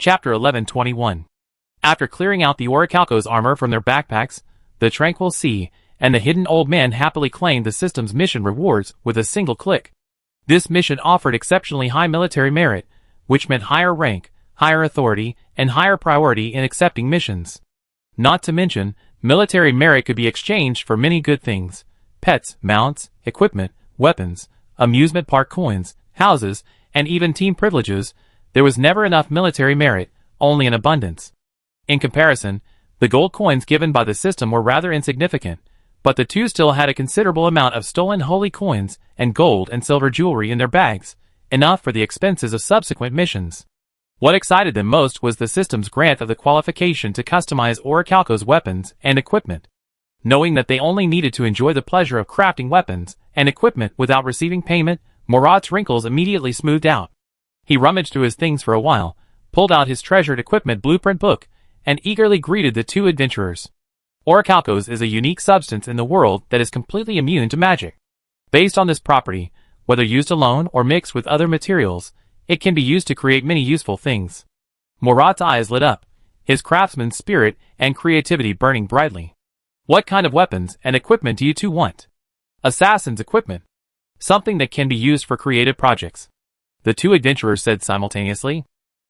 Chapter 1121. After clearing out the Orichalco's armor from their backpacks, the Tranquil Sea and the hidden old man happily claimed the system's mission rewards with a single click. This mission offered exceptionally high military merit, which meant higher rank, higher authority, and higher priority in accepting missions. Not to mention, military merit could be exchanged for many good things: pets, mounts, equipment, weapons, amusement park coins, houses, and even team privileges. There was never enough military merit, only in abundance. In comparison, the gold coins given by the system were rather insignificant, but the two still had a considerable amount of stolen holy coins and gold and silver jewelry in their bags, enough for the expenses of subsequent missions. What excited them most was the system's grant of the qualification to customize Orichalco's weapons and equipment. Knowing that they only needed to enjoy the pleasure of crafting weapons and equipment without receiving payment, Murat's wrinkles immediately smoothed out. He rummaged through his things for a while, pulled out his treasured equipment blueprint book, and eagerly greeted the two adventurers. Orichalco's is a unique substance in the world that is completely immune to magic. Based on this property, whether used alone or mixed with other materials, it can be used to create many useful things. Murat's eyes lit up, his craftsman's spirit and creativity burning brightly. What kind of weapons and equipment do you two want? Assassin's equipment. Something that can be used for creative projects, the two adventurers said simultaneously.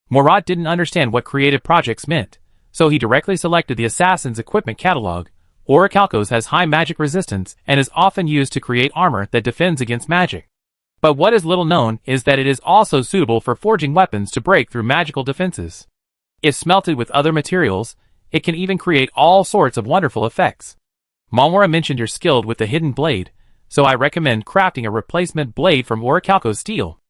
Murat didn't understand what creative projects meant, so he directly selected the Assassin's equipment catalog. Orichalco's has high magic resistance and is often used to create armor that defends against magic. But what is little known is that it is also suitable for forging weapons to break through magical defenses. If smelted with other materials, it can even create all sorts of wonderful effects. Mamora mentioned you're skilled with the hidden blade, so I recommend crafting a replacement blade from Orichalco's steel.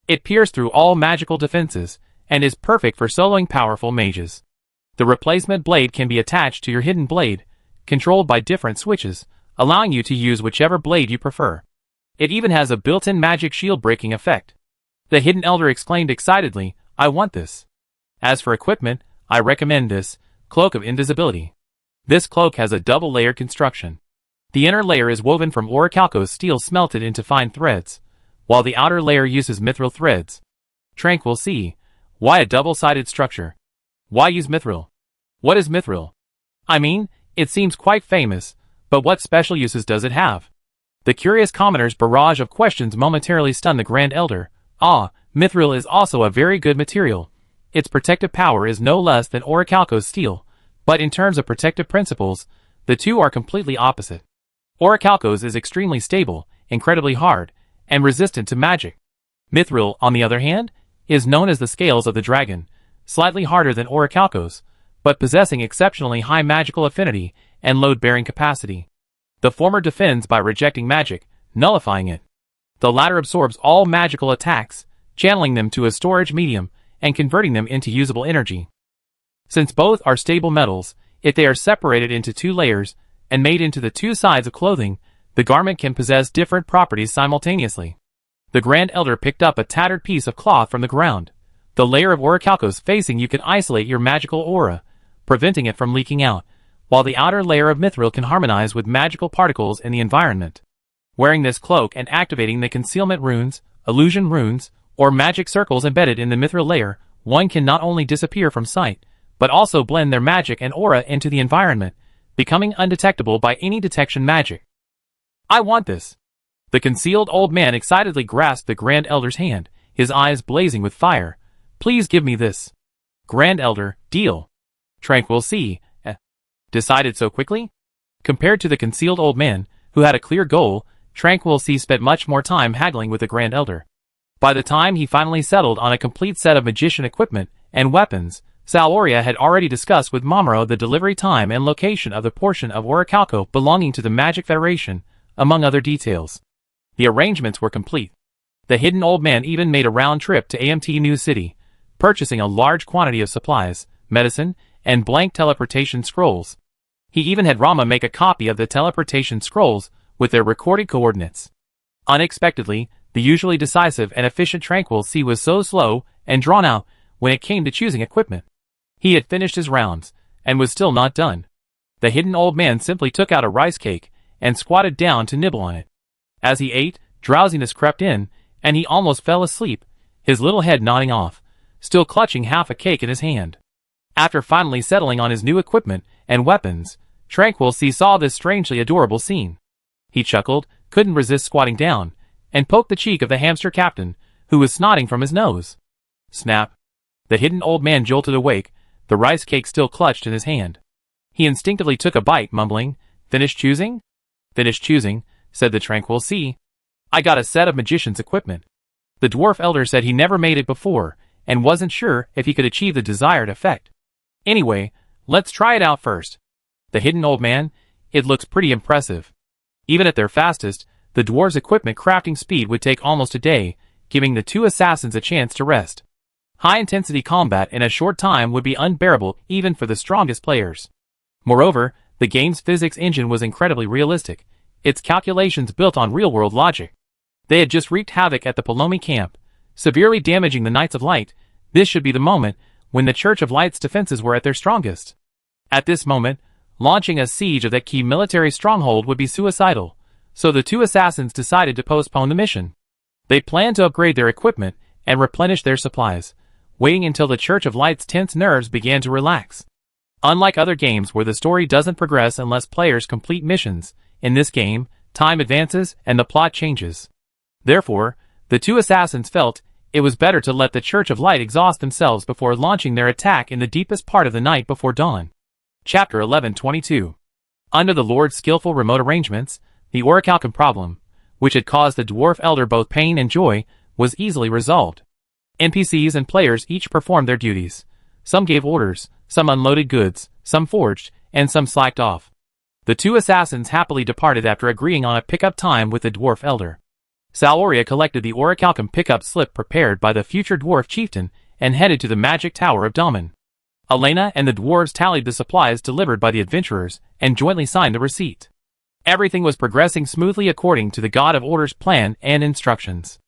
It pierces through all magical defenses, and is perfect for soloing powerful mages. The replacement blade can be attached to your hidden blade, controlled by different switches, allowing you to use whichever blade you prefer. It even has a built-in magic shield breaking effect. The hidden elder exclaimed excitedly, I want this. As for equipment, I recommend this Cloak of Invisibility. This cloak has a double-layered construction. The inner layer is woven from Orichalco's steel smelted into fine threads, while the outer layer uses mithril threads. Tranquil Sea. Why a double-sided structure? Why use mithril? What is mithril? I mean, it seems quite famous, but what special uses does it have? The curious commoner's barrage of questions momentarily stunned the Grand Elder. Mithril is also a very good material. Its protective power is no less than Orichalco's steel, but in terms of protective principles, the two are completely opposite. Orichalco's is extremely stable, incredibly hard, and resistant to magic. Mithril, on the other hand, is known as the scales of the dragon, slightly harder than Orichalco's, but possessing exceptionally high magical affinity and load-bearing capacity. The former defends by rejecting magic, nullifying it. The latter absorbs all magical attacks, channeling them to a storage medium and converting them into usable energy. Since both are stable metals, if they are separated into two layers and made into the two sides of clothing, the garment can possess different properties simultaneously. The Grand Elder picked up a tattered piece of cloth from the ground. The layer of Orichalco's facing you can isolate your magical aura, preventing it from leaking out, while the outer layer of mithril can harmonize with magical particles in the environment. Wearing this cloak and activating the concealment runes, illusion runes, or magic circles embedded in the mithril layer, one can not only disappear from sight, but also blend their magic and aura into the environment, becoming undetectable by any detection magic. I want this. The concealed old man excitedly grasped the Grand Elder's hand, his eyes blazing with fire. Please give me this. Grand Elder, deal. Tranquil Sea. Decided so quickly? Compared to the concealed old man, who had a clear goal, Tranquil Sea spent much more time haggling with the Grand Elder. By the time he finally settled on a complete set of magician equipment and weapons, Saloria had already discussed with Mamoro the delivery time and location of the portion of Orichalco belonging to the Magic Federation, among other details. The arrangements were complete. The hidden old man even made a round trip to AMT New City, purchasing a large quantity of supplies, medicine, and blank teleportation scrolls. He even had Rama make a copy of the teleportation scrolls with their recorded coordinates. Unexpectedly, the usually decisive and efficient Tranquil Sea was so slow and drawn out when it came to choosing equipment. He had finished his rounds, and was still not done. The hidden old man simply took out a rice cake and squatted down to nibble on it. As he ate, drowsiness crept in, and he almost fell asleep, his little head nodding off, still clutching half a cake in his hand. After finally settling on his new equipment and weapons, Tranquil C saw this strangely adorable scene. He chuckled, couldn't resist squatting down, and poked the cheek of the hamster captain, who was snotting from his nose. Snap! The hidden old man jolted awake, the rice cake still clutched in his hand. He instinctively took a bite, mumbling, "Finished choosing?" "Finished choosing," said the Tranquil C. "I got a set of magician's equipment." The dwarf elder said he never made it before, and wasn't sure if he could achieve the desired effect. "Anyway, let's try it out first." The hidden old man, "It looks pretty impressive." Even at their fastest, the dwarves' equipment crafting speed would take almost a day, giving the two assassins a chance to rest. High-intensity combat in a short time would be unbearable even for the strongest players. Moreover, the game's physics engine was incredibly realistic, its calculations built on real-world logic. They had just wreaked havoc at the Palomi camp, severely damaging the Knights of Light. This should be the moment when the Church of Light's defenses were at their strongest. At this moment, launching a siege of that key military stronghold would be suicidal, so the two assassins decided to postpone the mission. They planned to upgrade their equipment and replenish their supplies, waiting until the Church of Light's tense nerves began to relax. Unlike other games where the story doesn't progress unless players complete missions, in this game, time advances and the plot changes. Therefore, the two assassins felt it was better to let the Church of Light exhaust themselves before launching their attack in the deepest part of the night before dawn. Chapter 1122. Under the Lord's skillful remote arrangements, the orichalcum problem, which had caused the dwarf elder both pain and joy, was easily resolved. NPCs and players each performed their duties. Some gave orders, some unloaded goods, some forged, and some slacked off. The two assassins happily departed after agreeing on a pickup time with the dwarf elder. Saloria collected the orichalcum pickup slip prepared by the future dwarf chieftain and headed to the magic tower of Daman. Elena and the dwarves tallied the supplies delivered by the adventurers and jointly signed the receipt. Everything was progressing smoothly according to the God of Order's plan and instructions.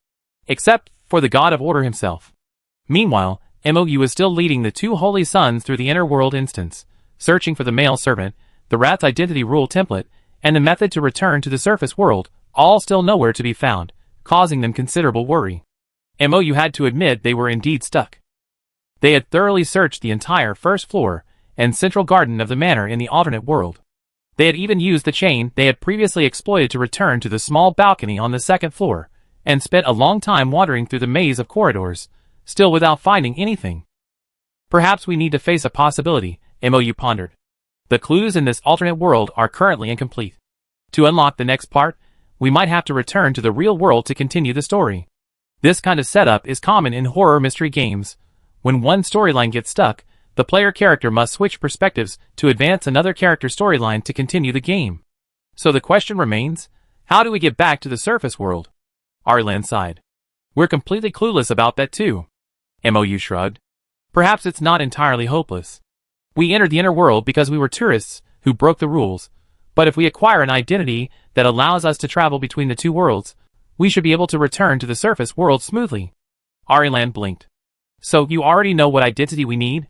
Except for the God of Order himself. Meanwhile, MOU was still leading the two holy sons through the inner world instance, searching for the male servant, the rat's identity rule template, and the method to return to the surface world, all still nowhere to be found, causing them considerable worry. MOU had to admit they were indeed stuck. They had thoroughly searched the entire first floor and central garden of the manor in the alternate world. They had even used the chain they had previously exploited to return to the small balcony on the second floor, and spent a long time wandering through the maze of corridors, still without finding anything. Perhaps we need to face a possibility, MOU pondered. The clues in this alternate world are currently incomplete. To unlock the next part, we might have to return to the real world to continue the story. This kind of setup is common in horror mystery games. When one storyline gets stuck, the player character must switch perspectives to advance another character's storyline to continue the game. So the question remains, how do we get back to the surface world? Arilan sighed. We're completely clueless about that too. MOU shrugged. Perhaps it's not entirely hopeless. We entered the inner world because we were tourists who broke the rules, but if we acquire an identity that allows us to travel between the two worlds, we should be able to return to the surface world smoothly. Arilan blinked. So you already know what identity we need?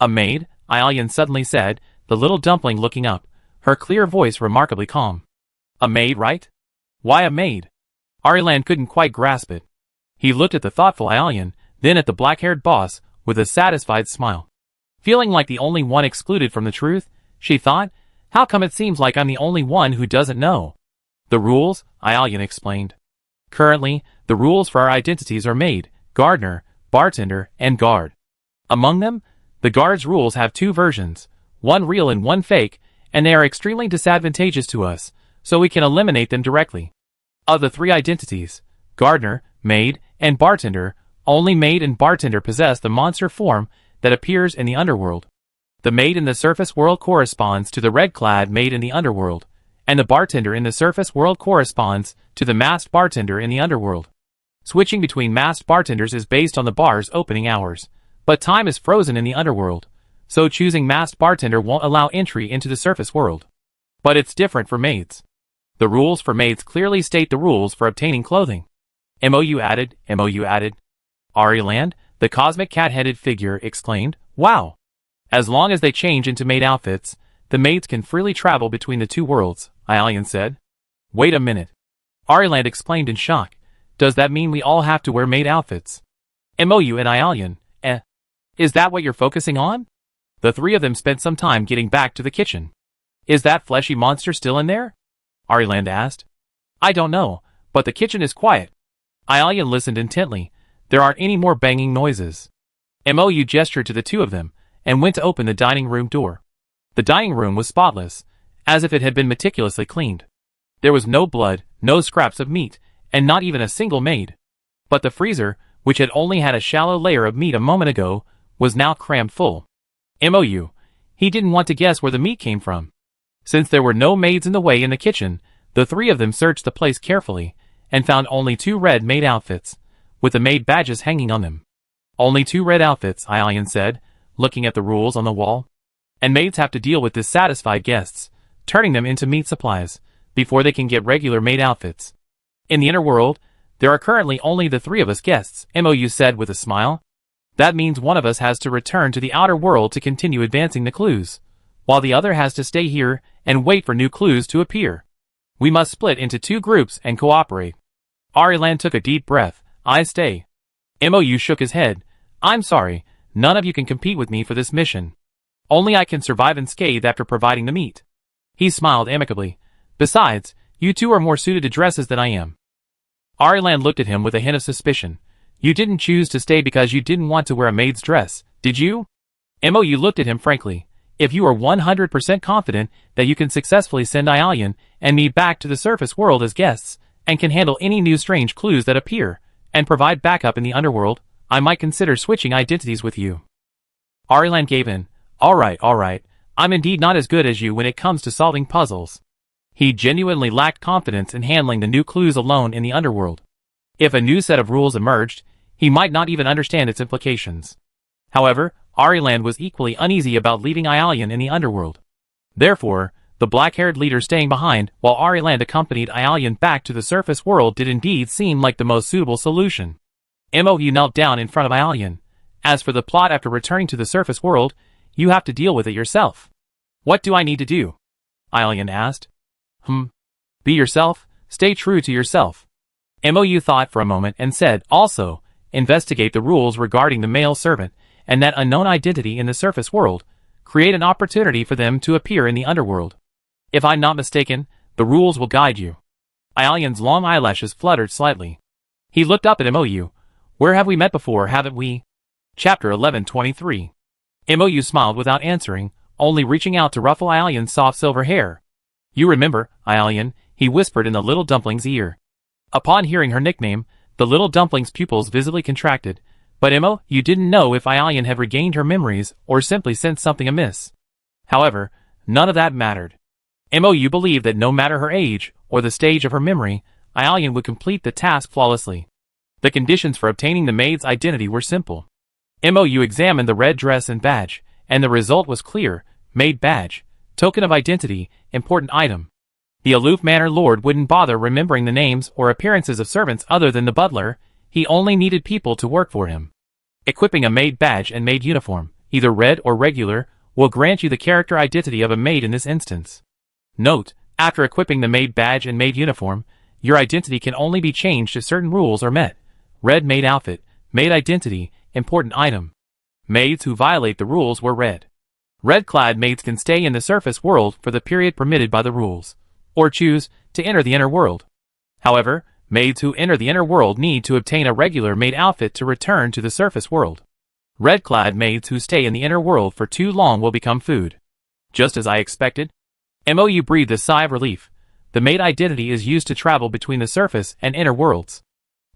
A maid, Aelian suddenly said, the little dumpling looking up, her clear voice remarkably calm. A maid, right? Why a maid? Arilan couldn't quite grasp it. He looked at the thoughtful Aelian, then at the black-haired boss, with a satisfied smile. Feeling like the only one excluded from the truth, she thought, how come it seems like I'm the only one who doesn't know? The rules, Aelian explained. Currently, the rules for our identities are maid, gardener, bartender, and guard. Among them, the guard's rules have two versions, one real and one fake, and they are extremely disadvantageous to us, so we can eliminate them directly. Of the three identities, gardener, maid, and bartender, only maid and bartender possess the monster form that appears in the underworld. The maid in the surface world corresponds to the red-clad maid in the underworld, and the bartender in the surface world corresponds to the masked bartender in the underworld. Switching between masked bartenders is based on the bar's opening hours, but time is frozen in the underworld, so choosing masked bartender won't allow entry into the surface world. But it's different for maids. The rules for maids clearly state the rules for obtaining clothing. MOU added. Ariland, the cosmic cat-headed figure, exclaimed, wow! As long as they change into maid outfits, the maids can freely travel between the two worlds, Aelian said. Wait a minute. Ariland exclaimed in shock. Does that mean we all have to wear maid outfits? MOU and Aelian, Is that what you're focusing on? The three of them spent some time getting back to the kitchen. Is that fleshy monster still in there? Ariland asked. I don't know, but the kitchen is quiet. Aelian listened intently. There aren't any more banging noises. Mou gestured to the two of them, and went to open the dining room door. The dining room was spotless, as if it had been meticulously cleaned. There was no blood, no scraps of meat, and not even a single maid. But the freezer, which had only had a shallow layer of meat a moment ago, was now crammed full. Mou. He didn't want to guess where the meat came from. Since there were no maids in the way in the kitchen, the three of them searched the place carefully, and found only 2 red maid outfits, with the maid badges hanging on them. Only 2 red outfits, Aelian said, looking at the rules on the wall. And maids have to deal with dissatisfied guests, turning them into meat supplies, before they can get regular maid outfits. In the inner world, there are currently only the 3 of us guests, Mou said with a smile. That means one of us has to return to the outer world to continue advancing the clues, while the other has to stay here and wait for new clues to appear. We must split into 2 groups and cooperate. Ariland took a deep breath. I stay. Mou shook his head. I'm sorry, none of you can compete with me for this mission. Only I can survive unscathed after providing the meat. He smiled amicably. Besides, you 2 are more suited to dresses than I am. Ariland looked at him with a hint of suspicion. You didn't choose to stay because you didn't want to wear a maid's dress, did you? Mou looked at him frankly. If you are 100% confident that you can successfully send Aelian and me back to the surface world as guests, and can handle any new strange clues that appear, and provide backup in the underworld, I might consider switching identities with you. Ariland gave in. Alright, I'm indeed not as good as you when it comes to solving puzzles. He genuinely lacked confidence in handling the new clues alone in the underworld. If a new set of rules emerged, he might not even understand its implications. However, Ariland was equally uneasy about leaving Aelian in the underworld. Therefore, the black-haired leader staying behind while Ariland accompanied Aelian back to the surface world did indeed seem like the most suitable solution. Mou knelt down in front of Aelian. As for the plot after returning to the surface world, you have to deal with it yourself. What do I need to do? Aelian asked. Be yourself, stay true to yourself. Mou thought for a moment and said, also, investigate the rules regarding the male servant and that unknown identity in the surface world, create an opportunity for them to appear in the underworld. If I'm not mistaken, the rules will guide you. Aelian's long eyelashes fluttered slightly. He looked up at Mou. Where have we met before, haven't we? Chapter 1123. Mou smiled without answering, only reaching out to ruffle Aelian's soft silver hair. You remember, Aelian, he whispered in the little dumpling's ear. Upon hearing her nickname, the little dumpling's pupils visibly contracted, but Mou didn't know if Aelian had regained her memories or simply sensed something amiss. However, none of that mattered. Mou believed that no matter her age or the stage of her memory, Aelian would complete the task flawlessly. The conditions for obtaining the maid's identity were simple. Mou examined the red dress and badge, and the result was clear. Maid badge, token of identity, important item. The aloof manor lord wouldn't bother remembering the names or appearances of servants other than the butler. He only needed people to work for him. Equipping a maid badge and maid uniform, either red or regular, will grant you the character identity of a maid in this instance. Note, after equipping the maid badge and maid uniform, your identity can only be changed if certain rules are met. Red maid outfit, maid identity, important item. Maids who violate the rules were red. Red-clad maids can stay in the surface world for the period permitted by the rules, or choose to enter the inner world. However, maids who enter the inner world need to obtain a regular maid outfit to return to the surface world. Red-clad maids who stay in the inner world for too long will become food. Just as I expected. Mou breathed a sigh of relief. The maid identity is used to travel between the surface and inner worlds.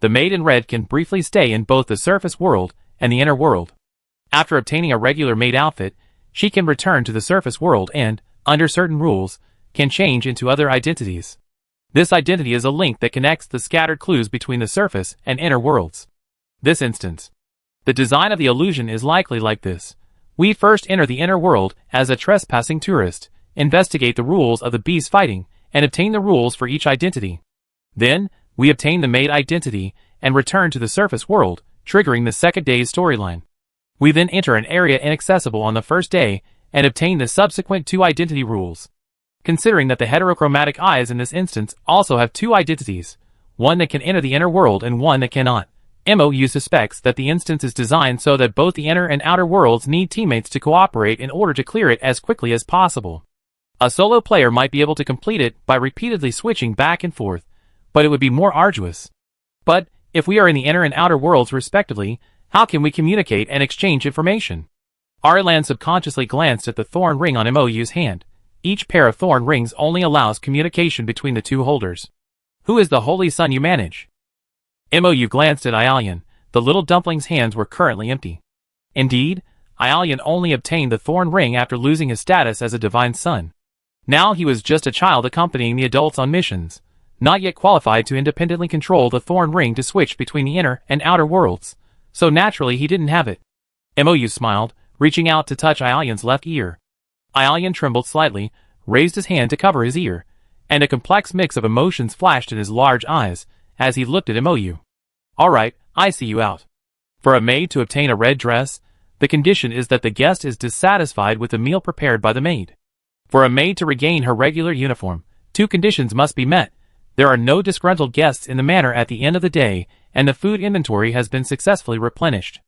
The maid in red can briefly stay in both the surface world and the inner world. After obtaining a regular maid outfit, she can return to the surface world and, under certain rules, can change into other identities. This identity is a link that connects the scattered clues between the surface and inner worlds. This instance. The design of the illusion is likely like this. We first enter the inner world as a trespassing tourist, investigate the rules of the beast fighting, and obtain the rules for each identity. Then, we obtain the maid identity and return to the surface world, triggering the second day's storyline. We then enter an area inaccessible on the first day and obtain the subsequent 2 identity rules. Considering that the heterochromatic eyes in this instance also have 2 identities, one that can enter the inner world and one that cannot, MOU suspects that the instance is designed so that both the inner and outer worlds need teammates to cooperate in order to clear it as quickly as possible. A solo player might be able to complete it by repeatedly switching back and forth, but it would be more arduous. But, if we are in the inner and outer worlds respectively, how can we communicate and exchange information? Arilan subconsciously glanced at the thorn ring on MOU's hand. Each pair of thorn rings only allows communication between the two holders. Who is the Holy Son you manage? MOU glanced at Ialian. The little dumpling's hands were currently empty. Indeed, Ialian only obtained the thorn ring after losing his status as a divine son. Now he was just a child accompanying the adults on missions, not yet qualified to independently control the thorn ring to switch between the inner and outer worlds, so naturally he didn't have it. MOU smiled, reaching out to touch Ialian's left ear. Ialian trembled slightly, raised his hand to cover his ear, and a complex mix of emotions flashed in his large eyes as he looked at MOU. Alright, I see you out. For a maid to obtain a red dress, the condition is that the guest is dissatisfied with the meal prepared by the maid. For a maid to regain her regular uniform, two conditions must be met. There are no disgruntled guests in the manor at the end of the day, and the food inventory has been successfully replenished.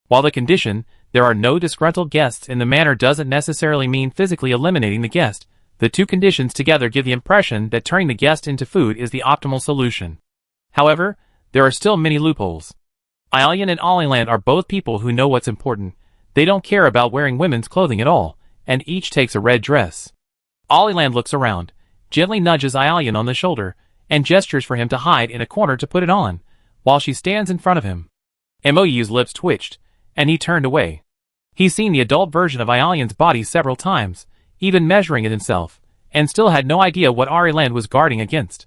While the condition, there are no disgruntled guests in the manor doesn't necessarily mean physically eliminating the guest, the two conditions together give the impression that turning the guest into food is the optimal solution. However, there are still many loopholes. Ialian and Oliland are both people who know what's important. They don't care about wearing women's clothing at all, and each takes a red dress. Oliland looks around, gently nudges Ialian on the shoulder, and gestures for him to hide in a corner to put it on, while she stands in front of him. MOU's lips twitched, and he turned away. He's seen the adult version of Ialian's body several times, even measuring it himself, and still had no idea what Ariland was guarding against.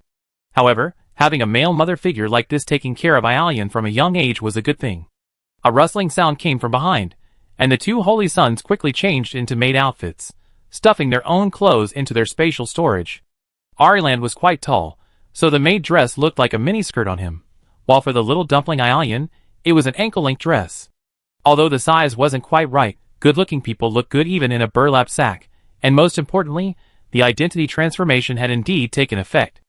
However, having a male mother figure like this taking care of Ialian from a young age was a good thing. A rustling sound came from behind, and the two holy sons quickly changed into maid outfits, stuffing their own clothes into their spatial storage. Ariland was quite tall, so the maid dress looked like a miniskirt on him, while for the little dumpling Ialian, it was an ankle-length dress. Although the size wasn't quite right, good-looking people look good even in a burlap sack, and most importantly, the identity transformation had indeed taken effect.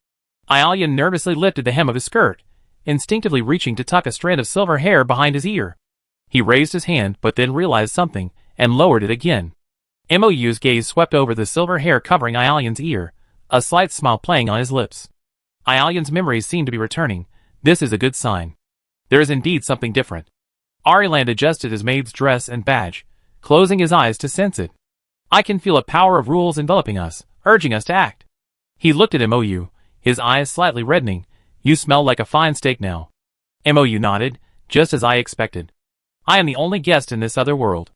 Ialian nervously lifted the hem of his skirt, instinctively reaching to tuck a strand of silver hair behind his ear. He raised his hand but then realized something, and lowered it again. MOU's gaze swept over the silver hair covering Ialian's ear, a slight smile playing on his lips. Ialian's memories seemed to be returning. This is a good sign. There is indeed something different. Ariland adjusted his maid's dress and badge, closing his eyes to sense it. I can feel a power of rules enveloping us, urging us to act. He looked at MOU, his eyes slightly reddening. You smell like a fine steak now. MOU nodded, just as I expected. I am the only guest in this other world.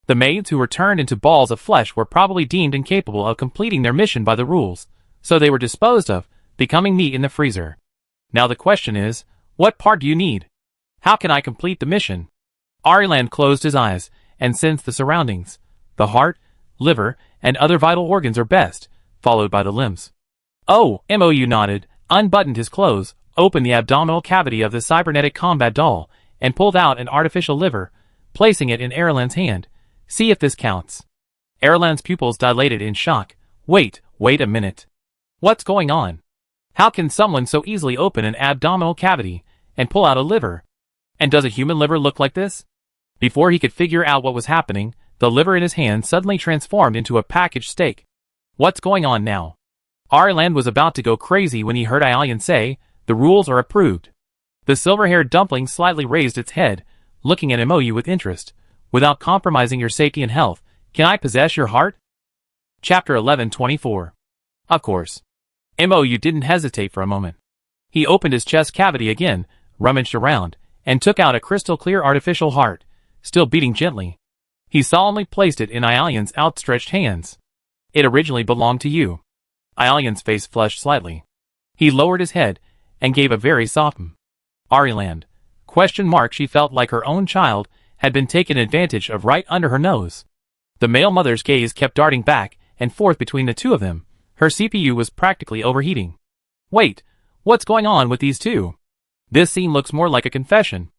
The maids who were turned into balls of flesh were probably deemed incapable of completing their mission by the rules, so they were disposed of, becoming meat in the freezer. Now the question is, what part do you need? How can I complete the mission? Ariland closed his eyes, and sensed the surroundings. The heart, liver, and other vital organs are best, followed by the limbs. Oh, MOU nodded, unbuttoned his clothes, opened the abdominal cavity of the cybernetic combat doll, and pulled out an artificial liver, placing it in Ariland's hand. See if this counts. Ariland's pupils dilated in shock. Wait a minute. What's going on? How can someone so easily open an abdominal cavity and pull out a liver? And does a human liver look like this? Before he could figure out what was happening, the liver in his hand suddenly transformed into a packaged steak. What's going on now? Ariland was about to go crazy when he heard Ialian say, the rules are approved. The silver-haired dumpling slightly raised its head, looking at MOU with interest. Without compromising your safety and health, can I possess your heart? Chapter 1124. Of course. MOU didn't hesitate for a moment. He opened his chest cavity again, rummaged around, and took out a crystal-clear artificial heart, still beating gently. He solemnly placed it in Ialian's outstretched hands. It originally belonged to you. Ialian's face flushed slightly. He lowered his head, and gave a very soft Ariland. She felt like her own child had been taken advantage of right under her nose. The male mother's gaze kept darting back and forth between the two of them. Her CPU was practically overheating. Wait, what's going on with these two? This scene looks more like a confession.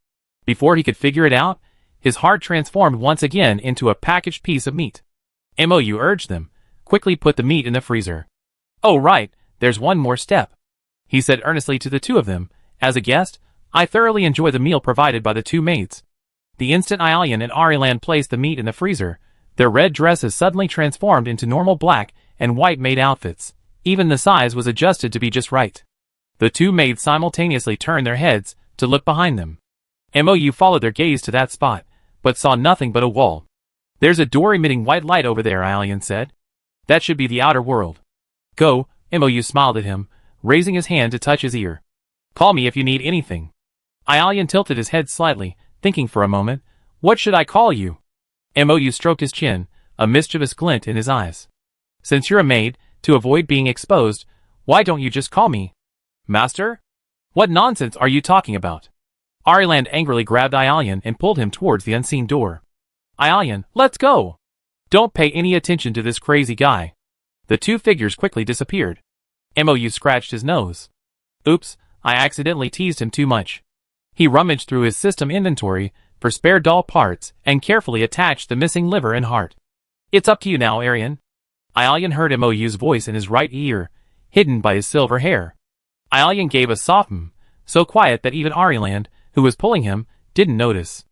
Before he could figure it out, his heart transformed once again into a packaged piece of meat. MOU urged them, quickly put the meat in the freezer. Oh right, there's one more step. He said earnestly to the two of them, as a guest, I thoroughly enjoy the meal provided by the two maids. The instant Aelian and Ariland placed the meat in the freezer, their red dresses suddenly transformed into normal black and white maid outfits. Even the size was adjusted to be just right. The two maids simultaneously turned their heads to look behind them. Mou followed their gaze to that spot, but saw nothing but a wall. There's a door emitting white light over there, Aelian said. That should be the outer world. Go, Mou smiled at him, raising his hand to touch his ear. Call me if you need anything. Aelian tilted his head slightly, thinking for a moment. What should I call you? Mou stroked his chin, a mischievous glint in his eyes. Since you're a maid, to avoid being exposed, why don't you just call me Master? What nonsense are you talking about? Ariland angrily grabbed Aelian and pulled him towards the unseen door. Aelian, let's go! Don't pay any attention to this crazy guy. The two figures quickly disappeared. Mou scratched his nose. Oops, I accidentally teased him too much. He rummaged through his system inventory for spare doll parts and carefully attached the missing liver and heart. It's up to you now, Arian. Aelian heard Mou's voice in his right ear, hidden by his silver hair. Aelian gave a soft so quiet that even Ariland, who was pulling him, didn't notice.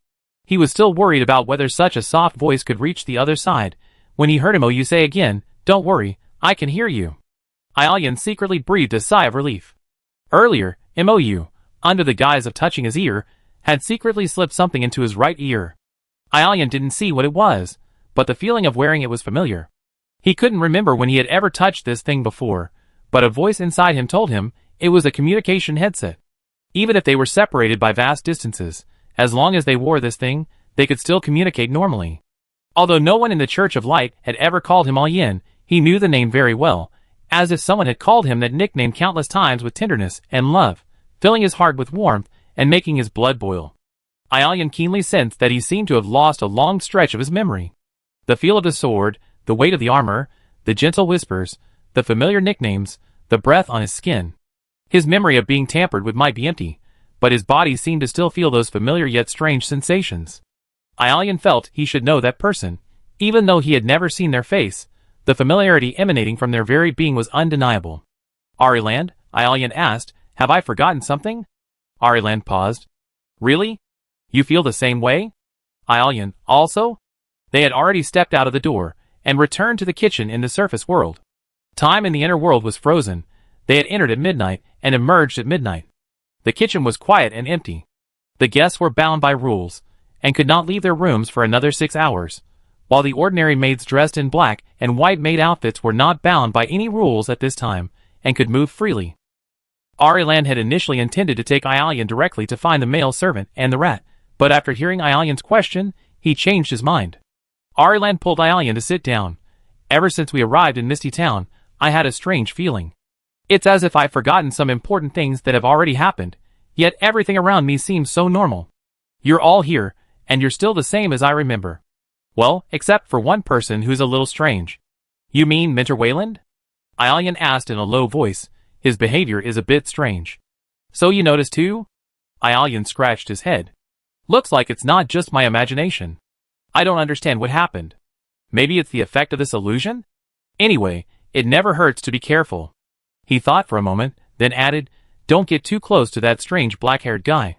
He was still worried about whether such a soft voice could reach the other side, when he heard Mou say again, Don't worry, I can hear you. Aelian secretly breathed a sigh of relief. Earlier, Mou, under the guise of touching his ear, had secretly slipped something into his right ear. Aelian didn't see what it was, but the feeling of wearing it was familiar. He couldn't remember when he had ever touched this thing before, but a voice inside him told him it was a communication headset. Even if they were separated by vast distances, as long as they wore this thing, they could still communicate normally. Although no one in the Church of Light had ever called him Aelian, he knew the name very well, as if someone had called him that nickname countless times with tenderness and love, filling his heart with warmth and making his blood boil. Aelian keenly sensed that he seemed to have lost a long stretch of his memory. The feel of the sword, the weight of the armor, the gentle whispers, the familiar nicknames, the breath on his skin. His memory of being tampered with might be empty, but his body seemed to still feel those familiar yet strange sensations. Aelian felt he should know that person, even though he had never seen their face. The familiarity emanating from their very being was undeniable. Ariland, Aelian asked, have I forgotten something? Ariland paused. Really? You feel the same way? Aelian, also? They had already stepped out of the door, and returned to the kitchen in the surface world. Time in the inner world was frozen. They had entered at midnight, and emerged at midnight. The kitchen was quiet and empty. The guests were bound by rules, and could not leave their rooms for another 6 hours, while the ordinary maids dressed in black and white maid outfits were not bound by any rules at this time, and could move freely. Ariland had initially intended to take Aelian directly to find the male servant and the rat, but after hearing Aelian's question, he changed his mind. Ariland pulled Aelian to sit down. Ever since we arrived in Misty Town, I had a strange feeling. It's as if I've forgotten some important things that have already happened, yet everything around me seems so normal. You're all here, and you're still the same as I remember. Well, except for one person who's a little strange. You mean Mentor Wayland? Aelian asked in a low voice. His behavior is a bit strange. So you notice too? Aelian scratched his head. Looks like it's not just my imagination. I don't understand what happened. Maybe it's the effect of this illusion? Anyway, it never hurts to be careful. He thought for a moment, then added, Don't get too close to that strange black-haired guy.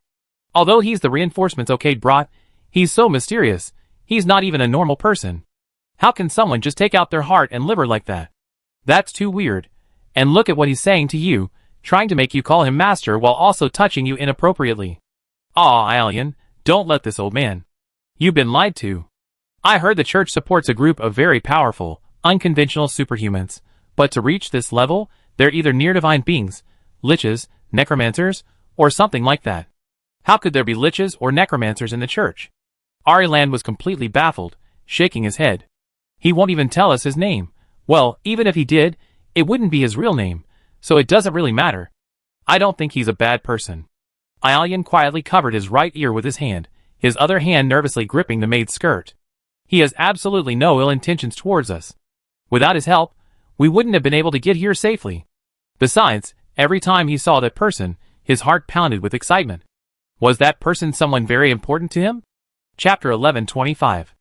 Although he's the reinforcements Okade brought, he's so mysterious, he's not even a normal person. How can someone just take out their heart and liver like that? That's too weird. And look at what he's saying to you, trying to make you call him master while also touching you inappropriately. Aw, Aelian, don't let this old man. You've been lied to. I heard the church supports a group of very powerful, unconventional superhumans, but to reach this level, they're either near-divine beings, liches, necromancers, or something like that. How could there be liches or necromancers in the church? Ariland was completely baffled, shaking his head. He won't even tell us his name. Well, even if he did, it wouldn't be his real name, so it doesn't really matter. I don't think he's a bad person. Aelian quietly covered his right ear with his hand, his other hand nervously gripping the maid's skirt. He has absolutely no ill intentions towards us. Without his help, we wouldn't have been able to get here safely. Besides, every time he saw that person, his heart pounded with excitement. Was that person someone very important to him? Chapter 1125.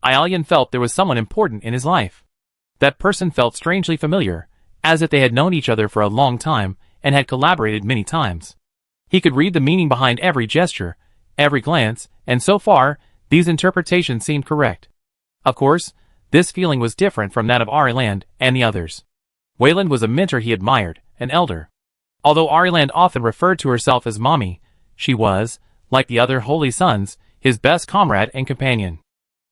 Aelian felt there was someone important in his life. That person felt strangely familiar, as if they had known each other for a long time, and had collaborated many times. He could read the meaning behind every gesture, every glance, and so far, these interpretations seemed correct. Of course, this feeling was different from that of Ariland and the others. Wayland was a mentor he admired, an elder. Although Ariland often referred to herself as Mommy, she was, like the other holy sons, his best comrade and companion.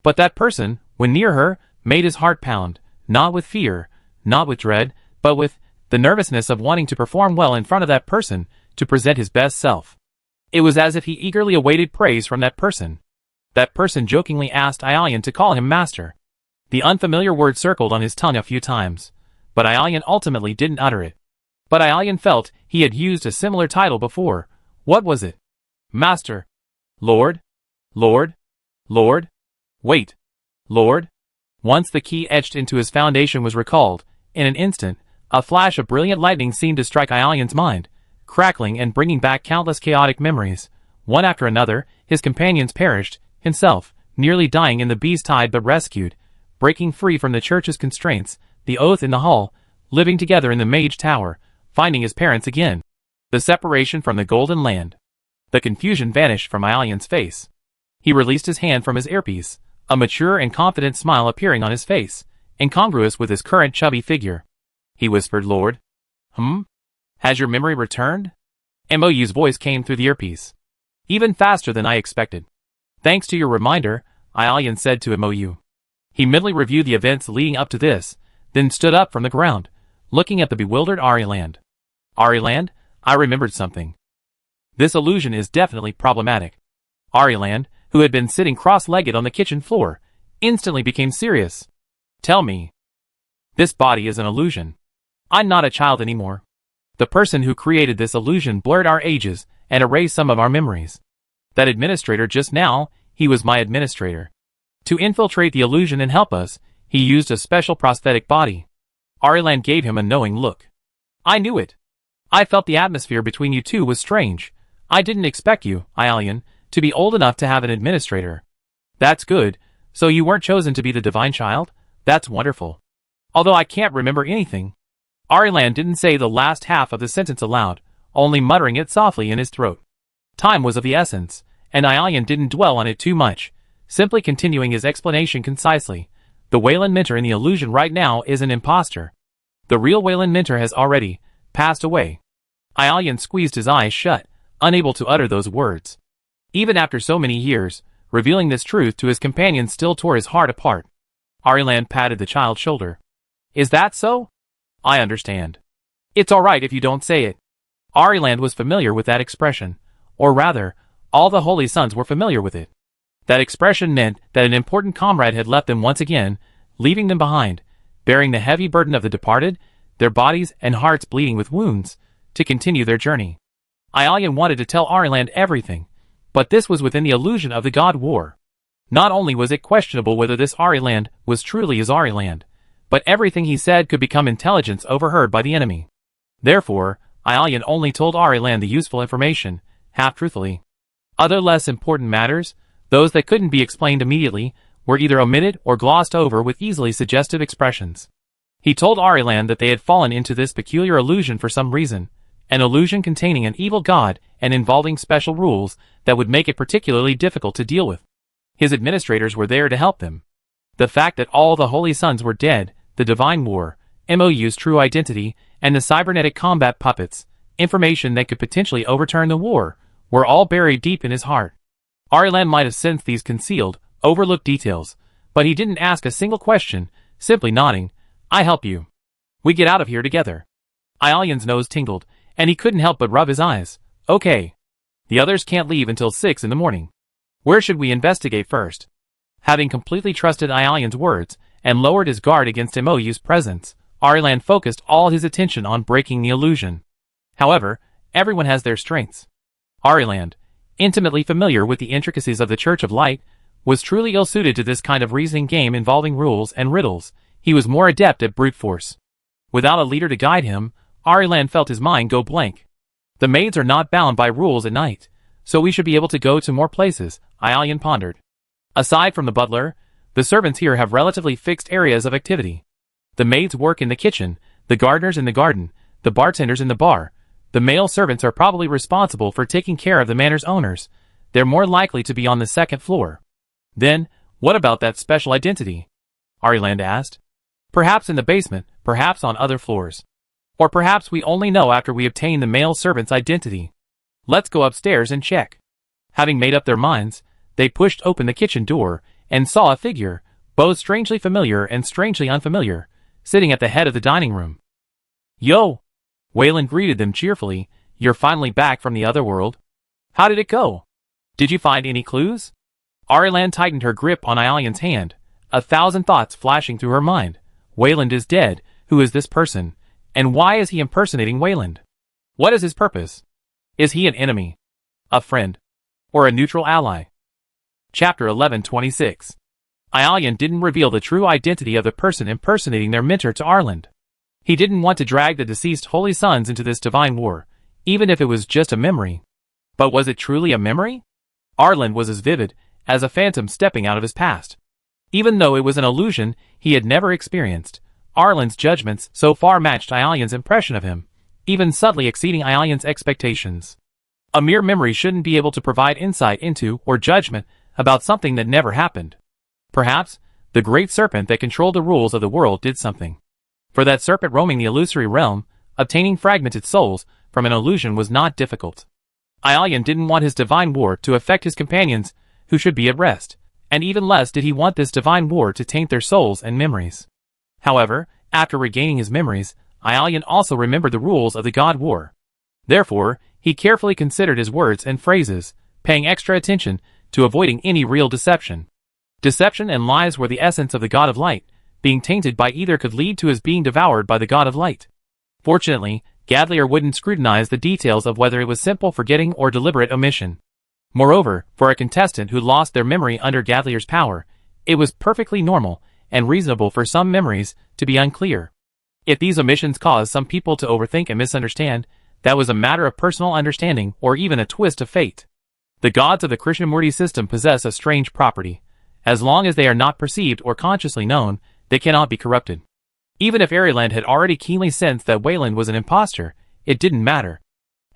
But that person, when near her, made his heart pound, not with fear, not with dread, but with the nervousness of wanting to perform well in front of that person, to present his best self. It was as if he eagerly awaited praise from that person. That person jokingly asked Aelian to call him master. The unfamiliar word circled on his tongue a few times, but Aelian ultimately didn't utter it. But Aelian felt he had used a similar title before. What was it? Master. Lord? Lord? Lord? Wait. Lord? Once the key etched into his foundation was recalled, in an instant, a flash of brilliant lightning seemed to strike Aelian's mind, crackling and bringing back countless chaotic memories. One after another, his companions perished, himself, nearly dying in the beast tide but rescued, breaking free from the church's constraints, the oath in the hall, living together in the mage tower, finding his parents again. The separation from the golden land. The confusion vanished from Aelian's face. He released his hand from his earpiece, a mature and confident smile appearing on his face, incongruous with his current chubby figure. He whispered, Lord. Has your memory returned? Mou's voice came through the earpiece. Even faster than I expected. Thanks to your reminder, Aelian said to Mou. He mentally reviewed the events leading up to this, then stood up from the ground, looking at the bewildered Ariland. Ariland, I remembered something. This illusion is definitely problematic. Ariland, who had been sitting cross-legged on the kitchen floor, instantly became serious. Tell me. This body is an illusion. I'm not a child anymore. The person who created this illusion blurred our ages and erased some of our memories. That administrator just now, he was my administrator. To infiltrate the illusion and help us, he used a special prosthetic body. Ariland gave him a knowing look. I knew it. I felt the atmosphere between you two was strange. I didn't expect you, Aelian, to be old enough to have an administrator. That's good. So you weren't chosen to be the divine child? That's wonderful. Although I can't remember anything. Ariland didn't say the last half of the sentence aloud, only muttering it softly in his throat. Time was of the essence, and Aelian didn't dwell on it too much, simply continuing his explanation concisely. The Wayland mentor in the illusion right now is an imposter. The real Wayland mentor has already passed away. Aelian squeezed his eyes shut, unable to utter those words. Even after so many years, revealing this truth to his companion still tore his heart apart. Ariland patted the child's shoulder. Is that so? I understand. It's alright if you don't say it. Ariland was familiar with that expression. Or rather, all the holy sons were familiar with it. That expression meant that an important comrade had left them once again, leaving them behind, bearing the heavy burden of the departed, their bodies and hearts bleeding with wounds, to continue their journey. Aelian wanted to tell Ariland everything, but this was within the illusion of the god war. Not only was it questionable whether this Ariland was truly his Ariland, but everything he said could become intelligence overheard by the enemy. Therefore, Aelian only told Ariland the useful information, half-truthfully. Other less important matters, those that couldn't be explained immediately, were either omitted or glossed over with easily suggestive expressions. He told Ariland that they had fallen into this peculiar illusion for some reason, an illusion containing an evil god and involving special rules that would make it particularly difficult to deal with. His administrators were there to help them. The fact that all the holy sons were dead, the divine war, Mou's true identity, and the cybernetic combat puppets, information that could potentially overturn the war, were all buried deep in his heart. Ariland might have sensed these concealed, overlooked details, but he didn't ask a single question, simply nodding. I help you. We get out of here together. Aelian's nose tingled, and he couldn't help but rub his eyes. Okay. The others can't leave until 6 in the morning. Where should we investigate first? Having completely trusted Aelian's words, and lowered his guard against Mou's presence, Ariland focused all his attention on breaking the illusion. However, everyone has their strengths. Ariland, intimately familiar with the intricacies of the Church of Light, was truly ill-suited to this kind of reasoning game involving rules and riddles. He was more adept at brute force. Without a leader to guide him, Ariland felt his mind go blank. The maids are not bound by rules at night, so we should be able to go to more places, Aelian pondered. Aside from the butler, the servants here have relatively fixed areas of activity. The maids work in the kitchen, the gardeners in the garden, the bartenders in the bar, The male servants are probably responsible for taking care of the manor's owners. They're more likely to be on the second floor. Then, what about that special identity? Ariland asked. Perhaps in the basement, perhaps on other floors. Or perhaps we only know after we obtain the male servant's identity. Let's go upstairs and check. Having made up their minds, they pushed open the kitchen door and saw a figure, both strangely familiar and strangely unfamiliar, sitting at the head of the dining room. Yo! Wayland greeted them cheerfully. You're finally back from the other world. How did it go? Did you find any clues? Ariland tightened her grip on Ialian's hand, 1,000 thoughts flashing through her mind. Wayland is dead. Who is this person? And why is he impersonating Wayland? What is his purpose? Is he an enemy? A friend? Or a neutral ally? Chapter 1126. Ialian didn't reveal the true identity of the person impersonating their mentor to Ariland. He didn't want to drag the deceased holy sons into this divine war, even if it was just a memory. But was it truly a memory? Ariland was as vivid as a phantom stepping out of his past. Even though it was an illusion he had never experienced, Ariland's judgments so far matched Ialian's impression of him, even subtly exceeding Ialian's expectations. A mere memory shouldn't be able to provide insight into or judgment about something that never happened. Perhaps, the great serpent that controlled the rules of the world did something. For that serpent roaming the illusory realm, obtaining fragmented souls from an illusion was not difficult. Ialian didn't want his divine war to affect his companions, who should be at rest, and even less did he want this divine war to taint their souls and memories. However, after regaining his memories, Ialian also remembered the rules of the god war. Therefore, he carefully considered his words and phrases, paying extra attention to avoiding any real deception. Deception and lies were the essence of the god of light. Being tainted by either could lead to his being devoured by the god of light. Fortunately, Gadlier wouldn't scrutinize the details of whether it was simple forgetting or deliberate omission. Moreover, for a contestant who lost their memory under Gadlier's power, it was perfectly normal and reasonable for some memories to be unclear. If these omissions caused some people to overthink and misunderstand, that was a matter of personal understanding or even a twist of fate. The gods of the Krishnamurti system possess a strange property. As long as they are not perceived or consciously known, they cannot be corrupted. Even if Ariland had already keenly sensed that Wayland was an impostor, it didn't matter.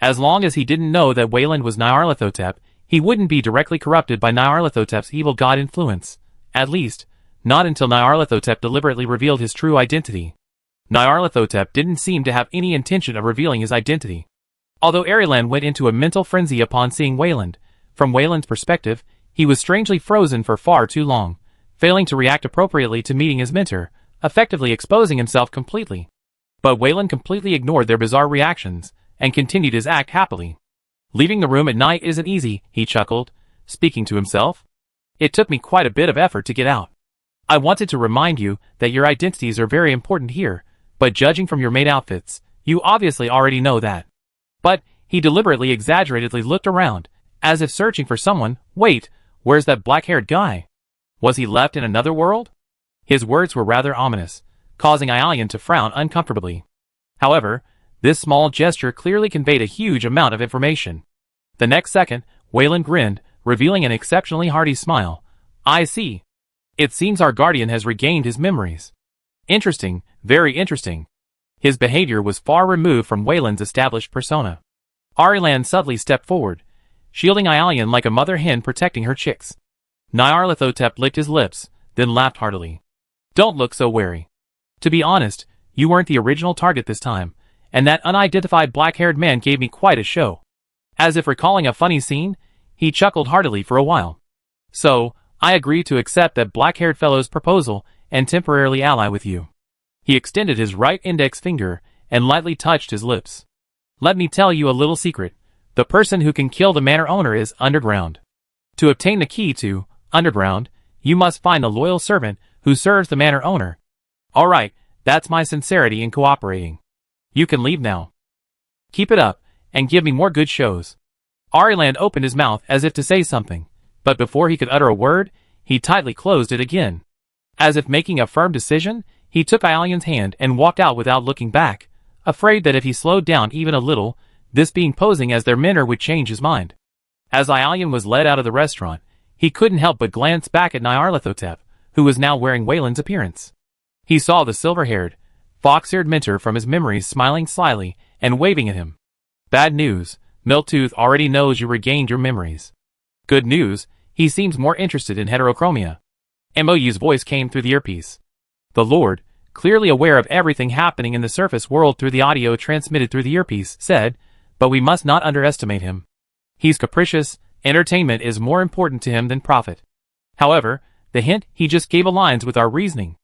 As long as he didn't know that Wayland was Nyarlathotep, he wouldn't be directly corrupted by Nyarlathotep's evil god influence. At least, not until Nyarlathotep deliberately revealed his true identity. Nyarlathotep didn't seem to have any intention of revealing his identity. Although Ariland went into a mental frenzy upon seeing Wayland, from Wayland's perspective, he was strangely frozen for far too long, failing to react appropriately to meeting his mentor, effectively exposing himself completely. But Wayland completely ignored their bizarre reactions, and continued his act happily. Leaving the room at night isn't easy, he chuckled, speaking to himself. It took me quite a bit of effort to get out. I wanted to remind you that your identities are very important here, but judging from your maid outfits, you obviously already know that. But, he deliberately exaggeratedly looked around, as if searching for someone. Wait, where's that black-haired guy? Was he left in another world? His words were rather ominous, causing Ialian to frown uncomfortably. However, this small gesture clearly conveyed a huge amount of information. The next second, Wayland grinned, revealing an exceptionally hearty smile. I see. It seems our guardian has regained his memories. Interesting, very interesting. His behavior was far removed from Wayland's established persona. Ariland subtly stepped forward, shielding Ialian like a mother hen protecting her chicks. Nyarlathotep licked his lips, then laughed heartily. Don't look so wary. To be honest, you weren't the original target this time, and that unidentified black-haired man gave me quite a show. As if recalling a funny scene, he chuckled heartily for a while. So, I agree to accept that black-haired fellow's proposal and temporarily ally with you. He extended his right index finger and lightly touched his lips. Let me tell you a little secret. The person who can kill the manor owner is underground. To obtain the key to underground, you must find a loyal servant who serves the manor owner. All right, that's my sincerity in cooperating. You can leave now. Keep it up, and give me more good shows. Ariland opened his mouth as if to say something, but before he could utter a word, he tightly closed it again. As if making a firm decision, he took Ialian's hand and walked out without looking back, afraid that if he slowed down even a little, this being posing as their mentor would change his mind. As Ialian was led out of the restaurant, he couldn't help but glance back at Nyarlathotep, who was now wearing Wayland's appearance. He saw the silver-haired, fox-eared mentor from his memories smiling slyly and waving at him. Bad news, Miltooth already knows you regained your memories. Good news, he seems more interested in heterochromia. MOU's voice came through the earpiece. The Lord, clearly aware of everything happening in the surface world through the audio transmitted through the earpiece, said, but we must not underestimate him. He's capricious, entertainment is more important to him than profit. However, the hint he just gave aligns with our reasoning.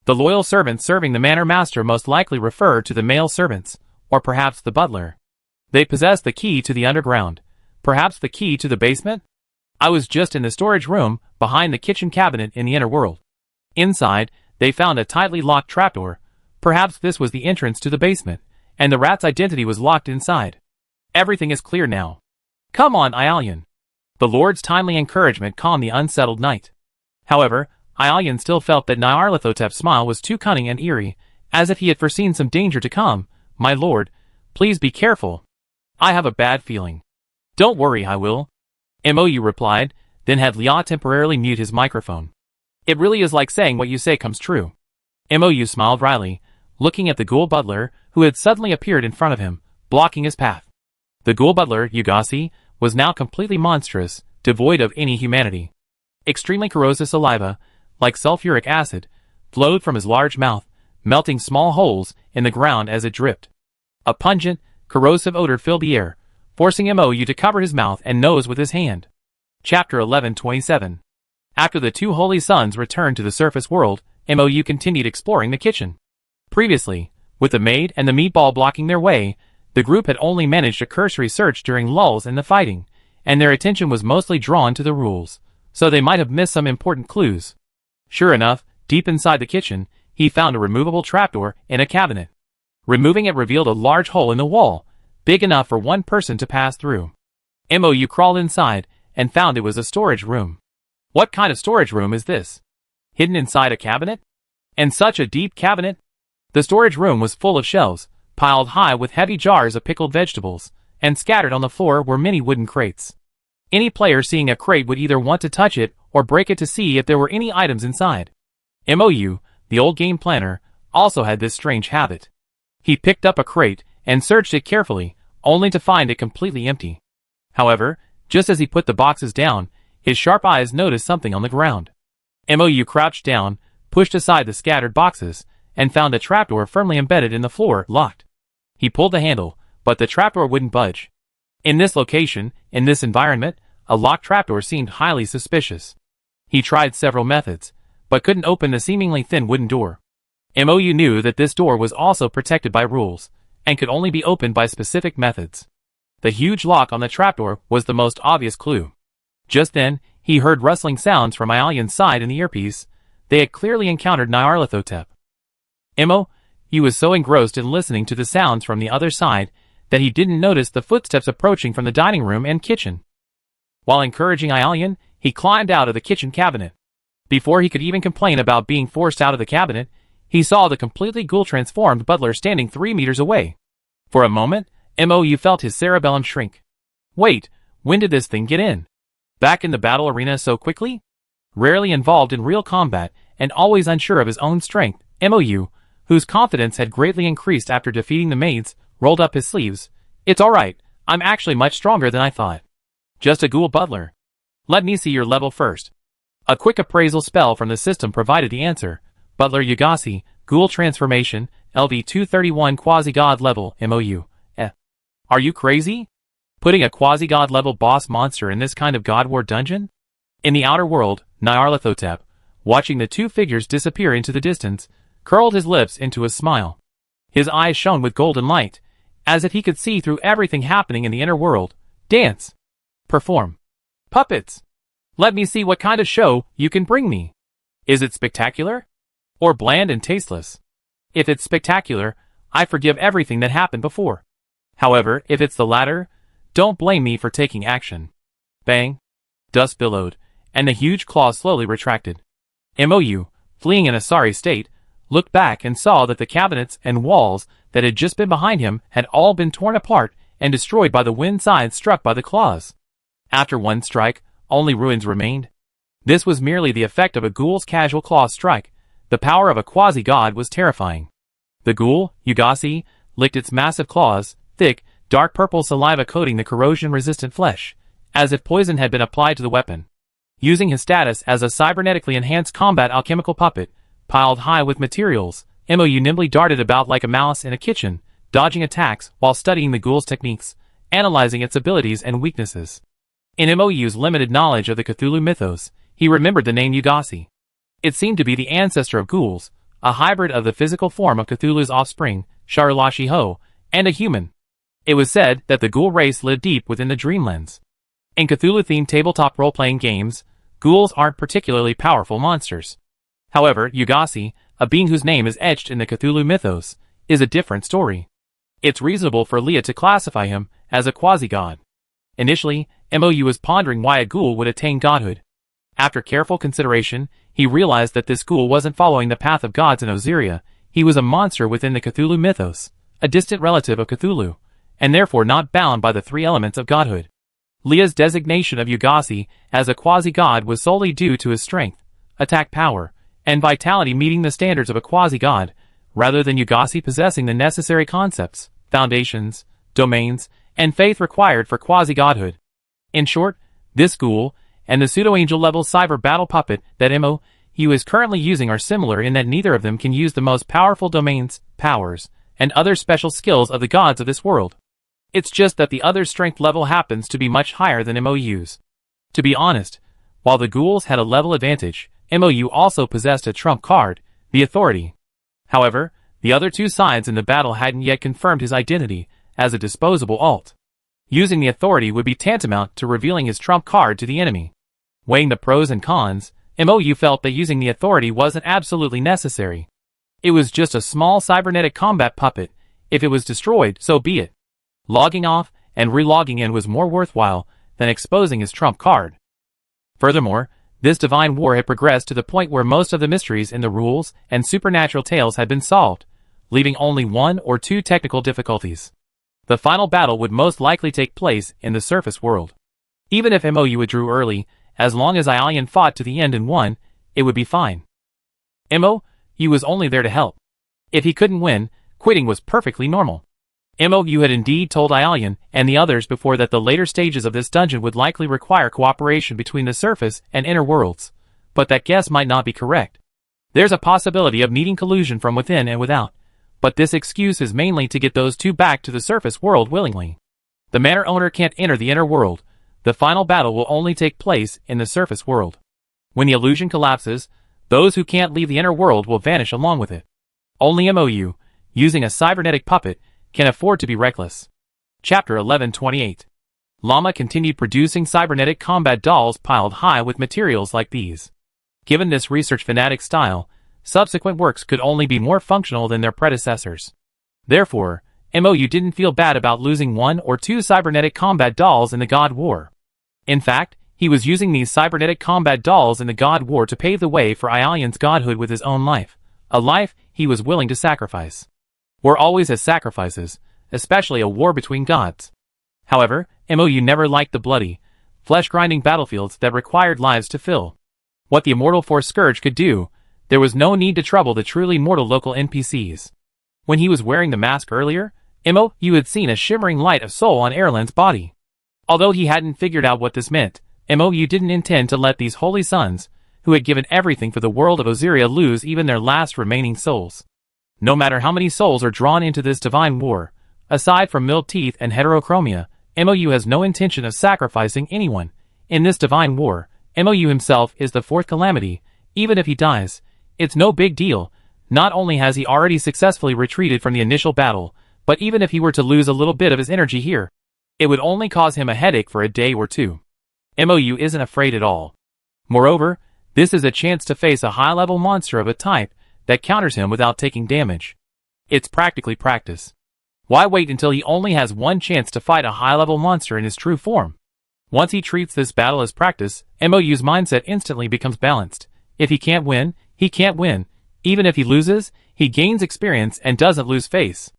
The loyal servants serving the manor master most likely refer to the male servants, or perhaps the butler. They possess the key to the underground, perhaps the key to the basement? I was just in the storage room, behind the kitchen cabinet in the inner world. Inside, they found a tightly locked trapdoor. Perhaps this was the entrance to the basement, and the rat's identity was locked inside. Everything is clear now. Come on, Ialian. The Lord's timely encouragement calmed the unsettled knight. However, Ialian still felt that Nyarlathotep's smile was too cunning and eerie, as if he had foreseen some danger to come. My lord, please be careful. I have a bad feeling. Don't worry, I will. MOU replied, then had Lia temporarily mute his microphone. It really is like saying what you say comes true. MOU smiled wryly, looking at the ghoul butler, who had suddenly appeared in front of him, blocking his path. The ghoul butler, Yugasi, was now completely monstrous, devoid of any humanity. Extremely corrosive saliva, like sulfuric acid, flowed from his large mouth, melting small holes in the ground as it dripped. A pungent, corrosive odor filled the air, forcing MOU to cover his mouth and nose with his hand. Chapter 1127. After the two holy sons returned to the surface world, MOU continued exploring the kitchen. Previously, with the maid and the meatball blocking their way, the group had only managed a cursory search during lulls in the fighting, and their attention was mostly drawn to the rules, so they might have missed some important clues. Sure enough, deep inside the kitchen, he found a removable trapdoor in a cabinet. Removing it revealed a large hole in the wall, big enough for one person to pass through. MOU crawled inside and found it was a storage room. What kind of storage room is this? Hidden inside a cabinet? And such a deep cabinet? The storage room was full of shelves, piled high with heavy jars of pickled vegetables, and scattered on the floor were many wooden crates. Any player seeing a crate would either want to touch it or break it to see if there were any items inside. MOU, the old game planner, also had this strange habit. He picked up a crate and searched it carefully, only to find it completely empty. However, just as he put the boxes down, his sharp eyes noticed something on the ground. MOU crouched down, pushed aside the scattered boxes, and found a trapdoor firmly embedded in the floor, locked. He pulled the handle, but the trapdoor wouldn't budge. In this location, in this environment, a locked trapdoor seemed highly suspicious. He tried several methods, but couldn't open the seemingly thin wooden door. MOU knew that this door was also protected by rules, and could only be opened by specific methods. The huge lock on the trapdoor was the most obvious clue. Just then, he heard rustling sounds from Ialian's side in the earpiece. They had clearly encountered Nyarlathotep. MOU was so engrossed in listening to the sounds from the other side that he didn't notice the footsteps approaching from the dining room and kitchen. While encouraging Ialian, he climbed out of the kitchen cabinet. Before he could even complain about being forced out of the cabinet, he saw the completely ghoul-transformed butler standing 3 meters away. For a moment, MOU felt his cerebellum shrink. Wait, when did this thing get in? Back in the battle arena so quickly? Rarely involved in real combat, and always unsure of his own strength, MOU, whose confidence had greatly increased after defeating the maids, rolled up his sleeves. It's alright, I'm actually much stronger than I thought. Just a ghoul butler. Let me see your level first. A quick appraisal spell from the system provided the answer. Butler Yugasi, Ghoul Transformation, LV231 Quasi-God Level, MOU. Are you crazy? Putting a quasi-god level boss monster in this kind of God War dungeon? In the outer world, Nyarlathotep, watching the two figures disappear into the distance, curled his lips into a smile. His eyes shone with golden light, as if he could see through everything happening in the inner world. Dance. Perform. Puppets. Let me see what kind of show you can bring me. Is it spectacular? Or bland and tasteless? If it's spectacular, I forgive everything that happened before. However, if it's the latter, don't blame me for taking action. Bang. Dust billowed, and the huge claw slowly retracted. MOU, fleeing in a sorry state, looked back and saw that the cabinets and walls that had just been behind him had all been torn apart and destroyed by the wind side struck by the claws. After one strike, only ruins remained. This was merely the effect of a ghoul's casual claw strike. The power of a quasi-god was terrifying. The ghoul, Yugasi, licked its massive claws, thick, dark purple saliva coating the corrosion-resistant flesh, as if poison had been applied to the weapon. Using his status as a cybernetically enhanced combat alchemical puppet, piled high with materials, MOU nimbly darted about like a mouse in a kitchen, dodging attacks while studying the ghoul's techniques, analyzing its abilities and weaknesses. In MOU's limited knowledge of the Cthulhu mythos, he remembered the name Yugasi. It seemed to be the ancestor of ghouls, a hybrid of the physical form of Cthulhu's offspring, Shar-Lashi-Ho, and a human. It was said that the ghoul race lived deep within the Dreamlands. In Cthulhu-themed tabletop role-playing games, ghouls aren't particularly powerful monsters. However, Yugasi, a being whose name is etched in the Cthulhu mythos, is a different story. It's reasonable for Leah to classify him as a quasi-god. Initially, MOU was pondering why a ghoul would attain godhood. After careful consideration, he realized that this ghoul wasn't following the path of gods in Osiria. He was a monster within the Cthulhu mythos, a distant relative of Cthulhu, and therefore not bound by the three elements of godhood. Leah's designation of Yugasi as a quasi-god was solely due to his strength, attack power, and vitality meeting the standards of a quasi-god, rather than Yugasi possessing the necessary concepts, foundations, domains, and faith required for quasi-godhood. In short, this ghoul, and the pseudo-angel level cyber battle puppet that MOU is currently using are similar in that neither of them can use the most powerful domains, powers, and other special skills of the gods of this world. It's just that the other's strength level happens to be much higher than MOU's. To be honest, while the ghouls had a level advantage, MOU also possessed a trump card, the authority. However, the other two sides in the battle hadn't yet confirmed his identity as a disposable alt. Using the authority would be tantamount to revealing his trump card to the enemy. Weighing the pros and cons, MOU felt that using the authority wasn't absolutely necessary. It was just a small cybernetic combat puppet. If it was destroyed, so be it. Logging off and re-logging in was more worthwhile than exposing his trump card. Furthermore, this divine war had progressed to the point where most of the mysteries in the rules and supernatural tales had been solved, leaving only one or two technical difficulties. The final battle would most likely take place in the surface world. Even if MOU withdrew early, as long as Aelian fought to the end and won, it would be fine. MOU was only there to help. If he couldn't win, quitting was perfectly normal. MOU had indeed told Aelian and the others before that the later stages of this dungeon would likely require cooperation between the surface and inner worlds, but that guess might not be correct. There's a possibility of needing collusion from within and without, but this excuse is mainly to get those two back to the surface world willingly. The manor owner can't enter the inner world. The final battle will only take place in the surface world. When the illusion collapses, those who can't leave the inner world will vanish along with it. Only MOU, using a cybernetic puppet, can afford to be reckless. Chapter 1128. Llama continued producing cybernetic combat dolls piled high with materials like these. Given this research fanatic style, subsequent works could only be more functional than their predecessors. Therefore, MOU didn't feel bad about losing one or two cybernetic combat dolls in the God War. In fact, he was using these cybernetic combat dolls in the God War to pave the way for Aelian's godhood with his own life, a life he was willing to sacrifice. War always has sacrifices, especially a war between gods. However, MOU never liked the bloody, flesh-grinding battlefields that required lives to fill. What the Immortal Force Scourge could do, there was no need to trouble the truly mortal local NPCs. When he was wearing the mask earlier, MOU had seen a shimmering light of soul on Erlen's body. Although he hadn't figured out what this meant, MOU didn't intend to let these holy sons, who had given everything for the world of Osiria, lose even their last remaining souls. No matter how many souls are drawn into this divine war, aside from milled teeth and heterochromia, MOU has no intention of sacrificing anyone. In this divine war, MOU himself is the fourth calamity. Even if he dies, it's no big deal. Not only has he already successfully retreated from the initial battle, but even if he were to lose a little bit of his energy here, it would only cause him a headache for a day or two. MOU isn't afraid at all. Moreover, this is a chance to face a high-level monster of a type that counters him without taking damage. It's practically practice. Why wait until he only has one chance to fight a high-level monster in his true form? Once he treats this battle as practice, MOU's mindset instantly becomes balanced. If he can't win, he can't win. Even if he loses, he gains experience and doesn't lose face.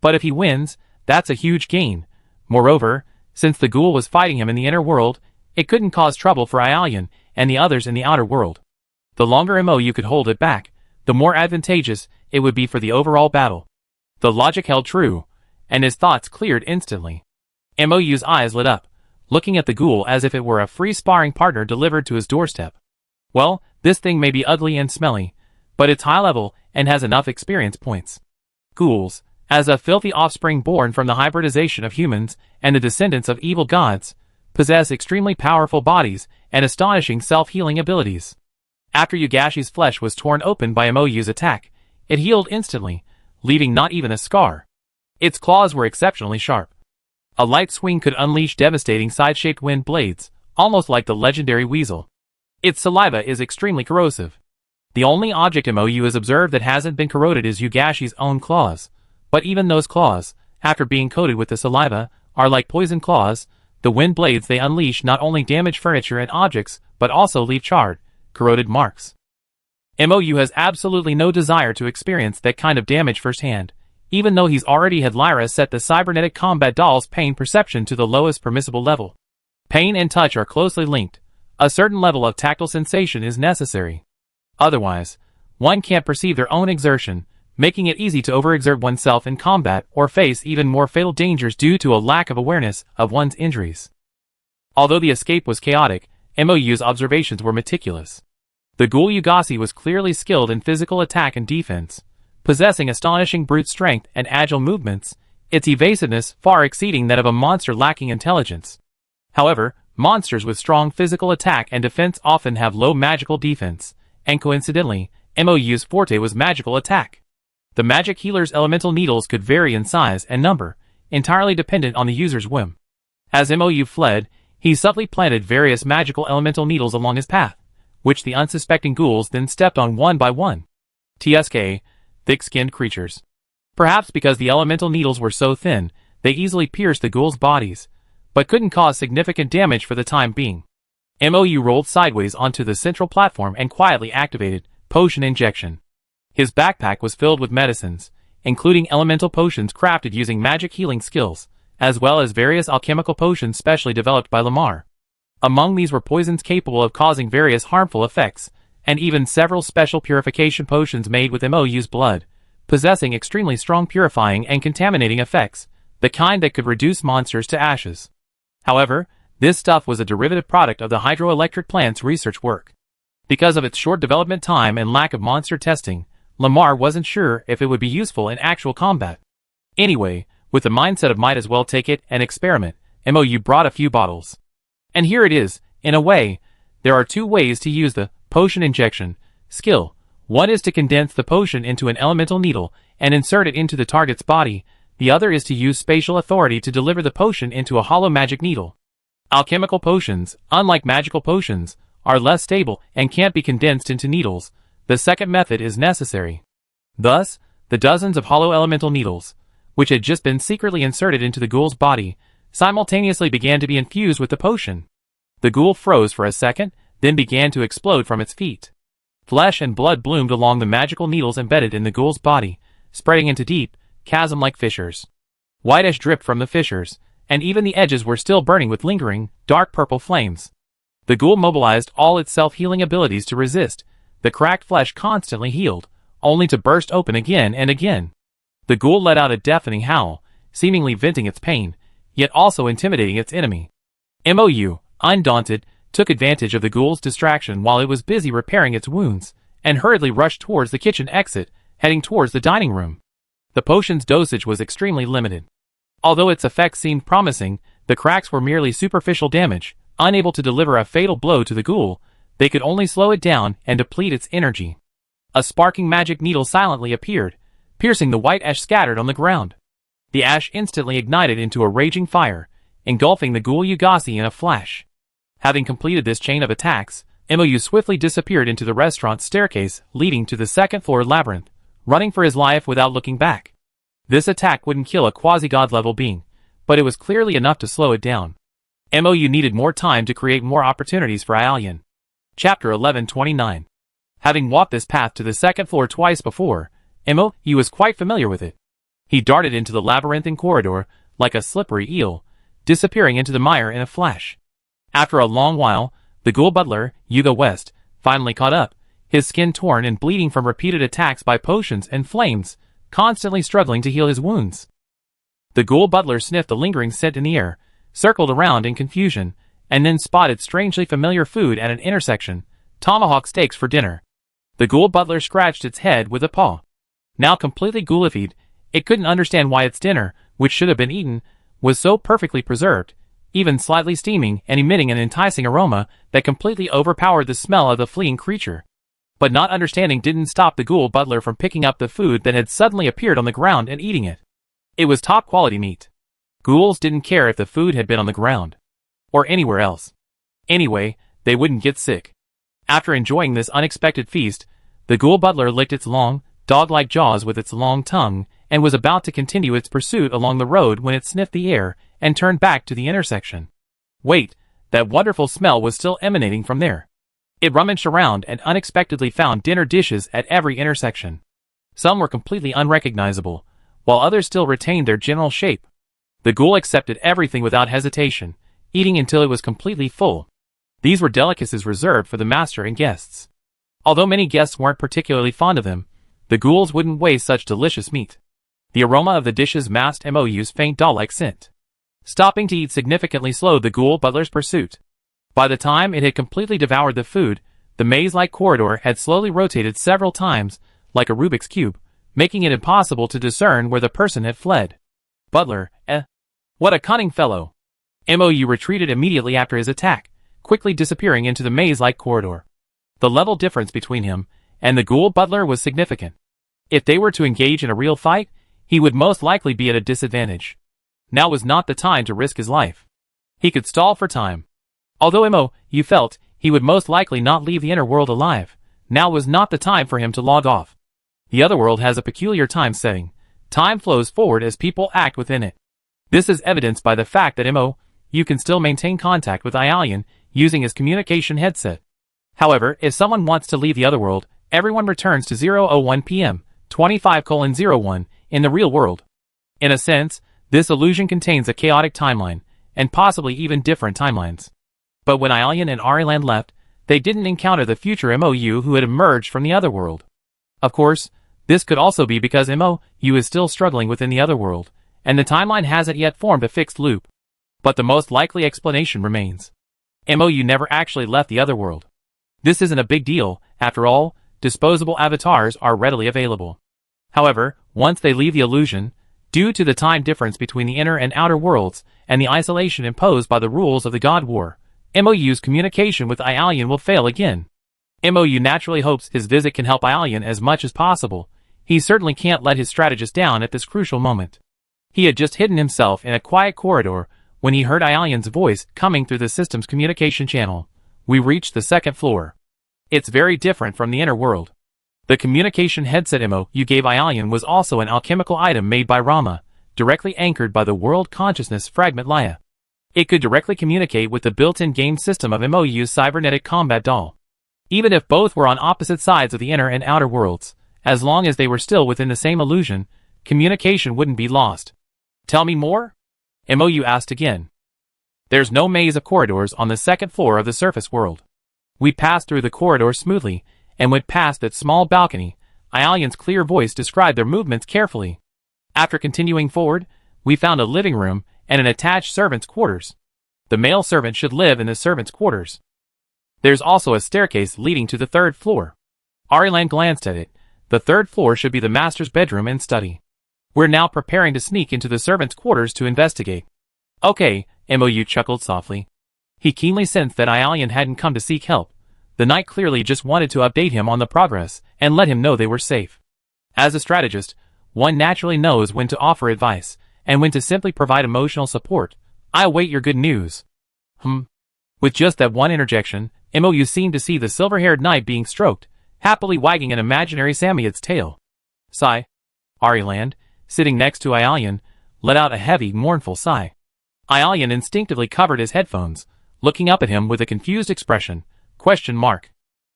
But if he wins, that's a huge gain. Moreover, since the ghoul was fighting him in the inner world, it couldn't cause trouble for Aelian and the others in the outer world. The longer MOU could hold it back, the more advantageous it would be for the overall battle. The logic held true. and his thoughts cleared instantly. MOU's eyes lit up, looking at the ghoul as if it were a free sparring partner delivered to his doorstep. Well, this thing may be ugly and smelly, but it's high level and has enough experience points. Ghouls, as a filthy offspring born from the hybridization of humans and the descendants of evil gods, possess extremely powerful bodies and astonishing self-healing abilities. After Yugashi's flesh was torn open by MOU's attack, it healed instantly, leaving not even a scar. Its claws were exceptionally sharp. A light swing could unleash devastating side-shaped wind blades, almost like the legendary weasel. Its saliva is extremely corrosive. The only object MOU has observed that hasn't been corroded is Yugashi's own claws, but even those claws, after being coated with the saliva, are like poison claws. The wind blades they unleash not only damage furniture and objects, but also leave charred, corroded marks. MOU has absolutely no desire to experience that kind of damage firsthand, even though he's already had Lyra set the cybernetic combat doll's pain perception to the lowest permissible level. Pain and touch are closely linked. A certain level of tactile sensation is necessary. Otherwise, one can't perceive their own exertion, making it easy to overexert oneself in combat or face even more fatal dangers due to a lack of awareness of one's injuries. Although the escape was chaotic, MOU's observations were meticulous. The ghoul Yugasi was clearly skilled in physical attack and defense, possessing astonishing brute strength and agile movements, its evasiveness far exceeding that of a monster lacking intelligence. However, monsters with strong physical attack and defense often have low magical defense, and coincidentally, MOU's forte was magical attack. The magic healer's elemental needles could vary in size and number, entirely dependent on the user's whim. As MOU fled, he subtly planted various magical elemental needles along his path, which the unsuspecting ghouls then stepped on one by one. TSK, thick-skinned creatures. Perhaps because the elemental needles were so thin, they easily pierced the ghouls' bodies, but couldn't cause significant damage for the time being. MOU rolled sideways onto the central platform and quietly activated potion injection. His backpack was filled with medicines, including elemental potions crafted using magic healing skills, as well as various alchemical potions specially developed by Lamar. Among these were poisons capable of causing various harmful effects, and even several special purification potions made with MOU's blood, possessing extremely strong purifying and contaminating effects, the kind that could reduce monsters to ashes. However, this stuff was a derivative product of the hydroelectric plant's research work. Because of its short development time and lack of monster testing, Lamar wasn't sure if it would be useful in actual combat. Anyway, with the mindset of might as well take it and experiment, MOU brought a few bottles. And here it is, in a way. There are two ways to use the potion injection skill. One is to condense the potion into an elemental needle and insert it into the target's body. The other is to use spatial authority to deliver the potion into a hollow magic needle. Alchemical potions, unlike magical potions, are less stable and can't be condensed into needles. The second method is necessary. Thus, the dozens of hollow elemental needles, which had just been secretly inserted into the ghoul's body, simultaneously began to be infused with the potion. The ghoul froze for a second, then began to explode from its feet. Flesh and blood bloomed along the magical needles embedded in the ghoul's body, spreading into deep, chasm-like fissures. White ash dripped from the fissures, and even the edges were still burning with lingering, dark purple flames. The ghoul mobilized all its self-healing abilities to resist. The cracked flesh constantly healed, only to burst open again and again. The ghoul let out a deafening howl, seemingly venting its pain, yet also intimidating its enemy. MOU, undaunted, took advantage of the ghoul's distraction while it was busy repairing its wounds, and hurriedly rushed towards the kitchen exit, heading towards the dining room. The potion's dosage was extremely limited. Although its effects seemed promising, the cracks were merely superficial damage, unable to deliver a fatal blow to the ghoul. They could only slow it down and deplete its energy. A sparking magic needle silently appeared, piercing the white ash scattered on the ground. The ash instantly ignited into a raging fire, engulfing the ghoul Yugasi in a flash. Having completed this chain of attacks, MOU swiftly disappeared into the restaurant's staircase leading to the second-floor labyrinth, running for his life without looking back. This attack wouldn't kill a quasi-god level being, but it was clearly enough to slow it down. MOU needed more time to create more opportunities for Alien. Chapter 1129. Having walked this path to the second floor twice before, MOU was quite familiar with it. He darted into the labyrinthine corridor like a slippery eel, disappearing into the mire in a flash. After a long while, the ghoul butler, Yuga West, finally caught up, his skin torn and bleeding from repeated attacks by potions and flames, constantly struggling to heal his wounds. The ghoul butler sniffed the lingering scent in the air, circled around in confusion, and then spotted strangely familiar food at an intersection: tomahawk steaks for dinner. The ghoul butler scratched its head with a paw. Now completely ghoulified, it couldn't understand why its dinner, which should have been eaten, was so perfectly preserved, even slightly steaming and emitting an enticing aroma that completely overpowered the smell of the fleeing creature. But not understanding didn't stop the ghoul butler from picking up the food that had suddenly appeared on the ground and eating it. It was top-quality meat. Ghouls didn't care if the food had been on the ground or anywhere else. Anyway, they wouldn't get sick. After enjoying this unexpected feast, the ghoul butler licked its long, dog-like jaws with its long tongue and was about to continue its pursuit along the road when it sniffed the air and turned back to the intersection. Wait, that wonderful smell was still emanating from there. It rummaged around and unexpectedly found dinner dishes at every intersection. Some were completely unrecognizable, while others still retained their general shape. The ghoul accepted everything without hesitation, eating until it was completely full. These were delicacies reserved for the master and guests. Although many guests weren't particularly fond of them, the ghouls wouldn't waste such delicious meat. The aroma of the dishes masked Mo's faint doll-like scent. Stopping to eat significantly slowed the ghoul butler's pursuit. By the time it had completely devoured the food, the maze-like corridor had slowly rotated several times, like a Rubik's Cube, making it impossible to discern where the person had fled. Butler, what a cunning fellow! Mo retreated immediately after his attack, quickly disappearing into the maze-like corridor. The level difference between him and the ghoul butler was significant. If they were to engage in a real fight, he would most likely be at a disadvantage. Now was not the time to risk his life. He could stall for time. Although Mo felt he would most likely not leave the inner world alive, now was not the time for him to log off. The other world has a peculiar time setting. Time flows forward as people act within it. This is evidenced by the fact that Mo can still maintain contact with Aalian using his communication headset. However, if someone wants to leave the other world, everyone returns to 0:01 p.m. 25:01 in the real world. In a sense, this illusion contains a chaotic timeline, and possibly even different timelines. But when Aalian and Ariland left, they didn't encounter the future Mo who had emerged from the other world. Of course, this could also be because Mo is still struggling within the other world, and the timeline hasn't yet formed a fixed loop. But the most likely explanation remains. Mo never actually left the other world. This isn't a big deal, after all, disposable avatars are readily available. However, once they leave the illusion, due to the time difference between the inner and outer worlds, and the isolation imposed by the rules of the God War, Mo's communication with Aalian will fail again. Mo naturally hopes his visit can help Aalian as much as possible. He certainly can't let his strategist down at this crucial moment. He had just hidden himself in a quiet corridor when he heard Aalian's voice coming through the system's communication channel. We reached the second floor. It's very different from the inner world. The communication headset Mo gave Aalian was also an alchemical item made by Rama, directly anchored by the world consciousness fragment Laya. It could directly communicate with the built-in game system of Mo's cybernetic combat doll. Even if both were on opposite sides of the inner and outer worlds, as long as they were still within the same illusion, communication wouldn't be lost. Tell me more? Mo asked again. There's no maze of corridors on the second floor of the surface world. We passed through the corridor smoothly, and went past that small balcony. Aalian's clear voice described their movements carefully. After continuing forward, we found a living room and an attached servant's quarters. The male servant should live in the servant's quarters. There's also a staircase leading to the third floor. Ariland glanced at it. The third floor should be the master's bedroom and study. We're now preparing to sneak into the servant's quarters to investigate. Okay, Mo chuckled softly. He keenly sensed that Aalian hadn't come to seek help. The knight clearly just wanted to update him on the progress and let him know they were safe. As a strategist, one naturally knows when to offer advice and when to simply provide emotional support. I await your good news. With just that one interjection, Mo seemed to see the silver-haired knight being stroked, happily wagging an imaginary Samoyed's tail. Sigh. Ariland, sitting next to Aalian, let out a heavy, mournful sigh. Aalian instinctively covered his headphones, looking up at him with a confused expression. ?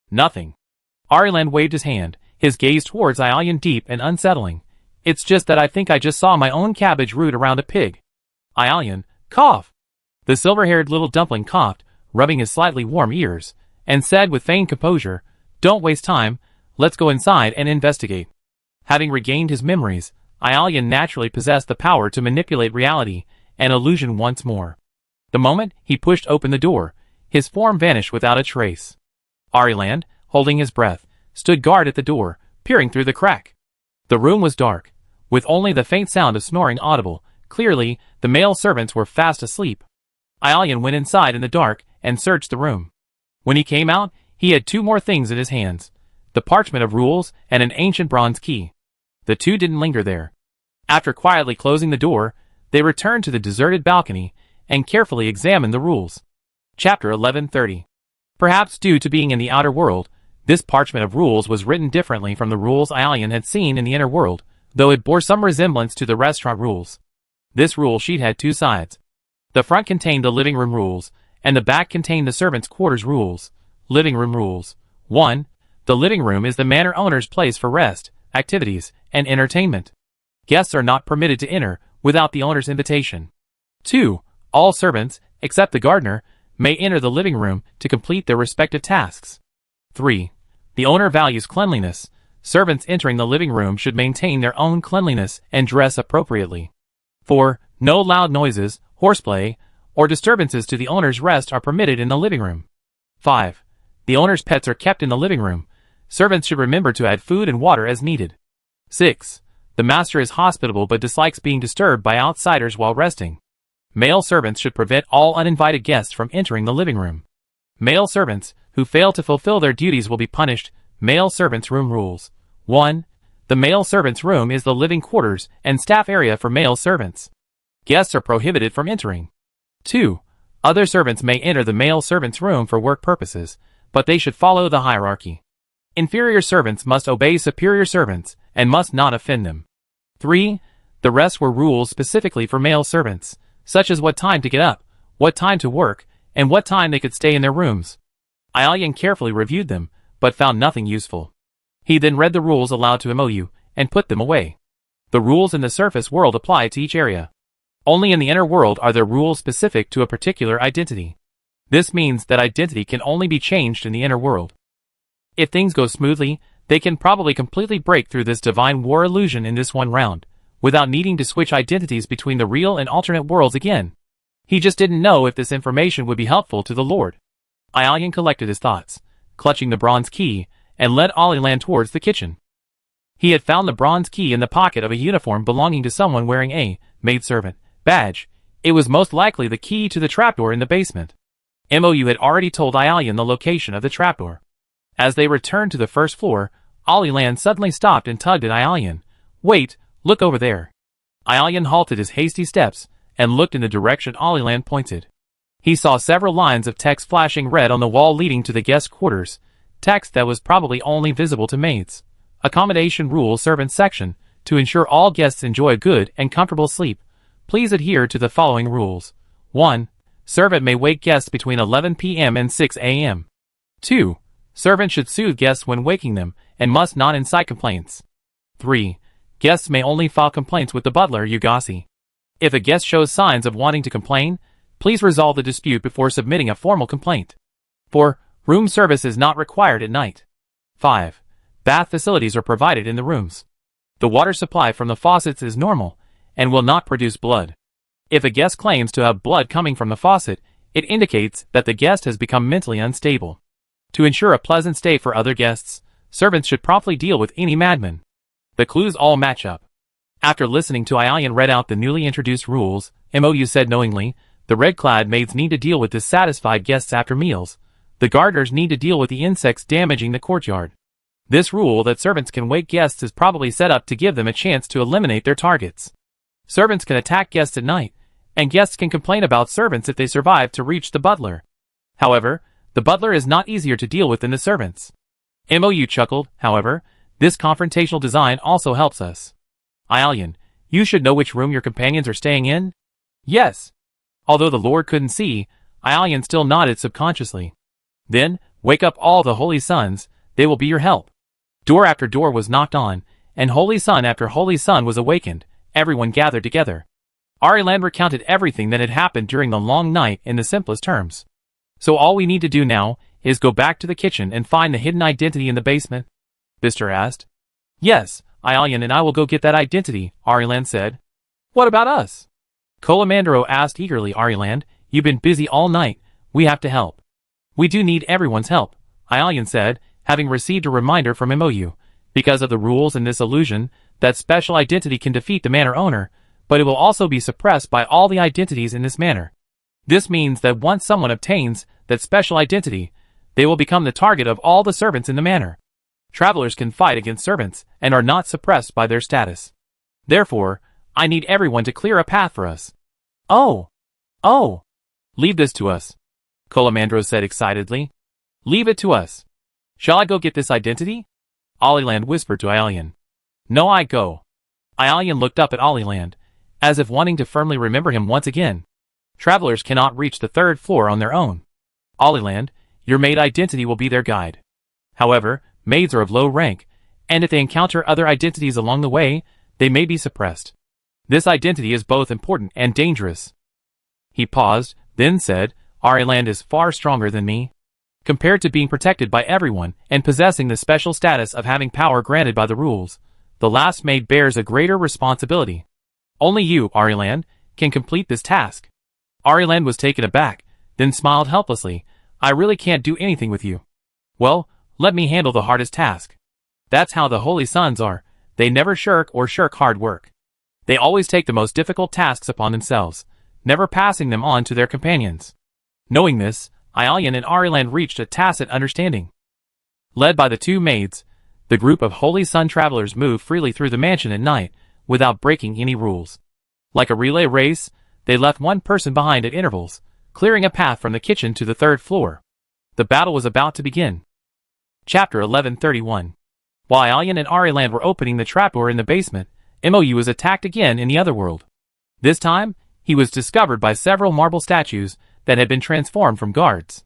Nothing. Ariland waved his hand, his gaze towards Aalian deep and unsettling. It's just that I think I just saw my own cabbage root around a pig. Aalian, cough. The silver-haired little dumpling coughed, rubbing his slightly warm ears, and said with feigned composure, Don't waste time, let's go inside and investigate. Having regained his memories, Aelian naturally possessed the power to manipulate reality and illusion once more. The moment he pushed open the door, his form vanished without a trace. Ariland, holding his breath, stood guard at the door, peering through the crack. The room was dark, with only the faint sound of snoring audible. Clearly, the male servants were fast asleep. Aelian went inside in the dark and searched the room. When he came out, he had two more things in his hands: the parchment of rules and an ancient bronze key. The two didn't linger there. After quietly closing the door, they returned to the deserted balcony and carefully examined the rules. Chapter 1130. Perhaps due to being in the outer world, this parchment of rules was written differently from the rules Aelian had seen in the inner world, though it bore some resemblance to the restaurant rules. This rule sheet had two sides. The front contained the living room rules, and the back contained the servants' quarters rules. Living room rules. 1. The living room is the manor owner's place for rest, activities, and entertainment. Guests are not permitted to enter without the owner's invitation. 2. All servants, except the gardener, may enter the living room to complete their respective tasks. 3. The owner values cleanliness. Servants entering the living room should maintain their own cleanliness and dress appropriately. 4. No loud noises, horseplay, or disturbances to the owner's rest are permitted in the living room. 5. The owner's pets are kept in the living room. Servants should remember to add food and water as needed. 6. The master is hospitable but dislikes being disturbed by outsiders while resting. Male servants should prevent all uninvited guests from entering the living room. Male servants who fail to fulfill their duties will be punished. Male servants' room rules. 1. The male servants' room is the living quarters and staff area for male servants. Guests are prohibited from entering. 2. Other servants may enter the male servants' room for work purposes, but they should follow the hierarchy. Inferior servants must obey superior servants and must not offend them. 3. The rest were rules specifically for male servants, such as what time to get up, what time to work, and what time they could stay in their rooms. Aelian carefully reviewed them, but found nothing useful. He then read the rules aloud to Mou and put them away. The rules in the surface world apply to each area. Only in the inner world are there rules specific to a particular identity. This means that identity can only be changed in the inner world. If things go smoothly, they can probably completely break through this divine war illusion in this one round, without needing to switch identities between the real and alternate worlds again. He just didn't know if this information would be helpful to the Lord. Aelian collected his thoughts, clutching the bronze key, and led Aliland towards the kitchen. He had found the bronze key in the pocket of a uniform belonging to someone wearing a maidservant badge. It was most likely the key to the trapdoor in the basement. Mou had already told Aelian the location of the trapdoor. As they returned to the first floor, Aliland suddenly stopped and tugged at Aelian. "Wait, look over there." Aelian halted his hasty steps and looked in the direction Aliland pointed. He saw several lines of text flashing red on the wall leading to the guest quarters, text that was probably only visible to maids. Accommodation Rules Servants section. To ensure all guests enjoy a good and comfortable sleep, please adhere to the following rules. 1. Servant may wake guests between 11 p.m. and 6 a.m. 2. Servant should soothe guests when waking them and must not incite complaints. 3. Guests may only file complaints with the butler Yugasi. If a guest shows signs of wanting to complain, please resolve the dispute before submitting a formal complaint. 4. Room service is not required at night. 5. Bath facilities are provided in the rooms. The water supply from the faucets is normal and will not produce blood. If a guest claims to have blood coming from the faucet, it indicates that the guest has become mentally unstable. To ensure a pleasant stay for other guests, servants should promptly deal with any madman. The clues all match up. After listening to Aelian read out the newly introduced rules, Mou said knowingly, the red-clad maids need to deal with dissatisfied guests after meals. The gardeners need to deal with the insects damaging the courtyard. This rule that servants can wake guests is probably set up to give them a chance to eliminate their targets. Servants can attack guests at night, and guests can complain about servants if they survive to reach the butler. However, the butler is not easier to deal with than the servants. Mou chuckled. However, this confrontational design also helps us. Aelian, you should know which room your companions are staying in? Yes. Although the Lord couldn't see, Aelian still nodded subconsciously. Then, wake up all the holy sons, they will be your help. Door after door was knocked on, and holy son after holy son was awakened. Everyone gathered together. Ariland recounted everything that had happened during the long night in the simplest terms. So all we need to do now is go back to the kitchen and find the hidden identity in the basement? Bister asked. Yes, Aelian and I will go get that identity, Ariland said. What about us? Colamandro asked eagerly. Ariland, you've been busy all night, we have to help. We do need everyone's help, Aelian said, having received a reminder from MOU. Because of the rules in this illusion, that special identity can defeat the manor owner, but it will also be suppressed by all the identities in this manor. This means that once someone obtains that special identity, they will become the target of all the servants in the manor. Travelers can fight against servants and are not suppressed by their status. Therefore, I need everyone to clear a path for us. Oh! Leave this to us, Colamandro said excitedly. Leave it to us. Shall I go get this identity? Aliland whispered to Aelian. No, I go. Aelian looked up at Aliland, as if wanting to firmly remember him once again. Travelers cannot reach the 3rd floor on their own. Aliland, your maid identity will be their guide. However, maids are of low rank, and if they encounter other identities along the way, they may be suppressed. This identity is both important and dangerous. He paused, then said, Ariland is far stronger than me. Compared to being protected by everyone and possessing the special status of having power granted by the rules, the last maid bears a greater responsibility. Only you, Ariland, can complete this task. Ariland was taken aback, then smiled helplessly. I really can't do anything with you. Well, let me handle the hardest task. That's how the Holy Sons are. They never shirk hard work. They always take the most difficult tasks upon themselves, never passing them on to their companions. Knowing this, Aelian and Ariland reached a tacit understanding. Led by the 2 maids, the group of Holy Sun travelers moved freely through the mansion at night, without breaking any rules. Like a relay race, they left one person behind at intervals, clearing a path from the kitchen to the 3rd floor. The battle was about to begin. Chapter 1131. While Aelian and Ariland were opening the trapdoor in the basement, MOU was attacked again in the otherworld. This time, he was discovered by several marble statues that had been transformed from guards.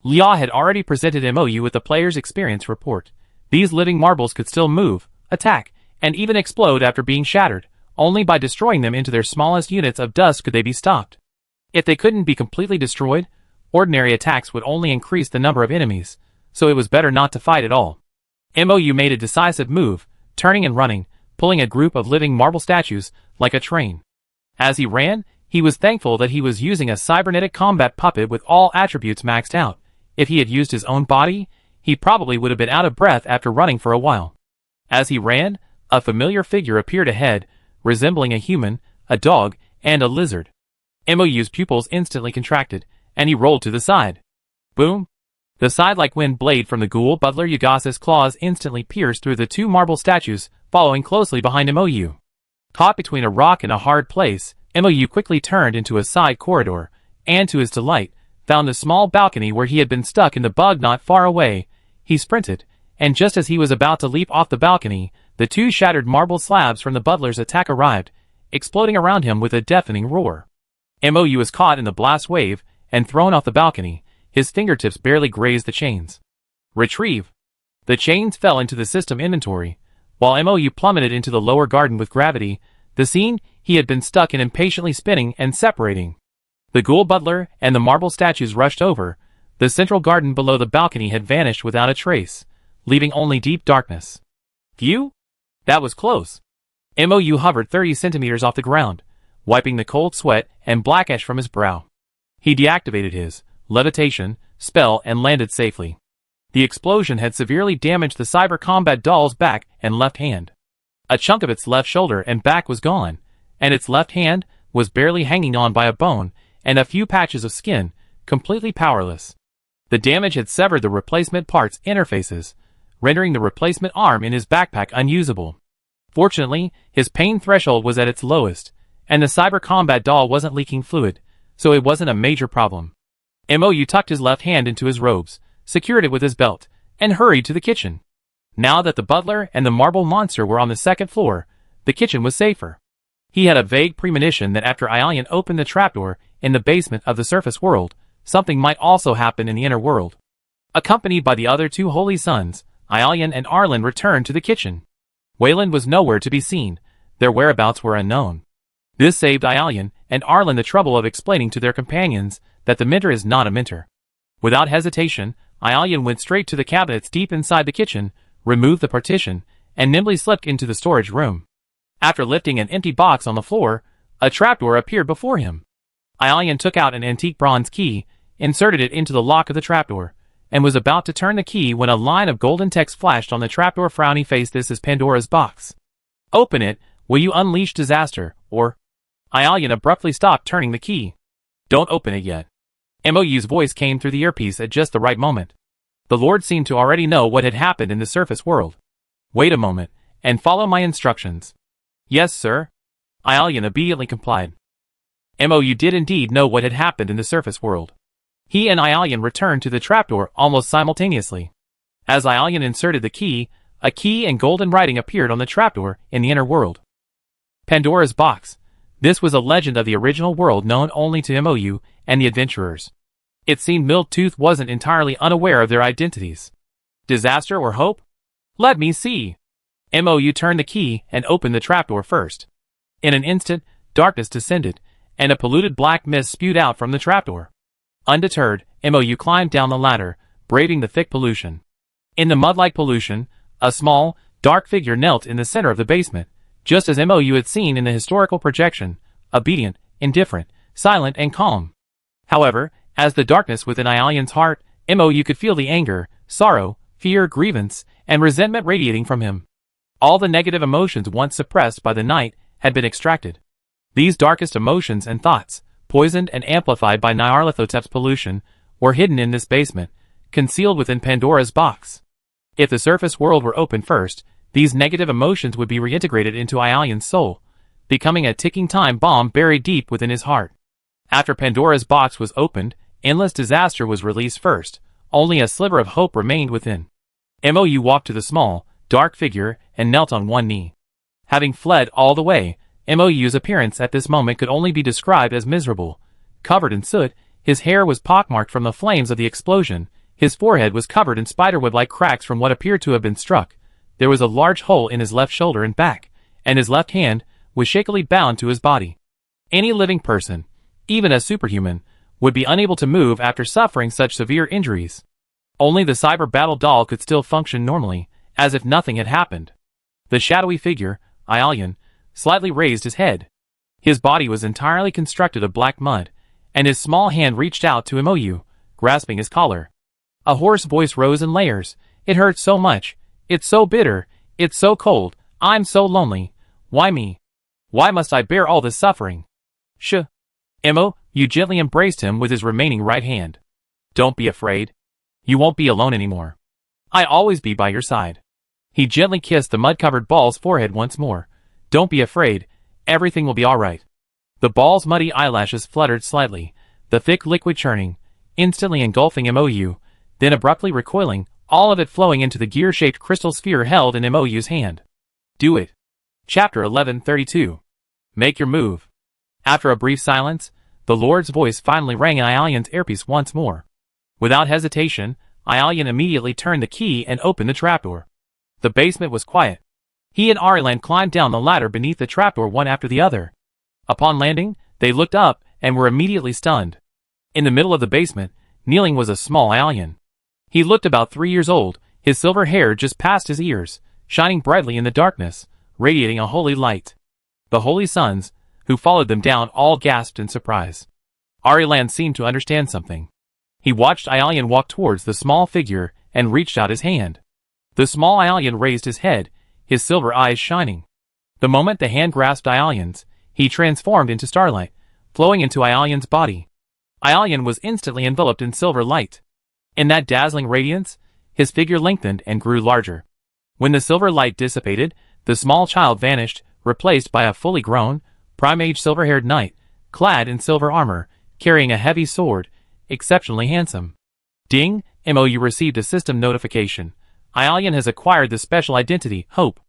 Lia had already presented MOU with the player's experience report. These living marbles could still move, attack, and even explode after being shattered. Only by destroying them into their smallest units of dust could they be stopped. If they couldn't be completely destroyed, ordinary attacks would only increase the number of enemies, so it was better not to fight at all. MOU made a decisive move, turning and running, pulling a group of living marble statues like a train. As he ran, he was thankful that he was using a cybernetic combat puppet with all attributes maxed out. If he had used his own body, he probably would have been out of breath after running for a while. As he ran, a familiar figure appeared ahead, resembling a human, a dog, and a lizard. MOU's pupils instantly contracted, and he rolled to the side. Boom! The side-like wind blade from the ghoul butler Yugasa's claws instantly pierced through the 2 marble statues, following closely behind MOU. Caught between a rock and a hard place, MOU quickly turned into a side corridor, and to his delight, found a small balcony where he had been stuck in the bug not far away. He sprinted, and just as he was about to leap off the balcony, the 2 shattered marble slabs from the butler's attack arrived, exploding around him with a deafening roar. MOU was caught in the blast wave and thrown off the balcony. His fingertips barely grazed the chains. Retrieve! The chains fell into the system inventory, while MOU plummeted into the lower garden with gravity. The scene he had been stuck in impatiently spinning and separating. The ghoul butler and the marble statues rushed over. The central garden below the balcony had vanished without a trace, leaving only deep darkness. Phew! That was close. MOU hovered 30 centimeters off the ground, wiping the cold sweat and black ash from his brow. He deactivated his levitation spell and landed safely. The explosion had severely damaged the cyber combat doll's back and left hand. A chunk of its left shoulder and back was gone, and its left hand was barely hanging on by a bone and a few patches of skin, completely powerless. The damage had severed the replacement parts interfaces, rendering the replacement arm in his backpack unusable. Fortunately, his pain threshold was at its lowest, and the cyber combat doll wasn't leaking fluid, so it wasn't a major problem. MOU tucked his left hand into his robes, secured it with his belt, and hurried to the kitchen. Now that the butler and the marble monster were on the 2nd floor, the kitchen was safer. He had a vague premonition that after Aelian opened the trapdoor in the basement of the surface world, something might also happen in the inner world. Accompanied by the other 2 holy sons, Aelian and Arlen returned to the kitchen. Wayland was nowhere to be seen. Their whereabouts were unknown. This saved Aelian and Arlen the trouble of explaining to their companions that the mentor is not a mentor. Without hesitation, Aelian went straight to the cabinets deep inside the kitchen, removed the partition, and nimbly slipped into the storage room. After lifting an empty box on the floor, a trapdoor appeared before him. Aelian took out an antique bronze key, inserted it into the lock of the trapdoor, and was about to turn the key when a line of golden text flashed on the trapdoor. Frowny face, this is Pandora's box. Open it, will you unleash disaster, or... Aelian abruptly stopped turning the key. Don't open it yet. Mou's voice came through the earpiece at just the right moment. The Lord seemed to already know what had happened in the surface world. Wait a moment, and follow my instructions. Yes, sir. Aelian obediently complied. Mou did indeed know what had happened in the surface world. He and Aelian returned to the trapdoor almost simultaneously. As Aelian inserted the key, a key and golden writing appeared on the trapdoor in the inner world. Pandora's box. This was a legend of the original world known only to Mou and the adventurers. It seemed Miltooth wasn't entirely unaware of their identities. Disaster or hope? Let me see. Mou turned the key and opened the trapdoor first. In an instant, darkness descended, and a polluted black mist spewed out from the trapdoor. Undeterred, Mou climbed down the ladder, braving the thick pollution. In the mud-like pollution, a small, dark figure knelt in the center of the basement, just as Mou had seen in the historical projection, obedient, indifferent, silent and calm. However, as the darkness within Aelian's heart, Mou could feel the anger, sorrow, fear, grievance, and resentment radiating from him. All the negative emotions once suppressed by the night had been extracted. These darkest emotions and thoughts, poisoned and amplified by Nyarlathotep's pollution, were hidden in this basement, concealed within Pandora's box. If the surface world were opened first, these negative emotions would be reintegrated into Aelian's soul, becoming a ticking time bomb buried deep within his heart. After Pandora's box was opened, endless disaster was released first. Only a sliver of hope remained within. Mou walked to the small, dark figure and knelt on one knee. Having fled all the way, Mou's appearance at this moment could only be described as miserable. Covered in soot, his hair was pockmarked from the flames of the explosion, his forehead was covered in spiderweb-like cracks from what appeared to have been struck. There was a large hole in his left shoulder and back, and his left hand was shakily bound to his body. Any living person, even a superhuman, would be unable to move after suffering such severe injuries. Only the cyber battle doll could still function normally, as if nothing had happened. The shadowy figure, Aelian, slightly raised his head. His body was entirely constructed of black mud, and his small hand reached out to Mou, grasping his collar. A hoarse voice rose in layers. It hurts so much. It's so bitter. It's so cold. I'm so lonely. Why me? Why must I bear all this suffering? Shh. Mou gently embraced him with his remaining right hand. Don't be afraid. You won't be alone anymore. I'll always be by your side. He gently kissed the mud-covered ball's forehead once more. Don't be afraid. Everything will be all right. The ball's muddy eyelashes fluttered slightly, the thick liquid churning, instantly engulfing Mou, then abruptly recoiling, all of it flowing into the gear-shaped crystal sphere held in Mou's hand. Do it. Chapter 1132. Make your move. After a brief silence, the Lord's voice finally rang in Aelian's earpiece once more. Without hesitation, Aelian immediately turned the key and opened the trapdoor. The basement was quiet. He and Aurilan climbed down the ladder beneath the trapdoor one after the other. Upon landing, they looked up and were immediately stunned. In the middle of the basement, kneeling was a small Aelian. He looked about 3 years old, his silver hair just past his ears, shining brightly in the darkness, radiating a holy light. The holy sons, who followed them down, all gasped in surprise. Aurilan seemed to understand something. He watched Aelian walk towards the small figure and reached out his hand. The small Aelian raised his head, his silver eyes shining. The moment the hand grasped Aelian's, he transformed into starlight, flowing into Aelian's body. Aelian was instantly enveloped in silver light. In that dazzling radiance, his figure lengthened and grew larger. When the silver light dissipated, the small child vanished, replaced by a fully grown, prime-age silver-haired knight, clad in silver armor, carrying a heavy sword, exceptionally handsome. Ding! Mou received a system notification. Aelian has acquired the special identity, Hope.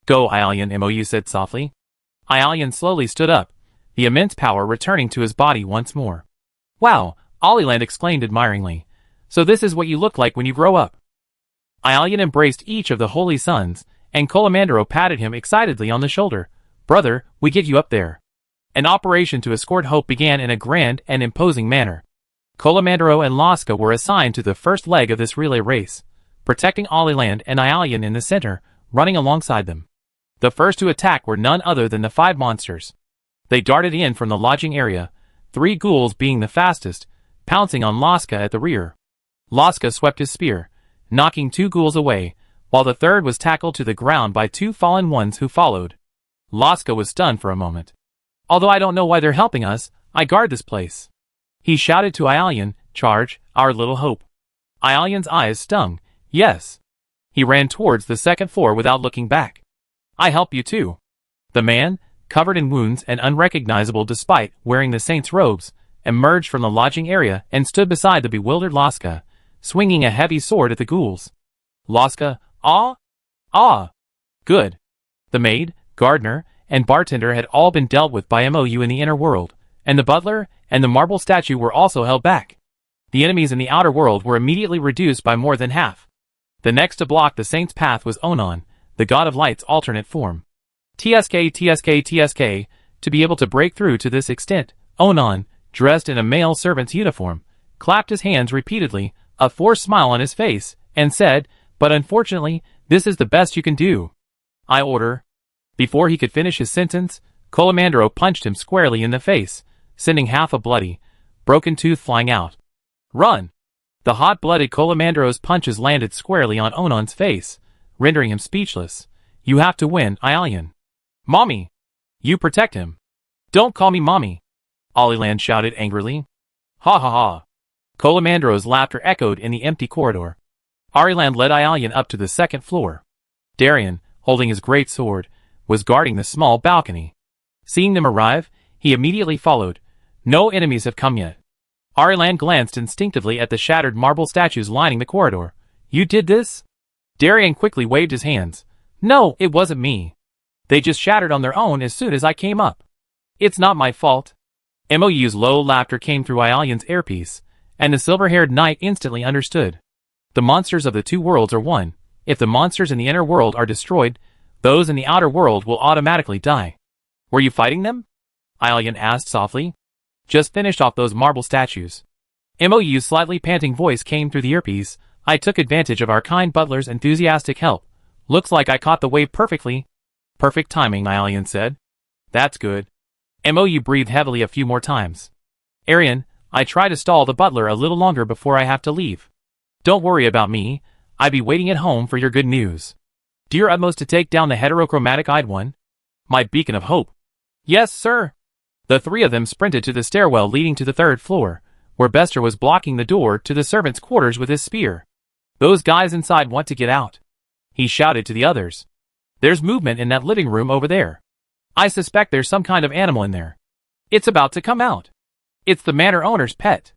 Go, Aelian, Mou said softly. Aelian slowly stood up, the immense power returning to his body once more. Wow, Aurilan exclaimed admiringly. So this is what you look like when you grow up. Aelian embraced each of the holy sons, and Colamandro patted him excitedly on the shoulder. Brother, we get you up there. An operation to escort Hope began in a grand and imposing manner. Colamandro and Laska were assigned to the first leg of this relay race, protecting Aurilan and Aelian in the center, running alongside them. The first to attack were none other than the 5 monsters. They darted in from the lodging area, 3 ghouls being the fastest, pouncing on Laska at the rear. Laska swept his spear, knocking 2 ghouls away, while the third was tackled to the ground by 2 fallen ones who followed. Laska was stunned for a moment. Although I don't know why they're helping us, I guard this place. He shouted to Ialian, charge, our little hope. Ialian's eyes stung, yes. He ran towards the 2nd floor without looking back. I help you too. The man, covered in wounds and unrecognizable despite wearing the saint's robes, emerged from the lodging area and stood beside the bewildered Laska, swinging a heavy sword at the ghouls. Laska, ah? Ah! Good. The maid, gardener, and bartender had all been dealt with by MOU in the inner world, and the butler and the marble statue were also held back. The enemies in the outer world were immediately reduced by more than half. The next to block the saint's path was Onan, the god of light's alternate form. TSK, to be able to break through to this extent, Onan, dressed in a male servant's uniform, clapped his hands repeatedly, a forced smile on his face, and said, but unfortunately, this is the best you can do. I order. Before he could finish his sentence, Colamandro punched him squarely in the face, sending half a bloody, broken tooth flying out. Run! The hot-blooded Colamandro's punches landed squarely on Onan's face, rendering him speechless. You have to win, Ialian. Mommy! You protect him. Don't call me Mommy! Aliland shouted angrily. Ha ha ha! Colamandro's laughter echoed in the empty corridor. Ariland led Ialian up to the 2nd floor. Darian, holding his great sword, was guarding the small balcony. Seeing them arrive, he immediately followed. No enemies have come yet. Ariland glanced instinctively at the shattered marble statues lining the corridor. You did this? Darian quickly waved his hands. No, it wasn't me. They just shattered on their own as soon as I came up. It's not my fault. MOU's low laughter came through Ialian's earpiece, and the silver-haired knight instantly understood. The monsters of the 2 worlds are one. If the monsters in the inner world are destroyed, those in the outer world will automatically die. Were you fighting them? Ialian asked softly. Just finished off those marble statues. MOU's slightly panting voice came through the earpiece. I took advantage of our kind butler's enthusiastic help. Looks like I caught the wave perfectly. Perfect timing, Ialian said. That's good. MOU breathed heavily a few more times. Arian, I try to stall the butler a little longer before I have to leave. Don't worry about me. I be waiting at home for your good news. Do your utmost to take down the heterochromatic-eyed one. My beacon of hope. Yes, sir. The 3 of them sprinted to the stairwell leading to the 3rd floor, where Bester was blocking the door to the servants' quarters with his spear. Those guys inside want to get out. He shouted to the others. There's movement in that living room over there. I suspect there's some kind of animal in there. It's about to come out. It's the manor owner's pet.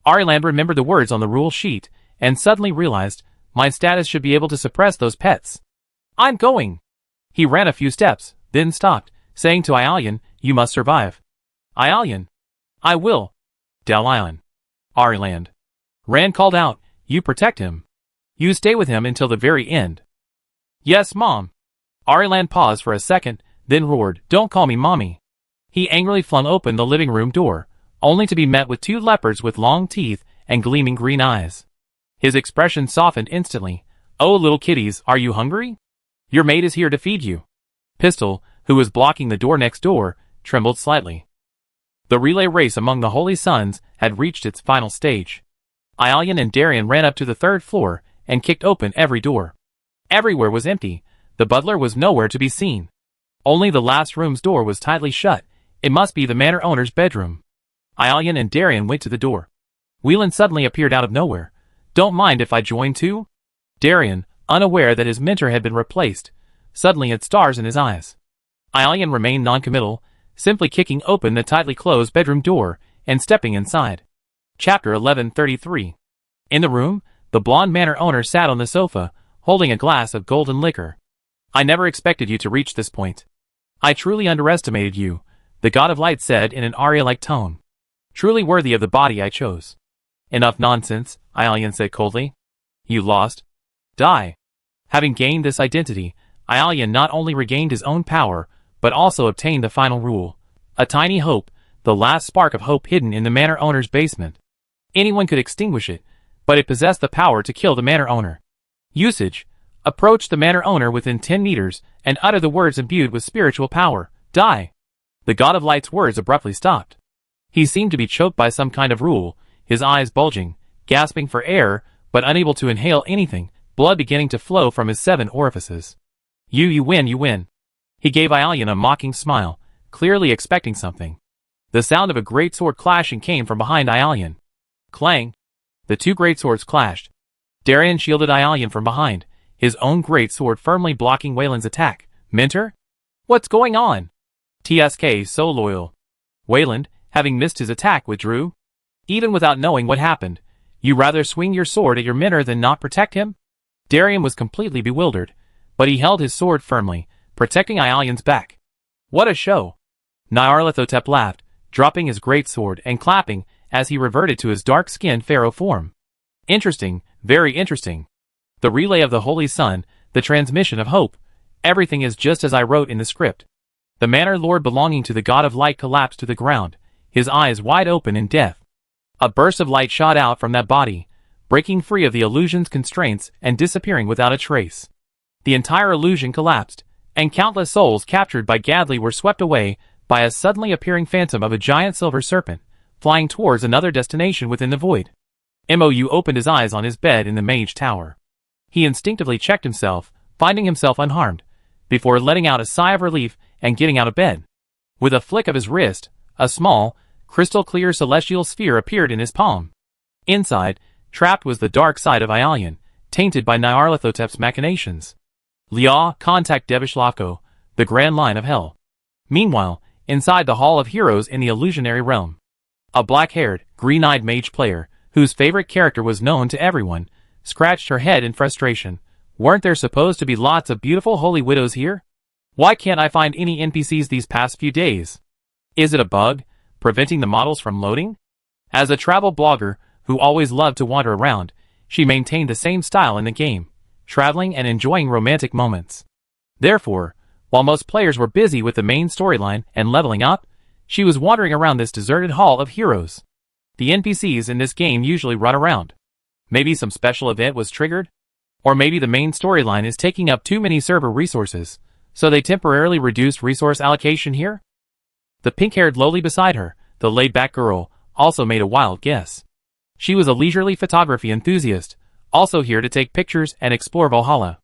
Ariland remembered the words on the rule sheet, and suddenly realized, my status should be able to suppress those pets. I'm going. He ran a few steps, then stopped, saying to Ialian, you must survive. Ialian. I will. Dalion. Ariland. Rand called out, you protect him. You stay with him until the very end. Yes, Mom. Ariland paused for a second, then roared, don't call me Mommy. He angrily flung open the living room door, only to be met with 2 leopards with long teeth and gleaming green eyes. His expression softened instantly. Oh, little kitties, are you hungry? Your maid is here to feed you. Pistol, who was blocking the door next door, trembled slightly. The relay race among the Holy Sons had reached its final stage. Ialian and Darian ran up to the 3rd floor and kicked open every door. Everywhere was empty. The butler was nowhere to be seen. Only the last room's door was tightly shut. It must be the manor owner's bedroom. Ialian and Darian went to the door. Whelan suddenly appeared out of nowhere. Don't mind if I join too? Darian, unaware that his mentor had been replaced, suddenly had stars in his eyes. Ialian remained noncommittal, simply kicking open the tightly closed bedroom door and stepping inside. Chapter 1133. In the room, the blonde manor owner sat on the sofa, holding a glass of golden liquor. I never expected you to reach this point. I truly underestimated you, the god of light said in an aria-like tone. Truly worthy of the body I chose. Enough nonsense, Ialian said coldly. You lost. Die. Having gained this identity, Ialian not only regained his own power, but also obtained the final rule. A tiny hope, the last spark of hope hidden in the manor owner's basement. Anyone could extinguish it, but it possessed the power to kill the manor owner. Usage. approached the manor owner within 10 meters, and uttered the words imbued with spiritual power, "Die." The god of light's words abruptly stopped. He seemed to be choked by some kind of rule, his eyes bulging, gasping for air, but unable to inhale anything, blood beginning to flow from his 7 orifices. You win, you win." He gave Aelian a mocking smile, clearly expecting something. The sound of a great sword clashing came from behind Aelian. Clang! The 2 great swords clashed. Darian shielded Aelian from behind, his own great sword firmly blocking Wayland's attack. "Mentor? What's going on?" "TSK, so loyal." Wayland, having missed his attack, withdrew. "Even without knowing what happened, you rather swing your sword at your mentor than not protect him?" Darian was completely bewildered, but he held his sword firmly, protecting Aelian's back. "What a show!" Nyarlathotep laughed, dropping his great sword and clapping as he reverted to his dark-skinned pharaoh form. "Interesting, very interesting. The relay of the Holy Sun, the transmission of hope, everything is just as I wrote in the script." The manor lord belonging to the god of light collapsed to the ground, his eyes wide open in death. A burst of light shot out from that body, breaking free of the illusion's constraints and disappearing without a trace. The entire illusion collapsed, and countless souls captured by Gadley were swept away by a suddenly appearing phantom of a giant silver serpent, flying towards another destination within the void. Mou opened his eyes on his bed in the mage tower. He instinctively checked himself, finding himself unharmed, before letting out a sigh of relief and getting out of bed. With a flick of his wrist, a small, crystal-clear celestial sphere appeared in his palm. Inside, trapped was the dark side of Aelian, tainted by Nyarlathotep's machinations. Liah, contact Devishlavko, the grand line of hell. Meanwhile, inside the Hall of Heroes in the illusionary realm, a black-haired, green-eyed mage player, whose favorite character was known to everyone, scratched her head in frustration. Weren't there supposed to be lots of beautiful holy widows here? Why can't I find any NPCs these past few days? Is it a bug, preventing the models from loading? As a travel blogger, who always loved to wander around, she maintained the same style in the game, traveling and enjoying romantic moments. Therefore, while most players were busy with the main storyline and leveling up, she was wandering around this deserted Hall of Heroes. The NPCs in this game usually run around. Maybe some special event was triggered? Or maybe the main storyline is taking up too many server resources, so they temporarily reduced resource allocation here? The pink-haired lowly beside her, the laid-back girl, also made a wild guess. She was a leisurely photography enthusiast, also here to take pictures and explore Valhalla.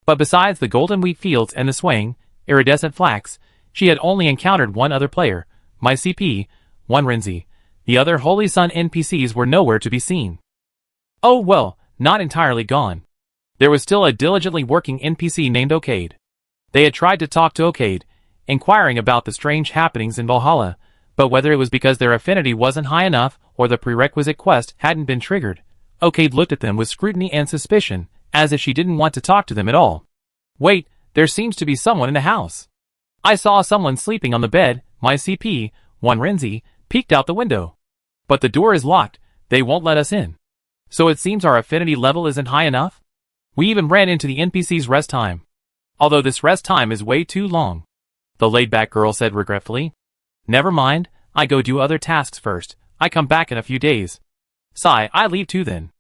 But besides the golden wheat fields and the swaying, iridescent flax, she had only encountered one other player, my CP, one Renzi. The other Holy Sun NPCs were nowhere to be seen. Oh well, not entirely gone. There was still a diligently working NPC named Okade. They had tried to talk to Okade, inquiring about the strange happenings in Valhalla, but whether it was because their affinity wasn't high enough or the prerequisite quest hadn't been triggered, Okade looked at them with scrutiny and suspicion, as if she didn't want to talk to them at all. Wait, there seems to be someone in the house. I saw someone sleeping on the bed. My CP, one Renzi, peeked out the window. But the door is locked, they won't let us in. So it seems our affinity level isn't high enough? We even ran into the NPC's rest time. Although this rest time is way too long. The laid-back girl said regretfully. Never mind, I go do other tasks first. I come back in a few days. Sigh, I leave too then.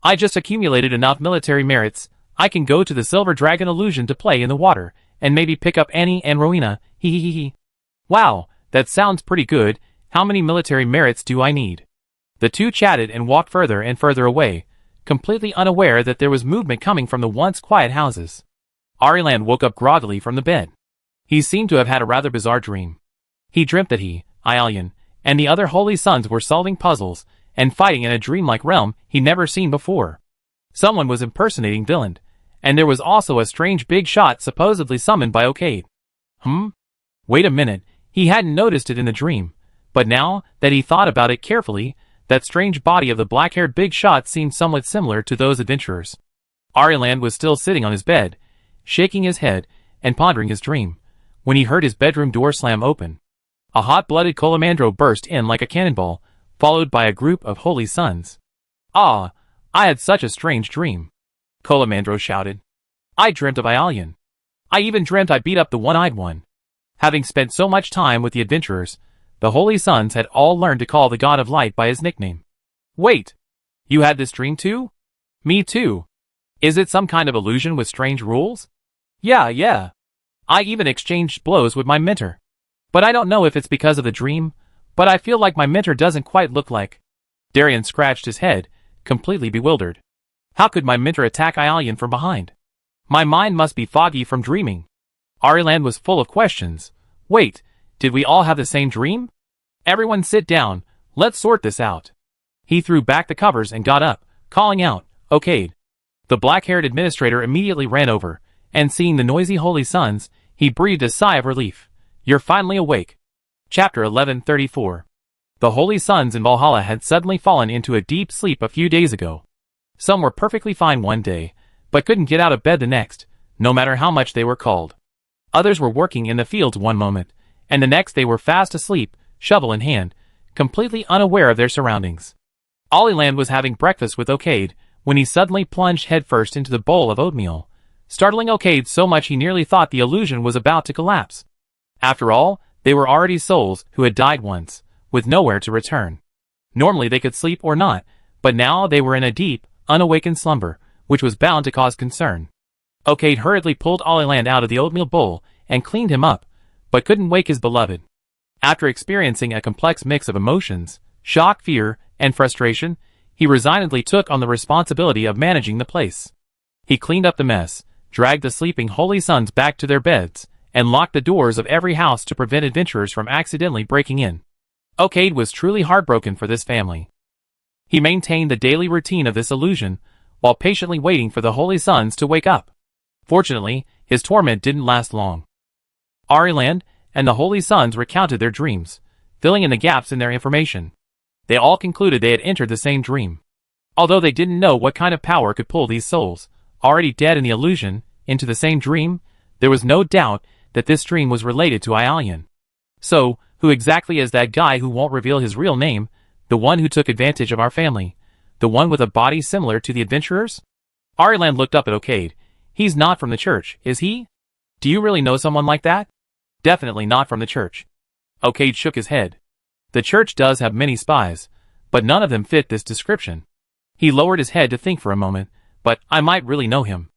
I just accumulated enough military merits. I can go to the Silver Dragon Illusion to play in the water, and maybe pick up Annie and Rowena, hee. Wow, that sounds pretty good. How many military merits do I need? The two chatted and walked further and further away, completely unaware that there was movement coming from the once quiet houses. Ariland woke up groggily from the bed. He seemed to have had a rather bizarre dream. He dreamt that he, Aelian, and the other Holy Sons were solving puzzles and fighting in a dreamlike realm he'd never seen before. Someone was impersonating Villand, and there was also a strange big shot supposedly summoned by Okade. Wait a minute, he hadn't noticed it in the dream, but now that he thought about it carefully, that strange body of the black-haired big shot seemed somewhat similar to those adventurers. Ariland was still sitting on his bed, shaking his head and pondering his dream, when he heard his bedroom door slam open. A hot-blooded Colamandro burst in like a cannonball, followed by a group of Holy Sons. Ah, I had such a strange dream. Colamandro shouted. I dreamt of Aelian. I even dreamt I beat up the one-eyed one. Having spent so much time with the adventurers, the Holy Sons had all learned to call the God of Light by his nickname. Wait! You had this dream too? Me too. Is it some kind of illusion with strange rules? Yeah. I even exchanged blows with my mentor. But I don't know if it's because of the dream, but I feel like my mentor doesn't quite look like. Darian scratched his head, completely bewildered. How could my mentor attack Aelian from behind? My mind must be foggy from dreaming. Ariland was full of questions. Wait, did we all have the same dream? Everyone sit down, let's sort this out. He threw back the covers and got up, calling out, "Okay." The black-haired administrator immediately ran over, and seeing the noisy holy sons, he breathed a sigh of relief. You're finally awake. Chapter 1134. The holy sons in Valhalla had suddenly fallen into a deep sleep a few days ago. Some were perfectly fine one day, but couldn't get out of bed the next, no matter how much they were called. Others were working in the fields one moment, and the next they were fast asleep, shovel in hand, completely unaware of their surroundings. Olliland was having breakfast with Okade, when he suddenly plunged headfirst into the bowl of oatmeal, startling Okade so much he nearly thought the illusion was about to collapse. After all, they were already souls who had died once, with nowhere to return. Normally they could sleep or not, but now they were in a deep, unawakened slumber, which was bound to cause concern. Okade hurriedly pulled Olliland out of the oatmeal bowl and cleaned him up, but couldn't wake his beloved. After experiencing a complex mix of emotions, shock, fear, and frustration, he resignedly took on the responsibility of managing the place. He cleaned up the mess, dragged the sleeping holy sons back to their beds, and locked the doors of every house to prevent adventurers from accidentally breaking in. Okade was truly heartbroken for this family. He maintained the daily routine of this illusion, while patiently waiting for the holy sons to wake up. Fortunately, his torment didn't last long. Ariland and the holy sons recounted their dreams, filling in the gaps in their information. They all concluded they had entered the same dream. Although they didn't know what kind of power could pull these souls, already dead in the illusion, into the same dream, there was no doubt that this dream was related to Aelian. So, who exactly is that guy who won't reveal his real name, the one who took advantage of our family, the one with a body similar to the adventurers? Ariland looked up at Okade. He's not from the church, is he? Do you really know someone like that? Definitely not from the church. Okade shook his head. The church does have many spies, but none of them fit this description. He lowered his head to think for a moment, but I might really know him.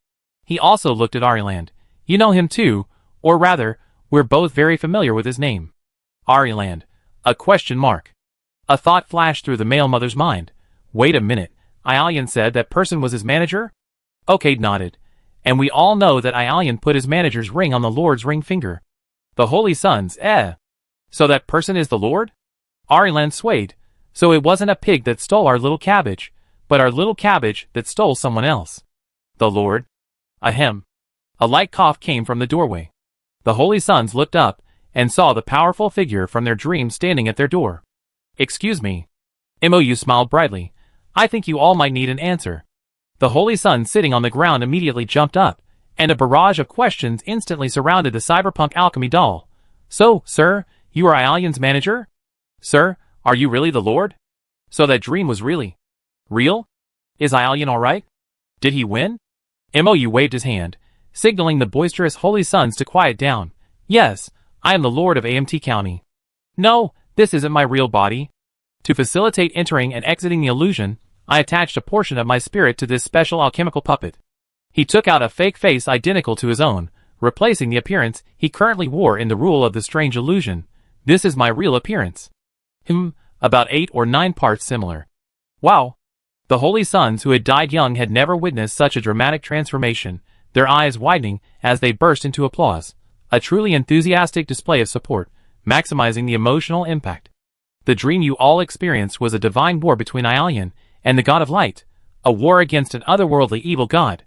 He also looked at Ariland. You know him too, or rather, we're both very familiar with his name. Ariland. A question mark. A thought flashed through the male mother's mind. Wait a minute, Aelian said that person was his manager? Okade nodded. And we all know that Aelian put his manager's ring on the Lord's ring finger. The holy sons, So that person is the Lord? Ariland swayed. So it wasn't a pig that stole our little cabbage, but our little cabbage that stole someone else. The Lord? Ahem. A light cough came from the doorway. The holy sons looked up, and saw the powerful figure from their dream standing at their door. Excuse me. Mou smiled brightly. I think you all might need an answer. The holy son sitting on the ground immediately jumped up, and a barrage of questions instantly surrounded the cyberpunk alchemy doll. So, sir, you are Aelian's manager? Sir, are you really the Lord? So that dream was really real? Is Aelian alright? Did he win? Mou waved his hand, signaling the boisterous holy sons to quiet down. Yes, I am the Lord of AMT County. No, this isn't my real body. To facilitate entering and exiting the illusion, I attached a portion of my spirit to this special alchemical puppet. He took out a fake face identical to his own, replacing the appearance he currently wore in the rule of the strange illusion. This is my real appearance. About 8 or 9 parts similar. Wow. The holy sons who had died young had never witnessed such a dramatic transformation, their eyes widening as they burst into applause. A truly enthusiastic display of support, maximizing the emotional impact. The dream you all experienced was a divine war between Aelian and the god of light, a war against an otherworldly evil god.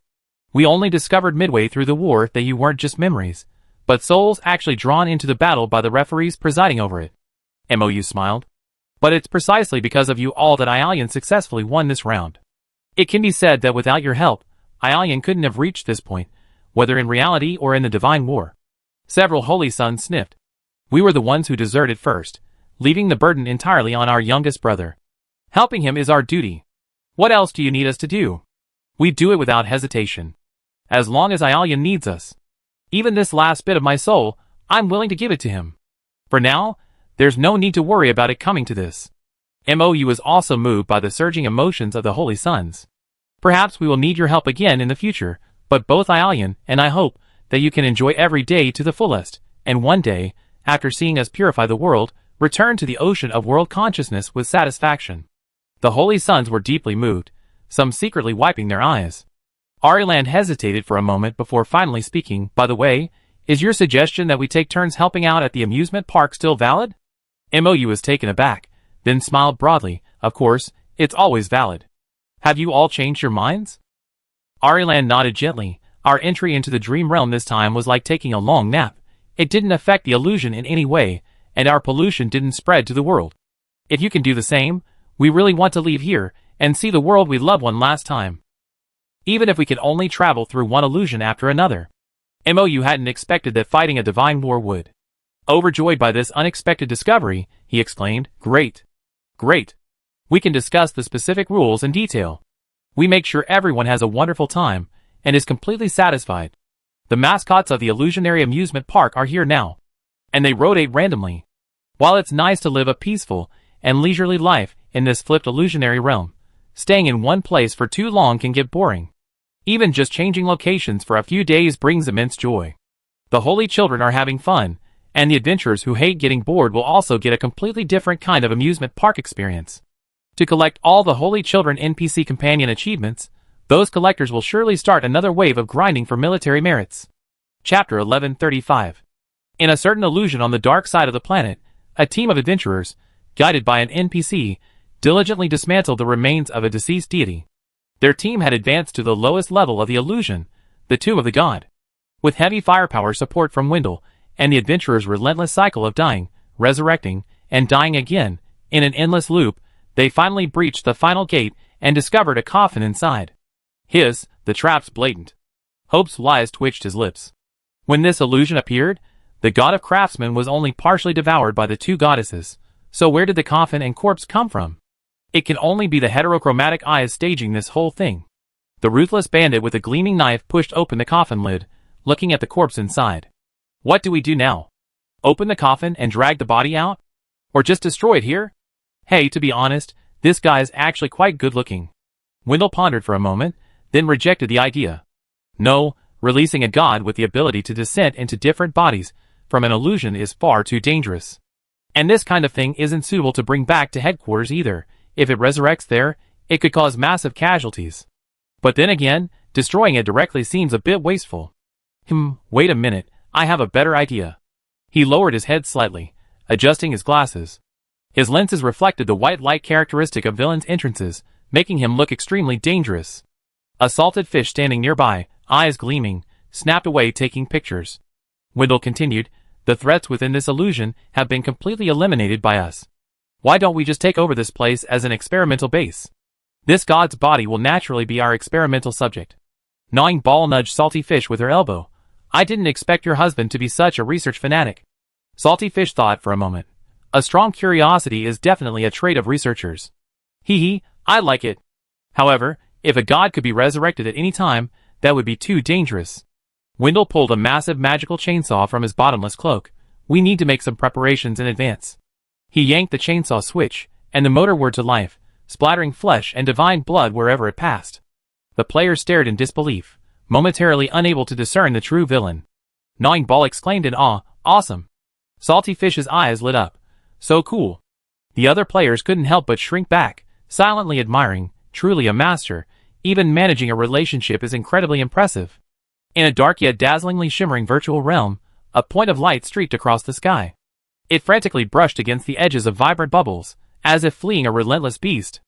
We only discovered midway through the war that you weren't just memories, but souls actually drawn into the battle by the referees presiding over it. Mou smiled. But it's precisely because of you all that Aelian successfully won this round. It can be said that without your help, Aelian couldn't have reached this point, whether in reality or in the divine war. Several holy sons sniffed. We were the ones who deserted first, leaving the burden entirely on our youngest brother. Helping him is our duty. What else do you need us to do? We do it without hesitation. As long as Aelian needs us. Even this last bit of my soul, I'm willing to give it to him. For now, there's no need to worry about it coming to this. Mou was also moved by the surging emotions of the holy sons. Perhaps we will need your help again in the future, but both Ialian and I hope that you can enjoy every day to the fullest, and one day, after seeing us purify the world, return to the ocean of world consciousness with satisfaction." The holy sons were deeply moved, some secretly wiping their eyes. Ariland hesitated for a moment before finally speaking. "By the way, is your suggestion that we take turns helping out at the amusement park still valid?" MOU was taken aback, then smiled broadly. "Of course, it's always valid. Have you all changed your minds?" Ariland nodded gently. "Our entry into the dream realm this time was like taking a long nap. It didn't affect the illusion in any way, and our pollution didn't spread to the world. If you can do the same, we really want to leave here and see the world we love one last time. Even if we can only travel through one illusion after another." MOU hadn't expected that fighting a divine war would. Overjoyed by this unexpected discovery, he exclaimed, "Great! Great! We can discuss the specific rules in detail. We make sure everyone has a wonderful time and is completely satisfied. The mascots of the illusionary amusement park are here now, and they rotate randomly. While it's nice to live a peaceful and leisurely life in this flipped illusionary realm, staying in one place for too long can get boring. Even just changing locations for a few days brings immense joy. The holy children are having fun, and the adventurers who hate getting bored will also get a completely different kind of amusement park experience. To collect all the holy children NPC companion achievements, those collectors will surely start another wave of grinding for military merits." Chapter 1135. In a certain illusion on the dark side of the planet, a team of adventurers, guided by an NPC, diligently dismantled the remains of a deceased deity. Their team had advanced to the lowest level of the illusion, the tomb of the god. With heavy firepower support from Wendell, and the adventurers' relentless cycle of dying, resurrecting, and dying again, in an endless loop, they finally breached the final gate and discovered a coffin inside. The trap's blatant. Hope's lies twitched his lips. When this illusion appeared, the god of craftsmen was only partially devoured by the two goddesses, so where did the coffin and corpse come from? It can only be the heterochromatic eyes staging this whole thing. The ruthless bandit with a gleaming knife pushed open the coffin lid, looking at the corpse inside. "What do we do now? Open the coffin and drag the body out? Or just destroy it here? Hey, to be honest, this guy's actually quite good looking." Wendell pondered for a moment, then rejected the idea. "No, releasing a god with the ability to descend into different bodies from an illusion is far too dangerous. And this kind of thing isn't suitable to bring back to headquarters either. If it resurrects there, it could cause massive casualties. But then again, destroying it directly seems a bit wasteful. Wait a minute, I have a better idea." He lowered his head slightly, adjusting his glasses. His lenses reflected the white light characteristic of villains' entrances, making him look extremely dangerous. A salted fish standing nearby, eyes gleaming, snapped away taking pictures. Wendell continued, "The threats within this illusion have been completely eliminated by us. Why don't we just take over this place as an experimental base? This god's body will naturally be our experimental subject." Gnawing Ball nudged Salty Fish with her elbow. "I didn't expect your husband to be such a research fanatic." Salty Fish thought for a moment. "A strong curiosity is definitely a trait of researchers. I like it. However, if a god could be resurrected at any time, that would be too dangerous." Wendell pulled a massive magical chainsaw from his bottomless cloak. "We need to make some preparations in advance." He yanked the chainsaw switch, and the motor whirred to life, splattering flesh and divine blood wherever it passed. The players stared in disbelief, momentarily unable to discern the true villain. Gnawing Ball exclaimed in awe, "Awesome!" Salty Fish's eyes lit up. "So cool." The other players couldn't help but shrink back, silently admiring, truly a master. Even managing a relationship is incredibly impressive. In a dark yet dazzlingly shimmering virtual realm, a point of light streaked across the sky. It frantically brushed against the edges of vibrant bubbles, as if fleeing a relentless beast.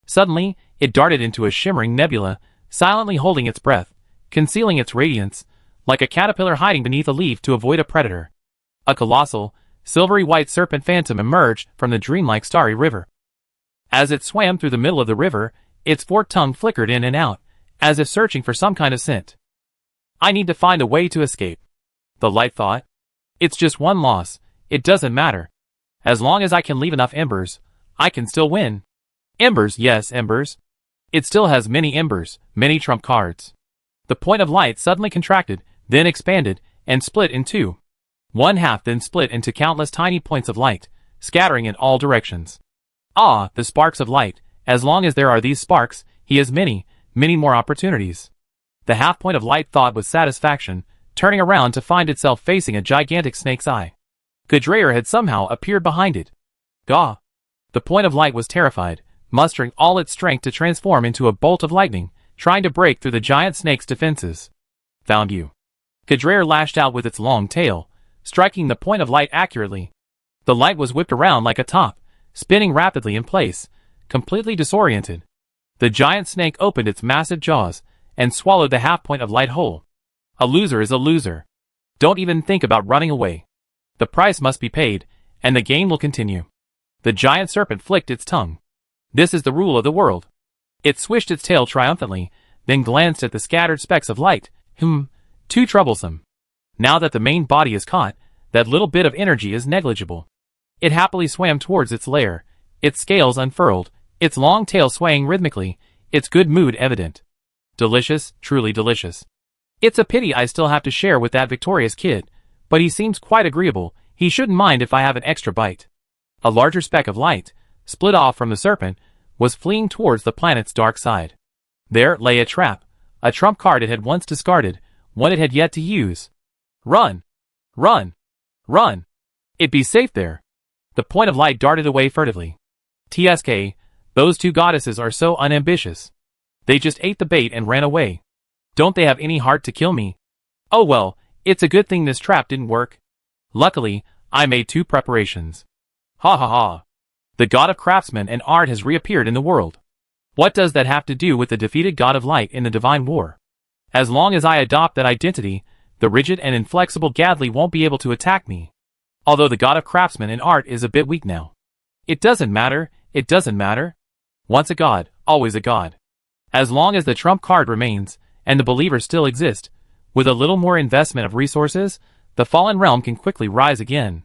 Suddenly, it darted into a shimmering nebula, silently holding its breath, concealing its radiance, like a caterpillar hiding beneath a leaf to avoid a predator. A colossal, silvery white serpent phantom emerged from the dreamlike starry river. As it swam through the middle of the river, its forked tongue flickered in and out, as if searching for some kind of scent. "I need to find a way to escape," the light thought. "It's just one loss. It doesn't matter. As long as I can leave enough embers, I can still win." Embers, yes, embers. It still has many embers, many trump cards. The point of light suddenly contracted, then expanded, and split in two. One half then split into countless tiny points of light, scattering in all directions. Ah, the sparks of light. As long as there are these sparks, he has many, Many more opportunities. The half point of light thought with satisfaction, turning around to find itself facing a gigantic snake's eye. Gudryaar had somehow appeared behind it. Gah! The point of light was terrified, mustering all its strength to transform into a bolt of lightning, trying to break through the giant snake's defenses. Found you. Gudryaar lashed out with its long tail, striking the point of light accurately. The light was whipped around like a top, spinning rapidly in place, completely disoriented. The giant snake opened its massive jaws and swallowed the half point of light whole. A loser is a loser. Don't even think about running away. The price must be paid, and the game will continue. The giant serpent flicked its tongue. This is the rule of the world. It swished its tail triumphantly, then glanced at the scattered specks of light. Too troublesome. Now that the main body is caught, that little bit of energy is negligible. It happily swam towards its lair, its scales unfurled, its long tail swaying rhythmically, its good mood evident. Delicious, truly delicious. It's a pity I still have to share with that victorious kid, but he seems quite agreeable. He shouldn't mind if I have an extra bite. A larger speck of light, split off from the serpent, was fleeing towards the planet's dark side. There lay a trap, a trump card it had once discarded, one it had yet to use. Run! Run! Run! It'd be safe there. The point of light darted away furtively. TSK, those two goddesses are so unambitious. They just ate the bait and ran away. Don't they have any heart to kill me? Oh well, it's a good thing this trap didn't work. Luckily, I made 2 preparations. Ha ha ha. The god of craftsmen and art has reappeared in the world. What does that have to do with the defeated god of light in the divine war? As long as I adopt that identity, the rigid and inflexible Gadley won't be able to attack me. Although the god of craftsmen and art is a bit weak now. It doesn't matter, it doesn't matter. Once a god, always a god. As long as the trump card remains, and the believers still exist, with a little more investment of resources, the fallen realm can quickly rise again.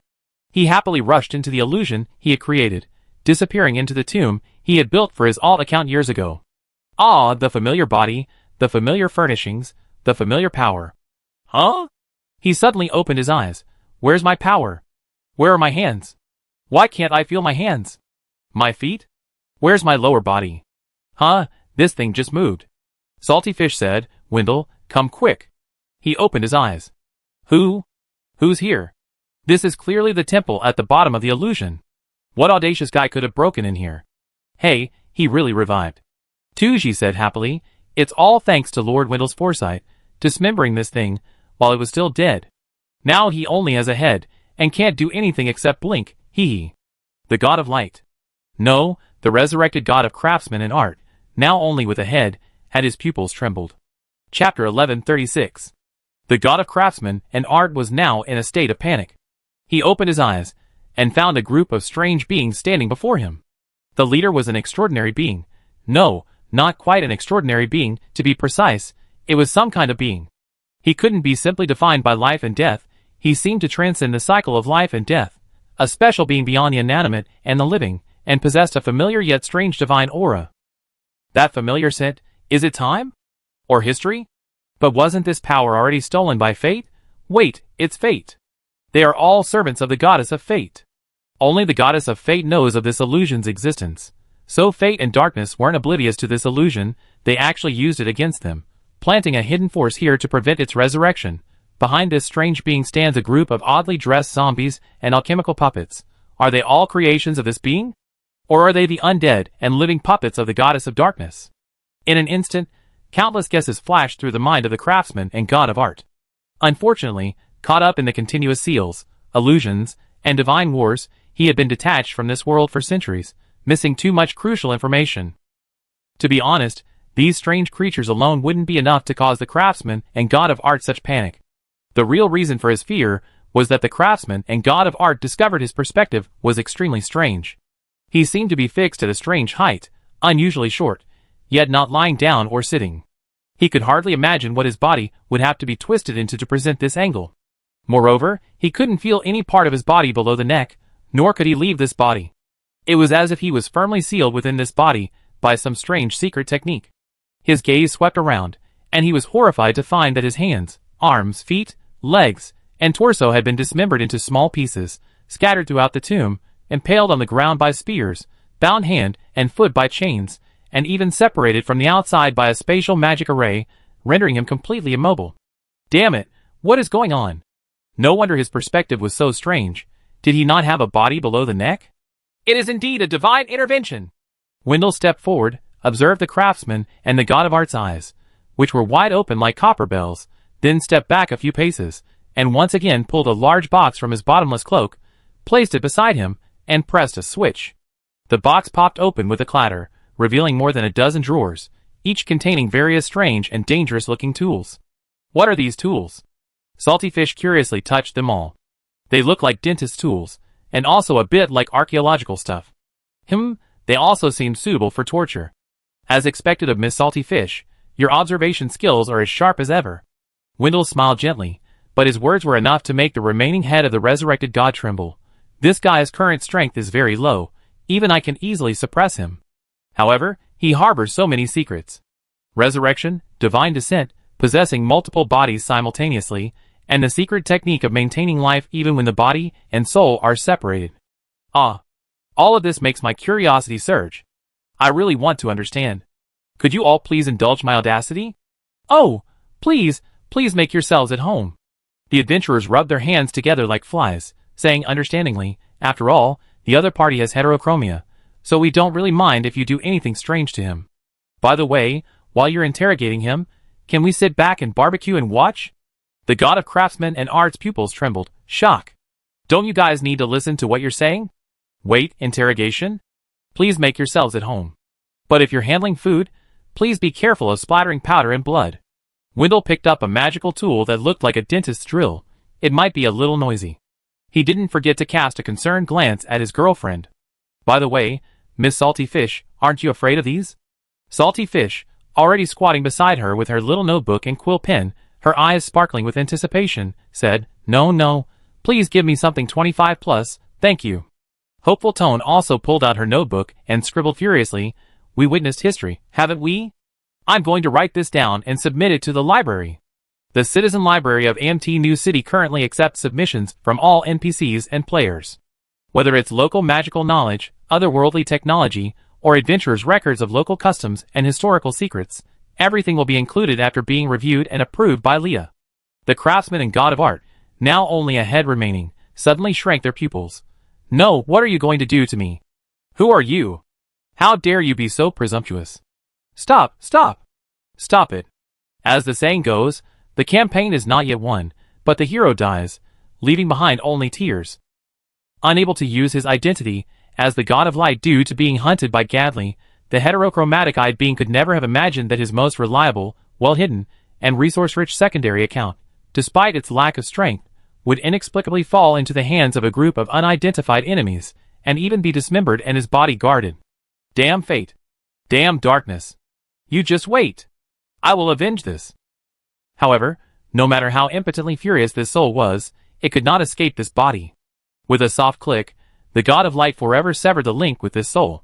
He happily rushed into the illusion he had created, disappearing into the tomb he had built for his alt account years ago. Ah, the familiar body, the familiar furnishings, the familiar power. Huh? He suddenly opened his eyes. Where's my power? Where are my hands? Why can't I feel my hands? My feet? Where's my lower body? Huh, this thing just moved. Salty Fish said, Wendell, come quick. He opened his eyes. Who's here? This is clearly the temple at the bottom of the illusion. What audacious guy could have broken in here? Hey, he really revived. Tuji said happily, it's all thanks to Lord Wendell's foresight, dismembering this thing, while it was still dead. Now he only has a head, and can't do anything except blink, hee. The god of light. No, the resurrected god of craftsmen and art, now only with a head, had his pupils trembled. Chapter 1136. The god of craftsmen and art was now in a state of panic. He opened his eyes, and found a group of strange beings standing before him. The leader was an extraordinary being. No, not quite an extraordinary being, to be precise, it was some kind of being. He couldn't be simply defined by life and death, he seemed to transcend the cycle of life and death, a special being beyond the inanimate and the living, and possessed a familiar yet strange divine aura. That familiar scent, is it time? Or history? But wasn't this power already stolen by fate? Wait, it's fate. They are all servants of the goddess of fate. Only the goddess of fate knows of this illusion's existence. So fate and darkness weren't oblivious to this illusion, they actually used it against them, planting a hidden force here to prevent its resurrection. Behind this strange being stands a group of oddly dressed zombies and alchemical puppets. Are they all creations of this being? Or are they the undead and living puppets of the goddess of darkness? In an instant, countless guesses flashed through the mind of the craftsman and god of art. Unfortunately, caught up in the continuous seals, illusions, and divine wars, he had been detached from this world for centuries, missing too much crucial information. To be honest, these strange creatures alone wouldn't be enough to cause the craftsman and god of art such panic. The real reason for his fear was that the craftsman and god of art discovered his perspective was extremely strange. He seemed to be fixed at a strange height, unusually short, yet not lying down or sitting. He could hardly imagine what his body would have to be twisted into to present this angle. Moreover, he couldn't feel any part of his body below the neck, nor could he leave this body. It was as if he was firmly sealed within this body by some strange secret technique. His gaze swept around, and he was horrified to find that his hands, arms, feet, legs, and torso had been dismembered into small pieces, scattered throughout the tomb, impaled on the ground by spears, bound hand and foot by chains, and even separated from the outside by a spatial magic array, rendering him completely immobile. Damn it, what is going on? No wonder his perspective was so strange. Did he not have a body below the neck? It is indeed a divine intervention. Wendell stepped forward, observed the craftsman and the god of art's eyes, which were wide open like copper bells, then stepped back a few paces, and once again pulled a large box from his bottomless cloak, placed it beside him, and pressed a switch. The box popped open with a clatter, revealing more than a dozen drawers, each containing various strange and dangerous-looking tools. What are these tools? Salty Fish curiously touched them all. They look like dentist tools, and also a bit like archaeological stuff. They also seem suitable for torture. As expected of Miss Salty Fish, your observation skills are as sharp as ever. Wendell smiled gently, but his words were enough to make the remaining head of the resurrected god tremble. This guy's current strength is very low, even I can easily suppress him. However, he harbors so many secrets. Resurrection, divine descent, possessing multiple bodies simultaneously, and the secret technique of maintaining life even when the body and soul are separated. All of this makes my curiosity surge. I really want to understand. Could you all please indulge my audacity? Oh, please make yourselves at home. The adventurers rubbed their hands together like flies, saying understandingly, after all, the other party has heterochromia, so we don't really mind if you do anything strange to him. By the way, while you're interrogating him, can we sit back and barbecue and watch? The god of craftsmen and arts pupils trembled, shock. Don't you guys need to listen to what you're saying? Wait, interrogation? Please make yourselves at home. But if you're handling food, please be careful of splattering powder and blood. Wendell picked up a magical tool that looked like a dentist's drill. It might be a little noisy. He didn't forget to cast a concerned glance at his girlfriend. By the way, Miss Salty Fish, aren't you afraid of these? Salty Fish, already squatting beside her with her little notebook and quill pen, her eyes sparkling with anticipation, said, No, please give me something 25 plus, thank you. Hopeful Tone also pulled out her notebook and scribbled furiously, We witnessed history, haven't we? I'm going to write this down and submit it to the library. The Citizen Library of AMT New City currently accepts submissions from all NPCs and players. Whether it's local magical knowledge, otherworldly technology, or adventurers' records of local customs and historical secrets, everything will be included after being reviewed and approved by Leah. The craftsman and god of art, now only a head remaining, suddenly shrank their pupils. No, what are you going to do to me? Who are you? How dare you be so presumptuous? Stop it. As the saying goes, the campaign is not yet won, but the hero dies, leaving behind only tears. Unable to use his identity as the god of light due to being hunted by Gadley, the heterochromatic-eyed being could never have imagined that his most reliable, well-hidden, and resource-rich secondary account, despite its lack of strength, would inexplicably fall into the hands of a group of unidentified enemies, and even be dismembered and his body guarded. Damn fate. Damn darkness. You just wait. I will avenge this. However, no matter how impotently furious this soul was, it could not escape this body. With a soft click, the god of light forever severed the link with this soul.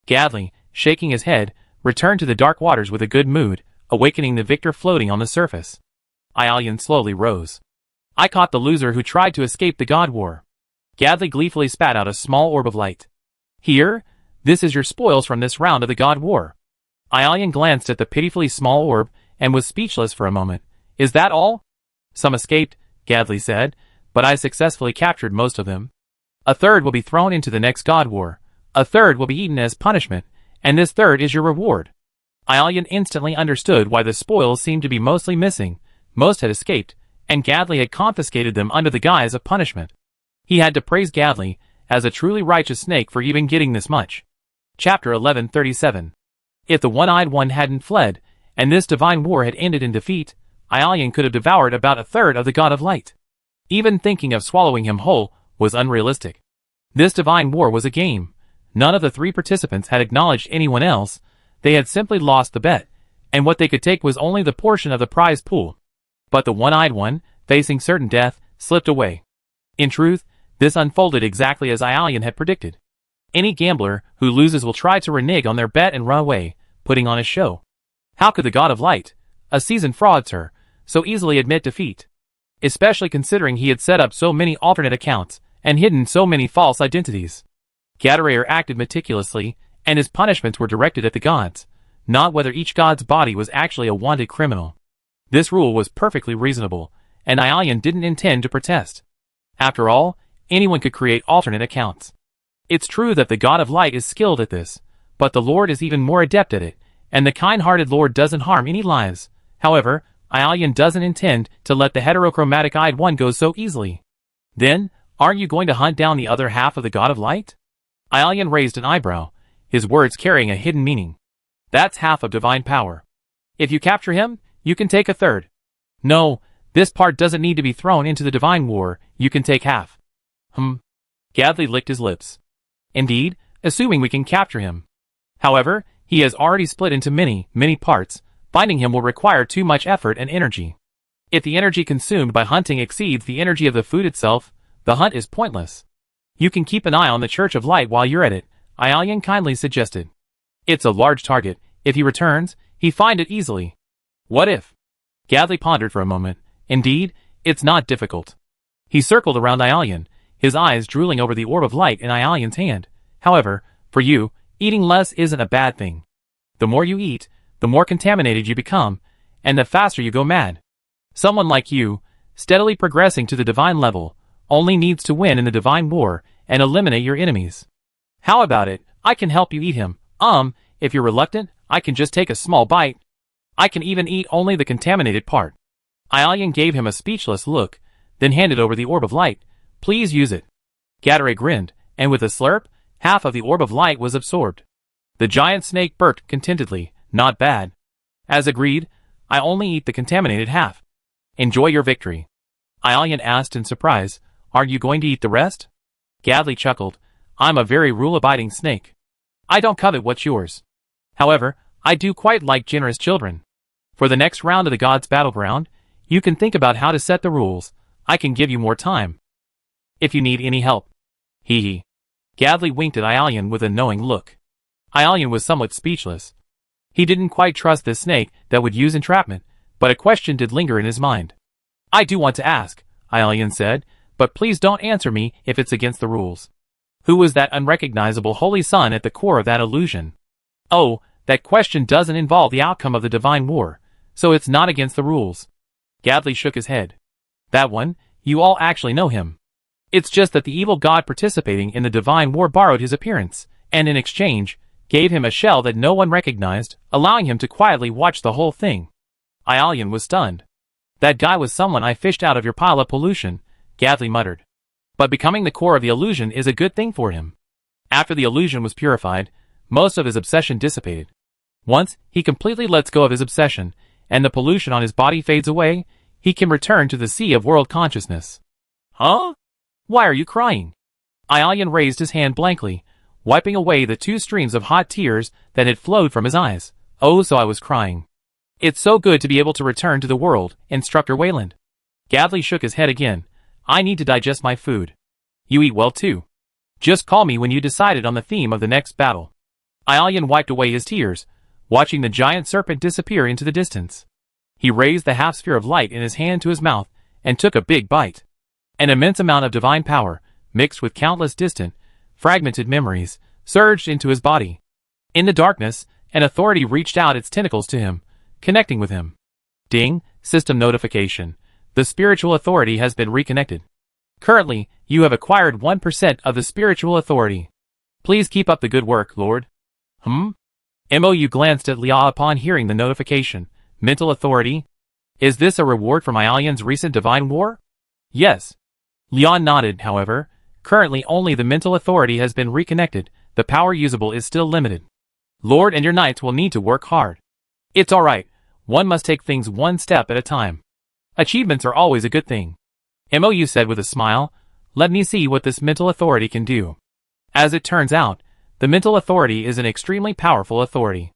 Gadley, shaking his head, returned to the dark waters with a good mood, awakening the victor floating on the surface. Aelian slowly rose. I caught the loser who tried to escape the god war. Gadley gleefully spat out a small orb of light. Here, this is your spoils from this round of the god war. Aelian glanced at the pitifully small orb, and was speechless for a moment. Is that all? Some escaped, Gadley said, but I successfully captured most of them. A third will be thrown into the next god war. A third will be eaten as punishment, and this third is your reward. Aelian instantly understood why the spoils seemed to be mostly missing. Most had escaped, and Gadley had confiscated them under the guise of punishment. He had to praise Gadley as a truly righteous snake for even getting this much. Chapter 1137. If the one-eyed one hadn't fled, and this divine war had ended in defeat, Aelian could have devoured about a third of the god of light. Even thinking of swallowing him whole was unrealistic. This divine war was a game. None of the three participants had acknowledged anyone else. They had simply lost the bet, and what they could take was only the portion of the prize pool. But the one-eyed one, facing certain death, slipped away. In truth, this unfolded exactly as Aelian had predicted. Any gambler who loses will try to renege on their bet and run away, putting on a show. How could the god of light, a seasoned fraudster, so easily admit defeat? Especially considering he had set up so many alternate accounts, and hidden so many false identities. Gadarayer acted meticulously, and his punishments were directed at the gods, not whether each god's body was actually a wanted criminal. This rule was perfectly reasonable, and Aelian didn't intend to protest. After all, anyone could create alternate accounts. It's true that the God of Light is skilled at this, but the Lord is even more adept at it, and the kind-hearted Lord doesn't harm any lives. However, Aelian doesn't intend to let the heterochromatic-eyed one go so easily. Then, aren't you going to hunt down the other half of the God of Light? Aelian raised an eyebrow, his words carrying a hidden meaning. That's half of divine power. If you capture him, you can take a third. No, this part doesn't need to be thrown into the divine war, you can take half. Gadley licked his lips. Indeed, assuming we can capture him. However, he has already split into many parts. Finding him will require too much effort and energy. If the energy consumed by hunting exceeds the energy of the food itself, the hunt is pointless. You can keep an eye on the Church of Light while you're at it, Aelian kindly suggested. It's a large target. If he returns, he find it easily. What if? Gadley pondered for a moment. Indeed, it's not difficult. He circled around Aelian, his eyes drooling over the orb of light in Aelian's hand. However, for you, eating less isn't a bad thing. The more you eat, the more contaminated you become, and the faster you go mad. Someone like you, steadily progressing to the divine level, only needs to win in the divine war and eliminate your enemies. How about it? I can help you eat him. If you're reluctant, I can just take a small bite. I can even eat only the contaminated part. Aelian gave him a speechless look, then handed over the orb of light. Please use it. Gadare grinned, and with a slurp, half of the orb of light was absorbed. The giant snake burped contentedly. Not bad. As agreed, I only eat the contaminated half. Enjoy your victory. Aelian asked in surprise, aren't you going to eat the rest? Gadley chuckled, I'm a very rule-abiding snake. I don't covet what's yours. However, I do quite like generous children. For the next round of the God's Battleground, you can think about how to set the rules. I can give you more time. If you need any help. Hee hee. Gadley winked at Aelian with a knowing look. Aelian was somewhat speechless. He didn't quite trust this snake that would use entrapment, but a question did linger in his mind. I do want to ask, Aelian said, but please don't answer me if it's against the rules. Who was that unrecognizable holy son at the core of that illusion? Oh, that question doesn't involve the outcome of the divine war, so it's not against the rules. Gadley shook his head. That one, you all actually know him. It's just that the evil god participating in the divine war borrowed his appearance, and in exchange, gave him a shell that no one recognized, allowing him to quietly watch the whole thing. Aelian was stunned. That guy was someone I fished out of your pile of pollution, Gadley muttered. But becoming the core of the illusion is a good thing for him. After the illusion was purified, most of his obsession dissipated. Once he completely lets go of his obsession, and the pollution on his body fades away, he can return to the sea of world consciousness. Huh? Why are you crying? Aelian raised his hand blankly, wiping away the 2 streams of hot tears that had flowed from his eyes. Oh, so I was crying. It's so good to be able to return to the world, Instructor Wayland. Gadley shook his head again. I need to digest my food. You eat well too. Just call me when you decided on the theme of the next battle. Aelian wiped away his tears, watching the giant serpent disappear into the distance. He raised the half-sphere of light in his hand to his mouth, and took a big bite. An immense amount of divine power, mixed with countless distant, fragmented memories, surged into his body. In the darkness, an authority reached out its tentacles to him, connecting with him. Ding, system notification. The spiritual authority has been reconnected. Currently, you have acquired 1% of the spiritual authority. Please keep up the good work, Lord. Mou glanced at Lia upon hearing the notification. Mental authority? Is this a reward for Aelian's recent divine war? Yes. Lia nodded, however. Currently only the mental authority has been reconnected. The power usable is still limited. Lord and your knights will need to work hard. It's alright. One must take things one step at a time. Achievements are always a good thing. Mou said with a smile. Let me see what this mental authority can do. As it turns out, the mental authority is an extremely powerful authority.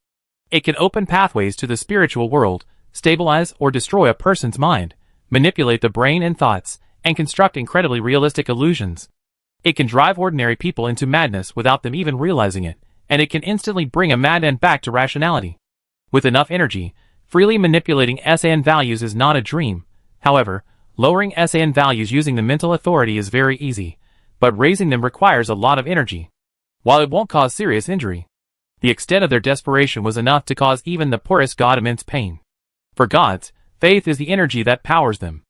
It can open pathways to the spiritual world, stabilize or destroy a person's mind, manipulate the brain and thoughts, and construct incredibly realistic illusions. It can drive ordinary people into madness without them even realizing it, and it can instantly bring a madman back to rationality. With enough energy, freely manipulating SAN values is not a dream. However, lowering SAN values using the mental authority is very easy, but raising them requires a lot of energy. While it won't cause serious injury, The extent of their desperation was enough to cause even the poorest god immense pain. For gods, faith is the energy that powers them.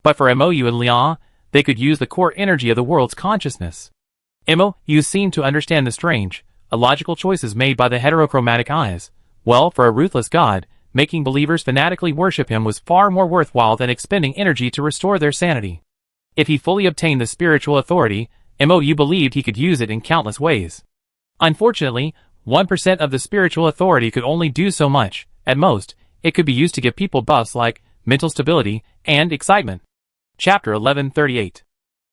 But for Mo and Liang, they could use the core energy of the world's consciousness. Mo seemed to understand the strange, illogical choices made by the heterochromatic eyes. Well, for a ruthless god, making believers fanatically worship him was far more worthwhile than expending energy to restore their sanity. If he fully obtained the spiritual authority, Mo believed he could use it in countless ways. Unfortunately, 1% of the spiritual authority could only do so much. At most, it could be used to give people buffs like mental stability and excitement. Chapter 1138.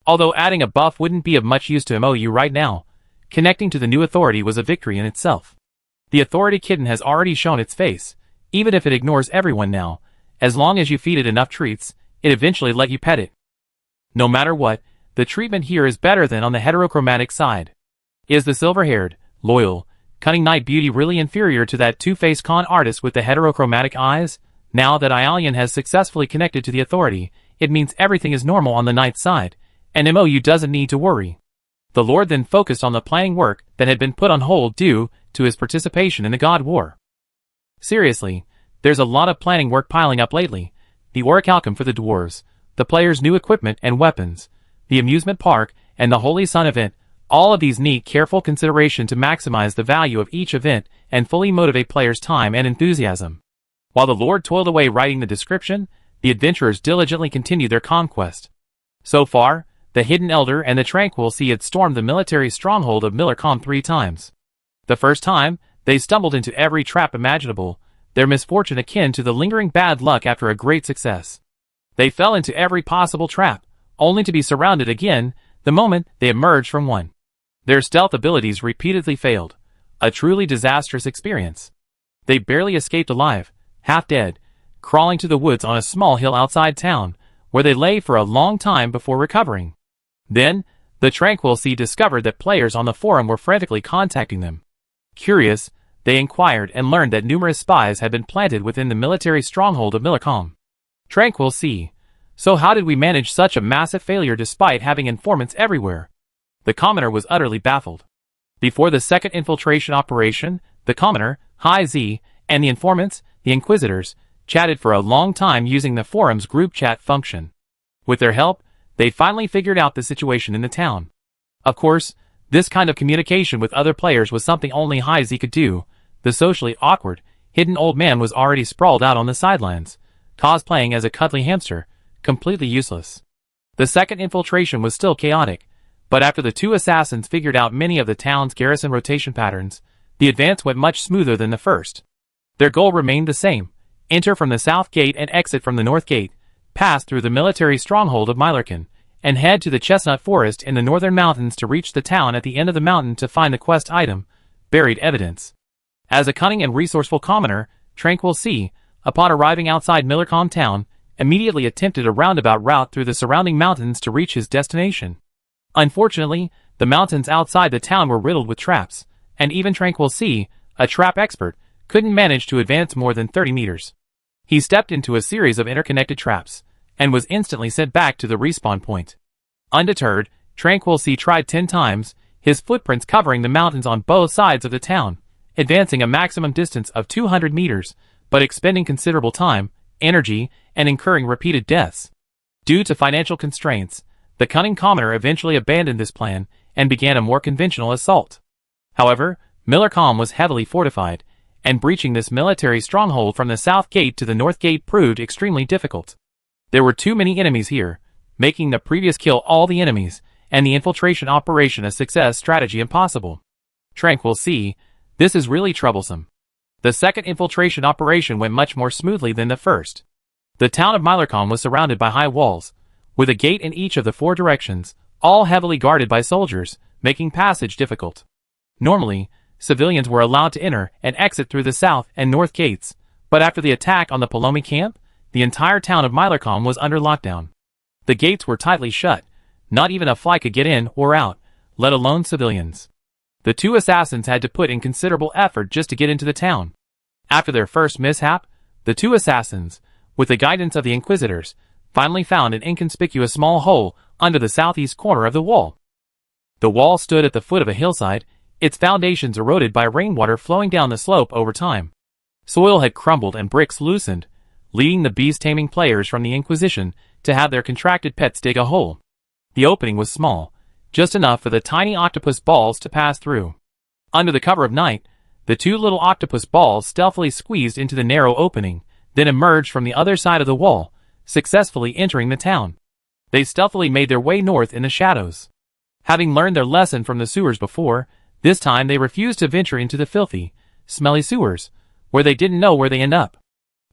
Although adding a buff wouldn't be of much use to Mo right now, connecting to the new authority was a victory in itself. The authority kitten has already shown its face. Even if it ignores everyone now, as long as you feed it enough treats, it eventually let you pet it. No matter what, the treatment here is better than on the heterochromatic side. Is the silver-haired, loyal, cunning night beauty really inferior to that two-faced con artist with the heterochromatic eyes? Now that Aelian has successfully connected to the authority, it means everything is normal on the night side, and Mo doesn't need to worry. The Lord then focused on the planning work that had been put on hold due to his participation in the God War. Seriously, there's a lot of planning work piling up lately. The orichalcum for the dwarves, the players' new equipment and weapons, the amusement park, and the Holy Sun event. All of these need careful consideration to maximize the value of each event and fully motivate players' time and enthusiasm. While the Lord toiled away writing the description, the adventurers diligently continued their conquest. So far, the Hidden Elder and the Tranquil Sea had stormed the military stronghold of Millercom 3 times. The first time, they stumbled into every trap imaginable, their misfortune akin to the lingering bad luck after a great success. They fell into every possible trap, only to be surrounded again the moment they emerged from one. Their stealth abilities repeatedly failed, a truly disastrous experience. They barely escaped alive, half dead, crawling to the woods on a small hill outside town, where they lay for a long time before recovering. Then, the Tranquil Sea discovered that players on the forum were frantically contacting them. Curious, they inquired and learned that numerous spies had been planted within the military stronghold of Millercom. Tranquil Sea. So how did we manage such a massive failure despite having informants everywhere? The commoner was utterly baffled. Before the second infiltration operation, the commoner, High Z, and the informants, the Inquisitors, chatted for a long time using the forum's group chat function. With their help, they finally figured out the situation in the town. Of course, this kind of communication with other players was something only High Z could do. The socially awkward, hidden old man was already sprawled out on the sidelines, cosplaying as a cuddly hamster, completely useless. The second infiltration was still chaotic, but after the two assassins figured out many of the town's garrison rotation patterns, the advance went much smoother than the first. Their goal remained the same: enter from the south gate and exit from the north gate, pass through the military stronghold of Mylerkin, and head to the chestnut forest in the northern mountains to reach the town at the end of the mountain to find the quest item, Buried Evidence. As a cunning and resourceful commoner, Tranquil Sea, upon arriving outside Millercom town, immediately attempted a roundabout route through the surrounding mountains to reach his destination. Unfortunately, the mountains outside the town were riddled with traps, and even Tranquil Sea, a trap expert, couldn't manage to advance more than 30 meters. He stepped into a series of interconnected traps, and was instantly sent back to the respawn point. Undeterred, Tranquil Sea tried 10 times, his footprints covering the mountains on both sides of the town, advancing a maximum distance of 200 meters, but expending considerable time, energy, and incurring repeated deaths. Due to financial constraints, the cunning commoner eventually abandoned this plan and began a more conventional assault. However, Millercom was heavily fortified, and breaching this military stronghold from the south gate to the north gate proved extremely difficult. There were too many enemies here, making the previous kill all the enemies, and the infiltration operation a success strategy impossible. Tranquil Sea, this is really troublesome. The second infiltration operation went much more smoothly than the first. The town of Mylercom was surrounded by high walls, with a gate in each of the 4 directions, all heavily guarded by soldiers, making passage difficult. Normally, civilians were allowed to enter and exit through the south and north gates, but after the attack on the Palomi camp, the entire town of Mylercom was under lockdown. The gates were tightly shut, not even a fly could get in or out, let alone civilians. The 2 assassins had to put in considerable effort just to get into the town. After their first mishap, the 2 assassins, with the guidance of the Inquisitors, finally found an inconspicuous small hole under the southeast corner of the wall. The wall stood at the foot of a hillside, its foundations eroded by rainwater flowing down the slope over time. Soil had crumbled and bricks loosened, leading the beast-taming players from the Inquisition to have their contracted pets dig a hole. The opening was small, just enough for the tiny octopus balls to pass through. Under the cover of night, the two little octopus balls stealthily squeezed into the narrow opening, then emerged from the other side of the wall, successfully entering the town. They stealthily made their way north in the shadows. Having learned their lesson from the sewers before, this time they refused to venture into the filthy, smelly sewers, where they didn't know where they end up.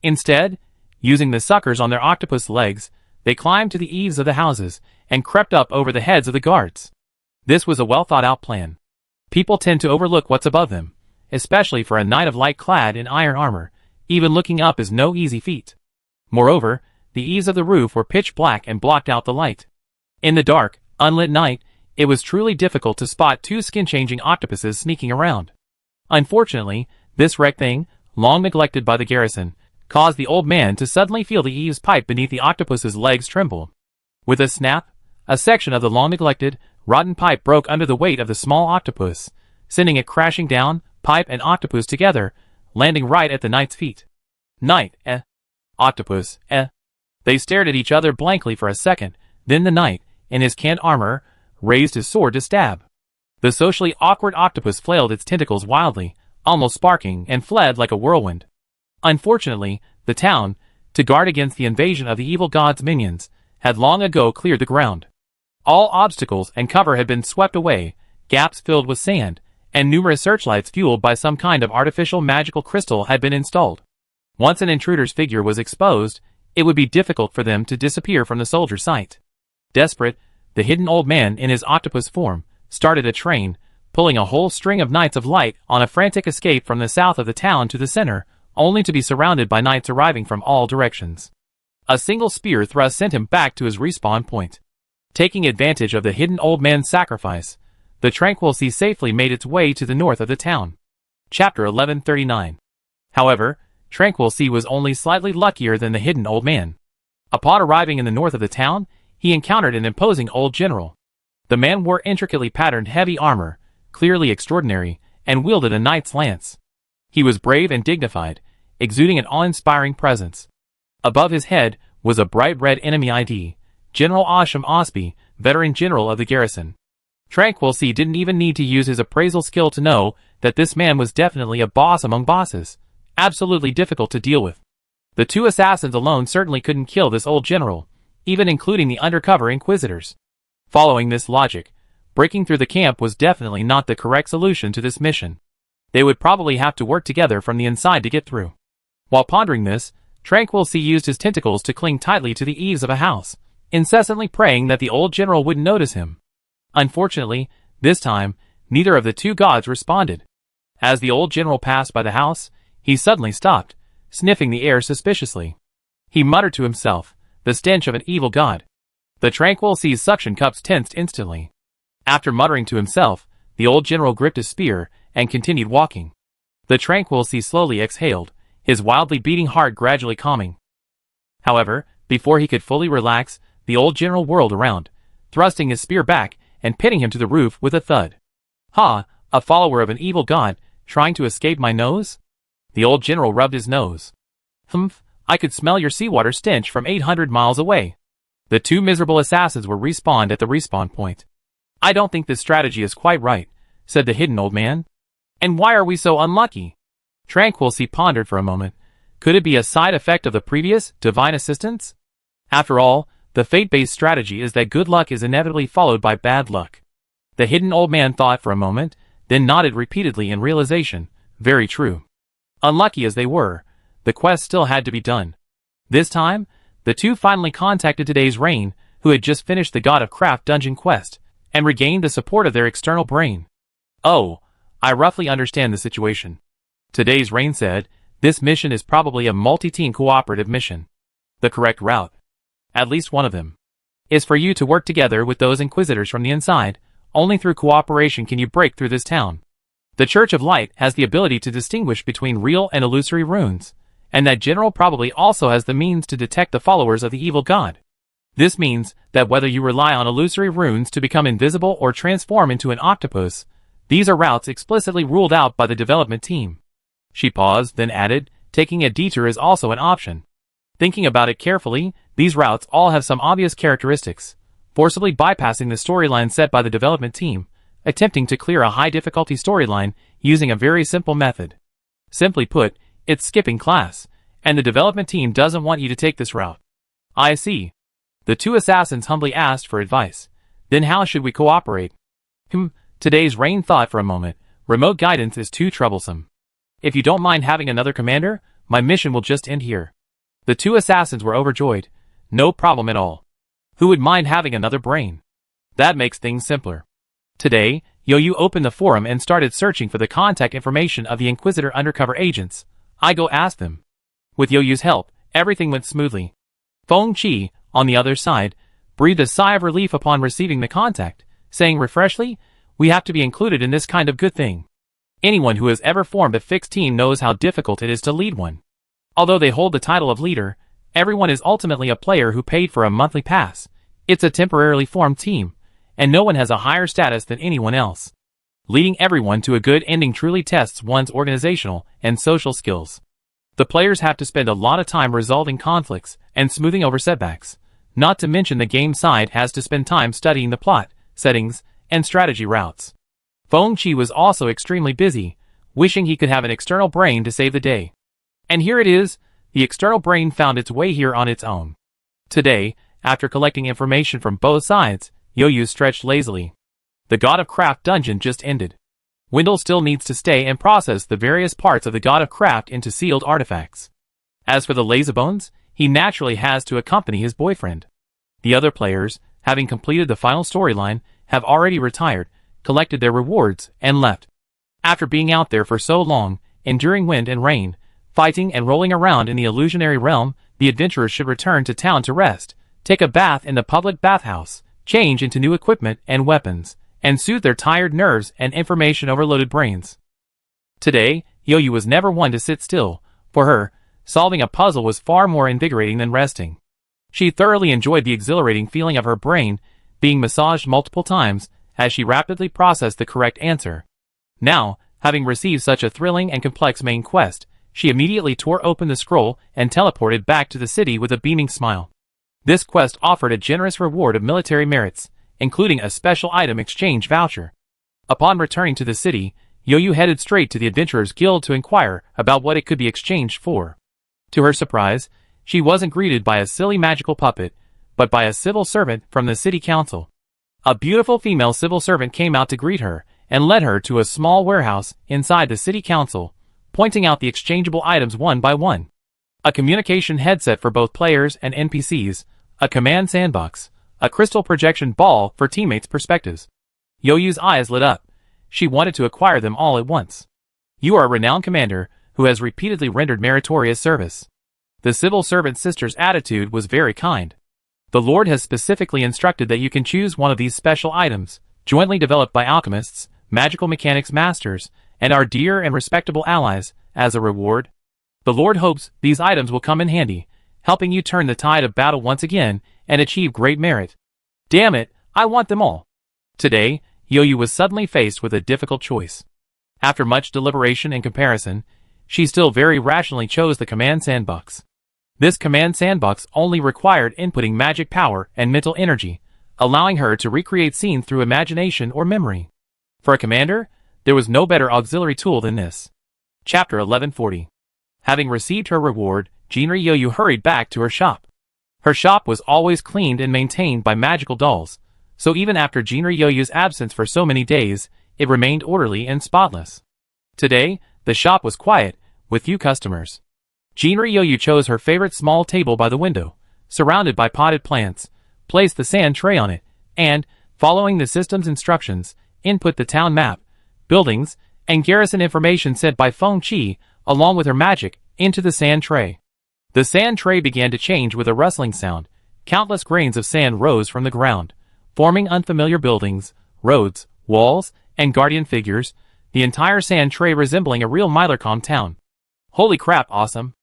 Instead, using the suckers on their octopus legs, they climbed to the eaves of the houses and crept up over the heads of the guards. This was a well-thought-out plan. People tend to overlook what's above them, especially for a knight of light clad in iron armor. Even looking up is no easy feat. Moreover, the eaves of the roof were pitch black and blocked out the light. In the dark, unlit night, it was truly difficult to spot two skin-changing octopuses sneaking around. Unfortunately, this wrecked thing, long neglected by the garrison, caused the old man to suddenly feel the eaves pipe beneath the octopus's legs tremble. With a snap, a section of the long-neglected, rotten pipe broke under the weight of the small octopus, sending it crashing down, pipe and octopus together, landing right at the knight's feet. Knight, Octopus, They stared at each other blankly for a second, then the knight, in his cant armor, raised his sword to stab. The socially awkward octopus flailed its tentacles wildly, almost sparking, and fled like a whirlwind. Unfortunately, the town, to guard against the invasion of the evil god's minions, had long ago cleared the ground. All obstacles and cover had been swept away, gaps filled with sand, and numerous searchlights fueled by some kind of artificial magical crystal had been installed. Once an intruder's figure was exposed, it would be difficult for them to disappear from the soldier's sight. Desperate, the hidden old man in his octopus form started a train, pulling a whole string of knights of light on a frantic escape from the south of the town to the center, only to be surrounded by knights arriving from all directions. A single spear thrust sent him back to his respawn point. Taking advantage of the hidden old man's sacrifice, the Tranquil Sea safely made its way to the north of the town. Chapter 1139. However, Tranquil Sea was only slightly luckier than the hidden old man. Upon arriving in the north of the town, he encountered an imposing old general. The man wore intricately patterned heavy armor, clearly extraordinary, and wielded a knight's lance. He was brave and dignified, exuding an awe-inspiring presence. Above his head was a bright red enemy ID, General Asham Osby, veteran general of the garrison. Tranquil Sea didn't even need to use his appraisal skill to know that this man was definitely a boss among bosses, absolutely difficult to deal with. The two assassins alone certainly couldn't kill this old general, even including the undercover inquisitors. Following this logic, breaking through the camp was definitely not the correct solution to this mission. They would probably have to work together from the inside to get through. While pondering this, Tranquil Sea used his tentacles to cling tightly to the eaves of a house, incessantly praying that the old general wouldn't notice him. Unfortunately, this time, neither of the two gods responded. As the old general passed by the house, he suddenly stopped, sniffing the air suspiciously. He muttered to himself, the stench of an evil god. The Tranquil Sea's suction cups tensed instantly. After muttering to himself, the old general gripped his spear and continued walking. The Tranquil Sea slowly exhaled, his wildly beating heart gradually calming. However, before he could fully relax, the old general whirled around, thrusting his spear back and pinning him to the roof with a thud. Ha! A follower of an evil god, trying to escape my nose? The old general rubbed his nose. Humph, I could smell your seawater stench from 800 miles away. The two miserable assassins were respawned at the respawn point. I don't think this strategy is quite right, said the hidden old man. And why are we so unlucky? Tranquil Sea pondered for a moment. Could it be a side effect of the previous divine assistance? After all, the fate-based strategy is that good luck is inevitably followed by bad luck. The hidden old man thought for a moment, then nodded repeatedly in realization. Very true. Unlucky as they were, the quest still had to be done. This time, the two finally contacted today's Rain, who had just finished the God of Craft dungeon quest, and regained the support of their external brain. Oh, I roughly understand the situation. Today's Rain said, this mission is probably a multi-team cooperative mission. The correct route, at least one of them, is for you to work together with those inquisitors from the inside. Only through cooperation can you break through this town. The Church of Light has the ability to distinguish between real and illusory runes, and that general probably also has the means to detect the followers of the evil god. This means that whether you rely on illusory runes to become invisible or transform into an octopus, These are routes explicitly ruled out by the development team. She paused, then added, taking a detour is also an option. Thinking about it carefully, these routes all have some obvious characteristics, forcibly bypassing the storyline set by the development team, attempting to clear a high-difficulty storyline using a very simple method. Simply put, it's skipping class, and the development team doesn't want you to take this route. I see. The two assassins humbly asked for advice. Then how should we cooperate? Today's Rain thought for a moment. Remote guidance is too troublesome. If you don't mind having another commander, my mission will just end here. The two assassins were overjoyed. No problem at all. Who would mind having another brain? That makes things simpler. Today, Yoyu opened the forum and started searching for the contact information of the Inquisitor undercover agents. I go ask them. With Yoyu's help, everything went smoothly. Feng Qi, on the other side, breathed a sigh of relief upon receiving the contact, saying refreshingly, we have to be included in this kind of good thing. Anyone who has ever formed a fixed team knows how difficult it is to lead one. Although they hold the title of leader, everyone is ultimately a player who paid for a monthly pass. It's a temporarily formed team, and no one has a higher status than anyone else. Leading everyone to a good ending truly tests one's organizational and social skills. The players have to spend a lot of time resolving conflicts and smoothing over setbacks, not to mention the game side has to spend time studying the plot, settings, and strategy routes. Feng Qi was also extremely busy, wishing he could have an external brain to save the day. And here it is, the external brain found its way here on its own. Today, after collecting information from both sides, Yoyu stretched lazily. The God of Craft dungeon just ended. Wendell still needs to stay and process the various parts of the God of Craft into sealed artifacts. As for the Lazybones, he naturally has to accompany his boyfriend. The other players, having completed the final storyline, have already retired, collected their rewards, and left. After being out there for so long, enduring wind and rain, fighting and rolling around in the illusionary realm, the adventurers should return to town to rest, take a bath in the public bathhouse, change into new equipment and weapons, and soothe their tired nerves and information-overloaded brains. Today, Yoyu was never one to sit still. For her, solving a puzzle was far more invigorating than resting. She thoroughly enjoyed the exhilarating feeling of her brain being massaged multiple times as she rapidly processed the correct answer. Now, having received such a thrilling and complex main quest, she immediately tore open the scroll and teleported back to the city with a beaming smile. This quest offered a generous reward of military merits, including a special item exchange voucher. Upon returning to the city, Yoyu headed straight to the Adventurers Guild to inquire about what it could be exchanged for. To her surprise, she wasn't greeted by a silly magical puppet, but by a civil servant from the city council. A beautiful female civil servant came out to greet her and led her to a small warehouse inside the city council, pointing out the exchangeable items one by one. A communication headset for both players and NPCs, a command sandbox, a crystal projection ball for teammates' perspectives. Yoyu's eyes lit up. She wanted to acquire them all at once. You are a renowned commander who has repeatedly rendered meritorious service. The civil servant sister's attitude was very kind. The Lord has specifically instructed that you can choose one of these special items, jointly developed by alchemists, magical mechanics masters, and our dear and respectable allies, as a reward. The Lord hopes these items will come in handy, helping you turn the tide of battle once again and achieve great merit. Damn it, I want them all. Today, Yoyu was suddenly faced with a difficult choice. After much deliberation and comparison, she still very rationally chose the command sandbox. This command sandbox only required inputting magic power and mental energy, allowing her to recreate scenes through imagination or memory. For a commander, there was no better auxiliary tool than this. Chapter 1140. Having received her reward, Jinri Yoyu hurried back to her shop. Her shop was always cleaned and maintained by magical dolls, so even after Jinri Yoyu's absence for so many days, it remained orderly and spotless. Today, the shop was quiet, with few customers. Jinri Yoyu chose her favorite small table by the window, surrounded by potted plants, placed the sand tray on it, and, following the system's instructions, input the town map, buildings, and garrison information sent by Feng Qi, along with her magic, into the sand tray. The sand tray began to change with a rustling sound. Countless grains of sand rose from the ground, forming unfamiliar buildings, roads, walls, and guardian figures, the entire sand tray resembling a real Mylercom town. Holy crap, awesome!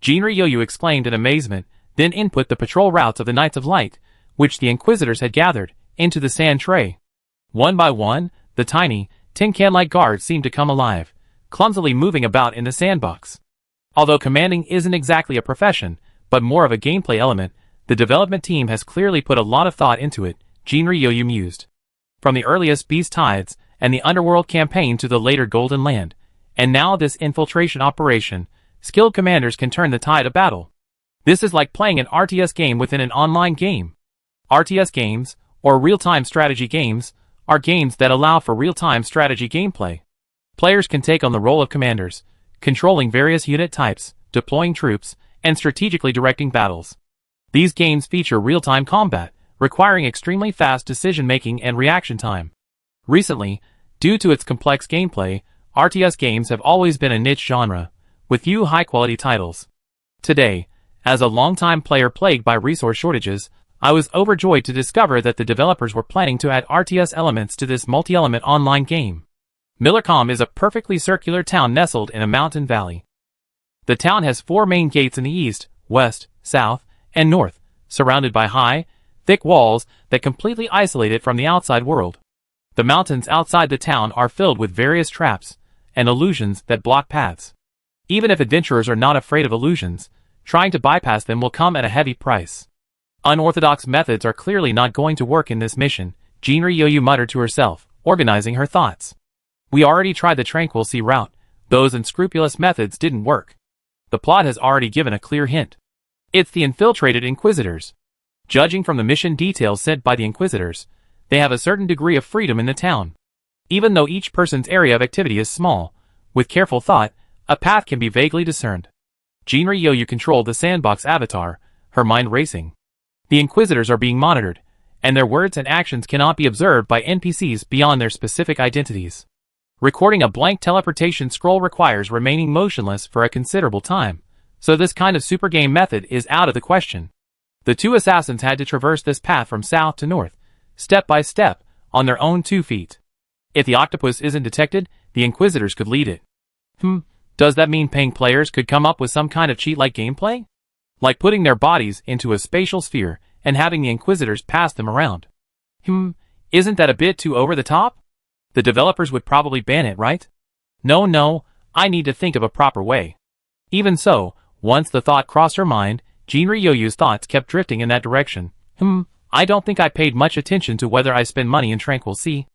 Jinri Yoyu exclaimed in amazement, then input the patrol routes of the Knights of Light, which the Inquisitors had gathered, into the sand tray. One by one, the tiny, tin can-like guards seem to come alive, clumsily moving about in the sandbox. Although commanding isn't exactly a profession, but more of a gameplay element, the development team has clearly put a lot of thought into it, Jinryu mused. From the earliest Beast Tides and the Underworld campaign to the later Golden Land, and now this infiltration operation, skilled commanders can turn the tide of battle. This is like playing an RTS game within an online game. RTS games, or real-time strategy games, are games that allow for real-time strategy gameplay. Players can take on the role of commanders, controlling various unit types, deploying troops, and strategically directing battles. These games feature real-time combat, requiring extremely fast decision-making and reaction time. Recently, due to its complex gameplay, RTS games have always been a niche genre, with few high-quality titles. Today, as a longtime player plagued by resource shortages, I was overjoyed to discover that the developers were planning to add RTS elements to this multi-element online game. Millercom is a perfectly circular town nestled in a mountain valley. The town has 4 main gates in the east, west, south, and north, surrounded by high, thick walls that completely isolate it from the outside world. The mountains outside the town are filled with various traps and illusions that block paths. Even if adventurers are not afraid of illusions, trying to bypass them will come at a heavy price. Unorthodox methods are clearly not going to work in this mission, Jinryu muttered to herself, organizing her thoughts. We already tried the Tranquil Sea route. Those unscrupulous methods didn't work. The plot has already given a clear hint. It's the infiltrated Inquisitors. Judging from the mission details sent by the Inquisitors, they have a certain degree of freedom in the town. Even though each person's area of activity is small, with careful thought, a path can be vaguely discerned. Jinryu controlled the sandbox avatar, her mind racing. The Inquisitors are being monitored, and their words and actions cannot be observed by NPCs beyond their specific identities. Recording a blank teleportation scroll requires remaining motionless for a considerable time, so this kind of super game method is out of the question. The 2 assassins had to traverse this path from south to north, step by step, on their own 2 feet. If the octopus isn't detected, the Inquisitors could lead it. Does that mean paying players could come up with some kind of cheat-like gameplay? Like putting their bodies into a spatial sphere and having the Inquisitors pass them around. Isn't that a bit too over the top? The developers would probably ban it, right? No, I need to think of a proper way. Even so, once the thought crossed her mind, Jinryu's thoughts kept drifting in that direction. I don't think I paid much attention to whether I spend money in Tranquil Sea.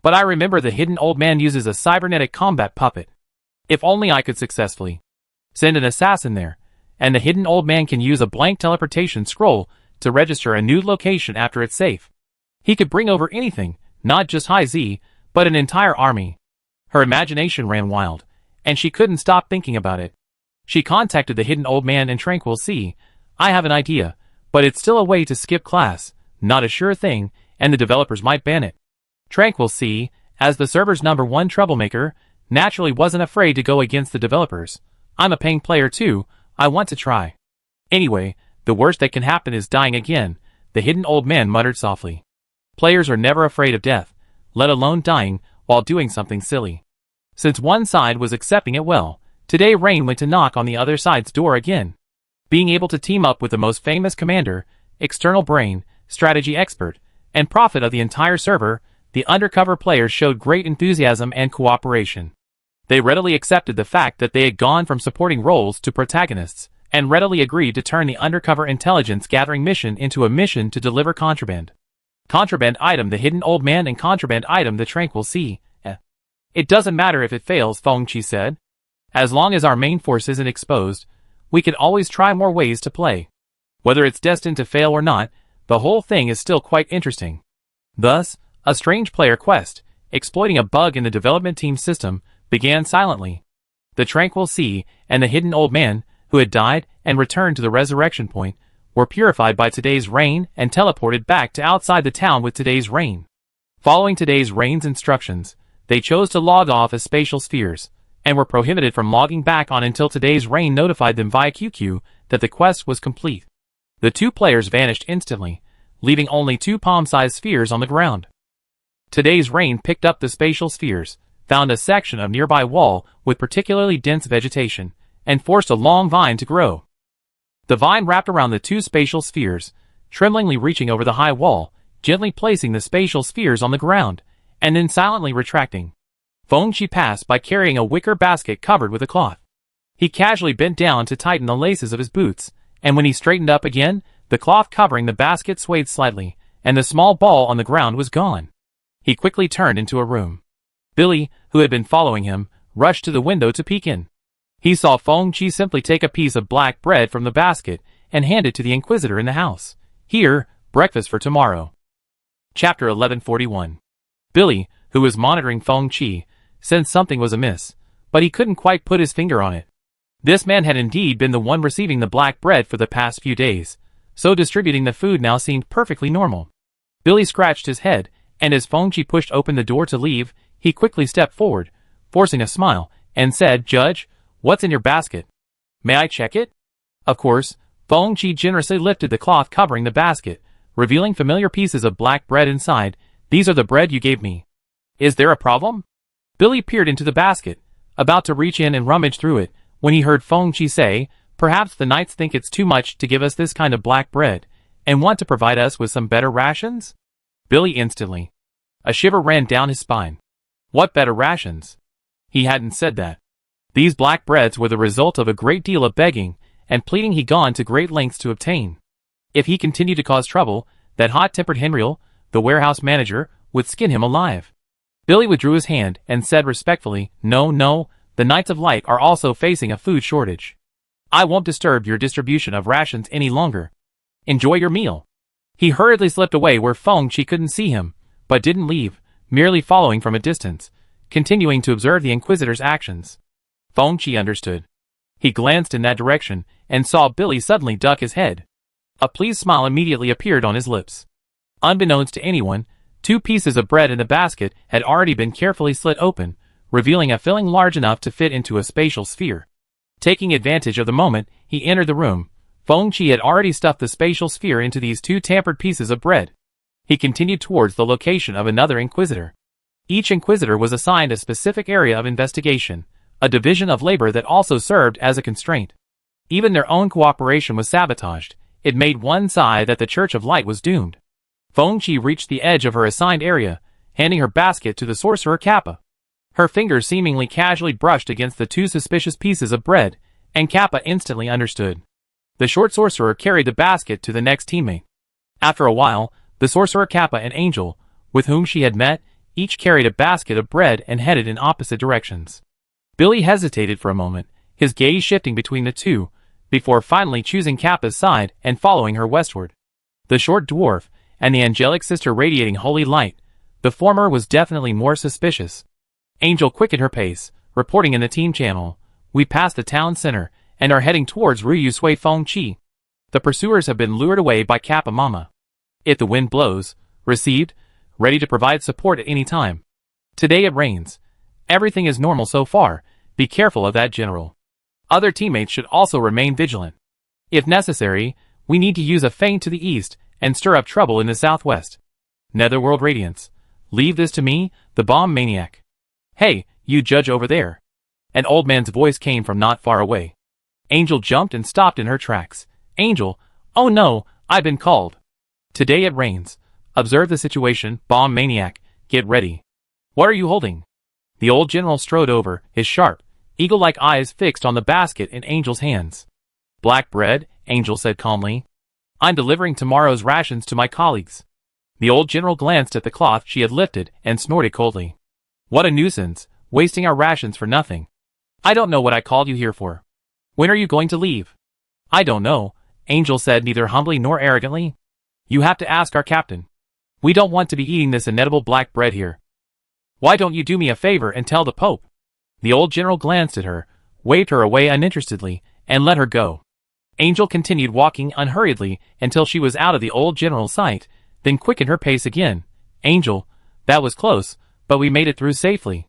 But I remember the hidden old man uses a cybernetic combat puppet. If only I could successfully send an assassin there, and the hidden old man can use a blank teleportation scroll to register a new location after it's safe. He could bring over anything, not just High Z, but an entire army. Her imagination ran wild, and she couldn't stop thinking about it. She contacted the hidden old man in Tranquil Sea. I have an idea, but it's still a way to skip class, not a sure thing, and the developers might ban it. Tranquil Sea, as the server's #1 troublemaker, naturally wasn't afraid to go against the developers. I'm a paying player too, I want to try. Anyway, the worst that can happen is dying again, the hidden old man muttered softly. Players are never afraid of death, let alone dying while doing something silly. Since one side was accepting it well, today Rain went to knock on the other side's door again. Being able to team up with the most famous commander, external brain, strategy expert, and prophet of the entire server, the undercover players showed great enthusiasm and cooperation. They readily accepted the fact that they had gone from supporting roles to protagonists, and readily agreed to turn the undercover intelligence gathering mission into a mission to deliver contraband. Contraband item the hidden old man and contraband item the Tranquil Sea. It doesn't matter if it fails, Fengqi said. As long as our main force isn't exposed, we can always try more ways to play. Whether it's destined to fail or not, the whole thing is still quite interesting. Thus, a strange player quest, exploiting a bug in the development team's system, began silently. The Tranquil Sea and the hidden old man, who had died and returned to the resurrection point, were purified by today's rain and teleported back to outside the town with today's rain. Following today's rain's instructions, they chose to log off as spatial spheres, and were prohibited from logging back on until today's rain notified them via QQ that the quest was complete. The 2 players vanished instantly, leaving only 2 palm-sized spheres on the ground. Today's rain picked up the spatial spheres, found a section of nearby wall with particularly dense vegetation, and forced a long vine to grow. The vine wrapped around the 2 spatial spheres, tremblingly reaching over the high wall, gently placing the spatial spheres on the ground, and then silently retracting. Feng-chi passed by carrying a wicker basket covered with a cloth. He casually bent down to tighten the laces of his boots, and when he straightened up again, the cloth covering the basket swayed slightly, and the small ball on the ground was gone. He quickly turned into a room. Billy, who had been following him, rushed to the window to peek in. He saw Feng-chi simply take a piece of black bread from the basket and hand it to the Inquisitor in the house. Here, breakfast for tomorrow. Chapter 1141. Billy, who was monitoring Feng-chi, sensed something was amiss, but he couldn't quite put his finger on it. This man had indeed been the one receiving the black bread for the past few days, so distributing the food now seemed perfectly normal. Billy scratched his head, and as Feng-chi pushed open the door to leave, he quickly stepped forward, forcing a smile, and said, "Judge, what's in your basket? May I check it?" Of course, Feng-chi generously lifted the cloth covering the basket, revealing familiar pieces of black bread inside. "These are the bread you gave me. Is there a problem?" Billy peered into the basket, about to reach in and rummage through it, when he heard Feng-chi say, "Perhaps the knights think it's too much to give us this kind of black bread, and want to provide us with some better rations?" Billy instantly. A shiver ran down his spine. What better rations? He hadn't said that. These black breads were the result of a great deal of begging and pleading he'd gone to great lengths to obtain. If he continued to cause trouble, that hot-tempered Henriel, the warehouse manager, would skin him alive. Billy withdrew his hand and said respectfully, No, the Knights of Light are also facing a food shortage. I won't disturb your distribution of rations any longer. Enjoy your meal." He hurriedly slipped away where Feng-chi couldn't see him, but didn't leave, merely following from a distance, continuing to observe the Inquisitor's actions. Feng-chi understood. He glanced in that direction and saw Billy suddenly duck his head. A pleased smile immediately appeared on his lips. Unbeknownst to anyone, 2 pieces of bread in the basket had already been carefully slit open, revealing a filling large enough to fit into a spatial sphere. Taking advantage of the moment, he entered the room. Feng-chi had already stuffed the spatial sphere into these 2 tampered pieces of bread. He continued towards the location of another Inquisitor. Each Inquisitor was assigned a specific area of investigation, a division of labor that also served as a constraint. Even their own cooperation was sabotaged. It made one sigh that the Church of Light was doomed. Feng-chi reached the edge of her assigned area, handing her basket to the sorcerer Kappa. Her fingers seemingly casually brushed against the 2 suspicious pieces of bread, and Kappa instantly understood. The short sorcerer carried the basket to the next teammate. After a while, the sorcerer Kappa and Angel, with whom she had met, each carried a basket of bread and headed in opposite directions. Billy hesitated for a moment, his gaze shifting between the 2, before finally choosing Kappa's side and following her westward. The short dwarf, and the angelic sister radiating holy light, the former was definitely more suspicious. Angel quickened her pace, reporting in the team channel, "We passed the town center, and are heading towards Ryu Sui Feng-chi. The pursuers have been lured away by Kappa Mama. If the wind blows, received, ready to provide support at any time. Today it rains. Everything is normal so far, be careful of that, General. Other teammates should also remain vigilant. If necessary, we need to use a feint to the east and stir up trouble in the southwest. Netherworld Radiance. Leave this to me, the bomb maniac. Hey, you judge over there." An old man's voice came from not far away. Angel jumped and stopped in her tracks. "Angel, oh no, I've been called. Today it rains. Observe the situation, bomb maniac, get ready. What are you holding?" The old general strode over, his sharp, eagle-like eyes fixed on the basket in Angel's hands. "Black bread," Angel said calmly. "I'm delivering tomorrow's rations to my colleagues." The old general glanced at the cloth she had lifted and snorted coldly. "What a nuisance, wasting our rations for nothing. I don't know what I called you here for. When are you going to leave?" "I don't know," Angel said neither humbly nor arrogantly. "You have to ask our captain. We don't want to be eating this inedible black bread here. Why don't you do me a favor and tell the Pope?" The old general glanced at her, waved her away uninterestedly, and let her go. Angel continued walking unhurriedly until she was out of the old general's sight, then quickened her pace again. "Angel, that was close, but we made it through safely."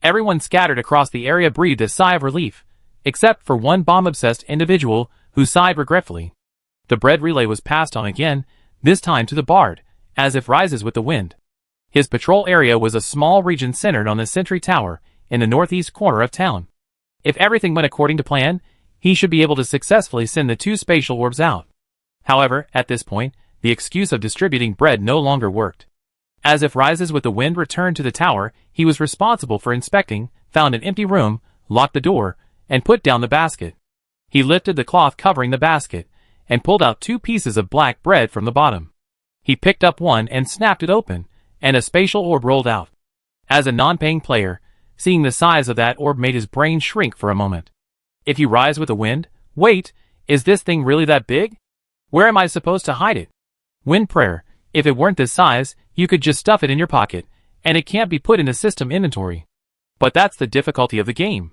Everyone scattered across the area breathed a sigh of relief, except for one bomb-obsessed individual who sighed regretfully. The bread relay was passed on again, this time to the Bard, as if rises with the wind. His patrol area was a small region centered on the Sentry Tower in the northeast corner of town. If everything went according to plan, he should be able to successfully send the 2 spatial orbs out. However, at this point, the excuse of distributing bread no longer worked. As if rises with the wind returned to the tower, he He was responsible for inspecting, found an empty room, locked the door, and put down the basket. He lifted the cloth covering the basket, and pulled out 2 pieces of black bread from the bottom. He picked up one and snapped it open, and a spatial orb rolled out. As a non-paying player, seeing the size of that orb made his brain shrink for a moment. If you rise with the wind, wait, is this thing really that big? Where am I supposed to hide it? Wind prayer, if it weren't this size, you could just stuff it in your pocket, and it can't be put in the system inventory. But that's the difficulty of the game.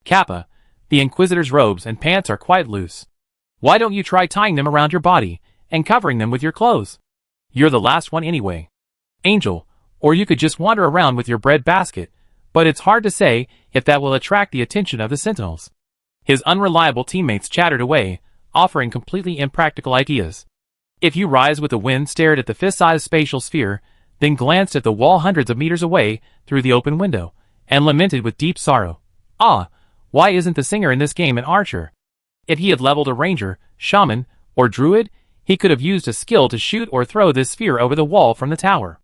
Kappa, the Inquisitor's robes and pants are quite loose. Why don't you try tying them around your body, and covering them with your clothes? You're the last one anyway. Angel, or you could just wander around with your bread basket, but it's hard to say if that will attract the attention of the sentinels. His unreliable teammates chattered away, offering completely impractical ideas. If you rise with the wind stared at the fist-sized spatial sphere, then glanced at the wall hundreds of meters away through the open window, and lamented with deep sorrow. Ah, why isn't the singer in this game an archer? If he had leveled a ranger, shaman, or druid, he could have used a skill to shoot or throw this sphere over the wall from the tower.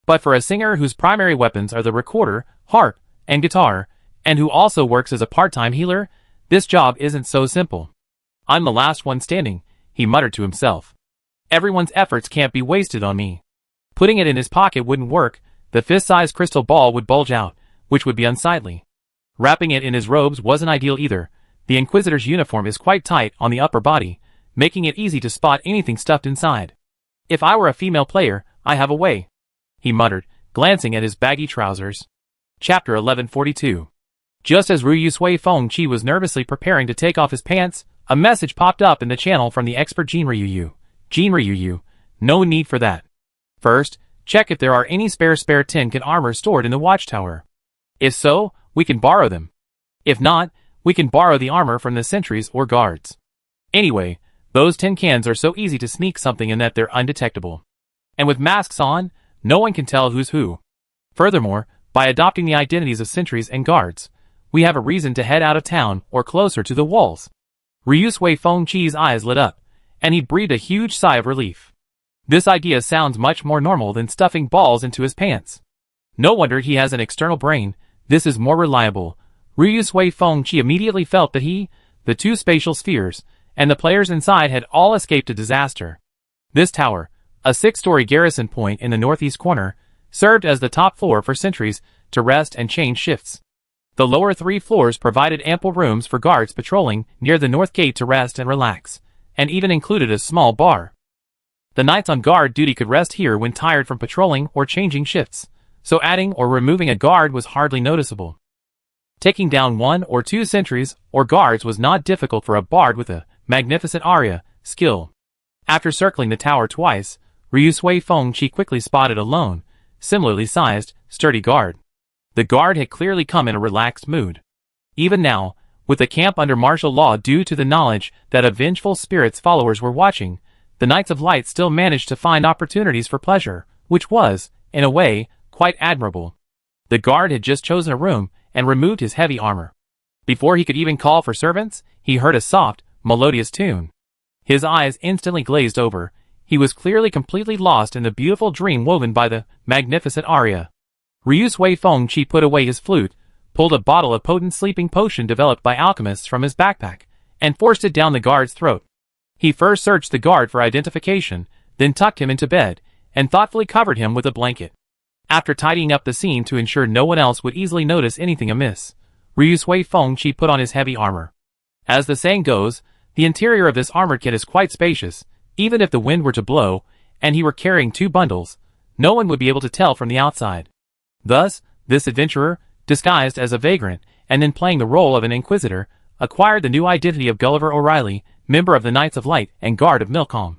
But for a singer whose primary weapons are the recorder, harp, and guitar, and who also works as a part-time healer, this job isn't so simple. I'm the last one standing, he muttered to himself. Everyone's efforts can't be wasted on me. Putting it in his pocket wouldn't work, the fist-sized crystal ball would bulge out, which would be unsightly. Wrapping it in his robes wasn't ideal either. The Inquisitor's uniform is quite tight on the upper body, making it easy to spot anything stuffed inside. If I were a female player, I have a way, he muttered, glancing at his baggy trousers. Chapter 1142. Just as Ryu Sui Feng Chi was nervously preparing to take off his pants, a message popped up in the channel from the expert Jin Ryu. Jin Ryu, no need for that. First, check if there are any spare tin can armor stored in the watchtower. If so, we can borrow them. If not, we can borrow the armor from the sentries or guards. Anyway, those tin cans are so easy to sneak something in that they're undetectable. And with masks on, no one can tell who's who. Furthermore, by adopting the identities of sentries and guards, we have a reason to head out of town or closer to the walls. Ryu Sui Feng Chi's eyes lit up, and he breathed a huge sigh of relief. This idea sounds much more normal than stuffing balls into his pants. No wonder he has an external brain, this is more reliable. Ryu Sui Feng Chi immediately felt that he, the 2 spatial spheres, and the players inside had all escaped a disaster. This tower, a 6-story garrison point in the northeast corner, served as the top floor for sentries to rest and change shifts. The lower 3 floors provided ample rooms for guards patrolling near the north gate to rest and relax, and even included a small bar. The knights on guard duty could rest here when tired from patrolling or changing shifts, so adding or removing a guard was hardly noticeable. Taking down 1 or 2 sentries or guards was not difficult for a bard with a magnificent aria skill. After circling the tower twice, Ryu Sui Feng Chi quickly spotted a lone, similarly sized, sturdy guard. The guard had clearly come in a relaxed mood. Even now, with the camp under martial law due to the knowledge that a vengeful spirit's followers were watching, the Knights of Light still managed to find opportunities for pleasure, which was, in a way, quite admirable. The guard had just chosen a room and removed his heavy armor. Before he could even call for servants, he heard a soft, melodious tune. His eyes instantly glazed over. He was clearly completely lost in the beautiful dream woven by the magnificent aria. Ryu Sui Feng Chi put away his flute, pulled a bottle of potent sleeping potion developed by alchemists from his backpack, and forced it down the guard's throat. He first searched the guard for identification, then tucked him into bed, and thoughtfully covered him with a blanket. After tidying up the scene to ensure no one else would easily notice anything amiss, Ryu Sui Feng Chi put on his heavy armor. As the saying goes, the interior of this armored kit is quite spacious. Even if the wind were to blow, and he were carrying 2 bundles, no one would be able to tell from the outside. Thus, this adventurer, disguised as a vagrant, and then playing the role of an inquisitor, acquired the new identity of Gulliver O'Reilly, member of the Knights of Light and guard of Milcom.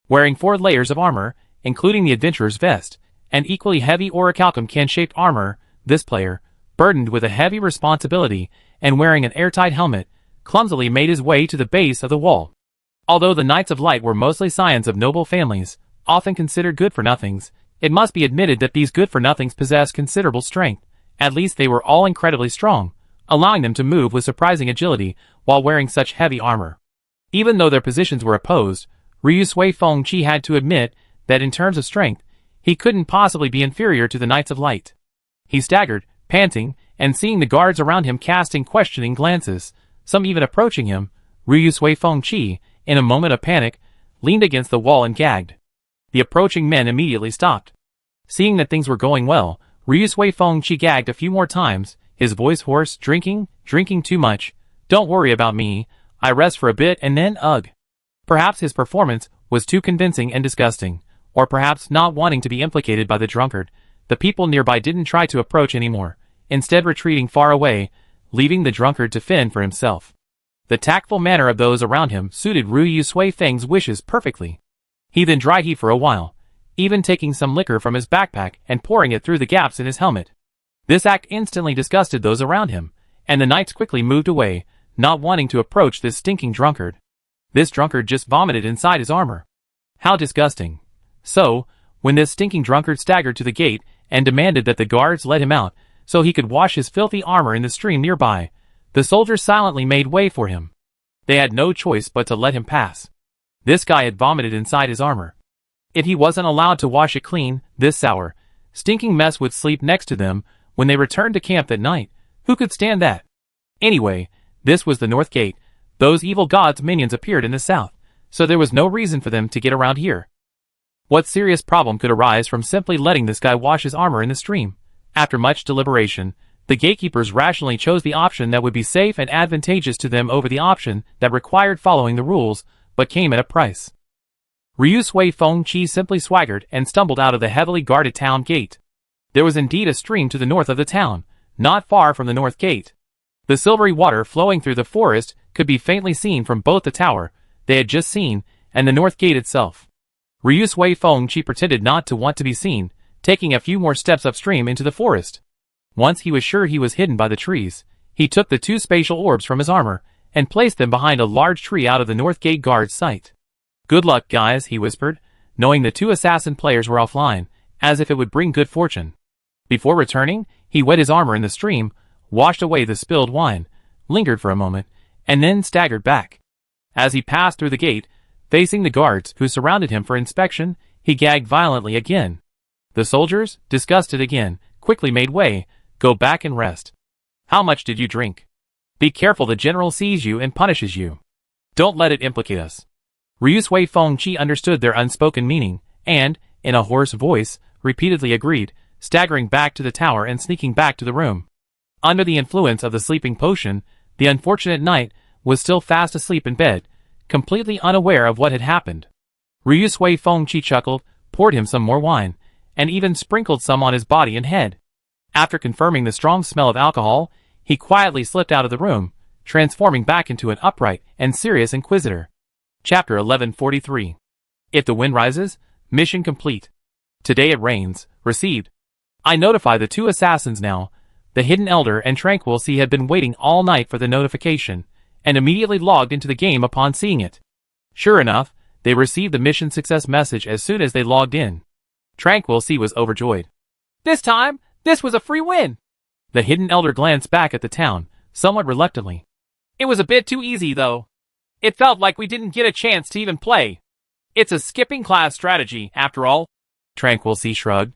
Wearing 4 layers of armor, including the adventurer's vest, and equally heavy orichalcum can-shaped armor, this player, burdened with a heavy responsibility, and wearing an airtight helmet, clumsily made his way to the base of the wall. Although the Knights of Light were mostly scions of noble families, often considered good-for-nothings, it must be admitted that these good-for-nothings possessed considerable strength. At least they were all incredibly strong, allowing them to move with surprising agility while wearing such heavy armor. Even though their positions were opposed, Ryu Sui Feng Chi had to admit that in terms of strength, he couldn't possibly be inferior to the Knights of Light. He staggered, panting, and seeing the guards around him casting questioning glances, some even approaching him, Ryu Sui Fengqi, in a moment of panic, leaned against the wall and gagged. The approaching men immediately stopped. Seeing that things were going well, Ryu Sui Fengqi gagged a few more times, his voice hoarse. Drinking too much. Don't worry about me. I rest for a bit and then ugh. Perhaps his performance was too convincing and disgusting, or perhaps not wanting to be implicated by the drunkard, the people nearby didn't try to approach anymore, instead retreating far away, leaving the drunkard to fend for himself. The tactful manner of those around him suited Ryu Sui Feng's wishes perfectly. He then dry heaved for a while, even taking some liquor from his backpack and pouring it through the gaps in his helmet. This act instantly disgusted those around him, and the knights quickly moved away, not wanting to approach this stinking drunkard. This drunkard just vomited inside his armor. How disgusting. So, when this stinking drunkard staggered to the gate and demanded that the guards let him out so he could wash his filthy armor in the stream nearby, the soldiers silently made way for him. They had no choice but to let him pass. This guy had vomited inside his armor. If he wasn't allowed to wash it clean, this sour, stinking mess would sleep next to them when they returned to camp that night. Who could stand that? Anyway, this was the north gate. Those evil gods' minions appeared in the south, so there was no reason for them to get around here. What serious problem could arise from simply letting this guy wash his armor in the stream? After much deliberation, the gatekeepers rationally chose the option that would be safe and advantageous to them over the option that required following the rules, but came at a price. Ryu Sui Fengqi simply swaggered and stumbled out of the heavily guarded town gate. There was indeed a stream to the north of the town, not far from the north gate. The silvery water flowing through the forest could be faintly seen from both the tower they had just seen and the north gate itself. Ryu Sui Fengqi pretended not to want to be seen, taking a few more steps upstream into the forest. Once he was sure he was hidden by the trees, he took the two spatial orbs from his armor and placed them behind a large tree out of the north gate guard's sight. Good luck, guys, he whispered, knowing the two assassin players were offline, as if it would bring good fortune. Before returning, he wet his armor in the stream, washed away the spilled wine, lingered for a moment, and then staggered back. As he passed through the gate, facing the guards who surrounded him for inspection, he gagged violently again. The soldiers, disgusted again, quickly made way. Go back and rest. How much did you drink? Be careful, the general sees you and punishes you. Don't let it implicate us. Ryu Sui Fengqi understood their unspoken meaning, and, in a hoarse voice, repeatedly agreed, staggering back to the tower and sneaking back to the room. Under the influence of the sleeping potion, the unfortunate knight was still fast asleep in bed, completely unaware of what had happened. Ryu Sui Fengqi chuckled, poured him some more wine, and even sprinkled some on his body and head. After confirming the strong smell of alcohol, he quietly slipped out of the room, transforming back into an upright and serious inquisitor. Chapter 1143. If the wind rises, mission complete. Today it rains. Received. I notify the two assassins now. The Hidden Elder and Tranquil Sea had been waiting all night for the notification, and immediately logged into the game upon seeing it. Sure enough, they received the mission success message as soon as they logged in. Tranquil Sea was overjoyed. This time, this was a free win! The Hidden Elder glanced back at the town, somewhat reluctantly. It was a bit too easy, though. It felt like we didn't get a chance to even play. It's a skipping class strategy, after all. Tranquil Sea shrugged.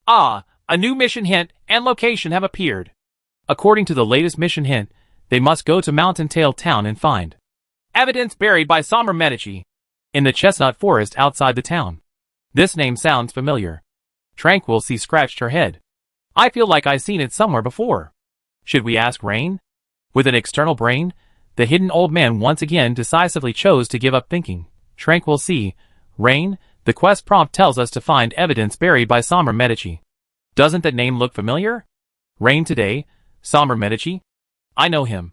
Ah, a new mission hint and location have appeared. According to the latest mission hint, they must go to Mountain Tail Town and find evidence buried by Somber Medici in the chestnut forest outside the town. This name sounds familiar. Tranquil Sea scratched her head. I feel like I've seen it somewhere before. Should we ask Rain? With an external brain, the hidden old man once again decisively chose to give up thinking. Tranquil Sea, Rain, the quest prompt tells us to find evidence buried by Somber Medici. Doesn't that name look familiar? Rain today, Somber Medici? I know him.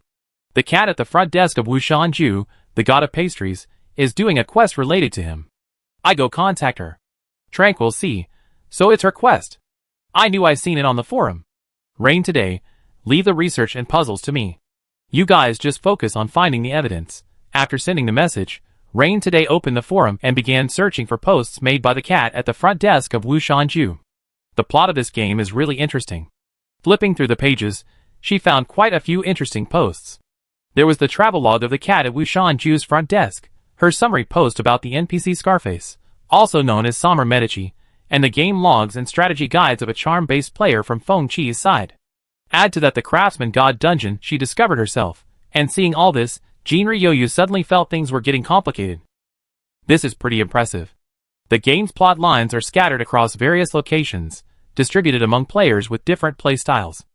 The cat at the front desk of Wushan Ju, the god of pastries, is doing a quest related to him. I go contact her. Tranquil Sea, so it's her quest. I knew I seen it on the forum. Rain today, leave the research and puzzles to me. You guys just focus on finding the evidence. After sending the message, Rain today opened the forum and began searching for posts made by the cat at the front desk of Wushan Ju. The plot of this game is really interesting. Flipping through the pages, she found quite a few interesting posts. There was the travelogue of the cat at Wushan Ju's front desk, her summary post about the NPC Scarface, also known as Somber Medici, and the game logs and strategy guides of a charm-based player from Feng Chi's side. Add to that the craftsman god dungeon she discovered herself, and seeing all this, Jinryu suddenly felt things were getting complicated. This is pretty impressive. The game's plot lines are scattered across various locations, distributed among players with different play styles.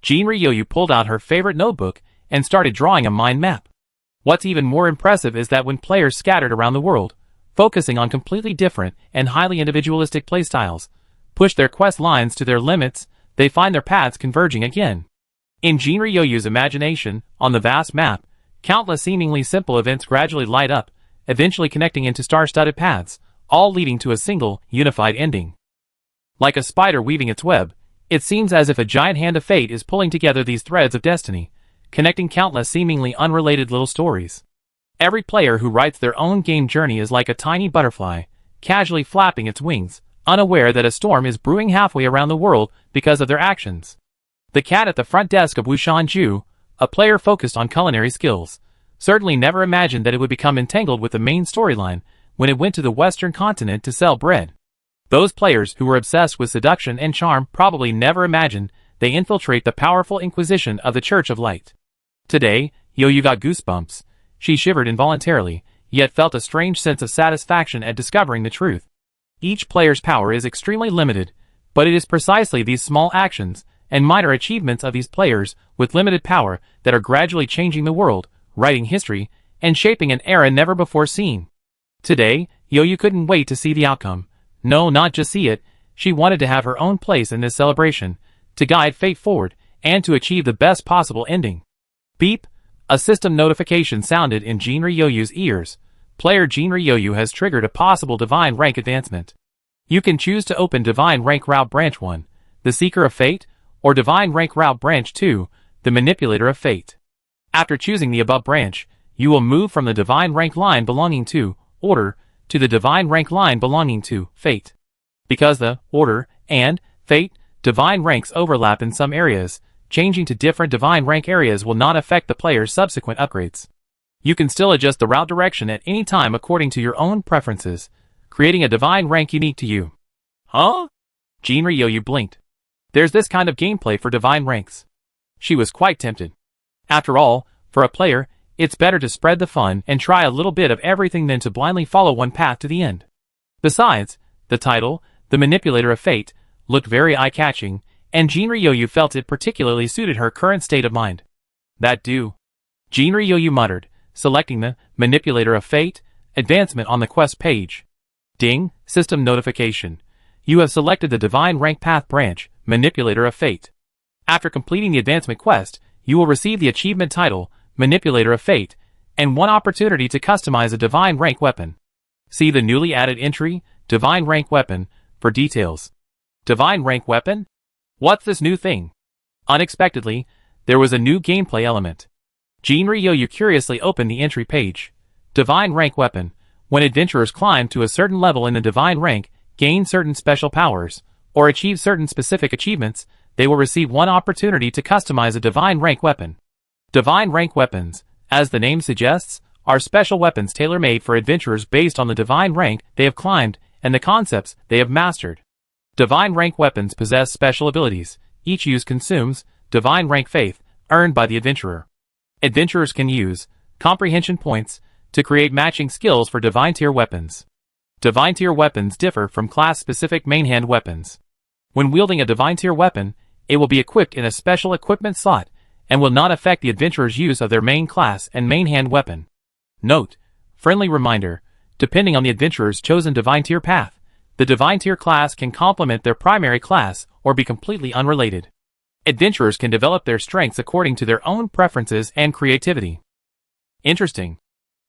Jinryu pulled out her favorite notebook and started drawing a mind map. What's even more impressive is that when players scattered around the world, focusing on completely different and highly individualistic playstyles, push their quest lines to their limits, they find their paths converging again. In Jinryu's imagination, on the vast map, countless seemingly simple events gradually light up, eventually connecting into star-studded paths, all leading to a single, unified ending. Like a spider weaving its web, it seems as if a giant hand of fate is pulling together these threads of destiny, connecting countless seemingly unrelated little stories. Every player who writes their own game journey is like a tiny butterfly, casually flapping its wings, unaware that a storm is brewing halfway around the world because of their actions. The cat at the front desk of Wushanju, a player focused on culinary skills, certainly never imagined that it would become entangled with the main storyline when it went to the Western continent to sell bread. Those players who were obsessed with seduction and charm probably never imagined they infiltrate the powerful Inquisition of the Church of Light. Today, Yoyu got goosebumps. She shivered involuntarily, yet felt a strange sense of satisfaction at discovering the truth. Each player's power is extremely limited, but it is precisely these small actions and minor achievements of these players with limited power that are gradually changing the world, writing history, and shaping an era never before seen. Today, Yoyu couldn't wait to see the outcome. No, not just see it, she wanted to have her own place in this celebration, to guide fate forward, and to achieve the best possible ending. Beep! A system notification sounded in Jinryu's ears. Player Jinryu has triggered a possible divine rank advancement. You can choose to open Divine Rank Route Branch 1, the Seeker of Fate, or Divine Rank Route Branch 2, the Manipulator of Fate. After choosing the above branch, you will move from the Divine Rank line belonging to Order to the Divine Rank line belonging to Fate. Because the Order and Fate divine ranks overlap in some areas, changing to different divine rank areas will not affect the player's subsequent upgrades. You can still adjust the route direction at any time according to your own preferences, creating a divine rank unique to you. Huh? Jinryu blinked. There's this kind of gameplay for divine ranks. She was quite tempted. After all, for a player, it's better to spread the fun and try a little bit of everything than to blindly follow one path to the end. Besides, the title, The Manipulator of Fate, looked very eye-catching, and Jinryu felt it particularly suited her current state of mind. That do. Jinryu muttered, selecting the Manipulator of Fate advancement on the quest page. Ding, system notification. You have selected the Divine Rank Path branch, Manipulator of Fate. After completing the advancement quest, you will receive the achievement title, Manipulator of Fate, and one opportunity to customize a Divine Rank weapon. See the newly added entry, Divine Rank Weapon, for details. Divine Rank Weapon? What's this new thing? Unexpectedly, there was a new gameplay element. Jinryu curiously opened the entry page. Divine Rank Weapon. When adventurers climb to a certain level in the Divine Rank, gain certain special powers, or achieve certain specific achievements, they will receive one opportunity to customize a Divine Rank Weapon. Divine Rank Weapons, as the name suggests, are special weapons tailor-made for adventurers based on the Divine Rank they have climbed and the concepts they have mastered. Divine Rank Weapons possess special abilities. Each use consumes Divine Rank Faith, earned by the adventurer. Adventurers can use Comprehension Points to create matching skills for Divine Tier weapons. Divine Tier weapons differ from class-specific main-hand weapons. When wielding a Divine Tier weapon, it will be equipped in a special equipment slot and will not affect the adventurer's use of their main class and main-hand weapon. Note: friendly reminder, depending on the adventurer's chosen Divine Tier path, the Divine Tier class can complement their primary class or be completely unrelated. Adventurers can develop their strengths according to their own preferences and creativity. Interesting.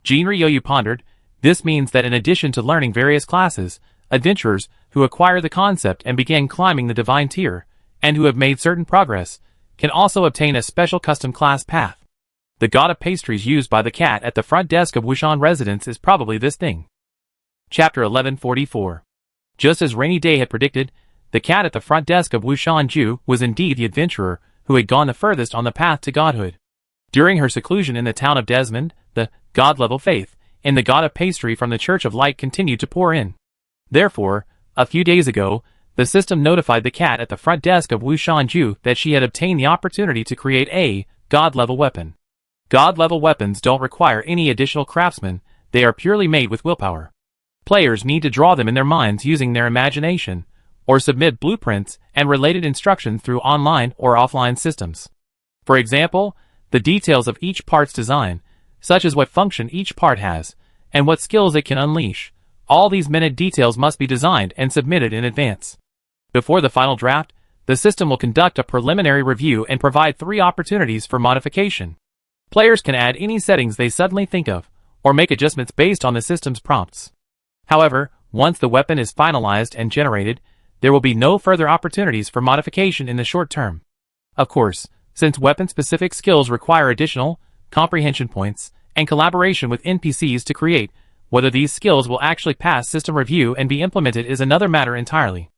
Jinryu pondered. This means that in addition to learning various classes, adventurers who acquire the concept and begin climbing the Divine Tier, and who have made certain progress, can also obtain a special custom class path. The god of pastries used by the cat at the front desk of Wushan residence is probably this thing. Chapter 1144. Just as Rainy Day had predicted, the cat at the front desk of Wushanju was indeed the adventurer who had gone the furthest on the path to godhood. During her seclusion in the town of Desmond, the god-level faith in the god of pastry from the Church of Light continued to pour in. Therefore, a few days ago, the system notified the cat at the front desk of Wushanju that she had obtained the opportunity to create a God-level weapon. God-level weapons don't require any additional craftsmen, they are purely made with willpower. Players need to draw them in their minds using their imagination, or submit blueprints and related instructions through online or offline systems. For example, the details of each part's design, such as what function each part has, and what skills it can unleash, all these minute details must be designed and submitted in advance. Before the final draft, the system will conduct a preliminary review and provide 3 opportunities for modification. Players can add any settings they suddenly think of, or make adjustments based on the system's prompts. However, once the weapon is finalized and generated, there will be no further opportunities for modification in the short term. Of course, since weapon-specific skills require additional comprehension points and collaboration with NPCs to create, whether these skills will actually pass system review and be implemented is another matter entirely.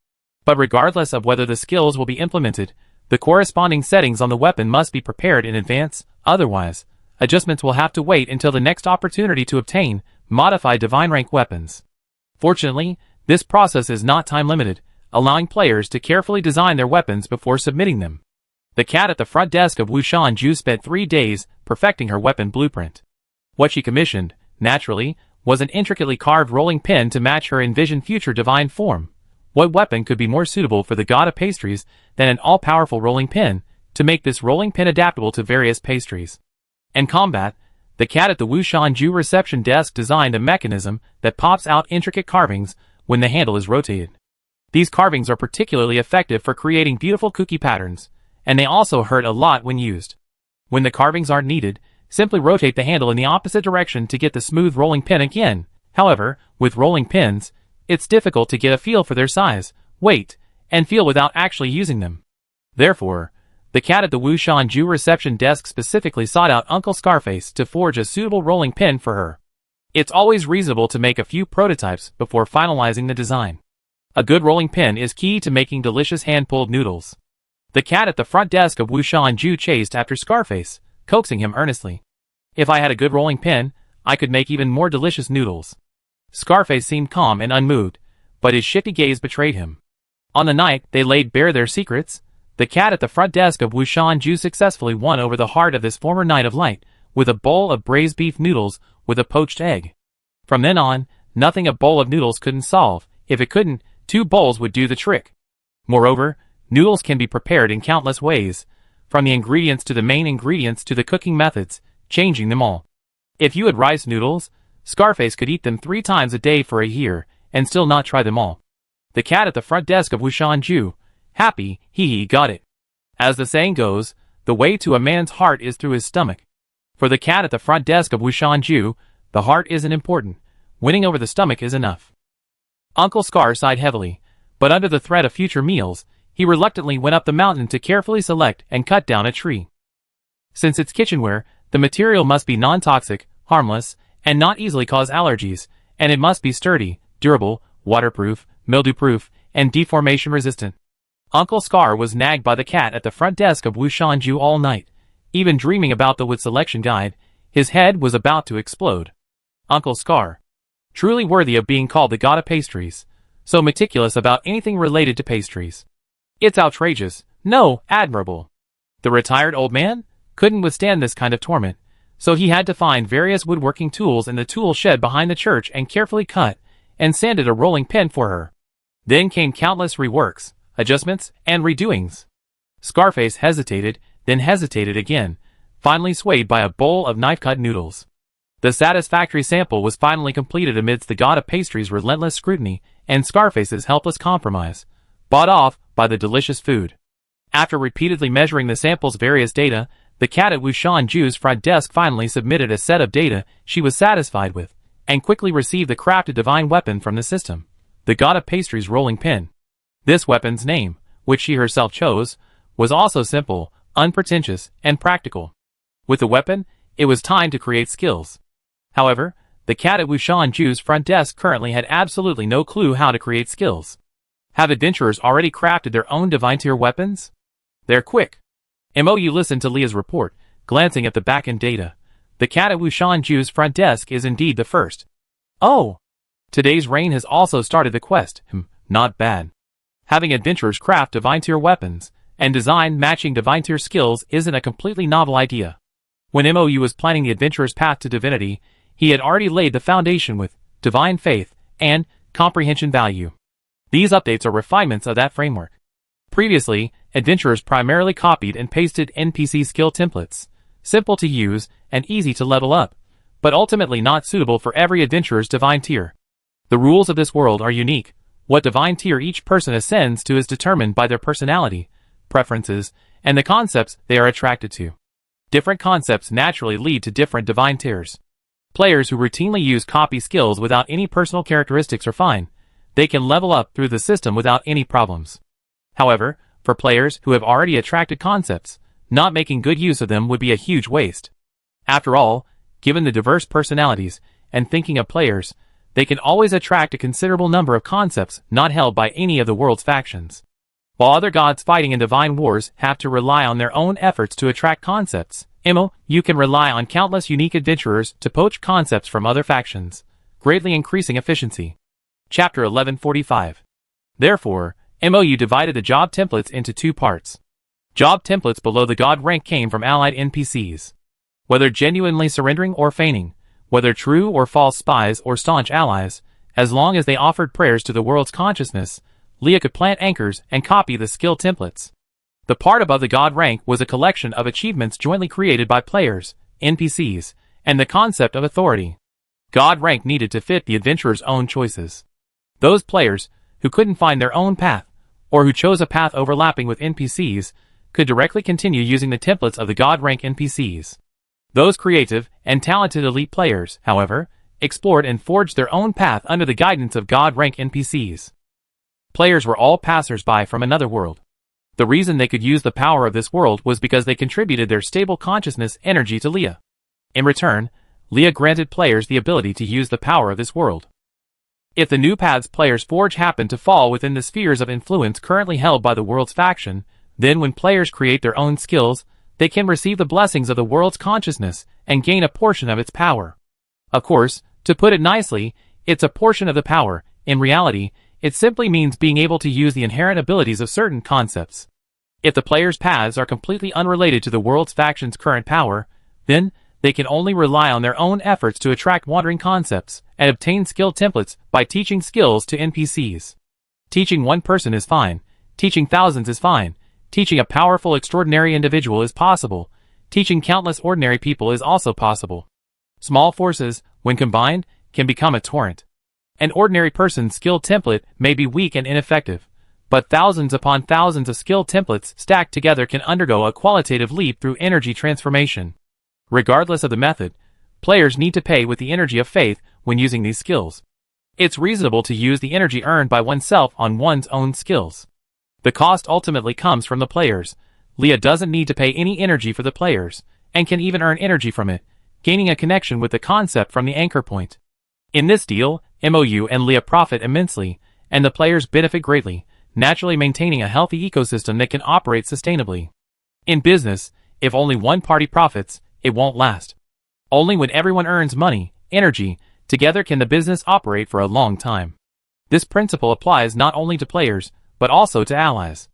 But regardless of whether the skills will be implemented, the corresponding settings on the weapon must be prepared in advance, otherwise, adjustments will have to wait until the next opportunity to obtain modified divine rank weapons. Fortunately, this process is not time-limited, allowing players to carefully design their weapons before submitting them. The cat at the front desk of Wushanju spent 3 days perfecting her weapon blueprint. What she commissioned, naturally, was an intricately carved rolling pin to match her envisioned future divine form. What weapon could be more suitable for the god of pastries than an all-powerful rolling pin, to make this rolling pin adaptable to various pastries? In combat, the cat at the Wushanju reception desk designed a mechanism that pops out intricate carvings when the handle is rotated. These carvings are particularly effective for creating beautiful cookie patterns, and they also hurt a lot when used. When the carvings aren't needed, simply rotate the handle in the opposite direction to get the smooth rolling pin again. However, with rolling pins, it's difficult to get a feel for their size, weight, and feel without actually using them. Therefore, the cat at the Wushanju reception desk specifically sought out Uncle Scarface to forge a suitable rolling pin for her. It's always reasonable to make a few prototypes before finalizing the design. A good rolling pin is key to making delicious hand-pulled noodles. The cat at the front desk of Wushanju chased after Scarface, coaxing him earnestly. If I had a good rolling pin, I could make even more delicious noodles. Scarface seemed calm and unmoved, but his shifty gaze betrayed him. On the night they laid bare their secrets, the cat at the front desk of Wushanju successfully won over the heart of this former Knight of Light, with a bowl of braised beef noodles with a poached egg. From then on, nothing a bowl of noodles couldn't solve. If it couldn't, 2 bowls would do the trick. Moreover, noodles can be prepared in countless ways, from the ingredients to the main ingredients to the cooking methods, changing them all. If you had rice noodles, Scarface could eat them 3 times a day for a year, and still not try them all. The cat at the front desk of Wushanju, happy, he got it. As the saying goes, the way to a man's heart is through his stomach. For the cat at the front desk of Wushanju, the heart isn't important, winning over the stomach is enough. Uncle Scar sighed heavily, but under the threat of future meals, he reluctantly went up the mountain to carefully select and cut down a tree. Since it's kitchenware, the material must be non-toxic, harmless, and not easily cause allergies, and it must be sturdy, durable, waterproof, mildew-proof, and deformation-resistant. Uncle Scar was nagged by the cat at the front desk of Wushanju all night. Even dreaming about the wood selection guide, his head was about to explode. Uncle Scar. Truly worthy of being called the god of pastries. So meticulous about anything related to pastries. It's outrageous. No, admirable. The retired old man couldn't withstand this kind of torment, so he had to find various woodworking tools in the tool shed behind the church and carefully cut and sanded a rolling pin for her. Then came countless reworks, adjustments, and redoings. Scarface hesitated, then hesitated again, finally swayed by a bowl of knife-cut noodles. The satisfactory sample was finally completed amidst the god of pastries' relentless scrutiny and Scarface's helpless compromise, bought off by the delicious food. After repeatedly measuring the sample's various data, the cat at Wushanju's front desk finally submitted a set of data she was satisfied with, and quickly received the crafted divine weapon from the system, the god of pastries' rolling pin. This weapon's name, which she herself chose, was also simple, unpretentious, and practical. With the weapon, it was time to create skills. However, the cat at Wushanju's front desk currently had absolutely no clue how to create skills. Have adventurers already crafted their own divine tier weapons? They're quick. MOU listened to Leah's report, glancing at the back-end data. The cat at Wushanju's front desk is indeed the first. Oh! Today's rain has also started the quest. Not bad. Having adventurers craft divine tier weapons and design matching divine tier skills isn't a completely novel idea. When MOU was planning the adventurer's path to divinity, he had already laid the foundation with divine faith and comprehension value. These updates are refinements of that framework. Previously, adventurers primarily copied and pasted NPC skill templates, simple to use and easy to level up, but ultimately not suitable for every adventurer's divine tier. The rules of this world are unique. What divine tier each person ascends to is determined by their personality, preferences, and the concepts they are attracted to. Different concepts naturally lead to different divine tiers. Players who routinely use copy skills without any personal characteristics are fine. They can level up through the system without any problems. However, for players who have already attracted concepts, not making good use of them would be a huge waste. After all, given the diverse personalities and thinking of players, they can always attract a considerable number of concepts not held by any of the world's factions. While other gods fighting in divine wars have to rely on their own efforts to attract concepts, you can rely on countless unique adventurers to poach concepts from other factions, greatly increasing efficiency. Chapter 1145. Therefore, MOU divided the job templates into two parts. Job templates below the god rank came from allied NPCs. Whether genuinely surrendering or feigning, whether true or false spies or staunch allies, as long as they offered prayers to the world's consciousness, Leah could plant anchors and copy the skill templates. The part above the god rank was a collection of achievements jointly created by players, NPCs, and the concept of authority. God rank needed to fit the adventurer's own choices. Those players who couldn't find their own path, or who chose a path overlapping with NPCs, could directly continue using the templates of the god rank NPCs. Those creative and talented elite players, however, explored and forged their own path under the guidance of god rank NPCs. Players were all passers-by from another world. The reason they could use the power of this world was because they contributed their stable consciousness energy to Leah. In return, Leah granted players the ability to use the power of this world. If the new paths players forge happen to fall within the spheres of influence currently held by the world's faction, then when players create their own skills, they can receive the blessings of the world's consciousness and gain a portion of its power. Of course, to put it nicely, it's a portion of the power. In reality, it simply means being able to use the inherent abilities of certain concepts. If the player's paths are completely unrelated to the world's faction's current power, then they can only rely on their own efforts to attract wandering concepts and obtain skill templates by teaching skills to NPCs. Teaching one person is fine. Teaching thousands is fine. Teaching a powerful, extraordinary individual is possible. Teaching countless ordinary people is also possible. Small forces, when combined, can become a torrent. An ordinary person's skill template may be weak and ineffective, but thousands upon thousands of skill templates stacked together can undergo a qualitative leap through energy transformation. Regardless of the method, players need to pay with the energy of faith when using these skills. It's reasonable to use the energy earned by oneself on one's own skills. The cost ultimately comes from the players. Leah doesn't need to pay any energy for the players, and can even earn energy from it, gaining a connection with the concept from the anchor point. In this deal, MOU and Leah profit immensely, and the players benefit greatly, naturally maintaining a healthy ecosystem that can operate sustainably. In business, if only one party profits, it won't last. Only when everyone earns money, energy, together can the business operate for a long time. This principle applies not only to players, but also to allies.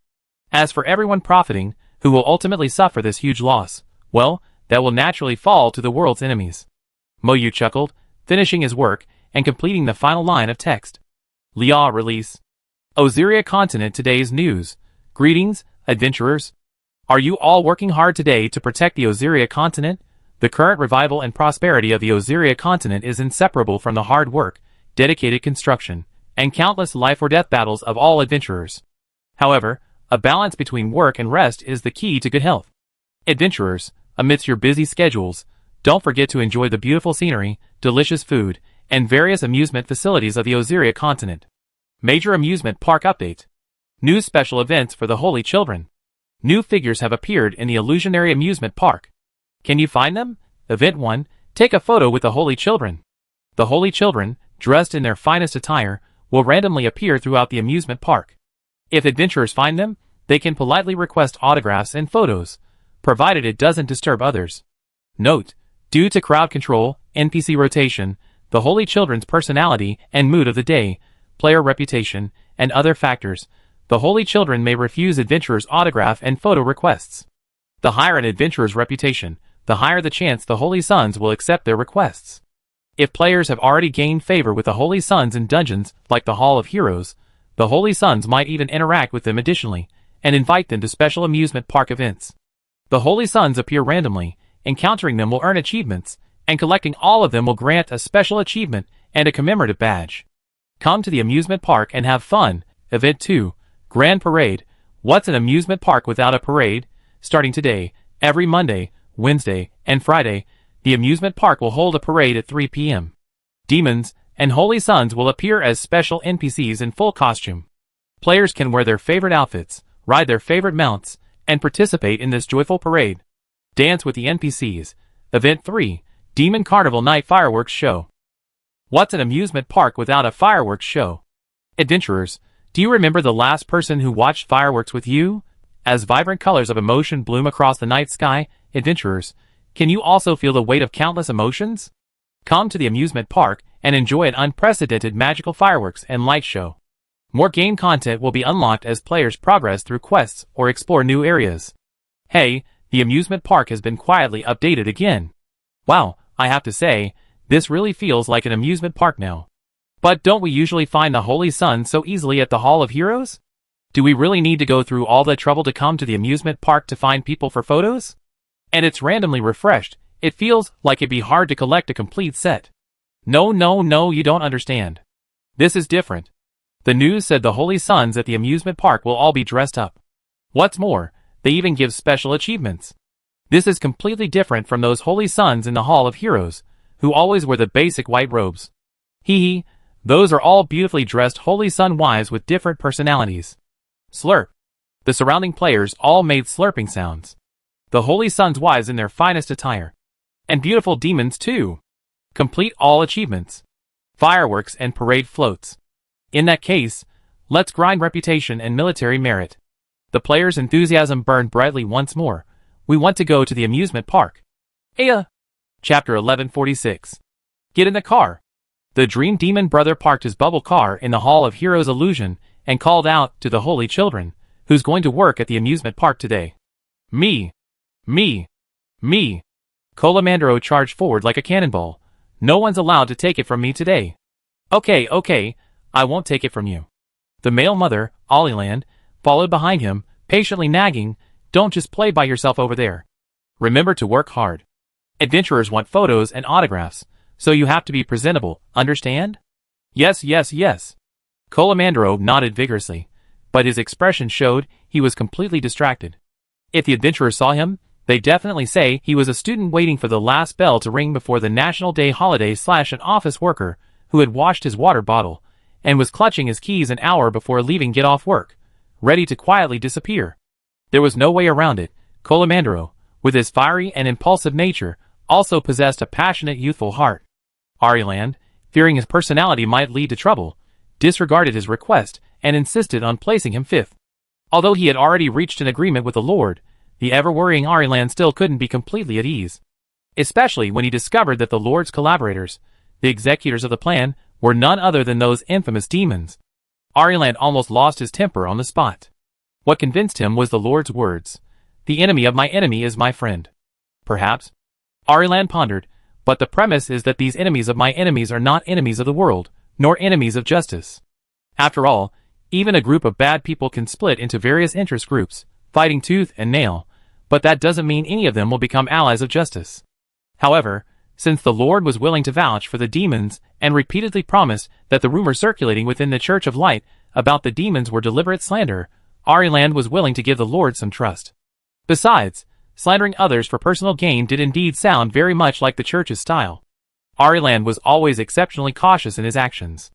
As for everyone profiting, who will ultimately suffer this huge loss, well, that will naturally fall to the world's enemies. MOU chuckled, finishing his work and completing the final line of text. Leah release. Osiria Continent today's news. Greetings, adventurers. Are you all working hard today to protect the Osiria Continent? The current revival and prosperity of the Osiria Continent is inseparable from the hard work, dedicated construction, and countless life or death battles of all adventurers. However, a balance between work and rest is the key to good health. Adventurers, amidst your busy schedules, don't forget to enjoy the beautiful scenery, delicious food, and various amusement facilities of the Osiria Continent. Major amusement park update. New special events for the Holy Children. New figures have appeared in the Illusionary Amusement Park. Can you find them? Event 1. Take a photo with the Holy Children. The Holy Children, dressed in their finest attire, will randomly appear throughout the amusement park. If adventurers find them, they can politely request autographs and photos, provided it doesn't disturb others. Note: due to crowd control, NPC rotation, the Holy Children's personality and mood of the day, player reputation, and other factors, The holy children may refuse adventurers' autograph and photo requests. The higher an adventurer's reputation, the higher the chance the Holy Sons will accept their requests. If players have already gained favor with the Holy Sons in dungeons like the Hall of Heroes, the Holy Sons might even interact with them additionally, and invite them to special amusement park events. The Holy Sons appear randomly, encountering them will earn achievements, and collecting all of them will grant a special achievement and a commemorative badge. Come to the amusement park and have fun. Event 2, Grand Parade. What's an amusement park without a parade? Starting today, every Monday, Wednesday, and Friday, the amusement park will hold a parade at 3 p.m. Demons and Holy Sons will appear as special NPCs in full costume. Players can wear their favorite outfits, ride their favorite mounts, and participate in this joyful parade. Dance with the NPCs. Event 3, Demon Carnival Night Fireworks Show. What's an amusement park without a fireworks show? Adventurers, do you remember the last person who watched fireworks with you? As vibrant colors of emotion bloom across the night sky, adventurers, can you also feel the weight of countless emotions? Come to the amusement park and enjoy an unprecedented magical fireworks and light show. More game content will be unlocked as players progress through quests or explore new areas. Hey, the amusement park has been quietly updated again. Wow, I have to say, this really feels like an amusement park now. But don't we usually find the Holy Sons so easily at the Hall of Heroes? Do we really need to go through all the trouble to come to the amusement park to find people for photos? And it's randomly refreshed. It feels like it'd be hard to collect a complete set. No, you don't understand. This is different. The news said the Holy Sons at the amusement park will all be dressed up. What's more, they even give special achievements. This is completely different from those Holy Sons in the Hall of Heroes, who always wear the basic white robes. Hee, those are all beautifully dressed Holy Son wives with different personalities. Slurp. The surrounding players all made slurping sounds. The Holy Sons wives in their finest attire. And beautiful demons too. Complete all achievements. Fireworks and parade floats. In that case, let's grind reputation and military merit. The players' enthusiasm burned brightly once more. We want to go to the amusement park. Aya! Chapter 1146. Get in the car. The Dream Demon brother parked his bubble car in the Hall of Heroes Illusion and called out to the Holy Children, who's going to work at the amusement park today. Me. Colamandro charged forward like a cannonball. No one's allowed to take it from me today. Okay, I won't take it from you. The male mother, Olliland, followed behind him, patiently nagging, don't just play by yourself over there. Remember to work hard. Adventurers want photos and autographs, so you have to be presentable, understand? Yes. Colamandro nodded vigorously, but his expression showed he was completely distracted. If the adventurers saw him, they'd definitely say he was a student waiting for the last bell to ring before the National Day holiday / an office worker who had washed his water bottle and was clutching his keys an hour before leaving get off work, ready to quietly disappear. There was no way around it. Colamandro, with his fiery and impulsive nature, also possessed a passionate youthful heart. Ariland, fearing his personality might lead to trouble, disregarded his request and insisted on placing him fifth. Although he had already reached an agreement with the Lord, the ever-worrying Ariland still couldn't be completely at ease. Especially when he discovered that the Lord's collaborators, the executors of the plan, were none other than those infamous demons. Ariland almost lost his temper on the spot. What convinced him was the Lord's words, "The enemy of my enemy is my friend." Perhaps. Ariland pondered, but the premise is that these enemies of my enemies are not enemies of the world, nor enemies of justice. After all, even a group of bad people can split into various interest groups, fighting tooth and nail, but that doesn't mean any of them will become allies of justice. However, since the Lord was willing to vouch for the demons and repeatedly promised that the rumors circulating within the Church of Light about the demons were deliberate slander, Ariland was willing to give the Lord some trust. Besides, slandering others for personal gain did indeed sound very much like the Church's style. Ariland was always exceptionally cautious in his actions.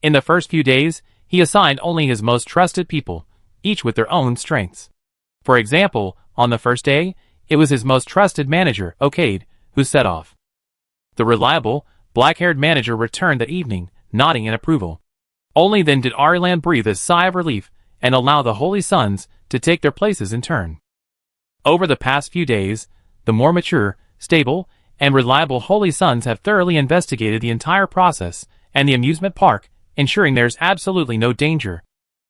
In the first few days, he assigned only his most trusted people, each with their own strengths. For example, on the first day, it was his most trusted manager, Okade, who set off. The reliable, black-haired manager returned that evening, nodding in approval. Only then did Ariland breathe a sigh of relief and allow the Holy Sons to take their places in turn. Over the past few days, the more mature, stable, and reliable Holy Sons have thoroughly investigated the entire process and the amusement park, ensuring there's absolutely no danger.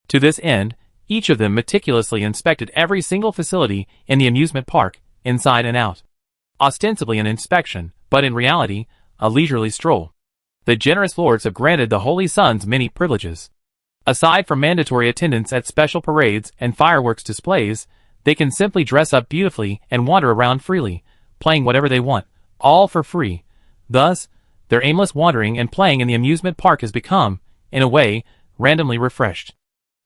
To this end, Each of them meticulously inspected every single facility in the amusement park, inside and out. Ostensibly an inspection, but in reality, a leisurely stroll. The generous lords have granted the Holy Sons many privileges. Aside from mandatory attendance at special parades and fireworks displays, they can simply dress up beautifully and wander around freely, playing whatever they want, all for free. Thus, their aimless wandering and playing in the amusement park has become, in a way, randomly refreshed.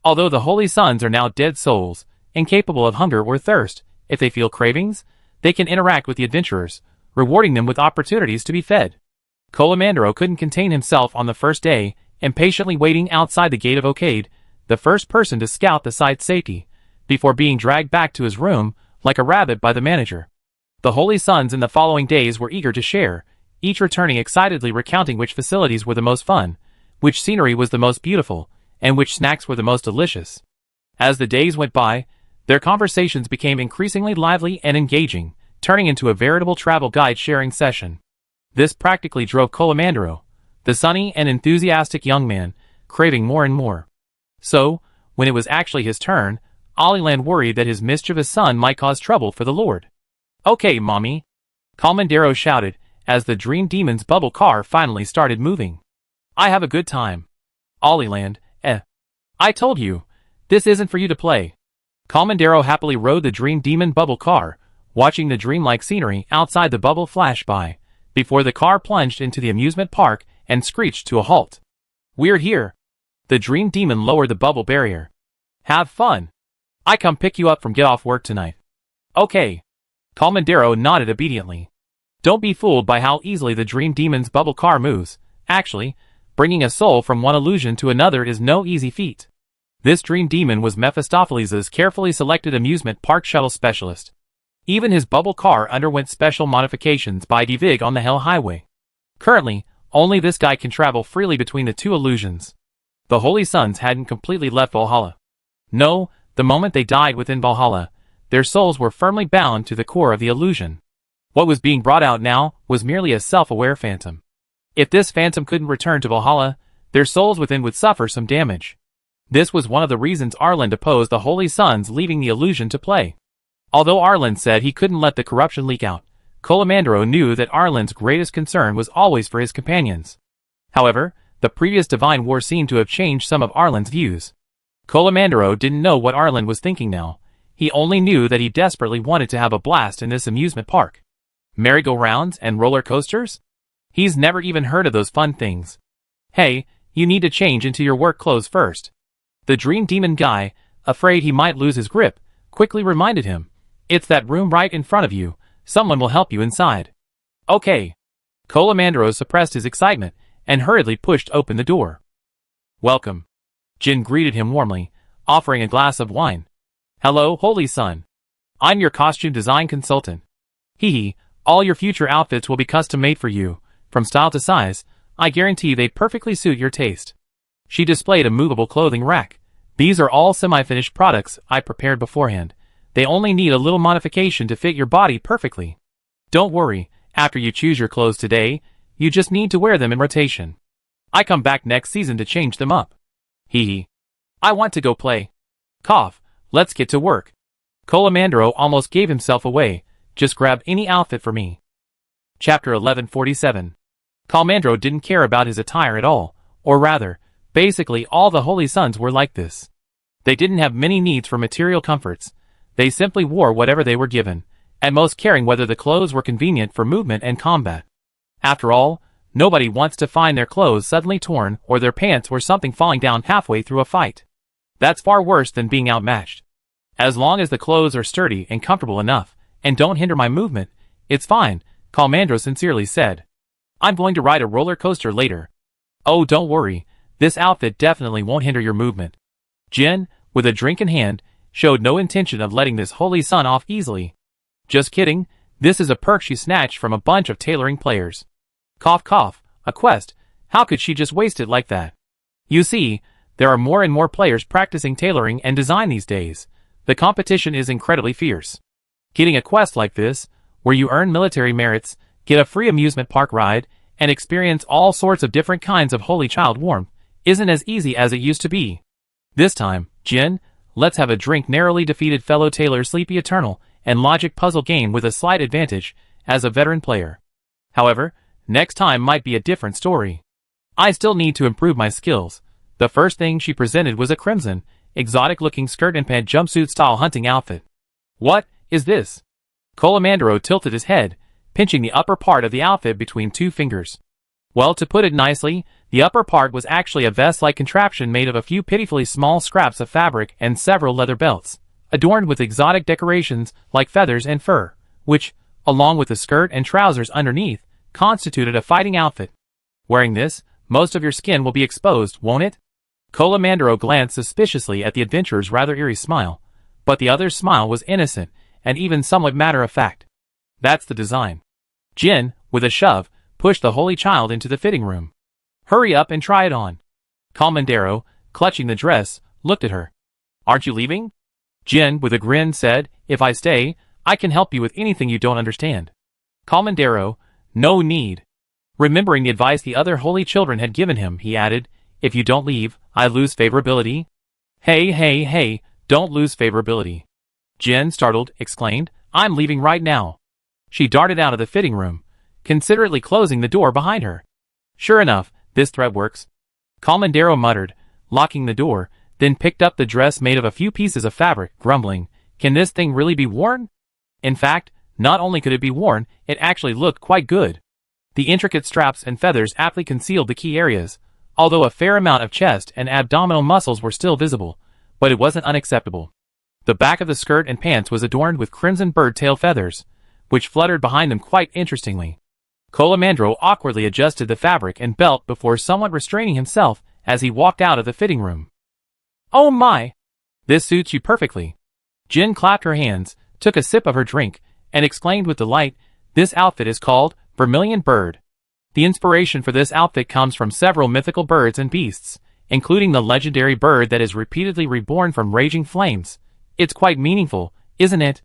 Although the Holy Sons are now dead souls, incapable of hunger or thirst, if they feel cravings, they can interact with the adventurers, rewarding them with opportunities to be fed. Colamandro couldn't contain himself on the first day, impatiently waiting outside the gate of Ocade, the first person to scout the site's safety, before being dragged back to his room, like a rabbit by the manager. The Holy Sons in the following days were eager to share, each returning excitedly recounting which facilities were the most fun, which scenery was the most beautiful, and which snacks were the most delicious. As the days went by, their conversations became increasingly lively and engaging, turning into a veritable travel guide sharing session. This practically drove Colamandro, the sunny and enthusiastic young man, craving more and more. So, when it was actually his turn, Ollieland worried that his mischievous son might cause trouble for the Lord. "Okay, Mommy," Colamandro shouted, as the Dream Demon's bubble car finally started moving. "I have a good time." Ollieland, I told you, this isn't for you to play. Colamandro happily rode the Dream Demon bubble car, watching the dreamlike scenery outside the bubble flash by, before the car plunged into the amusement park and screeched to a halt. "We're here." The Dream Demon lowered the bubble barrier. "Have fun. I come pick you up from get off work tonight." "Okay." Colamandro nodded obediently. Don't be fooled by how easily the Dream Demon's bubble car moves. Actually, bringing a soul from one illusion to another is no easy feat. This Dream Demon was Mephistopheles' carefully selected amusement park shuttle specialist. Even his bubble car underwent special modifications by Divig on the Hell Highway. Currently, only this guy can travel freely between the two illusions. The Holy Sons hadn't completely left Valhalla. No, the moment they died within Valhalla, their souls were firmly bound to the core of the illusion. What was being brought out now was merely a self-aware phantom. If this phantom couldn't return to Valhalla, their souls within would suffer some damage. This was one of the reasons Arland opposed the Holy Sons leaving the illusion to play. Although Arland said he couldn't let the corruption leak out, Colamandro knew that Arland's greatest concern was always for his companions. However, the previous Divine War seemed to have changed some of Arland's views. Colamandro didn't know what Arland was thinking now. He only knew that he desperately wanted to have a blast in this amusement park. Merry-go-rounds and roller coasters? He's never even heard of those fun things. "Hey, you need to change into your work clothes first." The Dream Demon guy, afraid he might lose his grip, quickly reminded him, "It's that room right in front of you. Someone will help you inside." "Okay." Colamandro suppressed his excitement and hurriedly pushed open the door. "Welcome." Jin greeted him warmly, offering a glass of wine. "Hello, Holy Son. I'm your costume design consultant. Hee, all your future outfits will be custom-made for you, from style to size. I guarantee they perfectly suit your taste." She displayed a movable clothing rack. "These are all semi-finished products I prepared beforehand. They only need a little modification to fit your body perfectly. Don't worry, after you choose your clothes today, you just need to wear them in rotation. I come back next season to change them up." Hee. "I want to go play." Cough, let's get to work. Colamandro almost gave himself away. "Just grab any outfit for me." Chapter 1147. Colamandro didn't care about his attire at all, or rather, basically all the Holy Sons were like this. They didn't have many needs for material comforts. They simply wore whatever they were given, at most caring whether the clothes were convenient for movement and combat. After all, nobody wants to find their clothes suddenly torn or their pants or something falling down halfway through a fight. That's far worse than being outmatched. As long as the clothes are sturdy and comfortable enough, and don't hinder my movement, it's fine, Colamandro sincerely said. "I'm going to ride a roller coaster later." "Oh, don't worry, this outfit definitely won't hinder your movement." Jin, with a drink in hand, showed no intention of letting this Holy Son off easily. "Just kidding, this is a perk she snatched from a bunch of tailoring players." Cough cough, a quest, how could she just waste it like that? You see, there are more and more players practicing tailoring and design these days. The competition is incredibly fierce. Getting a quest like this, where you earn military merits, get a free amusement park ride, and experience all sorts of different kinds of Holy Child warmth, isn't as easy as it used to be. This time, Jin, let's have a drink narrowly defeated fellow Taylor Sleepy Eternal and logic puzzle game with a slight advantage as a veteran player. However, next time might be a different story. I still need to improve my skills. The first thing she presented was a crimson, exotic-looking skirt and pant jumpsuit-style hunting outfit. What is this? Colamandro tilted his head, pinching the upper part of the outfit between two fingers. Well, to put it nicely, the upper part was actually a vest-like contraption made of a few pitifully small scraps of fabric and several leather belts, adorned with exotic decorations like feathers and fur, which, along with the skirt and trousers underneath, constituted a fighting outfit. Wearing this, most of your skin will be exposed, won't it? Colamandro glanced suspiciously at the adventurer's rather eerie smile, but the other's smile was innocent and even somewhat matter-of-fact. That's the design. Jin, with a shove, pushed the holy child into the fitting room. Hurry up and try it on. Colamandro, clutching the dress, looked at her. Aren't you leaving? Jin, with a grin, said, If I stay, I can help you with anything you don't understand. Colamandro, no need. Remembering the advice the other holy children had given him, he added, If you don't leave, I lose favorability. Hey, don't lose favorability. Jin, startled, exclaimed, I'm leaving right now. She darted out of the fitting room, considerately closing the door behind her. Sure enough, this threat works. Colamandro muttered, locking the door, then picked up the dress made of a few pieces of fabric, grumbling, Can this thing really be worn? In fact, not only could it be worn, it actually looked quite good. The intricate straps and feathers aptly concealed the key areas, although a fair amount of chest and abdominal muscles were still visible, but it wasn't unacceptable. The back of the skirt and pants was adorned with crimson bird tail feathers, which fluttered behind them quite interestingly. Colamandro awkwardly adjusted the fabric and belt before somewhat restraining himself as he walked out of the fitting room. Oh my! This suits you perfectly. Jin clapped her hands, took a sip of her drink, and exclaimed with delight, This outfit is called Vermilion Bird. The inspiration for this outfit comes from several mythical birds and beasts, including the legendary bird that is repeatedly reborn from raging flames. It's quite meaningful, isn't it?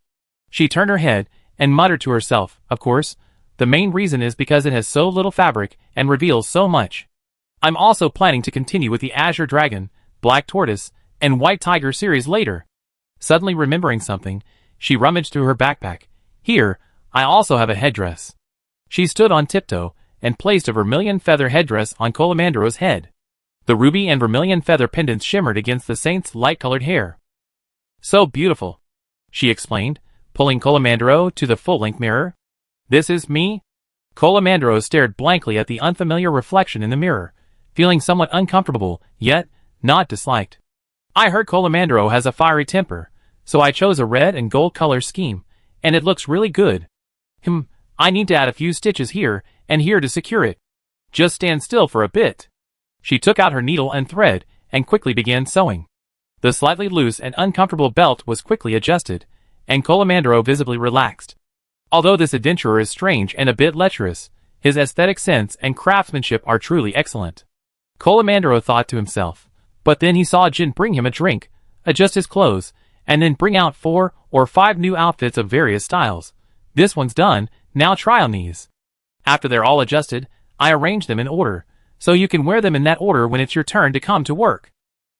She turned her head and muttered to herself, Of course, the main reason is because it has so little fabric and reveals so much. I'm also planning to continue with the Azure Dragon, Black Tortoise, and White Tiger series later. Suddenly remembering something, she rummaged through her backpack. Here, I also have a headdress. She stood on tiptoe and placed a vermilion feather headdress on Colamandro's head. The ruby and vermilion feather pendants shimmered against the saint's light-colored hair. So beautiful, she explained, pulling Colamandro to the full-length mirror. This is me? Colamandro stared blankly at the unfamiliar reflection in the mirror, feeling somewhat uncomfortable, yet not disliked. I heard Colamandro has a fiery temper, so I chose a red and gold color scheme, and it looks really good. I need to add a few stitches here and here to secure it. Just stand still for a bit. She took out her needle and thread and quickly began sewing. The slightly loose and uncomfortable belt was quickly adjusted, and Colamandro visibly relaxed. Although this adventurer is strange and a bit lecherous, his aesthetic sense and craftsmanship are truly excellent. Colamandro thought to himself, but then he saw Jin bring him a drink, adjust his clothes, and then bring out 4 or 5 new outfits of various styles. This one's done, now try on these. After they're all adjusted, I arrange them in order, so you can wear them in that order when it's your turn to come to work.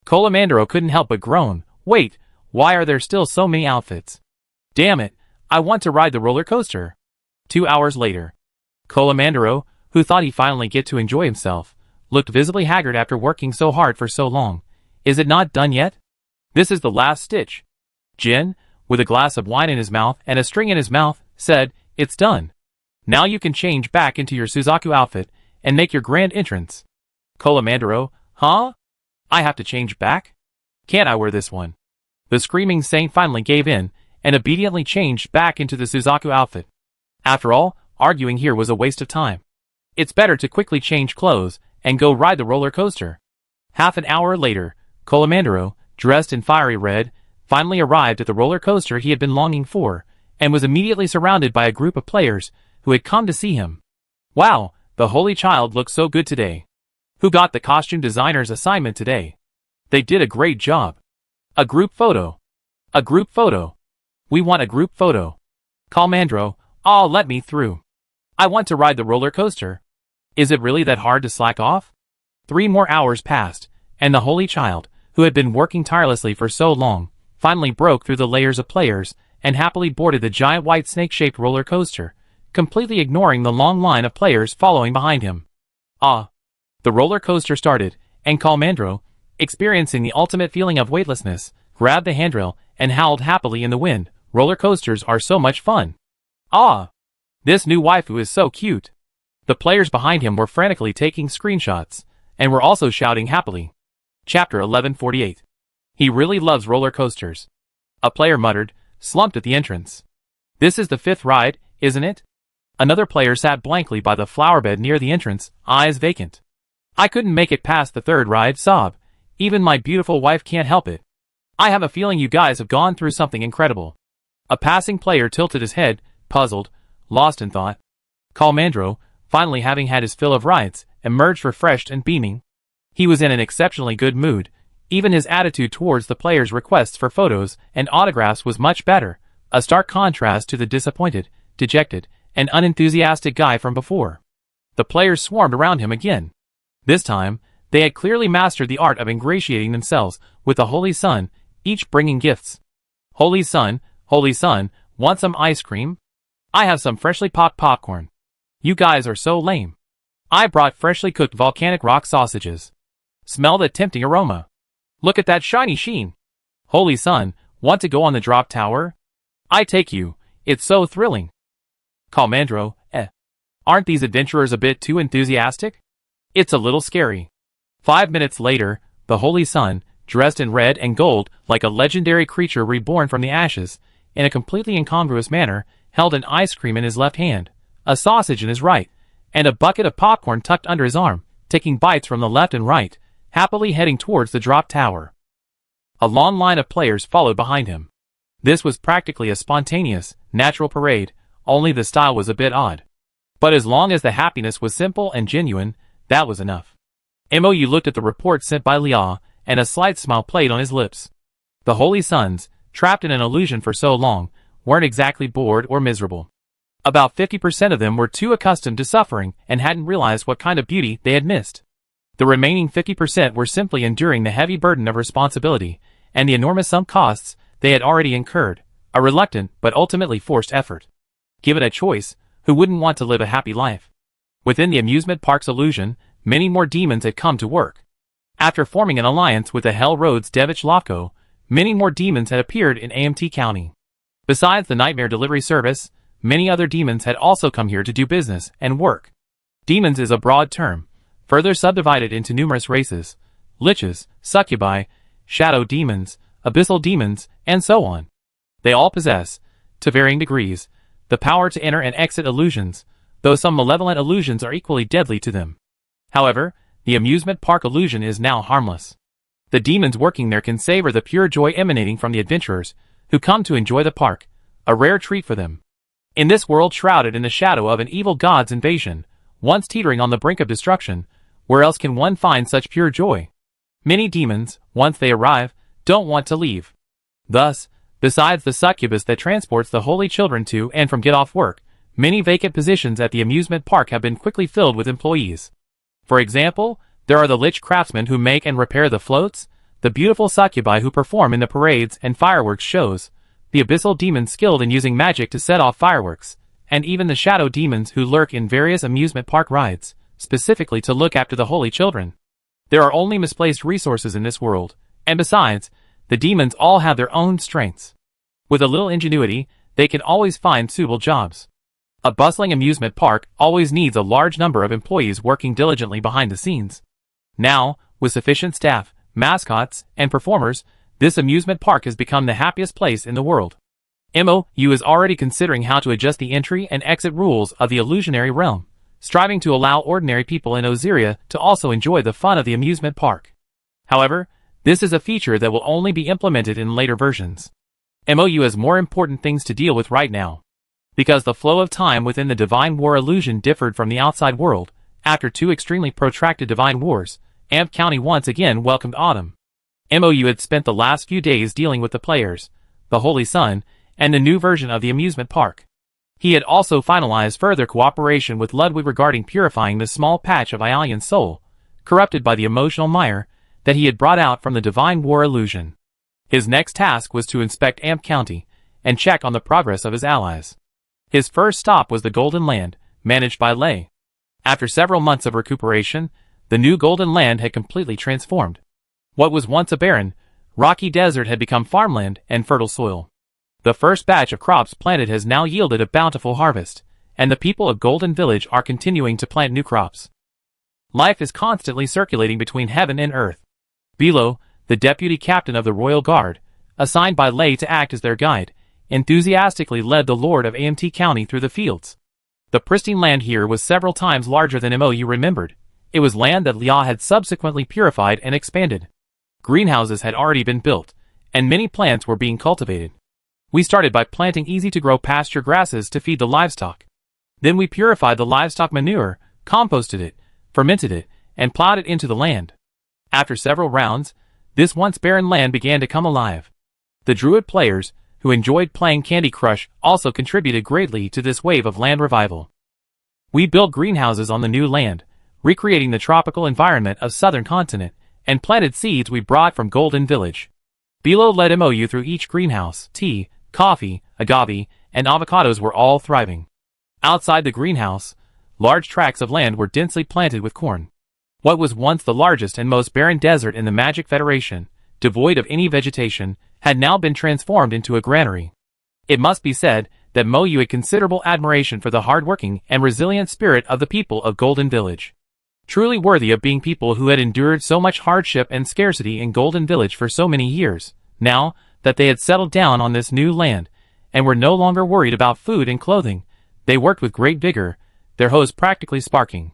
Colamandro couldn't help but groan. Wait, why are there still so many outfits? Damn it, I want to ride the roller coaster. 2 hours later. Colamandro, who thought he'd finally get to enjoy himself, looked visibly haggard after working so hard for so long. Is it not done yet? This is the last stitch. Jin, with a glass of wine in his mouth and a string in his mouth, said, It's done. Now you can change back into your Suzaku outfit and make your grand entrance. Colamandro, huh? I have to change back? Can't I wear this one? The screaming saint finally gave in and obediently changed back into the Suzaku outfit. After all, arguing here was a waste of time. It's better to quickly change clothes and go ride the roller coaster. Half an hour later, Colamandro, dressed in fiery red, finally arrived at the roller coaster he had been longing for, and was immediately surrounded by a group of players who had come to see him. Wow, the holy child looks so good today. Who got the costume designer's assignment today? They did a great job. A group photo. A group photo. We want a group photo. Colamandro, let me through. I want to ride the roller coaster. Is it really that hard to slack off? 3 more hours passed, and the holy child, who had been working tirelessly for so long, finally broke through the layers of players and happily boarded the giant white snake-shaped roller coaster, completely ignoring the long line of players following behind him. Ah! The roller coaster started, and Calmandro, experiencing the ultimate feeling of weightlessness, grabbed the handrail and howled happily in the wind. Roller coasters are so much fun. Ah! This new waifu is so cute. The players behind him were frantically taking screenshots, and were also shouting happily. Chapter 1148. He really loves roller coasters. A player muttered, slumped at the entrance. This is the 5th ride, isn't it? Another player sat blankly by the flower bed near the entrance, eyes vacant. I couldn't make it past the 3rd ride, sob. Even my beautiful wife can't help it. I have a feeling you guys have gone through something incredible. A passing player tilted his head, puzzled, lost in thought. Calmandro, finally having had his fill of rides, emerged refreshed and beaming. He was in an exceptionally good mood. Even his attitude towards the players' requests for photos and autographs was much better, a stark contrast to the disappointed, dejected, and unenthusiastic guy from before. The players swarmed around him again. This time, they had clearly mastered the art of ingratiating themselves with the Holy Sun, each bringing gifts. Holy Sun, want some ice cream? I have some freshly popped popcorn. You guys are so lame. I brought freshly cooked volcanic rock sausages. Smell the tempting aroma. Look at that shiny sheen. Holy Sun, want to go on the drop tower? I take you, it's so thrilling. Calmandro, aren't these adventurers a bit too enthusiastic? It's a little scary. 5 minutes later, the Holy Sun, dressed in red and gold like a legendary creature reborn from the ashes, in a completely incongruous manner, held an ice cream in his left hand, a sausage in his right, and a bucket of popcorn tucked under his arm, taking bites from the left and right, happily heading towards the drop tower. A long line of players followed behind him. This was practically a spontaneous, natural parade, only the style was a bit odd. But as long as the happiness was simple and genuine, that was enough. Mou looked at the report sent by Liao, and a slight smile played on his lips. The Holy Suns, trapped in an illusion for so long, weren't exactly bored or miserable. About 50% of them were too accustomed to suffering and hadn't realized what kind of beauty they had missed. The remaining 50% were simply enduring the heavy burden of responsibility and the enormous sunk costs they had already incurred, a reluctant but ultimately forced effort. Given a choice, who wouldn't want to live a happy life? Within the amusement park's illusion, many more demons had come to work. After forming an alliance with the Hell Road's Devich Lako, many more demons had appeared in AMT County. Besides the nightmare delivery service, many other demons had also come here to do business and work. Demons is a broad term, further subdivided into numerous races: liches, succubi, shadow demons, abyssal demons, and so on. They all possess, to varying degrees, the power to enter and exit illusions, though some malevolent illusions are equally deadly to them. However, the amusement park illusion is now harmless. The demons working there can savor the pure joy emanating from the adventurers who come to enjoy the park, a rare treat for them. In this world shrouded in the shadow of an evil god's invasion, once teetering on the brink of destruction, where else can one find such pure joy? Many demons, once they arrive, don't want to leave. Thus, besides the succubus that transports the holy children to and from get-off work, many vacant positions at the amusement park have been quickly filled with employees. For example, there are the lich craftsmen who make and repair the floats, the beautiful succubi who perform in the parades and fireworks shows, the abyssal demons skilled in using magic to set off fireworks, and even the shadow demons who lurk in various amusement park rides, specifically to look after the holy children. There are only misplaced resources in this world, and besides, the demons all have their own strengths. With a little ingenuity, they can always find suitable jobs. A bustling amusement park always needs a large number of employees working diligently behind the scenes. Now, with sufficient staff, mascots, and performers, this amusement park has become the happiest place in the world. MOU is already considering how to adjust the entry and exit rules of the illusionary realm, striving to allow ordinary people in Osiria to also enjoy the fun of the amusement park. However, this is a feature that will only be implemented in later versions. MOU has more important things to deal with right now. Because the flow of time within the Divine War illusion differed from the outside world, after 2 extremely protracted Divine Wars, AMT County once again welcomed autumn. MOU had spent the last few days dealing with the players, the Holy Sun, and the new version of the amusement park. He had also finalized further cooperation with Ludwig regarding purifying the small patch of Ialian's soul, corrupted by the emotional mire that he had brought out from the Divine War illusion. His next task was to inspect Amp County and check on the progress of his allies. His first stop was the Golden Land, managed by Lei. After several months of recuperation, the new Golden Land had completely transformed. What was once a barren, rocky desert had become farmland and fertile soil. The first batch of crops planted has now yielded a bountiful harvest, and the people of Golden Village are continuing to plant new crops. Life is constantly circulating between heaven and earth. Bilo, the deputy captain of the Royal Guard, assigned by Lei to act as their guide, enthusiastically led the Lord of Amt County through the fields. The pristine land here was several times larger than Mo you remembered. It was land that Lia had subsequently purified and expanded. Greenhouses had already been built, and many plants were being cultivated. We started by planting easy-to-grow pasture grasses to feed the livestock. Then we purified the livestock manure, composted it, fermented it, and plowed it into the land. After several rounds, this once barren land began to come alive. The Druid players, who enjoyed playing Candy Crush, also contributed greatly to this wave of land revival. We built greenhouses on the new land, recreating the tropical environment of southern continent, and planted seeds we brought from Golden Village. Bilo led Mou through each greenhouse. Tea, coffee, agave, and avocados were all thriving. Outside the greenhouse, large tracts of land were densely planted with corn. What was once the largest and most barren desert in the Magic Federation, devoid of any vegetation, had now been transformed into a granary. It must be said that Mou had considerable admiration for the hard-working and resilient spirit of the people of Golden Village. Truly worthy of being people who had endured so much hardship and scarcity in Golden Village for so many years, now that they had settled down on this new land, and were no longer worried about food and clothing, they worked with great vigor, their hose practically sparking.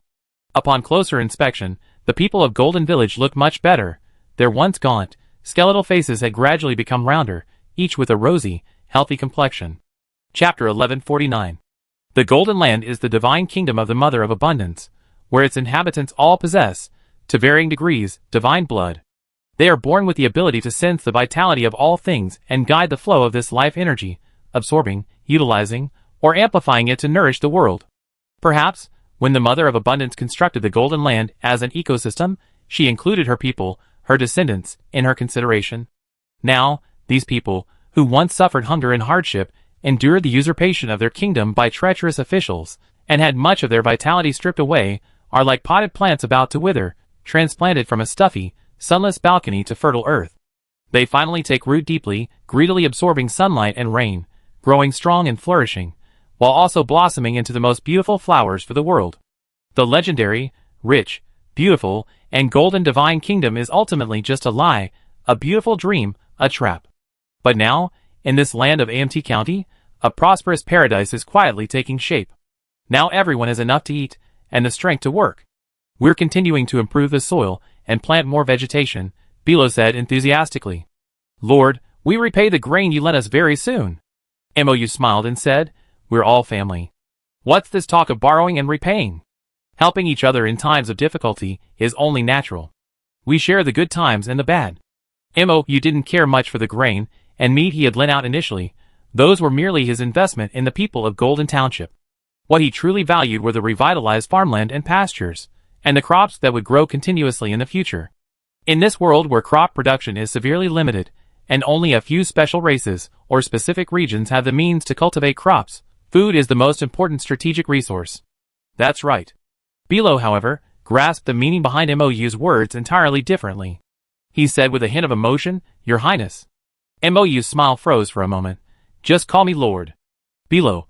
Upon closer inspection, the people of Golden Village looked much better. Their once gaunt, skeletal faces had gradually become rounder, each with a rosy, healthy complexion. Chapter 1149. The Golden Land is the divine kingdom of the Mother of Abundance, where its inhabitants all possess, to varying degrees, divine blood. They are born with the ability to sense the vitality of all things and guide the flow of this life energy, absorbing, utilizing, or amplifying it to nourish the world. Perhaps, when the Mother of Abundance constructed the Golden Land as an ecosystem, she included her people, her descendants, in her consideration. Now, these people, who once suffered hunger and hardship, endured the usurpation of their kingdom by treacherous officials, and had much of their vitality stripped away, are like potted plants about to wither, transplanted from a stuffy, sunless balcony to fertile earth. They finally take root deeply, greedily absorbing sunlight and rain, growing strong and flourishing, while also blossoming into the most beautiful flowers for the world. The legendary, rich, beautiful, and golden divine kingdom is ultimately just a lie, a beautiful dream, a trap. But now, in this land of Amt County, a prosperous paradise is quietly taking shape. Now everyone has enough to eat, and the strength to work. We're continuing to improve the soil, and plant more vegetation, Bilo said enthusiastically. Lord, we repay the grain you lent us very soon. Mou smiled and said, we're all family. What's this talk of borrowing and repaying? Helping each other in times of difficulty is only natural. We share the good times and the bad. Mou didn't care much for the grain and meat he had lent out initially. Those were merely his investment in the people of Golden Township. What he truly valued were the revitalized farmland and pastures, and the crops that would grow continuously in the future. In this world where crop production is severely limited, and only a few special races or specific regions have the means to cultivate crops, food is the most important strategic resource. That's right. Bilo, however, grasped the meaning behind Mou's words entirely differently. He said with a hint of emotion, Your Highness. Mou's smile froze for a moment. Just call me Lord. Bilo, ?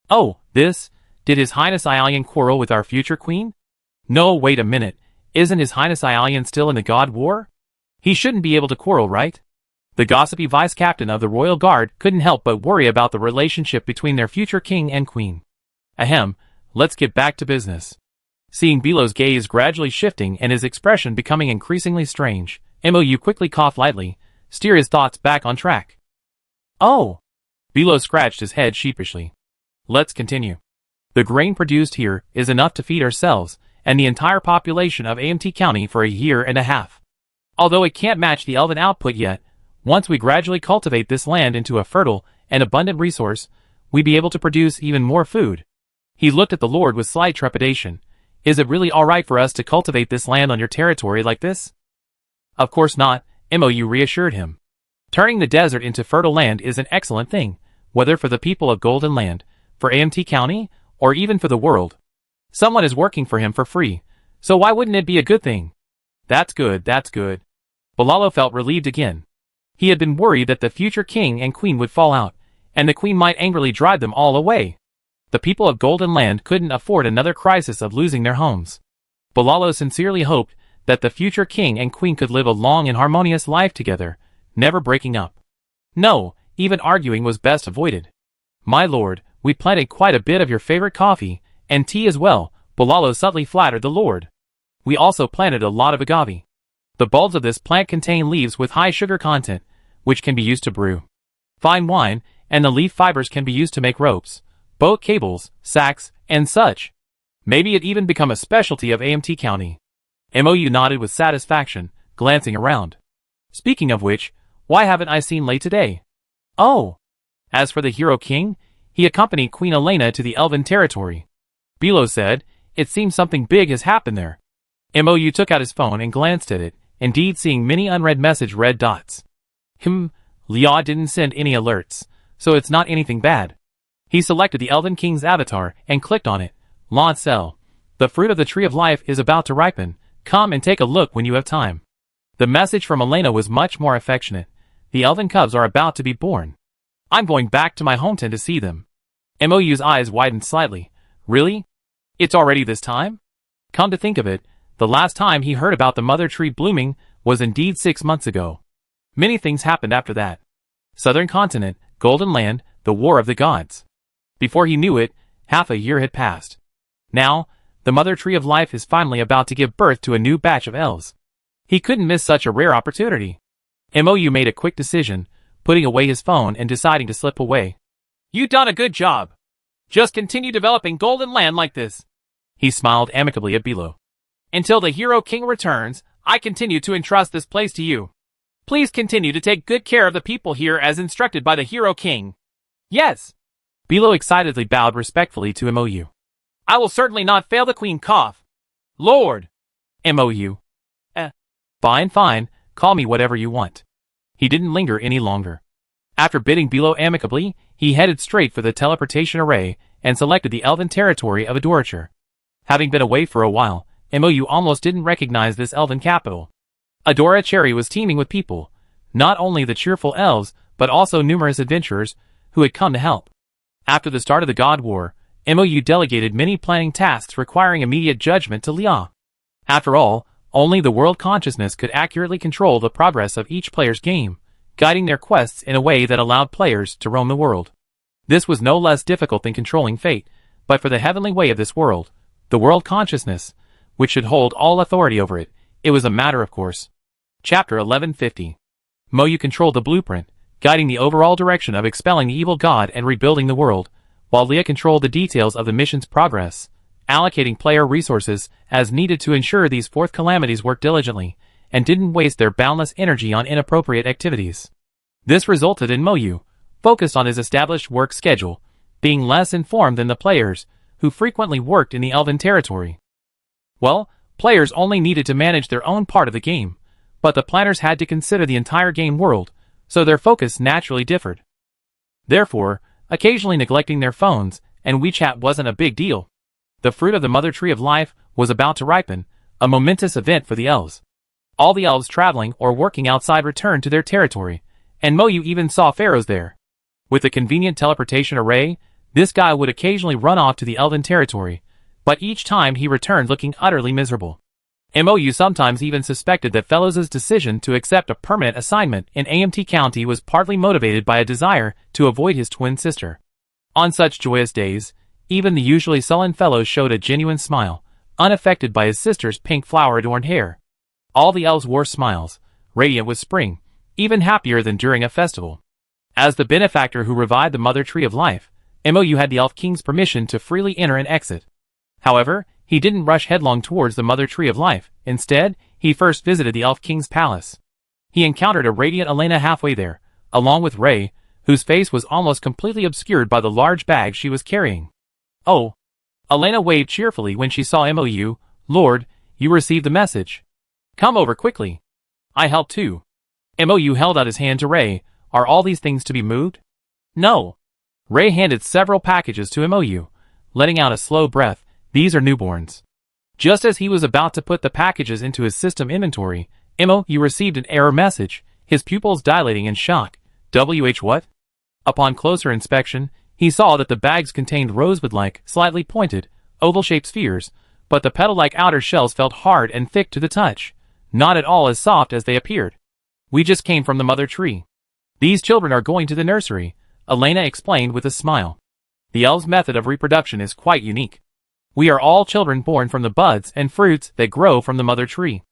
Oh, this? Did His Highness Ialian quarrel with our future queen? No, wait a minute. Isn't His Highness Ialian still in the God War? He shouldn't be able to quarrel, right? The gossipy vice-captain of the Royal Guard couldn't help but worry about the relationship between their future king and queen. Ahem, let's get back to business. Seeing Bilo's gaze gradually shifting and his expression becoming increasingly strange, Mou quickly coughed lightly, steer his thoughts back on track. Oh! Bilo scratched his head sheepishly. Let's continue. The grain produced here is enough to feed ourselves and the entire population of Amt County for a year and a half. Although it can't match the elven output yet, once we gradually cultivate this land into a fertile and abundant resource, we'd be able to produce even more food. He looked at the Lord with slight trepidation. Is it really alright for us to cultivate this land on your territory like this? Of course not, MOU reassured him. Turning the desert into fertile land is an excellent thing, whether for the people of Golden Land, for AMT County, or even for the world. Someone is working for him for free, so why wouldn't it be a good thing? That's good, that's good. Bilalo felt relieved again. He had been worried that the future king and queen would fall out, and the queen might angrily drive them all away. The people of Golden Land couldn't afford another crisis of losing their homes. Bilalo sincerely hoped that the future king and queen could live a long and harmonious life together, never breaking up. No, even arguing was best avoided. My lord, we planted quite a bit of your favorite coffee, and tea as well, Bilalo subtly flattered the lord. We also planted a lot of agave. The bulbs of this plant contain leaves with high sugar content, which can be used to brew fine wine, and the leaf fibers can be used to make ropes, boat cables, sacks, and such. Maybe it even become a specialty of AMT County. MOU nodded with satisfaction, glancing around. Speaking of which, why haven't I seen Lei today? Oh! As for the Hero King, he accompanied Queen Elena to the Elven territory. Bilo said, it seems something big has happened there. MOU took out his phone and glanced at it, indeed seeing many unread red dots. Lia didn't send any alerts, so it's not anything bad. He selected the Elven King's avatar and clicked on it. Laud Cell. The fruit of the tree of life is about to ripen. Come and take a look when you have time. The message from Elena was much more affectionate. The Elven cubs are about to be born. I'm going back to my hometown to see them. MOU's eyes widened slightly. Really? It's already this time? Come to think of it, the last time he heard about the mother tree blooming was indeed 6 months ago. Many things happened after that. Southern continent, Golden Land, the War of the Gods. Before he knew it, half a year had passed. Now, the mother tree of life is finally about to give birth to a new batch of elves. He couldn't miss such a rare opportunity. MOU made a quick decision, putting away his phone and deciding to slip away. You done a good job. Just continue developing Golden Land like this. He smiled amicably at Bilo. Until the Hero King returns, I continue to entrust this place to you. Please continue to take good care of the people here as instructed by the Hero King. Yes. Bilo excitedly bowed respectfully to MOU. I will certainly not fail the Queen cough. Lord. MOU. Fine, call me whatever you want. He didn't linger any longer. After bidding Bilo amicably, he headed straight for the teleportation array and selected the Elven territory of Adorature. Having been away for a while, MOU almost didn't recognize this Elven capital. Adora Cherry was teeming with people, not only the cheerful elves, but also numerous adventurers who had come to help. After the start of the God War, MOU delegated many planning tasks requiring immediate judgment to Lia. After all, only the world consciousness could accurately control the progress of each player's game, guiding their quests in a way that allowed players to roam the world. This was no less difficult than controlling fate, but for the heavenly way of this world, the world consciousness, which should hold all authority over it, it was a matter of course. Chapter 1150. MOU controlled the blueprint, guiding the overall direction of expelling the evil god and rebuilding the world, while Leah controlled the details of the mission's progress, allocating player resources as needed to ensure these fourth calamities worked diligently, and didn't waste their boundless energy on inappropriate activities. This resulted in MOU, focused on his established work schedule, being less informed than the players, who frequently worked in the Elven territory. Well, players only needed to manage their own part of the game, but the planners had to consider the entire game world, so their focus naturally differed. Therefore, occasionally neglecting their phones and WeChat wasn't a big deal. The fruit of the mother tree of life was about to ripen, a momentous event for the elves. All the elves traveling or working outside returned to their territory, and MOU even saw pharaohs there. With the convenient teleportation array, this guy would occasionally run off to the Elven territory, but each time he returned looking utterly miserable. MOU sometimes even suspected that Fellows' decision to accept a permanent assignment in AMT County was partly motivated by a desire to avoid his twin sister. On such joyous days, even the usually sullen Fellows showed a genuine smile, unaffected by his sister's pink flower-adorned hair. All the elves wore smiles, radiant with spring, even happier than during a festival. As the benefactor who revived the mother tree of life, MOU had the Elf King's permission to freely enter and exit. However, he didn't rush headlong towards the mother tree of life. Instead, he first visited the Elf King's palace. He encountered a radiant Elena halfway there, along with Ray, whose face was almost completely obscured by the large bag she was carrying. Oh! Elena waved cheerfully when she saw MOU. Lord, you received the message. Come over quickly. I help too. Mou held out his hand to Ray. Are all these things to be moved? No. Ray handed several packages to Mou, letting out a slow breath. These are newborns. Just as he was about to put the packages into his system inventory, Mou received an error message, his pupils dilating in shock. What? Upon closer inspection, he saw that the bags contained rosewood-like, slightly pointed, oval-shaped spheres, but the petal-like outer shells felt hard and thick to the touch, not at all as soft as they appeared. We just came from the mother tree. These children are going to the nursery, Elena explained with a smile. The elves' method of reproduction is quite unique. We are all children born from the buds and fruits that grow from the mother tree.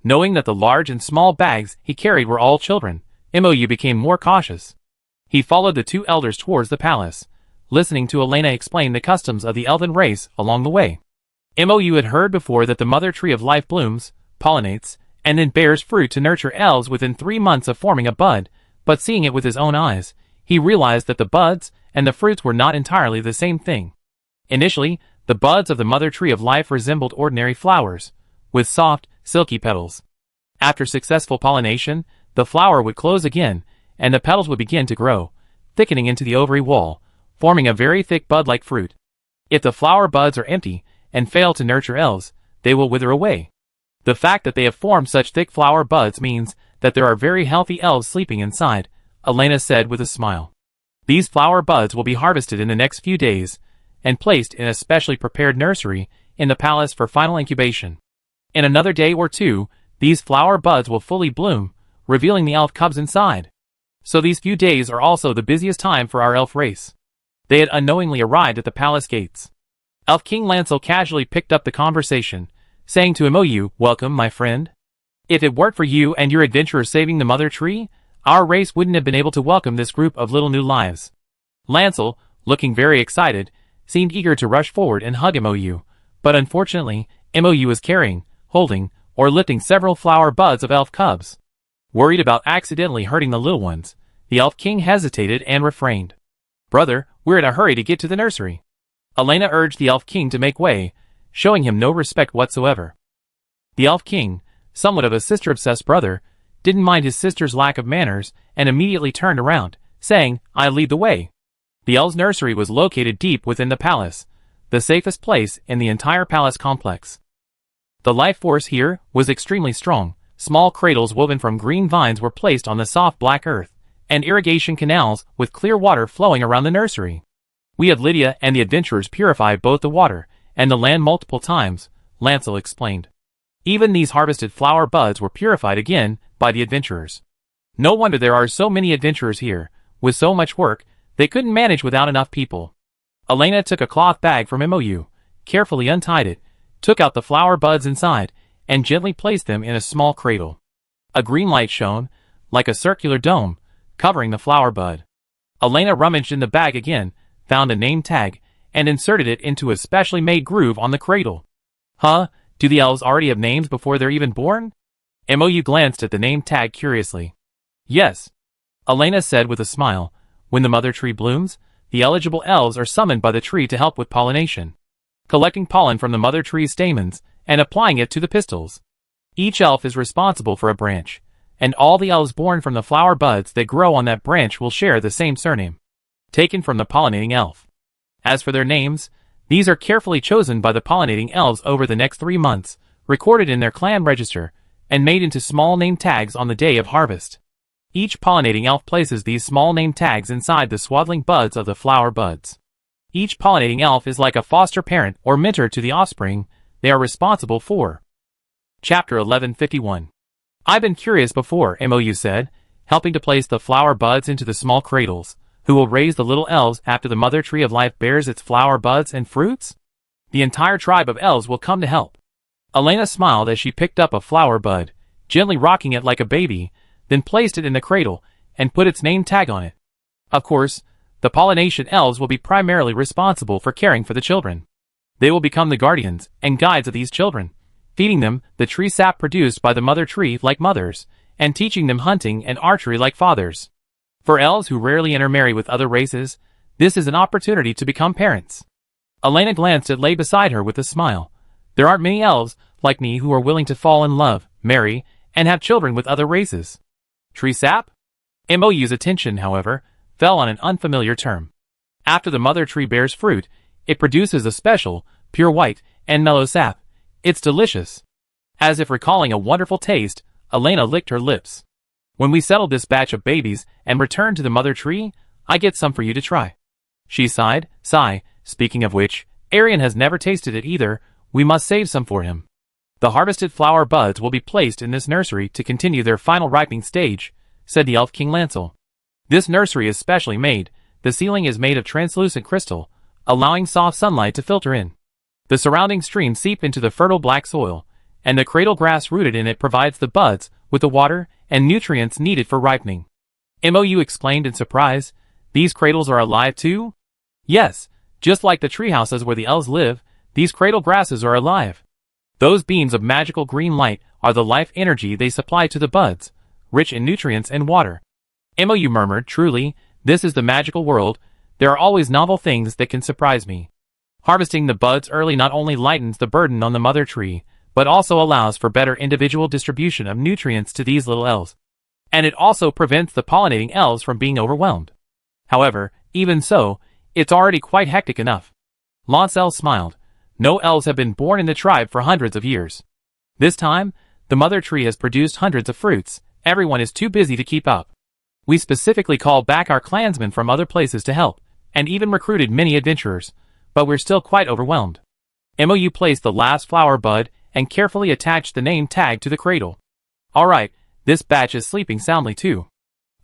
Knowing that the large and small bags he carried were all children, Mou became more cautious. He followed the two elders towards the palace, listening to Elena explain the customs of the elven race along the way. Mou had heard before that the mother tree of life blooms, pollinates, and then bears fruit to nurture elves within 3 months of forming a bud, but seeing it with his own eyes, he realized that the buds and the fruits were not entirely the same thing. Initially, the buds of the mother tree of life resembled ordinary flowers, with soft, silky petals. After successful pollination, the flower would close again, and the petals would begin to grow, thickening into the ovary wall, forming a very thick bud-like fruit. If the flower buds are empty and fail to nurture elves, they will wither away. The fact that they have formed such thick flower buds means that there are very healthy elves sleeping inside, Elena said with a smile. These flower buds will be harvested in the next few days and placed in a specially prepared nursery in the palace for final incubation. In another day or two, these flower buds will fully bloom, revealing the elf cubs inside. So these few days are also the busiest time for our elf race. They had unknowingly arrived at the palace gates. Elf King Lancel casually picked up the conversation, saying to Mou, "Welcome, my friend. If it weren't for you and your adventure saving the mother tree, our race wouldn't have been able to welcome this group of little new lives." Lancel, looking very excited, seemed eager to rush forward and hug Mou, but unfortunately, Mou was carrying, holding, or lifting several flower buds of elf cubs. Worried about accidentally hurting the little ones, the elf king hesitated and refrained. "Brother, we're in a hurry to get to the nursery." Elena urged the elf king to make way, showing him no respect whatsoever. The elf king, somewhat of a sister-obsessed brother, didn't mind his sister's lack of manners and immediately turned around, saying, "I lead the way." The elves' nursery was located deep within the palace, the safest place in the entire palace complex. The life force here was extremely strong. Small cradles woven from green vines were placed on the soft black earth, and irrigation canals with clear water flowing around the nursery. "We had Lydia and the adventurers purify both the water and the land multiple times," Lancel explained. Even these harvested flower buds were purified again by the adventurers. No wonder there are so many adventurers here. With so much work, they couldn't manage without enough people. Elena took a cloth bag from Mou, carefully untied it, took out the flower buds inside, and gently placed them in a small cradle. A green light shone, like a circular dome, covering the flower bud. Elena rummaged in the bag again, found a name tag, and inserted it into a specially made groove on the cradle. "Huh? Do the elves already have names before they're even born?" Mou glanced at the name tag curiously. "Yes," Elena said with a smile. "When the mother tree blooms, the eligible elves are summoned by the tree to help with pollination, collecting pollen from the mother tree's stamens and applying it to the pistils. Each elf is responsible for a branch, and all the elves born from the flower buds that grow on that branch will share the same surname, taken from the pollinating elf. As for their names, these are carefully chosen by the pollinating elves over the next 3 months, recorded in their clan register, and made into small name tags on the day of harvest. Each pollinating elf places these small name tags inside the swaddling buds of the flower buds. Each pollinating elf is like a foster parent or mentor to the offspring they are responsible for." Chapter 1151. "I've been curious before," Mou said, helping to place the flower buds into the small cradles. "Who will raise the little elves after the mother tree of life bears its flower buds and fruits?" "The entire tribe of elves will come to help." Elena smiled as she picked up a flower bud, gently rocking it like a baby, then placed it in the cradle and put its name tag on it. Of course, the pollination elves will be primarily responsible for caring for the children. They will become the guardians and guides of these children, feeding them the tree sap produced by the mother tree like mothers, and teaching them hunting and archery like fathers. For elves who rarely intermarry with other races, this is an opportunity to become parents. Elena glanced at Lay beside her with a smile. There aren't many elves like me who are willing to fall in love, marry, and have children with other races. Tree sap? MOU's attention, however, fell on an unfamiliar term. After the mother tree bears fruit, it produces a special, pure white, and mellow sap. It's delicious. As if recalling a wonderful taste, Elena licked her lips. When we settle this batch of babies and return to the mother tree, I get some for you to try. She sighed. Speaking of which, Arian has never tasted it either. We must save some for him. The harvested flower buds will be placed in this nursery to continue their final ripening stage, said the Elf King Lancel. This nursery is specially made. The ceiling is made of translucent crystal, allowing soft sunlight to filter in. The surrounding streams seep into the fertile black soil, and the cradle grass rooted in it provides the buds with the water and nutrients needed for ripening. MOU exclaimed in surprise. These cradles are alive too? Yes, just like the treehouses where the elves live, these cradle grasses are alive. Those beams of magical green light are the life energy they supply to the buds, rich in nutrients and water. MOU murmured, truly, this is the magical world. There are always novel things that can surprise me. Harvesting the buds early not only lightens the burden on the mother tree, but also allows for better individual distribution of nutrients to these little elves. And it also prevents the pollinating elves from being overwhelmed. However, even so, it's already quite hectic enough. Lancel smiled. No elves have been born in the tribe for hundreds of years. This time, the mother tree has produced hundreds of fruits. Everyone is too busy to keep up. We specifically called back our clansmen from other places to help, and even recruited many adventurers, but we're still quite overwhelmed. MOU placed the last flower bud and carefully attached the name tag to the cradle. Alright, this batch is sleeping soundly too.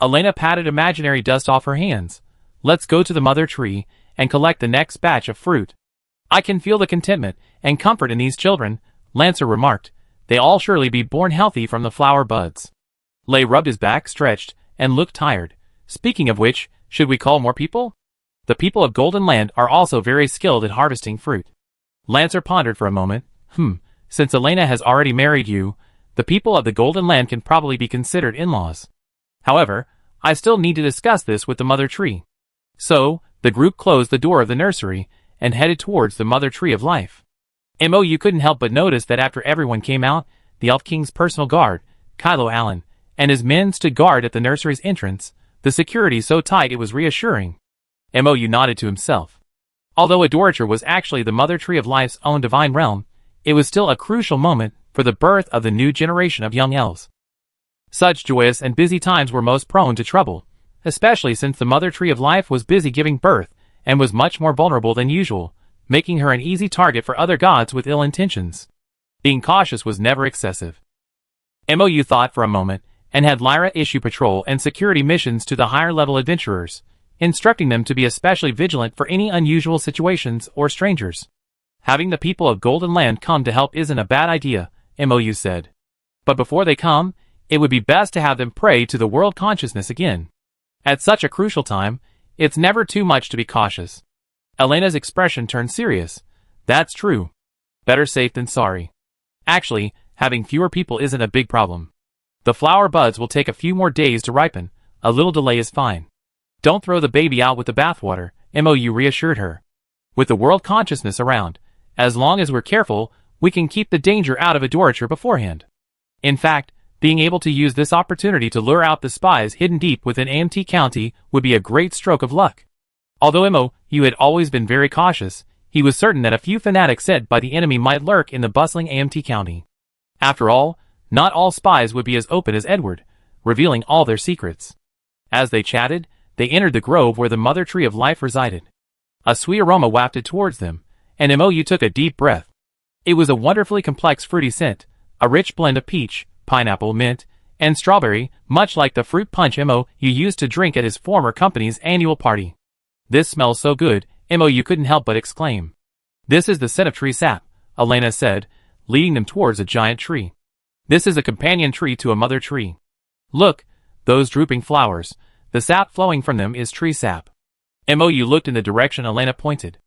Elena patted imaginary dust off her hands. Let's go to the mother tree and collect the next batch of fruit. I can feel the contentment and comfort in these children, Lancer remarked. They all surely be born healthy from the flower buds. Lay rubbed his back, stretched, and looked tired. Speaking of which, should we call more people? The people of Golden Land are also very skilled at harvesting fruit. Lancer pondered for a moment. Since Elena has already married you, the people of the Golden Land can probably be considered in-laws. However, I still need to discuss this with the mother tree. So, the group closed the door of the nursery and headed towards the mother tree of life. MOU couldn't help but notice that after everyone came out, the Elf King's personal guard, Kylo Allen, and his men stood guard at the nursery's entrance, the security so tight it was reassuring. MOU nodded to himself. Although Adorature was actually the mother tree of life's own divine realm, it was still a crucial moment for the birth of the new generation of young elves. Such joyous and busy times were most prone to trouble, especially since the mother tree of life was busy giving birth and was much more vulnerable than usual, making her an easy target for other gods with ill intentions. Being cautious was never excessive. MOU thought for a moment and had Lyra issue patrol and security missions to the higher-level adventurers, instructing them to be especially vigilant for any unusual situations or strangers. Having the people of Golden Land come to help isn't a bad idea, MOU said. But before they come, it would be best to have them pray to the world consciousness again. At such a crucial time, it's never too much to be cautious. Elena's expression turned serious. That's true. Better safe than sorry. Actually, having fewer people isn't a big problem. The flower buds will take a few more days to ripen. A little delay is fine. Don't throw the baby out with the bathwater, MOU reassured her. With the world consciousness around, as long as we're careful, we can keep the danger out of Adorature beforehand. In fact, being able to use this opportunity to lure out the spies hidden deep within AMT County would be a great stroke of luck. Although MOU had always been very cautious, he was certain that a few fanatics sent by the enemy might lurk in the bustling AMT County. After all, not all spies would be as open as Edward, revealing all their secrets. As they chatted, they entered the grove where the mother tree of life resided. A sweet aroma wafted towards them, and MOU took a deep breath. It was a wonderfully complex fruity scent, a rich blend of peach, pineapple, mint, and strawberry, much like the fruit punch MOU used to drink at his former company's annual party. This smells so good, MOU couldn't help but exclaim. This is the scent of tree sap, Elena said, leading them towards a giant tree. This is a companion tree to a mother tree. Look, those drooping flowers, the sap flowing from them is tree sap. MOU looked in the direction Elena pointed.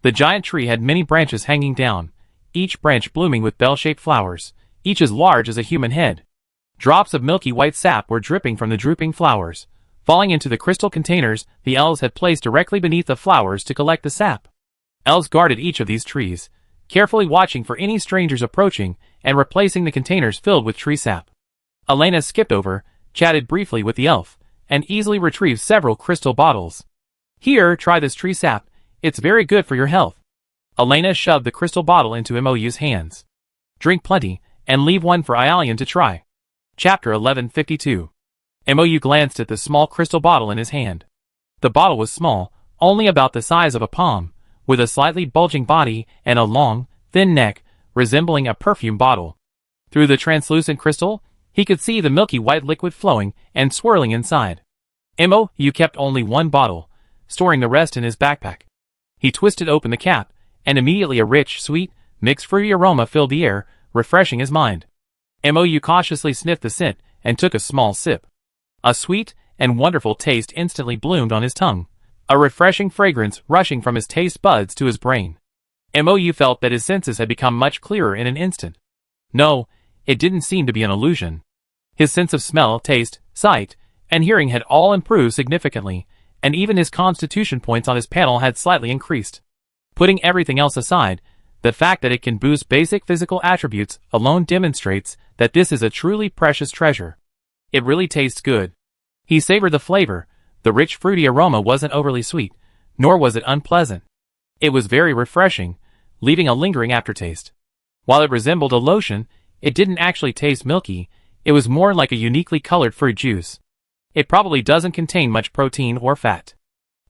The giant tree had many branches hanging down, each branch blooming with bell-shaped flowers, each as large as a human head. Drops of milky white sap were dripping from the drooping flowers, falling into the crystal containers the elves had placed directly beneath the flowers to collect the sap. Elves guarded each of these trees, carefully watching for any strangers approaching and replacing the containers filled with tree sap. Elena skipped over, chatted briefly with the elf, and easily retrieved several crystal bottles. Here, try this tree sap, it's very good for your health. Elena shoved the crystal bottle into Mou's hands. Drink plenty, and leave one for Ialian to try. Chapter 1152. Mou glanced at the small crystal bottle in his hand. The bottle was small, only about the size of a palm, with a slightly bulging body and a long, thin neck, resembling a perfume bottle. Through the translucent crystal, he could see the milky white liquid flowing and swirling inside. Mou kept only one bottle, storing the rest in his backpack. He twisted open the cap, and immediately a rich, sweet, mixed fruity aroma filled the air, refreshing his mind. Mou cautiously sniffed the scent and took a small sip. A sweet and wonderful taste instantly bloomed on his tongue, a refreshing fragrance rushing from his taste buds to his brain. Mou felt that his senses had become much clearer in an instant. No, it didn't seem to be an illusion. His sense of smell, taste, sight, and hearing had all improved significantly, and even his constitution points on his panel had slightly increased. Putting everything else aside, the fact that it can boost basic physical attributes alone demonstrates that this is a truly precious treasure. It really tastes good. He savored the flavor. The rich fruity aroma wasn't overly sweet, nor was it unpleasant. It was very refreshing, leaving a lingering aftertaste. While it resembled a lotion, it didn't actually taste milky, it was more like a uniquely colored fruit juice. It probably doesn't contain much protein or fat.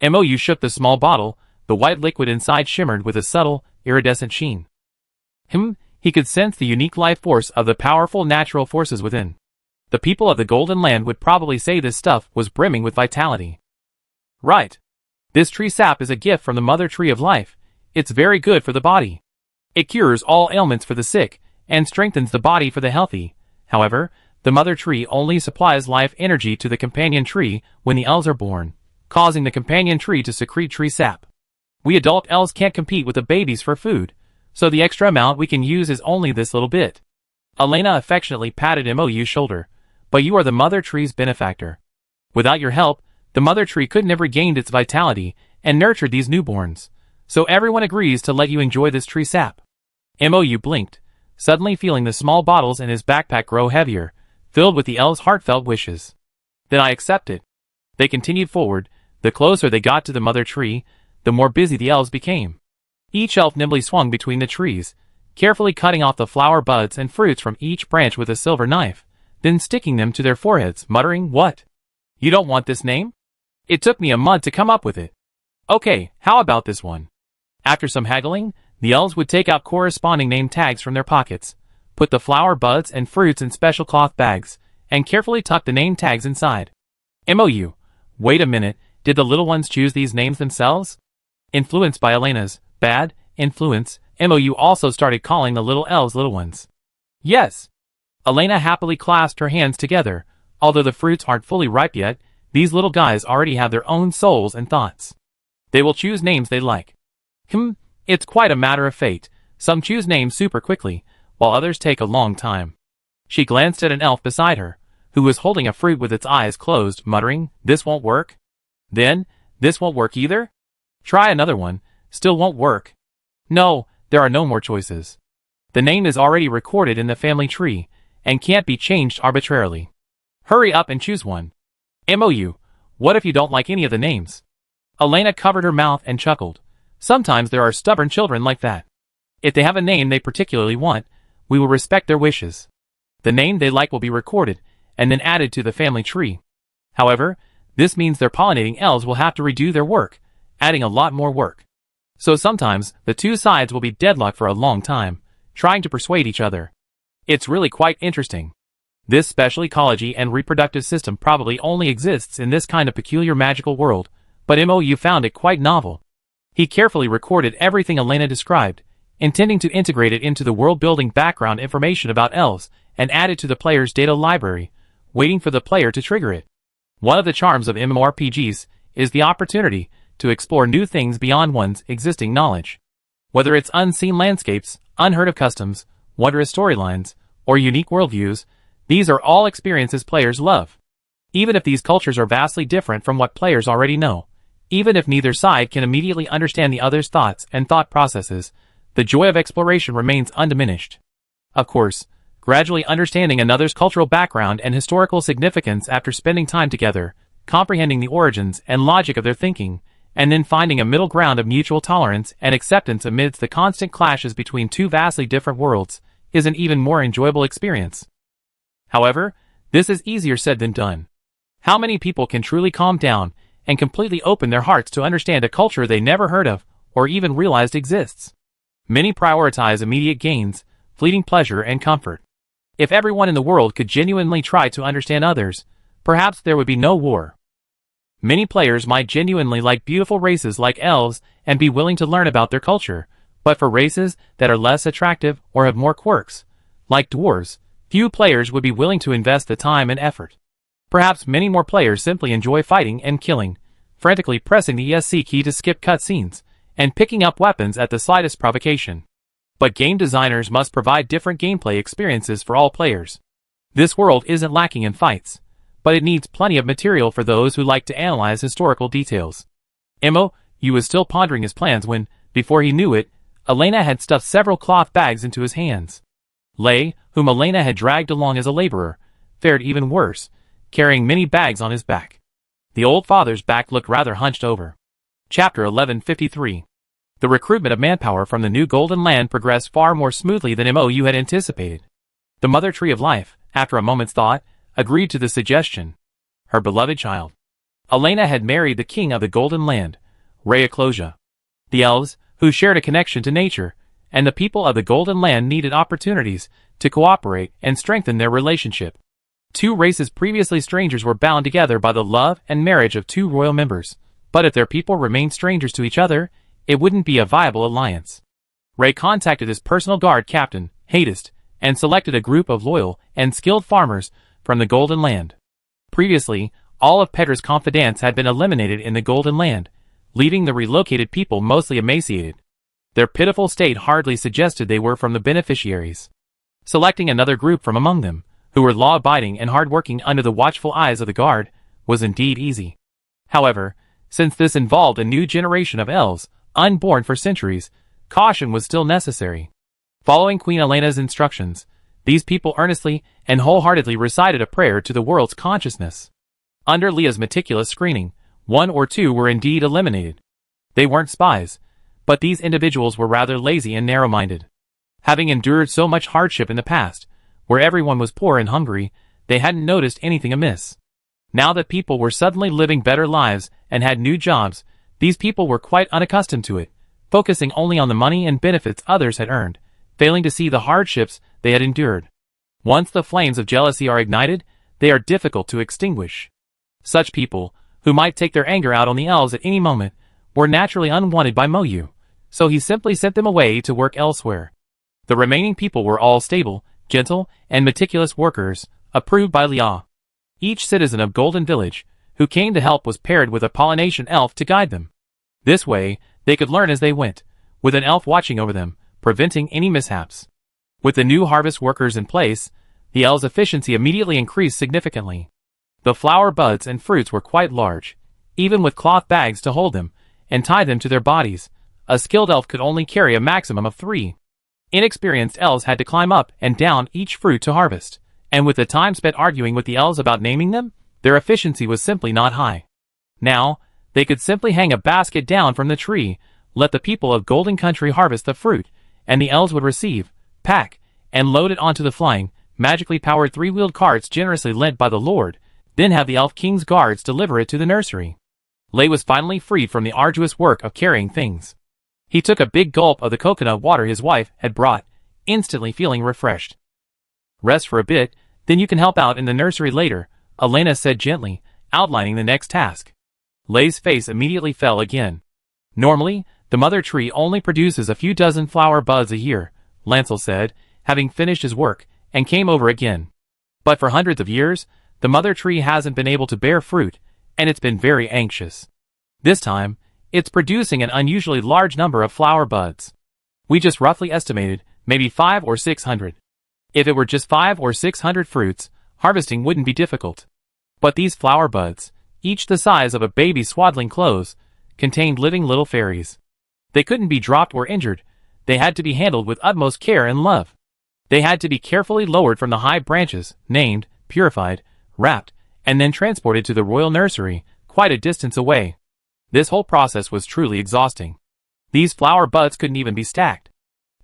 Mou shook the small bottle, the white liquid inside shimmered with a subtle, iridescent sheen. He could sense the unique life force of the powerful natural forces within. The people of the Golden Land would probably say this stuff was brimming with vitality. Right. This tree sap is a gift from the mother tree of life. It's very good for the body. It cures all ailments for the sick, and strengthens the body for the healthy. However, the mother tree only supplies life energy to the companion tree when the elves are born, causing the companion tree to secrete tree sap. We adult elves can't compete with the babies for food, so the extra amount we can use is only this little bit. Elena affectionately patted Mou's shoulder. But you are the mother tree's benefactor. Without your help, the mother tree couldn't have regained its vitality and nurtured these newborns. So everyone agrees to let you enjoy this tree sap. Mou blinked, suddenly feeling the small bottles in his backpack grow heavier, filled with the elves' heartfelt wishes. Then I accept it. They continued forward. The closer they got to the mother tree, the more busy the elves became. Each elf nimbly swung between the trees, carefully cutting off the flower buds and fruits from each branch with a silver knife, then sticking them to their foreheads, muttering, "What? You don't want this name? It took me a month to come up with it. Okay, how about this one?" After some haggling, the elves would take out corresponding name tags from their pockets, put the flower buds and fruits in special cloth bags, and carefully tuck the name tags inside. Mou, wait a minute, did the little ones choose these names themselves? Influenced by Elena's bad influence, Mou also started calling the little elves little ones. Yes. Elena happily clasped her hands together. Although the fruits aren't fully ripe yet, these little guys already have their own souls and thoughts. They will choose names they like. It's quite a matter of fate. Some choose names super quickly, while others take a long time. She glanced at an elf beside her, who was holding a fruit with its eyes closed, muttering, "This won't work." Then, "This won't work either? Try another one, still won't work." No, there are no more choices. The name is already recorded in the family tree, and can't be changed arbitrarily. Hurry up and choose one. Mou, what if you don't like any of the names? Elena covered her mouth and chuckled. Sometimes there are stubborn children like that. If they have a name they particularly want, we will respect their wishes. The name they like will be recorded, and then added to the family tree. However, this means their pollinating elves will have to redo their work, adding a lot more work. So sometimes, the two sides will be deadlocked for a long time, trying to persuade each other. It's really quite interesting. This special ecology and reproductive system probably only exists in this kind of peculiar magical world, but Mou found it quite novel. He carefully recorded everything Elena described, intending to integrate it into the world-building background information about elves and add it to the player's data library, waiting for the player to trigger it. One of the charms of MMORPGs is the opportunity to explore new things beyond one's existing knowledge. Whether it's unseen landscapes, unheard of customs, wondrous storylines, or unique worldviews, these are all experiences players love. Even if these cultures are vastly different from what players already know, even if neither side can immediately understand the other's thoughts and thought processes, the joy of exploration remains undiminished. Of course, gradually understanding another's cultural background and historical significance after spending time together, comprehending the origins and logic of their thinking, and then finding a middle ground of mutual tolerance and acceptance amidst the constant clashes between two vastly different worlds, is an even more enjoyable experience. However, this is easier said than done. How many people can truly calm down and completely open their hearts to understand a culture they never heard of or even realized exists? Many prioritize immediate gains, fleeting pleasure and comfort. If everyone in the world could genuinely try to understand others, perhaps there would be no war. Many players might genuinely like beautiful races like elves and be willing to learn about their culture, but for races that are less attractive or have more quirks, like dwarves, few players would be willing to invest the time and effort. Perhaps many more players simply enjoy fighting and killing, frantically pressing the ESC key to skip cutscenes, and picking up weapons at the slightest provocation. But game designers must provide different gameplay experiences for all players. This world isn't lacking in fights, but it needs plenty of material for those who like to analyze historical details. Imo, was still pondering his plans when, before he knew it, Elena had stuffed several cloth bags into his hands. Lei, whom Elena had dragged along as a laborer, fared even worse, carrying many bags on his back. The old father's back looked rather hunched over. Chapter 1153. The recruitment of manpower from the new Golden Land progressed far more smoothly than Mou had anticipated. The Mother Tree of Life, after a moment's thought, agreed to the suggestion. Her beloved child, Elena, had married the king of the Golden Land, Rayaclosia. The elves, who shared a connection to nature, and the people of the Golden Land needed opportunities to cooperate and strengthen their relationship. Two races previously strangers were bound together by the love and marriage of two royal members, but if their people remained strangers to each other, it wouldn't be a viable alliance. Ray contacted his personal guard captain, Hadist, and selected a group of loyal and skilled farmers from the Golden Land. Previously, all of Petra's confidants had been eliminated in the Golden Land, leaving the relocated people mostly emaciated. Their pitiful state hardly suggested they were from the beneficiaries. Selecting another group from among them, who were law-abiding and hard-working under the watchful eyes of the guard, was indeed easy. However, since this involved a new generation of elves, unborn for centuries, caution was still necessary. Following Queen Elena's instructions, these people earnestly and wholeheartedly recited a prayer to the world's consciousness. Under Leah's meticulous screening, one or two were indeed eliminated. They weren't spies, but these individuals were rather lazy and narrow-minded. Having endured so much hardship in the past, where everyone was poor and hungry, they hadn't noticed anything amiss. Now that people were suddenly living better lives and had new jobs, these people were quite unaccustomed to it, focusing only on the money and benefits others had earned, failing to see the hardships they had endured. Once the flames of jealousy are ignited, they are difficult to extinguish. Such people, who might take their anger out on the elves at any moment, were naturally unwanted by Mou, so he simply sent them away to work elsewhere. The remaining people were all stable, gentle, and meticulous workers, approved by Leah. Each citizen of Golden Village, who came to help, was paired with a pollination elf to guide them. This way, they could learn as they went, with an elf watching over them, preventing any mishaps. With the new harvest workers in place, the elves' efficiency immediately increased significantly. The flower buds and fruits were quite large, even with cloth bags to hold them and tie them to their bodies. A skilled elf could only carry a maximum of 3. Inexperienced elves had to climb up and down each fruit to harvest, and with the time spent arguing with the elves about naming them, their efficiency was simply not high. Now, they could simply hang a basket down from the tree, let the people of Golden Country harvest the fruit, and the elves would receive, pack, and load it onto the flying, magically powered 3-wheeled carts generously lent by the Lord, then have the Elf King's guards deliver it to the nursery. Lei was finally freed from the arduous work of carrying things. He took a big gulp of the coconut water his wife had brought, instantly feeling refreshed. Rest for a bit, then you can help out in the nursery later, Elena said gently, outlining the next task. Lei's face immediately fell again. Normally, the mother tree only produces a few dozen flower buds a year, Lancel said, having finished his work, and came over again. But for hundreds of years, the mother tree hasn't been able to bear fruit, and it's been very anxious. This time, it's producing an unusually large number of flower buds. We just roughly estimated, maybe 500 or 600. If it were just 500 or 600 fruits, harvesting wouldn't be difficult. But these flower buds, each the size of a baby's swaddling clothes, contained living little fairies. They couldn't be dropped or injured, they had to be handled with utmost care and love. They had to be carefully lowered from the high branches, named, purified, wrapped, and then transported to the royal nursery, quite a distance away. This whole process was truly exhausting. These flower buds couldn't even be stacked.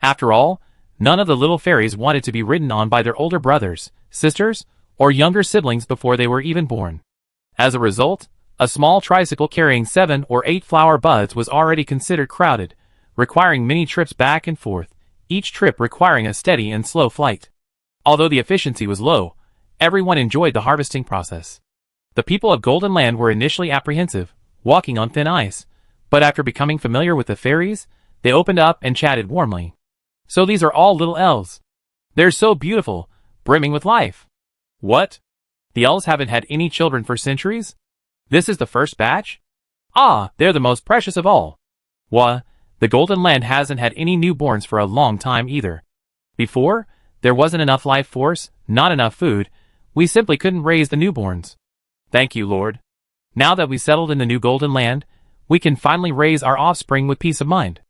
After all, none of the little fairies wanted to be ridden on by their older brothers, sisters, or younger siblings before they were even born. As a result, a small tricycle carrying 7 or 8 flower buds was already considered crowded, requiring many trips back and forth, each trip requiring a steady and slow flight. Although the efficiency was low, everyone enjoyed the harvesting process. The people of Golden Land were initially apprehensive, walking on thin ice, but after becoming familiar with the fairies, they opened up and chatted warmly. So these are all little elves. They're so beautiful, brimming with life. What? The elves haven't had any children for centuries? This is the first batch? Ah, they're the most precious of all. Wah, the Golden Land hasn't had any newborns for a long time either. Before, there wasn't enough life force, not enough food, we simply couldn't raise the newborns. Thank you, Lord. Now that we settled in the new Golden Land, we can finally raise our offspring with peace of mind.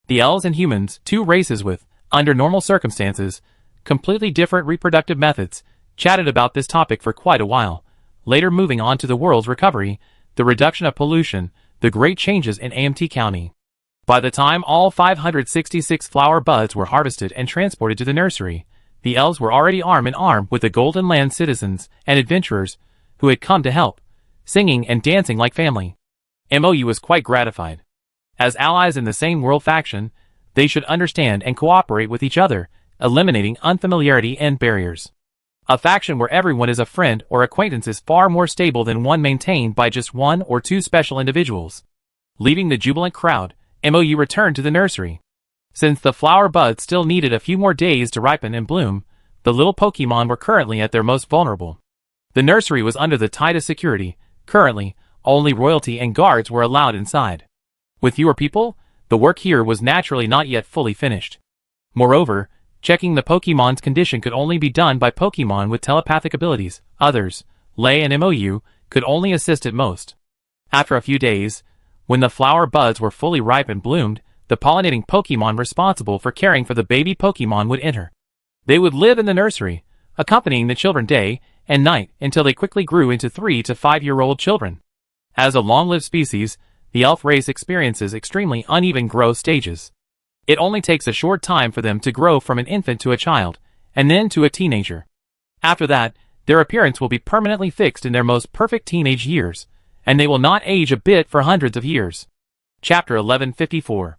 The elves and humans, two races with, under normal circumstances, completely different reproductive methods, chatted about this topic for quite a while, later moving on to the world's recovery, the reduction of pollution, the great changes in AMT County. By the time all 566 flower buds were harvested and transported to the nursery, the elves were already arm in arm with the Golden Land citizens and adventurers who had come to help, singing and dancing like family. MOU was quite gratified. As allies in the same world faction, they should understand and cooperate with each other, eliminating unfamiliarity and barriers. A faction where everyone is a friend or acquaintance is far more stable than one maintained by just one or two special individuals. Leaving the jubilant crowd, MOU returned to the nursery. Since the flower buds still needed a few more days to ripen and bloom, the little Pokemon were currently at their most vulnerable. The nursery was under the tightest security. Currently, only royalty and guards were allowed inside. With fewer people, the work here was naturally not yet fully finished. Moreover, checking the Pokemon's condition could only be done by Pokemon with telepathic abilities. Others, Lei and MOU, could only assist at most. After a few days, when the flower buds were fully ripe and bloomed, the pollinating Pokemon responsible for caring for the baby Pokemon would enter. They would live in the nursery, accompanying the children day and night until they quickly grew into 3 to 5-year-old children. As a long-lived species, the elf race experiences extremely uneven growth stages. It only takes a short time for them to grow from an infant to a child, and then to a teenager. After that, their appearance will be permanently fixed in their most perfect teenage years, and they will not age a bit for hundreds of years. Chapter 1154.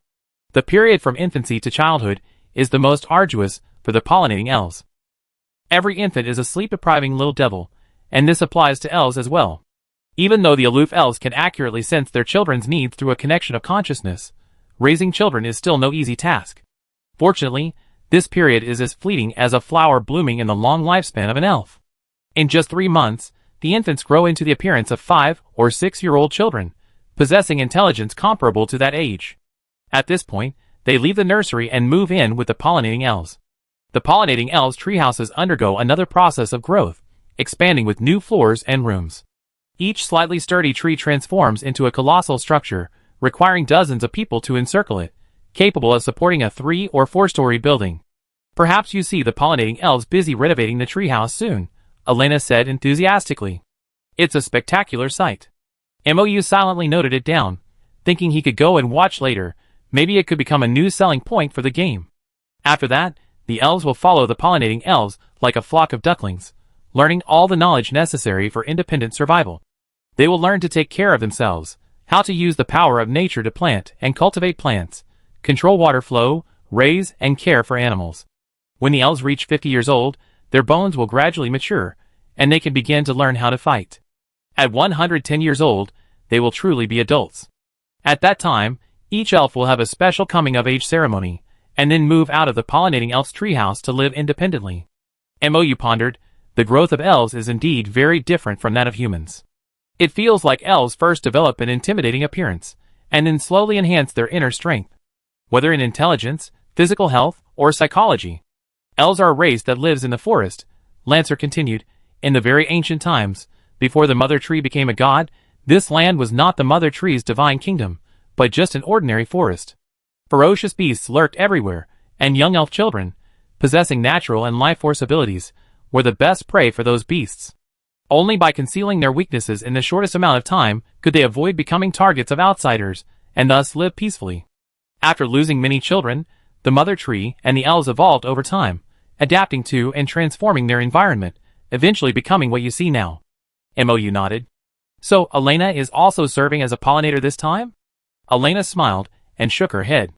The period from infancy to childhood is the most arduous for the pollinating elves. Every infant is a sleep-depriving little devil, and this applies to elves as well. Even though the aloof elves can accurately sense their children's needs through a connection of consciousness, raising children is still no easy task. Fortunately, this period is as fleeting as a flower blooming in the long lifespan of an elf. In just 3 months, the infants grow into the appearance of 5 or 6-year-old children, possessing intelligence comparable to that age. At this point, they leave the nursery and move in with the pollinating elves. The pollinating elves' treehouses undergo another process of growth, expanding with new floors and rooms. Each slightly sturdy tree transforms into a colossal structure, requiring dozens of people to encircle it, capable of supporting a 3- or 4-story building. Perhaps you see the pollinating elves busy renovating the treehouse soon, Elena said enthusiastically. It's a spectacular sight. MOU silently noted it down, thinking he could go and watch later. Maybe it could become a new selling point for the game. After that, the elves will follow the pollinating elves like a flock of ducklings, learning all the knowledge necessary for independent survival. They will learn to take care of themselves, how to use the power of nature to plant and cultivate plants, control water flow, raise and care for animals. When the elves reach 50 years old, their bones will gradually mature, and they can begin to learn how to fight. At 110 years old, they will truly be adults. At that time, each elf will have a special coming-of-age ceremony, and then move out of the pollinating elf's treehouse to live independently. MOU pondered, the growth of elves is indeed very different from that of humans. It feels like elves first develop an intimidating appearance, and then slowly enhance their inner strength. Whether in intelligence, physical health, or psychology. Elves are a race that lives in the forest, Lancer continued. In the very ancient times, before the Mother Tree became a god, this land was not the Mother Tree's divine kingdom, but just an ordinary forest. Ferocious beasts lurked everywhere, and young elf children, possessing natural and life force abilities, were the best prey for those beasts. Only by concealing their weaknesses in the shortest amount of time could they avoid becoming targets of outsiders, and thus live peacefully. After losing many children, the mother tree and the elves evolved over time, adapting to and transforming their environment, eventually becoming what you see now. MOU nodded. So, Elena is also serving as a pollinator this time? Elena smiled and shook her head.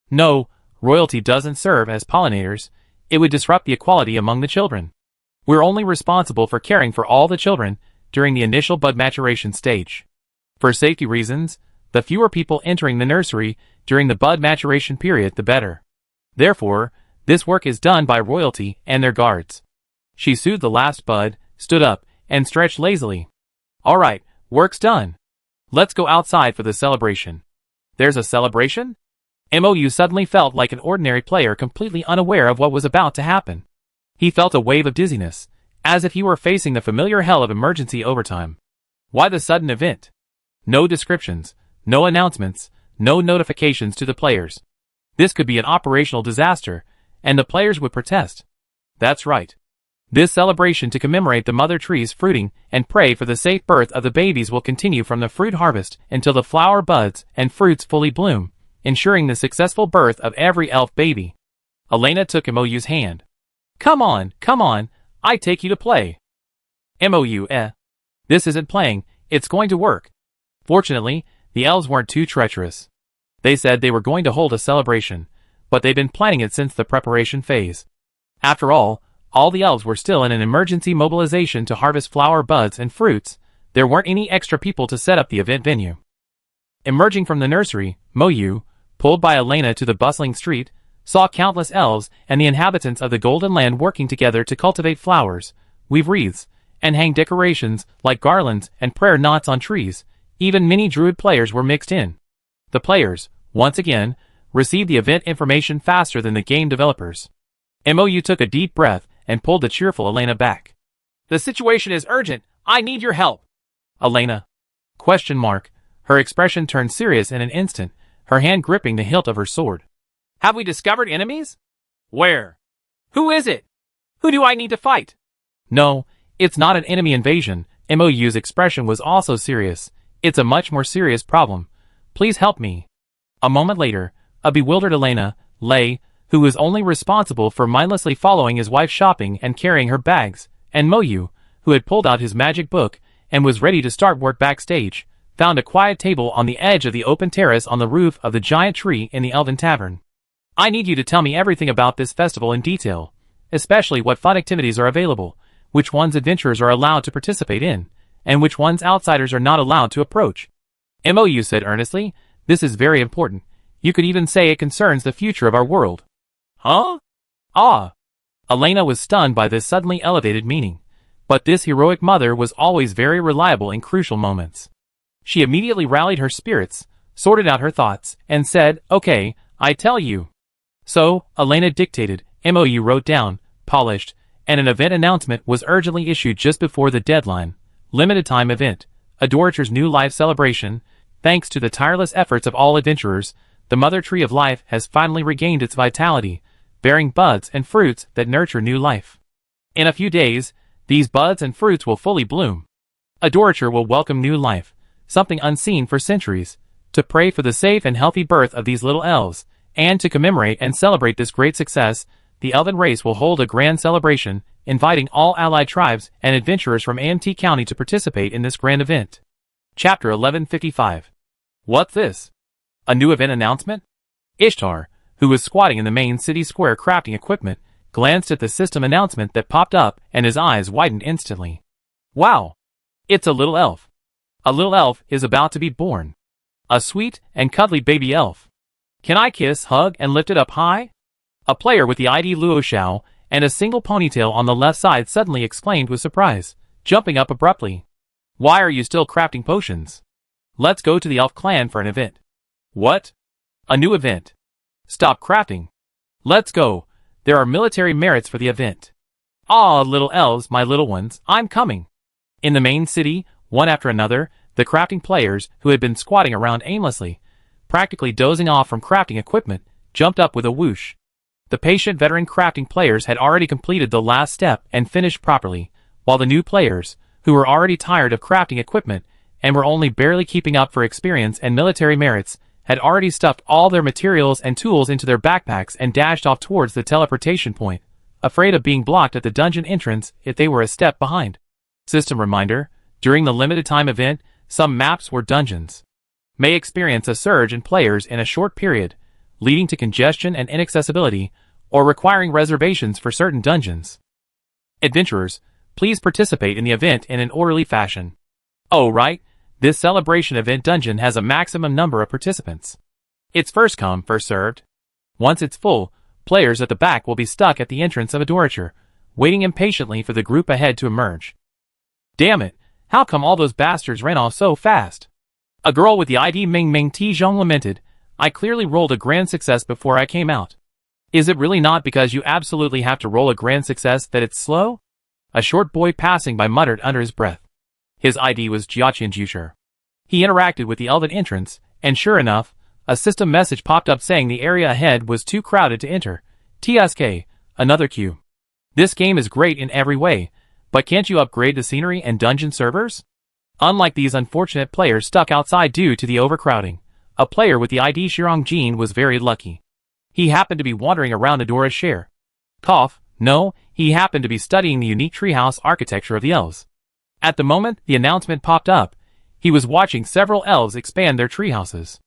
No, royalty doesn't serve as pollinators. It would disrupt the equality among the children. We're only responsible for caring for all the children during the initial bud maturation stage. For safety reasons, the fewer people entering the nursery during the bud maturation period, the better. Therefore, this work is done by royalty and their guards. She soothed the last bud, stood up, and stretched lazily. All right, work's done. Let's go outside for the celebration. There's a celebration? MOU suddenly felt like an ordinary player completely unaware of what was about to happen. He felt a wave of dizziness, as if he were facing the familiar hell of emergency overtime. Why the sudden event? No descriptions, no announcements, no notifications to the players. This could be an operational disaster, and the players would protest. That's right. This celebration to commemorate the mother trees fruiting and pray for the safe birth of the babies will continue from the fruit harvest until the flower buds and fruits fully bloom, ensuring the successful birth of every elf baby. Elena took MOU's hand. Come on, I take you to play. MOU, This isn't playing, it's going to work. Fortunately, the elves weren't too treacherous. They said they were going to hold a celebration, but they'd been planning it since the preparation phase. After all the elves were still in an emergency mobilization to harvest flower buds and fruits. There weren't any extra people to set up the event venue. Emerging from the nursery, MOU, pulled by Elena to the bustling street, saw countless elves and the inhabitants of the Golden Land working together to cultivate flowers, weave wreaths, and hang decorations like garlands and prayer knots on trees. Even many druid players were mixed in. The players, once again, received the event information faster than the game developers. MOU took a deep breath and pulled the cheerful Elena back. The situation is urgent. I need your help. Elena? ? Her expression turned serious in an instant, her hand gripping the hilt of her sword. Have we discovered enemies? Where? Who is it? Who do I need to fight? No, it's not an enemy invasion. MOU's expression was also serious. It's a much more serious problem. Please help me. A moment later, a bewildered Elena, who was only responsible for mindlessly following his wife shopping and carrying her bags, and MOU, who had pulled out his magic book and was ready to start work backstage, found a quiet table on the edge of the open terrace on the roof of the giant tree in the Elven Tavern. I need you to tell me everything about this festival in detail, especially what fun activities are available, which ones adventurers are allowed to participate in, and which ones outsiders are not allowed to approach. MOU said earnestly, this is very important. You could even say it concerns the future of our world. Huh? Ah. Elena was stunned by this suddenly elevated meaning. But this heroic mother was always very reliable in crucial moments. She immediately rallied her spirits, sorted out her thoughts, and said, okay, I tell you. So, Elena dictated, MOU wrote down, polished, and an event announcement was urgently issued just before the deadline. Limited time event. Adorator's new life celebration. Thanks to the tireless efforts of all adventurers, the mother tree of life has finally regained its vitality, bearing buds and fruits that nurture new life. In a few days, these buds and fruits will fully bloom. Adorator will welcome new life, something unseen for centuries, to pray for the safe and healthy birth of these little elves, and to commemorate and celebrate this great success, the elven race will hold a grand celebration, inviting all allied tribes and adventurers from AMT County to participate in this grand event. Chapter 1155. What's this? A new event announcement? Ishtar, who was squatting in the main city square crafting equipment, glanced at the system announcement that popped up and his eyes widened instantly. Wow! It's a little elf. A little elf is about to be born. A sweet and cuddly baby elf. Can I kiss, hug, and lift it up high? A player with the ID Luo Xiao and a single ponytail on the left side suddenly exclaimed with surprise, jumping up abruptly. Why are you still crafting potions? Let's go to the elf clan for an event. What? A new event. Stop crafting. Let's go. There are military merits for the event. Ah, little elves, my little ones, I'm coming. In the main city, one after another, the crafting players, who had been squatting around aimlessly, practically dozing off from crafting equipment, jumped up with a whoosh. The patient veteran crafting players had already completed the last step and finished properly, while the new players, who were already tired of crafting equipment and were only barely keeping up for experience and military merits, had already stuffed all their materials and tools into their backpacks and dashed off towards the teleportation point, afraid of being blocked at the dungeon entrance if they were a step behind. System reminder: during the limited time event, some maps or dungeons may experience a surge in players in a short period, leading to congestion and inaccessibility, or requiring reservations for certain dungeons. Adventurers, please participate in the event in an orderly fashion. Oh right, this celebration event dungeon has a maximum number of participants. It's first come, first served. Once it's full, players at the back will be stuck at the entrance of a doorwayer, waiting impatiently for the group ahead to emerge. Damn it, how come all those bastards ran off so fast? A girl with the ID Ming Ming Tijong lamented. I clearly rolled a grand success before I came out. Is it really not because you absolutely have to roll a grand success that it's slow? A short boy passing by muttered under his breath. His ID was Jiaqian Jusher. He interacted with the elven entrance, and sure enough, a system message popped up saying the area ahead was too crowded to enter. TSK, another queue. This game is great in every way, but can't you upgrade the scenery and dungeon servers? Unlike these unfortunate players stuck outside due to the overcrowding, a player with the ID Shirong Jin was very lucky. He happened to be wandering around Adora's share. Cough, no, he happened to be studying the unique treehouse architecture of the elves. At the moment the announcement popped up, he was watching several elves expand their treehouses.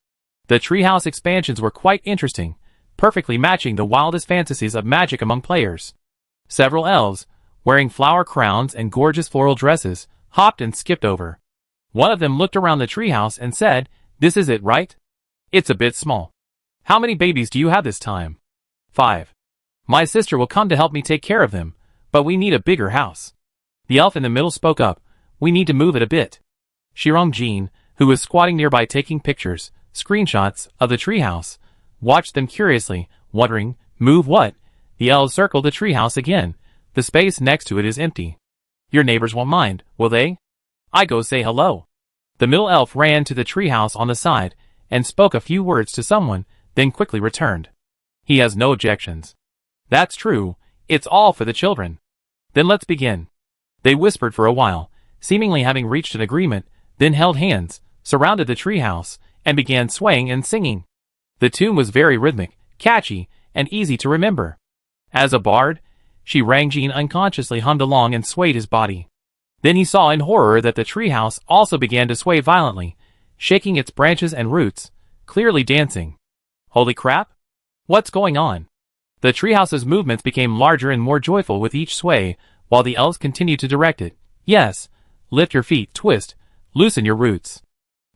The treehouse expansions were quite interesting, perfectly matching the wildest fantasies of magic among players. Several elves, wearing flower crowns and gorgeous floral dresses, hopped and skipped over. One of them looked around the treehouse and said, "This is it, right? It's a bit small. How many babies do you have this time?" 5. My sister will come to help me take care of them, but we need a bigger house. The elf in the middle spoke up. We need to move it a bit. Shirong Jin, who was squatting nearby taking pictures, screenshots, of the treehouse, watched them curiously, wondering, move what? The elves circled the treehouse again. The space next to it is empty. Your neighbors won't mind, will they? I go say hello. The middle elf ran to the treehouse on the side, and spoke a few words to someone, then quickly returned. He has no objections. That's true, it's all for the children. Then let's begin. They whispered for a while, seemingly having reached an agreement, then held hands, surrounded the treehouse, and began swaying and singing. The tune was very rhythmic, catchy, and easy to remember. As a bard, Shirong Jin unconsciously hummed along and swayed his body. Then he saw in horror that the treehouse also began to sway violently, shaking its branches and roots, clearly dancing. Holy crap! What's going on? The treehouse's movements became larger and more joyful with each sway, while the elves continued to direct it. Yes, lift your feet, twist, loosen your roots.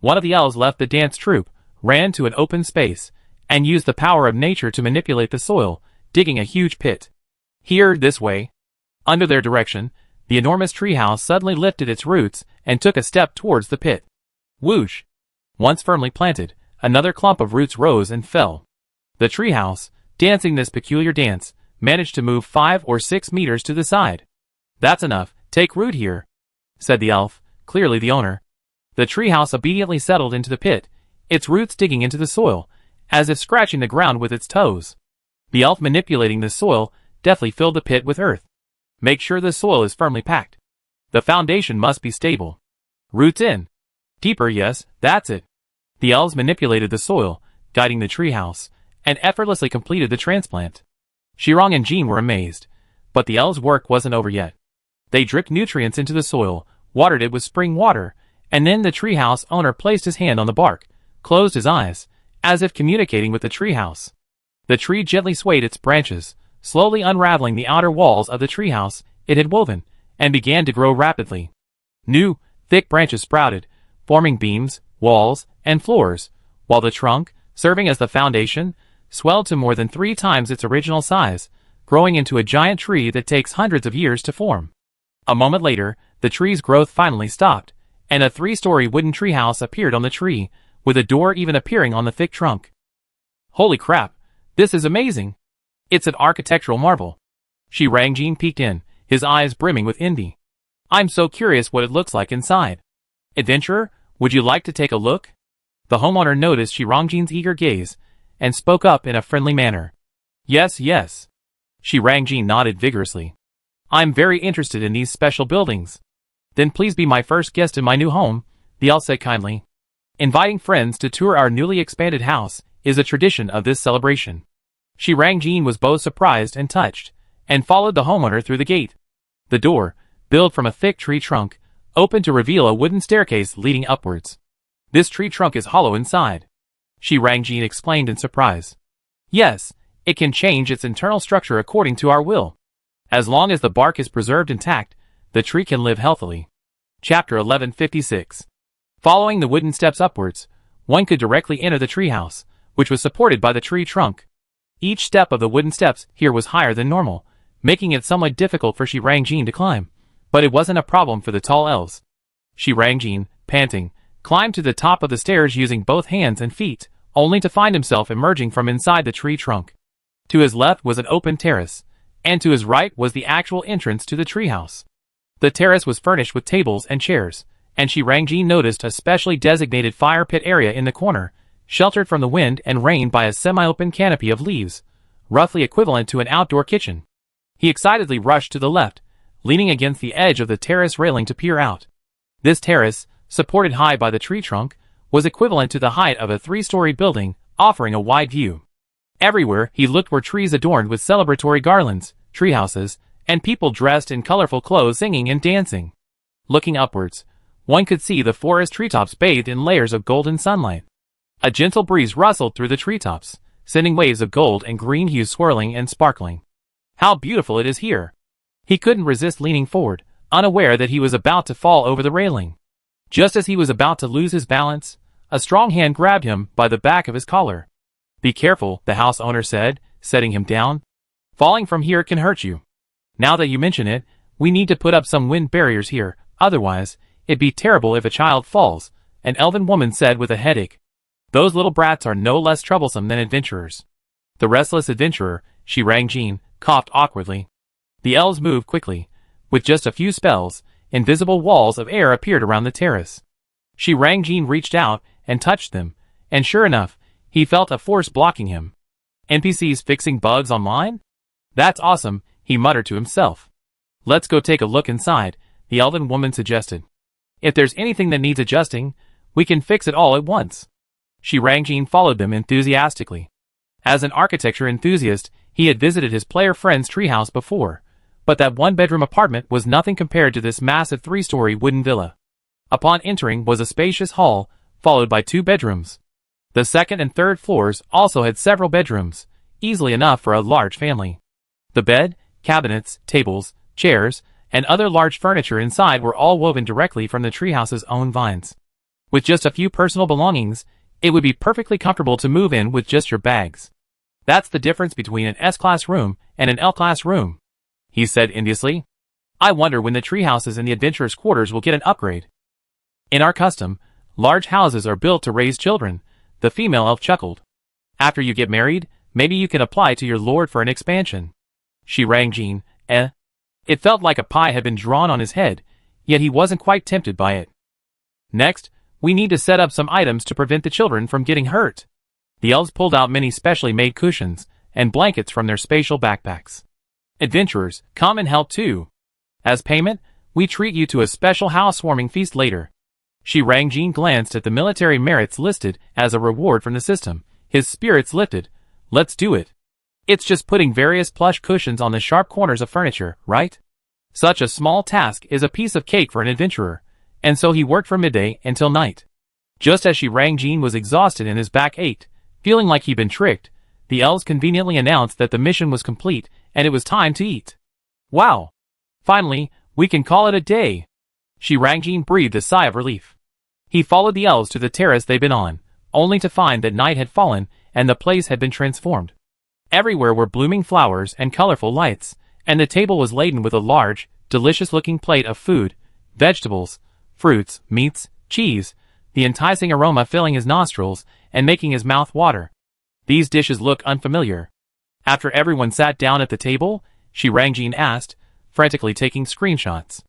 One of the elves left the dance troupe, ran to an open space, and used the power of nature to manipulate the soil, digging a huge pit. Here, this way. Under their direction, the enormous treehouse suddenly lifted its roots and took a step towards the pit. Whoosh! Once firmly planted, another clump of roots rose and fell. The treehouse, dancing this peculiar dance, managed to move 5 or 6 meters to the side. That's enough, take root here, said the elf, clearly the owner. The treehouse obediently settled into the pit, its roots digging into the soil, as if scratching the ground with its toes. The elf manipulating the soil deftly filled the pit with earth. Make sure the soil is firmly packed. The foundation must be stable. Roots in. Deeper, yes, that's it. The elves manipulated the soil, guiding the treehouse, and effortlessly completed the transplant. Shirong and Jin were amazed, but the elves' work wasn't over yet. They dripped nutrients into the soil, watered it with spring water, and then the treehouse owner placed his hand on the bark, closed his eyes, as if communicating with the treehouse. The tree gently swayed its branches, slowly unraveling the outer walls of the treehouse it had woven, and began to grow rapidly. New, thick branches sprouted, forming beams, walls, and floors, while the trunk, serving as the foundation, swelled to more than 3 times its original size, growing into a giant tree that takes hundreds of years to form. A moment later, the tree's growth finally stopped, and a 3-story wooden treehouse appeared on the tree, with a door even appearing on the thick trunk. Holy crap, this is amazing! It's an architectural marvel. Shirong Jin peeked in, his eyes brimming with envy. I'm so curious what it looks like inside. Adventurer, would you like to take a look? The homeowner noticed Shirong Jin's eager gaze, and spoke up in a friendly manner. Yes, yes. Shi Rangjin nodded vigorously. I'm very interested in these special buildings. Then please be my first guest in my new home, the elf said kindly. Inviting friends to tour our newly expanded house is a tradition of this celebration. Shi Rangjin was both surprised and touched, and followed the homeowner through the gate. The door, built from a thick tree trunk, opened to reveal a wooden staircase leading upwards. This tree trunk is hollow inside. Shi Rangjin explained in surprise. Yes, it can change its internal structure according to our will. As long as the bark is preserved intact, the tree can live healthily. Chapter 1156. Following the wooden steps upwards, one could directly enter the treehouse, which was supported by the tree trunk. Each step of the wooden steps here was higher than normal, making it somewhat difficult for Shi Rangjin to climb, but it wasn't a problem for the tall elves. Shi Rangjin, panting, climbed to the top of the stairs using both hands and feet, only to find himself emerging from inside the tree trunk. To his left was an open terrace, and to his right was the actual entrance to the treehouse. The terrace was furnished with tables and chairs, and Shi Rangjin noticed a specially designated fire pit area in the corner, sheltered from the wind and rain by a semi-open canopy of leaves, roughly equivalent to an outdoor kitchen. He excitedly rushed to the left, leaning against the edge of the terrace railing to peer out. This terrace, supported high by the tree trunk, was equivalent to the height of a 3-story building, offering a wide view. Everywhere he looked were trees adorned with celebratory garlands, treehouses, and people dressed in colorful clothes singing and dancing. Looking upwards, one could see the forest treetops bathed in layers of golden sunlight. A gentle breeze rustled through the treetops, sending waves of gold and green hues swirling and sparkling. How beautiful it is here! He couldn't resist leaning forward, unaware that he was about to fall over the railing. Just as he was about to lose his balance, a strong hand grabbed him by the back of his collar. Be careful, the house owner said, setting him down. Falling from here can hurt you. Now that you mention it, we need to put up some wind barriers here, otherwise, it'd be terrible if a child falls, an elven woman said with a headache. Those little brats are no less troublesome than adventurers. The restless adventurer, Shi Rangjin, coughed awkwardly. The elves moved quickly. With just a few spells, invisible walls of air appeared around the terrace. Shi Rangjin reached out and touched them, and sure enough, he felt a force blocking him. NPCs fixing bugs online? That's awesome, he muttered to himself. Let's go take a look inside, the elven woman suggested. If there's anything that needs adjusting, we can fix it all at once. Shi Rangjin followed them enthusiastically. As an architecture enthusiast, he had visited his player friend's treehouse before, but that one-bedroom apartment was nothing compared to this massive 3-story wooden villa. Upon entering was a spacious hall, followed by 2 bedrooms. The second and third floors also had several bedrooms, easily enough for a large family. The bed, cabinets, tables, chairs, and other large furniture inside were all woven directly from the treehouse's own vines. With just a few personal belongings, it would be perfectly comfortable to move in with just your bags. That's the difference between an S-class room and an L-class room, he said enviously. I wonder when the treehouses in the adventurers' quarters will get an upgrade. In our custom, large houses are built to raise children, the female elf chuckled. After you get married, maybe you can apply to your lord for an expansion. Shi Rangjin, It felt like a pie had been drawn on his head, yet he wasn't quite tempted by it. Next, we need to set up some items to prevent the children from getting hurt. The elves pulled out many specially made cushions and blankets from their spatial backpacks. Adventurers, come and help too. As payment, we treat you to a special housewarming feast later. Shi Rangjin glanced at the military merits listed as a reward from the system. His spirits lifted. Let's do it. It's just putting various plush cushions on the sharp corners of furniture, right? Such a small task is a piece of cake for an adventurer, and so he worked from midday until night. Just as Shi Rangjin was exhausted and his back ached, feeling like he'd been tricked, the elves conveniently announced that the mission was complete and it was time to eat. Wow! Finally, we can call it a day. Shi Rangjin breathed a sigh of relief. He followed the elves to the terrace they'd been on, only to find that night had fallen and the place had been transformed. Everywhere were blooming flowers and colorful lights, and the table was laden with a large, delicious-looking plate of food, vegetables, fruits, meats, cheese, the enticing aroma filling his nostrils and making his mouth water. These dishes look unfamiliar. After everyone sat down at the table, Shi Rangjin asked, frantically taking screenshots.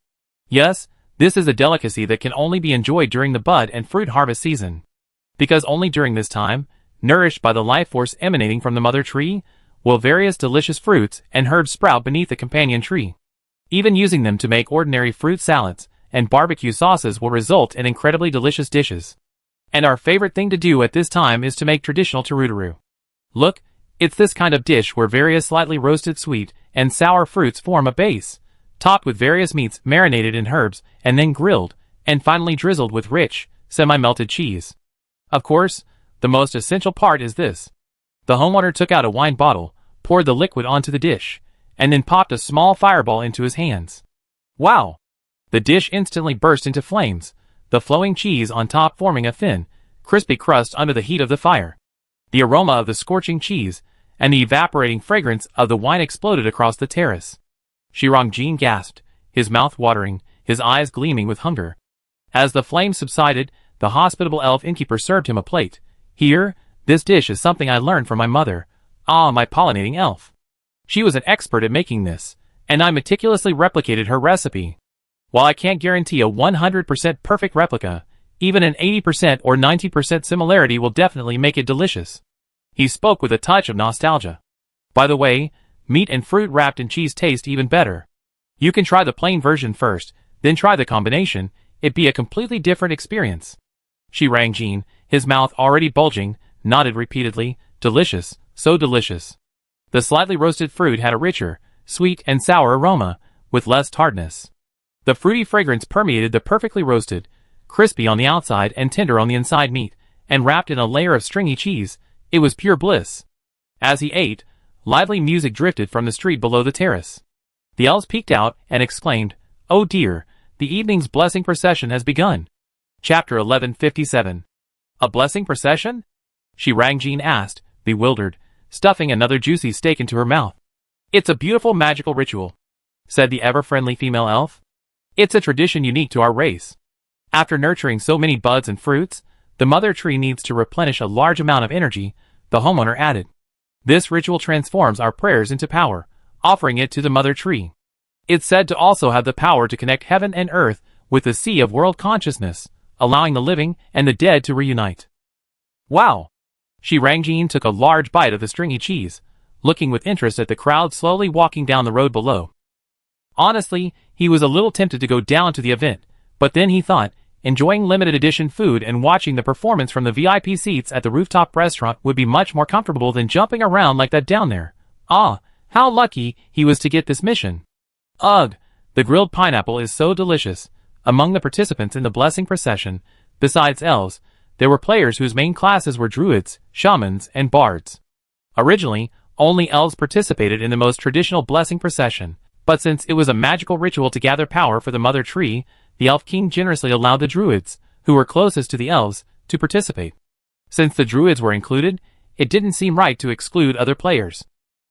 Yes, this is a delicacy that can only be enjoyed during the bud and fruit harvest season. Because only during this time, nourished by the life force emanating from the mother tree, while various delicious fruits and herbs sprout beneath the companion tree. Even using them to make ordinary fruit salads and barbecue sauces will result in incredibly delicious dishes. And our favorite thing to do at this time is to make traditional turutaru. Look, it's this kind of dish where various slightly roasted sweet and sour fruits form a base, topped with various meats marinated in herbs and then grilled, and finally drizzled with rich, semi-melted cheese. Of course, the most essential part is this. The homeowner took out a wine bottle, poured the liquid onto the dish, and then popped a small fireball into his hands. Wow! The dish instantly burst into flames, the flowing cheese on top forming a thin, crispy crust under the heat of the fire. The aroma of the scorching cheese and the evaporating fragrance of the wine exploded across the terrace. Shirang-jin gasped, his mouth watering, his eyes gleaming with hunger. As the flames subsided, the hospitable elf innkeeper served him a plate. Here, this dish is something I learned from my mother. Ah, my pollinating elf. She was an expert at making this, and I meticulously replicated her recipe. While I can't guarantee a 100% perfect replica, even an 80% or 90% similarity will definitely make it delicious. He spoke with a touch of nostalgia. By the way, meat and fruit wrapped in cheese taste even better. You can try the plain version first, then try the combination. It'd be a completely different experience. Shirang-jin, his mouth already bulging, nodded repeatedly. Delicious, so delicious. The slightly roasted fruit had a richer, sweet and sour aroma, with less tartness. The fruity fragrance permeated the perfectly roasted, crispy on the outside and tender on the inside meat, and wrapped in a layer of stringy cheese. It was pure bliss. As he ate, lively music drifted from the street below the terrace. The elves peeked out and exclaimed, "Oh dear, the evening's blessing procession has begun." Chapter 1157. A blessing procession? Shirang-jin asked, bewildered, stuffing another juicy steak into her mouth. "It's a beautiful magical ritual," said the ever-friendly female elf. "It's a tradition unique to our race. After nurturing so many buds and fruits, the mother tree needs to replenish a large amount of energy," the homeowner added. "This ritual transforms our prayers into power, offering it to the mother tree. It's said to also have the power to connect heaven and earth with the sea of world consciousness, allowing the living and the dead to reunite." Wow! Shirang-jin took a large bite of the stringy cheese, looking with interest at the crowd slowly walking down the road below. Honestly, he was a little tempted to go down to the event, but then he thought, enjoying limited edition food and watching the performance from the VIP seats at the rooftop restaurant would be much more comfortable than jumping around like that down there. Ah, how lucky he was to get this mission. Ugh, the grilled pineapple is so delicious. Among the participants in the blessing procession, besides elves, there were players whose main classes were druids, shamans, and bards. Originally, only elves participated in the most traditional blessing procession, but since it was a magical ritual to gather power for the mother tree, the elf king generously allowed the druids, who were closest to the elves, to participate. Since the druids were included, it didn't seem right to exclude other players.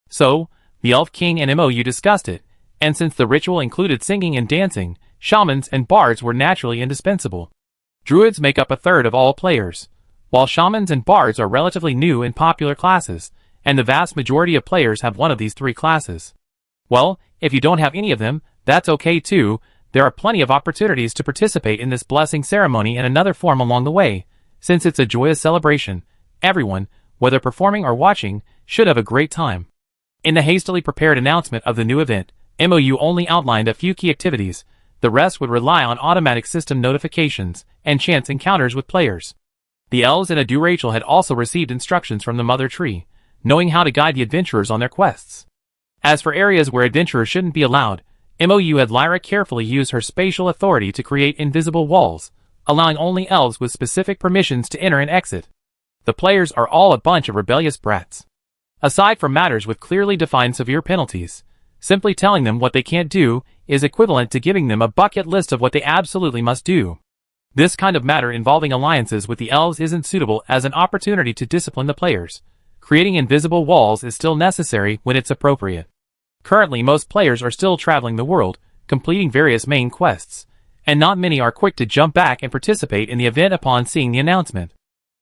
So, the elf king and MOU discussed it, and since the ritual included singing and dancing, shamans and bards were naturally indispensable. Druids make up a third of all players, while shamans and bards are relatively new and popular classes, and the vast majority of players have one of these three classes. Well, if you don't have any of them, that's okay too. There are plenty of opportunities to participate in this blessing ceremony in another form along the way. Since it's a joyous celebration, everyone, whether performing or watching, should have a great time. In the hastily prepared announcement of the new event, MOU only outlined a few key activities. The rest would rely on automatic system notifications and chance encounters with players. The elves and Adu Rachel had also received instructions from the mother tree, knowing how to guide the adventurers on their quests. As for areas where adventurers shouldn't be allowed, MOU had Lyra carefully use her spatial authority to create invisible walls, allowing only elves with specific permissions to enter and exit. The players are all a bunch of rebellious brats. Aside from matters with clearly defined severe penalties, simply telling them what they can't do is equivalent to giving them a bucket list of what they absolutely must do. This kind of matter involving alliances with the elves isn't suitable as an opportunity to discipline the players. Creating invisible walls is still necessary when it's appropriate. Currently, most players are still traveling the world, completing various main quests, and not many are quick to jump back and participate in the event upon seeing the announcement.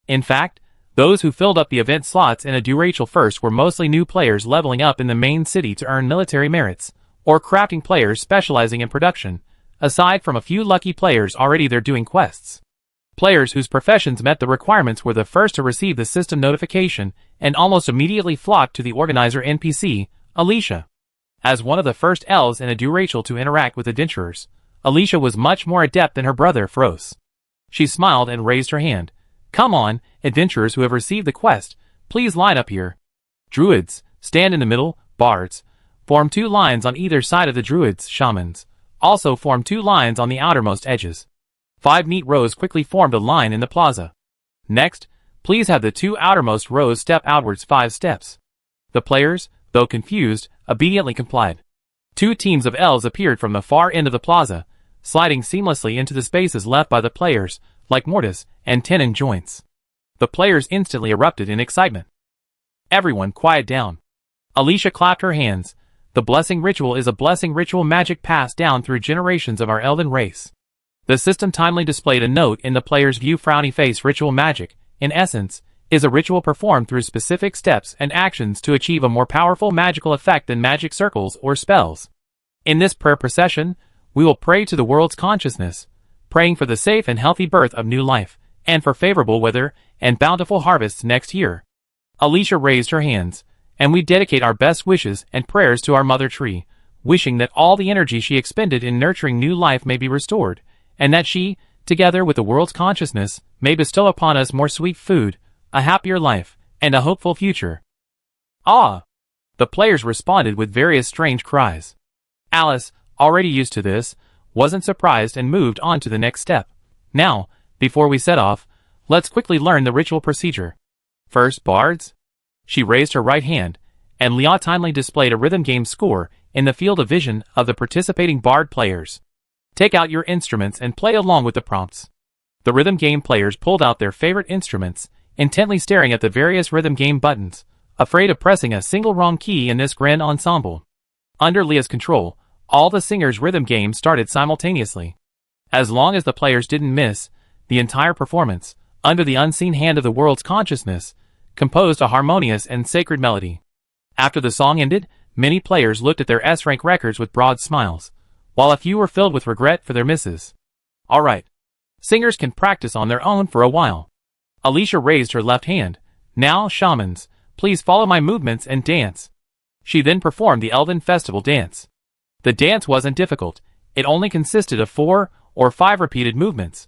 In fact, those who filled up the event slots in Adu Rachel first were mostly new players leveling up in the main city to earn military merits, or crafting players specializing in production, aside from a few lucky players already there doing quests. Players whose professions met the requirements were the first to receive the system notification and almost immediately flocked to the organizer NPC, Alicia. As one of the first elves in a duration to interact with adventurers, Alicia was much more adept than her brother Fros. She smiled and raised her hand. Come on, adventurers who have received the quest, please line up here. Druids, stand in the middle, bards, form 2 lines on either side of the druids, shamans, also form 2 lines on the outermost edges. 5 neat rows quickly formed a line in the plaza. Next, please have the 2 outermost rows step outwards 5 steps. The players, though confused, obediently complied. 2 teams of elves appeared from the far end of the plaza, sliding seamlessly into the spaces left by the players, like mortise and tenon joints. The players instantly erupted in excitement. Everyone quiet down. Alicia clapped her hands. The blessing ritual is a blessing ritual magic passed down through generations of our elven race. The system timely displayed a note in the player's view. Frowny face ritual magic, in essence, is a ritual performed through specific steps and actions to achieve a more powerful magical effect than magic circles or spells. In this prayer procession, we will pray to the world's consciousness, praying for the safe and healthy birth of new life, and for favorable weather and bountiful harvests next year. Alicia raised her hands, and we dedicate our best wishes and prayers to our mother tree, wishing that all the energy she expended in nurturing new life may be restored, and that she, together with the world's consciousness, may bestow upon us more sweet food, a happier life, and a hopeful future. Ah! The players responded with various strange cries. Alice, already used to this, wasn't surprised and moved on to the next step. Now, before we set off, let's quickly learn the ritual procedure. First, bards. She raised her right hand, and Leah timely displayed a rhythm game score in the field of vision of the participating bard players. Take out your instruments and play along with the prompts. The rhythm game players pulled out their favorite instruments, intently staring at the various rhythm game buttons, afraid of pressing a single wrong key in this grand ensemble. Under Leah's control, all the singers' rhythm games started simultaneously. As long as the players didn't miss, the entire performance, under the unseen hand of the world's consciousness, composed a harmonious and sacred melody. After the song ended, many players looked at their S-rank records with broad smiles, while a few were filled with regret for their misses. Alright. Singers can practice on their own for a while. Alicia raised her left hand. Now, shamans, please follow my movements and dance. She then performed the Elven Festival dance. The dance wasn't difficult. It only consisted of 4 or 5 repeated movements.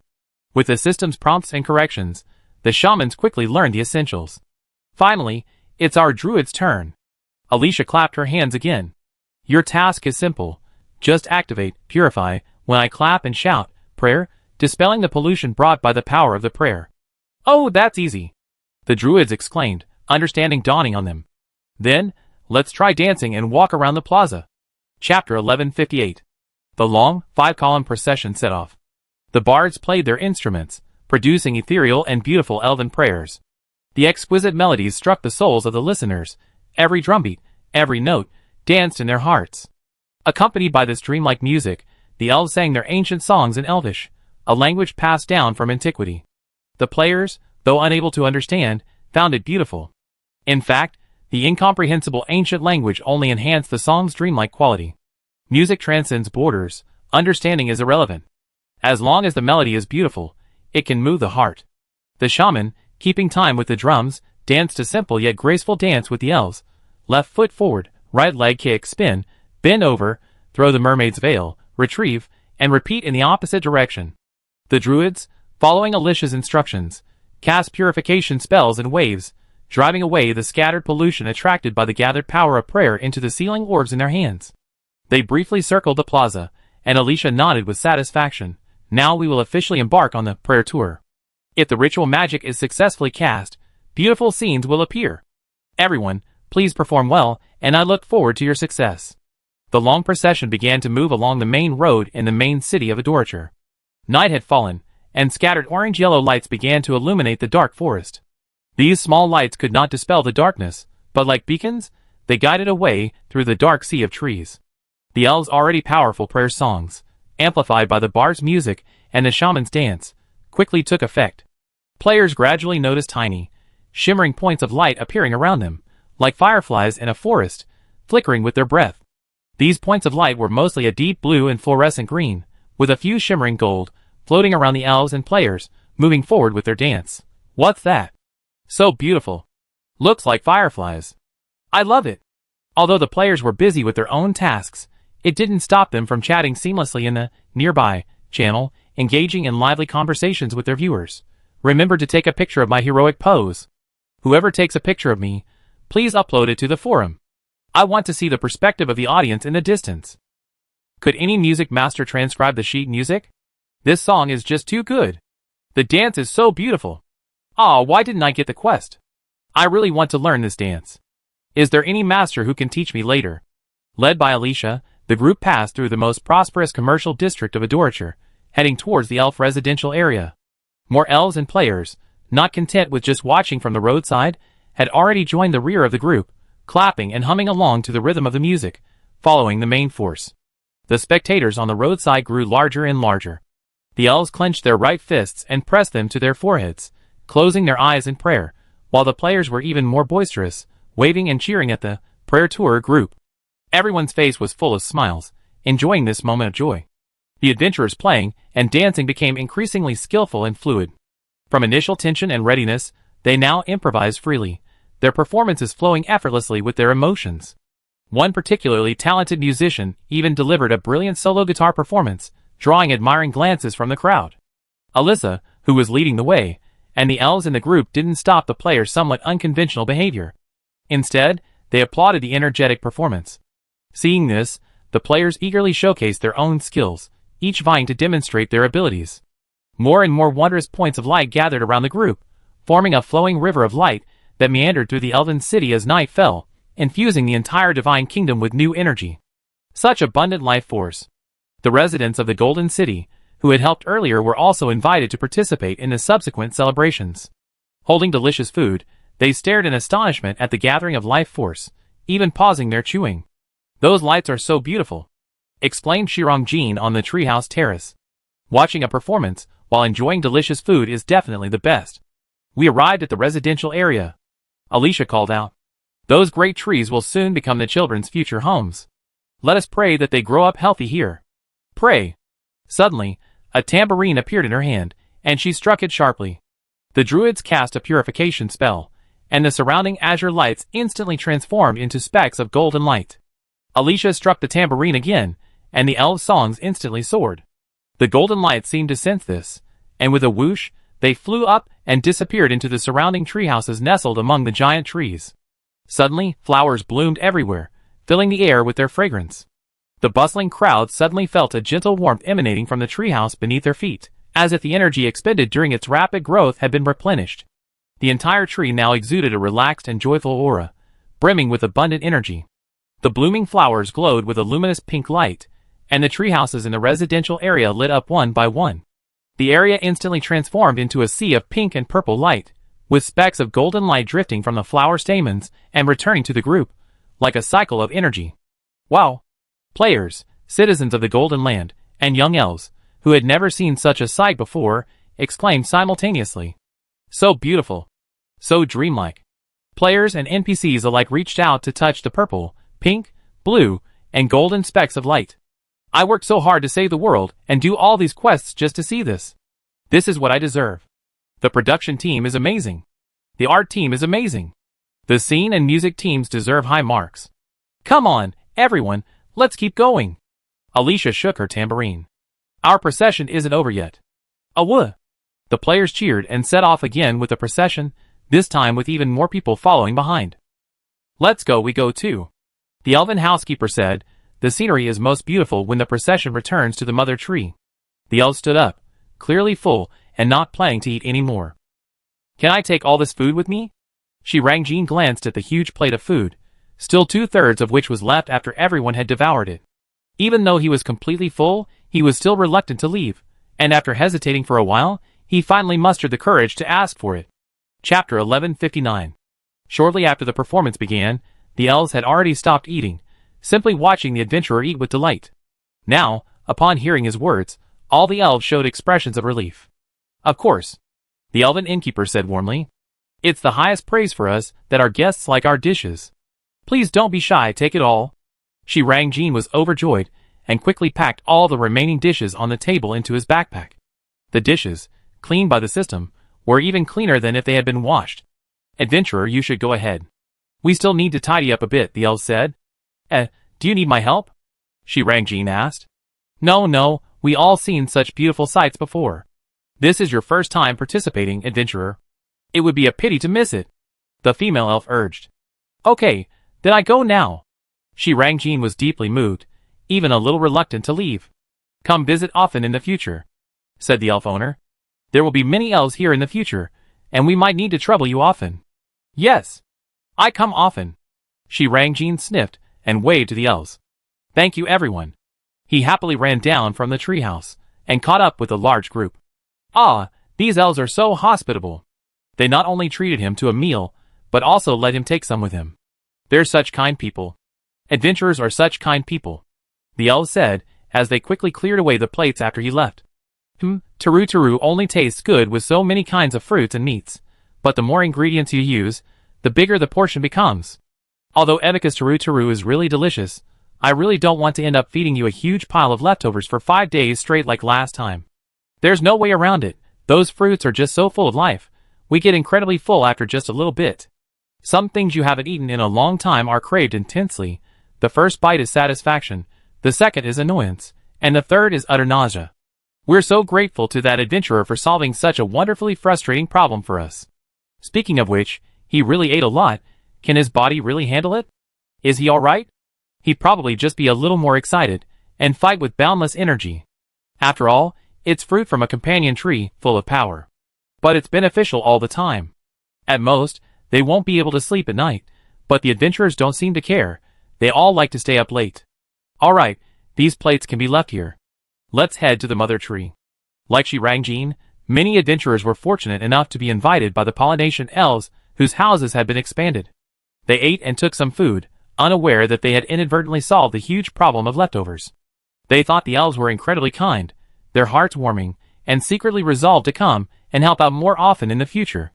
With the system's prompts and corrections, the shamans quickly learned the essentials. Finally, it's our druid's turn. Alicia clapped her hands again. Your task is simple. Just activate, purify, when I clap and shout, prayer, dispelling the pollution brought by the power of the prayer. Oh, that's easy. The druids exclaimed, understanding dawning on them. Then, let's try dancing and walk around the plaza. Chapter 1158. The long, 5-column procession set off. The bards played their instruments, producing ethereal and beautiful elven prayers. The exquisite melodies struck the souls of the listeners. Every drumbeat, every note, danced in their hearts. Accompanied by this dreamlike music, the elves sang their ancient songs in Elvish, a language passed down from antiquity. The players, though unable to understand, found it beautiful. In fact, the incomprehensible ancient language only enhanced the song's dreamlike quality. Music transcends borders, understanding is irrelevant. As long as the melody is beautiful, it can move the heart. The shaman, keeping time with the drums, danced a simple yet graceful dance with the elves. Left foot forward, right leg kick, spin, bend over, throw the mermaid's veil, retrieve, and repeat in the opposite direction. The druids, following Alicia's instructions, cast purification spells in waves, driving away the scattered pollution attracted by the gathered power of prayer into the sealing orbs in their hands. They briefly circled the plaza, and Alicia nodded with satisfaction. Now we will officially embark on the prayer tour. If the ritual magic is successfully cast, beautiful scenes will appear. Everyone, please perform well, and I look forward to your success. The long procession began to move along the main road in the main city of Adorachur. Night had fallen, and scattered orange-yellow lights began to illuminate the dark forest. These small lights could not dispel the darkness, but like beacons, they guided a way through the dark sea of trees. The elves' already powerful prayer songs, amplified by the bard's music and the shaman's dance, quickly took effect. Players gradually noticed tiny, shimmering points of light appearing around them, like fireflies in a forest, flickering with their breath. These points of light were mostly a deep blue and fluorescent green, with a few shimmering gold, floating around the elves and players, moving forward with their dance. What's that? So beautiful. Looks like fireflies. I love it. Although the players were busy with their own tasks, it didn't stop them from chatting seamlessly in the nearby channel, engaging in lively conversations with their viewers. Remember to take a picture of my heroic pose. Whoever takes a picture of me, please upload it to the forum. I want to see the perspective of the audience in the distance. Could any music master transcribe the sheet music? This song is just too good. The dance is so beautiful. Aw, why didn't I get the quest? I really want to learn this dance. Is there any master who can teach me later? Led by Alicia, the group passed through the most prosperous commercial district of Adorachur, heading towards the elf residential area. More elves and players, not content with just watching from the roadside, had already joined the rear of the group, clapping and humming along to the rhythm of the music, following the main force. The spectators on the roadside grew larger and larger. The elves clenched their right fists and pressed them to their foreheads, closing their eyes in prayer, while the players were even more boisterous, waving and cheering at the prayer tour group. Everyone's face was full of smiles, enjoying this moment of joy. The adventurers playing and dancing became increasingly skillful and fluid. From initial tension and readiness, they now improvised freely, their performances flowing effortlessly with their emotions. One particularly talented musician even delivered a brilliant solo guitar performance, drawing admiring glances from the crowd. Alyssa, who was leading the way, and the elves in the group didn't stop the players' somewhat unconventional behavior. Instead, they applauded the energetic performance. Seeing this, the players eagerly showcased their own skills, each vying to demonstrate their abilities. More and more wondrous points of light gathered around the group, forming a flowing river of light that meandered through the elven city as night fell, infusing the entire divine kingdom with new energy. Such abundant life force. The residents of the Golden City, who had helped earlier, were also invited to participate in the subsequent celebrations. Holding delicious food, they stared in astonishment at the gathering of life force, even pausing their chewing. Those lights are so beautiful, explained Shirong Jin on the treehouse terrace. Watching a performance while enjoying delicious food is definitely the best. We arrived at the residential area. Alicia called out. Those great trees will soon become the children's future homes. Let us pray that they grow up healthy here. Pray. Suddenly, a tambourine appeared in her hand, and she struck it sharply. The druids cast a purification spell, and the surrounding azure lights instantly transformed into specks of golden light. Alicia struck the tambourine again, and the elves' songs instantly soared. The golden light seemed to sense this, and with a whoosh, they flew up and disappeared into the surrounding treehouses nestled among the giant trees. Suddenly, flowers bloomed everywhere, filling the air with their fragrance. The bustling crowd suddenly felt a gentle warmth emanating from the treehouse beneath their feet, as if the energy expended during its rapid growth had been replenished. The entire tree now exuded a relaxed and joyful aura, brimming with abundant energy. The blooming flowers glowed with a luminous pink light, and the treehouses in the residential area lit up one by one. The area instantly transformed into a sea of pink and purple light, with specks of golden light drifting from the flower stamens and returning to the group, like a cycle of energy. Wow! Players, citizens of the Golden Land, and young elves, who had never seen such a sight before, exclaimed simultaneously. So beautiful. So dreamlike. Players and NPCs alike reached out to touch the purple, pink, blue, and golden specks of light. I worked so hard to save the world and do all these quests just to see this. This is what I deserve. The production team is amazing. The art team is amazing. The scene and music teams deserve high marks. Come on, everyone, let's keep going. Alicia shook her tambourine. Our procession isn't over yet. Awoo! The players cheered and set off again with the procession, this time with even more people following behind. Let's go, we go too. The elven housekeeper said, the scenery is most beautiful when the procession returns to the mother tree. The elves stood up, clearly full, and not planning to eat any more. Can I take all this food with me? Shirong Jin glanced at the huge plate of food, still 2/3 of which was left after everyone had devoured it. Even though he was completely full, he was still reluctant to leave, and after hesitating for a while, he finally mustered the courage to ask for it. Chapter 1159. Shortly after the performance began, the elves had already stopped eating, simply watching the adventurer eat with delight. Now, upon hearing his words, all the elves showed expressions of relief. Of course, the elven innkeeper said warmly. It's the highest praise for us that our guests like our dishes. Please don't be shy, take it all. Shirong Jin was overjoyed, and quickly packed all the remaining dishes on the table into his backpack. The dishes, cleaned by the system, were even cleaner than if they had been washed. Adventurer, you should go ahead. We still need to tidy up a bit, the elves said. Do you need my help? Shi Rangjin asked. No, we all seen such beautiful sights before. This is your first time participating, adventurer. It would be a pity to miss it, the female elf urged. Okay, then I go now. Shi Rangjin was deeply moved, even a little reluctant to leave. Come visit often in the future, said the elf owner. There will be many elves here in the future, and we might need to trouble you often. Yes, I come often. Shi Rangjin sniffed and waved to the elves. Thank you, everyone. He happily ran down from the treehouse and caught up with a large group. Ah, these elves are so hospitable. They not only treated him to a meal, but also let him take some with him. They're such kind people. Adventurers are such kind people, the elves said, as they quickly cleared away the plates after he left. Turu only tastes good with so many kinds of fruits and meats, but the more ingredients you use, the bigger the portion becomes. Although Ebika's Turu is really delicious, I really don't want to end up feeding you a huge pile of leftovers for 5 days straight like last time. There's no way around it, those fruits are just so full of life, we get incredibly full after just a little bit. Some things you haven't eaten in a long time are craved intensely. The first bite is satisfaction, the second is annoyance, and the third is utter nausea. We're so grateful to that adventurer for solving such a wonderfully frustrating problem for us. Speaking of which, he really ate a lot. Can his body really handle it? Is he alright? He'd probably just be a little more excited, and fight with boundless energy. After all, it's fruit from a companion tree, full of power. But it's beneficial all the time. At most, they won't be able to sleep at night, but the adventurers don't seem to care. They all like to stay up late. Alright, these plates can be left here. Let's head to the mother tree. Like Shi Rangjin, many adventurers were fortunate enough to be invited by the Polynesian elves whose houses had been expanded. They ate and took some food, unaware that they had inadvertently solved the huge problem of leftovers. They thought the elves were incredibly kind, their hearts warming, and secretly resolved to come and help out more often in the future.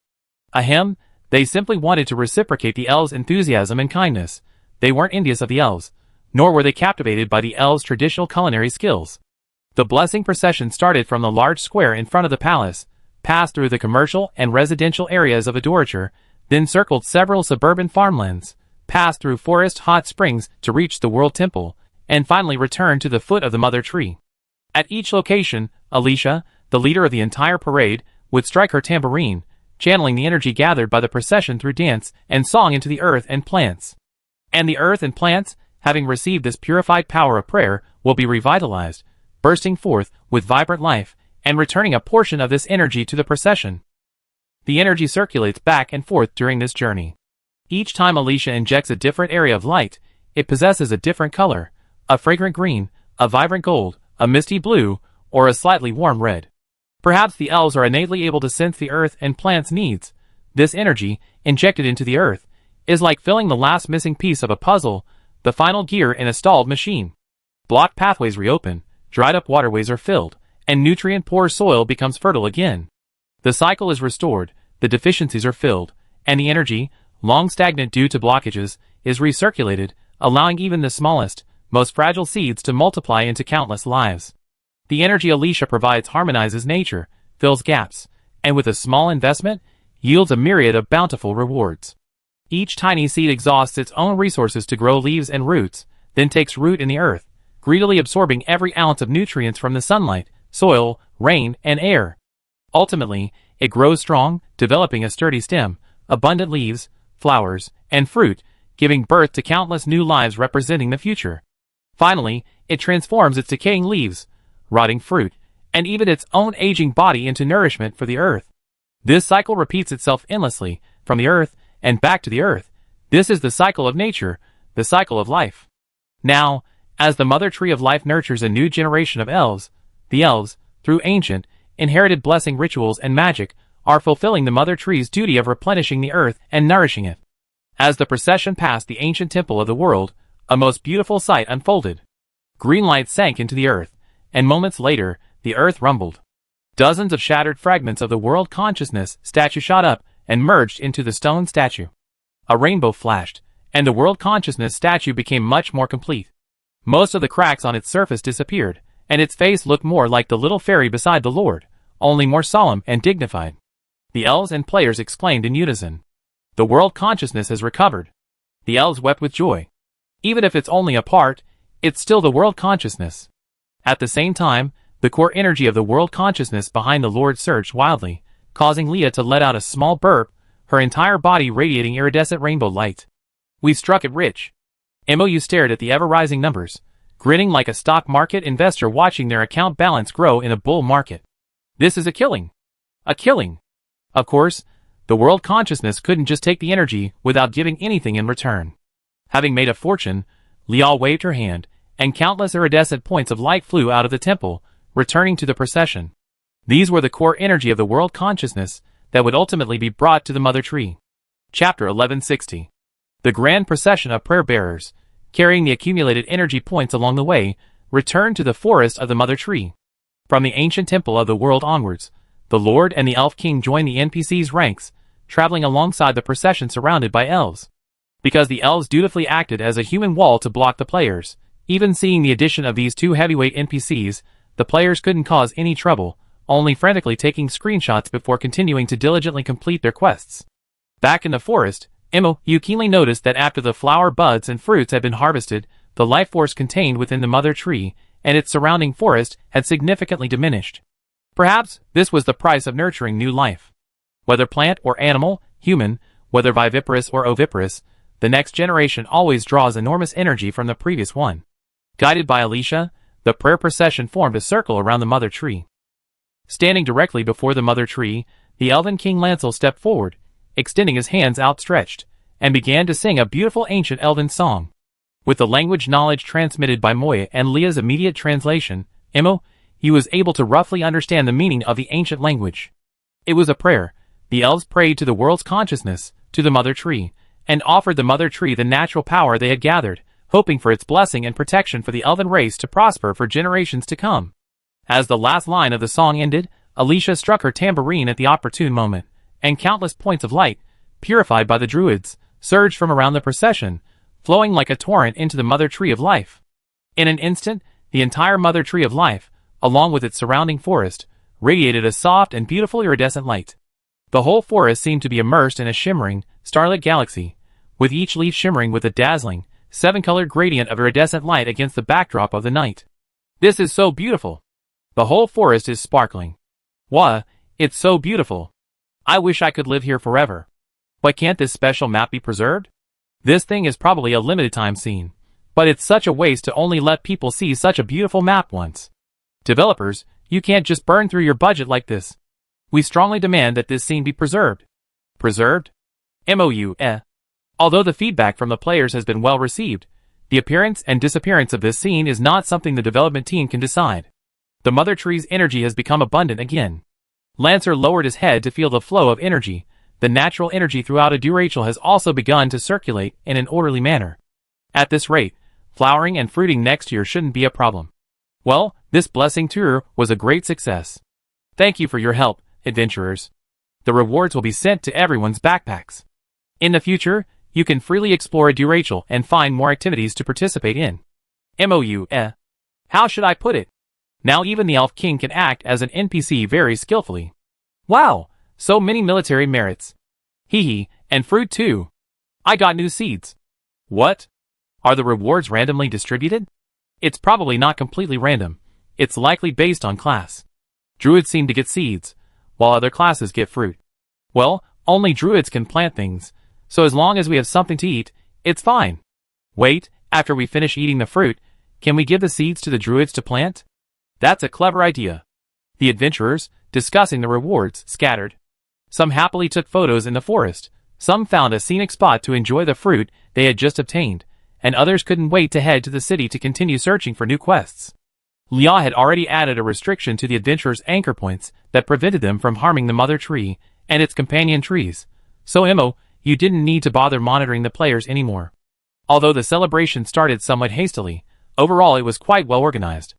Ahem, they simply wanted to reciprocate the elves' enthusiasm and kindness. They weren't envious of the elves, nor were they captivated by the elves' traditional culinary skills. The blessing procession started from the large square in front of the palace, passed through the commercial and residential areas of Adoriture, then circled several suburban farmlands, passed through forest hot springs to reach the World Temple, and finally returned to the foot of the mother tree. At each location, Alicia, the leader of the entire parade, would strike her tambourine, channeling the energy gathered by the procession through dance and song into the earth and plants. And the earth and plants, having received this purified power of prayer, will be revitalized, bursting forth with vibrant life, and returning a portion of this energy to the procession. The energy circulates back and forth during this journey. Each time Alicia injects a different area of light, it possesses a different color, a fragrant green, a vibrant gold, a misty blue, or a slightly warm red. Perhaps the elves are innately able to sense the earth and plants' needs. This energy, injected into the earth, is like filling the last missing piece of a puzzle, the final gear in a stalled machine. Blocked pathways reopen, dried up waterways are filled, and nutrient-poor soil becomes fertile again. The cycle is restored, the deficiencies are filled, and the energy, long stagnant due to blockages, is recirculated, allowing even the smallest, most fragile seeds to multiply into countless lives. The energy Alicia provides harmonizes nature, fills gaps, and with a small investment, yields a myriad of bountiful rewards. Each tiny seed exhausts its own resources to grow leaves and roots, then takes root in the earth, greedily absorbing every ounce of nutrients from the sunlight, soil, rain, and air. Ultimately, it grows strong, developing a sturdy stem, abundant leaves, flowers, and fruit, giving birth to countless new lives representing the future. Finally, it transforms its decaying leaves, rotting fruit, and even its own aging body into nourishment for the earth. This cycle repeats itself endlessly, from the earth and back to the earth. This is the cycle of nature, the cycle of life. Now, as the mother tree of life nurtures a new generation of elves, the elves, through ancient, inherited blessing rituals and magic, are fulfilling the mother tree's duty of replenishing the earth and nourishing it. As the procession passed the ancient temple of the world, a most beautiful sight unfolded. Green light sank into the earth, and moments later, the earth rumbled. Dozens of shattered fragments of the world consciousness statue shot up and merged into the stone statue. A rainbow flashed, and the world consciousness statue became much more complete. Most of the cracks on its surface disappeared, and its face looked more like the little fairy beside the Lord, only more solemn and dignified. The elves and players exclaimed in unison. The world consciousness has recovered. The elves wept with joy. Even if it's only a part, it's still the world consciousness. At the same time, the core energy of the world consciousness behind the Lord surged wildly, causing Leah to let out a small burp, her entire body radiating iridescent rainbow light. We struck it rich. MOU stared at the ever-rising numbers, grinning like a stock market investor watching their account balance grow in a bull market. This is a killing. A killing. Of course, the world consciousness couldn't just take the energy without giving anything in return. Having made a fortune, Liao waved her hand, and countless iridescent points of light flew out of the temple, returning to the procession. These were the core energy of the world consciousness that would ultimately be brought to the Mother Tree. Chapter 1160. The grand procession of prayer bearers, carrying the accumulated energy points along the way, returned to the forest of the Mother Tree. From the ancient temple of the world onwards, the Lord and the Elf King joined the NPC's ranks, traveling alongside the procession surrounded by elves. Because the elves dutifully acted as a human wall to block the players, even seeing the addition of these two heavyweight NPCs, the players couldn't cause any trouble, only frantically taking screenshots before continuing to diligently complete their quests. Back in the forest, you keenly noticed that after the flower buds and fruits had been harvested, the life force contained within the Mother Tree and its surrounding forest had significantly diminished. Perhaps this was the price of nurturing new life. Whether plant or animal, human, whether viviparous or oviparous, the next generation always draws enormous energy from the previous one. Guided by Alicia, the prayer procession formed a circle around the Mother Tree. Standing directly before the Mother Tree, the Elven King Lancel stepped forward, extending his hands outstretched, and began to sing a beautiful ancient elven song. With the language knowledge transmitted by Moya and Leah's immediate translation, he was able to roughly understand the meaning of the ancient language. It was a prayer. The elves prayed to the world's consciousness, to the Mother Tree, and offered the Mother Tree the natural power they had gathered, hoping for its blessing and protection for the elven race to prosper for generations to come. As the last line of the song ended, Alicia struck her tambourine at the opportune moment, and countless points of light, purified by the druids, surged from around the procession, flowing like a torrent into the Mother Tree of Life. In an instant, the entire Mother Tree of Life, along with its surrounding forest, radiated a soft and beautiful iridescent light. The whole forest seemed to be immersed in a shimmering, starlit galaxy, with each leaf shimmering with a dazzling, seven-colored gradient of iridescent light against the backdrop of the night. This is so beautiful. The whole forest is sparkling. Wah, it's so beautiful. I wish I could live here forever. But can't this special map be preserved? This thing is probably a limited time scene, but it's such a waste to only let people see such a beautiful map once. Developers, you can't just burn through your budget like this. We strongly demand that this scene be preserved. Preserved? Although the feedback from the players has been well received, the appearance and disappearance of this scene is not something the development team can decide. The Mother Tree's energy has become abundant again. Lancer lowered his head to feel the flow of energy. The natural energy throughout a Durachel has also begun to circulate in an orderly manner. At this rate, flowering and fruiting next year shouldn't be a problem. Well, this blessing tour was a great success. Thank you for your help, adventurers. The rewards will be sent to everyone's backpacks. In the future, you can freely explore a Durachel and find more activities to participate in. How should I put it? Now even the Elf King can act as an NPC very skillfully. Wow, so many military merits. Hee, and fruit too. I got new seeds. What? Are the rewards randomly distributed? It's probably not completely random. It's likely based on class. Druids seem to get seeds, while other classes get fruit. Well, only druids can plant things, so as long as we have something to eat, it's fine. Wait, after we finish eating the fruit, can we give the seeds to the druids to plant? That's a clever idea. The adventurers, discussing the rewards, scattered. Some happily took photos in the forest, some found a scenic spot to enjoy the fruit they had just obtained, and others couldn't wait to head to the city to continue searching for new quests. Lia had already added a restriction to the adventurers' anchor points that prevented them from harming the Mother Tree and its companion trees, so you didn't need to bother monitoring the players anymore. Although the celebration started somewhat hastily, overall it was quite well organized.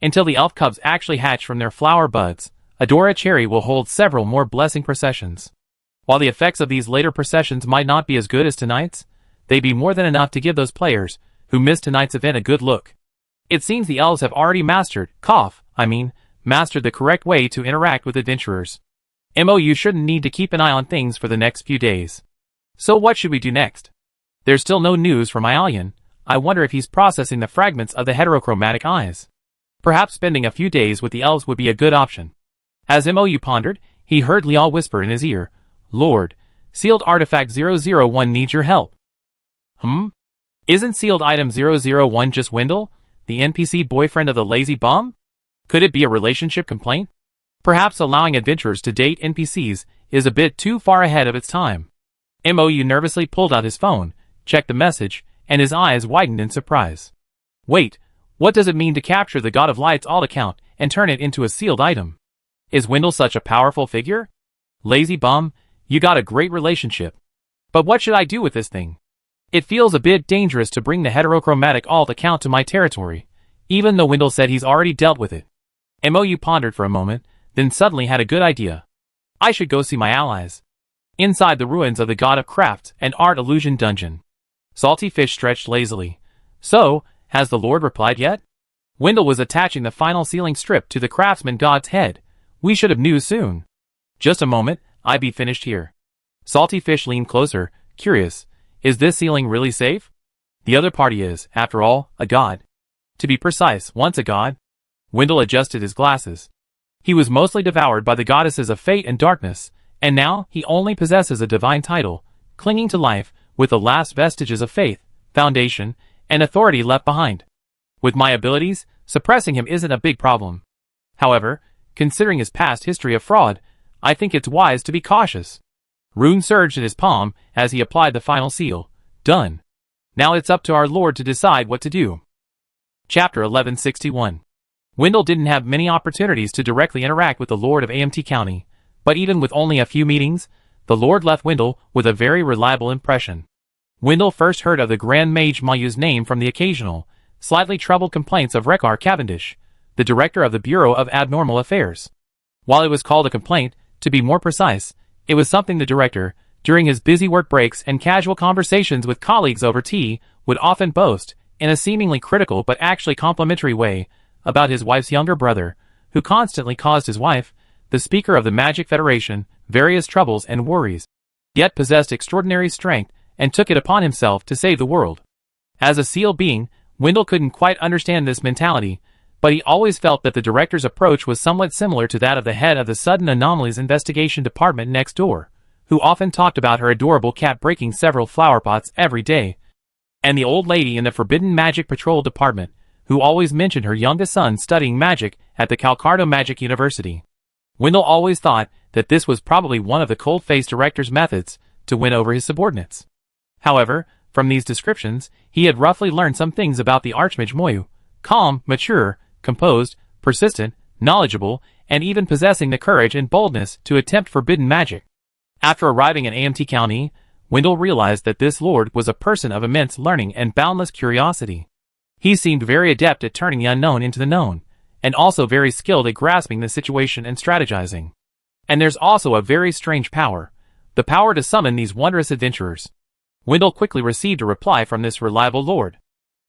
Until the elf cubs actually hatch from their flower buds, Adora Cherry will hold several more blessing processions. While the effects of these later processions might not be as good as tonight's, they'd be more than enough to give those players who missed tonight's event a good look. It seems the elves have already mastered mastered the correct way to interact with adventurers. You shouldn't need to keep an eye on things for the next few days. So what should we do next? There's still no news from Ialian. I wonder if he's processing the fragments of the heterochromatic eyes. Perhaps spending a few days with the elves would be a good option. As Mou pondered, he heard Liao whisper in his ear, "Lord, sealed artifact 001 needs your help." Isn't sealed item 001 just Wendell, the NPC boyfriend of the lazy bum? Could it be a relationship complaint? Perhaps allowing adventurers to date NPCs is a bit too far ahead of its time. Mou nervously pulled out his phone, checked the message, and his eyes widened in surprise. Wait, what does it mean to capture the God of Light's alt account and turn it into a sealed item? Is Wendell such a powerful figure? Lazy bum, you got a great relationship. But what should I do with this thing? It feels a bit dangerous to bring the heterochromatic alt account to my territory, even though Wendell said he's already dealt with it. Mou pondered for a moment, then suddenly had a good idea. I should go see my allies. Inside the ruins of the God of Craft and Art Illusion Dungeon. Salty Fish stretched lazily. So, has the Lord replied yet? Wendell was attaching the final sealing strip to the craftsman god's head. We should have news soon. Just a moment, I be finished here. Salty Fish leaned closer, curious. Is this sealing really safe? The other party is, after all, a god. To be precise, once a god. Wendell adjusted his glasses. He was mostly devoured by the goddesses of fate and darkness, and now he only possesses a divine title, clinging to life with the last vestiges of faith, foundation, and authority left behind. With my abilities, suppressing him isn't a big problem. However, considering his past history of fraud, I think it's wise to be cautious. Rune surged in his palm as he applied the final seal. Done. Now it's up to our Lord to decide what to do. Chapter 1161. Wendell didn't have many opportunities to directly interact with the Lord of AMT County, but even with only a few meetings, the Lord left Wendell with a very reliable impression. Wendell first heard of the Grand Mage Mayu's name from the occasional, slightly troubled complaints of Rekar Cavendish, the director of the Bureau of Abnormal Affairs. While it was called a complaint, to be more precise, it was something the director, during his busy work breaks and casual conversations with colleagues over tea, would often boast, in a seemingly critical but actually complimentary way, about his wife's younger brother, who constantly caused his wife, the Speaker of the Magic Federation, various troubles and worries, yet possessed extraordinary strength and took it upon himself to save the world. As a SEAL being, Wendell couldn't quite understand this mentality, but he always felt that the director's approach was somewhat similar to that of the head of the Sudden Anomalies Investigation Department next door, who often talked about her adorable cat breaking several flower pots every day, and the old lady in the Forbidden Magic Patrol Department, who always mentioned her youngest son studying magic at the Calcardo Magic University. Wendell always thought that this was probably one of the cold-faced director's methods to win over his subordinates. However, from these descriptions, he had roughly learned some things about the Archmage Moyu: calm, mature, composed, persistent, knowledgeable, and even possessing the courage and boldness to attempt forbidden magic. After arriving in AMT County, Wendell realized that this lord was a person of immense learning and boundless curiosity. He seemed very adept at turning the unknown into the known, and also very skilled at grasping the situation and strategizing. And there's also a very strange power, the power to summon these wondrous adventurers. Wendell quickly received a reply from this reliable lord.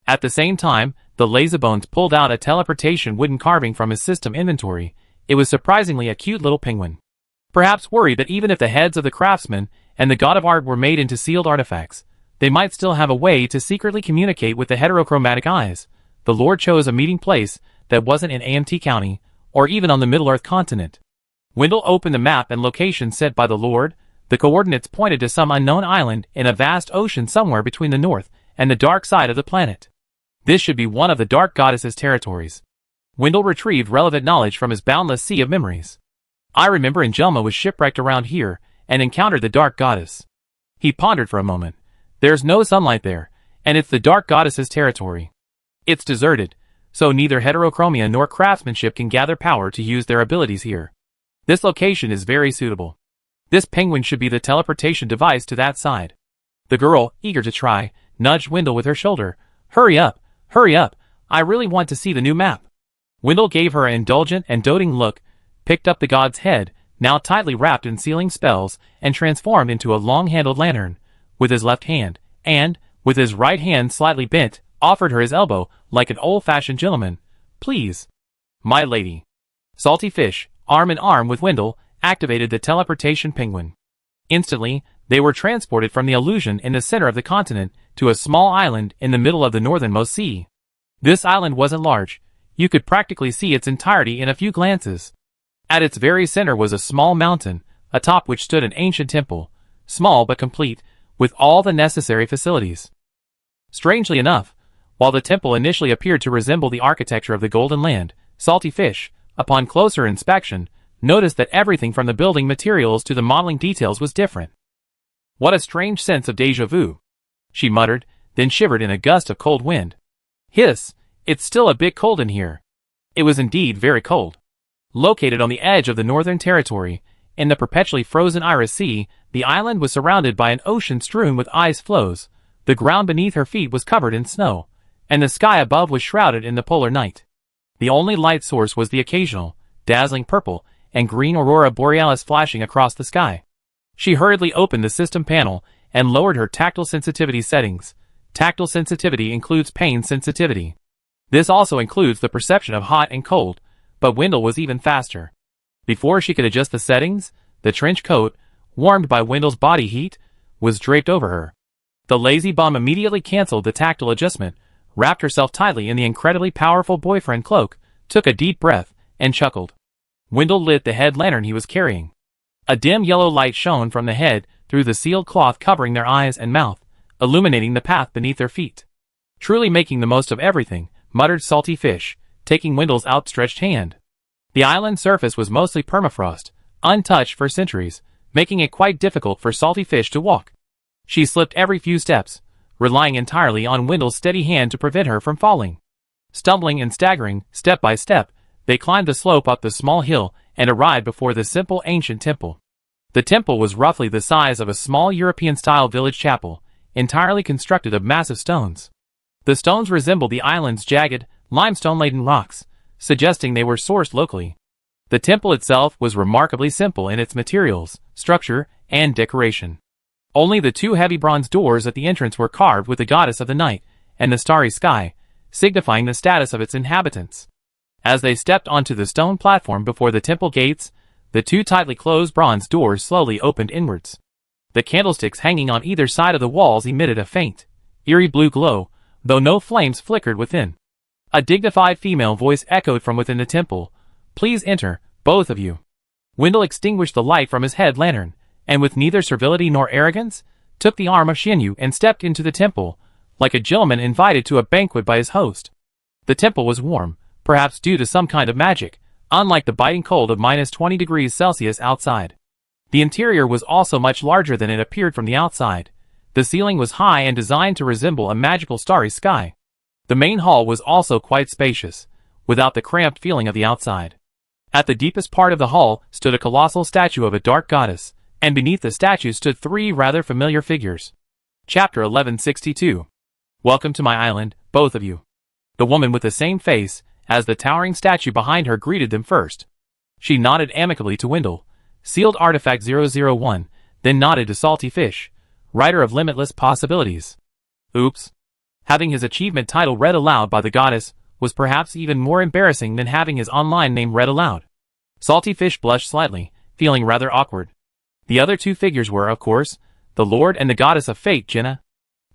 At the same time, the Lazybones pulled out a teleportation wooden carving from his system inventory. It was surprisingly a cute little penguin. Perhaps worried that even if the heads of the craftsman and the god of art were made into sealed artifacts, they might still have a way to secretly communicate with the heterochromatic eyes, the Lord chose a meeting place that wasn't in AMT County, or even on the Middle-earth continent. Wendell opened the map and location set by the Lord. The coordinates pointed to some unknown island in a vast ocean somewhere between the north and the dark side of the planet. This should be one of the Dark Goddess's territories. Wendell retrieved relevant knowledge from his boundless sea of memories. I remember Angelma was shipwrecked around here and encountered the Dark Goddess. He pondered for a moment. There's no sunlight there, and it's the Dark Goddess's territory. It's deserted, so neither heterochromia nor craftsmanship can gather power to use their abilities here. This location is very suitable. This penguin should be the teleportation device to that side. The girl, eager to try, nudged Wendell with her shoulder. Hurry up, I really want to see the new map. Wendell gave her an indulgent and doting look, picked up the god's head, now tightly wrapped in sealing spells, and transformed into a long-handled lantern, with his left hand, and, with his right hand slightly bent, offered her his elbow, like an old-fashioned gentleman. Please. My lady. Salty Fish, arm in arm with Wendell, activated the teleportation penguin. Instantly, they were transported from the illusion in the center of the continent to a small island in the middle of the northernmost sea. This island wasn't large. You could practically see its entirety in a few glances. At its very center was a small mountain, atop which stood an ancient temple, small but complete, with all the necessary facilities. Strangely enough, while the temple initially appeared to resemble the architecture of the Golden Land, Salty Fish, upon closer inspection, noticed that everything from the building materials to the modeling details was different. What a strange sense of déjà vu, she muttered, then shivered in a gust of cold wind. Hiss, it's still a bit cold in here. It was indeed very cold. Located on the edge of the Northern Territory, in the perpetually frozen Irish Sea, the island was surrounded by an ocean strewn with ice floes, the ground beneath her feet was covered in snow, and the sky above was shrouded in the polar night. The only light source was the occasional, dazzling purple and green aurora borealis flashing across the sky. She hurriedly opened the system panel and lowered her tactile sensitivity settings. Tactile sensitivity includes pain sensitivity. This also includes the perception of hot and cold, but Wendell was even faster. Before she could adjust the settings, the trench coat, warmed by Wendell's body heat, was draped over her. The lazy bum immediately canceled the tactile adjustment, wrapped herself tightly in the incredibly powerful boyfriend cloak, took a deep breath, and chuckled. Wendell lit the head lantern he was carrying. A dim yellow light shone from the head through the sealed cloth covering their eyes and mouth, illuminating the path beneath their feet. Truly making the most of everything, muttered Salty Fish, taking Wendell's outstretched hand. The island's surface was mostly permafrost, untouched for centuries, making it quite difficult for Salty Fish to walk. She slipped every few steps, relying entirely on Wendell's steady hand to prevent her from falling. Stumbling and staggering, step by step, they climbed the slope up the small hill and arrived before the simple ancient temple. The temple was roughly the size of a small European-style village chapel, entirely constructed of massive stones. The stones resembled the island's jagged, limestone-laden rocks, suggesting they were sourced locally. The temple itself was remarkably simple in its materials, structure, and decoration. Only the two heavy bronze doors at the entrance were carved with the goddess of the night and the starry sky, signifying the status of its inhabitants. As they stepped onto the stone platform before the temple gates, the two tightly closed bronze doors slowly opened inwards. The candlesticks hanging on either side of the walls emitted a faint, eerie blue glow, though no flames flickered within. A dignified female voice echoed from within the temple, "Please enter, both of you." Wendell extinguished the light from his head lantern, and with neither servility nor arrogance, took the arm of Shinyu and stepped into the temple, like a gentleman invited to a banquet by his host. The temple was warm, perhaps due to some kind of magic, unlike the biting cold of -20 degrees Celsius outside. The interior was also much larger than it appeared from the outside. The ceiling was high and designed to resemble a magical starry sky. The main hall was also quite spacious, without the cramped feeling of the outside. At the deepest part of the hall stood a colossal statue of a dark goddess, and beneath the statue stood three rather familiar figures. Chapter 1162. Welcome to my island, both of you. The woman with the same face as the towering statue behind her greeted them first. She nodded amicably to Wendell, sealed artifact 001, then nodded to Salty Fish, writer of limitless possibilities. Oops. Having his achievement title read aloud by the goddess was perhaps even more embarrassing than having his online name read aloud. Salty Fish blushed slightly, feeling rather awkward. The other two figures were, of course, the Lord and the Goddess of Fate, Jenna.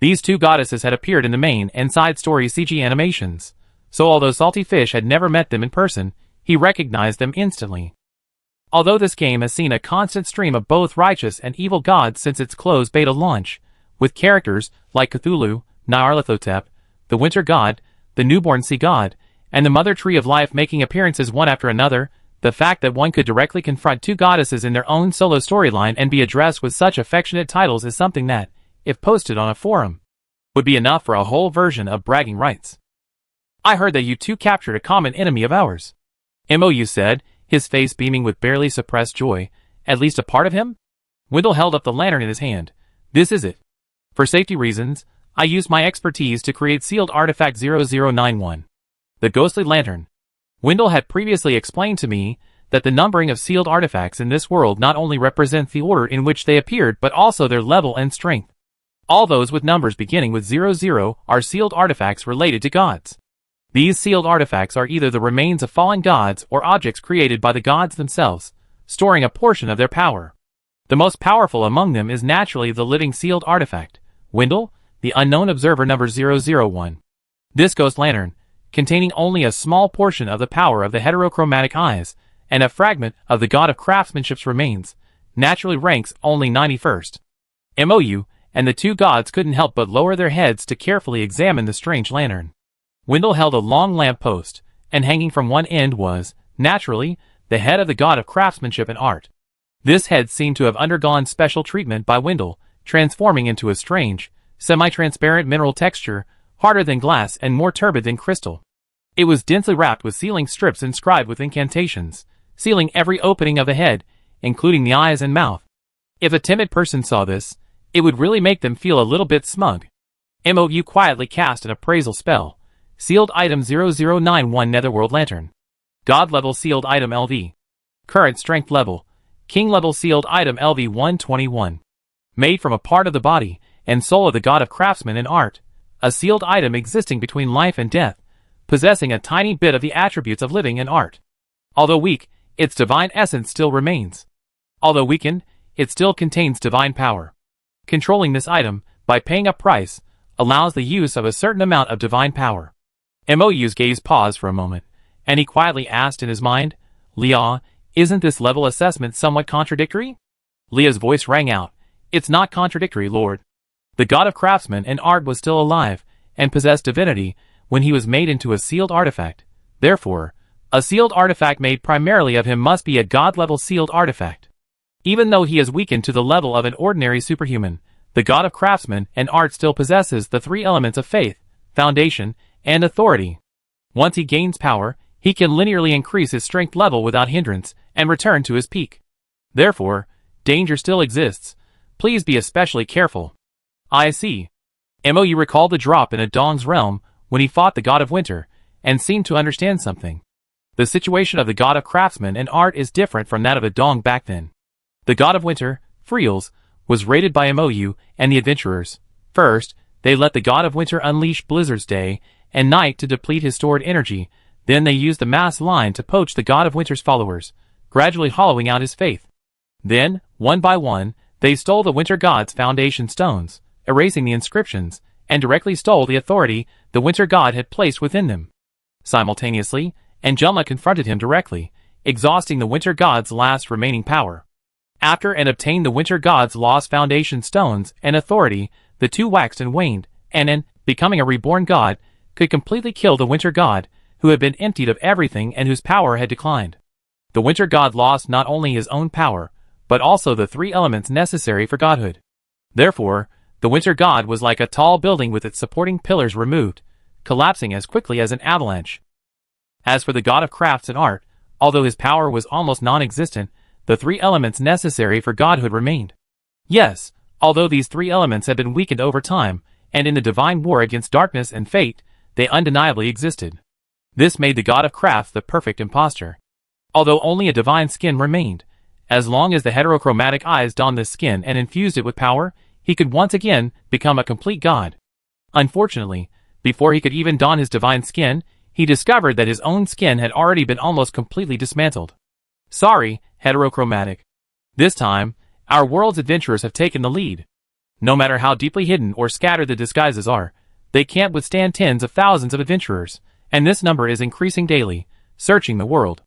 These two goddesses had appeared in the main and side story CG animations, so although Salty Fish had never met them in person, he recognized them instantly. Although this game has seen a constant stream of both righteous and evil gods since its closed beta launch, with characters like Cthulhu, Nyarlathotep, the Winter God, the Newborn Sea God, and the Mother Tree of Life making appearances one after another, the fact that one could directly confront two goddesses in their own solo storyline and be addressed with such affectionate titles is something that, if posted on a forum, would be enough for a whole version of bragging rights. I heard that you two captured a common enemy of ours. MOU said, his face beaming with barely suppressed joy. At least a part of him? Wendell held up the lantern in his hand. This is it. For safety reasons, I used my expertise to create sealed artifact 0091. The ghostly lantern. Wendell had previously explained to me that the numbering of sealed artifacts in this world not only represents the order in which they appeared but also their level and strength. All those with numbers beginning with 00 are sealed artifacts related to gods. These sealed artifacts are either the remains of fallen gods or objects created by the gods themselves, storing a portion of their power. The most powerful among them is naturally the living sealed artifact, Wendell, the unknown observer number 001. This ghost lantern, containing only a small portion of the power of the heterochromatic eyes, and a fragment of the god of craftsmanship's remains, naturally ranks only 91st. MOU, and the two gods couldn't help but lower their heads to carefully examine the strange lantern. Wendell held a long lamp post, and hanging from one end was, naturally, the head of the god of craftsmanship and art. This head seemed to have undergone special treatment by Wendell, transforming into a strange, semi-transparent mineral texture, harder than glass and more turbid than crystal. It was densely wrapped with sealing strips inscribed with incantations, sealing every opening of the head, including the eyes and mouth. If a timid person saw this, it would really make them feel a little bit smug. MOU quietly cast an appraisal spell. Sealed item 0091 Netherworld Lantern. God level sealed item LV. Current strength level. King level sealed item LV121. Made from a part of the body and soul of the god of craftsman and art. A sealed item existing between life and death, possessing a tiny bit of the attributes of living and art. Although weak, its divine essence still remains. Although weakened, it still contains divine power. Controlling this item, by paying a price, allows the use of a certain amount of divine power. MOU's gaze paused for a moment, and he quietly asked in his mind, Leah, isn't this level assessment somewhat contradictory? Leah's voice rang out, It's not contradictory, Lord. The god of craftsmen and art was still alive, and possessed divinity, when he was made into a sealed artifact. Therefore, a sealed artifact made primarily of him must be a god-level sealed artifact. Even though he is weakened to the level of an ordinary superhuman, the god of craftsmen and art still possesses the three elements of faith, foundation, and authority. Once he gains power, he can linearly increase his strength level without hindrance and return to his peak. Therefore, danger still exists. Please be especially careful. I see. MOU recalled the drop in a Dong's realm when he fought the god of winter, and seemed to understand something. The situation of the god of craftsmen and art is different from that of a Dong back then. The god of winter, Friels, was raided by MOU and the adventurers. First, they let the god of winter unleash blizzards day and night to deplete his stored energy. Then they used the mass line to poach the god of winter's followers, gradually hollowing out his faith. Then, one by one, they stole the winter god's foundation stones, erasing the inscriptions, and directly stole the authority the winter god had placed within them. Simultaneously, Angelma confronted him directly, exhausting the winter god's last remaining power. After and obtained the winter god's lost foundation stones and authority, the two waxed and waned, and in becoming a reborn god, could completely kill the winter god, who had been emptied of everything and whose power had declined. The winter god lost not only his own power, but also the three elements necessary for godhood. Therefore, the winter god was like a tall building with its supporting pillars removed, collapsing as quickly as an avalanche. As for the god of crafts and art, although his power was almost non-existent, the three elements necessary for godhood remained. Yes, although these three elements had been weakened over time, and in the divine war against darkness and fate, they undeniably existed. This made the god of crafts the perfect impostor. Although only a divine skin remained, as long as the heterochromatic eyes donned this skin and infused it with power, he could once again become a complete god. Unfortunately, before he could even don his divine skin, he discovered that his own skin had already been almost completely dismantled. Sorry, heterochromatic. This time, our world's adventurers have taken the lead. No matter how deeply hidden or scattered the disguises are, they can't withstand tens of thousands of adventurers, and this number is increasing daily, searching the world.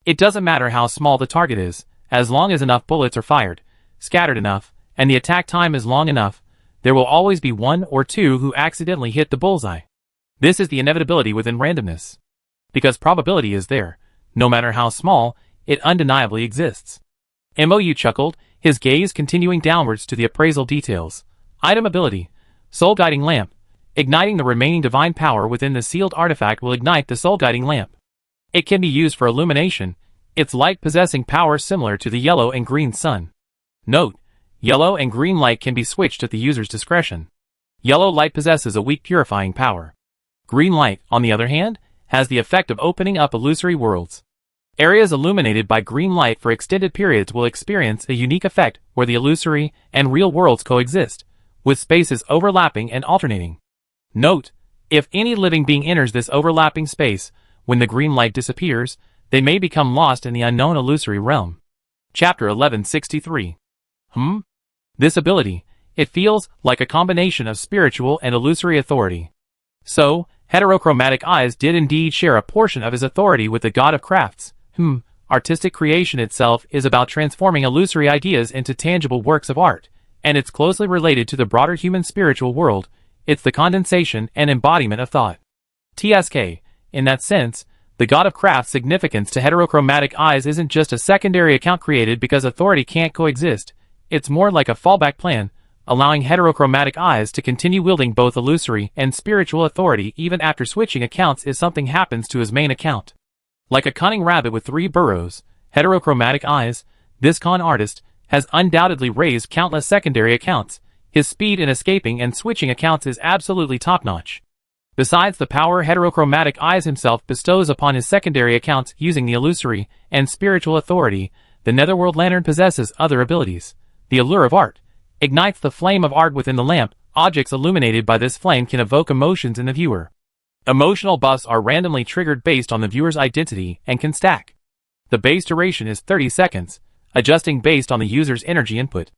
It doesn't matter how small the target is, as long as enough bullets are fired, scattered enough, and the attack time is long enough, there will always be one or two who accidentally hit the bullseye. This is the inevitability within randomness. Because probability is there, no matter how small, it undeniably exists. MOU chuckled, his gaze continuing downwards to the appraisal details. Item ability, Soul Guiding Lamp. Igniting the remaining divine power within the sealed artifact will ignite the soul guiding lamp. It can be used for illumination, its light possessing power similar to the yellow and green sun. Note, yellow and green light can be switched at the user's discretion. Yellow light possesses a weak purifying power. Green light, on the other hand, has the effect of opening up illusory worlds. Areas illuminated by green light for extended periods will experience a unique effect where the illusory and real worlds coexist, with spaces overlapping and alternating. Note, If any living being enters this overlapping space, when the green light disappears, they may become lost in the unknown illusory realm. Chapter 1163. This ability, it feels like a combination of spiritual and illusory authority. So, heterochromatic eyes did indeed share a portion of his authority with the god of crafts, whom, artistic creation itself is about transforming illusory ideas into tangible works of art, and it's closely related to the broader human spiritual world. It's the condensation and embodiment of thought. TSK, in that sense, the god of crafts' significance to heterochromatic eyes isn't just a secondary account created because authority can't coexist. It's more like a fallback plan, allowing heterochromatic eyes to continue wielding both illusory and spiritual authority even after switching accounts if something happens to his main account. Like a cunning rabbit with 3 burrows, heterochromatic eyes, this con artist has undoubtedly raised countless secondary accounts. His speed in escaping and switching accounts is absolutely top-notch. Besides the power heterochromatic eyes himself bestows upon his secondary accounts using the illusory and spiritual authority, the Netherworld Lantern possesses other abilities. The allure of art ignites the flame of art within the lamp. Objects illuminated by this flame can evoke emotions in the viewer. Emotional buffs are randomly triggered based on the viewer's identity and can stack. The base duration is 30 seconds, adjusting based on the user's energy input.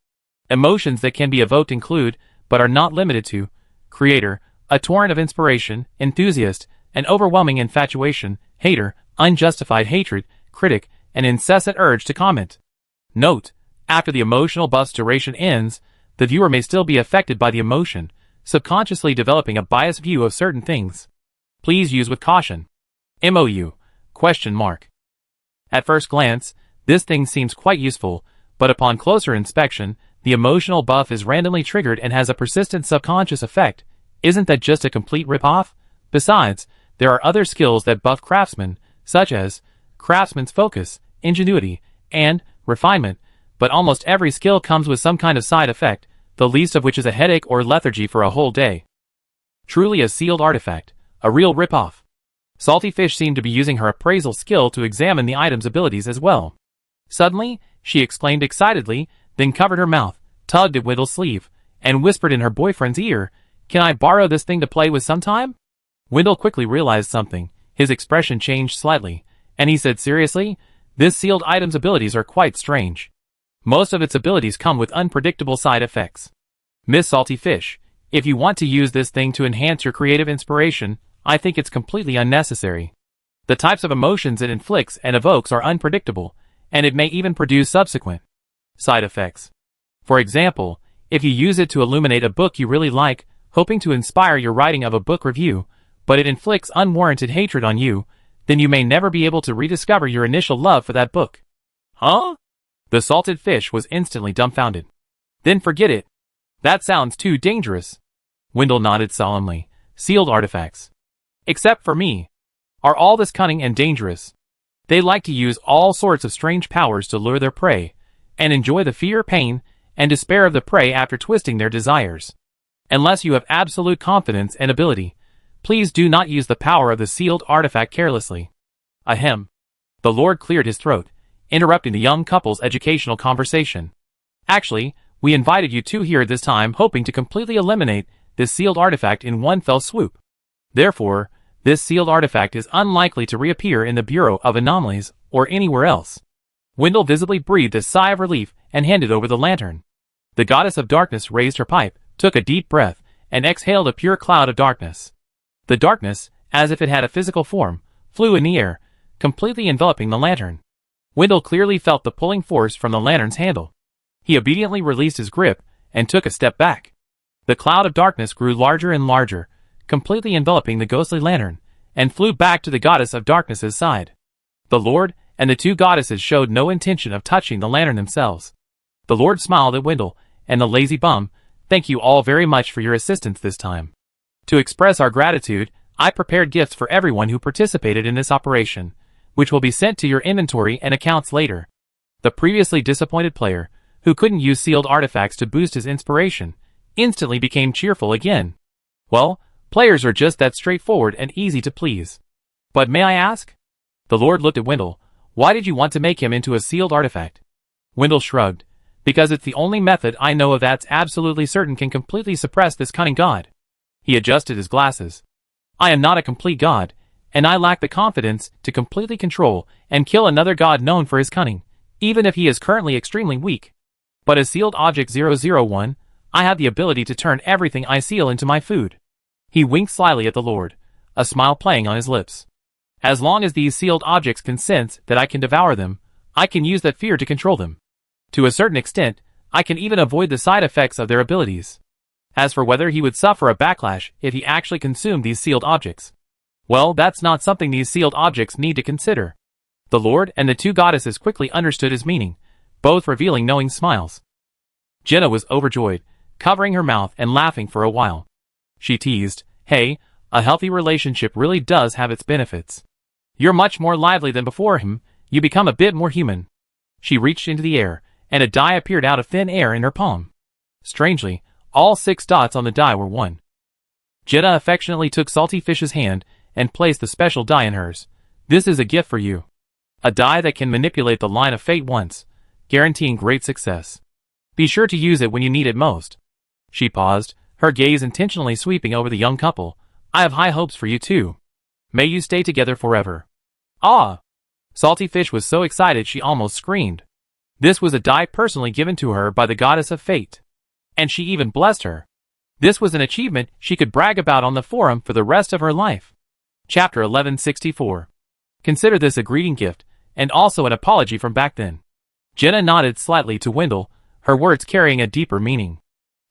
Emotions that can be evoked include, but are not limited to, creator, a torrent of inspiration, enthusiast, an overwhelming infatuation, hater, unjustified hatred, critic, an incessant urge to comment. Note: after the emotional buff's duration ends, the viewer may still be affected by the emotion, subconsciously developing a biased view of certain things. Please use with caution. MOU? ? At first glance, this thing seems quite useful, but upon closer inspection, the emotional buff is randomly triggered and has a persistent subconscious effect. Isn't that just a complete rip-off? Besides, there are other skills that buff craftsmen, such as craftsman's focus, ingenuity, and refinement, but almost every skill comes with some kind of side effect, the least of which is a headache or lethargy for a whole day. Truly a sealed artifact, a real rip-off. Salty Fish seemed to be using her appraisal skill to examine the item's abilities as well. Suddenly, she exclaimed excitedly, then covered her mouth, tugged at Wendell's sleeve, and whispered in her boyfriend's ear, "Can I borrow this thing to play with sometime?" Wendell quickly realized something. His expression changed slightly, and he said seriously, "This sealed item's abilities are quite strange. Most of its abilities come with unpredictable side effects. Miss Salty Fish, if you want to use this thing to enhance your creative inspiration, I think it's completely unnecessary. The types of emotions it inflicts and evokes are unpredictable, and it may even produce subsequent side effects. For example, if you use it to illuminate a book you really like, hoping to inspire your writing of a book review, but it inflicts unwarranted hatred on you, then you may never be able to rediscover your initial love for that book." Huh? The Salted Fish was instantly dumbfounded. "Then forget it. That sounds too dangerous." Wendell nodded solemnly. "Sealed artifacts, except for me, are all this cunning and dangerous. They like to use all sorts of strange powers to lure their prey, and enjoy the fear, pain, and despair of the prey after twisting their desires. Unless you have absolute confidence and ability, please do not use the power of the sealed artifact carelessly." Ahem. The Lord cleared his throat, interrupting the young couple's educational conversation. "Actually, we invited you two here this time hoping to completely eliminate this sealed artifact in one fell swoop. Therefore, this sealed artifact is unlikely to reappear in the Bureau of Anomalies or anywhere else." Wendell visibly breathed a sigh of relief and handed over the lantern. The goddess of darkness raised her pipe, took a deep breath, and exhaled a pure cloud of darkness. The darkness, as if it had a physical form, flew in the air, completely enveloping the lantern. Wendell clearly felt the pulling force from the lantern's handle. He obediently released his grip and took a step back. The cloud of darkness grew larger and larger, completely enveloping the ghostly lantern, and flew back to the goddess of darkness's side. The Lord and the two goddesses showed no intention of touching the lantern themselves. The Lord smiled at Wendell and the lazy bum. "Thank you all very much for your assistance this time. To express our gratitude, I prepared gifts for everyone who participated in this operation, which will be sent to your inventory and accounts later." The previously disappointed player, who couldn't use sealed artifacts to boost his inspiration, instantly became cheerful again. Well, players are just that straightforward and easy to please. "But may I ask?" The Lord looked at Wendell. "Why did you want to make him into a sealed artifact?" Wendell shrugged. "Because it's the only method I know of that's absolutely certain can completely suppress this cunning god." He adjusted his glasses. I am not a complete god, and I lack the confidence to completely control and kill another god known for his cunning, even if he is currently extremely weak. But as sealed object 001, I have the ability to turn everything I seal into my food. He winked slyly at the Lord, a smile playing on his lips. As long as these sealed objects can sense that I can devour them, I can use that fear to control them. To a certain extent, I can even avoid the side effects of their abilities. As for whether he would suffer a backlash if he actually consumed these sealed objects, well, that's not something these sealed objects need to consider. The Lord and the two goddesses quickly understood his meaning, both revealing knowing smiles. Jenna was overjoyed, covering her mouth and laughing for a while. She teased, "Hey, a healthy relationship really does have its benefits. You're much more lively than before him, you become a bit more human." She reached into the air, and a die appeared out of thin air in her palm. Strangely, all 6 dots on the die were 1. Jenna affectionately took Salty Fish's hand and placed the special die in hers. "This is a gift for you. A die that can manipulate the line of fate once, guaranteeing great success. Be sure to use it when you need it most." She paused, her gaze intentionally sweeping over the young couple. "I have high hopes for you too. May you stay together forever." "Ah!" Salty Fish was so excited she almost screamed. This was a die personally given to her by the goddess of fate. And she even blessed her. This was an achievement she could brag about on the forum for the rest of her life. Chapter 1164. Consider this a greeting gift, and also an apology from back then. Jenna nodded slightly to Wendell, her words carrying a deeper meaning.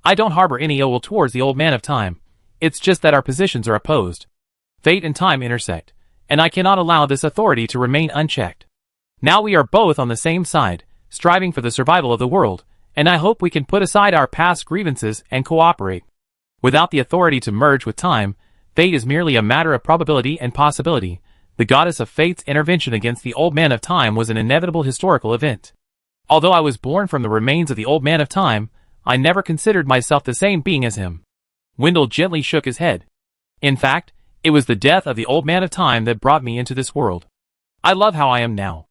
"I don't harbor any ill will towards the old man of time. It's just that our positions are opposed. Fate and time intersect, and I cannot allow this authority to remain unchecked. Now we are both on the same side, striving for the survival of the world, and I hope we can put aside our past grievances and cooperate. Without the authority to merge with time, fate is merely a matter of probability and possibility. The goddess of fate's intervention against the old man of time was an inevitable historical event. Although I was born from the remains of the old man of time, I never considered myself the same being as him." Wendell gently shook his head. "In fact, it was the death of the old man of time that brought me into this world. I love how I am now.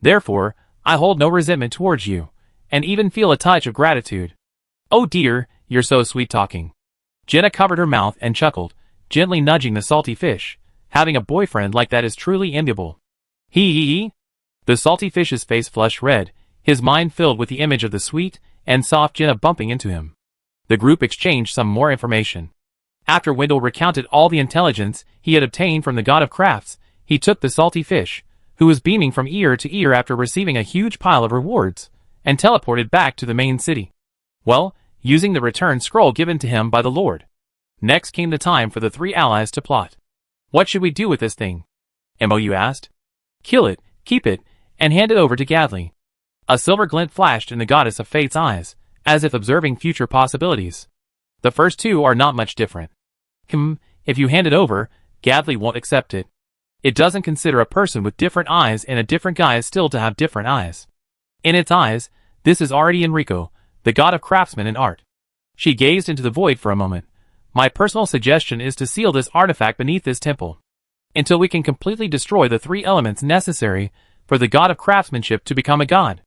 Therefore, I hold no resentment towards you, and even feel a touch of gratitude." "Oh dear, you're so sweet-talking." Jenna covered her mouth and chuckled, gently nudging the Salty Fish. "Having a boyfriend like that is truly enviable." He. The Salty Fish's face flushed red, his mind filled with the image of the sweet and soft Jenna bumping into him. The group exchanged some more information. After Wendell recounted all the intelligence he had obtained from the god of crafts, he took the Salty Fish, who was beaming from ear to ear after receiving a huge pile of rewards, and teleported back to the main city. Well, using the return scroll given to him by the Lord. Next came the time for the 3 allies to plot. "What should we do with this thing?" MOU asked. "Kill it, keep it, and hand it over to Gadley." A silver glint flashed in the goddess of fate's eyes, as if observing future possibilities. "The first 2 are not much different. If you hand it over, Gadley won't accept it. It doesn't consider a person with different eyes and a different guise still to have different eyes. In its eyes, this is already Enrico, the god of craftsmen and art." She gazed into the void for a moment. "My personal suggestion is to seal this artifact beneath this temple, until we can completely destroy the 3 elements necessary for the god of craftsmanship to become a god.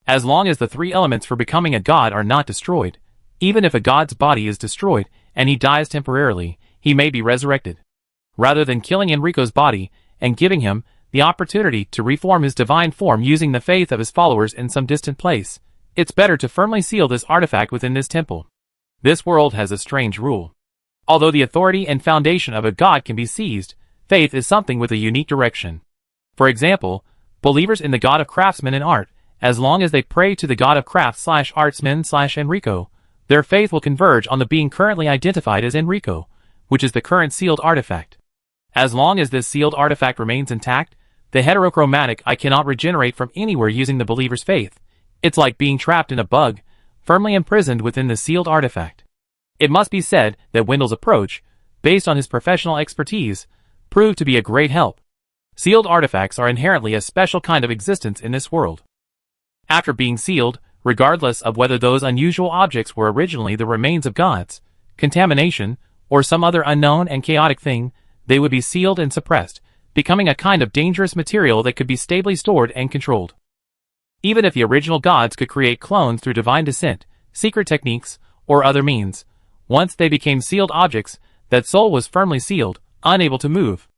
As long as the 3 elements for becoming a god are not destroyed, even if a god's body is destroyed and he dies temporarily, he may be resurrected. Rather than killing Enrico's body and giving him the opportunity to reform his divine form using the faith of his followers in some distant place, it's better to firmly seal this artifact within this temple. This world has a strange rule. Although the authority and foundation of a god can be seized, faith is something with a unique direction. For example, believers in the god of craftsmen and art, as long as they pray to the god of crafts/artsmen/Enrico, their faith will converge on the being currently identified as Enrico, which is the current sealed artifact. As long as this sealed artifact remains intact, the heterochromatic eye cannot regenerate from anywhere using the believer's faith. It's like being trapped in a bug, firmly imprisoned within the sealed artifact. It must be said that Wendell's approach, based on his professional expertise, proved to be a great help. Sealed artifacts are inherently a special kind of existence in this world. After being sealed, regardless of whether those unusual objects were originally the remains of gods, contamination, or some other unknown and chaotic thing, they would be sealed and suppressed, becoming a kind of dangerous material that could be stably stored and controlled. Even if the original gods could create clones through divine descent, secret techniques, or other means, once they became sealed objects, that soul was firmly sealed, unable to move.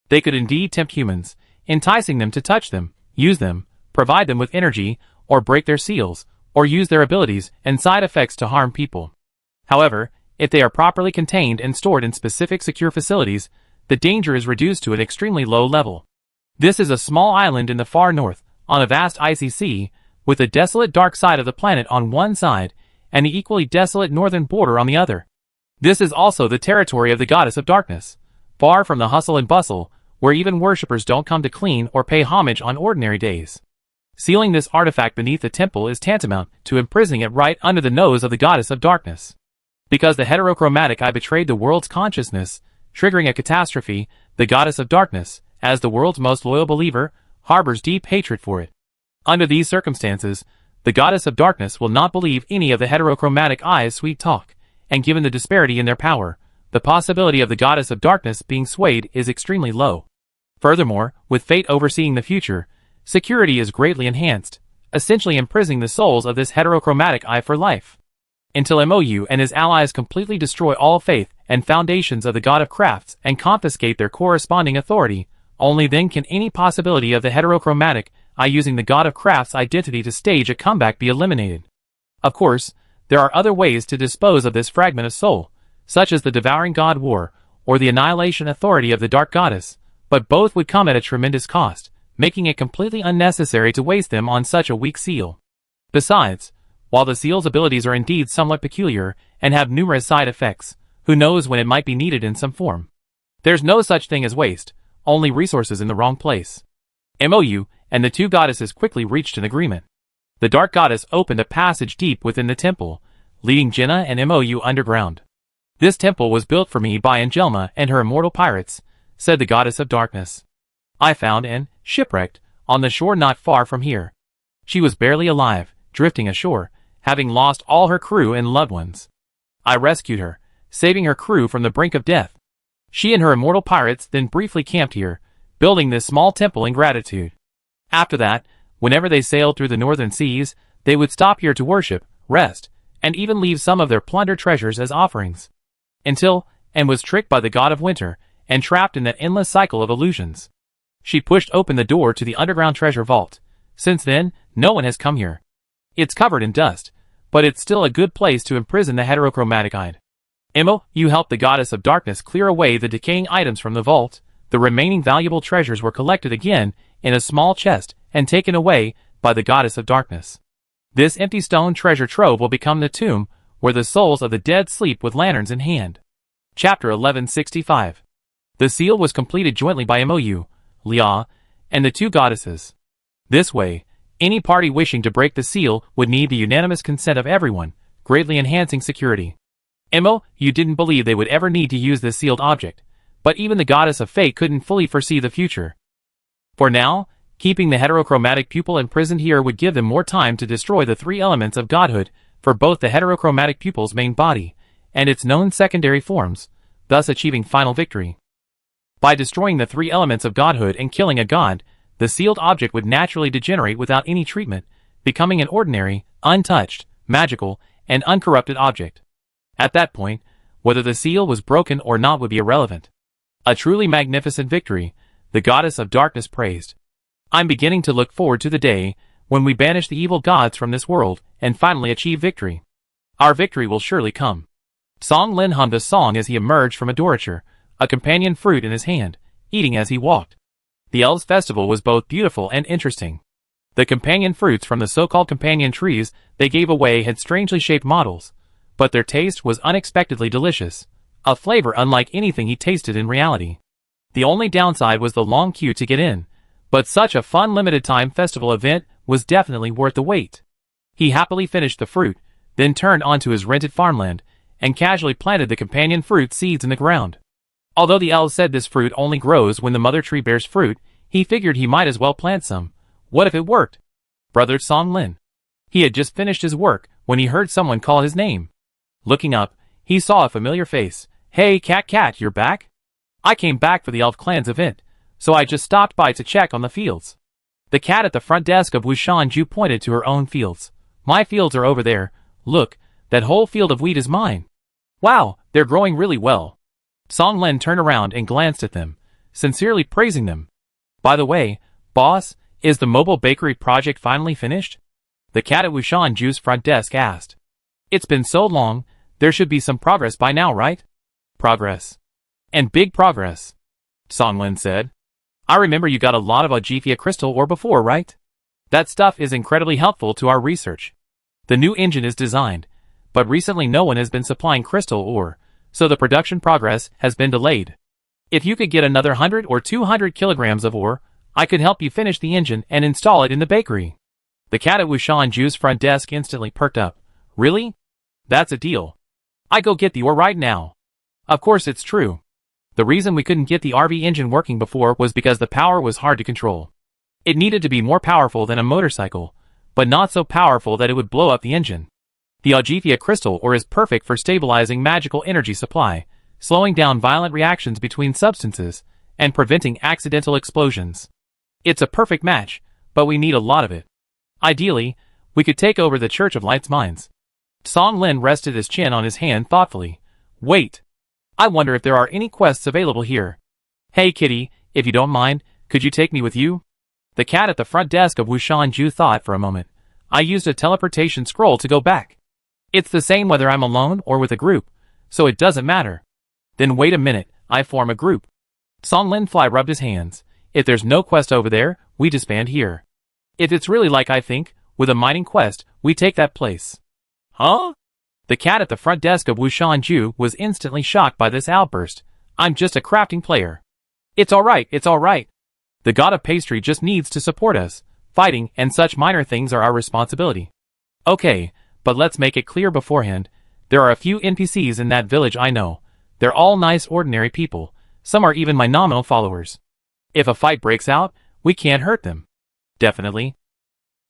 They could indeed tempt humans, enticing them to touch them, use them, provide them with energy, or break their seals, or use their abilities and side effects to harm people. However, if they are properly contained and stored in specific secure facilities, the danger is reduced to an extremely low level. This is a small island in the far north, on a vast icy sea, with the desolate dark side of the planet on one side, and the equally desolate northern border on the other. This is also the territory of the goddess of darkness, far from the hustle and bustle, where even worshippers don't come to clean or pay homage on ordinary days. Sealing this artifact beneath the temple is tantamount to imprisoning it right under the nose of the goddess of darkness. Because the heterochromatic eye betrayed the world's consciousness, triggering a catastrophe, the goddess of darkness, as the world's most loyal believer, harbors deep hatred for it. Under these circumstances, the goddess of darkness will not believe any of the heterochromatic eye's sweet talk, and given the disparity in their power, the possibility of the goddess of darkness being swayed is extremely low. Furthermore, with fate overseeing the future, security is greatly enhanced, essentially imprisoning the souls of this heterochromatic eye for life. Until MOU and his allies completely destroy all faith and foundations of the god of crafts and confiscate their corresponding authority, only then can any possibility of the heterochromatic eye using the god of crafts identity to stage a comeback be eliminated. Of course, there are other ways to dispose of this fragment of soul, such as the devouring god war, or the annihilation authority of the dark goddess, but both would come at a tremendous cost, making it completely unnecessary to waste them on such a weak seal. Besides, while the seal's abilities are indeed somewhat peculiar and have numerous side effects, who knows when it might be needed in some form. There's no such thing as waste, only resources in the wrong place. MOU and the two goddesses quickly reached an agreement. The dark goddess opened a passage deep within the temple, leading Jenna and MOU underground. This temple was built for me by Angelma and her immortal pirates, said the goddess of darkness. I found and shipwrecked on the shore not far from here. She was barely alive, drifting ashore, having lost all her crew and loved ones. I rescued her, saving her crew from the brink of death. She and her immortal pirates then briefly camped here, building this small temple in gratitude. After that, whenever they sailed through the northern seas, they would stop here to worship, rest, and even leave some of their plundered treasures as offerings. Until, and was tricked by the god of winter, and trapped in that endless cycle of illusions. She pushed open the door to the underground treasure vault. Since then, no one has come here. It's covered in dust, but it's still a good place to imprison the heterochromatic eyed. You helped the goddess of darkness clear away the decaying items from the vault. The remaining valuable treasures were collected again in a small chest and taken away by the goddess of darkness. This empty stone treasure trove will become the tomb where the souls of the dead sleep with lanterns in hand. Chapter 1165. The seal was completed jointly by MOU, Lia, and the two goddesses. This way, any party wishing to break the seal would need the unanimous consent of everyone, greatly enhancing security. You didn't believe they would ever need to use this sealed object, but even the goddess of fate couldn't fully foresee the future. For now, keeping the heterochromatic pupil imprisoned here would give them more time to destroy the three elements of godhood for both the heterochromatic pupil's main body and its known secondary forms, thus achieving final victory. By destroying the three elements of godhood and killing a god, the sealed object would naturally degenerate without any treatment, becoming an ordinary, untouched, magical, and uncorrupted object. At that point, whether the seal was broken or not would be irrelevant. A truly magnificent victory, the goddess of darkness praised. I'm beginning to look forward to the day when we banish the evil gods from this world and finally achieve victory. Our victory will surely come. Song Lin hummed a song as he emerged from a dorature, a companion fruit in his hand, eating as he walked. The elves' festival was both beautiful and interesting. The companion fruits from the so-called companion trees they gave away had strangely shaped models, but their taste was unexpectedly delicious, a flavor unlike anything he tasted in reality. The only downside was the long queue to get in, but such a fun limited-time festival event was definitely worth the wait. He happily finished the fruit, then turned onto his rented farmland, and casually planted the companion fruit seeds in the ground. Although the elves said this fruit only grows when the mother tree bears fruit, he figured he might as well plant some. What if it worked? Brother Song Lin. He had just finished his work when he heard someone call his name. Looking up, he saw a familiar face. Hey Cat, you're back? I came back for the elf clan's event, so I just stopped by to check on the fields. The cat at the front desk of Wushan Ju pointed to her own fields. My fields are over there. Look, that whole field of wheat is mine. Wow, they're growing really well. Song Lin turned around and glanced at them, sincerely praising them. By the way, boss, is the mobile bakery project finally finished? The cat at Wushan Ju's front desk asked. It's been so long, there should be some progress by now, right? Progress. And big progress. Song Lin said. I remember you got a lot of Agifia crystal ore before, right? That stuff is incredibly helpful to our research. The new engine is designed, but recently no one has been supplying crystal ore, so the production progress has been delayed. If you could get another 100 or 200 kilograms of ore, I could help you finish the engine and install it in the bakery. The cat at Wushan Ju's front desk instantly perked up. Really? That's a deal. I go get the ore right now. Of course it's true. The reason we couldn't get the RV engine working before was because the power was hard to control. It needed to be more powerful than a motorcycle, but not so powerful that it would blow up the engine. The Agifia crystal ore is perfect for stabilizing magical energy supply, slowing down violent reactions between substances, and preventing accidental explosions. It's a perfect match, but we need a lot of it. Ideally, we could take over the Church of Light's mines. Song Lin rested his chin on his hand thoughtfully. Wait. I wonder if there are any quests available here. Hey kitty, if you don't mind, could you take me with you? The cat at the front desk of Wushan Ju thought for a moment. I used a teleportation scroll to go back. It's the same whether I'm alone or with a group, so it doesn't matter. Then wait a minute, I form a group. Song Lin Fly rubbed his hands. If there's no quest over there, we disband here. If it's really like I think, with a mining quest, we take that place. Huh? The cat at the front desk of Wushan Ju was instantly shocked by this outburst. I'm just a crafting player. It's alright, it's alright. The god of pastry just needs to support us. Fighting and such minor things are our responsibility. Okay, but let's make it clear beforehand. There are a few NPCs in that village I know. They're all nice ordinary people. Some are even my nominal followers. If a fight breaks out, we can't hurt them. Definitely.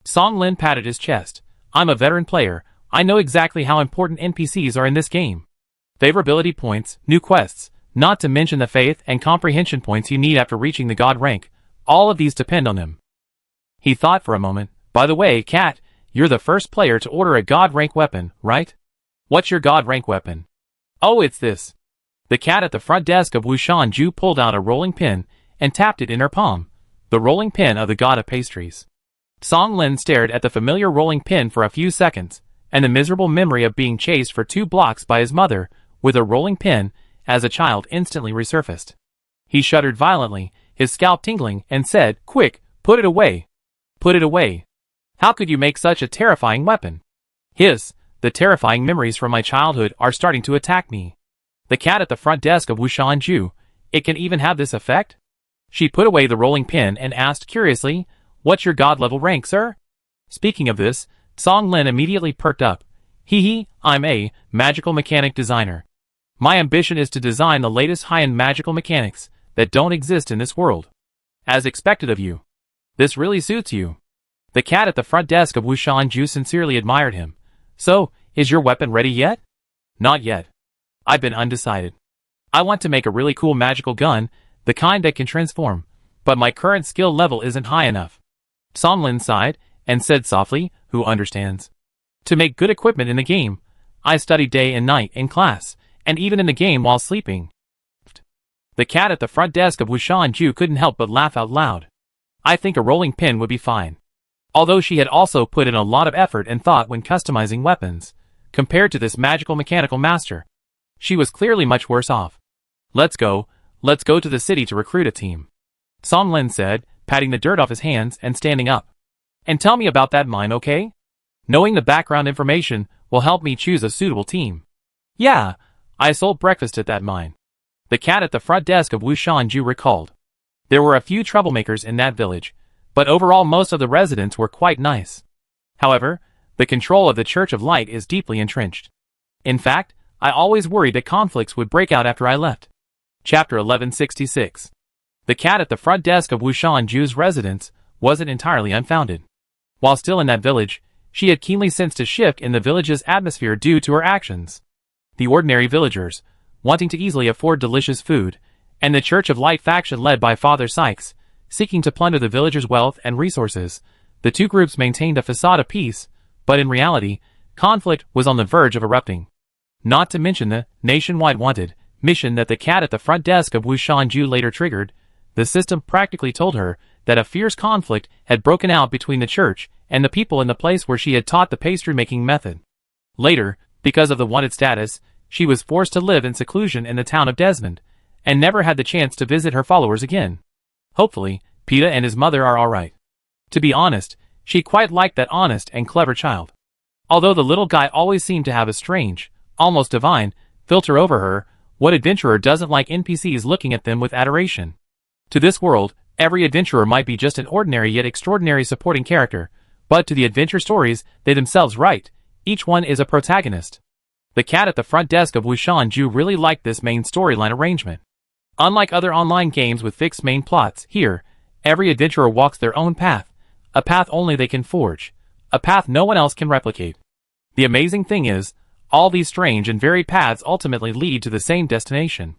Song Lin patted his chest. I'm a veteran player. I know exactly how important NPCs are in this game. Favorability points, new quests, not to mention the faith and comprehension points you need after reaching the god rank. All of these depend on them. He thought for a moment. By the way, Cat, you're the first player to order a god rank weapon, right? What's your god rank weapon? Oh, it's this. The cat at the front desk of Wushan Ju pulled out a rolling pin and tapped it in her palm. The rolling pin of the god of pastries. Song Lin stared at the familiar rolling pin for a few seconds, and the miserable memory of being chased for 2 blocks by his mother with a rolling pin as a child instantly resurfaced. He shuddered violently, his scalp tingling, and said, Quick, put it away. Put it away. How could you make such a terrifying weapon? Hiss, the terrifying memories from my childhood are starting to attack me. The cat at the front desk of Wushan Ju, it can even have this effect? She put away the rolling pin and asked curiously, What's your god level rank, sir? Speaking of this, Song Lin immediately perked up. Hee, I'm a magical mechanic designer. My ambition is to design the latest high-end magical mechanics that don't exist in this world. As expected of you. This really suits you. The cat at the front desk of Wushan Ju sincerely admired him. So, is your weapon ready yet? Not yet. I've been undecided. I want to make a really cool magical gun, the kind that can transform, but my current skill level isn't high enough. Song Lin sighed and said softly, Who understands? To make good equipment in the game, I study day and night in class, and even in the game while sleeping. The cat at the front desk of Wushan Ju couldn't help but laugh out loud. I think a rolling pin would be fine. Although she had also put in a lot of effort and thought when customizing weapons, compared to this magical mechanical master, she was clearly much worse off. Let's go to the city to recruit a team. Song Lin said, patting the dirt off his hands and standing up. And tell me about that mine, okay? Knowing the background information will help me choose a suitable team. Yeah, I sold breakfast at that mine. The cat at the front desk of Wushan Ju recalled. There were a few troublemakers in that village, but overall most of the residents were quite nice. However, the control of the Church of Light is deeply entrenched. In fact, I always worried that conflicts would break out after I left. Chapter 1166. The cat at the front desk of Wushan Ju's residence wasn't entirely unfounded. While still in that village, she had keenly sensed a shift in the village's atmosphere due to her actions. The ordinary villagers, wanting to easily afford delicious food, and the Church of Light faction led by Father Sykes, seeking to plunder the villagers' wealth and resources, the two groups maintained a facade of peace, but in reality, conflict was on the verge of erupting. Not to mention the nationwide wanted mission that the cat at the front desk of Wushanju later triggered, the system practically told her that a fierce conflict had broken out between the church and the people in the place where she had taught the pastry-making method. Later, because of the wanted status, she was forced to live in seclusion in the town of Desmond, and never had the chance to visit her followers again. Hopefully, Peeta and his mother are alright. To be honest, she quite liked that honest and clever child. Although the little guy always seemed to have a strange, almost divine, filter over her, what adventurer doesn't like NPCs looking at them with adoration? To this world, every adventurer might be just an ordinary yet extraordinary supporting character, but to the adventure stories they themselves write, each one is a protagonist. The cat at the front desk of Wushanju really liked this main storyline arrangement. Unlike other online games with fixed main plots, here, every adventurer walks their own path, a path only they can forge, a path no one else can replicate. The amazing thing is, all these strange and varied paths ultimately lead to the same destination.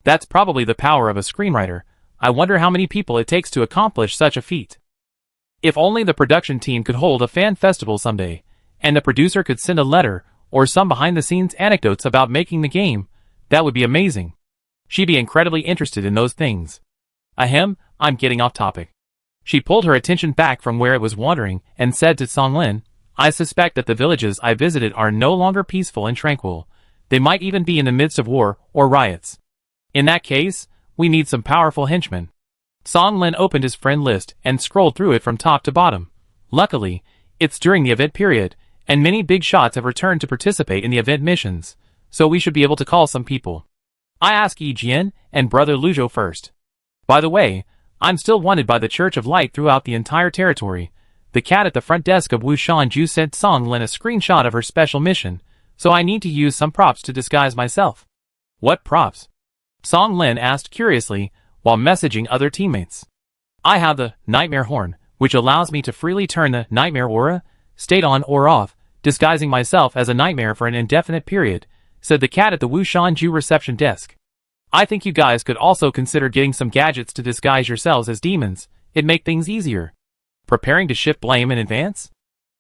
That's probably the power of a screenwriter. I wonder how many people it takes to accomplish such a feat. If only the production team could hold a fan festival someday, and the producer could send a letter or some behind-the-scenes anecdotes about making the game, that would be amazing. She'd be incredibly interested in those things. Ahem, I'm getting off topic. She pulled her attention back from where it was wandering and said to Songlin, I suspect that the villages I visited are no longer peaceful and tranquil. They might even be in the midst of war or riots. In that case, we need some powerful henchmen. Songlin opened his friend list and scrolled through it from top to bottom. Luckily, it's during the event period, and many big shots have returned to participate in the event missions, so we should be able to call some people. I ask Yi Jian and Brother Lujo first. By the way, I'm still wanted by the Church of Light throughout the entire territory. The cat at the front desk of Wushanju sent Songlin a screenshot of her special mission, so I need to use some props to disguise myself. What props? Songlin asked curiously, while messaging other teammates. I have the Nightmare Horn, which allows me to freely turn the Nightmare Aura, state on or off, disguising myself as a nightmare for an indefinite period, said the cat at the Wushanju reception desk. I think you guys could also consider getting some gadgets to disguise yourselves as demons. It'd make things easier. Preparing to shift blame in advance?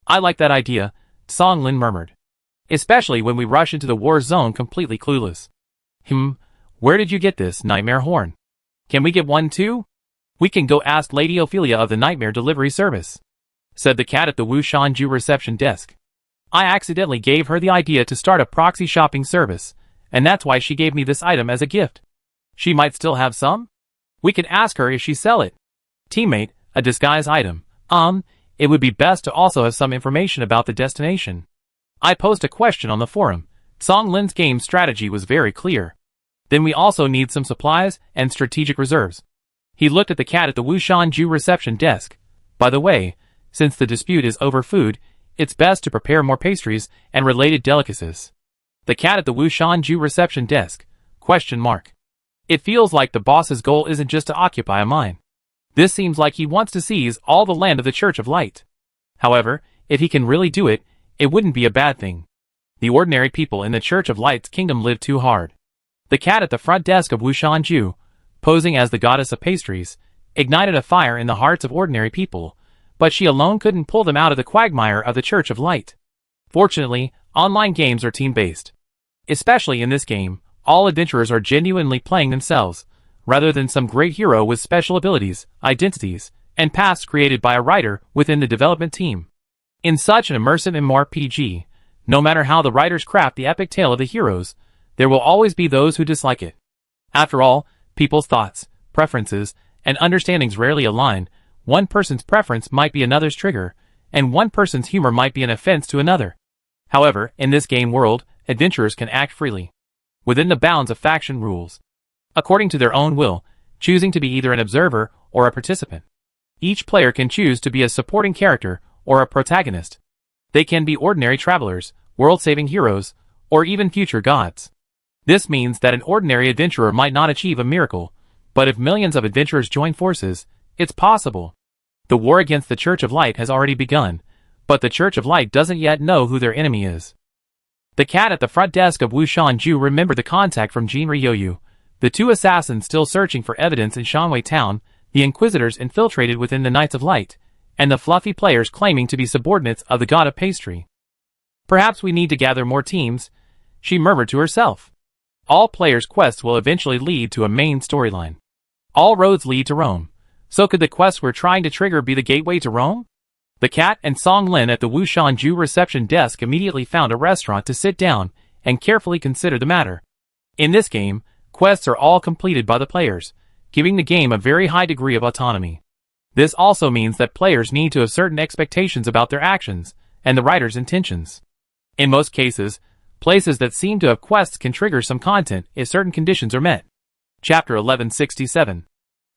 I like that idea, Songlin murmured. Especially when we rush into the war zone completely clueless. Where did you get this Nightmare Horn? Can we get one too? We can go ask Lady Ophelia of the Nightmare Delivery Service, said the cat at the Wushanju reception desk. I accidentally gave her the idea to start a proxy shopping service, and that's why she gave me this item as a gift. She might still have some? We can ask her if she sell it. Teammate, a disguise item. It would be best to also have some information about the destination. I posed a question on the forum. Songlin's game strategy was very clear. Then we also need some supplies and strategic reserves. He looked at the cat at the Wushanju reception desk. By the way, since the dispute is over food, it's best to prepare more pastries and related delicacies. The cat at the Wushanju reception desk. ? It feels like the boss's goal isn't just to occupy a mine. This seems like he wants to seize all the land of the Church of Light. However, if he can really do it, it wouldn't be a bad thing. The ordinary people in the Church of Light's kingdom live too hard. The cat at the front desk of Wushanju, posing as the goddess of pastries, ignited a fire in the hearts of ordinary people, but she alone couldn't pull them out of the quagmire of the Church of Light. Fortunately, online games are team-based. Especially in this game, all adventurers are genuinely playing themselves, rather than some great hero with special abilities, identities, and paths created by a writer within the development team. In such an immersive MMORPG, no matter how the writers craft the epic tale of the heroes, there will always be those who dislike it. After all, people's thoughts, preferences, and understandings rarely align. One person's preference might be another's trigger, and one person's humor might be an offense to another. However, in this game world, adventurers can act freely, within the bounds of faction rules, according to their own will, choosing to be either an observer or a participant. Each player can choose to be a supporting character or a protagonist. They can be ordinary travelers, world-saving heroes, or even future gods. This means that an ordinary adventurer might not achieve a miracle, but if millions of adventurers join forces, it's possible. The war against the Church of Light has already begun, but the Church of Light doesn't yet know who their enemy is. The cat at the front desk of Wushanju remembered the contact from Jin Ryoyu, the two assassins still searching for evidence in Shanwei Town, the Inquisitors infiltrated within the Knights of Light, and the fluffy players claiming to be subordinates of the god of pastry. Perhaps we need to gather more teams, she murmured to herself. All players' quests will eventually lead to a main storyline. All roads lead to Rome. So could the quest we're trying to trigger be the gateway to Rome? The cat and Song Lin at the Wushanju reception desk immediately found a restaurant to sit down and carefully consider the matter. In this game, quests are all completed by the players, giving the game a very high degree of autonomy. This also means that players need to have certain expectations about their actions and the writer's intentions. In most cases, places that seem to have quests can trigger some content if certain conditions are met. Chapter 1167.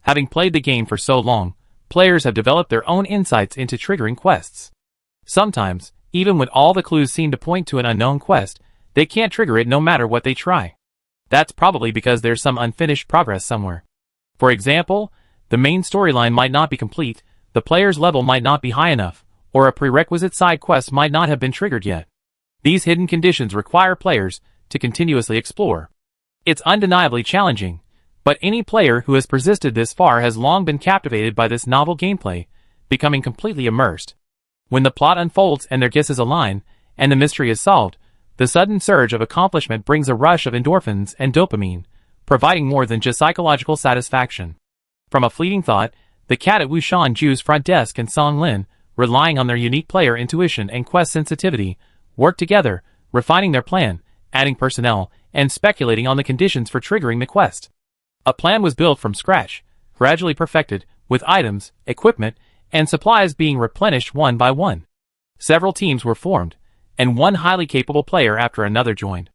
Having played the game for so long, players have developed their own insights into triggering quests. Sometimes, even when all the clues seem to point to an unknown quest, they can't trigger it no matter what they try. That's probably because there's some unfinished progress somewhere. For example, the main storyline might not be complete, the player's level might not be high enough, or a prerequisite side quest might not have been triggered yet. These hidden conditions require players to continuously explore. It's undeniably challenging, but any player who has persisted this far has long been captivated by this novel gameplay, becoming completely immersed. When the plot unfolds and their guesses align, and the mystery is solved, the sudden surge of accomplishment brings a rush of endorphins and dopamine, providing more than just psychological satisfaction. From a fleeting thought, the cat at Wushanju's front desk and Song Lin, relying on their unique player intuition and quest sensitivity, work together, refining their plan, adding personnel, and speculating on the conditions for triggering the quest. A plan was built from scratch, gradually perfected, with items, equipment, and supplies being replenished one by one. Several teams were formed, and one highly capable player after another joined.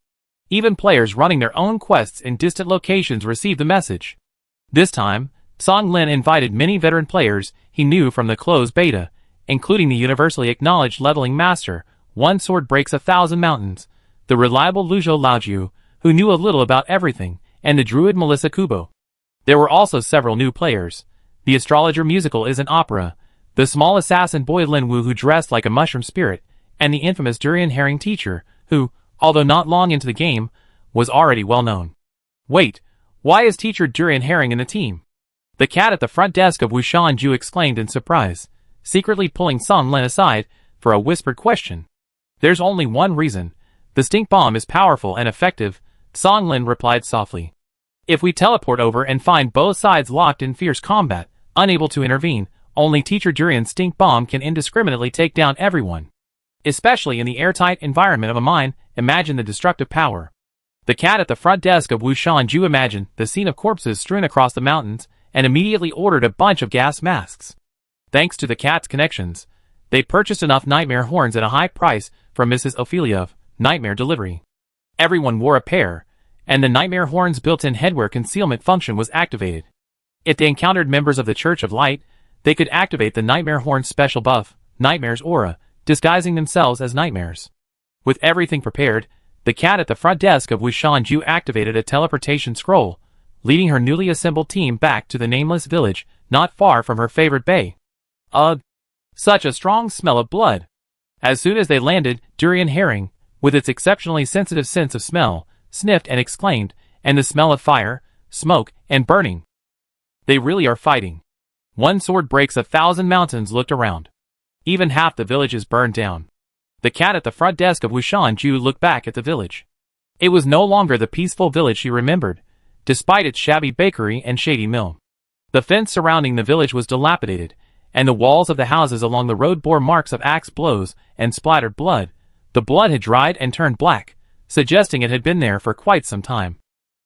Even players running their own quests in distant locations received the message. This time, Song Lin invited many veteran players he knew from the closed beta, including the universally acknowledged leveling master, One Sword Breaks 1,000 Mountains, the reliable Luzhou Laojiu, who knew a little about everything, and the druid Melissa Kubo. There were also several new players. The astrologer musical is an opera, the small assassin boy Lin Wu who dressed like a mushroom spirit, and the infamous durian herring teacher, who, although not long into the game, was already well known. Wait, why is teacher Durian Herring in the team? The cat at the front desk of Wushanju exclaimed in surprise, secretly pulling Song Lin aside for a whispered question. There's only one reason. The stink bomb is powerful and effective, Song Lin replied softly. If we teleport over and find both sides locked in fierce combat, unable to intervene, only teacher Durian's stink bomb can indiscriminately take down everyone. Especially in the airtight environment of a mine, imagine the destructive power. The cat at the front desk of Wushanju imagined the scene of corpses strewn across the mountains and immediately ordered a bunch of gas masks. Thanks to the cat's connections, they purchased enough nightmare horns at a high price from Mrs. Ophelia of Nightmare Delivery. Everyone wore a pair, and the nightmare horn's built-in headwear concealment function was activated. If they encountered members of the Church of Light, they could activate the nightmare horn's special buff, Nightmare's Aura, disguising themselves as nightmares. With everything prepared, the cat at the front desk of Wushanju activated a teleportation scroll, leading her newly assembled team back to the nameless village not far from her favorite bay. Ugh! Such a strong smell of blood! As soon as they landed, Durian Herring, with its exceptionally sensitive sense of smell, sniffed and exclaimed, and the smell of fire, smoke, and burning. They really are fighting. One Sword Breaks 1,000 Mountains looked around. Even half the village is burned down. The cat at the front desk of Wushanju looked back at the village. It was no longer the peaceful village she remembered, despite its shabby bakery and shady mill. The fence surrounding the village was dilapidated, and the walls of the houses along the road bore marks of axe blows and splattered blood. The blood had dried and turned black, suggesting it had been there for quite some time.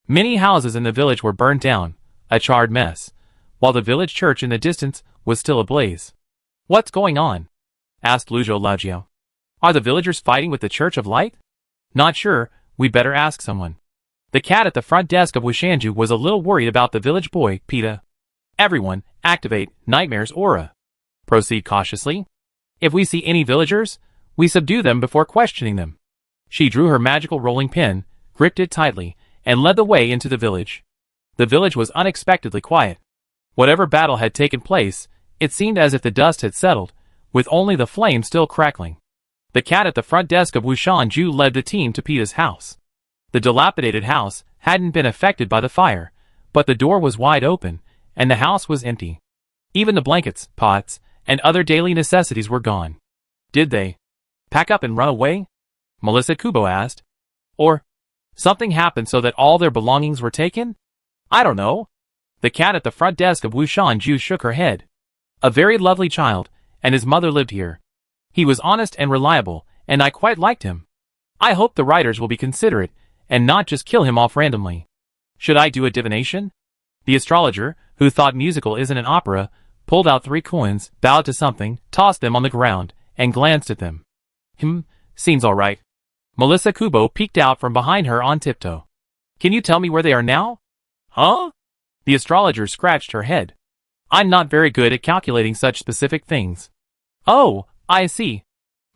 Many houses in the village were burned down, a charred mess, while the village church in the distance was still ablaze. What's going on? Asked Luzhou Laojiu. Are the villagers fighting with the Church of Light? Not sure, we better ask someone. The cat at the front desk of Wushanju was a little worried about the village boy, Peta. Everyone, activate Nightmare's Aura. Proceed cautiously. If we see any villagers, we subdue them before questioning them. She drew her magical rolling pin, gripped it tightly, and led the way into the village. The village was unexpectedly quiet. Whatever battle had taken place, it seemed as if the dust had settled, with only the flame still crackling. The cat at the front desk of Wushanju led the team to Peta's house. The dilapidated house hadn't been affected by the fire, but the door was wide open, and the house was empty. Even the blankets, pots, and other daily necessities were gone. Did they pack up and run away? Melissa Kubo asked. Or Something happened so that all their belongings were taken? I don't know. The cat at the front desk of Wushanju shook her head. A very lovely child, and his mother lived here. He was honest and reliable, and I quite liked him. I hope the writers will be considerate, and not just kill him off randomly. Should I do a divination? The astrologer, who thought musical isn't an opera, pulled out 3 coins, bowed to something, tossed them on the ground, and glanced at them. Seems all right. Melissa Kubo peeked out from behind her on tiptoe. Can you tell me where they are now? Huh? The astrologer scratched her head. I'm not very good at calculating such specific things. Oh, I see.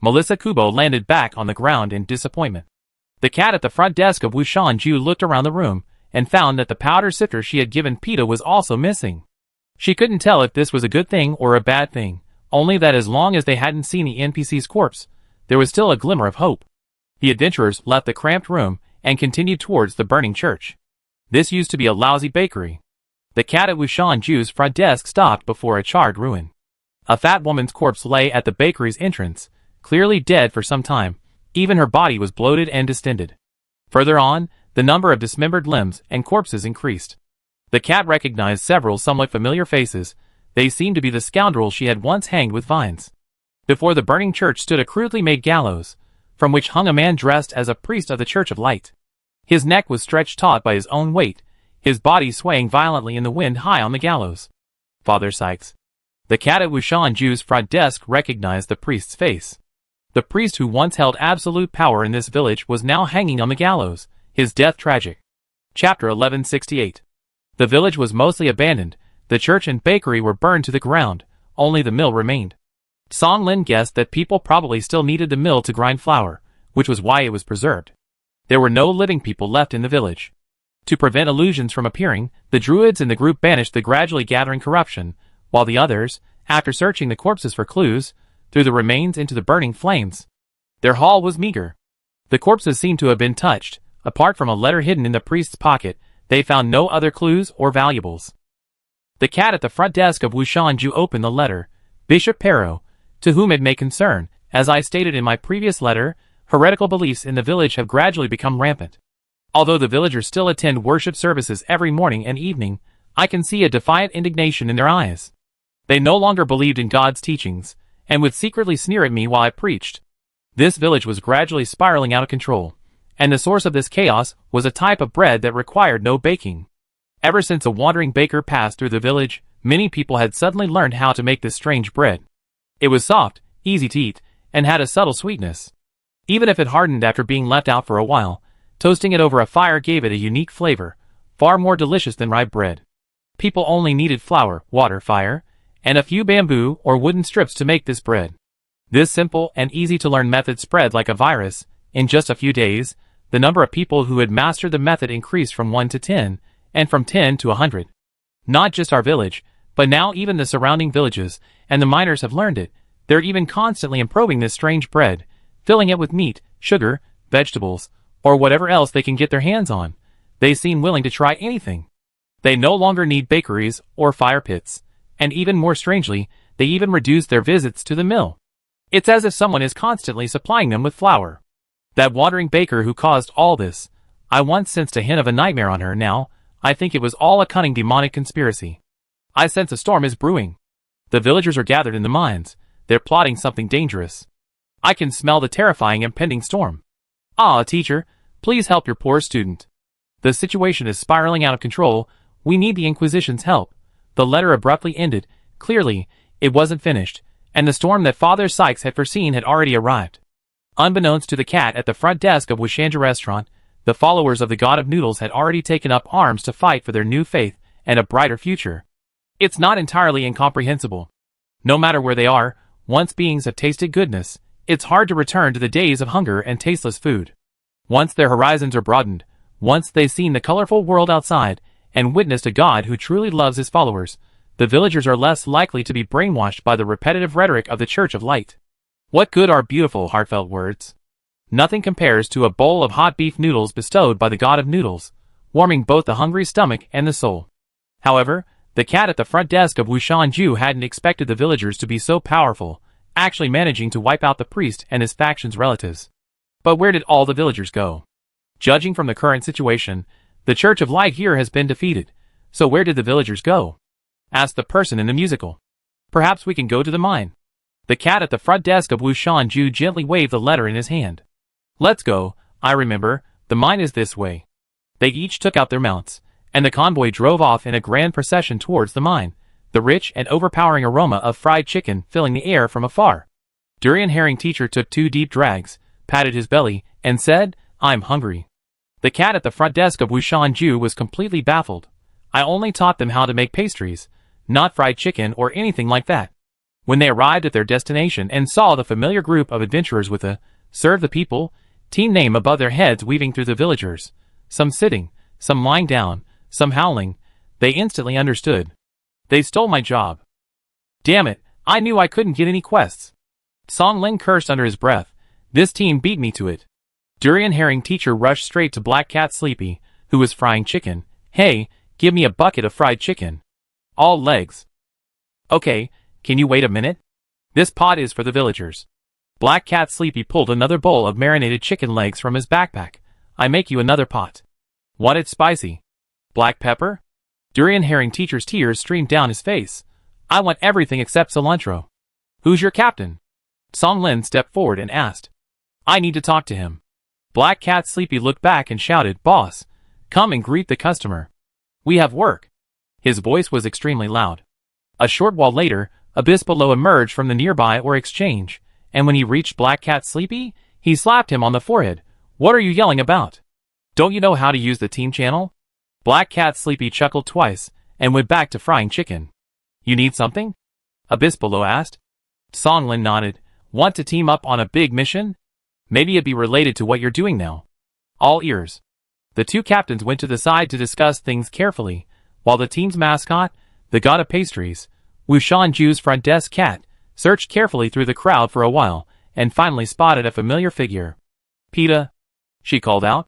Melissa Kubo landed back on the ground in disappointment. The cat at the front desk of Wushanju looked around the room, and found that the powder sifter she had given Peta was also missing. She couldn't tell if this was a good thing or a bad thing, only that as long as they hadn't seen the NPC's corpse, there was still a glimmer of hope. The adventurers left the cramped room and continued towards the burning church. This used to be a lousy bakery. The cat at Wushanju's front desk stopped before a charred ruin. A fat woman's corpse lay at the bakery's entrance, clearly dead for some time. Even her body was bloated and distended. Further on, the number of dismembered limbs and corpses increased. The cat recognized several somewhat familiar faces. They seemed to be the scoundrels she had once hanged with vines. Before the burning church stood a crudely made gallows, from which hung a man dressed as a priest of the Church of Light. His neck was stretched taut by his own weight, his body swaying violently in the wind high on the gallows. Father Sykes. The cat at Wushanju's front desk recognized the priest's face. The priest who once held absolute power in this village was now hanging on the gallows, his death tragic. Chapter 1168. The village was mostly abandoned, the church and bakery were burned to the ground, only the mill remained. Song Lin guessed that people probably still needed the mill to grind flour, which was why it was preserved. There were no living people left in the village. To prevent illusions from appearing, the druids in the group banished the gradually gathering corruption, while the others, after searching the corpses for clues, threw the remains into the burning flames. Their haul was meager. The corpses seemed to have been touched. Apart from a letter hidden in the priest's pocket, they found no other clues or valuables. The cat at the front desk of Wushanju opened the letter. Bishop Pero, to whom it may concern, as I stated in my previous letter, heretical beliefs in the village have gradually become rampant. Although the villagers still attend worship services every morning and evening, I can see a defiant indignation in their eyes. They no longer believed in God's teachings, and would secretly sneer at me while I preached. This village was gradually spiraling out of control, and the source of this chaos was a type of bread that required no baking. Ever since a wandering baker passed through the village, many people had suddenly learned how to make this strange bread. It was soft, easy to eat, and had a subtle sweetness. Even if it hardened after being left out for a while, toasting it over a fire gave it a unique flavor, far more delicious than rye bread. People only needed flour, water, fire, and a few bamboo or wooden strips to make this bread. This simple and easy-to-learn method spread like a virus. In just a few days, the number of people who had mastered the method increased from 1 to 10, and from 10 to 100. Not just our village, but now even the surrounding villages, and the miners have learned it. They're even constantly improving this strange bread, filling it with meat, sugar, vegetables, or whatever else they can get their hands on. They seem willing to try anything. They no longer need bakeries or fire pits, and even more strangely, they even reduce their visits to the mill. It's as if someone is constantly supplying them with flour. That wandering baker who caused all this, I once sensed a hint of a nightmare on her. Now, I think it was all a cunning demonic conspiracy. I sense a storm is brewing. The villagers are gathered in the mines. They're plotting something dangerous. I can smell the terrifying impending storm. Ah, teacher, please help your poor student. The situation is spiraling out of control. We need the Inquisition's help. The letter abruptly ended. Clearly, it wasn't finished, and the storm that Father Sykes had foreseen had already arrived. Unbeknownst to the cat at the front desk of Wishanja Restaurant, the followers of the God of Noodles had already taken up arms to fight for their new faith and a brighter future. It's not entirely incomprehensible. No matter where they are, once beings have tasted goodness, it's hard to return to the days of hunger and tasteless food. Once their horizons are broadened, once they've seen the colorful world outside, and witnessed a God who truly loves his followers, the villagers are less likely to be brainwashed by the repetitive rhetoric of the Church of Light. What good are beautiful, heartfelt words? Nothing compares to a bowl of hot beef noodles bestowed by the God of Noodles, warming both the hungry stomach and the soul. However, the cat at the front desk of Wushanju hadn't expected the villagers to be so powerful, actually managing to wipe out the priest and his faction's relatives. But where did all the villagers go? Judging from the current situation, the Church of Light here has been defeated. So where did the villagers go? Asked the person in the musical. Perhaps we can go to the mine. The cat at the front desk of Wushanju gently waved the letter in his hand. Let's go, I remember, the mine is this way. They each took out their mounts, and the convoy drove off in a grand procession towards the mine, the rich and overpowering aroma of fried chicken filling the air from afar. Durian Herring Teacher took 2 deep drags, patted his belly, and said, I'm hungry. The cat at the front desk of Wushanju was completely baffled. I only taught them how to make pastries, not fried chicken or anything like that. When they arrived at their destination and saw the familiar group of adventurers with a Serve the People team name above their heads weaving through the villagers, some sitting, some lying down, some howling, they instantly understood. They stole my job. Damn it, I knew I couldn't get any quests. Song Lin cursed under his breath. This team beat me to it. Durian Herring Teacher rushed straight to Black Cat Sleepy, who was frying chicken. Hey, give me a bucket of fried chicken. All legs. Okay, can you wait a minute? This pot is for the villagers. Black Cat Sleepy pulled another bowl of marinated chicken legs from his backpack. I make you another pot. Want it spicy? Black pepper? Durian Herring Teacher's tears streamed down his face. I want everything except cilantro. Who's your captain? Song Lin stepped forward and asked. I need to talk to him. Black Cat Sleepy looked back and shouted, Boss, come and greet the customer. We have work. His voice was extremely loud. A short while later, Abyss Below emerged from the nearby or exchange, and when he reached Black Cat Sleepy, he slapped him on the forehead. What are you yelling about? Don't you know how to use the team channel? Black Cat Sleepy chuckled twice, and went back to frying chicken. You need something? Abyss Below asked. Song Lin nodded. Want to team up on a big mission? Maybe it'd be related to what you're doing now. All ears. The 2 captains went to the side to discuss things carefully, while the team's mascot, the god of pastries, Wushanju's front desk cat, searched carefully through the crowd for a while, and finally spotted a familiar figure. Peta, she called out.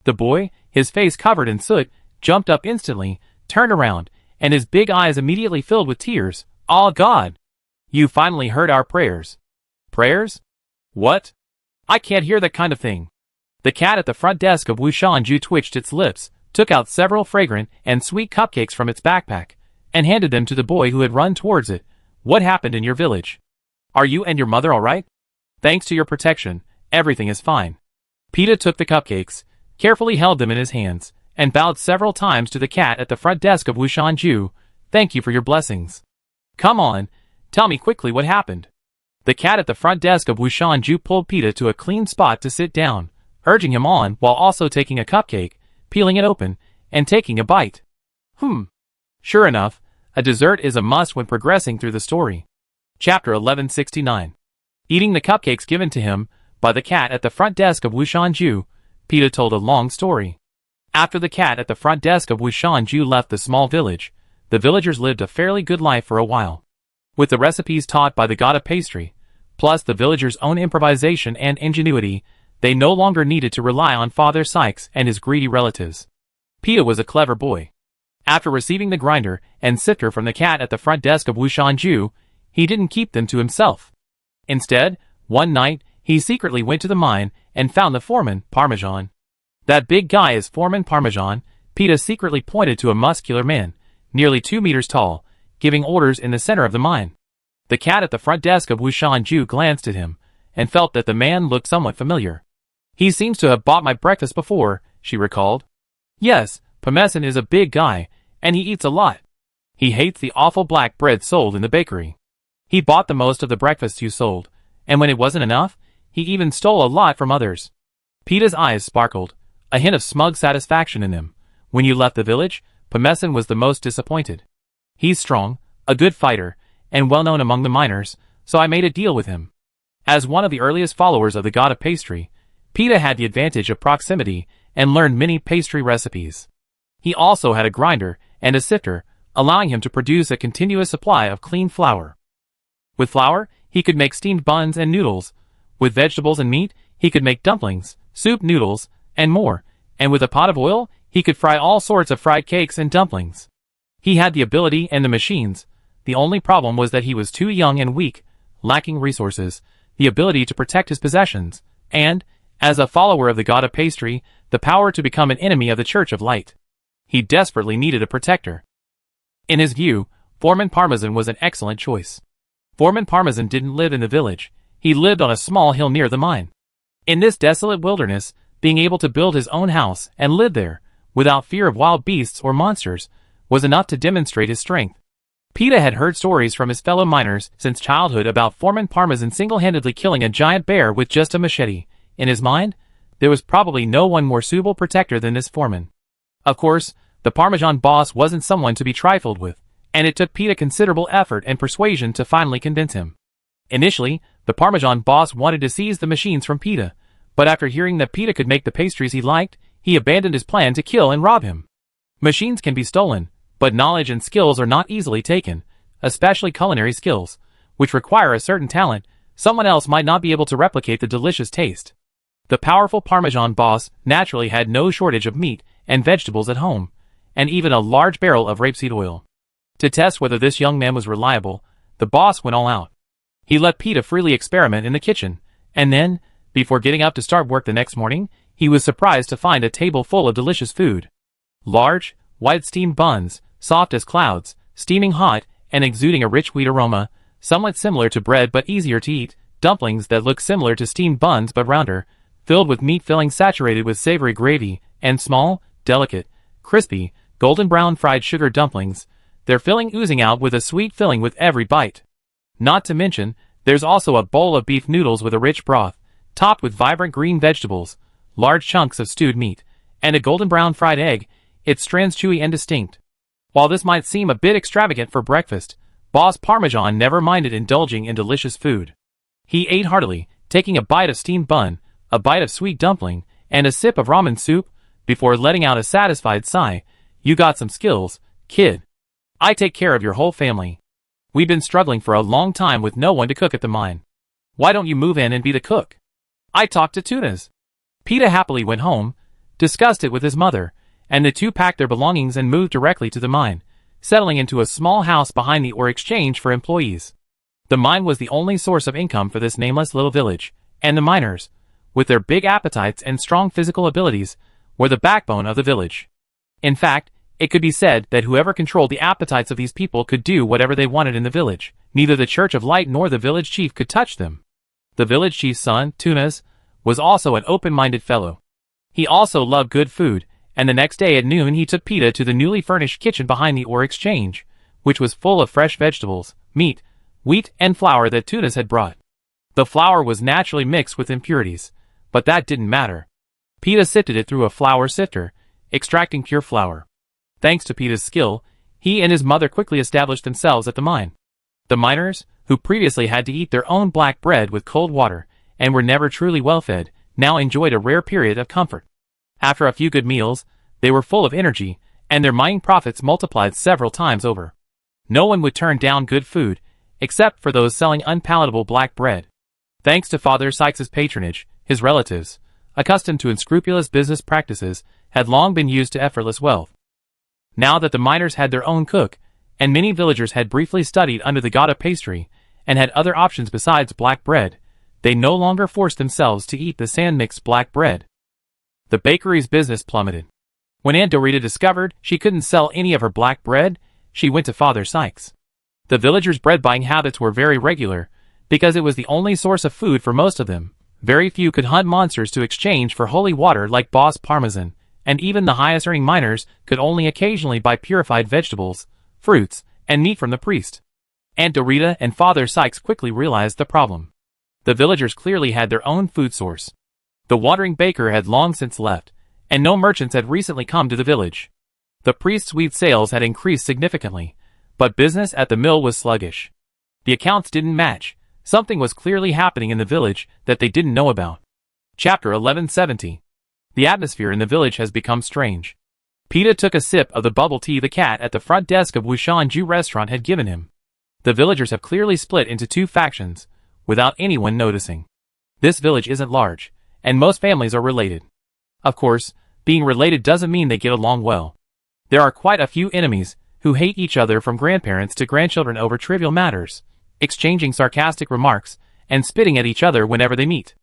The boy, his face covered in soot, jumped up instantly, turned around, and his big eyes immediately filled with tears. Ah, God! You finally heard our prayers. Prayers? What? I can't hear that kind of thing. The cat at the front desk of Wushanju twitched its lips, took out several fragrant and sweet cupcakes from its backpack, and handed them to the boy who had run towards it. What happened in your village? Are you and your mother all right? Thanks to your protection, everything is fine. Peta took the cupcakes, carefully held them in his hands, and bowed several times to the cat at the front desk of Wushanju. Thank you for your blessings. Come on, tell me quickly what happened. The cat at the front desk of Wushanju pulled Peta to a clean spot to sit down, urging him on while also taking a cupcake, peeling it open, and taking a bite. Sure enough, a dessert is a must when progressing through the story. Chapter 1169. Eating the cupcakes given to him by the cat at the front desk of Wushanju, Peta told a long story. After the cat at the front desk of Wushanju left the small village, the villagers lived a fairly good life for a while. With the recipes taught by the god of pastry, plus the villagers' own improvisation and ingenuity, they no longer needed to rely on Father Sykes and his greedy relatives. Peta was a clever boy. After receiving the grinder and sifter from the cat at the front desk of Wushanju, he didn't keep them to himself. Instead, one night, he secretly went to the mine and found the foreman, Parmesan. That big guy is Foreman Parmesan. Peta secretly pointed to a muscular man, nearly 2 meters tall, giving orders in the center of the mine. The cat at the front desk of Wushanju glanced at him, and felt that the man looked somewhat familiar. He seems to have bought my breakfast before, she recalled. Yes, Parmesan is a big guy, and he eats a lot. He hates the awful black bread sold in the bakery. He bought the most of the breakfast you sold, and when it wasn't enough, he even stole a lot from others. Peta's eyes sparkled, a hint of smug satisfaction in them. When you left the village, Parmesan was the most disappointed. He's strong, a good fighter, and well known among the miners, so I made a deal with him. As one of the earliest followers of the god of pastry, Peta had the advantage of proximity and learned many pastry recipes. He also had a grinder and a sifter, allowing him to produce a continuous supply of clean flour. With flour, he could make steamed buns and noodles. With vegetables and meat, he could make dumplings, soup noodles, and more, and with a pot of oil, he could fry all sorts of fried cakes and dumplings. He had the ability and the machines. The only problem was that he was too young and weak, lacking resources, the ability to protect his possessions, and, As a follower of the god of pastry, the power to become an enemy of the Church of Light. He desperately needed a protector. In his view, Foreman Parmesan was an excellent choice. Foreman Parmesan didn't live in the village. He lived on a small hill near the mine. In this desolate wilderness, being able to build his own house and live there, without fear of wild beasts or monsters, was enough to demonstrate his strength. PETA had heard stories from his fellow miners since childhood about Foreman Parmesan single-handedly killing a giant bear with just a machete. In his mind, there was probably no one more suitable protector than this foreman. Of course, the Parmesan boss wasn't someone to be trifled with, and it took PETA considerable effort and persuasion to finally convince him. Initially, the Parmesan boss wanted to seize the machines from PETA, but after hearing that PETA could make the pastries he liked, he abandoned his plan to kill and rob him. Machines can be stolen, but knowledge and skills are not easily taken, especially culinary skills, which require a certain talent. Someone else might not be able to replicate the delicious taste. The powerful Parmesan boss naturally had no shortage of meat and vegetables at home, and even a large barrel of rapeseed oil. To test whether this young man was reliable, the boss went all out. He let PETA freely experiment in the kitchen, and then, before getting up to start work the next morning, he was surprised to find a table full of delicious food. Large, white steamed buns, soft as clouds, steaming hot, and exuding a rich wheat aroma, somewhat similar to bread but easier to eat, dumplings that look similar to steamed buns but rounder, filled with meat filling saturated with savory gravy, and small, delicate, crispy, golden brown fried sugar dumplings, their filling oozing out with a sweet filling with every bite. Not to mention, there's also a bowl of beef noodles with a rich broth, topped with vibrant green vegetables, large chunks of stewed meat, and a golden brown fried egg, its strands chewy and distinct. While this might seem a bit extravagant for breakfast, Boss Parmesan never minded indulging in delicious food. He ate heartily, taking a bite of steamed bun, a bite of sweet dumpling, and a sip of ramen soup, before letting out a satisfied sigh. "You got some skills, kid. I take care of your whole family. We've been struggling for a long time with no one to cook at the mine. Why don't you move in and be the cook?" I talked to Tunas. PETA happily went home, discussed it with his mother, and the two packed their belongings and moved directly to the mine, settling into a small house behind the ore exchange for employees. The mine was the only source of income for this nameless little village, and the miners, with their big appetites and strong physical abilities, were the backbone of the village. In fact, it could be said that whoever controlled the appetites of these people could do whatever they wanted in the village. Neither the Church of Light nor the village chief could touch them. The village chief's son, Tunas, was also an open-minded fellow. He also loved good food, and the next day at noon he took PETA to the newly furnished kitchen behind the ore exchange, which was full of fresh vegetables, meat, wheat, and flour that Tunas had brought. The flour was naturally mixed with impurities, but that didn't matter. PETA sifted it through a flour sifter, extracting pure flour. Thanks to PETA's skill, he and his mother quickly established themselves at the mine. The miners, who previously had to eat their own black bread with cold water, and were never truly well-fed, now enjoyed a rare period of comfort. After a few good meals, they were full of energy, and their mining profits multiplied several times over. No one would turn down good food, except for those selling unpalatable black bread. Thanks to Father Sykes's patronage, his relatives, accustomed to unscrupulous business practices, had long been used to effortless wealth. Now that the miners had their own cook, and many villagers had briefly studied under the god of pastry, and had other options besides black bread, they no longer forced themselves to eat the sand-mixed black bread. The bakery's business plummeted. When Aunt Dorita discovered she couldn't sell any of her black bread, she went to Father Sykes. The villagers' bread-buying habits were very regular, because it was the only source of food for most of them. Very few could hunt monsters to exchange for holy water like Boss Parmesan, and even the highest-earning miners could only occasionally buy purified vegetables, fruits, and meat from the priest. Aunt Dorita and Father Sykes quickly realized the problem. The villagers clearly had their own food source. The wandering baker had long since left, and no merchants had recently come to the village. The priest's wheat sales had increased significantly, but business at the mill was sluggish. The accounts didn't match. Something was clearly happening in the village that they didn't know about. Chapter 1170. The atmosphere in the village has become strange. PETA took a sip of the bubble tea the cat at the front desk of Wushanju restaurant had given him. The villagers have clearly split into two factions, without anyone noticing. This village isn't large, and most families are related. Of course, being related doesn't mean they get along well. There are quite a few enemies, who hate each other from grandparents to grandchildren over trivial matters, exchanging sarcastic remarks, and spitting at each other whenever they meet.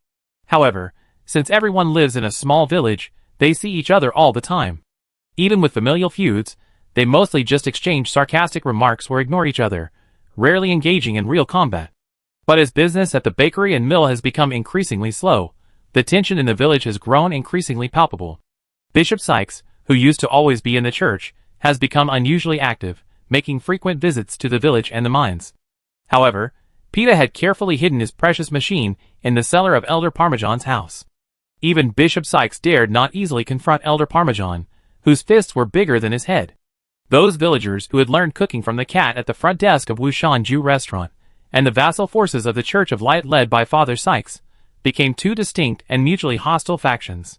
However, Since everyone lives in a small village, they see each other all the time. Even with familial feuds, they mostly just exchange sarcastic remarks or ignore each other, rarely engaging in real combat. But as business at the bakery and mill has become increasingly slow, the tension in the village has grown increasingly palpable. Bishop Sykes, who used to always be in the church, has become unusually active, making frequent visits to the village and the mines. However, Peter had carefully hidden his precious machine in the cellar of Elder Parmesan's house. Even Bishop Sykes dared not easily confront Elder Parmesan, whose fists were bigger than his head. Those villagers who had learned cooking from the cat at the front desk of Wushan Jew restaurant, and the vassal forces of the Church of Light led by Father Sykes, became two distinct and mutually hostile factions.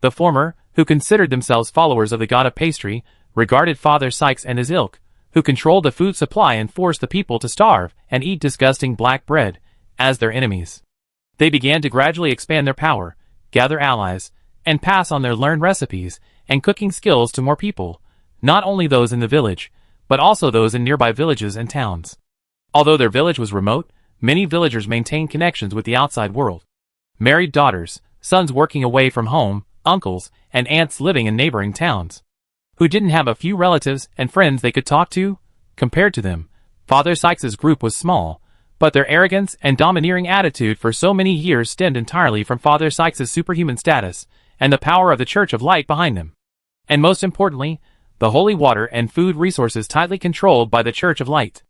The former, who considered themselves followers of the god of pastry, regarded Father Sykes and his ilk, who controlled the food supply and forced the people to starve and eat disgusting black bread, as their enemies. They began to gradually expand their power, gather allies, and pass on their learned recipes and cooking skills to more people, not only those in the village, but also those in nearby villages and towns. Although their village was remote, many villagers maintained connections with the outside world. Married daughters, sons working away from home, uncles, and aunts living in neighboring towns, who didn't have a few relatives and friends they could talk to. Compared to them, Father Sykes's group was small, but their arrogance and domineering attitude for so many years stemmed entirely from Father Sykes's superhuman status and the power of the Church of Light behind them. And most importantly, the holy water and food resources tightly controlled by the Church of Light.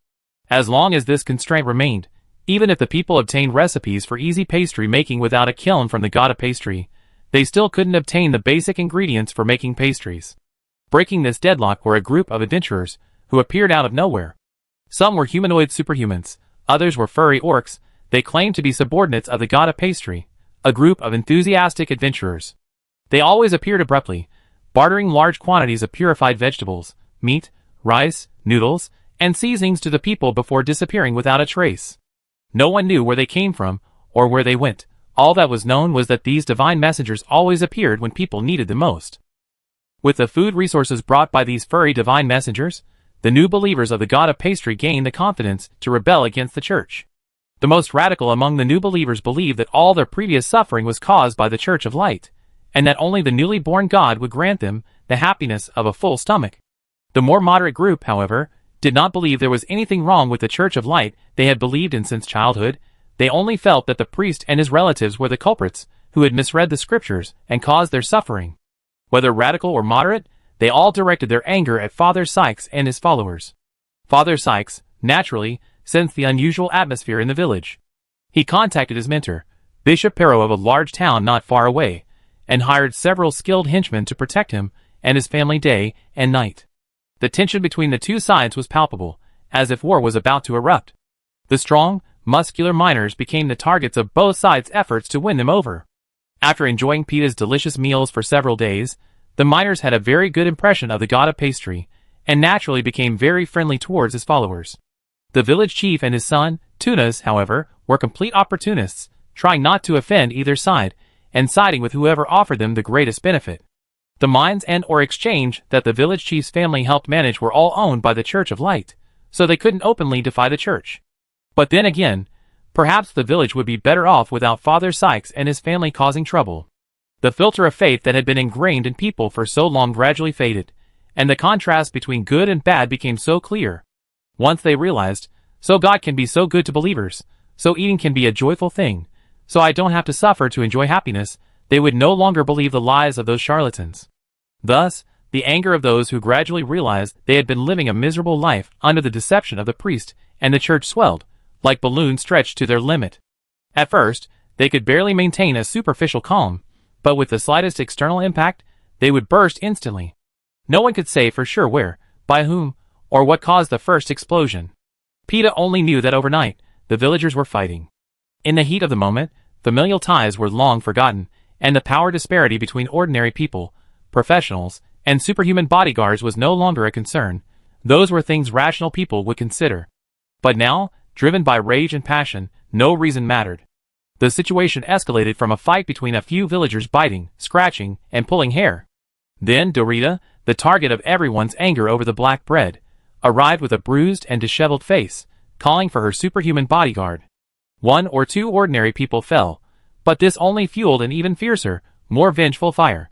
As long as this constraint remained, even if the people obtained recipes for easy pastry making without a kiln from the god of pastry, they still couldn't obtain the basic ingredients for making pastries. Breaking this deadlock were a group of adventurers who appeared out of nowhere. Some were humanoid superhumans, others were furry orcs. They claimed to be subordinates of the god of pastry, a group of enthusiastic adventurers. They always appeared abruptly, bartering large quantities of purified vegetables, meat, rice, noodles, and seasonings to the people before disappearing without a trace. No one knew where they came from or where they went. All that was known was that these divine messengers always appeared when people needed them most. With the food resources brought by these furry divine messengers, the new believers of the god of pastry gained the confidence to rebel against the church. The most radical among the new believers believed that all their previous suffering was caused by the Church of Light, and that only the newly born god would grant them the happiness of a full stomach. The more moderate group, however, did not believe there was anything wrong with the Church of Light they had believed in since childhood. They only felt that the priest and his relatives were the culprits who had misread the scriptures and caused their suffering. Whether radical or moderate, they all directed their anger at Father Sykes and his followers. Father Sykes, naturally, sensed the unusual atmosphere in the village. He contacted his mentor, Bishop Perot of a large town not far away, and hired several skilled henchmen to protect him and his family day and night. The tension between the two sides was palpable, as if war was about to erupt. The strong, muscular miners became the targets of both sides' efforts to win them over. After enjoying Peter's delicious meals for several days, the miners had a very good impression of the god of pastry, and naturally became very friendly towards his followers. The village chief and his son, Tunas, however, were complete opportunists, trying not to offend either side, and siding with whoever offered them the greatest benefit. The mines and ore exchange that the village chief's family helped manage were all owned by the Church of Light, so they couldn't openly defy the church. But then again, perhaps the village would be better off without Father Sykes and his family causing trouble. The filter of faith that had been ingrained in people for so long gradually faded, and the contrast between good and bad became so clear. Once they realized, so God can be so good to believers, so eating can be a joyful thing, so I don't have to suffer to enjoy happiness, they would no longer believe the lies of those charlatans. Thus, the anger of those who gradually realized they had been living a miserable life under the deception of the priest and the church swelled, like balloons stretched to their limit. At first, they could barely maintain a superficial calm, but with the slightest external impact, they would burst instantly. No one could say for sure where, by whom, or what caused the first explosion. Peter only knew that overnight, the villagers were fighting. In the heat of the moment, familial ties were long forgotten, and the power disparity between ordinary people, professionals, and superhuman bodyguards was no longer a concern. Those were things rational people would consider. But now, driven by rage and passion, no reason mattered. The situation escalated from a fight between a few villagers biting, scratching, and pulling hair. Then Dorita, the target of everyone's anger over the black bread, arrived with a bruised and disheveled face, calling for her superhuman bodyguard. One or two ordinary people fell, But this only fueled an even fiercer, more vengeful fire.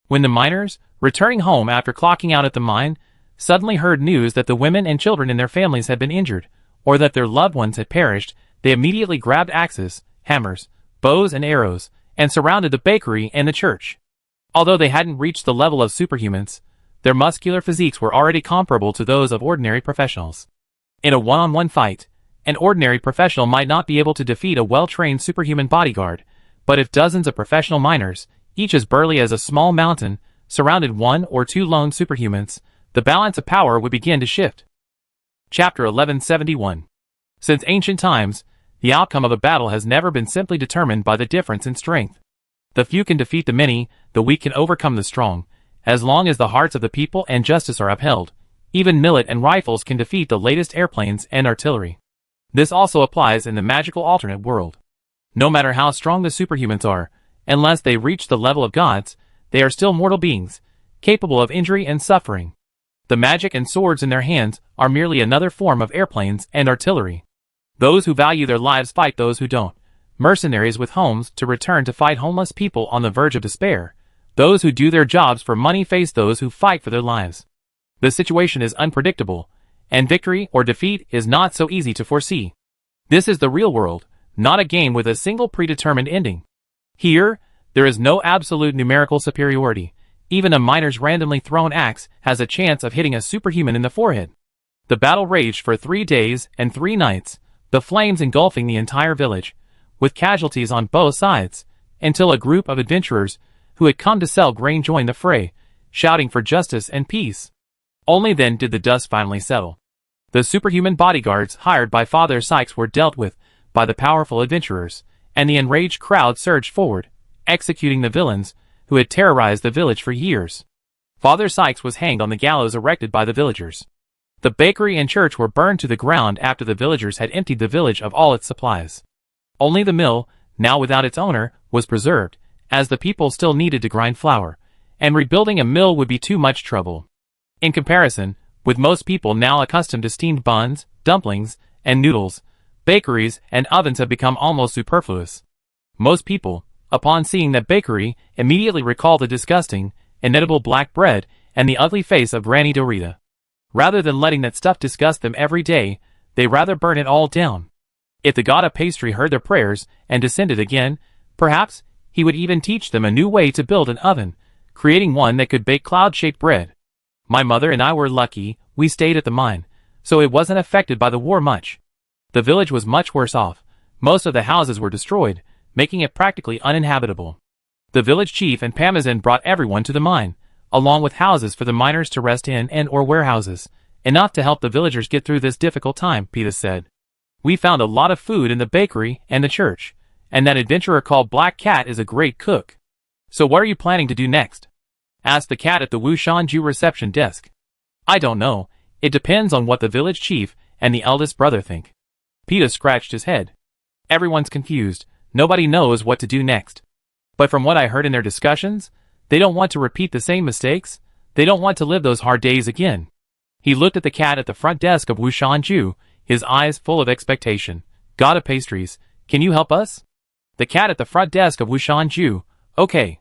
When the miners, returning home after clocking out at the mine, suddenly heard news that the women and children in their families had been injured, or that their loved ones had perished, they immediately grabbed axes, hammers, bows and arrows, and surrounded the bakery and the church. Although they hadn't reached the level of superhumans, their muscular physiques were already comparable to those of ordinary professionals. In a one-on-one fight, an ordinary professional might not be able to defeat a well-trained superhuman bodyguard, but if dozens of professional miners, each as burly as a small mountain, surrounded one or two lone superhumans, the balance of power would begin to shift. Chapter 1171. Since ancient times, the outcome of a battle has never been simply determined by the difference in strength. The few can defeat the many, the weak can overcome the strong. As long as the hearts of the people and justice are upheld, even millet and rifles can defeat the latest airplanes and artillery. This also applies in the magical alternate world. No matter how strong the superhumans are, unless they reach the level of gods, they are still mortal beings, capable of injury and suffering. The magic and swords in their hands are merely another form of airplanes and artillery. Those who value their lives fight those who don't. Mercenaries with homes to return to fight homeless people on the verge of despair. Those who do their jobs for money face those who fight for their lives. The situation is unpredictable, and victory or defeat is not so easy to foresee. This is the real world, not a game with a single predetermined ending. Here, there is no absolute numerical superiority. Even a miner's randomly thrown axe has a chance of hitting a superhuman in the forehead. The battle raged for 3 days and 3 nights, the flames engulfing the entire village, with casualties on both sides, until a group of adventurers who had come to sell grain joined the fray, shouting for justice and peace. Only then did the dust finally settle. The superhuman bodyguards hired by Father Sykes were dealt with by the powerful adventurers, and the enraged crowd surged forward, executing the villains who had terrorized the village for years. Father Sykes was hanged on the gallows erected by the villagers. The bakery and church were burned to the ground after the villagers had emptied the village of all its supplies. Only the mill, now without its owner, was preserved, as the people still needed to grind flour, and rebuilding a mill would be too much trouble. In comparison, with most people now accustomed to steamed buns, dumplings, and noodles, bakeries and ovens have become almost superfluous. Most people, upon seeing that bakery, immediately recall the disgusting, inedible black bread and the ugly face of Granny Dorita. Rather than letting that stuff disgust them every day, they rather burn it all down. If the god of pastry heard their prayers and descended again, perhaps he would even teach them a new way to build an oven, creating one that could bake cloud-shaped bread. My mother and I were lucky, we stayed at the mine, so it wasn't affected by the war much. The village was much worse off. Most of the houses were destroyed, making it practically uninhabitable. The village chief and Pamazan brought everyone to the mine, along with houses for the miners to rest in and or warehouses, enough to help the villagers get through this difficult time, Peta said. We found a lot of food in the bakery and the church, and that adventurer called Black Cat is a great cook. So what are you planning to do next? Asked the cat at the Wushanju reception desk. I don't know, it depends on what the village chief and the eldest brother think. Peta scratched his head. Everyone's confused, nobody knows what to do next. But from what I heard in their discussions, they don't want to repeat the same mistakes, they don't want to live those hard days again. He looked at the cat at the front desk of Wushanju, his eyes full of expectation. God of pastries, can you help us? The cat at the front desk of Wushanju, okay.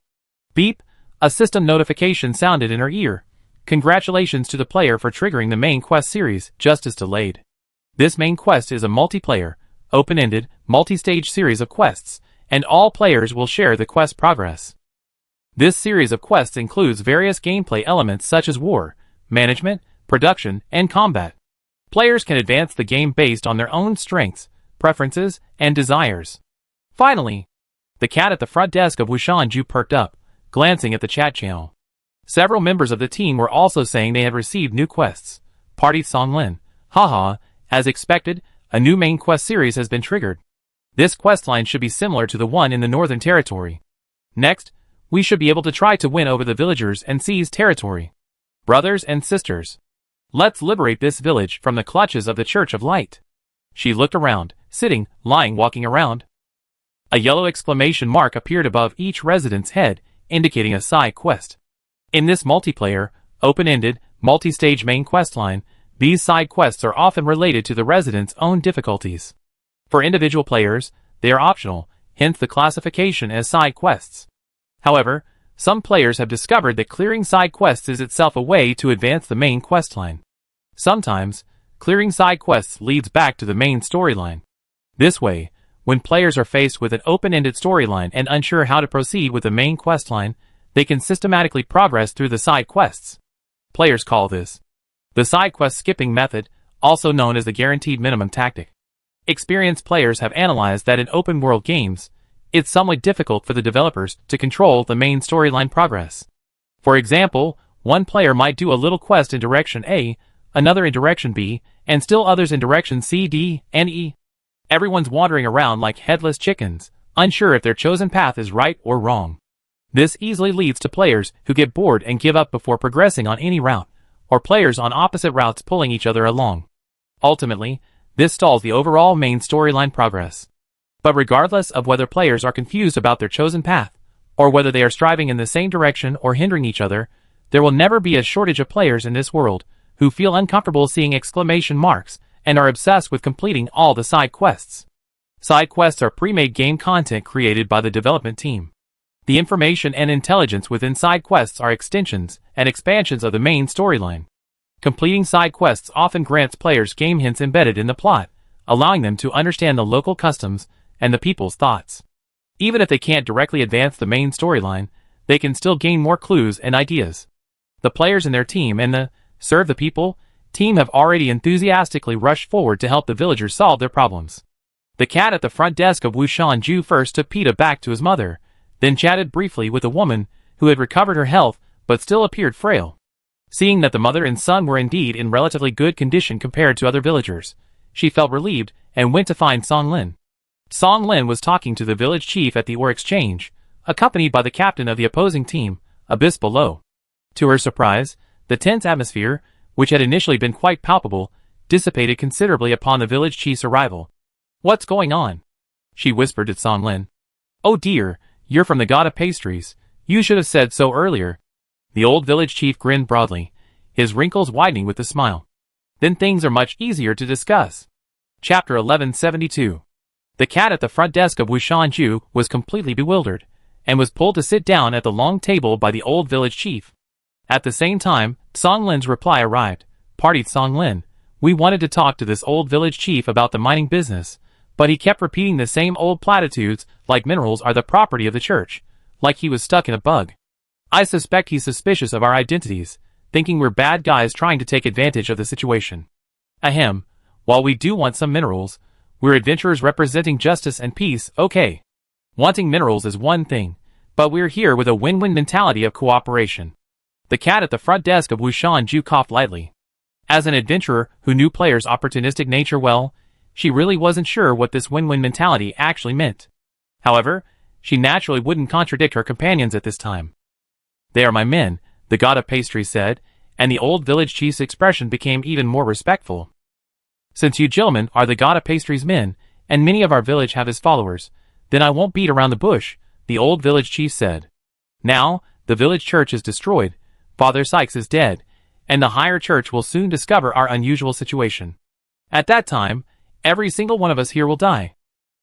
Beep, a system notification sounded in her ear. Congratulations to the player for triggering the main quest series, Justice Delayed. This main quest is a multiplayer, open-ended, multi-stage series of quests, and all players will share the quest progress. This series of quests includes various gameplay elements such as war, management, production, and combat. Players can advance the game based on their own strengths, preferences, and desires. Finally, the cat at the front desk of Wushanju perked up, glancing at the chat channel. Several members of the team were also saying they had received new quests. Party Songlin, haha, as expected, a new main quest series has been triggered. This questline should be similar to the one in the Northern Territory. Next, we should be able to try to win over the villagers and seize territory. Brothers and sisters, let's liberate this village from the clutches of the Church of Light. She looked around, sitting, lying, walking around. A yellow exclamation mark appeared above each resident's head, indicating a side quest. In this multiplayer, open-ended, multi-stage main questline, these side quests are often related to the residents' own difficulties. For individual players, they are optional, hence the classification as side quests. However, some players have discovered that clearing side quests is itself a way to advance the main questline. Sometimes, clearing side quests leads back to the main storyline. This way, when players are faced with an open-ended storyline and unsure how to proceed with the main questline, they can systematically progress through the side quests. Players call this the side quest skipping method, also known as the guaranteed minimum tactic. Experienced players have analyzed that in open-world games, it's somewhat difficult for the developers to control the main storyline progress. For example, one player might do a little quest in direction A, another in direction B, and still others in direction C, D, and E. Everyone's wandering around like headless chickens, unsure if their chosen path is right or wrong. This easily leads to players who get bored and give up before progressing on any route, or players on opposite routes pulling each other along. Ultimately, this stalls the overall main storyline progress. But regardless of whether players are confused about their chosen path, or whether they are striving in the same direction or hindering each other, there will never be a shortage of players in this world who feel uncomfortable seeing exclamation marks and are obsessed with completing all the side quests. Side quests are pre-made game content created by the development team. The information and intelligence within side quests are extensions and expansions of the main storyline. Completing side quests often grants players game hints embedded in the plot, allowing them to understand the local customs and the people's thoughts. Even if they can't directly advance the main storyline, they can still gain more clues and ideas. The players in their team and the Serve the People team have already enthusiastically rushed forward to help the villagers solve their problems. The cat at the front desk of Wushan Ju first took Peta back to his mother, then chatted briefly with a woman who had recovered her health but still appeared frail. Seeing that the mother and son were indeed in relatively good condition compared to other villagers, she felt relieved and went to find Song Lin. Song Lin was talking to the village chief at the ore exchange, accompanied by the captain of the opposing team, Abyss below. To her surprise, the tense atmosphere, which had initially been quite palpable, dissipated considerably upon the village chief's arrival. "What's going on?" she whispered to Song Lin. "Oh dear, you're from the god of pastries. You should have said so earlier." The old village chief grinned broadly, his wrinkles widening with a smile. "Then things are much easier to discuss." Chapter 1172. The cat at the front desk of Wushan Ju was completely bewildered, and was pulled to sit down at the long table by the old village chief. At the same time, Song Lin's reply arrived. "Partied Song Lin, we wanted to talk to this old village chief about the mining business, but he kept repeating the same old platitudes like minerals are the property of the church, like he was stuck in a bug. I suspect he's suspicious of our identities, thinking we're bad guys trying to take advantage of the situation. Ahem, while we do want some minerals, we're adventurers representing justice and peace, okay. Wanting minerals is one thing, but we're here with a win-win mentality of cooperation." The cat at the front desk of Wushan Ju coughed lightly. As an adventurer who knew players' opportunistic nature well, she really wasn't sure what this win-win mentality actually meant. However, she naturally wouldn't contradict her companions at this time. "They are my men," the god of pastry said, and the old village chief's expression became even more respectful. "Since you gentlemen are the god of pastry's men, and many of our village have his followers, then I won't beat around the bush," the old village chief said. "Now, the village church is destroyed, Father Sykes is dead, and the higher church will soon discover our unusual situation. At that time, every single one of us here will die."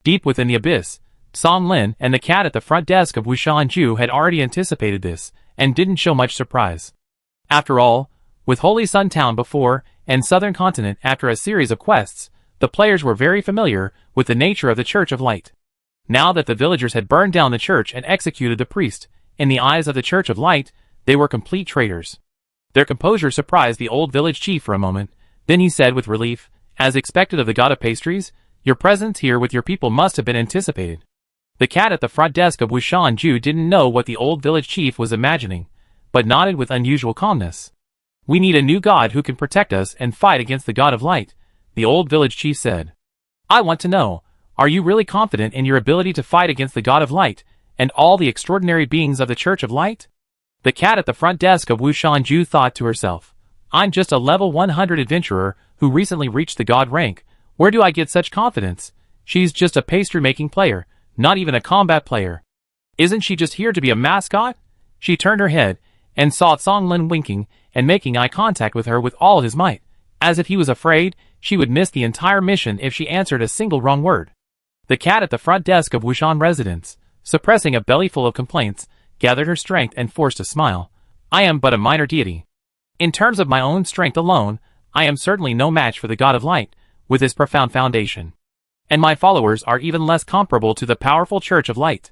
Deep within the abyss, Song Lin and the cat at the front desk of Wushan Ju had already anticipated this, and didn't show much surprise. After all, with Holy Sun Town before, and Southern Continent after a series of quests, the players were very familiar with the nature of the Church of Light. Now that the villagers had burned down the church and executed the priest, in the eyes of the Church of Light, they were complete traitors. Their composure surprised the old village chief for a moment, then he said with relief, "As expected of the god of pastries, your presence here with your people must have been anticipated." The cat at the front desk of Wushan Ju didn't know what the old village chief was imagining, but nodded with unusual calmness. "We need a new god who can protect us and fight against the god of light," the old village chief said. "I want to know, are you really confident in your ability to fight against the god of light, and all the extraordinary beings of the Church of Light?" The cat at the front desk of Wushan Ju thought to herself, "I'm just a level 100 adventurer who recently reached the god rank. Where do I get such confidence? She's just a pastry-making player, not even a combat player. Isn't she just here to be a mascot?" She turned her head, and saw Song Lin winking and making eye contact with her with all his might, as if he was afraid she would miss the entire mission if she answered a single wrong word. The cat at the front desk of Wushan residence, suppressing a bellyful of complaints, gathered her strength and forced a smile. I am but a minor deity. In terms of my own strength alone, I am certainly no match for the God of Light, with his profound foundation. And my followers are even less comparable to the powerful Church of Light.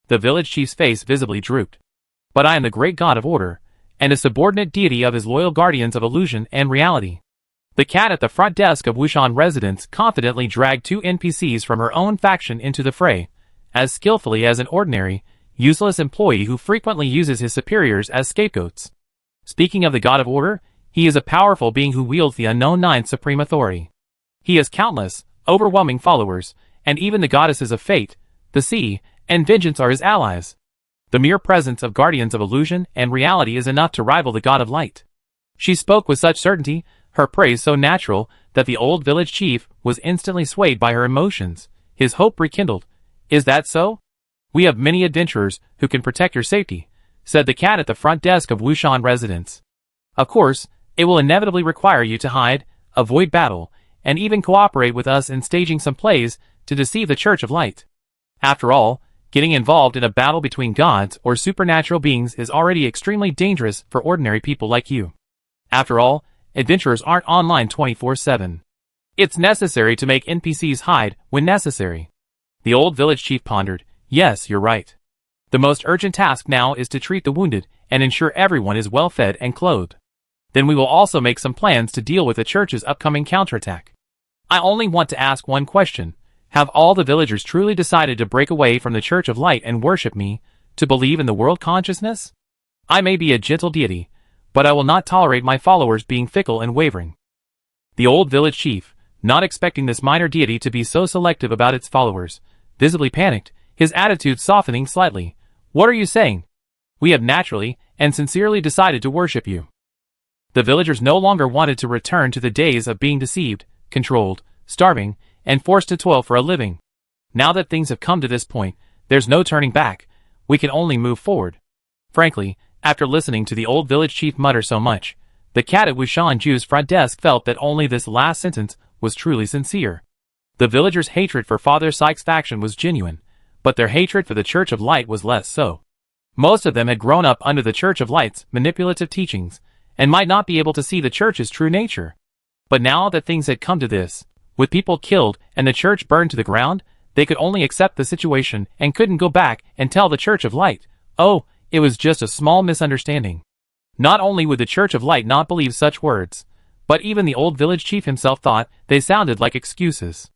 The village chief's face visibly drooped. But I am the great God of Order, and a subordinate deity of his loyal guardians of illusion and reality. The cat at the front desk of Wushan residence confidently dragged 2 NPCs from her own faction into the fray, as skillfully as an ordinary, useless employee who frequently uses his superiors as scapegoats. Speaking of the God of Order, he is a powerful being who wields the unknown Ninth Supreme Authority. He has countless, overwhelming followers, and even the goddesses of fate, the sea, and vengeance are his allies. The mere presence of guardians of illusion and reality is enough to rival the God of Light. She spoke with such certainty, her praise so natural, that the old village chief was instantly swayed by her emotions, his hope rekindled. Is that so? We have many adventurers who can protect your safety, said the cat at the front desk of Wushan residence. Of course, it will inevitably require you to hide, avoid battle, and even cooperate with us in staging some plays to deceive the Church of Light. After all, getting involved in a battle between gods or supernatural beings is already extremely dangerous for ordinary people like you. After all, adventurers aren't online 24/7. It's necessary to make NPCs hide when necessary. The old village chief pondered. Yes, you're right. The most urgent task now is to treat the wounded and ensure everyone is well fed and clothed. Then we will also make some plans to deal with the church's upcoming counterattack. I only want to ask one question. Have all the villagers truly decided to break away from the Church of Light and worship me, to believe in the world consciousness? I may be a gentle deity, but I will not tolerate my followers being fickle and wavering. The old village chief, not expecting this minor deity to be so selective about its followers, visibly panicked, his attitude softening slightly. What are you saying? We have naturally and sincerely decided to worship you. The villagers no longer wanted to return to the days of being deceived, controlled, starving, and forced to toil for a living. Now that things have come to this point, there's no turning back. We can only move forward. Frankly, after listening to the old village chief mutter so much, the cat at Wushan Ju's front desk felt that only this last sentence was truly sincere. The villagers' hatred for Father Sykes' faction was genuine, but their hatred for the Church of Light was less so. Most of them had grown up under the Church of Light's manipulative teachings, and might not be able to see the Church's true nature. But now that things had come to this, with people killed and the Church burned to the ground, they could only accept the situation and couldn't go back and tell the Church of Light, oh, it was just a small misunderstanding. Not only would the Church of Light not believe such words, but even the old village chief himself thought they sounded like excuses.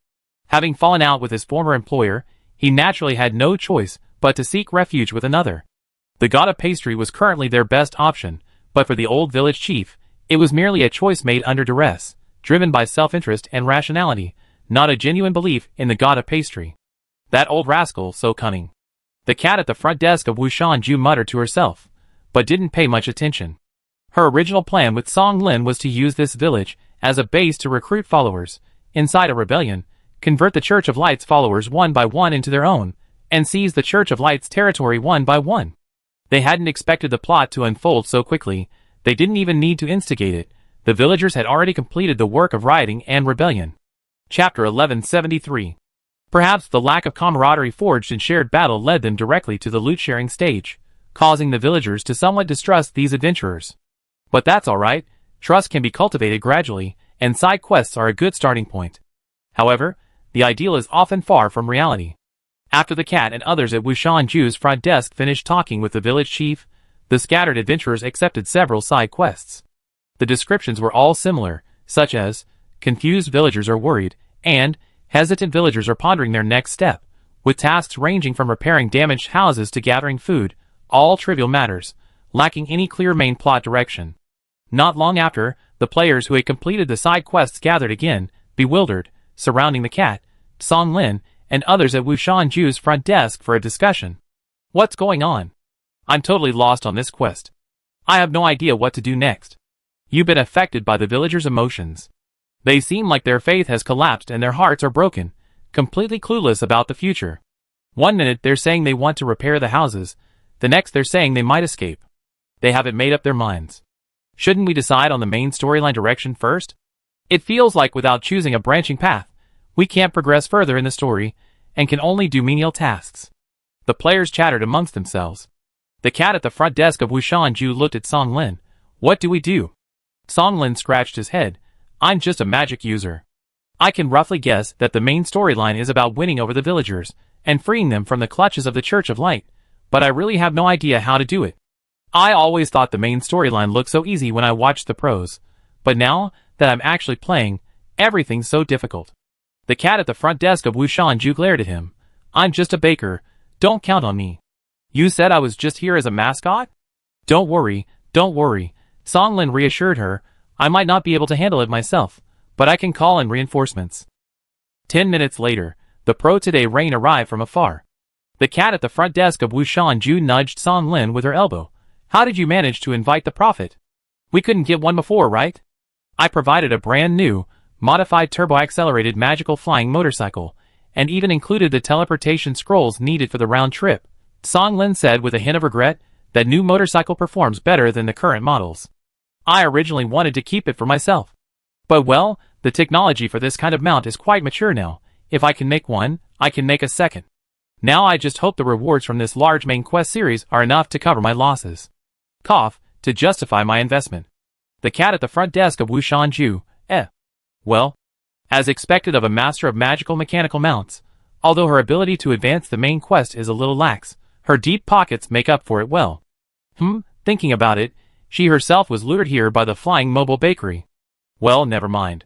Having fallen out with his former employer, he naturally had no choice but to seek refuge with another. The god of pastry was currently their best option, but for the old village chief, it was merely a choice made under duress, driven by self-interest and rationality, not a genuine belief in the god of pastry. That old rascal, so cunning. The cat at the front desk of Wushan Ju muttered to herself, but didn't pay much attention. Her original plan with Song Lin was to use this village as a base to recruit followers, incite a rebellion, convert the Church of Light's followers one by one into their own, and seize the Church of Light's territory one by one. They hadn't expected the plot to unfold so quickly. They didn't even need to instigate it. The villagers had already completed the work of rioting and rebellion. Chapter 1173. Perhaps the lack of camaraderie forged in shared battle led them directly to the loot-sharing stage, causing the villagers to somewhat distrust these adventurers. But that's alright, trust can be cultivated gradually, and side quests are a good starting point. However, the ideal is often far from reality. After the cat and others at Wushan Ju's front desk finished talking with the village chief, the scattered adventurers accepted several side quests. The descriptions were all similar, such as, confused villagers are worried, and, hesitant villagers are pondering their next step, with tasks ranging from repairing damaged houses to gathering food, all trivial matters, lacking any clear main plot direction. Not long after, the players who had completed the side quests gathered again, bewildered, surrounding the cat, Song Lin, and others at Wushan Ju's front desk for a discussion. What's going on? I'm totally lost on this quest. I have no idea what to do next. You've been affected by the villagers' emotions. They seem like their faith has collapsed and their hearts are broken, completely clueless about the future. One minute they're saying they want to repair the houses, the next they're saying they might escape. They haven't made up their minds. Shouldn't we decide on the main storyline direction first? It feels like without choosing a branching path, we can't progress further in the story, and can only do menial tasks. The players chattered amongst themselves. The cat at the front desk of Wushanju looked at Song Lin. What do we do? Song Lin scratched his head. I'm just a magic user. I can roughly guess that the main storyline is about winning over the villagers and freeing them from the clutches of the Church of Light, but I really have no idea how to do it. I always thought the main storyline looked so easy when I watched the pros, but now that I'm actually playing, everything's so difficult. The cat at the front desk of Wushanju glared at him. I'm just a baker. Don't count on me. You said I was just here as a mascot? Don't worry, Song Lin reassured her. I might not be able to handle it myself, but I can call in reinforcements. 10 minutes later, the pro today rain arrived from afar. The cat at the front desk of Wushanju nudged Song Lin with her elbow. How did you manage to invite the prophet? We couldn't get one before, right? I provided a brand new, modified turbo-accelerated magical flying motorcycle, and even included the teleportation scrolls needed for the round trip. Song Lin said with a hint of regret. That new motorcycle performs better than the current models. I originally wanted to keep it for myself. But well, the technology for this kind of mount is quite mature now. If I can make one, I can make a second. Now I just hope the rewards from this large main quest series are enough to cover my losses. Cough, to justify my investment. The cat at the front desk of Wushanju. Well, as expected of a master of magical mechanical mounts, although her ability to advance the main quest is a little lax, her deep pockets make up for it well. Thinking about it, she herself was lured here by the flying mobile bakery. Well, never mind.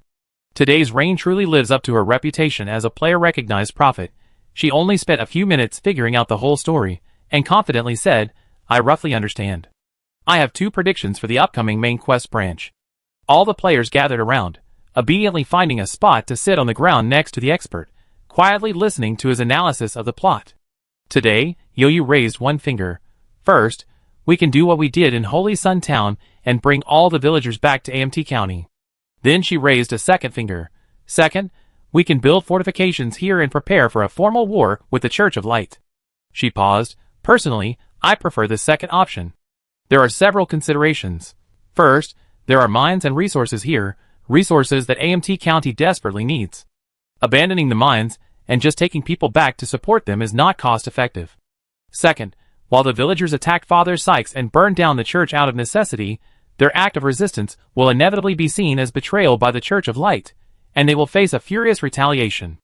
Today's rain truly lives up to her reputation as a player-recognized prophet. She only spent a few minutes figuring out the whole story, and confidently said, I roughly understand. I have 2 predictions for the upcoming main quest branch. All the players gathered around, obediently finding a spot to sit on the ground next to the expert, quietly listening to his analysis of the plot. Today, Yoyu raised one finger. First, we can do what we did in Holy Sun Town and bring all the villagers back to AMT County. Then she raised a second finger. Second, we can build fortifications here and prepare for a formal war with the Church of Light. She paused. Personally, I prefer the second option. There are several considerations. First, there are mines and resources here, resources that AMT County desperately needs. Abandoning the mines and just taking people back to support them is not cost-effective. Second, while the villagers attacked Father Sykes and burned down the church out of necessity, their act of resistance will inevitably be seen as betrayal by the Church of Light, and they will face a furious retaliation.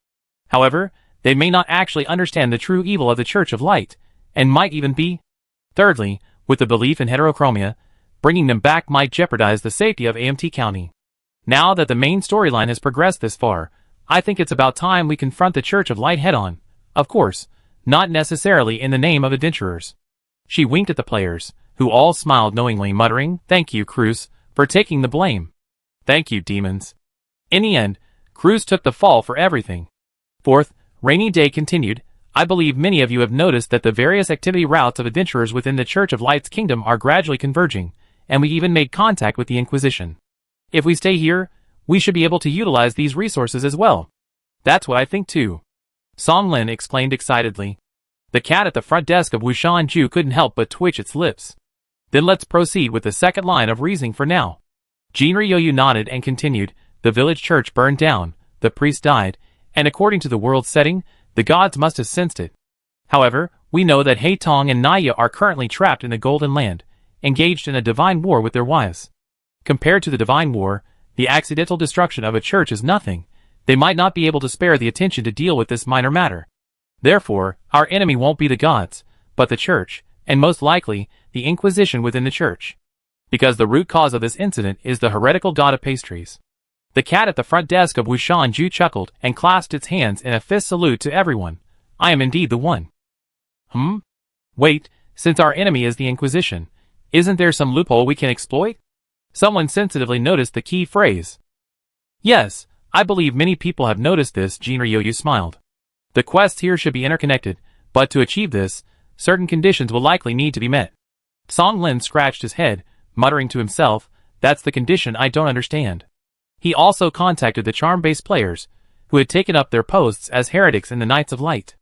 However, they may not actually understand the true evil of the Church of Light, and might even be. Thirdly, with the belief in heterochromia, bringing them back might jeopardize the safety of AMT County. Now that the main storyline has progressed this far, I think it's about time we confront the Church of Light head-on. Of course, not necessarily in the name of adventurers. She winked at the players, who all smiled knowingly, muttering, Thank you, Cruz, for taking the blame. Thank you, demons. In the end, Cruz took the fall for everything. Fourth, Rainy Day continued. I believe many of you have noticed that the various activity routes of adventurers within the Church of Light's kingdom are gradually converging, and we even made contact with the Inquisition. If we stay here, we should be able to utilize these resources as well. That's what I think too. Song Lin exclaimed excitedly. The cat at the front desk of Wushanju couldn't help but twitch its lips. Then let's proceed with the second line of reasoning for now. Jinryu nodded and continued. The village church burned down, the priest died, and according to the world's setting, the gods must have sensed it. However, we know that Haitong and Naya are currently trapped in the Golden Land, engaged in a divine war with their wives. Compared to the divine war, the accidental destruction of a church is nothing. They might not be able to spare the attention to deal with this minor matter. Therefore, our enemy won't be the gods, but the church, and most likely, the Inquisition within the church. Because the root cause of this incident is the heretical god of pastries. The cat at the front desk of Wushanju chuckled and clasped its hands in a fist salute to everyone. I am indeed the one. Wait, since our enemy is the Inquisition, isn't there some loophole we can exploit? Someone sensitively noticed the key phrase. Yes, I believe many people have noticed this, Jinryu smiled. The quests here should be interconnected, but to achieve this, certain conditions will likely need to be met. Song Lin scratched his head, muttering to himself, that's the condition I don't understand. He also contacted the charm-based players, who had taken up their posts as heretics in the Knights of Light.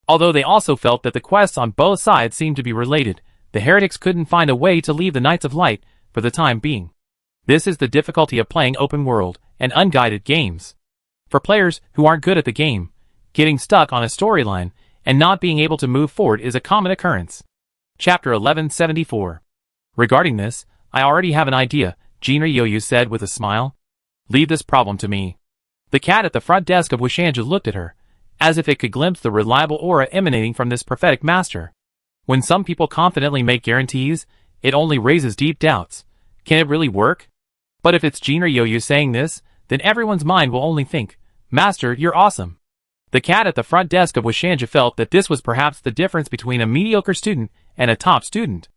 Although they also felt that the quests on both sides seemed to be related, the heretics couldn't find a way to leave the Knights of Light for the time being. This is the difficulty of playing open world and unguided games. For players who aren't good at the game, Getting stuck on a storyline and not being able to move forward is a common occurrence. Chapter 1174. Regarding this, I already have an idea, Jinri Yoyu said with a smile. Leave this problem to me. The cat at the front desk of Wishanja looked at her, as if it could glimpse the reliable aura emanating from this prophetic master. When some people confidently make guarantees, it only raises deep doubts. Can it really work? But if it's Jinri Yoyu saying this, then everyone's mind will only think, Master, you're awesome. The cat at the front desk of Wishanja felt that this was perhaps the difference between a mediocre student and a top student.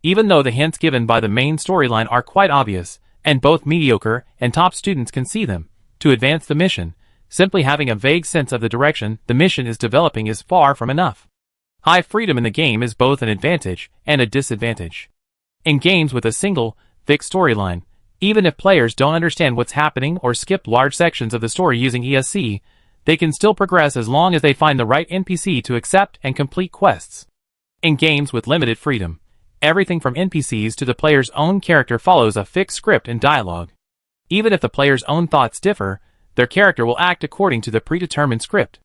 Even though the hints given by the main storyline are quite obvious, and both mediocre and top students can see them, to advance the mission, simply having a vague sense of the direction the mission is developing is far from enough. High freedom in the game is both an advantage and a disadvantage. In games with a single, fixed storyline, even if players don't understand what's happening or skip large sections of the story using ESC, they can still progress as long as they find the right NPC to accept and complete quests. In games with limited freedom, everything from NPCs to the player's own character follows a fixed script and dialogue. Even if the player's own thoughts differ, their character will act according to the predetermined script.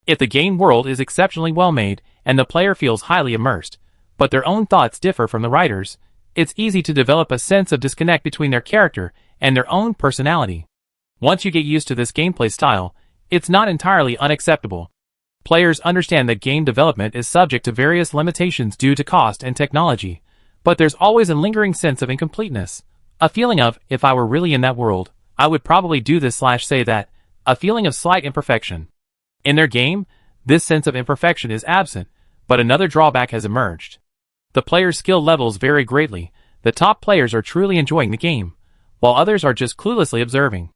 If the game world is exceptionally well made and the player feels highly immersed, but their own thoughts differ from the writers, it's easy to develop a sense of disconnect between their character and their own personality. Once you get used to this gameplay style, it's not entirely unacceptable. Players understand that game development is subject to various limitations due to cost and technology, but there's always a lingering sense of incompleteness. A feeling of, if I were really in that world, I would probably do this/say that, a feeling of slight imperfection. In their game, this sense of imperfection is absent, but another drawback has emerged. The players' skill levels vary greatly. The top players are truly enjoying the game, while others are just cluelessly observing.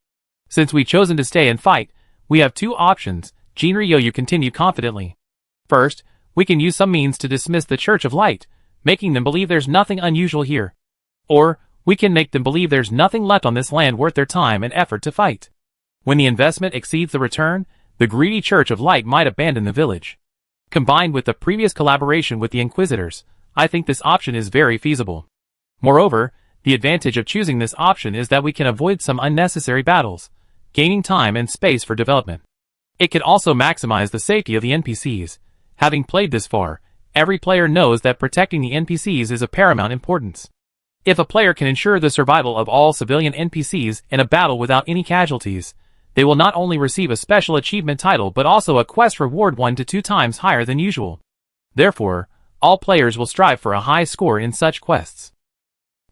Since we've chosen to stay and fight, we have two options, Jinri Yoyu continued confidently. First, we can use some means to dismiss the Church of Light, making them believe there's nothing unusual here. Or, we can make them believe there's nothing left on this land worth their time and effort to fight. When the investment exceeds the return, the greedy Church of Light might abandon the village. Combined with the previous collaboration with the Inquisitors, I think this option is very feasible. Moreover, the advantage of choosing this option is that we can avoid some unnecessary battles, gaining time and space for development. It can also maximize the safety of the NPCs. Having played this far, every player knows that protecting the NPCs is of paramount importance. If a player can ensure the survival of all civilian NPCs in a battle without any casualties, they will not only receive a special achievement title but also a quest reward 1 to 2 times higher than usual. Therefore, all players will strive for a high score in such quests.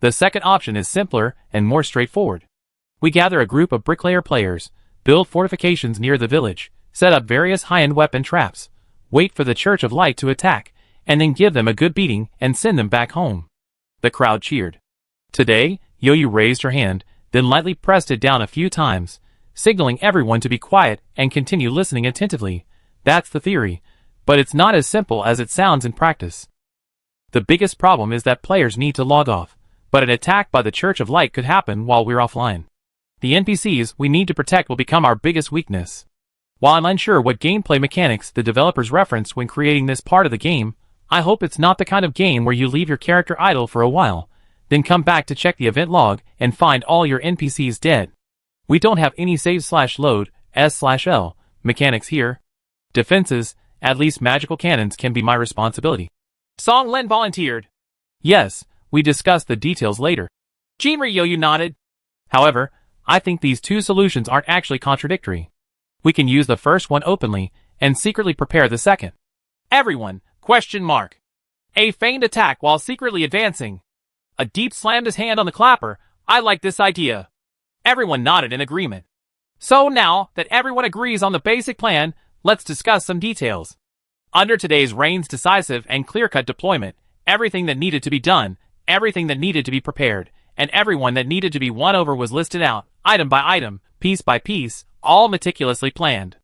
The second option is simpler and more straightforward. We gather a group of bricklayer players, build fortifications near the village, set up various high-end weapon traps, wait for the Church of Light to attack, and then give them a good beating and send them back home. The crowd cheered. Today, Yoyu raised her hand, then lightly pressed it down a few times, signaling everyone to be quiet and continue listening attentively. That's the theory, but it's not as simple as it sounds in practice. The biggest problem is that players need to log off, but an attack by the Church of Light could happen while we're offline. The NPCs we need to protect will become our biggest weakness. While I'm unsure what gameplay mechanics the developers referenced when creating this part of the game, I hope it's not the kind of game where you leave your character idle for a while, then come back to check the event log and find all your NPCs dead. We don't have any save/load, S/L, mechanics here. Defenses, at least magical cannons, can be my responsibility. Song Len volunteered. Yes, we discussed the details later. Jinri Yoyu nodded. However, I think these two solutions aren't actually contradictory. We can use the first one openly and secretly prepare the second. Everyone, ? A feigned attack while secretly advancing. A deep slammed his hand on the clapper. I like this idea. Everyone nodded in agreement. So now that everyone agrees on the basic plan, let's discuss some details. Under today's Reign's decisive and clear-cut deployment, everything that needed to be done, everything that needed to be prepared, and everyone that needed to be won over was listed out, item by item, piece by piece, all meticulously planned.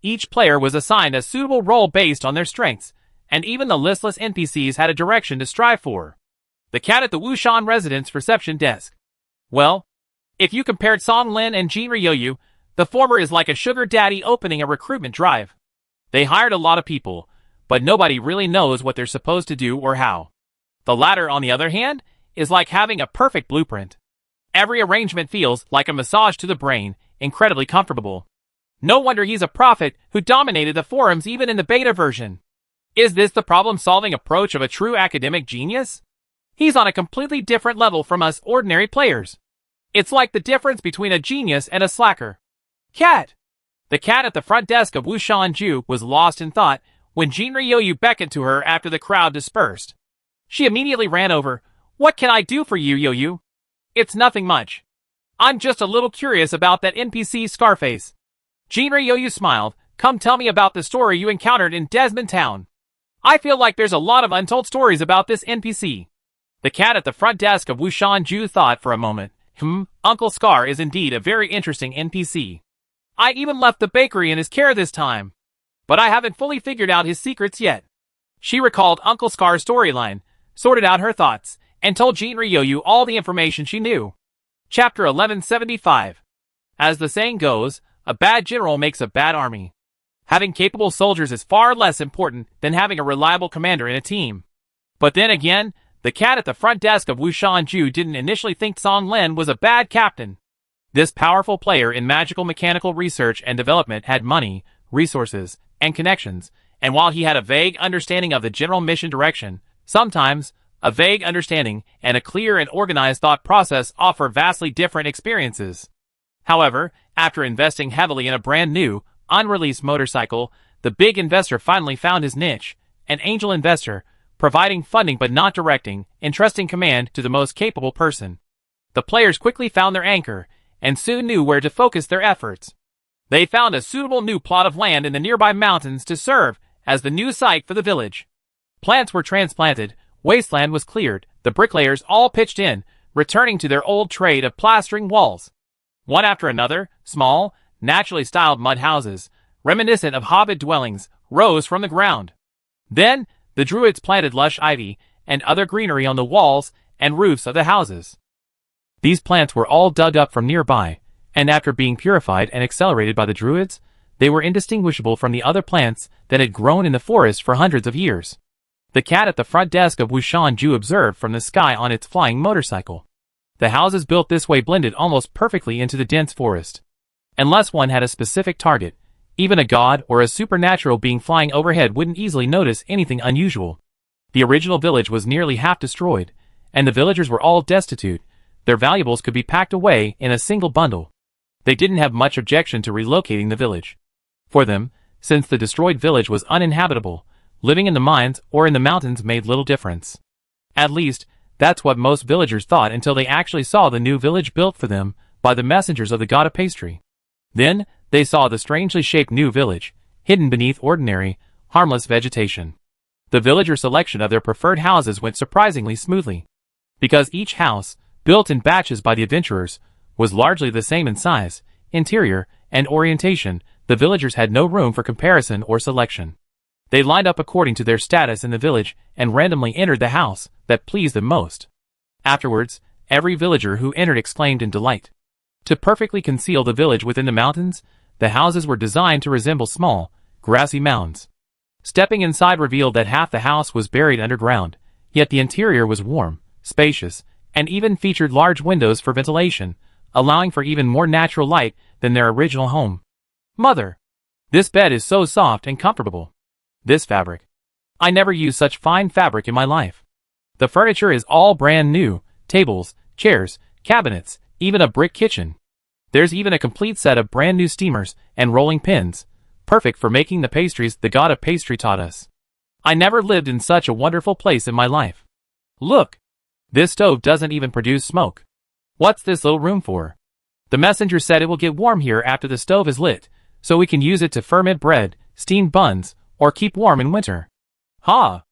Each player was assigned a suitable role based on their strengths, and even the listless NPCs had a direction to strive for. The cat at the Wushan residence reception desk. Well, if you compared Song Lin and Jinri Yoyu, the former is like a sugar daddy opening a recruitment drive. They hired a lot of people, but nobody really knows what they're supposed to do or how. The latter, on the other hand, is like having a perfect blueprint. Every arrangement feels like a massage to the brain, incredibly comfortable. No wonder he's a prophet who dominated the forums even in the beta version. Is this the problem-solving approach of a true academic genius? He's on a completely different level from us ordinary players. It's like the difference between a genius and a slacker. Cat! The cat at the front desk of Wushanju was lost in thought when Jinryu beckoned to her after the crowd dispersed. She immediately ran over. What can I do for you, Yo-Yu? It's nothing much. I'm just a little curious about that NPC Scarface. Jinryu smiled. Come tell me about the story you encountered in Desmond Town. I feel like there's a lot of untold stories about this NPC. The cat at the front desk of Wushanju thought for a moment. Uncle Scar is indeed a very interesting NPC. I even left the bakery in his care this time. But I haven't fully figured out his secrets yet. She recalled Uncle Scar's storyline, sorted out her thoughts, and told Jinryu all the information she knew. Chapter 1175. As the saying goes, a bad general makes a bad army. Having capable soldiers is far less important than having a reliable commander in a team. But then again, the cat at the front desk of Wushanju didn't initially think Song Lin was a bad captain. This powerful player in magical mechanical research and development had money, resources, and connections, and while he had a vague understanding of the general mission direction, sometimes a vague understanding and a clear and organized thought process offer vastly different experiences. However, after investing heavily in a brand new, unreleased motorcycle, the big investor finally found his niche, an angel investor, providing funding but not directing, entrusting command to the most capable person. The players quickly found their anchor, and soon knew where to focus their efforts. They found a suitable new plot of land in the nearby mountains to serve as the new site for the village. Plants were transplanted, wasteland was cleared, the bricklayers all pitched in, returning to their old trade of plastering walls. One after another, small, naturally styled mud houses, reminiscent of hobbit dwellings, rose from the ground. Then, the druids planted lush ivy and other greenery on the walls and roofs of the houses. These plants were all dug up from nearby, and after being purified and accelerated by the druids, they were indistinguishable from the other plants that had grown in the forest for hundreds of years. The cat at the front desk of Wushanju observed from the sky on its flying motorcycle. The houses built this way blended almost perfectly into the dense forest. Unless one had a specific target, even a god or a supernatural being flying overhead wouldn't easily notice anything unusual. The original village was nearly half destroyed, and the villagers were all destitute. Their valuables could be packed away in a single bundle. They didn't have much objection to relocating the village. For them, since the destroyed village was uninhabitable, living in the mines or in the mountains made little difference. At least, that's what most villagers thought until they actually saw the new village built for them by the messengers of the god of pastry. Then, they saw the strangely shaped new village, hidden beneath ordinary, harmless vegetation. The villager selection of their preferred houses went surprisingly smoothly. Because each house, built in batches by the adventurers, was largely the same in size, interior, and orientation, the villagers had no room for comparison or selection. They lined up according to their status in the village and randomly entered the house that pleased them most. Afterwards, every villager who entered exclaimed in delight. To perfectly conceal the village within the mountains, the houses were designed to resemble small, grassy mounds. Stepping inside revealed that half the house was buried underground, yet the interior was warm, spacious, and even featured large windows for ventilation, allowing for even more natural light than their original home. Mother! This bed is so soft and comfortable. This fabric. I never used such fine fabric in my life. The furniture is all brand new, tables, chairs, cabinets, even a brick kitchen. There's even a complete set of brand new steamers and rolling pins, perfect for making the pastries the god of pastry taught us. I never lived in such a wonderful place in my life. Look! This stove doesn't even produce smoke. What's this little room for? The messenger said it will get warm here after the stove is lit, so we can use it to ferment bread, steam buns, or keep warm in winter. Ha!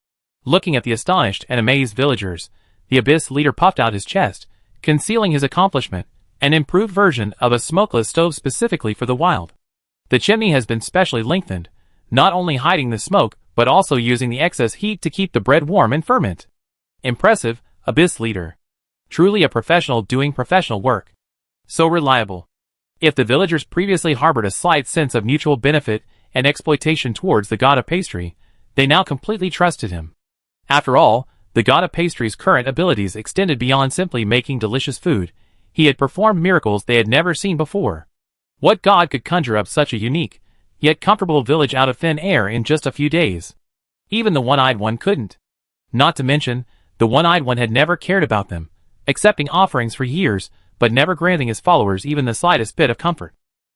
Looking at the astonished and amazed villagers, the Abyss leader puffed out his chest, concealing his accomplishment, an improved version of a smokeless stove specifically for the wild. The chimney has been specially lengthened, not only hiding the smoke, but also using the excess heat to keep the bread warm and ferment. Impressive, Abyss leader. Truly a professional doing professional work. So reliable. If the villagers previously harbored a slight sense of mutual benefit and exploitation towards the god of pastry, they now completely trusted him. After all, the god of pastry's current abilities extended beyond simply making delicious food. He had performed miracles they had never seen before. What god could conjure up such a unique, yet comfortable village out of thin air in just a few days? Even the one-eyed one couldn't. Not to mention, the one-eyed one had never cared about them, accepting offerings for years, but never granting his followers even the slightest bit of comfort.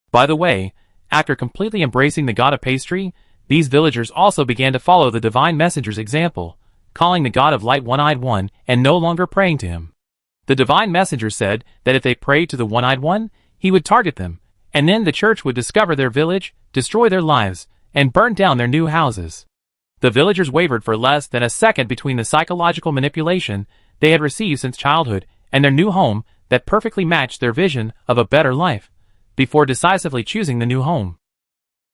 By the way, after completely embracing the god of pastry, these villagers also began to follow the divine messenger's example, calling the god of light one-eyed one and no longer praying to him. The divine messenger said that if they prayed to the one-eyed one, he would target them, and then the church would discover their village, destroy their lives, and burn down their new houses. The villagers wavered for less than a second between the psychological manipulation they had received since childhood and their new home that perfectly matched their vision of a better life, before decisively choosing the new home.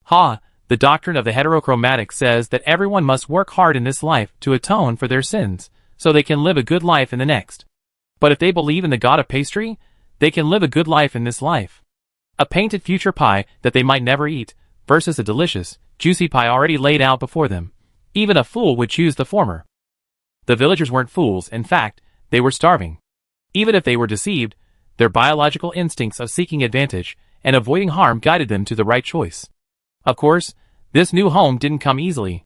The doctrine of the heterochromatic says that everyone must work hard in this life to atone for their sins, so they can live a good life in the next. But if they believe in the god of pastry, they can live a good life in this life. A painted future pie that they might never eat, versus a delicious, juicy pie already laid out before them. Even a fool would choose the former. The villagers weren't fools, in fact, they were starving. Even if they were deceived, their biological instincts of seeking advantage and avoiding harm guided them to the right choice. Of course, this new home didn't come easily.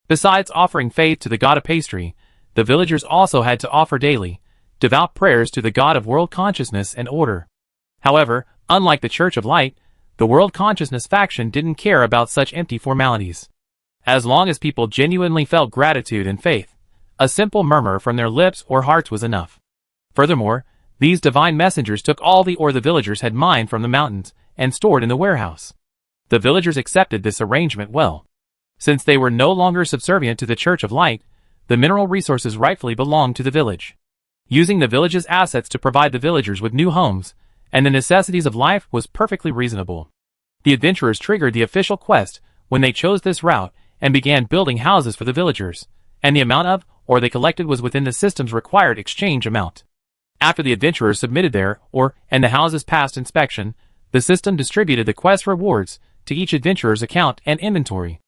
Besides offering faith to the god of pastry, the villagers also had to offer daily, devout prayers to the god of world consciousness and order. However, unlike the Church of Light, the world consciousness faction didn't care about such empty formalities. As long as people genuinely felt gratitude and faith, a simple murmur from their lips or hearts was enough. Furthermore, these divine messengers took all the ore the villagers had mined from the mountains and stored in the warehouse. The villagers accepted this arrangement well. Since they were no longer subservient to the Church of Light, the mineral resources rightfully belonged to the village. Using the village's assets to provide the villagers with new homes and the necessities of life was perfectly reasonable. The adventurers triggered the official quest when they chose this route and began building houses for the villagers, and the amount of ore they collected was within the system's required exchange amount. After the adventurers submitted their ore and the houses passed inspection, the system distributed the quest rewards to each adventurer's account and inventory.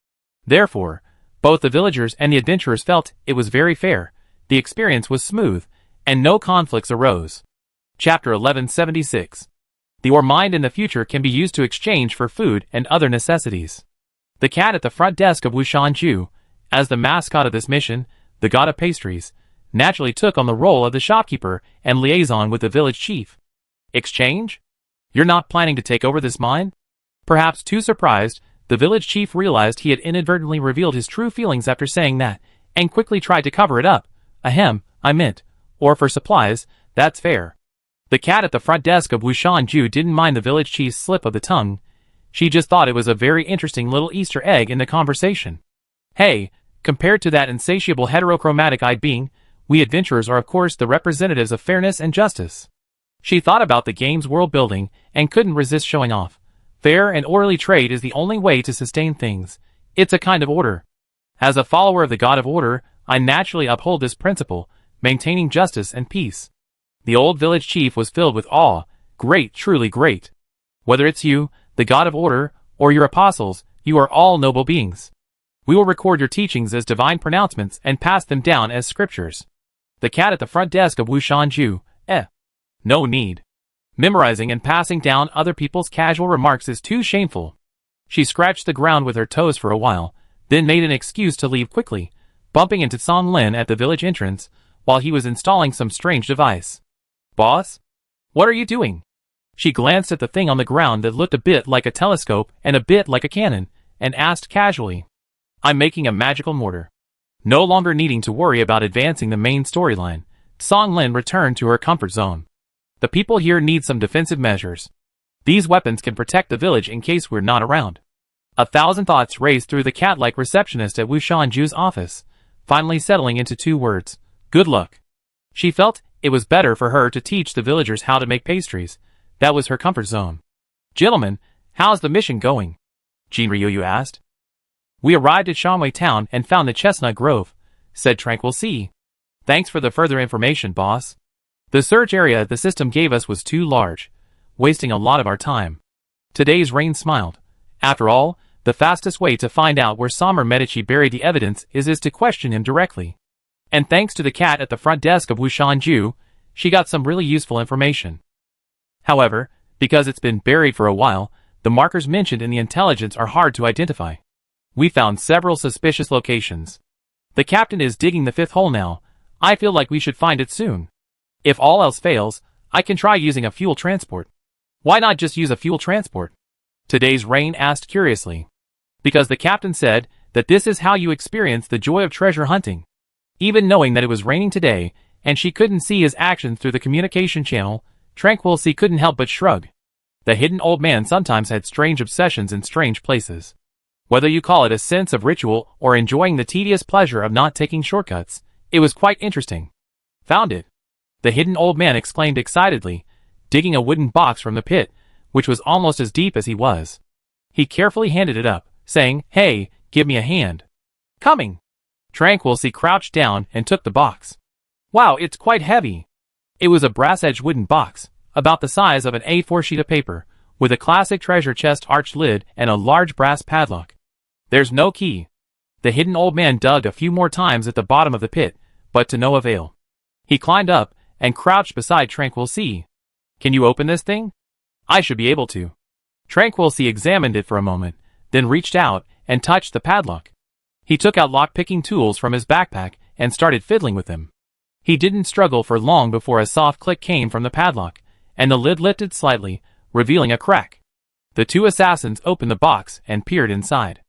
Therefore, both the villagers and the adventurers felt it was very fair, the experience was smooth, and no conflicts arose. Chapter 1176. The ore mined in the future can be used to exchange for food and other necessities. The cat at the front desk of Wushanju, as the mascot of this mission, the god of pastries, naturally took on the role of the shopkeeper and liaison with the village chief. Exchange? You're not planning to take over this mine? Perhaps too surprised, the village chief realized he had inadvertently revealed his true feelings after saying that, and quickly tried to cover it up. Ahem, I meant, or for supplies, that's fair. The cat at the front desk of Wushanju didn't mind the village chief's slip of the tongue. She just thought it was a very interesting little Easter egg in the conversation. Hey, compared to that insatiable heterochromatic-eyed being, we adventurers are of course the representatives of fairness and justice. She thought about the game's world building and couldn't resist showing off. Fair and orderly trade is the only way to sustain things. It's a kind of order. As a follower of the god of order, I naturally uphold this principle, maintaining justice and peace. The old village chief was filled with awe. Great, truly great. Whether it's you, the god of order, or your apostles, you are all noble beings. We will record your teachings as divine pronouncements and pass them down as scriptures. The cat at the front desk of Wushanju, no need. Memorizing and passing down other people's casual remarks is too shameful. She scratched the ground with her toes for a while, then made an excuse to leave quickly, bumping into Song Lin at the village entrance, while he was installing some strange device. Boss? What are you doing? She glanced at the thing on the ground that looked a bit like a telescope and a bit like a cannon, and asked casually. I'm making a magical mortar. No longer needing to worry about advancing the main storyline, Song Lin returned to her comfort zone. The people here need some defensive measures. These weapons can protect the village in case we're not around. 1,000 thoughts raced through the cat-like receptionist at Wushanju's office, finally settling into 2 words. Good luck. She felt it was better for her to teach the villagers how to make pastries. That was her comfort zone. Gentlemen, how's the mission going? Jinryu asked. We arrived at Shanwei Town and found the Chestnut Grove, said Tranquil Sea. Thanks for the further information, boss. The search area the system gave us was too large, wasting a lot of our time. Today's Rain smiled. After all, the fastest way to find out where Sommer Medici buried the evidence is to question him directly. And thanks to the cat at the front desk of Wushanju, she got some really useful information. However, because it's been buried for a while, The markers mentioned in the intelligence are hard to identify. We found several suspicious locations. The captain is digging the 5th hole now. I feel like we should find it soon. If all else fails, I can try using a fuel transport. Why not just use a fuel transport? Today's Rain asked curiously. Because the captain said that this is how you experience the joy of treasure hunting. Even knowing that it was raining today, and she couldn't see his actions through the communication channel, Tranquility couldn't help but shrug. The hidden old man sometimes had strange obsessions in strange places. Whether you call it a sense of ritual or enjoying the tedious pleasure of not taking shortcuts, it was quite interesting. Found it. The hidden old man exclaimed excitedly, digging a wooden box from the pit, which was almost as deep as he was. He carefully handed it up, saying, "Hey, give me a hand." "Coming." Tranquility crouched down and took the box. "Wow, it's quite heavy." It was a brass-edged wooden box, about the size of an A4 sheet of paper, with a classic treasure chest arched lid and a large brass padlock. "There's no key." The hidden old man dug a few more times at the bottom of the pit, but to no avail. He climbed up and crouched beside Tranquility. "Can you open this thing?" "I should be able to." Tranquility examined it for a moment, then reached out and touched the padlock. He took out lock-picking tools from his backpack and started fiddling with them. He didn't struggle for long before a soft click came from the padlock, and the lid lifted slightly, revealing a crack. The two assassins opened the box and peered inside.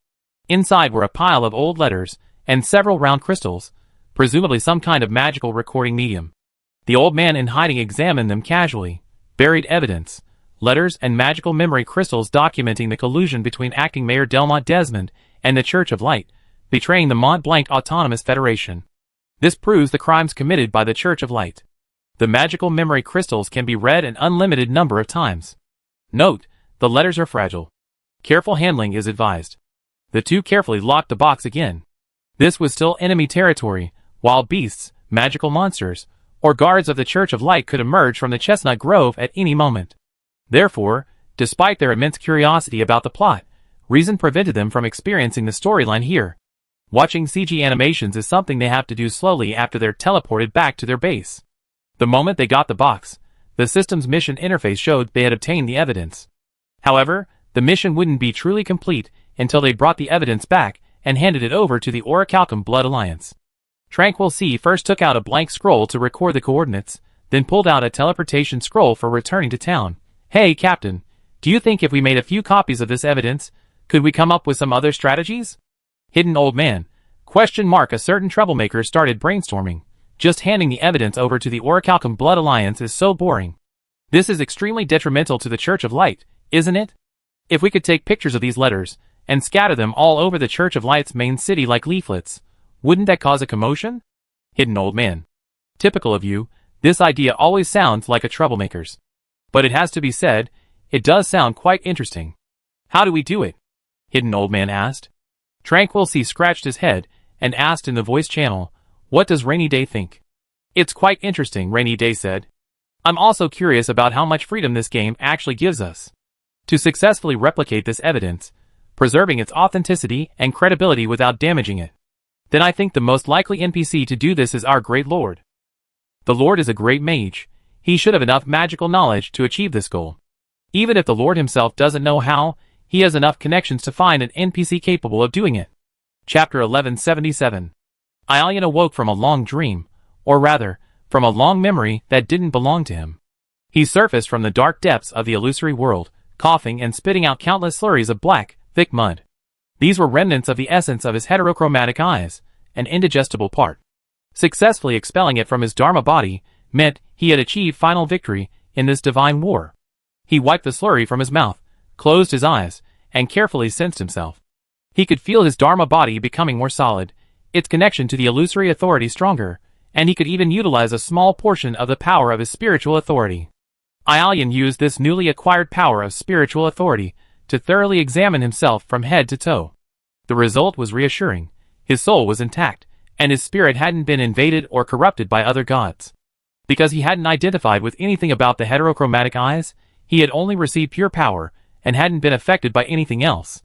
Inside were a pile of old letters and several round crystals, presumably some kind of magical recording medium. The old man in hiding examined them casually. Buried evidence, letters and magical memory crystals documenting the collusion between acting Mayor Delmont Desmond and the Church of Light, betraying the Mont Blanc Autonomous Federation. This proves the crimes committed by the Church of Light. The magical memory crystals can be read an unlimited number of times. Note, the letters are fragile. Careful handling is advised. The two carefully locked the box again. This was still enemy territory, wild beasts, magical monsters, or guards of the Church of Light could emerge from the Chestnut Grove at any moment. Therefore, despite their immense curiosity about the plot, reason prevented them from experiencing the storyline here. Watching CG animations is something they have to do slowly after they're teleported back to their base. The moment they got the box, the system's mission interface showed they had obtained the evidence. However, the mission wouldn't be truly complete until they brought the evidence back and handed it over to the Orichalcum Blood Alliance. Tranquility first took out a blank scroll to record the coordinates, then pulled out a teleportation scroll for returning to town. "Hey, Captain, do you think if we made a few copies of this evidence, could we come up with some other strategies?" Hidden old man. A certain troublemaker started brainstorming. Just handing the evidence over to the Orichalcum Blood Alliance is so boring. This is extremely detrimental to the Church of Light, isn't it? If we could take pictures of these letters and scatter them all over the Church of Light's main city like leaflets, wouldn't that cause a commotion? Hidden old man. Typical of you, this idea always sounds like a troublemaker's. But it has to be said, it does sound quite interesting. How do we do it? Hidden old man asked. Tranquility scratched his head and asked in the voice channel, "What does Rainy Day think?" "It's quite interesting," Rainy Day said. "I'm also curious about how much freedom this game actually gives us to successfully replicate this evidence, preserving its authenticity and credibility without damaging it. Then I think the most likely NPC to do this is our great Lord. The Lord is a great mage. He should have enough magical knowledge to achieve this goal. Even if the Lord himself doesn't know how, he has enough connections to find an NPC capable of doing it." Chapter 1177. Aelian awoke from a long dream, or rather, from a long memory that didn't belong to him. He surfaced from the dark depths of the illusory world, coughing and spitting out countless slurries of black, thick mud. These were remnants of the essence of his heterochromatic eyes, an indigestible part. Successfully expelling it from his Dharma body meant he had achieved final victory in this divine war. He wiped the slurry from his mouth, closed his eyes, and carefully sensed himself. He could feel his Dharma body becoming more solid, its connection to the illusory authority stronger, and he could even utilize a small portion of the power of his spiritual authority. Aelian used this newly acquired power of spiritual authority to thoroughly examine himself from head to toe. The result was reassuring. His soul was intact, and his spirit hadn't been invaded or corrupted by other gods. Because he hadn't identified with anything about the heterochromatic eyes, he had only received pure power, and hadn't been affected by anything else.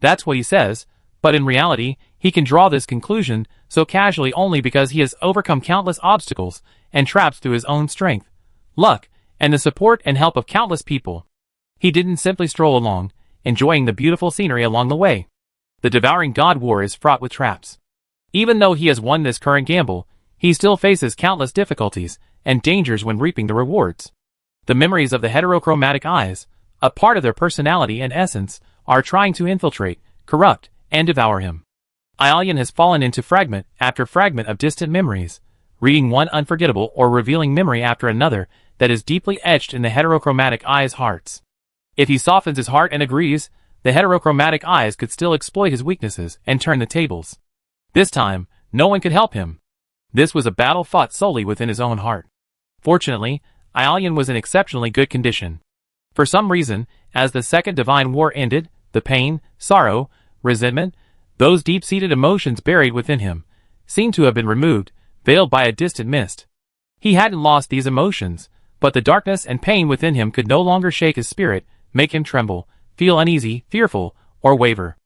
That's what he says, but in reality, he can draw this conclusion so casually only because he has overcome countless obstacles and traps through his own strength, luck, and the support and help of countless people. He didn't simply stroll along, enjoying the beautiful scenery along the way. The devouring god war is fraught with traps. Even though he has won this current gamble, he still faces countless difficulties and dangers when reaping the rewards. The memories of the heterochromatic eyes, a part of their personality and essence, are trying to infiltrate, corrupt, and devour him. Aelian has fallen into fragment after fragment of distant memories, reading one unforgettable or revealing memory after another that is deeply etched in the heterochromatic eye's hearts. If he softens his heart and agrees, the heterochromatic eyes could still exploit his weaknesses and turn the tables. This time, no one could help him. This was a battle fought solely within his own heart. Fortunately, Aelian was in exceptionally good condition. For some reason, as the second divine war ended, the pain, sorrow, resentment, those deep-seated emotions buried within him, seemed to have been removed, veiled by a distant mist. He hadn't lost these emotions, but the darkness and pain within him could no longer shake his spirit, make him tremble, feel uneasy, fearful, or waver.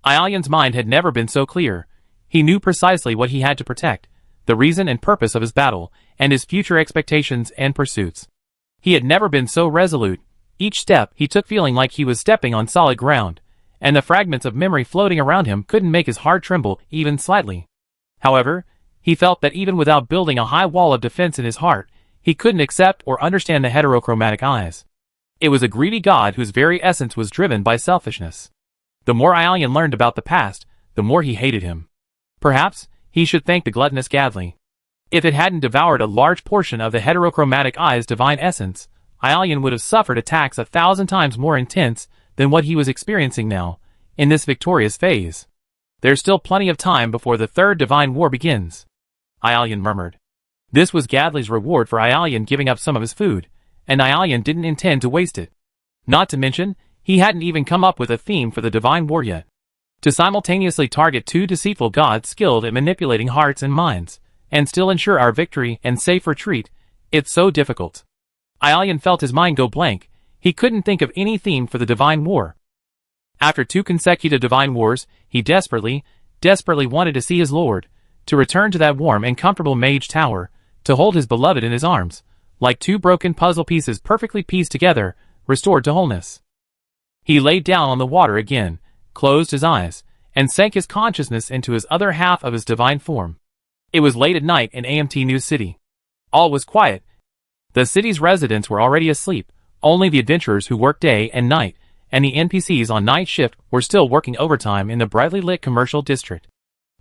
Aelian's mind had never been so clear. He knew precisely what he had to protect, the reason and purpose of his battle, and his future expectations and pursuits. He had never been so resolute, each step he took feeling like he was stepping on solid ground, and the fragments of memory floating around him couldn't make his heart tremble even slightly. However, he felt that even without building a high wall of defense in his heart, he couldn't accept or understand the heterochromatic eyes. It was a greedy god whose very essence was driven by selfishness. The more Aelian learned about the past, the more he hated him. Perhaps he should thank the gluttonous Gadley. If it hadn't devoured a large portion of the heterochromatic eye's divine essence, Aelian would have suffered attacks 1,000 times more intense than what he was experiencing now, in this victorious phase. There's still plenty of time before the third divine war begins, Aelian murmured. This was Gadley's reward for Aelian giving up some of his food, and Aelian didn't intend to waste it. Not to mention, he hadn't even come up with a theme for the divine war yet. To simultaneously target two deceitful gods skilled at manipulating hearts and minds, and still ensure our victory and safe retreat, it's so difficult. Aelian felt his mind go blank. He couldn't think of any theme for the divine war. After 2 consecutive divine wars, he desperately wanted to see his lord, to return to that warm and comfortable mage tower, to hold his beloved in his arms, like 2 broken puzzle pieces perfectly pieced together, restored to wholeness. He laid down on the water again, closed his eyes, and sank his consciousness into his other half of his divine form. It was late at night in AMT News City. All was quiet. The city's residents were already asleep. Only the adventurers who worked day and night, and the NPCs on night shift were still working overtime in the brightly lit commercial district.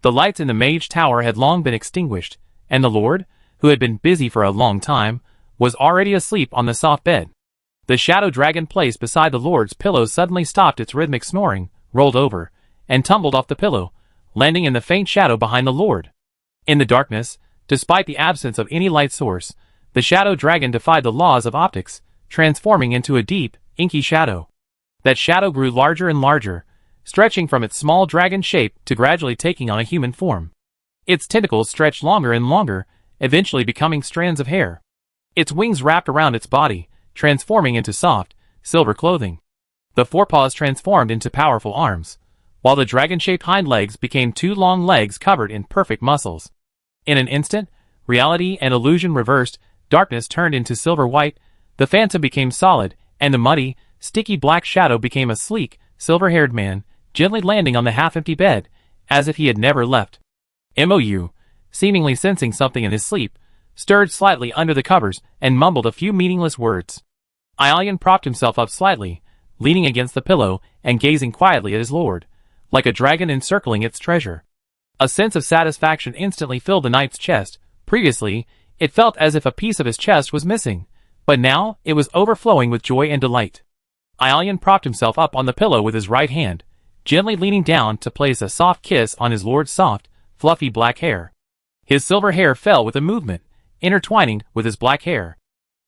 The lights in the mage tower had long been extinguished, and the lord, who had been busy for a long time, was already asleep on the soft bed. The shadow dragon placed beside the lord's pillow suddenly stopped its rhythmic snoring, rolled over, and tumbled off the pillow, landing in the faint shadow behind the lord. In the darkness, despite the absence of any light source, the shadow dragon defied the laws of optics, transforming into a deep, inky shadow. That shadow grew larger and larger, stretching from its small dragon shape to gradually taking on a human form. Its tentacles stretched longer and longer, eventually becoming strands of hair. Its wings wrapped around its body, transforming into soft, silver clothing. The forepaws transformed into powerful arms, while the dragon-shaped hind legs became 2 long legs covered in perfect muscles. In an instant, reality and illusion reversed, darkness turned into silver white, the phantom became solid, and the muddy, sticky black shadow became a sleek, silver-haired man, gently landing on the half-empty bed, as if he had never left. Mou, seemingly sensing something in his sleep, stirred slightly under the covers and mumbled a few meaningless words. Aelian propped himself up slightly, leaning against the pillow and gazing quietly at his lord, like a dragon encircling its treasure. A sense of satisfaction instantly filled the knight's chest. Previously, it felt as if a piece of his chest was missing, but now it was overflowing with joy and delight. Aelian propped himself up on the pillow with his right hand, gently leaning down to place a soft kiss on his lord's soft, fluffy black hair. His silver hair fell with a movement, intertwining with his black hair.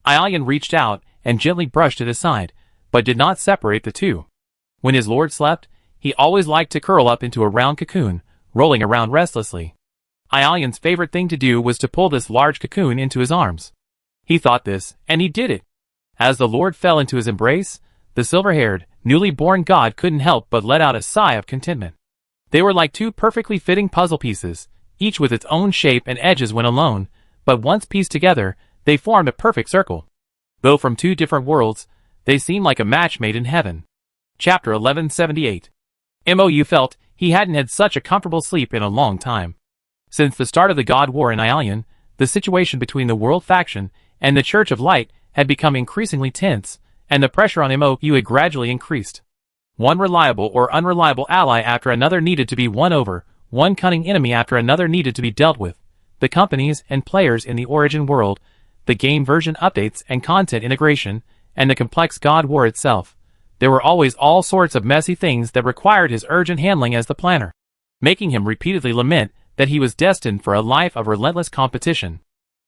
Aelian reached out and gently brushed it aside, but did not separate the two. When his lord slept, he always liked to curl up into a round cocoon, rolling around restlessly. Aelian's favorite thing to do was to pull this large cocoon into his arms. He thought this, and he did it. As the lord fell into his embrace, the silver-haired, newly born god couldn't help but let out a sigh of contentment. They were like 2 perfectly fitting puzzle pieces, each with its own shape and edges when alone, but once pieced together, they formed a perfect circle. Though from 2 different worlds, they seemed like a match made in heaven. Chapter 1178. Mou felt he hadn't had such a comfortable sleep in a long time. Since the start of the God War in Ialian, the situation between the World Faction and the Church of Light had become increasingly tense, and the pressure on Mou had gradually increased. One reliable or unreliable ally after another needed to be won over, one cunning enemy after another needed to be dealt with. The companies and players in the Origin world, the game version updates and content integration, and the complex God War itself. There were always all sorts of messy things that required his urgent handling as the planner, making him repeatedly lament that he was destined for a life of relentless competition.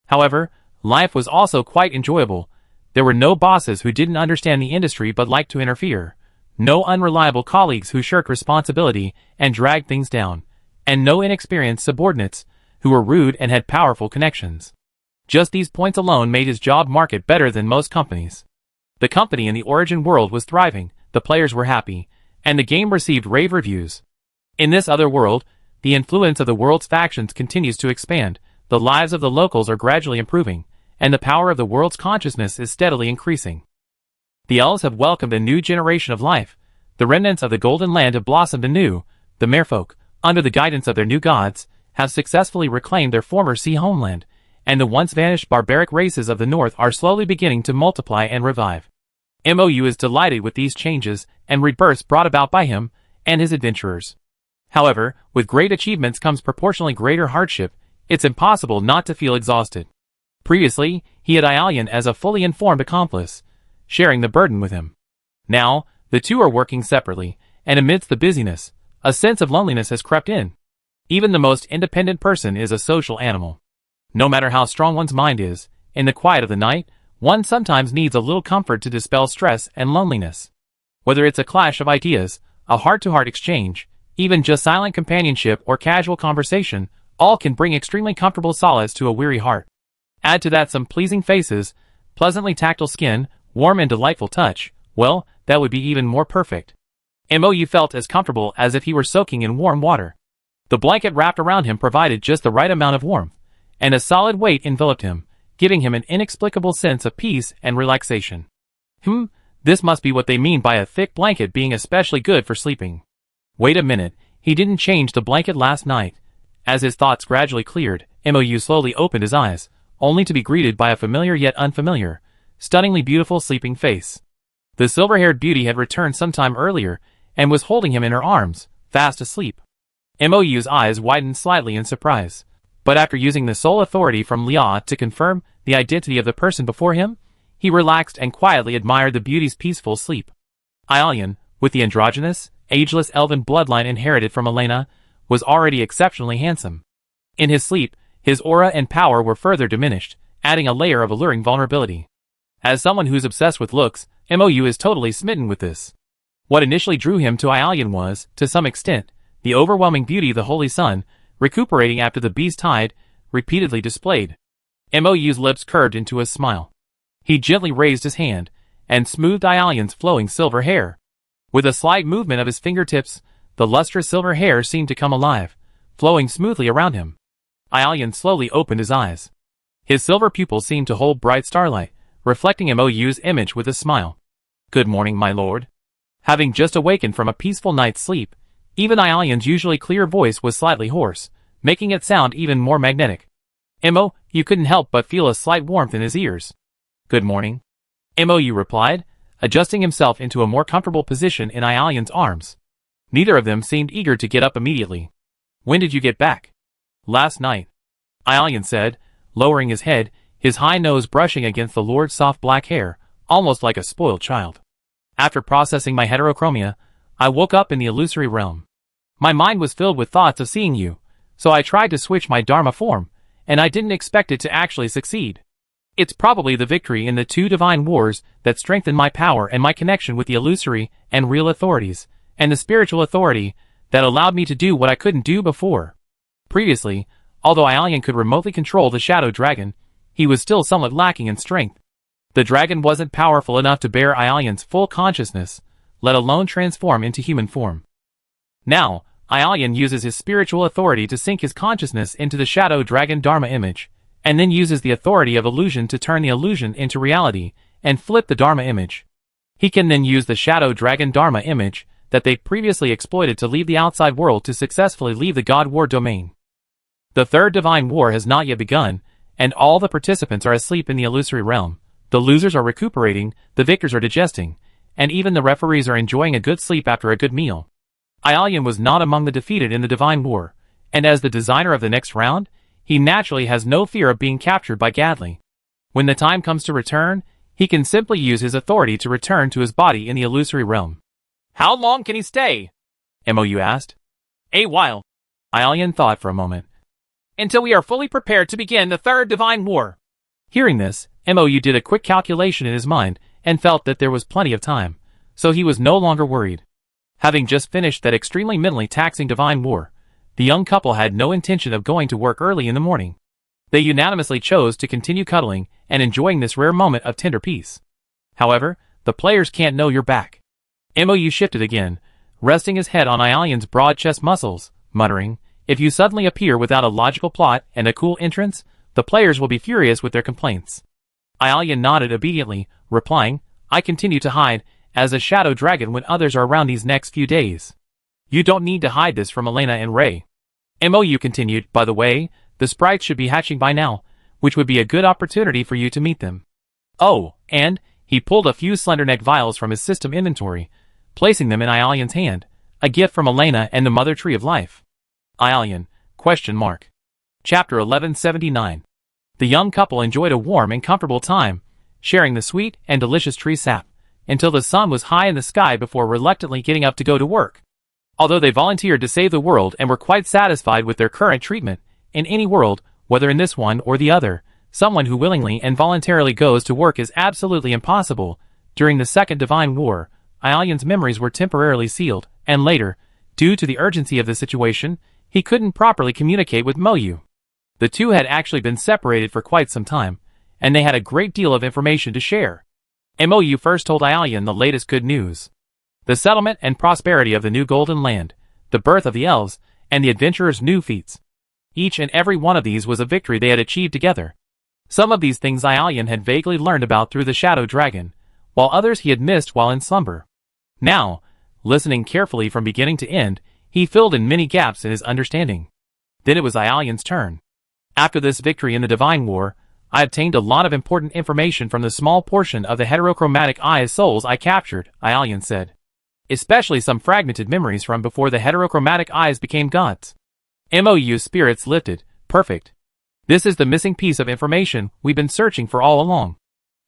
However, life was also quite enjoyable. There were no bosses who didn't understand the industry but liked to interfere, no unreliable colleagues who shirked responsibility and dragged things down, and no inexperienced subordinates who were rude and had powerful connections. Just these points alone made his job market better than most companies. The company in the Origin world was thriving, the players were happy, and the game received rave reviews. In this other world, the influence of the world's factions continues to expand, the lives of the locals are gradually improving, and the power of the world's consciousness is steadily increasing. The elves have welcomed a new generation of life. The remnants of the Golden Land have blossomed anew. The merfolk, under the guidance of their new gods, have successfully reclaimed their former sea homeland, and the once vanished barbaric races of the north are slowly beginning to multiply and revive. Mou is delighted with these changes and rebirths brought about by him and his adventurers. However, with great achievements comes proportionally greater hardship. It's impossible not to feel exhausted. Previously, he had Ialian as a fully informed accomplice, sharing the burden with him. Now, the two are working separately, and amidst the busyness, a sense of loneliness has crept in. Even the most independent person is a social animal. No matter how strong one's mind is, in the quiet of the night, one sometimes needs a little comfort to dispel stress and loneliness. Whether it's a clash of ideas, a heart-to-heart exchange, even just silent companionship or casual conversation, all can bring extremely comfortable solace to a weary heart. Add to that some pleasing faces, pleasantly tactile skin, warm and delightful touch, well, that would be even more perfect. Mou felt as comfortable as if he were soaking in warm water. The blanket wrapped around him provided just the right amount of warmth, and a solid weight enveloped him, giving him an inexplicable sense of peace and relaxation. This must be what they mean by a thick blanket being especially good for sleeping. Wait a minute, he didn't change the blanket last night. As his thoughts gradually cleared, Mou slowly opened his eyes, only to be greeted by a familiar yet unfamiliar, stunningly beautiful sleeping face. The silver-haired beauty had returned some time earlier, and was holding him in her arms, fast asleep. Mou's eyes widened slightly in surprise, but after using the soul authority from Lia to confirm the identity of the person before him, he relaxed and quietly admired the beauty's peaceful sleep. Ialian, with the androgynous, ageless elven bloodline inherited from Elena, was already exceptionally handsome. In his sleep, his aura and power were further diminished, adding a layer of alluring vulnerability. As someone who's obsessed with looks, Mou is totally smitten with this. What initially drew him to Ialian was, to some extent, the overwhelming beauty the Holy Sun, recuperating after the beast tide, repeatedly displayed. Mou's lips curved into a smile. He gently raised his hand, and smoothed Ialian's flowing silver hair. With a slight movement of his fingertips, the lustrous silver hair seemed to come alive, flowing smoothly around him. Ialian slowly opened his eyes. His silver pupils seemed to hold bright starlight, reflecting Mou's image with a smile. "Good morning, my lord." Having just awakened from a peaceful night's sleep, even Ialian's usually clear voice was slightly hoarse, making it sound even more magnetic. Mou couldn't help but feel a slight warmth in his ears. "Good morning," Mou replied, adjusting himself into a more comfortable position in Ialian's arms. Neither of them seemed eager to get up immediately. "When did you get back?" "Last night," Ialian said, lowering his head, his high nose brushing against the lord's soft black hair, almost like a spoiled child. "After processing my heterochromia, I woke up in the illusory realm. My mind was filled with thoughts of seeing you, so I tried to switch my Dharma form, and I didn't expect it to actually succeed. It's probably the victory in the two divine wars that strengthened my power and my connection with the illusory and real authorities, and the spiritual authority that allowed me to do what I couldn't do before. Previously, although Ialian could remotely control the Shadow Dragon, he was still somewhat lacking in strength. The dragon wasn't powerful enough to bear Ialian's full consciousness, let alone transform into human form. Now, Ialian uses his spiritual authority to sink his consciousness into the Shadow Dragon Dharma image, and then uses the authority of illusion to turn the illusion into reality, and flip the Dharma image. He can then use the Shadow Dragon Dharma image that they previously exploited to leave the outside world to successfully leave the God War domain. The third Divine War has not yet begun, and all the participants are asleep in the illusory realm. The losers are recuperating, the victors are digesting, and even the referees are enjoying a good sleep after a good meal. Aelian was not among the defeated in the Divine War, and as the designer of the next round, he naturally has no fear of being captured by Gadley. When the time comes to return, he can simply use his authority to return to his body in the illusory realm. How long can he stay? Mou asked. A while. Aelian thought for a moment. Until we are fully prepared to begin the third Divine War. Hearing this, Mou did a quick calculation in his mind and felt that there was plenty of time, so he was no longer worried. Having just finished that extremely mentally taxing Divine War, the young couple had no intention of going to work early in the morning. They unanimously chose to continue cuddling and enjoying this rare moment of tender peace. However, the players can't know you're back. Mou shifted again, resting his head on Aelian's broad chest muscles, muttering, "If you suddenly appear without a logical plot and a cool entrance, the players will be furious with their complaints." Aelian nodded obediently, replying, "I continue to hide, as a shadow dragon when others are around these next few days. You don't need to hide this from Elena and Ray." Mou continued, "By the way, the sprites should be hatching by now, which would be a good opportunity for you to meet them. Oh, and," he pulled a few Slenderneck vials from his system inventory, placing them in Aelian's hand, "a gift from Elena and the Mother Tree of Life." Aelian, ? Chapter 1179. The young couple enjoyed a warm and comfortable time, sharing the sweet and delicious tree sap, until the sun was high in the sky before reluctantly getting up to go to work. Although they volunteered to save the world and were quite satisfied with their current treatment, in any world, whether in this one or the other, someone who willingly and voluntarily goes to work is absolutely impossible. During the Second Divine War, Aelian's memories were temporarily sealed, and later, due to the urgency of the situation, he couldn't properly communicate with Mou. The two had actually been separated for quite some time, and they had a great deal of information to share. Mou first told Aelian the latest good news. The settlement and prosperity of the new Golden Land, the birth of the elves, and the adventurers' new feats. Each and every one of these was a victory they had achieved together. Some of these things Aelian had vaguely learned about through the Shadow Dragon, while others he had missed while in slumber. Now, listening carefully from beginning to end, he filled in many gaps in his understanding. Then it was Aelian's turn. "After this victory in the Divine War, I obtained a lot of important information from the small portion of the heterochromatic eye souls I captured," Aelian said. "Especially some fragmented memories from before the heterochromatic eyes became gods." Mou's spirits lifted. "Perfect. This is the missing piece of information we've been searching for all along."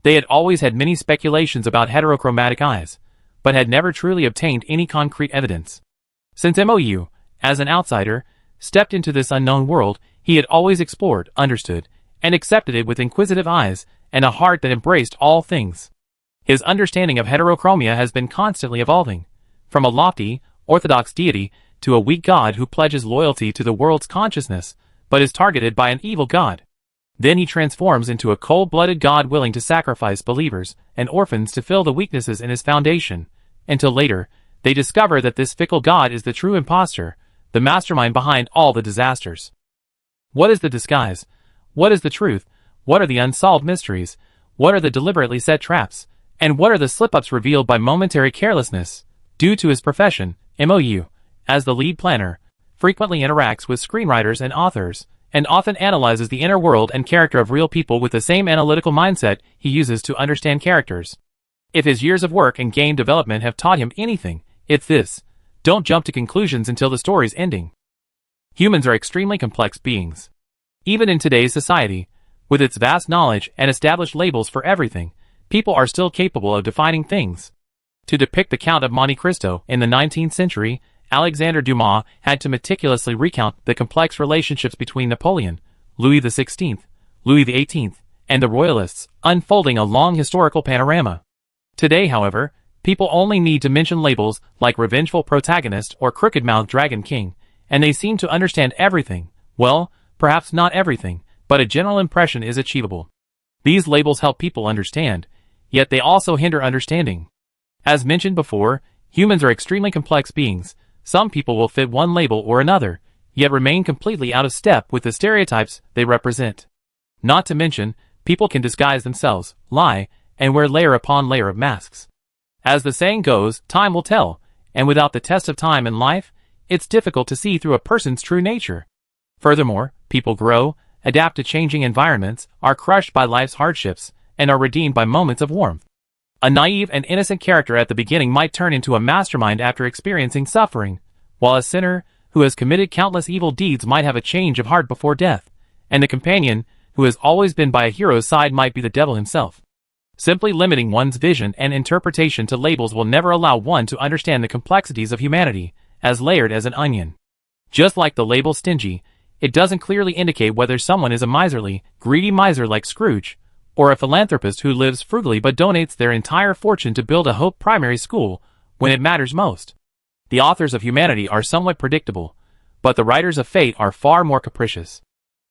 They had always had many speculations about heterochromatic eyes, but had never truly obtained any concrete evidence. Since Mou, as an outsider, stepped into this unknown world, he had always explored, understood, and accepted it with inquisitive eyes and a heart that embraced all things. His understanding of heterochromia has been constantly evolving, from a lofty, orthodox deity to a weak god who pledges loyalty to the world's consciousness, but is targeted by an evil god. Then he transforms into a cold-blooded god willing to sacrifice believers and orphans to fill the weaknesses in his foundation, until later, they discover that this fickle god is the true impostor, the mastermind behind all the disasters. What is the disguise? What is the truth? What are the unsolved mysteries? What are the deliberately set traps? And what are the slip-ups revealed by momentary carelessness? Due to his profession, Mou, as the lead planner, frequently interacts with screenwriters and authors, and often analyzes the inner world and character of real people with the same analytical mindset he uses to understand characters. If his years of work and game development have taught him anything, it's this: don't jump to conclusions until the story's ending. Humans are extremely complex beings. Even in today's society, with its vast knowledge and established labels for everything, people are still capable of defining things. To depict the Count of Monte Cristo in the 19th century, Alexandre Dumas had to meticulously recount the complex relationships between Napoleon, Louis XVI, Louis XVIII, and the Royalists, unfolding a long historical panorama. Today, however, people only need to mention labels like revengeful protagonist or crooked-mouthed dragon king, and they seem to understand everything. Well, perhaps not everything, but a general impression is achievable. These labels help people understand, yet they also hinder understanding. As mentioned before, humans are extremely complex beings. Some people will fit one label or another, yet remain completely out of step with the stereotypes they represent. Not to mention, people can disguise themselves, lie, and wear layer upon layer of masks. As the saying goes, time will tell, and without the test of time in life, it's difficult to see through a person's true nature. Furthermore, people grow, adapt to changing environments, are crushed by life's hardships, and are redeemed by moments of warmth. A naive and innocent character at the beginning might turn into a mastermind after experiencing suffering, while a sinner who has committed countless evil deeds might have a change of heart before death, and the companion who has always been by a hero's side might be the devil himself. Simply limiting one's vision and interpretation to labels will never allow one to understand the complexities of humanity, as layered as an onion. Just like the label stingy, it doesn't clearly indicate whether someone is a miserly, greedy miser like Scrooge, or a philanthropist who lives frugally but donates their entire fortune to build a Hope primary school when it matters most. The authors of humanity are somewhat predictable, but the writers of fate are far more capricious.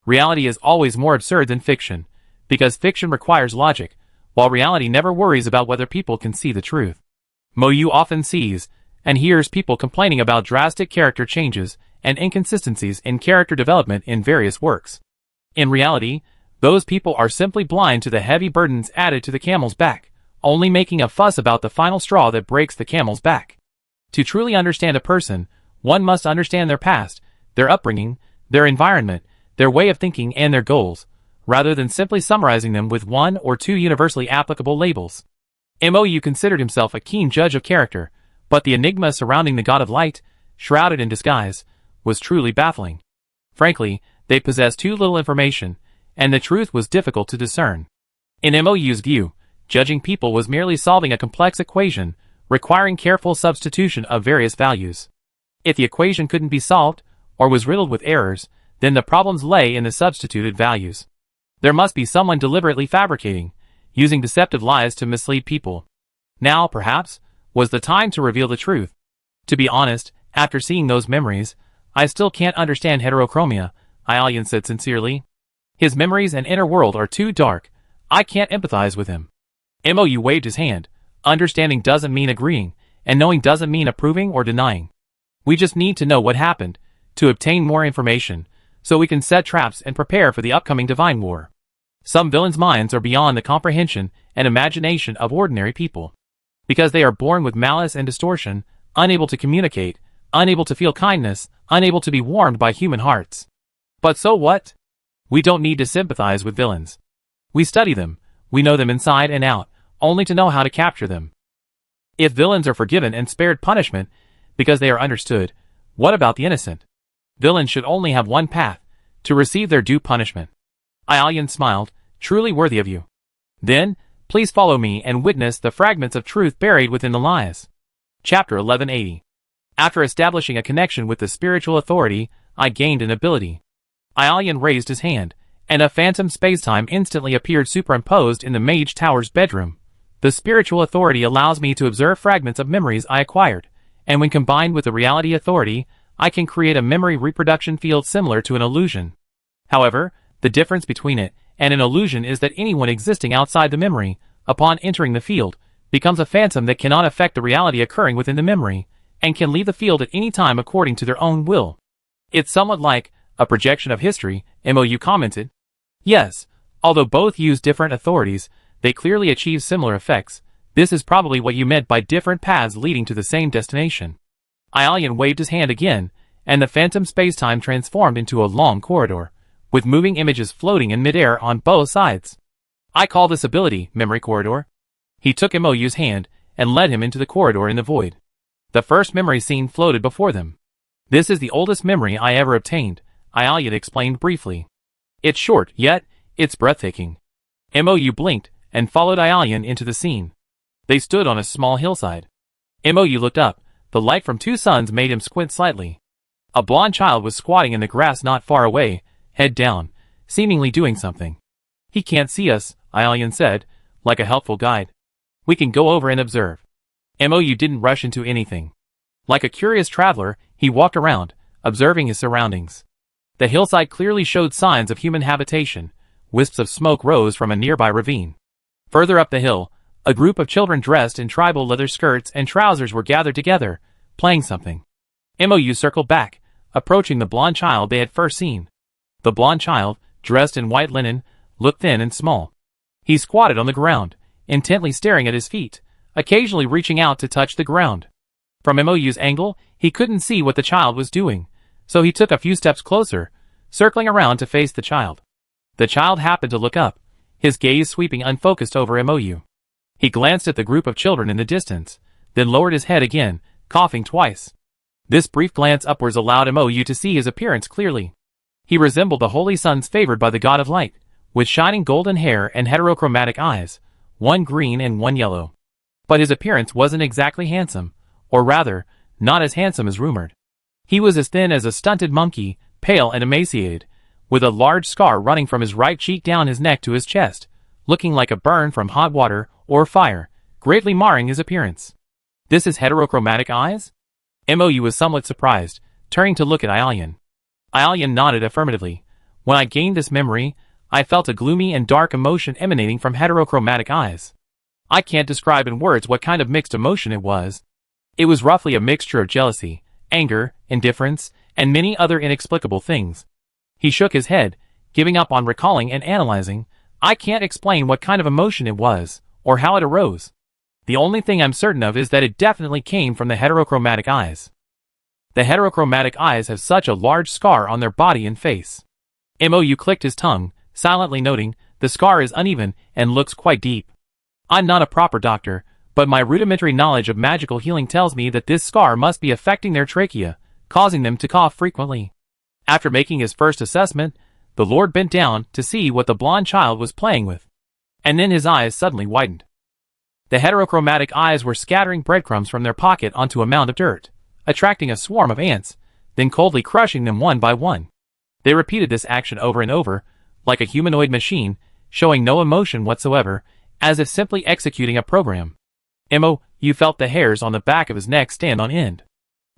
Reality is always more absurd than fiction, because fiction requires logic, while reality never worries about whether people can see the truth. Moyu often sees and hears people complaining about drastic character changes and inconsistencies in character development in various works. In reality, those people are simply blind to the heavy burdens added to the camel's back, only making a fuss about the final straw that breaks the camel's back. To truly understand a person, one must understand their past, their upbringing, their environment, their way of thinking and their goals, rather than simply summarizing them with one or two universally applicable labels. Moyu considered himself a keen judge of character, but the enigma surrounding the god of light, shrouded in disguise, was truly baffling. Frankly, they possessed too little information, and the truth was difficult to discern. In Moyu's view, judging people was merely solving a complex equation, requiring careful substitution of various values. If the equation couldn't be solved, or was riddled with errors, then the problems lay in the substituted values. There must be someone deliberately fabricating, using deceptive lies to mislead people. Now, perhaps, was the time to reveal the truth. To be honest, after seeing those memories, I still can't understand heterochromia, Aelian said sincerely. His memories and inner world are too dark. I can't empathize with him. Moyu waved his hand. Understanding doesn't mean agreeing, and knowing doesn't mean approving or denying. We just need to know what happened, to obtain more information, so we can set traps and prepare for the upcoming divine war. Some villains' minds are beyond the comprehension and imagination of ordinary people. Because they are born with malice and distortion, unable to communicate, unable to feel kindness, unable to be warmed by human hearts. But so what? We don't need to sympathize with villains. We study them, we know them inside and out, only to know how to capture them. If villains are forgiven and spared punishment because they are understood, what about the innocent? Villains should only have one path, to receive their due punishment. Aelian smiled, truly worthy of you. Then, please follow me and witness the fragments of truth buried within the lies. Chapter 1180. After establishing a connection with the spiritual authority, I gained an ability. Aelian raised his hand, and a phantom spacetime instantly appeared superimposed in the Mage Tower's bedroom. The spiritual authority allows me to observe fragments of memories I acquired, and when combined with the reality authority, I can create a memory reproduction field similar to an illusion. However, the difference between it and an illusion is that anyone existing outside the memory, upon entering the field, becomes a phantom that cannot affect the reality occurring within the memory, and can leave the field at any time according to their own will. It's somewhat like a projection of history, Moyu commented. Yes, although both use different authorities, they clearly achieve similar effects. This is probably what you meant by different paths leading to the same destination. Aelian waved his hand again, and the phantom spacetime transformed into a long corridor, with moving images floating in midair on both sides. I call this ability Memory Corridor. He took Moyu's hand and led him into the corridor in the void. The first memory scene floated before them. This is the oldest memory I ever obtained, Aelian explained briefly. It's short, yet it's breathtaking. Moyu blinked and followed Aelian into the scene. They stood on a small hillside. Moyu looked up. The light from two suns made him squint slightly. A blond child was squatting in the grass not far away, head down, seemingly doing something. He can't see us, Aelian said, like a helpful guide. We can go over and observe. Moyu didn't rush into anything. Like a curious traveler, he walked around, observing his surroundings. The hillside clearly showed signs of human habitation. Wisps of smoke rose from a nearby ravine. Further up the hill, a group of children dressed in tribal leather skirts and trousers were gathered together, playing something. Moyu circled back, approaching the blond child they had first seen. The blond child, dressed in white linen, looked thin and small. He squatted on the ground, intently staring at his feet, occasionally reaching out to touch the ground. From MOU's angle, he couldn't see what the child was doing, so he took a few steps closer, circling around to face the child. The child happened to look up, his gaze sweeping unfocused over MOU. He glanced at the group of children in the distance, then lowered his head again, coughing twice. This brief glance upwards allowed MOU to see his appearance clearly. He resembled the holy sons favored by the god of light, with shining golden hair and heterochromatic eyes, one green and one yellow. But his appearance wasn't exactly handsome, or rather, not as handsome as rumored. He was as thin as a stunted monkey, pale and emaciated, with a large scar running from his right cheek down his neck to his chest, looking like a burn from hot water or fire, greatly marring his appearance. This is heterochromatic eyes? MOU was somewhat surprised, turning to look at Aelian. Aelian nodded affirmatively. When I gained this memory, I felt a gloomy and dark emotion emanating from heterochromatic eyes. I can't describe in words what kind of mixed emotion it was. It was roughly a mixture of jealousy, anger, indifference, and many other inexplicable things. He shook his head, giving up on recalling and analyzing. I can't explain what kind of emotion it was, or how it arose. The only thing I'm certain of is that it definitely came from the heterochromatic eyes. The heterochromatic eyes have such a large scar on their body and face. MOU clicked his tongue, silently noting, the scar is uneven and looks quite deep. I'm not a proper doctor, but my rudimentary knowledge of magical healing tells me that this scar must be affecting their trachea, causing them to cough frequently. After making his first assessment, the Lord bent down to see what the blonde child was playing with. And then his eyes suddenly widened. The heterochromatic eyes were scattering breadcrumbs from their pocket onto a mound of dirt, attracting a swarm of ants, then coldly crushing them one by one. They repeated this action over and over, like a humanoid machine, showing no emotion whatsoever, as if simply executing a program. MOU felt the hairs on the back of his neck stand on end.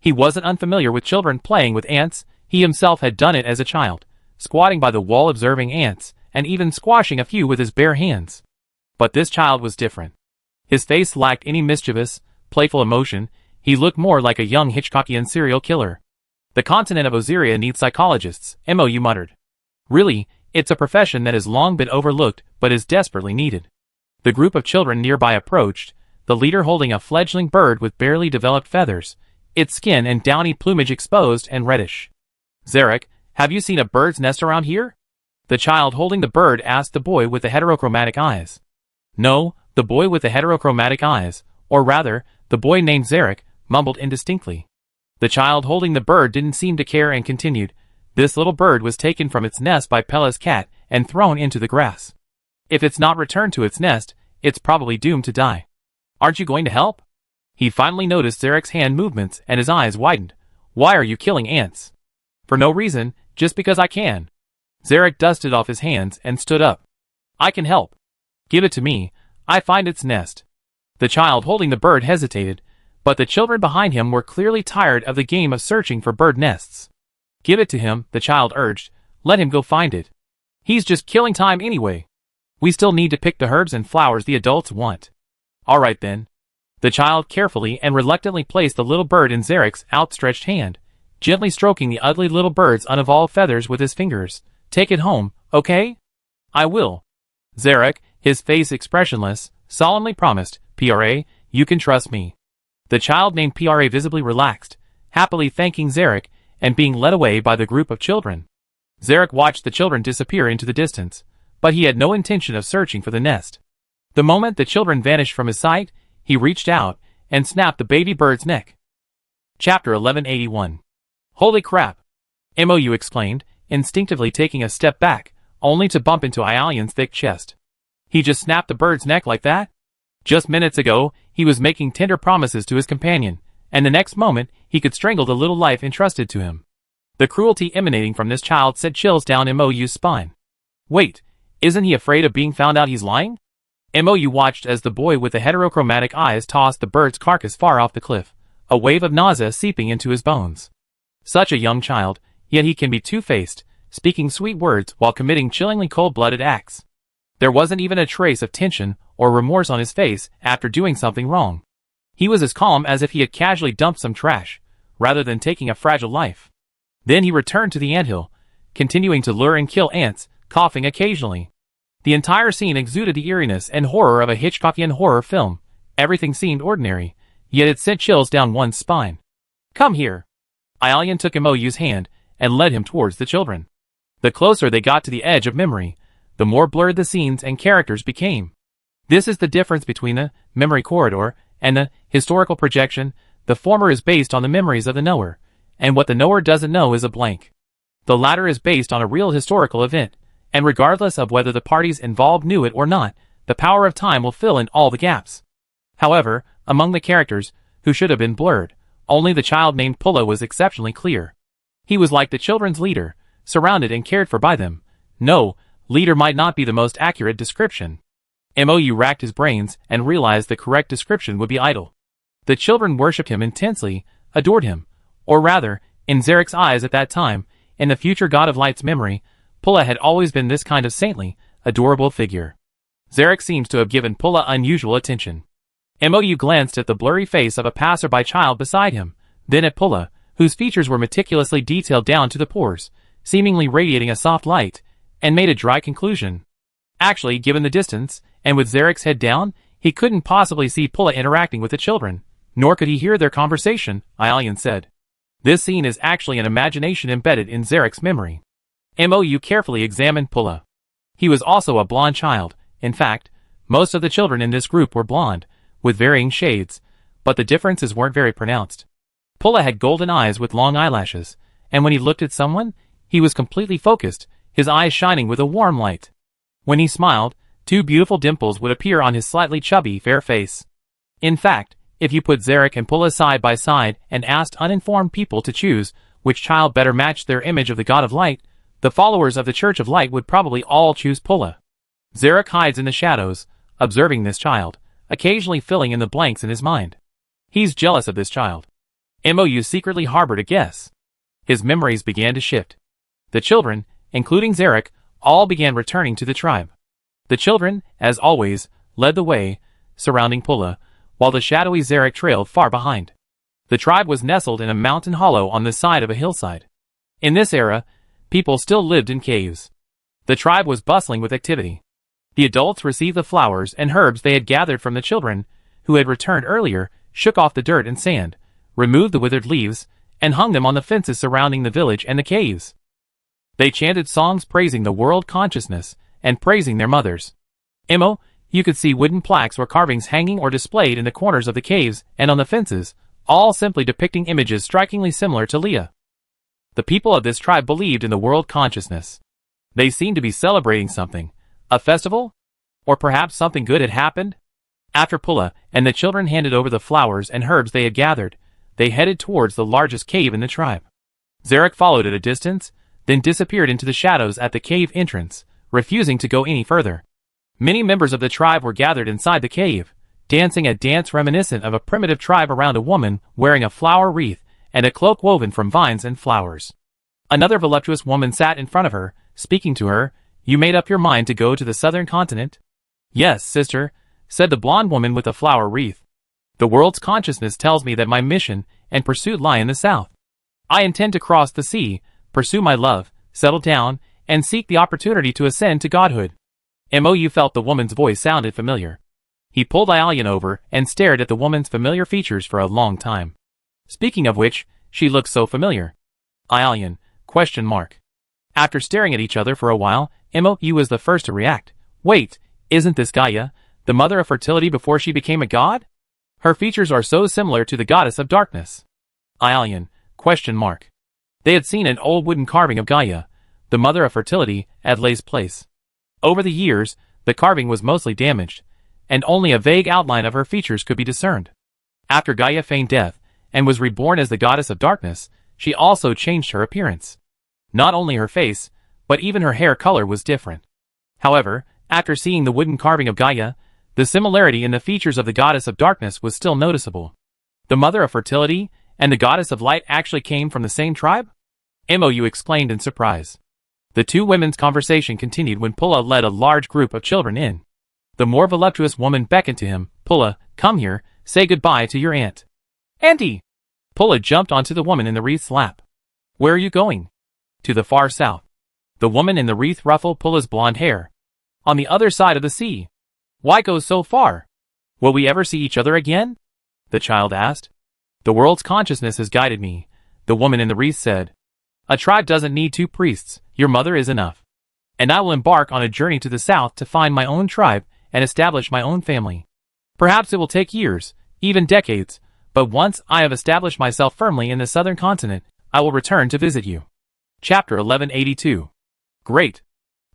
He wasn't unfamiliar with children playing with ants. He himself had done it as a child, squatting by the wall observing ants, and even squashing a few with his bare hands. But this child was different. His face lacked any mischievous, playful emotion. He looked more like a young Hitchcockian serial killer. The continent of Oziria needs psychologists, MOU muttered. Really, it's a profession that has long been overlooked but is desperately needed. The group of children nearby approached, the leader holding a fledgling bird with barely developed feathers, its skin and downy plumage exposed and reddish. Zarek, have you seen a bird's nest around here? The child holding the bird asked the boy with the heterochromatic eyes. No, the boy with the heterochromatic eyes, or rather, the boy named Zarek, mumbled indistinctly. The child holding the bird didn't seem to care and continued. This little bird was taken from its nest by Pella's cat and thrown into the grass. If it's not returned to its nest, it's probably doomed to die. Aren't you going to help? He finally noticed Zarek's hand movements and his eyes widened. Why are you killing ants? For no reason, just because I can. Zarek dusted off his hands and stood up. I can help. Give it to me. I find its nest. The child holding the bird hesitated, but the children behind him were clearly tired of the game of searching for bird nests. Give it to him, the child urged. Let him go find it. He's just killing time anyway. We still need to pick the herbs and flowers the adults want. All right then. The child carefully and reluctantly placed the little bird in Zarek's outstretched hand, gently stroking the ugly little bird's unevolved feathers with his fingers. Take it home, okay? I will. Zarek, his face expressionless, solemnly promised, PRA, you can trust me. The child named PRA visibly relaxed, happily thanking Zarek, and being led away by the group of children. Zarek watched the children disappear into the distance, but he had no intention of searching for the nest. The moment the children vanished from his sight, he reached out and snapped the baby bird's neck. Chapter 1181. Holy crap! MOU exclaimed, instinctively taking a step back, only to bump into Aelian's thick chest. He just snapped the bird's neck like that? Just minutes ago, he was making tender promises to his companion, and the next moment, he could strangle the little life entrusted to him. The cruelty emanating from this child sent chills down MOU's spine. Wait, isn't he afraid of being found out he's lying? MOU watched as the boy with the heterochromatic eyes tossed the bird's carcass far off the cliff, a wave of nausea seeping into his bones. Such a young child, yet he can be two-faced, speaking sweet words while committing chillingly cold-blooded acts. There wasn't even a trace of tension or remorse on his face after doing something wrong. He was as calm as if he had casually dumped some trash, rather than taking a fragile life. Then he returned to the anthill, continuing to lure and kill ants, coughing occasionally. The entire scene exuded the eeriness and horror of a Hitchcockian horror film. Everything seemed ordinary, yet it sent chills down one's spine. "Come here." Aelian took Mo's hand and led him towards the children. The closer they got to the edge of memory, the more blurred the scenes and characters became. This is the difference between the memory corridor and the historical projection. The former is based on the memories of the knower, and what the knower doesn't know is a blank. The latter is based on a real historical event, and regardless of whether the parties involved knew it or not, the power of time will fill in all the gaps. However, among the characters, who should have been blurred, only the child named Pulla was exceptionally clear. He was like the children's leader, surrounded and cared for by them. No, leader might not be the most accurate description. Mou racked his brains and realized the correct description would be idle. The children worshipped him intensely, adored him, or rather, in Zarek's eyes at that time, in the future god of light's memory, Pulla had always been this kind of saintly, adorable figure. Zarek seems to have given Pulla unusual attention. Mou glanced at the blurry face of a passerby child beside him, then at Pulla, whose features were meticulously detailed down to the pores, seemingly radiating a soft light, and made a dry conclusion. Actually, given the distance, and with Zarek's head down, he couldn't possibly see Pulla interacting with the children, nor could he hear their conversation, Aelian said. This scene is actually an imagination embedded in Zarek's memory. Mou carefully examined Pulla. He was also a blonde child. In fact, most of the children in this group were blonde, with varying shades, but the differences weren't very pronounced. Pulla had golden eyes with long eyelashes, and when he looked at someone, he was completely focused, his eyes shining with a warm light. When he smiled, two beautiful dimples would appear on his slightly chubby, fair face. In fact, if you put Zarek and Pulla side by side and asked uninformed people to choose which child better matched their image of the god of light, the followers of the Church of Light would probably all choose Pulla. Zarek hides in the shadows, observing this child, occasionally filling in the blanks in his mind. He's jealous of this child. Mou secretly harbored a guess. His memories began to shift. The children, including Zarek, all began returning to the tribe. The children, as always, led the way, surrounding Pulla, while the shadowy Zarek trailed far behind. The tribe was nestled in a mountain hollow on the side of a hillside. In this era, people still lived in caves. The tribe was bustling with activity. The adults received the flowers and herbs they had gathered from the children, who had returned earlier, shook off the dirt and sand, removed the withered leaves, and hung them on the fences surrounding the village and the caves. They chanted songs praising the world consciousness, and praising their mothers. You could see wooden plaques or carvings hanging or displayed in the corners of the caves and on the fences, all simply depicting images strikingly similar to Leah. The people of this tribe believed in the world consciousness. They seemed to be celebrating something. A festival? Or perhaps something good had happened? After Pulla and the children handed over the flowers and herbs they had gathered, they headed towards the largest cave in the tribe. Zarek followed at a distance, then disappeared into the shadows at the cave entrance, refusing to go any further. Many members of the tribe were gathered inside the cave, dancing a dance reminiscent of a primitive tribe around a woman wearing a flower wreath and a cloak woven from vines and flowers. Another voluptuous woman sat in front of her, speaking to her. "You made up your mind to go to the southern continent?" "Yes, sister," said the blonde woman with the flower wreath. "The world's consciousness tells me that my mission and pursuit lie in the south. I intend to cross the sea, pursue my love, settle down, and seek the opportunity to ascend to godhood." Mou felt the woman's voice sounded familiar. He pulled Aelian over and stared at the woman's familiar features for a long time. Speaking of which, she looked so familiar. Aelian, ? After staring at each other for a while, Mou was the first to react. "Wait, isn't this Gaia, the mother of fertility before she became a god? Her features are so similar to the goddess of darkness." Aelian, ? They had seen an old wooden carving of Gaia, the mother of fertility, at Lei's place. Over the years, the carving was mostly damaged, and only a vague outline of her features could be discerned. After Gaia feigned death, and was reborn as the goddess of darkness, she also changed her appearance. Not only her face, but even her hair color was different. However, after seeing the wooden carving of Gaia, the similarity in the features of the goddess of darkness was still noticeable. The mother of fertility and the goddess of light actually came from the same tribe? Mou exclaimed in surprise. The two women's conversation continued when Pulla led a large group of children in. The more voluptuous woman beckoned to him. "Pulla, come here, say goodbye to your aunt." "Auntie!" Pulla jumped onto the woman in the wreath's lap. "Where are you going?" "To the far south." The woman in the wreath ruffled Pulla's blonde hair. "On the other side of the sea." "Why go so far?" Will we ever see each other again? The child asked. The world's consciousness has guided me, the woman in the wreath said. A tribe doesn't need 2 priests, your mother is enough. And I will embark on a journey to the south to find my own tribe and establish my own family. Perhaps it will take years, even decades, but once I have established myself firmly in the southern continent, I will return to visit you. Chapter 1182. Great.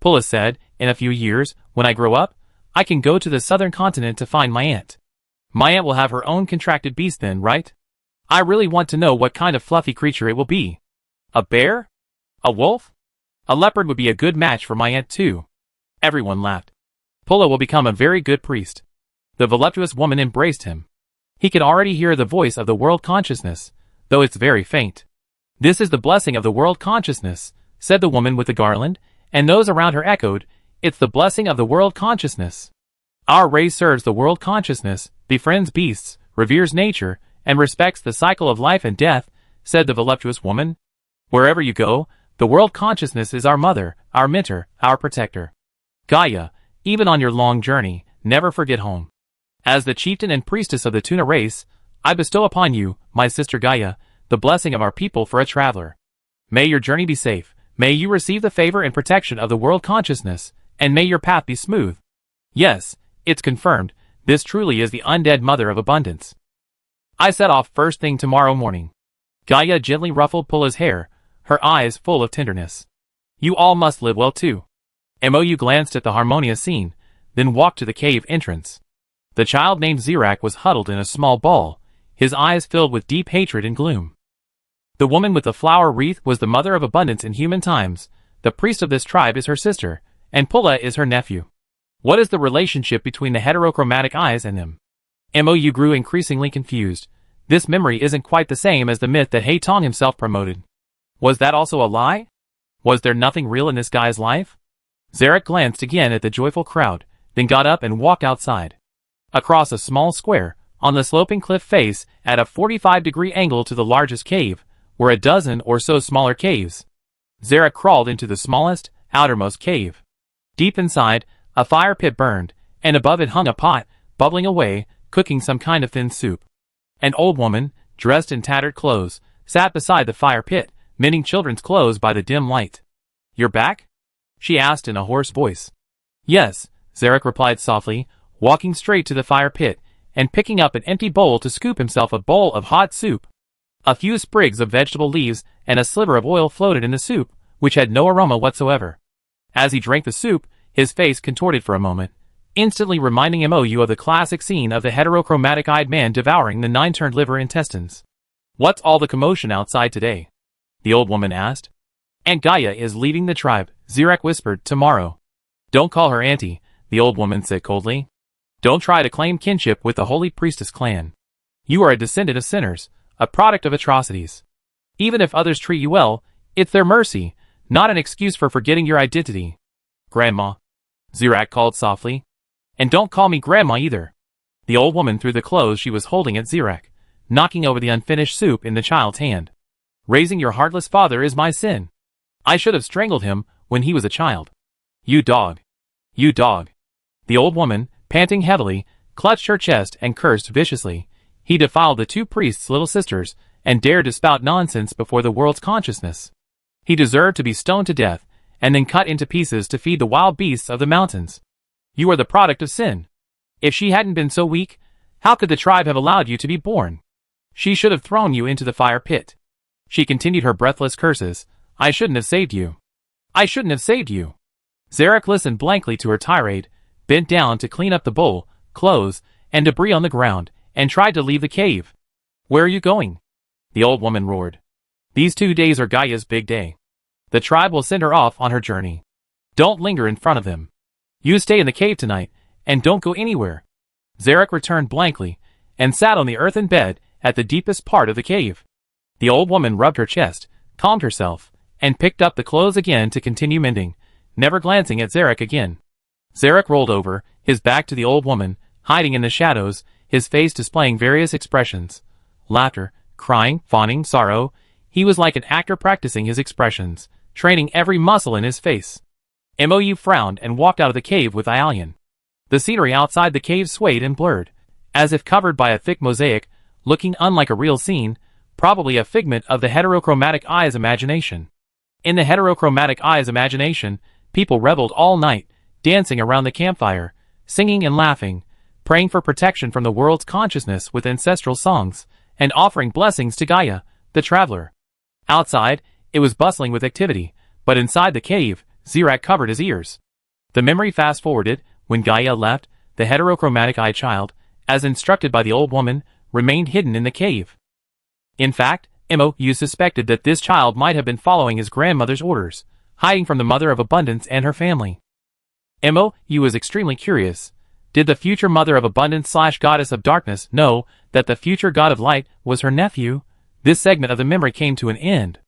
Pulla said, in a few years, when I grow up, I can go to the southern continent to find my aunt. My aunt will have her own contracted beast then, right? I really want to know what kind of fluffy creature it will be. A bear? A wolf? A leopard would be a good match for my aunt too. Everyone laughed. Pulla will become a very good priest. The voluptuous woman embraced him. He could already hear the voice of the world consciousness, though it's very faint. This is the blessing of the world consciousness, said the woman with the garland, and those around her echoed, it's the blessing of the world consciousness. Our race serves the world consciousness, befriends beasts, reveres nature, and respects the cycle of life and death, said the voluptuous woman. Wherever you go, the world consciousness is our mother, our mentor, our protector. Gaia, even on your long journey, never forget home. As the chieftain and priestess of the tuna race, I bestow upon you, my sister Gaia, the blessing of our people for a traveler. May your journey be safe, may you receive the favor and protection of the world consciousness, and may your path be smooth. Yes, it's confirmed, this truly is the undead mother of abundance. I set off first thing tomorrow morning. Gaia gently ruffled Pulla's hair, her eyes full of tenderness. You all must live well too. Mou glanced at the harmonious scene, then walked to the cave entrance. The child named Zirak was huddled in a small ball, his eyes filled with deep hatred and gloom. The woman with the flower wreath was the mother of abundance in human times, the priest of this tribe is her sister, and Pulla is her nephew. What is the relationship between the heterochromatic eyes and them? Mou grew increasingly confused. This memory isn't quite the same as the myth that Haitong himself promoted. Was that also a lie? Was there nothing real in this guy's life? Zarek glanced again at the joyful crowd, then got up and walked outside. Across a small square, on the sloping cliff face, at a 45-degree angle to the largest cave, were a dozen or so smaller caves. Zarek crawled into the smallest, outermost cave. Deep inside, a fire pit burned, and above it hung a pot, bubbling away, cooking some kind of thin soup. An old woman, dressed in tattered clothes, sat beside the fire pit, mending children's clothes by the dim light. You're back? She asked in a hoarse voice. Yes, Zarek replied softly, walking straight to the fire pit, and picking up an empty bowl to scoop himself a bowl of hot soup. A few sprigs of vegetable leaves and a sliver of oil floated in the soup, which had no aroma whatsoever. As he drank the soup, his face contorted for a moment, instantly reminding Mou of the classic scene of the heterochromatic-eyed man devouring the 9-turned liver intestines. What's all the commotion outside today? The old woman asked. Aunt Gaia is leaving the tribe, Zarek whispered, tomorrow. Don't call her auntie, the old woman said coldly. Don't try to claim kinship with the holy priestess clan. You are a descendant of sinners, a product of atrocities. Even if others treat you well, it's their mercy, not an excuse for forgetting your identity. Grandma, Zarek called softly. And don't call me Grandma either. The old woman threw the clothes she was holding at Zarek, knocking over the unfinished soup in the child's hand. Raising your heartless father is my sin. I should have strangled him when he was a child. You dog. You dog. The old woman, panting heavily, clutched her chest and cursed viciously. He defiled the 2 priests' little sisters, and dared to spout nonsense before the world's consciousness. He deserved to be stoned to death, and then cut into pieces to feed the wild beasts of the mountains. You are the product of sin. If she hadn't been so weak, how could the tribe have allowed you to be born? She should have thrown you into the fire pit. She continued her breathless curses. I shouldn't have saved you. I shouldn't have saved you. Zarek listened blankly to her tirade, bent down to clean up the bowl, clothes, and debris on the ground, and tried to leave the cave. Where are you going? The old woman roared. These 2 days are Gaia's big day. The tribe will send her off on her journey. Don't linger in front of them. You stay in the cave tonight, and don't go anywhere. Zarek returned blankly, and sat on the earthen bed at the deepest part of the cave. The old woman rubbed her chest, calmed herself, and picked up the clothes again to continue mending, never glancing at Zarek again. Zarek rolled over, his back to the old woman, hiding in the shadows, his face displaying various expressions. Laughter, crying, fawning, sorrow. He was like an actor practicing his expressions, training every muscle in his face. Mou frowned and walked out of the cave with Ialian. The scenery outside the cave swayed and blurred, as if covered by a thick mosaic, looking unlike a real scene, probably a figment of the heterochromatic eye's imagination. In the heterochromatic eye's imagination, people reveled all night, dancing around the campfire, singing and laughing, praying for protection from the world's consciousness with ancestral songs, and offering blessings to Gaia, the traveler. Outside, it was bustling with activity, but inside the cave, Zirak covered his ears. The memory fast-forwarded, when Gaia left, the heterochromatic eye child, as instructed by the old woman, remained hidden in the cave. In fact, Mo.U suspected that this child might have been following his grandmother's orders, hiding from the Mother of Abundance and her family. Mo.U was extremely curious. Did the future Mother of Abundance/Goddess of Darkness know that the future God of Light was her nephew? This segment of the memory came to an end.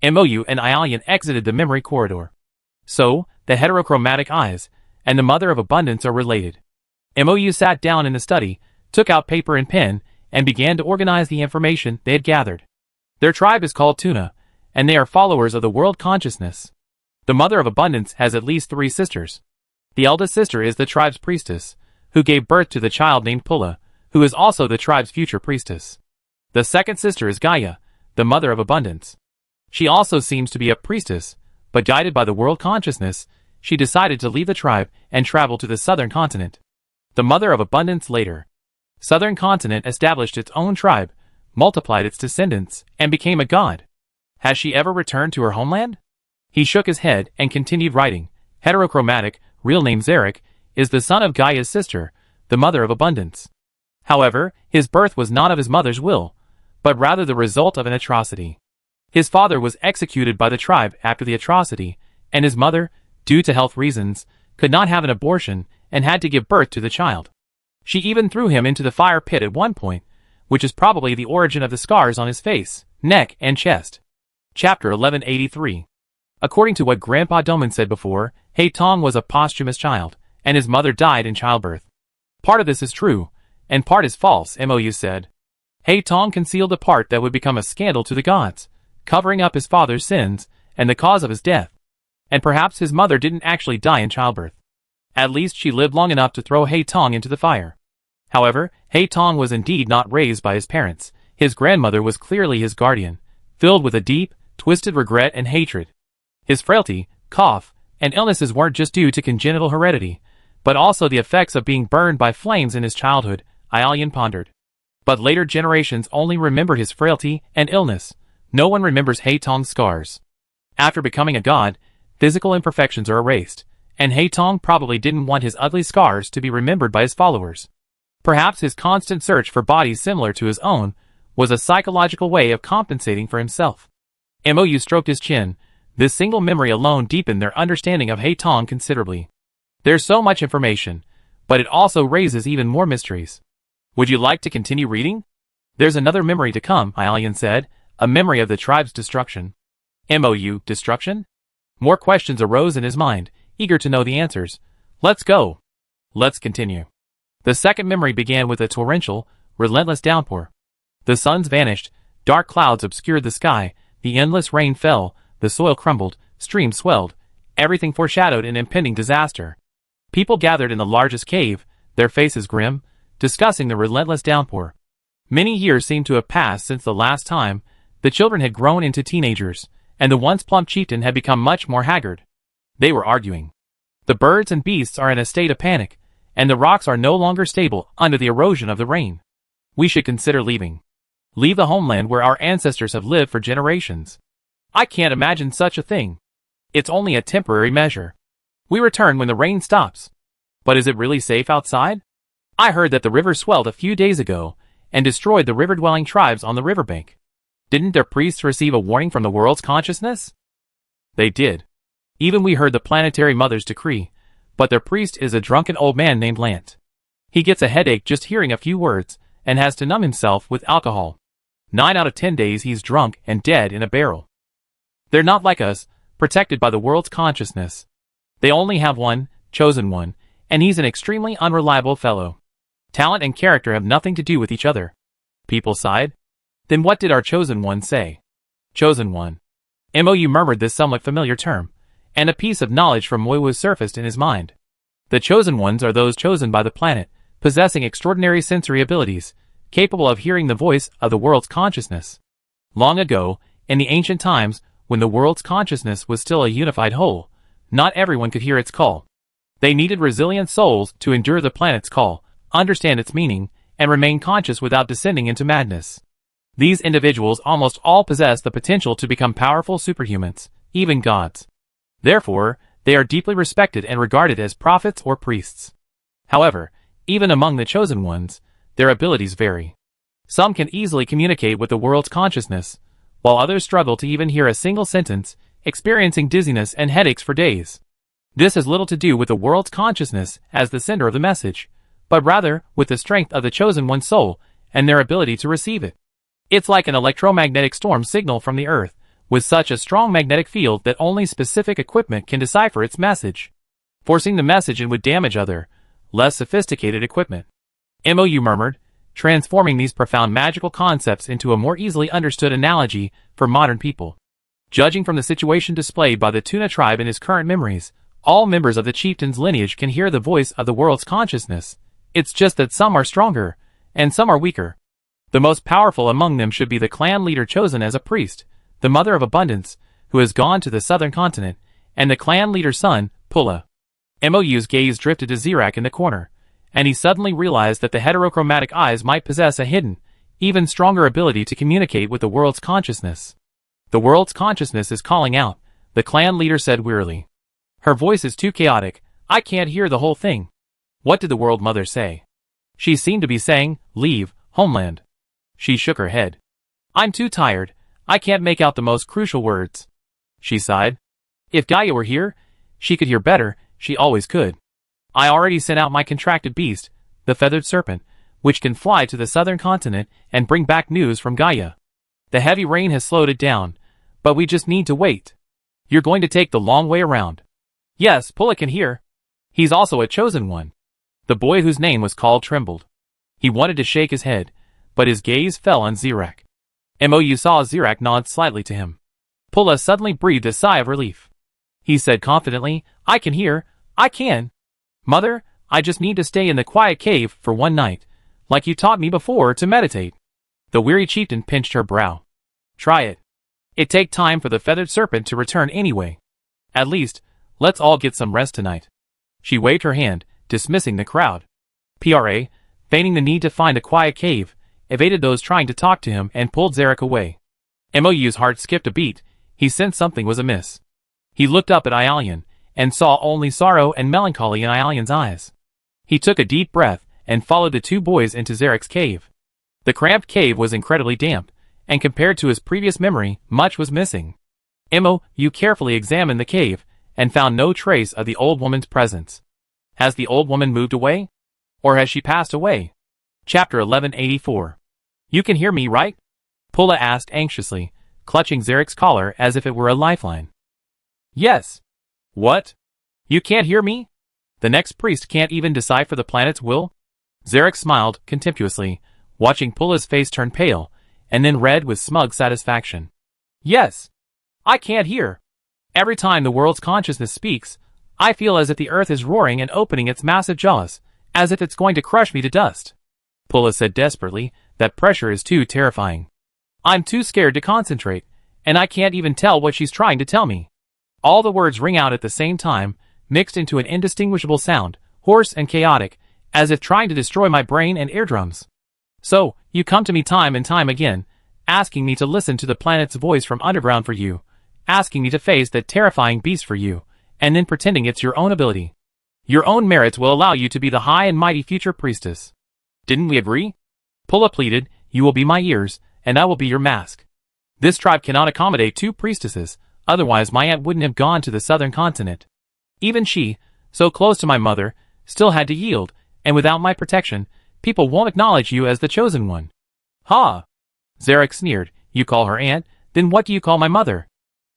Mo.U and Aelian exited the memory corridor. So, the heterochromatic eyes and the Mother of Abundance are related. Mo.U sat down in the study, took out paper and pen, and began to organize the information they had gathered. Their tribe is called Tuna, and they are followers of the world consciousness. The Mother of Abundance has at least 3 sisters. The eldest sister is the tribe's priestess, who gave birth to the child named Pulla, who is also the tribe's future priestess. The second sister is Gaia, the Mother of Abundance. She also seems to be a priestess, but guided by the world consciousness, she decided to leave the tribe and travel to the southern continent. The Mother of Abundance later. Southern continent established its own tribe, multiplied its descendants, and became a god. Has she ever returned to her homeland? He shook his head and continued writing. Heterochromatic, real name Zarek, is the son of Gaia's sister, the Mother of Abundance. However, his birth was not of his mother's will, but rather the result of an atrocity. His father was executed by the tribe after the atrocity, and his mother, due to health reasons, could not have an abortion and had to give birth to the child. She even threw him into the fire pit at one point, which is probably the origin of the scars on his face, neck, and chest. Chapter 1183. According to what Grandpa Doman said before, Hei Tong was a posthumous child, and his mother died in childbirth. Part of this is true, and part is false, Mo.U said. Hei Tong concealed the part that would become a scandal to the gods, covering up his father's sins, and the cause of his death. And perhaps his mother didn't actually die in childbirth. At least she lived long enough to throw Hei Tong into the fire. However, Hei Tong was indeed not raised by his parents. His grandmother was clearly his guardian, filled with a deep, twisted regret and hatred. His frailty, cough, and illnesses weren't just due to congenital heredity, but also the effects of being burned by flames in his childhood, Aelian pondered. But later generations only remembered his frailty and illness. No one remembers Hei Tong's scars. After becoming a god, physical imperfections are erased, and Hei Tong probably didn't want his ugly scars to be remembered by his followers. Perhaps his constant search for bodies similar to his own was a psychological way of compensating for himself. Mo.U stroked his chin. This single memory alone deepened their understanding of Hei Tong considerably. There's so much information, but it also raises even more mysteries. Would you like to continue reading? There's another memory to come, Aelian said, a memory of the tribe's destruction. Mo.U, destruction? More questions arose in his mind, eager to know the answers. Let's go. Let's continue. The second memory began with a torrential, relentless downpour. The suns vanished, dark clouds obscured the sky, the endless rain fell, the soil crumbled, streams swelled, everything foreshadowed an impending disaster. People gathered in the largest cave, their faces grim, discussing the relentless downpour. Many years seemed to have passed since the last time. The children had grown into teenagers, and the once plump chieftain had become much more haggard. They were arguing. The birds and beasts are in a state of panic, and the rocks are no longer stable under the erosion of the rain. We should consider leaving. Leave the homeland where our ancestors have lived for generations. I can't imagine such a thing. It's only a temporary measure. We return when the rain stops. But is it really safe outside? I heard that the river swelled a few days ago and destroyed the river-dwelling tribes on the riverbank. Didn't their priests receive a warning from the world's consciousness? They did. Even we heard the planetary mother's decree, but their priest is a drunken old man named Lant. He gets a headache just hearing a few words, and has to numb himself with alcohol. 9 out of 10 days he's drunk and dead in a barrel. They're not like us, protected by the world's consciousness. They only have one, chosen one, and he's an extremely unreliable fellow. Talent and character have nothing to do with each other. People sighed. Then what did our chosen one say? Chosen one. Mo.U murmured this somewhat familiar term, and a piece of knowledge from Mo.U surfaced in his mind. The chosen ones are those chosen by the planet, possessing extraordinary sensory abilities, capable of hearing the voice of the world's consciousness. Long ago, in the ancient times, when the world's consciousness was still a unified whole, not everyone could hear its call. They needed resilient souls to endure the planet's call, understand its meaning, and remain conscious without descending into madness. These individuals almost all possess the potential to become powerful superhumans, even gods. Therefore, they are deeply respected and regarded as prophets or priests. However, even among the chosen ones, their abilities vary. Some can easily communicate with the world's consciousness, while others struggle to even hear a single sentence, experiencing dizziness and headaches for days. This has little to do with the world's consciousness as the sender of the message, but rather with the strength of the chosen one's soul and their ability to receive it. It's like an electromagnetic storm signal from the Earth, with such a strong magnetic field that only specific equipment can decipher its message. Forcing the message in would damage other, less sophisticated equipment. MOU murmured, transforming these profound magical concepts into a more easily understood analogy for modern people. Judging from the situation displayed by the Tuna tribe in his current memories, all members of the chieftain's lineage can hear the voice of the world's consciousness. It's just that some are stronger, and some are weaker. The most powerful among them should be the clan leader chosen as a priest, the mother of abundance, who has gone to the southern continent, and the clan leader's son, Pulla. MOU's gaze drifted to Zirak in the corner, and he suddenly realized that the heterochromatic eyes might possess a hidden, even stronger ability to communicate with the world's consciousness. The world's consciousness is calling out, the clan leader said wearily. Her voice is too chaotic, I can't hear the whole thing. What did the world mother say? She seemed to be saying, leave, homeland. She shook her head. I'm too tired, I can't make out the most crucial words. She sighed. If Gaia were here, she could hear better, she always could. I already sent out my contracted beast, the feathered serpent, which can fly to the southern continent and bring back news from Gaia. The heavy rain has slowed it down, but we just need to wait. You're going to take the long way around. Yes, Pulla can hear. He's also a chosen one. The boy whose name was called trembled. He wanted to shake his head, but his gaze fell on Zirak. MOU saw Zirak nod slightly to him. Pulla suddenly breathed a sigh of relief. He said confidently, I can hear, I can. Mother, I just need to stay in the quiet cave for one night, like you taught me before to meditate. The weary chieftain pinched her brow. Try it. It take time for the feathered serpent to return anyway. At least, let's all get some rest tonight. She waved her hand, dismissing the crowd. PRA, feigning the need to find a quiet cave, evaded those trying to talk to him and pulled Zarek away. MOU's heart skipped a beat, he sensed something was amiss. He looked up at Ialian, and saw only sorrow and melancholy in Ialian's eyes. He took a deep breath, and followed the two boys into Zarek's cave. The cramped cave was incredibly damp, and compared to his previous memory, much was missing. MOU carefully examined the cave, and found no trace of the old woman's presence. Has the old woman moved away? Or has she passed away? Chapter 1184. You can hear me, right? Pulla asked anxiously, clutching Zarek's collar as if it were a lifeline. Yes. What? You can't hear me? The next priest can't even decipher the planet's will? Zarek smiled contemptuously, watching Pulla's face turn pale, and then red with smug satisfaction. Yes. I can't hear. Every time the world's consciousness speaks, I feel as if the earth is roaring and opening its massive jaws, as if it's going to crush me to dust. Pulla said desperately, that pressure is too terrifying. I'm too scared to concentrate, and I can't even tell what she's trying to tell me. All the words ring out at the same time, mixed into an indistinguishable sound, hoarse and chaotic, as if trying to destroy my brain and eardrums. So, you come to me time and time again, asking me to listen to the planet's voice from underground for you, asking me to face that terrifying beast for you, and then pretending it's your own ability. Your own merits will allow you to be the high and mighty future priestess. Didn't we agree? Pulla pleaded, you will be my ears, and I will be your mask. This tribe cannot accommodate two priestesses, otherwise my aunt wouldn't have gone to the southern continent. Even she, so close to my mother, still had to yield, and without my protection, people won't acknowledge you as the chosen one. Ha! Zarek sneered, you call her aunt, then what do you call my mother?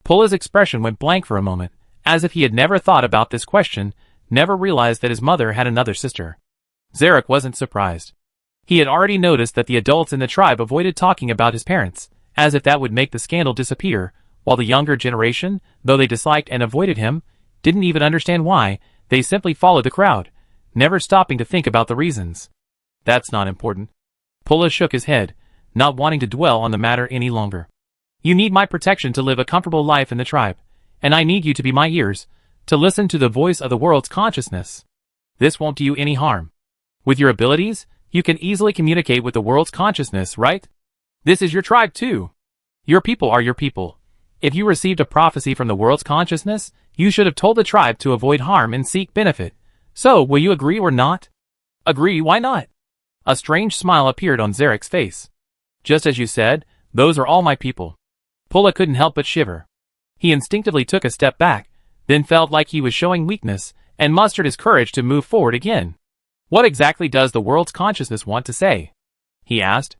Pulla's expression went blank for a moment, as if he had never thought about this question, never realized that his mother had another sister. Zarek wasn't surprised. He had already noticed that the adults in the tribe avoided talking about his parents, as if that would make the scandal disappear, while the younger generation, though they disliked and avoided him, didn't even understand why, they simply followed the crowd, never stopping to think about the reasons. That's not important. Pulla shook his head, not wanting to dwell on the matter any longer. You need my protection to live a comfortable life in the tribe, and I need you to be my ears, to listen to the voice of the world's consciousness. This won't do you any harm. With your abilities, you can easily communicate with the world's consciousness, right? This is your tribe too. Your people are your people. If you received a prophecy from the world's consciousness, you should have told the tribe to avoid harm and seek benefit. So, will you agree or not? Agree, why not? A strange smile appeared on Zarek's face. Just as you said, those are all my people. Pulla couldn't help but shiver. He instinctively took a step back, then felt like he was showing weakness, and mustered his courage to move forward again. What exactly does the world's consciousness want to say? He asked.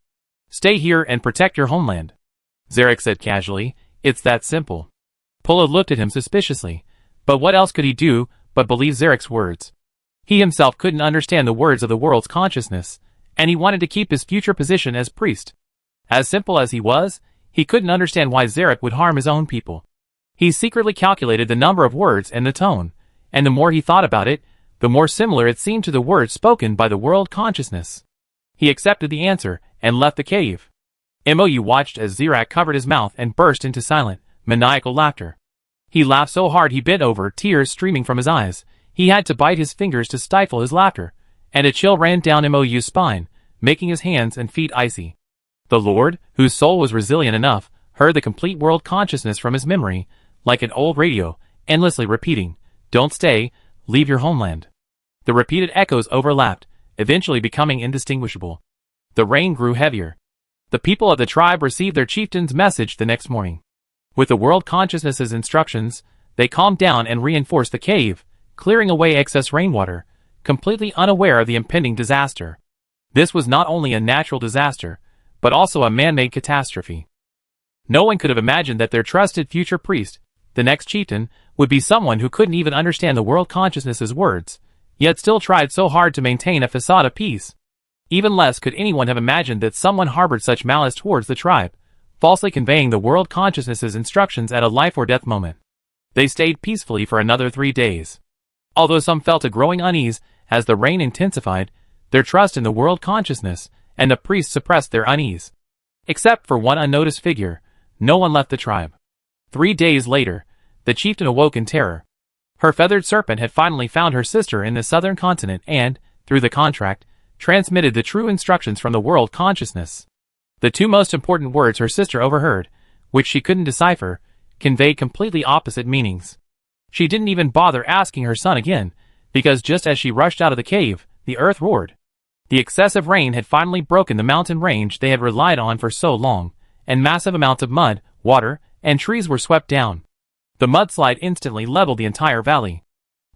Stay here and protect your homeland. Zarek said casually, it's that simple. Pulla looked at him suspiciously, but what else could he do but believe Zarek's words? He himself couldn't understand the words of the world's consciousness, and he wanted to keep his future position as priest. As simple as he was, he couldn't understand why Zarek would harm his own people. He secretly calculated the number of words and the tone, and the more he thought about it, the more similar it seemed to the words spoken by the world consciousness. He accepted the answer and left the cave. Mou watched as Zarak covered his mouth and burst into silent, maniacal laughter. He laughed so hard he bent over, tears streaming from his eyes. He had to bite his fingers to stifle his laughter, and a chill ran down Mou's spine, making his hands and feet icy. The Lord, whose soul was resilient enough, heard the complete world consciousness from his memory, like an old radio, endlessly repeating, Don't stay, leave your homeland. The repeated echoes overlapped, eventually becoming indistinguishable. The rain grew heavier. The people of the tribe received their chieftain's message the next morning. With the world consciousness's instructions, they calmed down and reinforced the cave, clearing away excess rainwater, completely unaware of the impending disaster. This was not only a natural disaster, but also a man-made catastrophe. No one could have imagined that their trusted future priest, the next chieftain, would be someone who couldn't even understand the world consciousness's words, yet still tried so hard to maintain a facade of peace. Even less could anyone have imagined that someone harbored such malice towards the tribe, falsely conveying the world consciousness's instructions at a life-or-death moment. They stayed peacefully for another 3 days. Although some felt a growing unease as the rain intensified, their trust in the world consciousness and the priest suppressed their unease. Except for one unnoticed figure, no one left the tribe. 3 days later, the chieftain awoke in terror. Her feathered serpent had finally found her sister in the southern continent and, through the contract, transmitted the true instructions from the world consciousness. The two most important words her sister overheard, which she couldn't decipher, conveyed completely opposite meanings. She didn't even bother asking her son again, because just as she rushed out of the cave, the earth roared. The excessive rain had finally broken the mountain range they had relied on for so long, and massive amounts of mud, water, and trees were swept down. The mudslide instantly leveled the entire valley.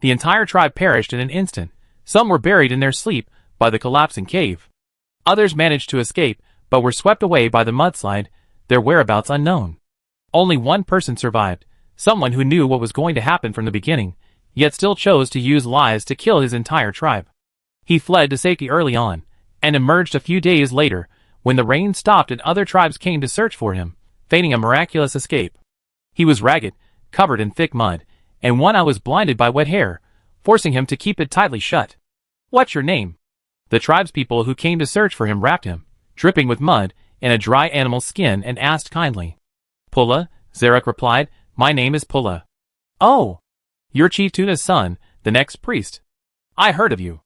The entire tribe perished in an instant. Some were buried in their sleep by the collapsing cave. Others managed to escape, but were swept away by the mudslide, their whereabouts unknown. Only one person survived, someone who knew what was going to happen from the beginning, yet still chose to use lies to kill his entire tribe. He fled to safety early on, and emerged a few days later, when the rain stopped and other tribes came to search for him, feigning a miraculous escape. He was ragged, covered in thick mud, and one eye was blinded by wet hair, forcing him to keep it tightly shut. What's your name? The tribespeople who came to search for him wrapped him, dripping with mud, in a dry animal's skin and asked kindly. Pulla, Zarek replied, my name is Pulla. Oh! You're Chief Tuna's son, the next priest. I heard of you.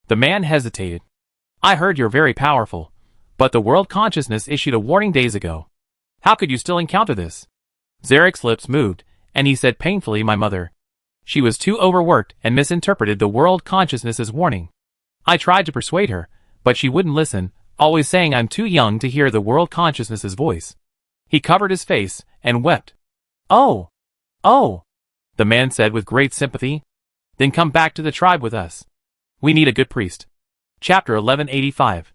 The man hesitated. I heard you're very powerful, but the world consciousness issued a warning days ago. How could you still encounter this? Zarek's lips moved, and he said painfully, my mother. She was too overworked and misinterpreted the world consciousness's warning. I tried to persuade her, but she wouldn't listen, always saying I'm too young to hear the world consciousness's voice. He covered his face and wept. Oh! Oh! The man said with great sympathy. Then come back to the tribe with us. We need a good priest. Chapter 1185.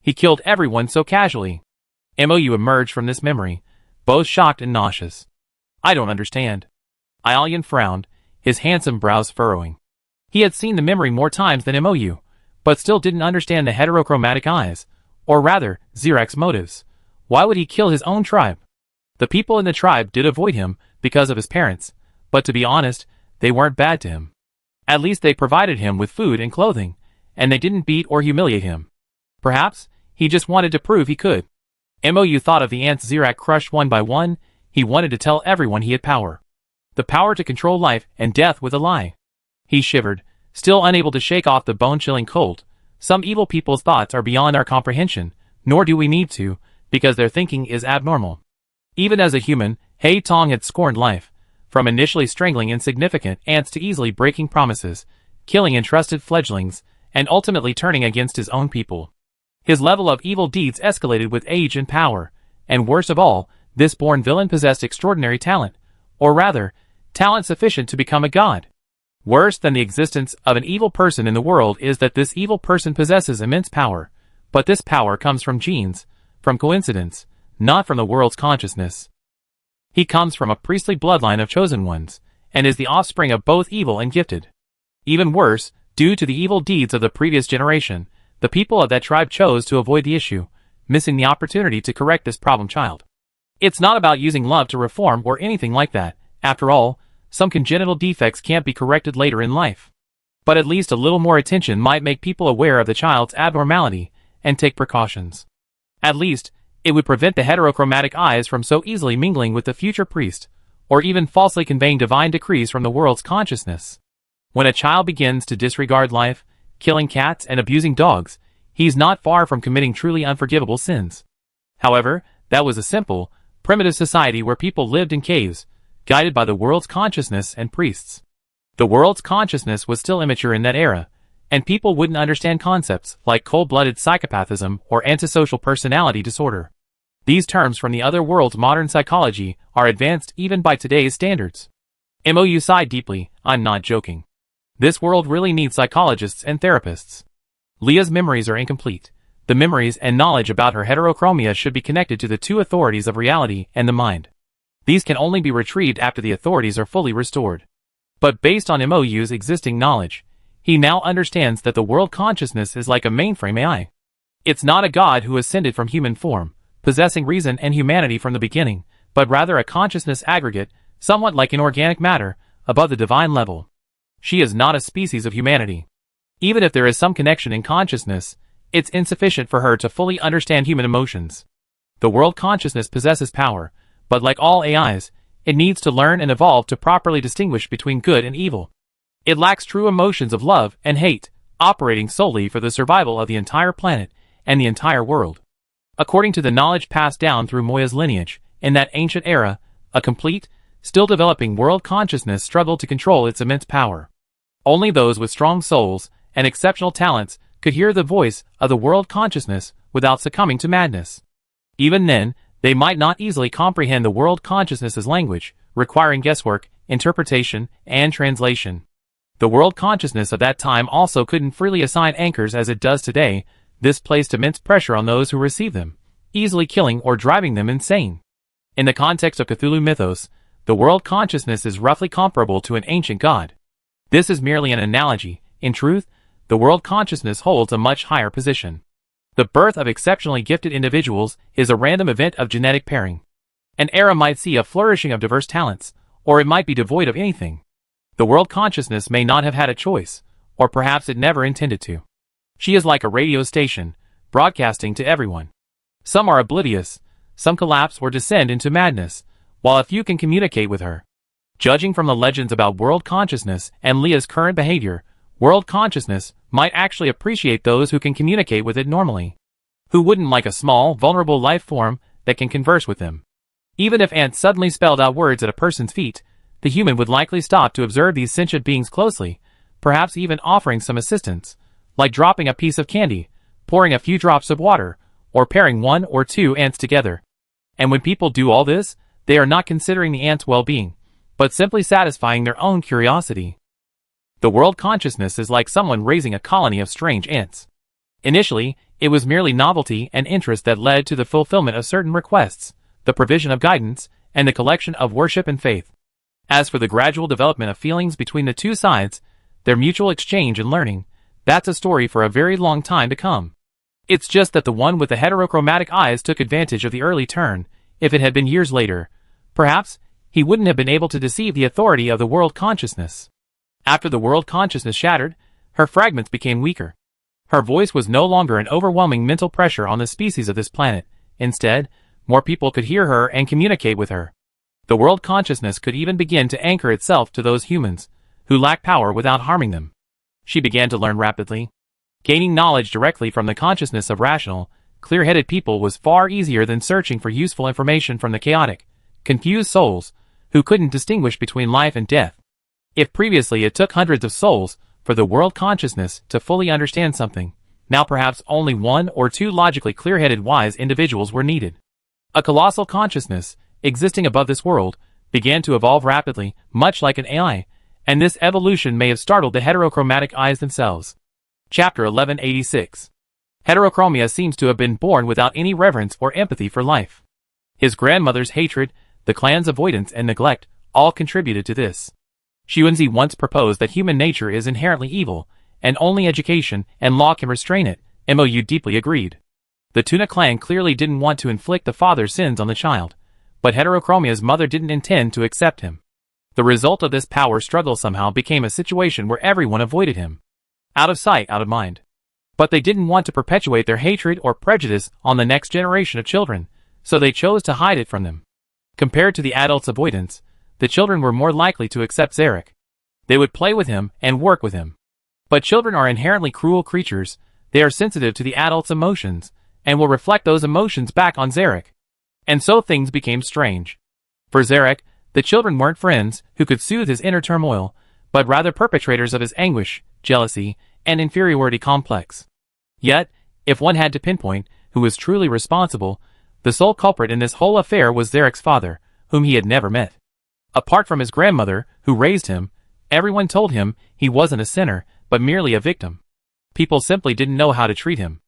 He killed everyone so casually. Mou emerged from this memory, both shocked and nauseous. I don't understand. Aelian frowned, his handsome brows furrowing. He had seen the memory more times than Mou, but still didn't understand the heterochromatic eyes, or rather, Zarek's motives. Why would he kill his own tribe? The people in the tribe did avoid him because of his parents, but to be honest, they weren't bad to him. At least they provided him with food and clothing, and they didn't beat or humiliate him. Perhaps he just wanted to prove he could. Mou thought of the ants Zirak crushed one by one. He wanted to tell everyone he had power. The power to control life and death with a lie. He shivered, still unable to shake off the bone-chilling cold. Some evil people's thoughts are beyond our comprehension, nor do we need to, because their thinking is abnormal. Even as a human, He Tong had scorned life, from initially strangling insignificant ants to easily breaking promises, killing entrusted fledglings, and ultimately turning against his own people. His level of evil deeds escalated with age and power, and worst of all, this born villain possessed extraordinary talent, or rather, talent sufficient to become a god. Worse than the existence of an evil person in the world is that this evil person possesses immense power, but this power comes from genes, from coincidence, not from the world's consciousness. He comes from a priestly bloodline of chosen ones, and is the offspring of both evil and gifted. Even worse, due to the evil deeds of the previous generation, the people of that tribe chose to avoid the issue, missing the opportunity to correct this problem child. It's not about using love to reform or anything like that. After all, some congenital defects can't be corrected later in life. But at least a little more attention might make people aware of the child's abnormality and take precautions. At least, it would prevent the heterochromatic eyes from so easily mingling with the future priest, or even falsely conveying divine decrees from the world's consciousness. When a child begins to disregard life, killing cats and abusing dogs, he's not far from committing truly unforgivable sins. However, that was a simple, primitive society where people lived in caves, guided by the world's consciousness and priests. The world's consciousness was still immature in that era, and people wouldn't understand concepts like cold-blooded psychopathism or antisocial personality disorder. These terms from the other world's modern psychology are advanced even by today's standards. Mou sighed deeply. I'm not joking. This world really needs psychologists and therapists. Leah's memories are incomplete. The memories and knowledge about her heterochromia should be connected to the two authorities of reality and the mind. These can only be retrieved after the authorities are fully restored. But based on Mou's existing knowledge, he now understands that the world consciousness is like a mainframe AI. It's not a god who ascended from human form, possessing reason and humanity from the beginning, but rather a consciousness aggregate, somewhat like inorganic matter, above the divine level. She is not a species of humanity. Even if there is some connection in consciousness, it's insufficient for her to fully understand human emotions. The world consciousness possesses power, but like all AIs, it needs to learn and evolve to properly distinguish between good and evil. It lacks true emotions of love and hate, operating solely for the survival of the entire planet and the entire world. According to the knowledge passed down through Moya's lineage, in that ancient era, a complete, still developing world consciousness struggled to control its immense power. Only those with strong souls and exceptional talents could hear the voice of the world consciousness without succumbing to madness. Even then, they might not easily comprehend the world consciousness's language, requiring guesswork, interpretation, and translation. The world consciousness of that time also couldn't freely assign anchors as it does today. This placed immense pressure on those who receive them, easily killing or driving them insane. In the context of Cthulhu mythos, the world consciousness is roughly comparable to an ancient god. This is merely an analogy. In truth, the world consciousness holds a much higher position. The birth of exceptionally gifted individuals is a random event of genetic pairing. An era might see a flourishing of diverse talents, or it might be devoid of anything. The world consciousness may not have had a choice, or perhaps it never intended to. She is like a radio station, broadcasting to everyone. Some are oblivious, some collapse or descend into madness, while a few can communicate with her. Judging from the legends about world consciousness and Leah's current behavior, world consciousness might actually appreciate those who can communicate with it normally. Who wouldn't like a small, vulnerable life form that can converse with them? Even if ants suddenly spelled out words at a person's feet, the human would likely stop to observe these sentient beings closely, perhaps even offering some assistance, like dropping a piece of candy, pouring a few drops of water, or pairing one or two ants together. And when people do all this, they are not considering the ant's well-being, but simply satisfying their own curiosity. The world consciousness is like someone raising a colony of strange ants. Initially, it was merely novelty and interest that led to the fulfillment of certain requests, the provision of guidance, and the collection of worship and faith. As for the gradual development of feelings between the two sides, their mutual exchange and learning, that's a story for a very long time to come. It's just that the one with the heterochromatic eyes took advantage of the early turn. If it had been years later, perhaps he wouldn't have been able to deceive the authority of the world consciousness. After the world consciousness shattered, her fragments became weaker. Her voice was no longer an overwhelming mental pressure on the species of this planet. Instead, more people could hear her and communicate with her. The world consciousness could even begin to anchor itself to those humans who lack power without harming them. She began to learn rapidly. Gaining knowledge directly from the consciousness of rational, clear-headed people was far easier than searching for useful information from the chaotic, confused souls who couldn't distinguish between life and death. If previously it took hundreds of souls for the world consciousness to fully understand something, now perhaps only one or two logically clear-headed wise individuals were needed. A colossal consciousness, existing above this world, began to evolve rapidly, much like an AI, and this evolution may have startled the heterochromatic eyes themselves. Chapter 1186. Heterochromia seems to have been born without any reverence or empathy for life. His grandmother's hatred, the clan's avoidance and neglect, all contributed to this. Xuanzi once proposed that human nature is inherently evil, and only education and law can restrain it. Mou deeply agreed. The Tuna clan clearly didn't want to inflict the father's sins on the child, but Heterochromia's mother didn't intend to accept him. The result of this power struggle somehow became a situation where everyone avoided him. Out of sight, out of mind. But they didn't want to perpetuate their hatred or prejudice on the next generation of children, so they chose to hide it from them. Compared to the adults' avoidance, the children were more likely to accept Zarek. They would play with him and work with him. But children are inherently cruel creatures. They are sensitive to the adults' emotions, and will reflect those emotions back on Zarek. And so things became strange. For Zarek, the children weren't friends who could soothe his inner turmoil, but rather perpetrators of his anguish, jealousy, and inferiority complex. Yet, if one had to pinpoint who was truly responsible, the sole culprit in this whole affair was Zarek's father, whom he had never met. Apart from his grandmother, who raised him, everyone told him he wasn't a sinner, but merely a victim. People simply didn't know how to treat him.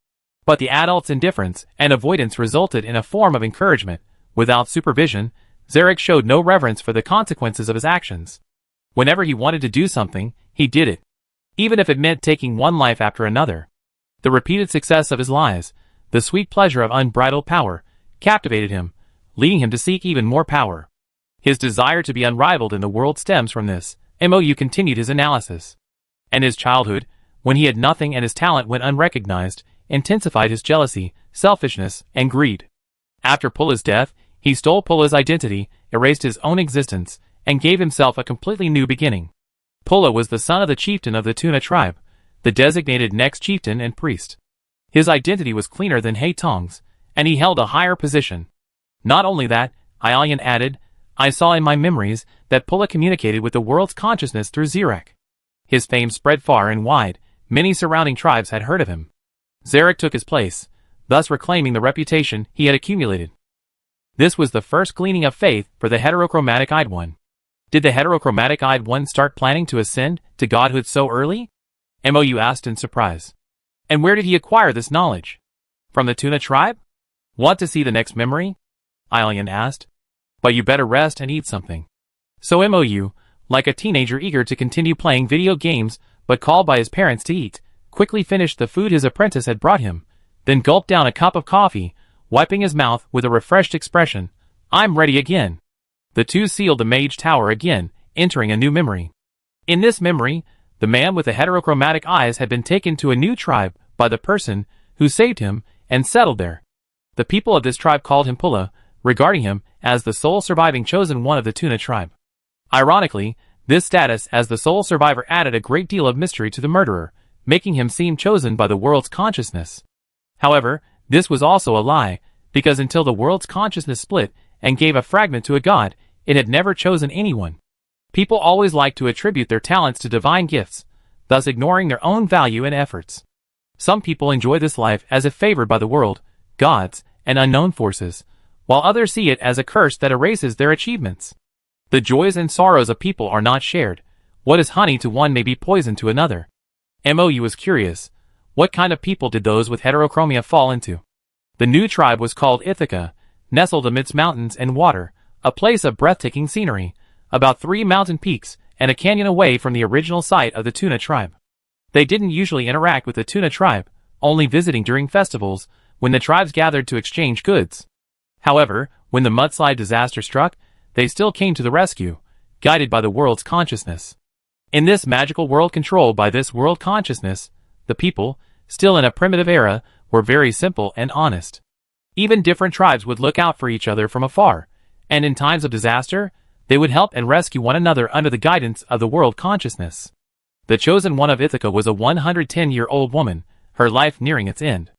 But the adults' indifference and avoidance resulted in a form of encouragement. Without supervision, Zarek showed no reverence for the consequences of his actions. Whenever he wanted to do something, he did it, even if it meant taking one life after another. The repeated success of his lies, the sweet pleasure of unbridled power, captivated him, leading him to seek even more power. His desire to be unrivaled in the world stems from this. Mou continued his analysis. And his childhood, when he had nothing and his talent went unrecognized, intensified his jealousy, selfishness, and greed. After Pulla's death, he stole Pulla's identity, erased his own existence, and gave himself a completely new beginning. Pulla was the son of the chieftain of the Tuna tribe, the designated next chieftain and priest. His identity was cleaner than He Tong's, and he held a higher position. Not only that, Ailian added, I saw in my memories that Pulla communicated with the world's consciousness through Zarek. His fame spread far and wide, many surrounding tribes had heard of him. Zarek took his place, thus reclaiming the reputation he had accumulated. This was the first gleaning of faith for the heterochromatic-eyed one. Did the heterochromatic-eyed one start planning to ascend to godhood so early? Mou asked in surprise. And where did he acquire this knowledge? From the Tuna tribe? Want to see the next memory? Ailian asked. But you better rest and eat something. So Mou, like a teenager eager to continue playing video games but called by his parents to eat, quickly finished the food his apprentice had brought him, then gulped down a cup of coffee, wiping his mouth with a refreshed expression. I'm ready again. The two sealed the mage tower again, entering a new memory. In this memory, the man with the heterochromatic eyes had been taken to a new tribe by the person who saved him and settled there. The people of this tribe called him Pulla, regarding him as the sole surviving chosen one of the Tuna tribe. Ironically, this status as the sole survivor added a great deal of mystery to the murderer, making him seem chosen by the world's consciousness. However, this was also a lie, because until the world's consciousness split and gave a fragment to a god, it had never chosen anyone. People always like to attribute their talents to divine gifts, thus ignoring their own value and efforts. Some people enjoy this life as if favored by the world, gods, and unknown forces, while others see it as a curse that erases their achievements. The joys and sorrows of people are not shared. What is honey to one may be poison to another. Mou was curious. What kind of people did those with heterochromia fall into? The new tribe was called Ithaca, nestled amidst mountains and water, a place of breathtaking scenery, about 3 mountain peaks and a canyon away from the original site of the Tuna tribe. They didn't usually interact with the Tuna tribe, only visiting during festivals, when the tribes gathered to exchange goods. However, when the mudslide disaster struck, they still came to the rescue, guided by the world's consciousness. In this magical world controlled by this world consciousness, the people, still in a primitive era, were very simple and honest. Even different tribes would look out for each other from afar, and in times of disaster, they would help and rescue one another under the guidance of the world consciousness. The chosen one of Ithaca was a 110-year-old woman, her life nearing its end.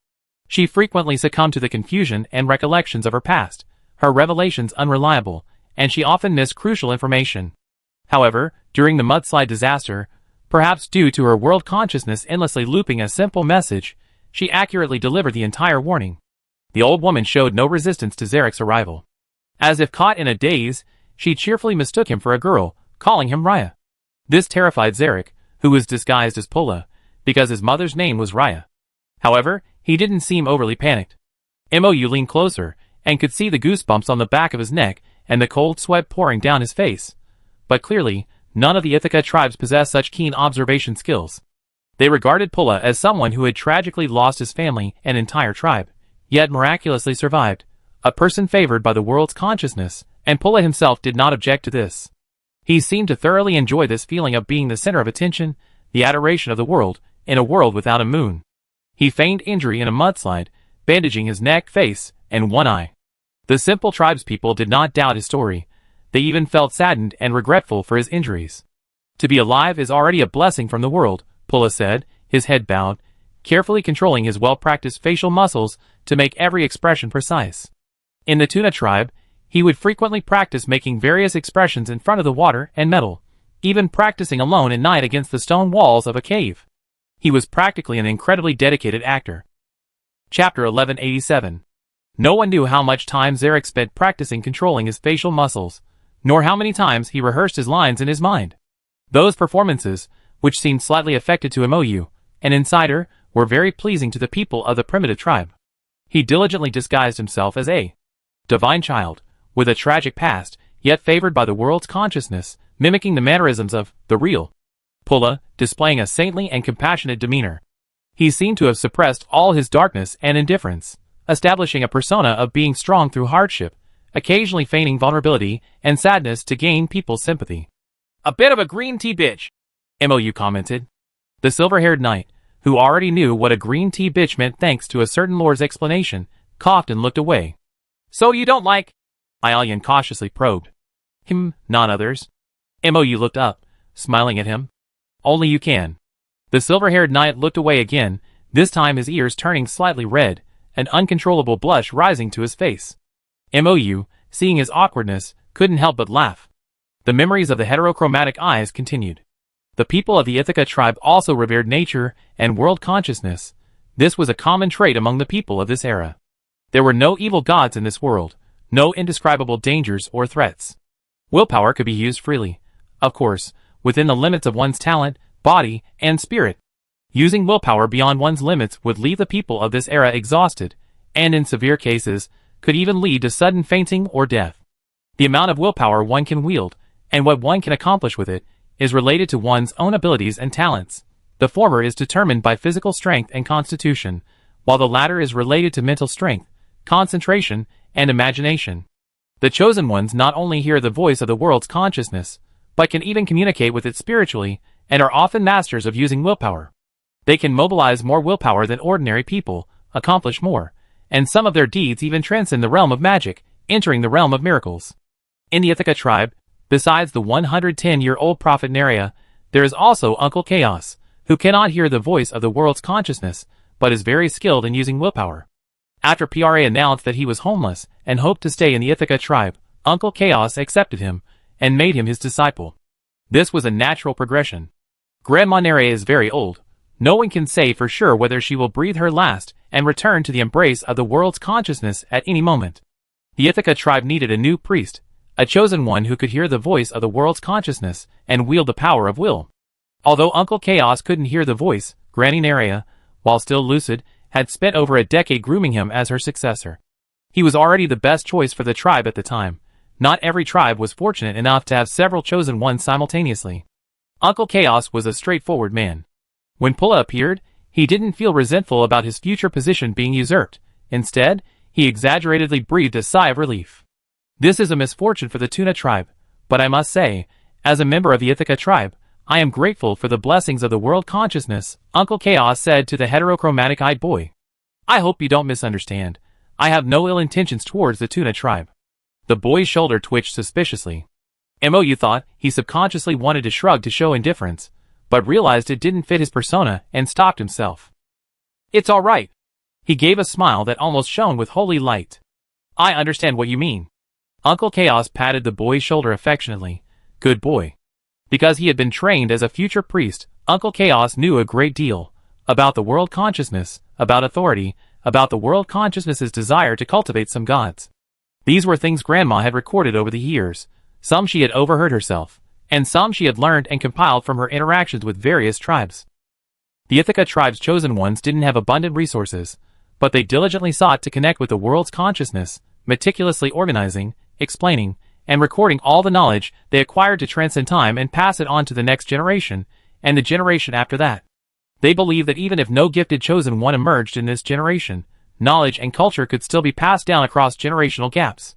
She frequently succumbed to the confusion and recollections of her past, her revelations unreliable, and she often missed crucial information. However, during the mudslide disaster, perhaps due to her world consciousness endlessly looping a simple message, she accurately delivered the entire warning. The old woman showed no resistance to Zarek's arrival. As if caught in a daze, she cheerfully mistook him for a girl, calling him Raya. This terrified Zarek, who was disguised as Pulla, because his mother's name was Raya. However, he didn't seem overly panicked. Mo leaned closer, and could see the goosebumps on the back of his neck and the cold sweat pouring down his face. But clearly, none of the Ithaca tribes possessed such keen observation skills. They regarded Pulla as someone who had tragically lost his family and entire tribe, yet miraculously survived, a person favored by the world's consciousness, and Pulla himself did not object to this. He seemed to thoroughly enjoy this feeling of being the center of attention, the adoration of the world, in a world without a moon. He feigned injury in a mudslide, bandaging his neck, face, and one eye. The simple tribespeople did not doubt his story. They even felt saddened and regretful for his injuries. To be alive is already a blessing from the world, Pulla said, his head bowed, carefully controlling his well-practiced facial muscles to make every expression precise. In the Tuna tribe, he would frequently practice making various expressions in front of the water and metal, even practicing alone at night against the stone walls of a cave. He was practically an incredibly dedicated actor. Chapter 1187. No one knew how much time Zarek spent practicing controlling his facial muscles, nor how many times he rehearsed his lines in his mind. Those performances, which seemed slightly affected to Mou, an insider, were very pleasing to the people of the primitive tribe. He diligently disguised himself as a divine child, with a tragic past, yet favored by the world's consciousness, mimicking the mannerisms of the real Pulla, displaying a saintly and compassionate demeanor. He seemed to have suppressed all his darkness and indifference, establishing a persona of being strong through hardship, occasionally feigning vulnerability and sadness to gain people's sympathy. A bit of a green tea bitch, Mou commented. The silver-haired knight, who already knew what a green tea bitch meant thanks to a certain lord's explanation, coughed and looked away. So you don't like? Aelian cautiously probed. None others. Mou looked up, smiling at him. Only you can. The silver-haired knight looked away again, this time his ears turning slightly red, an uncontrollable blush rising to his face. Mou, seeing his awkwardness, couldn't help but laugh. The memories of the heterochromatic eyes continued. The people of the Ithaca tribe also revered nature and world consciousness. This was a common trait among the people of this era. There were no evil gods in this world, no indescribable dangers or threats. Willpower could be used freely, of course, within the limits of one's talent, body, and spirit. Using willpower beyond one's limits would leave the people of this era exhausted, and in severe cases, could even lead to sudden fainting or death. The amount of willpower one can wield, and what one can accomplish with it, is related to one's own abilities and talents. The former is determined by physical strength and constitution, while the latter is related to mental strength, concentration, and imagination. The chosen ones not only hear the voice of the world's consciousness, but can even communicate with it spiritually, and are often masters of using willpower. They can mobilize more willpower than ordinary people, accomplish more, and some of their deeds even transcend the realm of magic, entering the realm of miracles. In the Ithaca tribe, besides the 110-year-old prophet Nerea, there is also Uncle Chaos, who cannot hear the voice of the world's consciousness, but is very skilled in using willpower. After Pra announced that he was homeless and hoped to stay in the Ithaca tribe, Uncle Chaos accepted him and made him his disciple. This was a natural progression. Grandma Nerea is very old. No one can say for sure whether she will breathe her last and return to the embrace of the world's consciousness at any moment. The Ithaca tribe needed a new priest, a chosen one who could hear the voice of the world's consciousness and wield the power of will. Although Uncle Chaos couldn't hear the voice, Granny Nerea, while still lucid, had spent over a decade grooming him as her successor. He was already the best choice for the tribe at the time. Not every tribe was fortunate enough to have several chosen ones simultaneously. Uncle Chaos was a straightforward man. When Pulla appeared, he didn't feel resentful about his future position being usurped. Instead, he exaggeratedly breathed a sigh of relief. This is a misfortune for the Tuna tribe, but I must say, as a member of the Ithaca tribe, I am grateful for the blessings of the world consciousness, Uncle Chaos said to the heterochromatic-eyed boy. I hope you don't misunderstand. I have no ill intentions towards the Tuna tribe. The boy's shoulder twitched suspiciously. Mou thought he subconsciously wanted to shrug to show indifference, but realized it didn't fit his persona and stopped himself. It's all right. He gave a smile that almost shone with holy light. I understand what you mean. Uncle Chaos patted the boy's shoulder affectionately. Good boy. Because he had been trained as a future priest, Uncle Chaos knew a great deal about the world consciousness, about authority, about the world consciousness's desire to cultivate some gods. These were things Grandma had recorded over the years. Some she had overheard herself, and some she had learned and compiled from her interactions with various tribes. The Ithaca tribe's chosen ones didn't have abundant resources, but they diligently sought to connect with the world's consciousness, meticulously organizing, explaining, and recording all the knowledge they acquired to transcend time and pass it on to the next generation, and the generation after that. They believed that even if no gifted chosen one emerged in this generation, knowledge and culture could still be passed down across generational gaps.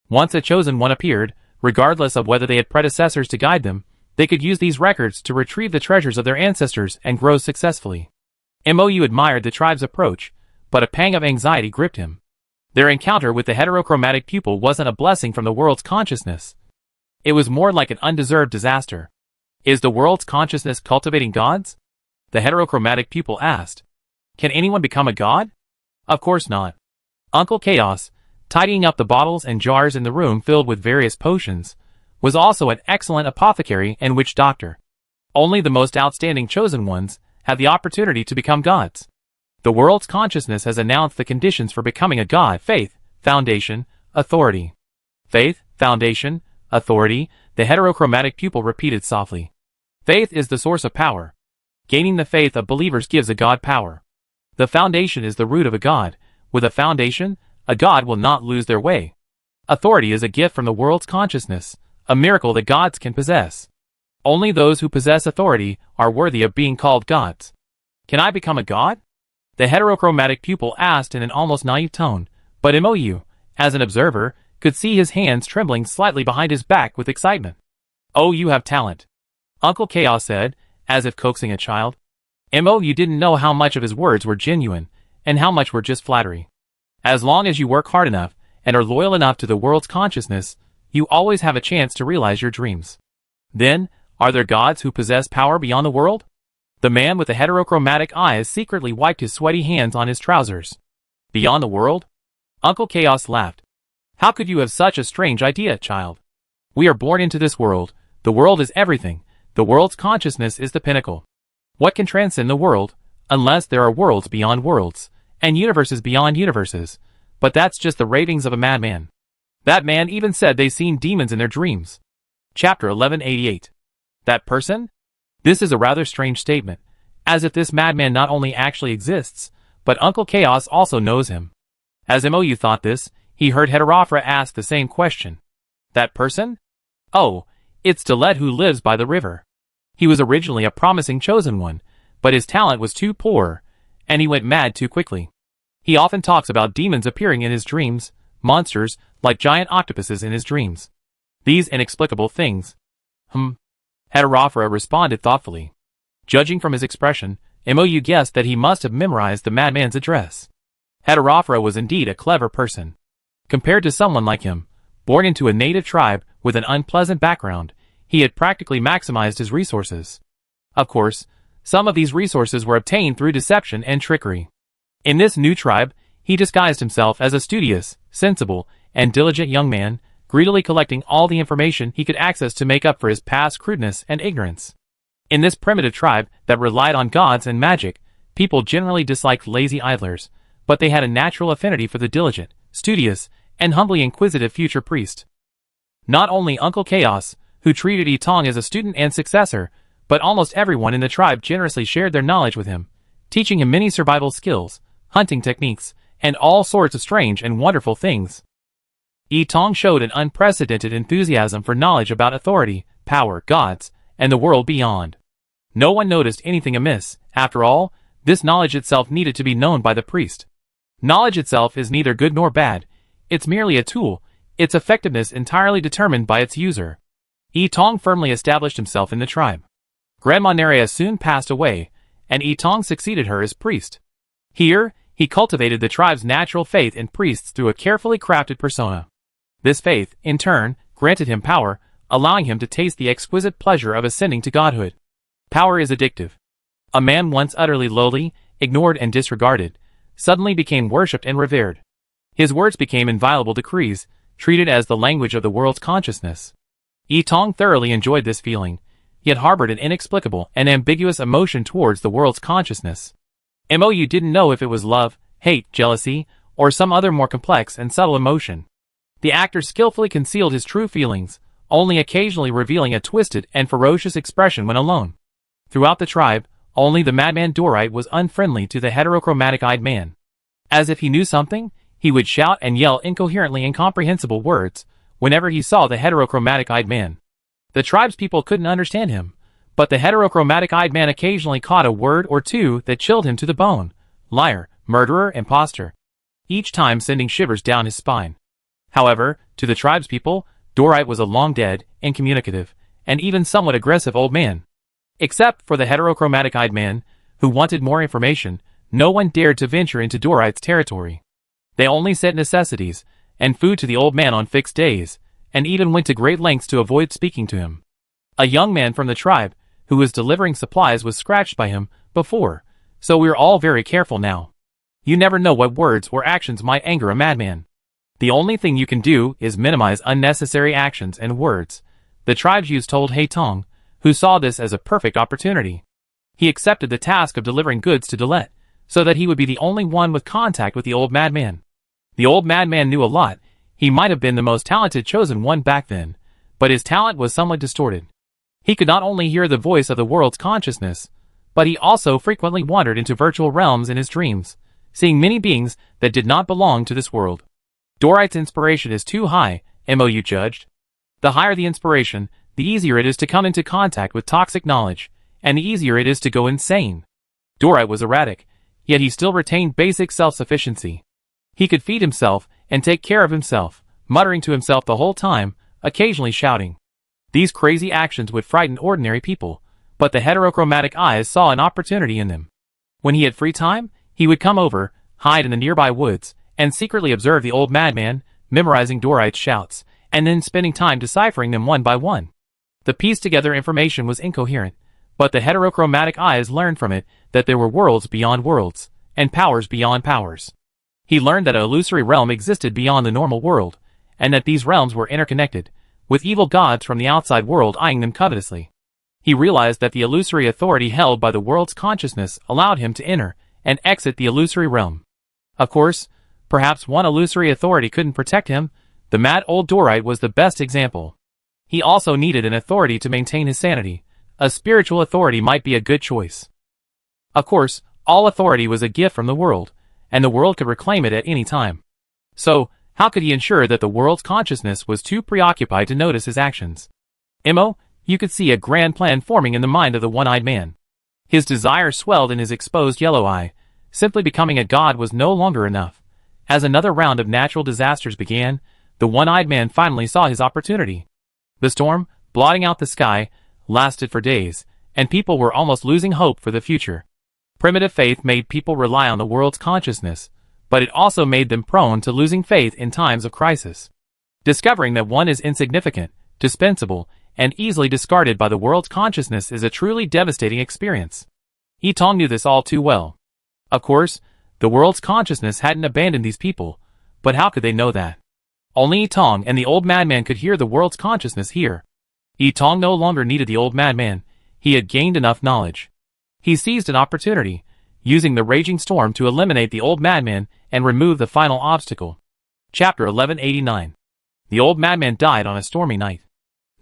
Once a chosen one appeared, regardless of whether they had predecessors to guide them, they could use these records to retrieve the treasures of their ancestors and grow successfully. Mou admired the tribe's approach, but a pang of anxiety gripped him. Their encounter with the heterochromatic pupil wasn't a blessing from the world's consciousness. It was more like an undeserved disaster. Is the world's consciousness cultivating gods? The heterochromatic pupil asked. Can anyone become a god? Of course not. Uncle Chaos, tidying up the bottles and jars in the room filled with various potions, was also an excellent apothecary and witch doctor. Only the most outstanding chosen ones have the opportunity to become gods. The world's consciousness has announced the conditions for becoming a god: faith, foundation, authority. Faith, foundation, authority, the heterochromatic pupil repeated softly. Faith is the source of power. Gaining the faith of believers gives a god power. The foundation is the root of a god. With a foundation, a god will not lose their way. Authority is a gift from the world's consciousness, a miracle that gods can possess. Only those who possess authority are worthy of being called gods. Can I become a god? The heterochromatic pupil asked in an almost naive tone, but Mou, as an observer, could see his hands trembling slightly behind his back with excitement. Oh, you have talent, Uncle Chaos said, as if coaxing a child. Mou didn't know how much of his words were genuine, and how much were just flattery. As long as you work hard enough, and are loyal enough to the world's consciousness, you always have a chance to realize your dreams. Then, are there gods who possess power beyond the world? The man with the heterochromatic eyes secretly wiped his sweaty hands on his trousers. Beyond the world? Uncle Chaos laughed. How could you have such a strange idea, child? We are born into this world. The world is everything. The world's consciousness is the pinnacle. What can transcend the world, unless there are worlds beyond worlds, and universes beyond universes? But that's just the ravings of a madman. That man even said they've seen demons in their dreams. Chapter 1188. That person? This is a rather strange statement, as if this madman not only actually exists, but Uncle Chaos also knows him. As Mou thought this, he heard Heterophra ask the same question. That person? Oh, it's Delet who lives by the river. He was originally a promising chosen one, but his talent was too poor, and he went mad too quickly. He often talks about demons appearing in his dreams, monsters like giant octopuses in his dreams. These inexplicable things. Heterophra responded thoughtfully. Judging from his expression, Mou guessed that he must have memorized the madman's address. Heterophra was indeed a clever person. Compared to someone like him, born into a native tribe with an unpleasant background, he had practically maximized his resources. Of course, some of these resources were obtained through deception and trickery. In this new tribe, he disguised himself as a studious, sensible, and diligent young man, greedily collecting all the information he could access to make up for his past crudeness and ignorance. In this primitive tribe that relied on gods and magic, people generally disliked lazy idlers, but they had a natural affinity for the diligent, studious, and humbly inquisitive future priest. Not only Uncle Chaos, who treated Etong as a student and successor, but almost everyone in the tribe generously shared their knowledge with him, teaching him many survival skills, hunting techniques, and all sorts of strange and wonderful things. Etong showed an unprecedented enthusiasm for knowledge about authority, power, gods, and the world beyond. No one noticed anything amiss. After all, this knowledge itself needed to be known by the priest. Knowledge itself is neither good nor bad. It's merely a tool, its effectiveness entirely determined by its user. Etong firmly established himself in the tribe. Grandma Nerea soon passed away, and Etong succeeded her as priest. Here, he cultivated the tribe's natural faith in priests through a carefully crafted persona. This faith, in turn, granted him power, allowing him to taste the exquisite pleasure of ascending to godhood. Power is addictive. A man once utterly lowly, ignored and disregarded, suddenly became worshipped and revered. His words became inviolable decrees, treated as the language of the world's consciousness. Etong thoroughly enjoyed this feeling, yet harbored an inexplicable and ambiguous emotion towards the world's consciousness. Mou didn't know if it was love, hate, jealousy, or some other more complex and subtle emotion. The actor skillfully concealed his true feelings, only occasionally revealing a twisted and ferocious expression when alone. Throughout the tribe, only the madman Dorite was unfriendly to the heterochromatic-eyed man. As if he knew something, he would shout and yell incoherently incomprehensible words whenever he saw the heterochromatic-eyed man. The tribe's people couldn't understand him, but the heterochromatic-eyed man occasionally caught a word or two that chilled him to the bone. Liar, murderer, imposter. Each time sending shivers down his spine. However, to the tribe's people, Dorite was a long-dead, incommunicative, and even somewhat aggressive old man. Except for the heterochromatic-eyed man, who wanted more information, no one dared to venture into Dorite's territory. They only sent necessities and food to the old man on fixed days, and even went to great lengths to avoid speaking to him. A young man from the tribe, who was delivering supplies, was scratched by him before, so we're all very careful now. You never know what words or actions might anger a madman. The only thing you can do is minimize unnecessary actions and words, the tribe's youth told Haitong, who saw this as a perfect opportunity. He accepted the task of delivering goods to Delet, so that he would be the only one with contact with the old madman. The old madman knew a lot. He might have been the most talented chosen one back then, but his talent was somewhat distorted. He could not only hear the voice of the world's consciousness, but he also frequently wandered into virtual realms in his dreams, seeing many beings that did not belong to this world. Dorite's inspiration is too high, Mou judged. The higher the inspiration, the easier it is to come into contact with toxic knowledge, and the easier it is to go insane. Dorite was erratic, yet he still retained basic self-sufficiency. He could feed himself and take care of himself, muttering to himself the whole time, occasionally shouting. These crazy actions would frighten ordinary people, but the heterochromatic eyes saw an opportunity in them. When he had free time, he would come over, hide in the nearby woods, and secretly observe the old madman, memorizing Dorite's shouts, and then spending time deciphering them one by one. The pieced-together information was incoherent, but the heterochromatic eyes learned from it that there were worlds beyond worlds, and powers beyond powers. He learned that an illusory realm existed beyond the normal world, and that these realms were interconnected, with evil gods from the outside world eyeing them covetously. He realized that the illusory authority held by the world's consciousness allowed him to enter and exit the illusory realm. Of course, perhaps one illusory authority couldn't protect him. The mad old Dorite was the best example. He also needed an authority to maintain his sanity. A spiritual authority might be a good choice. Of course, all authority was a gift from the world, and the world could reclaim it at any time. So, how could he ensure that the world's consciousness was too preoccupied to notice his actions? You could see a grand plan forming in the mind of the one-eyed man. His desire swelled in his exposed yellow eye. Simply becoming a god was no longer enough. As another round of natural disasters began, the one-eyed man finally saw his opportunity. The storm, blotting out the sky, lasted for days, and people were almost losing hope for the future. Primitive faith made people rely on the world's consciousness, but it also made them prone to losing faith in times of crisis. Discovering that one is insignificant, dispensable, and easily discarded by the world's consciousness is a truly devastating experience. Etong knew this all too well. Of course, the world's consciousness hadn't abandoned these people, but how could they know that? Only Etong and the old madman could hear the world's consciousness here. Etong no longer needed the old madman. He had gained enough knowledge. He seized an opportunity, using the raging storm to eliminate the old madman and remove the final obstacle. Chapter 1189. The old madman died on a stormy night.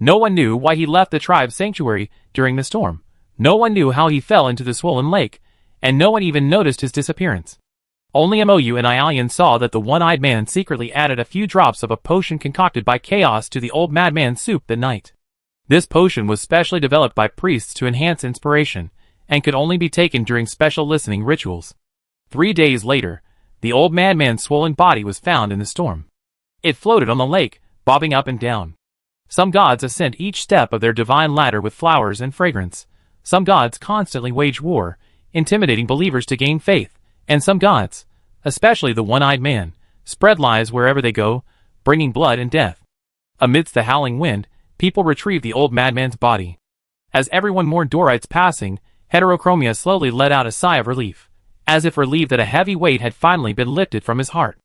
No one knew why he left the tribe's sanctuary during the storm. No one knew how he fell into the swollen lake, and no one even noticed his disappearance. Only Mou and Ialian saw that the one-eyed man secretly added a few drops of a potion concocted by chaos to the old madman's soup that night. This potion was specially developed by priests to enhance inspiration, and could only be taken during special listening rituals. 3 days later, the old madman's swollen body was found in the storm. It floated on the lake, bobbing up and down. Some gods ascend each step of their divine ladder with flowers and fragrance, some gods constantly wage war, intimidating believers to gain faith, and some gods, especially the one-eyed man, spread lies wherever they go, bringing blood and death. Amidst the howling wind, people retrieved the old madman's body. As everyone mourned Dorite's passing, Heterochromia slowly let out a sigh of relief, as if relieved that a heavy weight had finally been lifted from his heart.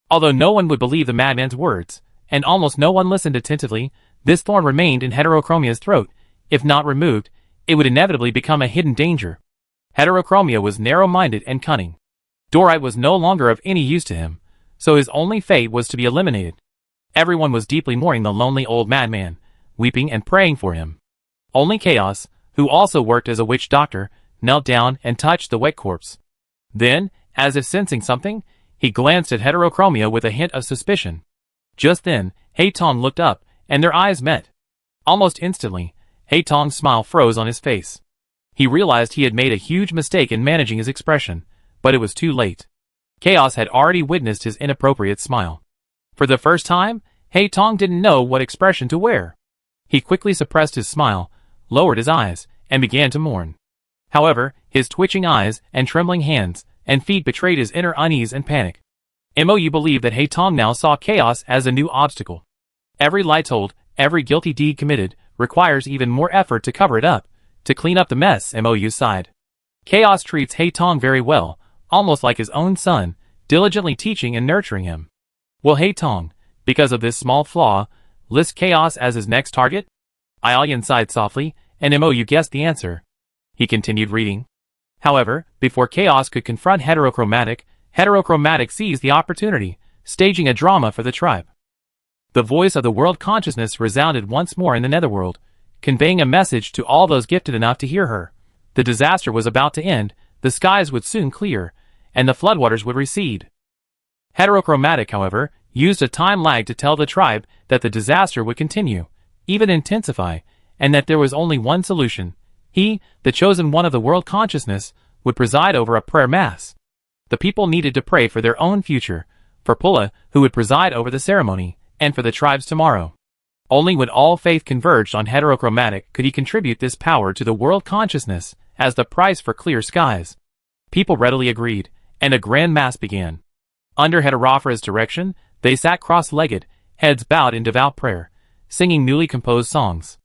Although no one would believe the madman's words, and almost no one listened attentively, this thorn remained in Heterochromia's throat. If not removed, it would inevitably become a hidden danger. Heterochromia was narrow-minded and cunning. Dorite was no longer of any use to him, so his only fate was to be eliminated. Everyone was deeply mourning the lonely old madman, weeping and praying for him. Only Chaos, who also worked as a witch doctor, knelt down and touched the wet corpse. Then, as if sensing something, he glanced at Heterochromia with a hint of suspicion. Just then, Haitong looked up, and their eyes met. Almost instantly, Haitong's smile froze on his face. He realized he had made a huge mistake in managing his expression, but it was too late. Chaos had already witnessed his inappropriate smile. For the first time, Haitong didn't know what expression to wear. He quickly suppressed his smile, lowered his eyes, and began to mourn. However, his twitching eyes and trembling hands and feet betrayed his inner unease and panic. Mou believed that Haitong now saw Chaos as a new obstacle. Every lie told, every guilty deed committed, requires even more effort to cover it up, to clean up the mess. Mou sighed. Chaos treats Haitong very well, almost like his own son, diligently teaching and nurturing him. Will Haitong, because of this small flaw, list Chaos as his next target? Ailian sighed softly, and Mou guessed the answer. He continued reading. However, before Chaos could confront Heterochromatic seized the opportunity, staging a drama for the tribe. The voice of the world consciousness resounded once more in the netherworld, conveying a message to all those gifted enough to hear her. The disaster was about to end, the skies would soon clear, and the floodwaters would recede. Heterochromatic, however, used a time lag to tell the tribe that the disaster would continue, even intensify, and that there was only one solution. He, the chosen one of the world consciousness, would preside over a prayer mass. The people needed to pray for their own future, for Pulla, who would preside over the ceremony, and for the tribe's tomorrow. Only when all faith converged on Heterochromatic could he contribute this power to the world consciousness as the price for clear skies. People readily agreed, and a grand mass began. Under Heterophra's direction, they sat cross-legged, heads bowed in devout prayer, singing newly composed songs.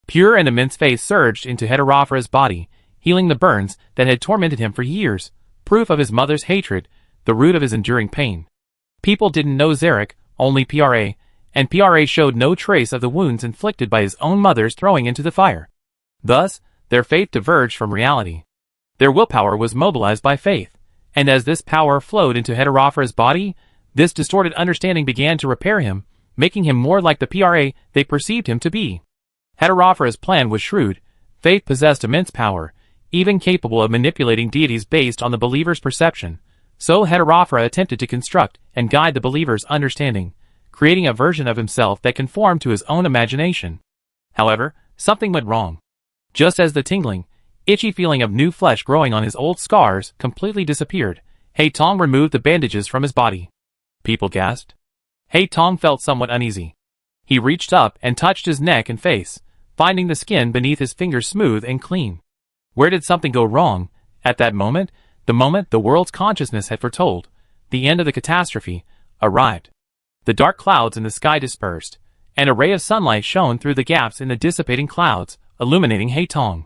Pure and immense faith surged into Heterophra's body, healing the burns that had tormented him for years, proof of his mother's hatred, the root of his enduring pain. People didn't know Zarek, only PRA, and PRA showed no trace of the wounds inflicted by his own mother's throwing into the fire. Thus, their faith diverged from reality. Their willpower was mobilized by faith, and as this power flowed into Heterophra's body, this distorted understanding began to repair him, making him more like the PRA they perceived him to be. Heterophra's plan was shrewd. Faith possessed immense power, even capable of manipulating deities based on the believer's perception. So Heterophra attempted to construct and guide the believer's understanding, creating a version of himself that conformed to his own imagination. However, something went wrong. Just as the tingling, itchy feeling of new flesh growing on his old scars completely disappeared, Haitong removed the bandages from his body. People gasped. Haitong felt somewhat uneasy. He reached up and touched his neck and face, finding the skin beneath his fingers smooth and clean. Where did something go wrong? At that moment, the moment the world's consciousness had foretold, the end of the catastrophe, arrived. The dark clouds in the sky dispersed, and a ray of sunlight shone through the gaps in the dissipating clouds, illuminating Haitong.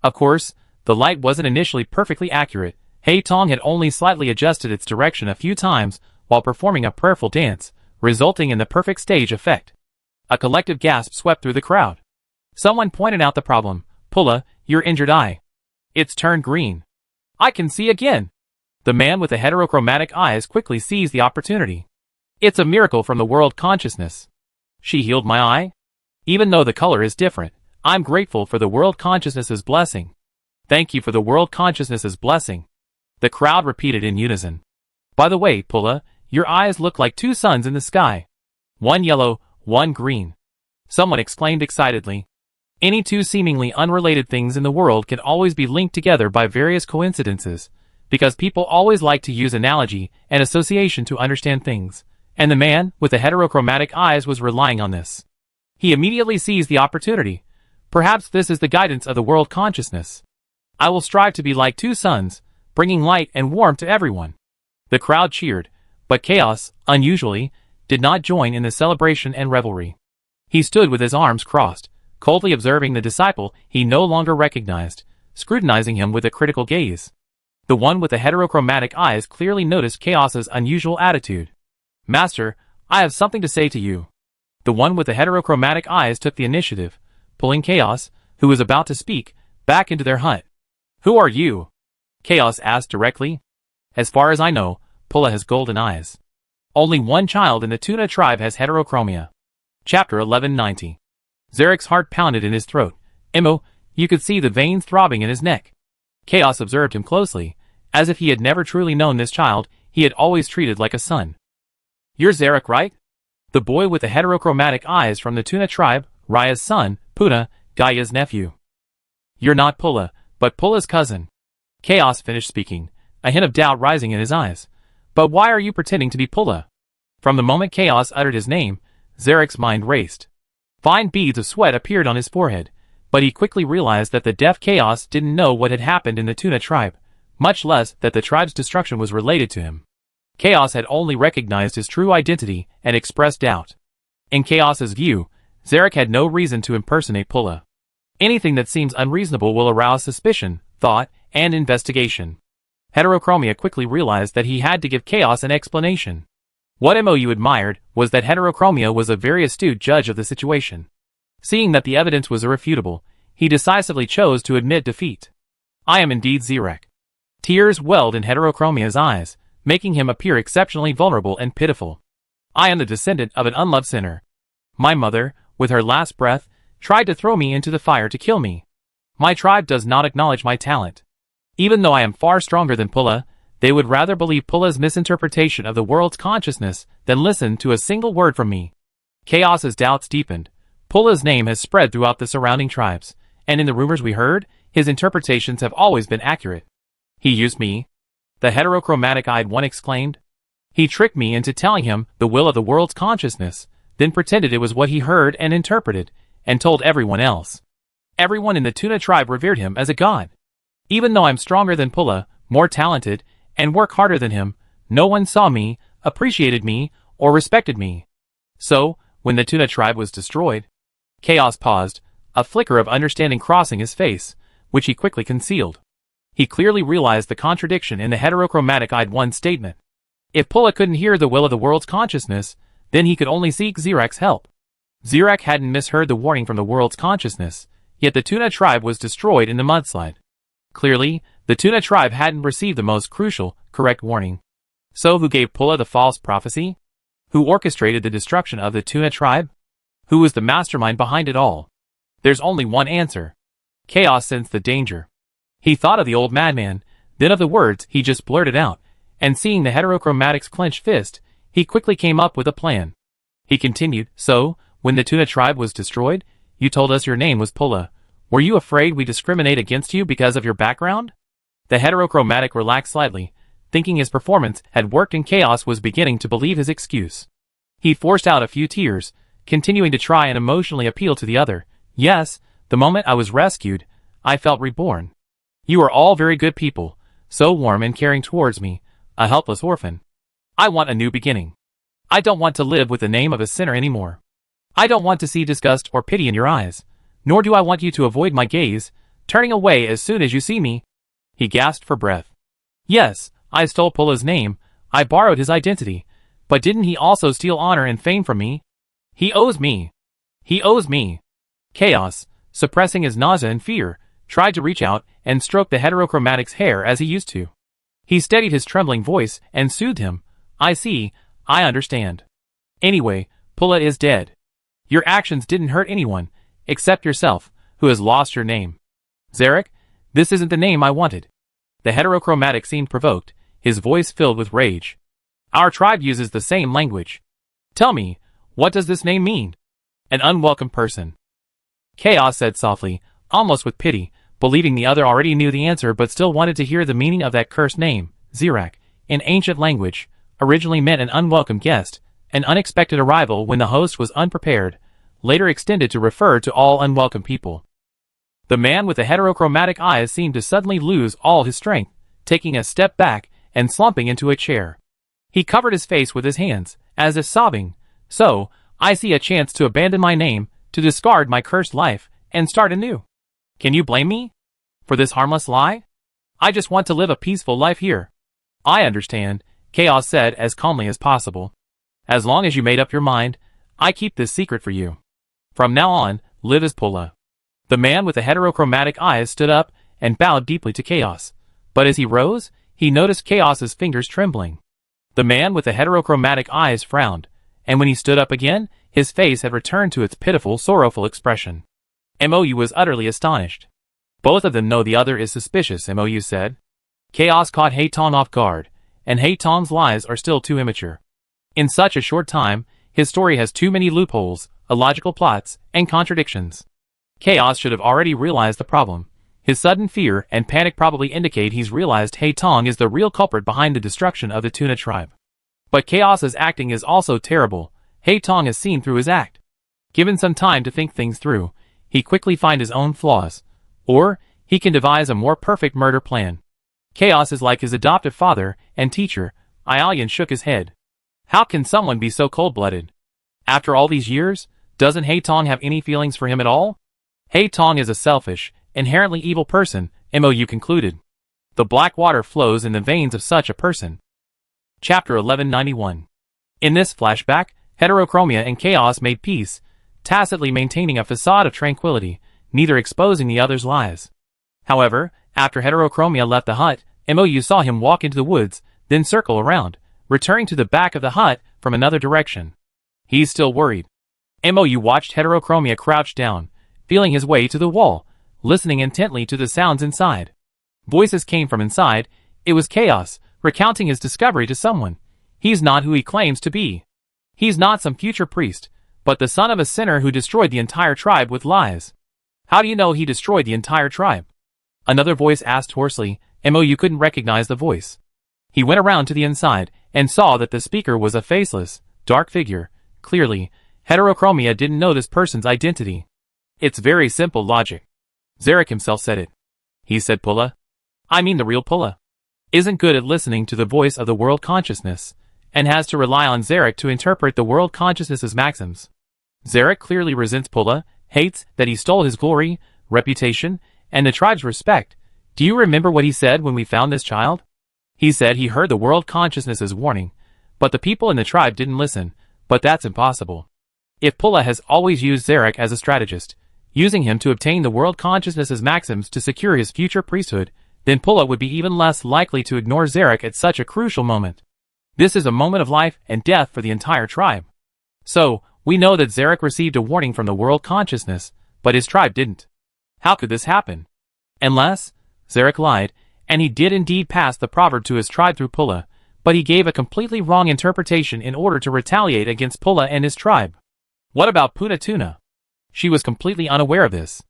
Of course, the light wasn't initially perfectly accurate. Haitong had only slightly adjusted its direction a few times while performing a prayerful dance, resulting in the perfect stage effect. A collective gasp swept through the crowd. Someone pointed out the problem. Pulla, your injured eye. It's turned green. I can see again. The man with the heterochromatic eyes quickly seized the opportunity. It's a miracle from the world consciousness. She healed my eye? Even though the color is different, I'm grateful for the world consciousness's blessing. Thank you for the world consciousness's blessing. The crowd repeated in unison. By the way, Pulla, your eyes look like two suns in the sky. One yellow, one green. Someone exclaimed excitedly. Any two seemingly unrelated things in the world can always be linked together by various coincidences, because people always like to use analogy and association to understand things, and the man with the heterochromatic eyes was relying on this. He immediately seized the opportunity. Perhaps this is the guidance of the world consciousness. I will strive to be like two suns, bringing light and warmth to everyone. The crowd cheered, but Chaos, unusually, did not join in the celebration and revelry. He stood with his arms crossed, coldly observing the disciple he no longer recognized, scrutinizing him with a critical gaze. The one with the heterochromatic eyes clearly noticed Chaos's unusual attitude. "Master, I have something to say to you." The one with the heterochromatic eyes took the initiative, pulling Chaos, who was about to speak, back into their hut. "Who are you?" Chaos asked directly. "As far as I know, Pulla has golden eyes. Only one child in the Tuna tribe has heterochromia." Chapter 1190. Zarek's heart pounded in his throat. You could see the veins throbbing in his neck. Chaos observed him closely. As if he had never truly known this child, he had always treated like a son. "You're Zarek, right?" The boy with the heterochromatic eyes from the Tuna tribe, Raya's son, Puna, Gaia's nephew. "You're not Pulla, but Pulla's cousin." Chaos finished speaking, a hint of doubt rising in his eyes. "But why are you pretending to be Pulla?" From the moment Chaos uttered his name, Zarek's mind raced. Fine beads of sweat appeared on his forehead, but he quickly realized that the deaf Chaos didn't know what had happened in the Tuna tribe, much less that the tribe's destruction was related to him. Chaos had only recognized his true identity and expressed doubt. In Chaos's view, Zarek had no reason to impersonate Pulla. Anything that seems unreasonable will arouse suspicion, thought, and investigation. Heterochromia quickly realized that he had to give Chaos an explanation. What Mu admired was that Heterochromia was a very astute judge of the situation. Seeing that the evidence was irrefutable, he decisively chose to admit defeat. "I am indeed Zarek." Tears welled in Heterochromia's eyes, making him appear exceptionally vulnerable and pitiful. "I am the descendant of an unloved sinner. My mother, with her last breath, tried to throw me into the fire to kill me. My tribe does not acknowledge my talent. Even though I am far stronger than Pulla, they would rather believe Pulla's misinterpretation of the world's consciousness than listen to a single word from me." Chaos's doubts deepened. Pulla's name has spread throughout the surrounding tribes, and in the rumors we heard, his interpretations have always been accurate. "He used me?" the heterochromatic-eyed one exclaimed. "He tricked me into telling him the will of the world's consciousness, then pretended it was what he heard and interpreted, and told everyone else. Everyone in the Tuna tribe revered him as a god. Even though I'm stronger than Pulla, more talented, and work harder than him, no one saw me, appreciated me, or respected me. So, when the Tuna tribe was destroyed..." Chaos paused, a flicker of understanding crossing his face, which he quickly concealed. He clearly realized the contradiction in the heterochromatic-eyed one's statement. If Pulla couldn't hear the will of the world's consciousness, then he could only seek Zarek's help. Zarek hadn't misheard the warning from the world's consciousness, yet the Tuna tribe was destroyed in the mudslide. Clearly, the Tuna tribe hadn't received the most crucial, correct warning. So who gave Pulla the false prophecy? Who orchestrated the destruction of the Tuna tribe? Who was the mastermind behind it all? There's only one answer. Chaos sensed the danger. He thought of the old madman, then of the words he just blurted out, and seeing the heterochromatic's clenched fist, he quickly came up with a plan. He continued, "So, when the Tuna tribe was destroyed, you told us your name was Pulla. Were you afraid we discriminate against you because of your background?" The heterochromatic relaxed slightly, thinking his performance had worked and Chaos was beginning to believe his excuse. He forced out a few tears, continuing to try and emotionally appeal to the other. "Yes, the moment I was rescued, I felt reborn. You are all very good people, so warm and caring towards me, a helpless orphan. I want a new beginning. I don't want to live with the name of a sinner anymore. I don't want to see disgust or pity in your eyes, nor do I want you to avoid my gaze, turning away as soon as you see me." He gasped for breath. "Yes, I stole Pulla's name, I borrowed his identity, but didn't he also steal honor and fame from me? He owes me. He owes me." Chaos, suppressing his nausea and fear, tried to reach out and stroke the heterochromatic's hair as he used to. He steadied his trembling voice and soothed him. "I see, I understand. Anyway, Pulla is dead. Your actions didn't hurt anyone, except yourself, who has lost your name. Zarek, this isn't the name I wanted." The heterochromatic seemed provoked, his voice filled with rage. "Our tribe uses the same language. Tell me, what does this name mean?" "An unwelcome person." Chaos said softly, almost with pity, believing the other already knew the answer but still wanted to hear the meaning of that cursed name. Zarek, in ancient language, originally meant an unwelcome guest, an unexpected arrival when the host was unprepared, later extended to refer to all unwelcome people. The man with the heterochromatic eyes seemed to suddenly lose all his strength, taking a step back and slumping into a chair. He covered his face with his hands, as if sobbing. So, I see a chance to abandon my name, to discard my cursed life, and start anew. Can you blame me for this harmless lie? I just want to live a peaceful life here. I understand, Chaos said as calmly as possible. As long as you made up your mind, I keep this secret for you. From now on, live as Pulla. The man with the heterochromatic eyes stood up and bowed deeply to Chaos. But as he rose, he noticed Chaos's fingers trembling. The man with the heterochromatic eyes frowned, and when he stood up again, his face had returned to its pitiful, sorrowful expression. Mou was utterly astonished. Both of them know the other is suspicious, Mou said. Chaos caught Haitong off guard, and Haitong's lies are still too immature. In such a short time, his story has too many loopholes, illogical plots, and contradictions. Chaos should have already realized the problem. His sudden fear and panic probably indicate he's realized Haitong is the real culprit behind the destruction of the Tuna tribe. But Chaos's acting is also terrible. Haitong has seen through his act. Given some time to think things through, he quickly find his own flaws. Or, he can devise a more perfect murder plan. Chaos is like his adoptive father and teacher. Aialian shook his head. How can someone be so cold-blooded? After all these years, doesn't Haitong have any feelings for him at all? Haitong is a selfish, inherently evil person, Mou concluded. The black water flows in the veins of such a person. Chapter 1191. In this flashback, Heterochromia and Chaos made peace, tacitly maintaining a facade of tranquility, neither exposing the other's lies. However, after Heterochromia left the hut, Mou saw him walk into the woods, then circle around, returning to the back of the hut from another direction. He's still worried. Mou watched Heterochromia crouch down, feeling his way to the wall, listening intently to the sounds inside. Voices came from inside. It was Chaos, recounting his discovery to someone. He's not who he claims to be. He's not some future priest, but the son of a sinner who destroyed the entire tribe with lies. How do you know he destroyed the entire tribe? Another voice asked hoarsely. Mou couldn't recognize the voice. He went around to the inside, and saw that the speaker was a faceless, dark figure. Clearly, Heterochromia didn't know this person's identity. It's very simple logic. Zarek himself said it. He said Pulla. I mean the real Pulla. Isn't good at listening to the voice of the world consciousness, and has to rely on Zarek to interpret the world consciousness's maxims. Zarek clearly resents Pulla, hates that he stole his glory, reputation, and the tribe's respect. Do you remember what he said when we found this child? He said he heard the world consciousness's warning, but the people in the tribe didn't listen, but that's impossible. If Pulla has always used Zarek as a strategist, using him to obtain the world consciousness's maxims to secure his future priesthood, then Pulla would be even less likely to ignore Zarek at such a crucial moment. This is a moment of life and death for the entire tribe. So, we know that Zarek received a warning from the world consciousness, but his tribe didn't. How could this happen? Unless, Zarek lied, and he did indeed pass the proverb to his tribe through Pulla, but he gave a completely wrong interpretation in order to retaliate against Pulla and his tribe. What about Puna Tuna? She was completely unaware of this.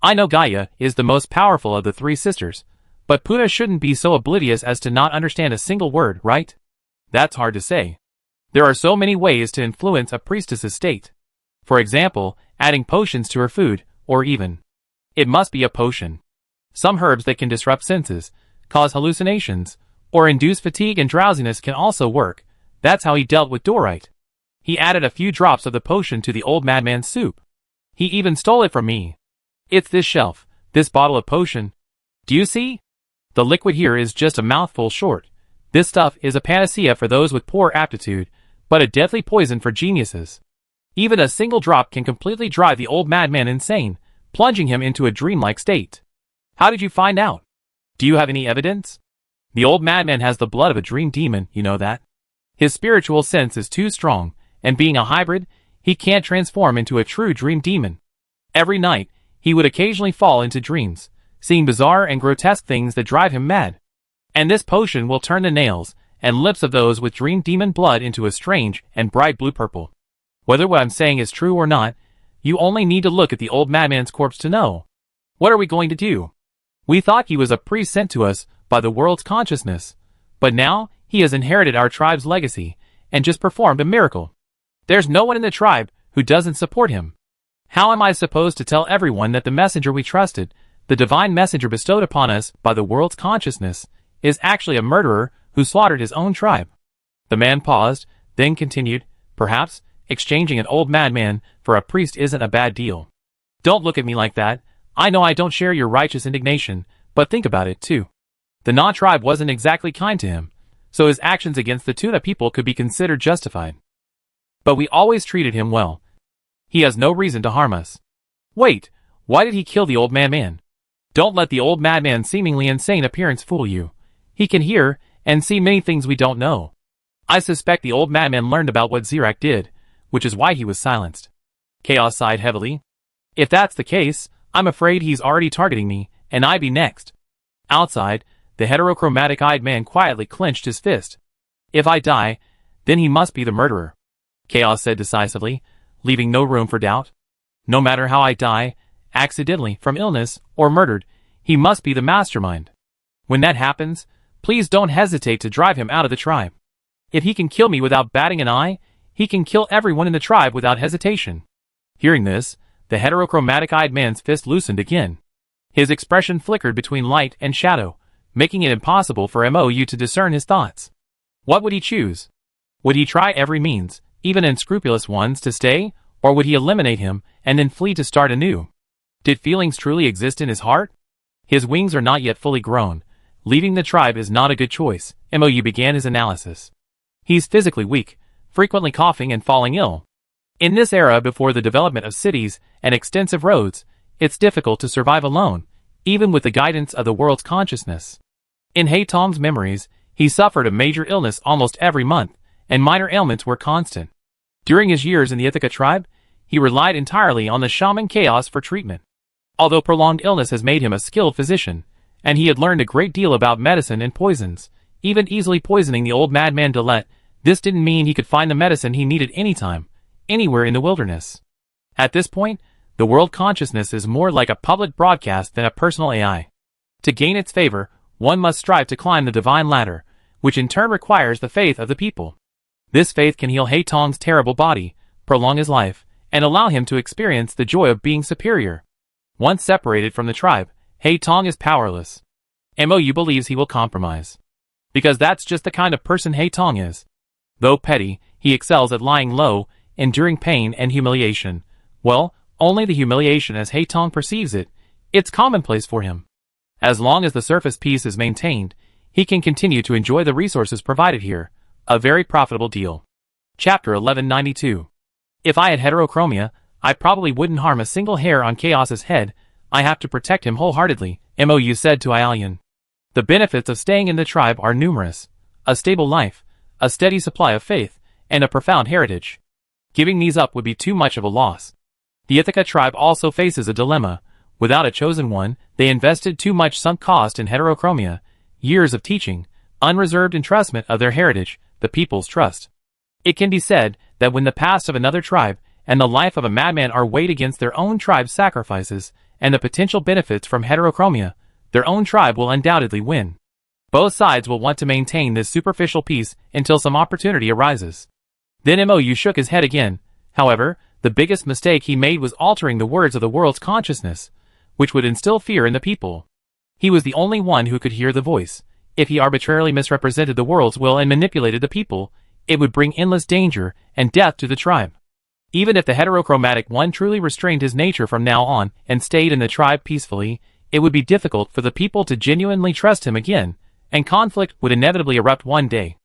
I know Gaia is the most powerful of the three sisters, but Puna shouldn't be so oblivious as to not understand a single word, right? That's hard to say. There are so many ways to influence a priestess's state. For example, adding potions to her food, or even. It must be a potion. Some herbs that can disrupt senses, cause hallucinations, or induce fatigue and drowsiness can also work. That's how he dealt with Dorite. He added a few drops of the potion to the old madman's soup. He even stole it from me. It's this shelf, this bottle of potion. Do you see? The liquid here is just a mouthful short. This stuff is a panacea for those with poor aptitude, but a deadly poison for geniuses. Even a single drop can completely drive the old madman insane, plunging him into a dreamlike state. How did you find out? Do you have any evidence? The old madman has the blood of a dream demon, you know that. His spiritual sense is too strong, and being a hybrid, he can't transform into a true dream demon. Every night, he would occasionally fall into dreams, seeing bizarre and grotesque things that drive him mad. And this potion will turn the nails and lips of those with dream demon blood into a strange and bright blue-purple. Whether what I'm saying is true or not, you only need to look at the old madman's corpse to know. What are we going to do? We thought he was a priest sent to us by the world's consciousness, but now he has inherited our tribe's legacy and just performed a miracle. There's no one in the tribe who doesn't support him. How am I supposed to tell everyone that the messenger we trusted the divine messenger bestowed upon us by the world's consciousness, is actually a murderer who slaughtered his own tribe. The man paused, then continued, perhaps, exchanging an old madman for a priest isn't a bad deal. Don't look at me like that. I know I don't share your righteous indignation, but think about it too. The non-tribe wasn't exactly kind to him, so his actions against the Tuna people could be considered justified. But we always treated him well. He has no reason to harm us. Wait, why did he kill the old madman? Don't let the old madman's seemingly insane appearance fool you. He can hear and see many things we don't know. I suspect the old madman learned about what Zirak did, which is why he was silenced. Chaos sighed heavily. If that's the case, I'm afraid he's already targeting me, and I be next. Outside, the heterochromatic-eyed man quietly clenched his fist. If I die, then he must be the murderer. Chaos said decisively, leaving no room for doubt. No matter how I die, accidentally, from illness, or murdered, he must be the mastermind. When that happens, please don't hesitate to drive him out of the tribe. If he can kill me without batting an eye, he can kill everyone in the tribe without hesitation. Hearing this, the heterochromatic-eyed man's fist loosened again. His expression flickered between light and shadow, making it impossible for MOU to discern his thoughts. What would he choose? Would he try every means, even unscrupulous ones, to stay, or would he eliminate him and then flee to start anew? Did feelings truly exist in his heart? His wings are not yet fully grown. Leaving the tribe is not a good choice. MOU began his analysis. He's physically weak, frequently coughing and falling ill. In this era before the development of cities and extensive roads, it's difficult to survive alone, even with the guidance of the world's consciousness. In Haitong's memories, he suffered a major illness almost every month, and minor ailments were constant. During his years in the Ithaca tribe, he relied entirely on the shaman Chaos for treatment. Although prolonged illness has made him a skilled physician, and he had learned a great deal about medicine and poisons, even easily poisoning the old madman Delet, this didn't mean he could find the medicine he needed anytime, anywhere in the wilderness. At this point, the world consciousness is more like a public broadcast than a personal AI. To gain its favor, one must strive to climb the divine ladder, which in turn requires the faith of the people. This faith can heal Haitong's terrible body, prolong his life, and allow him to experience the joy of being superior. Once separated from the tribe, Haitong is powerless. MOU believes he will compromise. Because that's just the kind of person Haitong is. Though petty, he excels at lying low, enduring pain and humiliation. Well, only the humiliation as Haitong perceives it. It's commonplace for him. As long as the surface peace is maintained, he can continue to enjoy the resources provided here. A very profitable deal. Chapter 1192. If I had heterochromia, I probably wouldn't harm a single hair on Chaos's head. I have to protect him wholeheartedly, MOU said to Ialian. The benefits of staying in the tribe are numerous. A stable life, a steady supply of faith, and a profound heritage. Giving these up would be too much of a loss. The Ithaca tribe also faces a dilemma. Without a chosen one, they invested too much sunk cost in heterochromia, years of teaching, unreserved entrustment of their heritage, the people's trust. It can be said that when the past of another tribe and the life of a madman are weighed against their own tribe's sacrifices and the potential benefits from heterochromia, their own tribe will undoubtedly win. Both sides will want to maintain this superficial peace until some opportunity arises. Then MOU shook his head again. However, the biggest mistake he made was altering the words of the world's consciousness, which would instill fear in the people. He was the only one who could hear the voice. If he arbitrarily misrepresented the world's will and manipulated the people, it would bring endless danger and death to the tribe. Even if the heterochromatic one truly restrained his nature from now on and stayed in the tribe peacefully, it would be difficult for the people to genuinely trust him again, and conflict would inevitably erupt one day.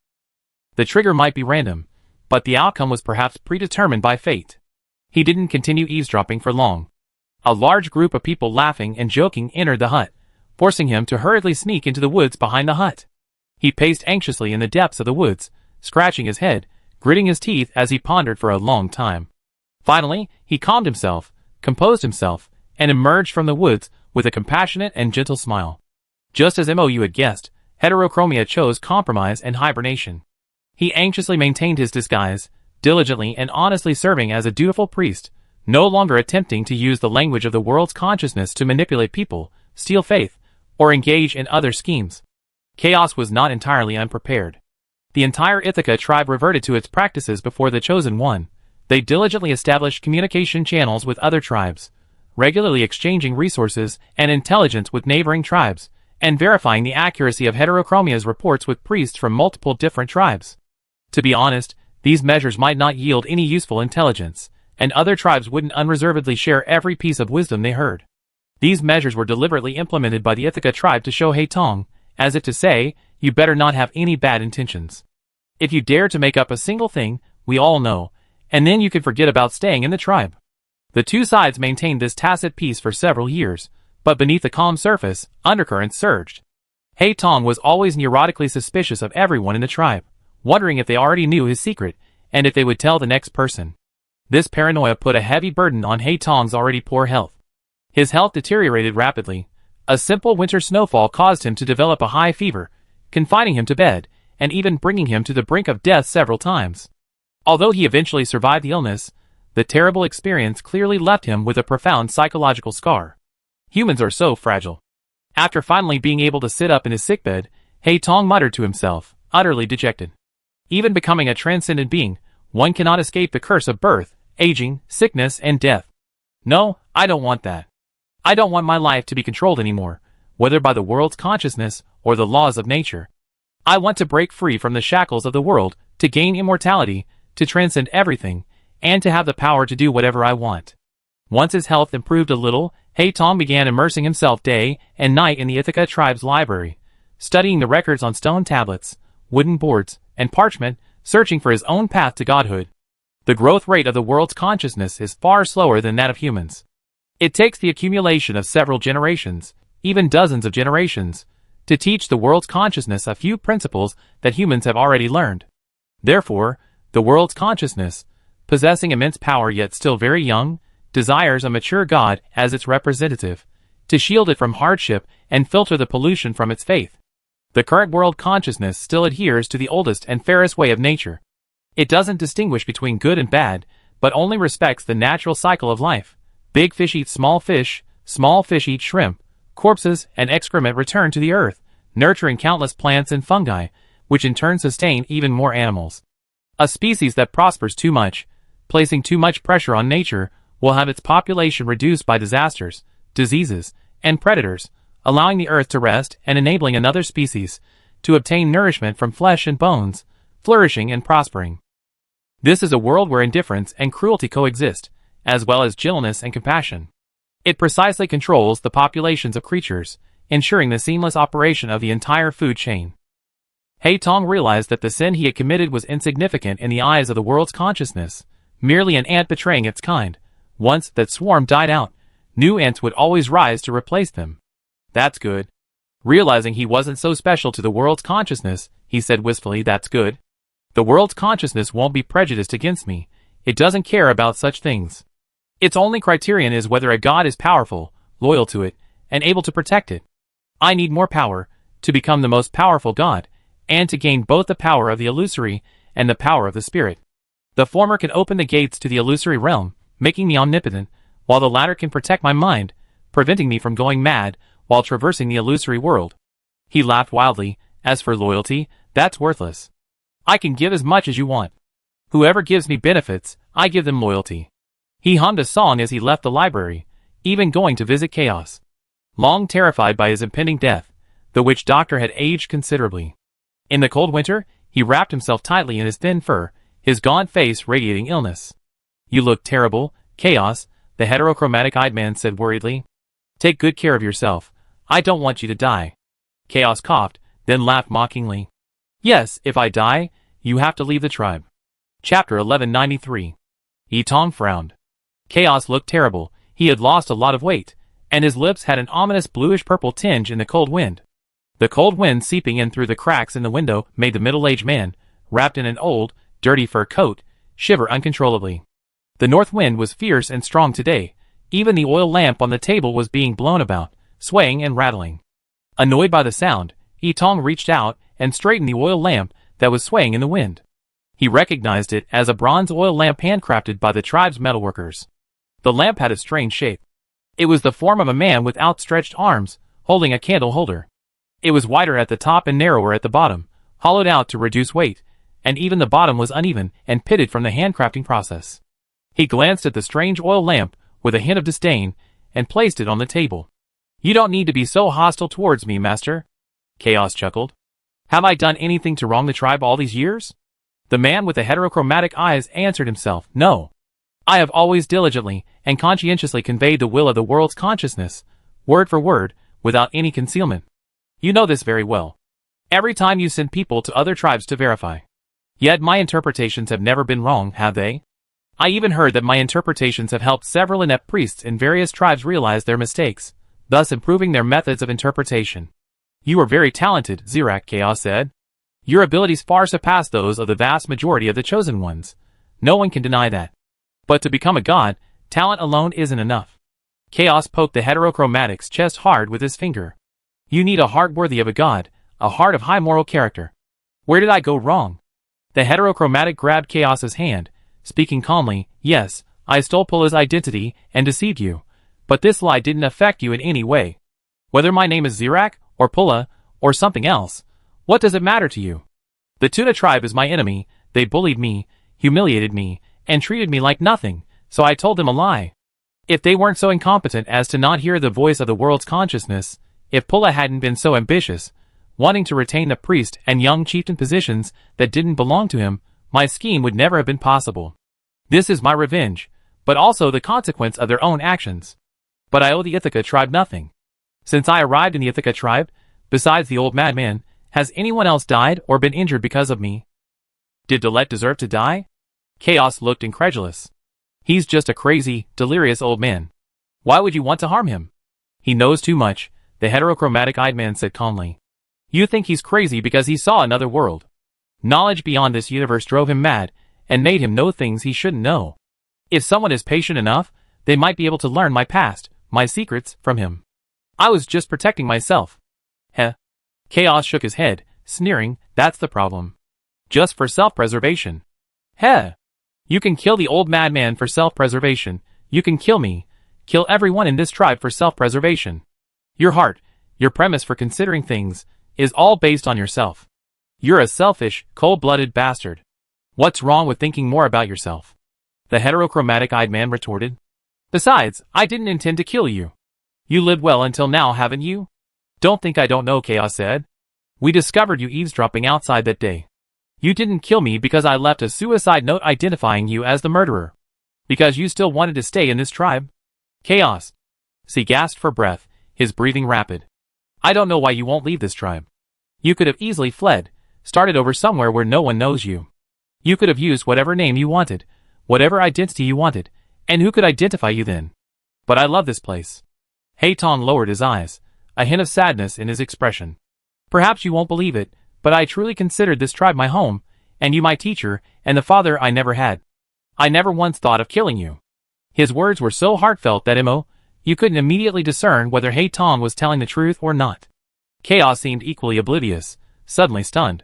The trigger might be random, but the outcome was perhaps predetermined by fate. He didn't continue eavesdropping for long. A large group of people laughing and joking entered the hut, forcing him to hurriedly sneak into the woods behind the hut. He paced anxiously in the depths of the woods, scratching his head, gritting his teeth as he pondered for a long time. Finally, he calmed himself, composed himself, and emerged from the woods with a compassionate and gentle smile. Just as MOU had guessed, heterochromia chose compromise and hibernation. He anxiously maintained his disguise, diligently and honestly serving as a dutiful priest, no longer attempting to use the language of the world's consciousness to manipulate people, steal faith, or engage in other schemes. Chaos was not entirely unprepared. The entire Ithaca tribe reverted to its practices before the chosen one. They diligently established communication channels with other tribes, regularly exchanging resources and intelligence with neighboring tribes, and verifying the accuracy of heterochromia's reports with priests from multiple different tribes. To be honest, these measures might not yield any useful intelligence, and other tribes wouldn't unreservedly share every piece of wisdom they heard. These measures were deliberately implemented by the Ithaca tribe to show Haitong, as if to say, you better not have any bad intentions. If you dare to make up a single thing, we all know, and then you can forget about staying in the tribe. The two sides maintained this tacit peace for several years, but beneath the calm surface, undercurrents surged. Haitong was always neurotically suspicious of everyone in the tribe, wondering if they already knew his secret, and if they would tell the next person. This paranoia put a heavy burden on Haitong's already poor health. His health deteriorated rapidly. A simple winter snowfall caused him to develop a high fever, confining him to bed, and even bringing him to the brink of death several times. Although he eventually survived the illness, the terrible experience clearly left him with a profound psychological scar. Humans are so fragile. After finally being able to sit up in his sickbed, Haitong muttered to himself, utterly dejected. Even becoming a transcendent being, one cannot escape the curse of birth, aging, sickness, and death. No, I don't want that. I don't want my life to be controlled anymore, whether by the world's consciousness or the laws of nature. I want to break free from the shackles of the world, to gain immortality, to transcend everything, and to have the power to do whatever I want. Once his health improved a little, Haitong began immersing himself day and night in the Ithaca tribe's library, studying the records on stone tablets, wooden boards, and parchment, searching for his own path to godhood. The growth rate of the world's consciousness is far slower than that of humans. It takes the accumulation of several generations, even dozens of generations, to teach the world's consciousness a few principles that humans have already learned. Therefore, the world's consciousness, possessing immense power yet still very young, desires a mature God as its representative, to shield it from hardship and filter the pollution from its faith. The current world consciousness still adheres to the oldest and fairest way of nature. It doesn't distinguish between good and bad, but only respects the natural cycle of life. Big fish eat small fish eat shrimp, corpses and excrement return to the earth, nurturing countless plants and fungi, which in turn sustain even more animals. A species that prospers too much, placing too much pressure on nature, will have its population reduced by disasters, diseases, and predators, allowing the earth to rest and enabling another species to obtain nourishment from flesh and bones, flourishing and prospering. This is a world where indifference and cruelty coexist, as well as gentleness and compassion. It precisely controls the populations of creatures, ensuring the seamless operation of the entire food chain. Haitong realized that the sin he had committed was insignificant in the eyes of the world's consciousness, merely an ant betraying its kind. Once that swarm died out, new ants would always rise to replace them. That's good. Realizing he wasn't so special to the world's consciousness, he said wistfully, that's good. The world's consciousness won't be prejudiced against me. It doesn't care about such things. Its only criterion is whether a god is powerful, loyal to it, and able to protect it. I need more power, to become the most powerful god, and to gain both the power of the illusory and the power of the spirit. The former can open the gates to the illusory realm, making me omnipotent, while the latter can protect my mind, preventing me from going mad while traversing the illusory world. He laughed wildly. As for loyalty, that's worthless. I can give as much as you want. Whoever gives me benefits, I give them loyalty. He hummed a song as he left the library, even going to visit Chaos. Long terrified by his impending death, the witch doctor had aged considerably. In the cold winter, he wrapped himself tightly in his thin fur, his gaunt face radiating illness. You look terrible, Chaos, the heterochromatic-eyed man said worriedly. Take good care of yourself. I don't want you to die. Chaos coughed, then laughed mockingly. Yes, if I die, you have to leave the tribe. Chapter 1193. Haitong frowned. Chaos looked terrible. He had lost a lot of weight, and his lips had an ominous bluish-purple tinge in the cold wind. The cold wind seeping in through the cracks in the window made the middle-aged man, wrapped in an old, dirty fur coat, shiver uncontrollably. The north wind was fierce and strong today. Even the oil lamp on the table was being blown about, swaying and rattling. Annoyed by the sound, Haitong reached out and straightened the oil lamp that was swaying in the wind. He recognized it as a bronze oil lamp handcrafted by the tribe's metalworkers. The lamp had a strange shape. It was the form of a man with outstretched arms, holding a candle holder. It was wider at the top and narrower at the bottom, hollowed out to reduce weight, and even the bottom was uneven and pitted from the handcrafting process. He glanced at the strange oil lamp with a hint of disdain, and placed it on the table. You don't need to be so hostile towards me, Master. Chaos chuckled. Have I done anything to wrong the tribe all these years? The man with the heterochromatic eyes answered himself, no. I have always diligently and conscientiously conveyed the will of the world's consciousness, word for word, without any concealment. You know this very well. Every time you send people to other tribes to verify. Yet my interpretations have never been wrong, have they? I even heard that my interpretations have helped several inept priests in various tribes realize their mistakes, thus improving their methods of interpretation. You are very talented, Zirak, Chaos said. Your abilities far surpass those of the vast majority of the chosen ones. No one can deny that. But to become a god, talent alone isn't enough. Chaos poked the heterochromatic's chest hard with his finger. You need a heart worthy of a god, a heart of high moral character. Where did I go wrong? The heterochromatic grabbed Chaos's hand, speaking calmly, yes, I stole Pulla's identity and deceived you, but this lie didn't affect you in any way. Whether my name is Zirak, or Pulla, or something else, what does it matter to you? The Tuna tribe is my enemy, they bullied me, humiliated me, and treated me like nothing, so I told them a lie. If they weren't so incompetent as to not hear the voice of the world's consciousness, if Pulla hadn't been so ambitious, wanting to retain the priest and young chieftain positions that didn't belong to him, my scheme would never have been possible. This is my revenge, but also the consequence of their own actions. But I owe the Ithaca tribe nothing. Since I arrived in the Ithaca tribe, besides the old madman, has anyone else died or been injured because of me? Did Delet deserve to die? Chaos looked incredulous. He's just a crazy, delirious old man. Why would you want to harm him? He knows too much, the heterochromatic-eyed man said calmly. You think he's crazy because he saw another world. Knowledge beyond this universe drove him mad, and made him know things he shouldn't know. If someone is patient enough, they might be able to learn my past, my secrets, from him. I was just protecting myself. Heh. Chaos shook his head, sneering, that's the problem. Just for self-preservation. Heh. You can kill the old madman for self-preservation, you can kill me, kill everyone in this tribe for self-preservation. Your heart, your premise for considering things, is all based on yourself. You're a selfish, cold-blooded bastard. What's wrong with thinking more about yourself? The heterochromatic-eyed man retorted. Besides, I didn't intend to kill you. You lived well until now, haven't you? Don't think I don't know, Chaos said. We discovered you eavesdropping outside that day. You didn't kill me because I left a suicide note identifying you as the murderer. Because you still wanted to stay in this tribe. Chaos. He gasped for breath, his breathing rapid. I don't know why you won't leave this tribe. You could have easily fled, started over somewhere where no one knows you. You could have used whatever name you wanted, whatever identity you wanted, and who could identify you then? But I love this place. Hayton lowered his eyes, a hint of sadness in his expression. Perhaps you won't believe it, but I truly considered this tribe my home, and you my teacher, and the father I never had. I never once thought of killing you. His words were so heartfelt that you couldn't immediately discern whether Hayton was telling the truth or not. Chaos seemed equally oblivious, suddenly stunned.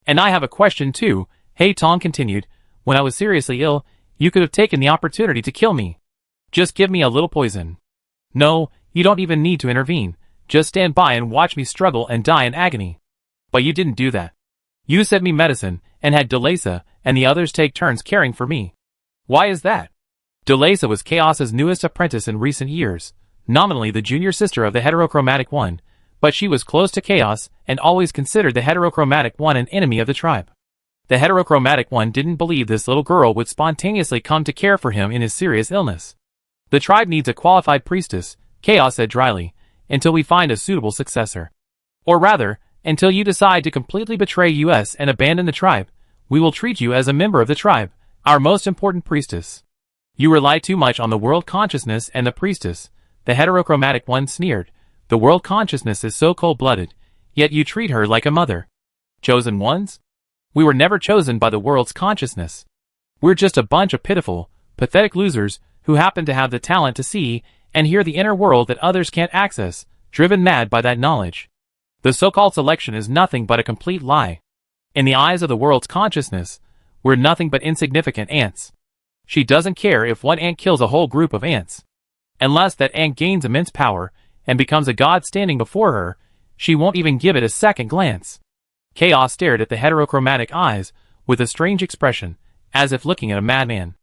And I have a question too, Hayton continued. When I was seriously ill, you could have taken the opportunity to kill me. Just give me a little poison. No, you don't even need to intervene. Just stand by and watch me struggle and die in agony. But you didn't do that. You sent me medicine, and had Delesa and the others take turns caring for me. Why is that? Delesa was Chaos's newest apprentice in recent years, nominally the junior sister of the heterochromatic one, but she was close to Chaos and always considered the heterochromatic one an enemy of the tribe. The heterochromatic one didn't believe this little girl would spontaneously come to care for him in his serious illness. The tribe needs a qualified priestess, Chaos said dryly, until we find a suitable successor. Or rather, until you decide to completely betray us and abandon the tribe, we will treat you as a member of the tribe, our most important priestess. You rely too much on the world consciousness and the priestess, the heterochromatic one sneered. The world consciousness is so cold-blooded, yet you treat her like a mother. Chosen ones? We were never chosen by the world's consciousness. We're just a bunch of pitiful, pathetic losers who happen to have the talent to see and hear the inner world that others can't access, driven mad by that knowledge. The so-called selection is nothing but a complete lie. In the eyes of the world's consciousness, we're nothing but insignificant ants. She doesn't care if one ant kills a whole group of ants. Unless that ant gains immense power and becomes a god standing before her, she won't even give it a second glance. Chaos stared at the heterochromatic eyes with a strange expression, as if looking at a madman.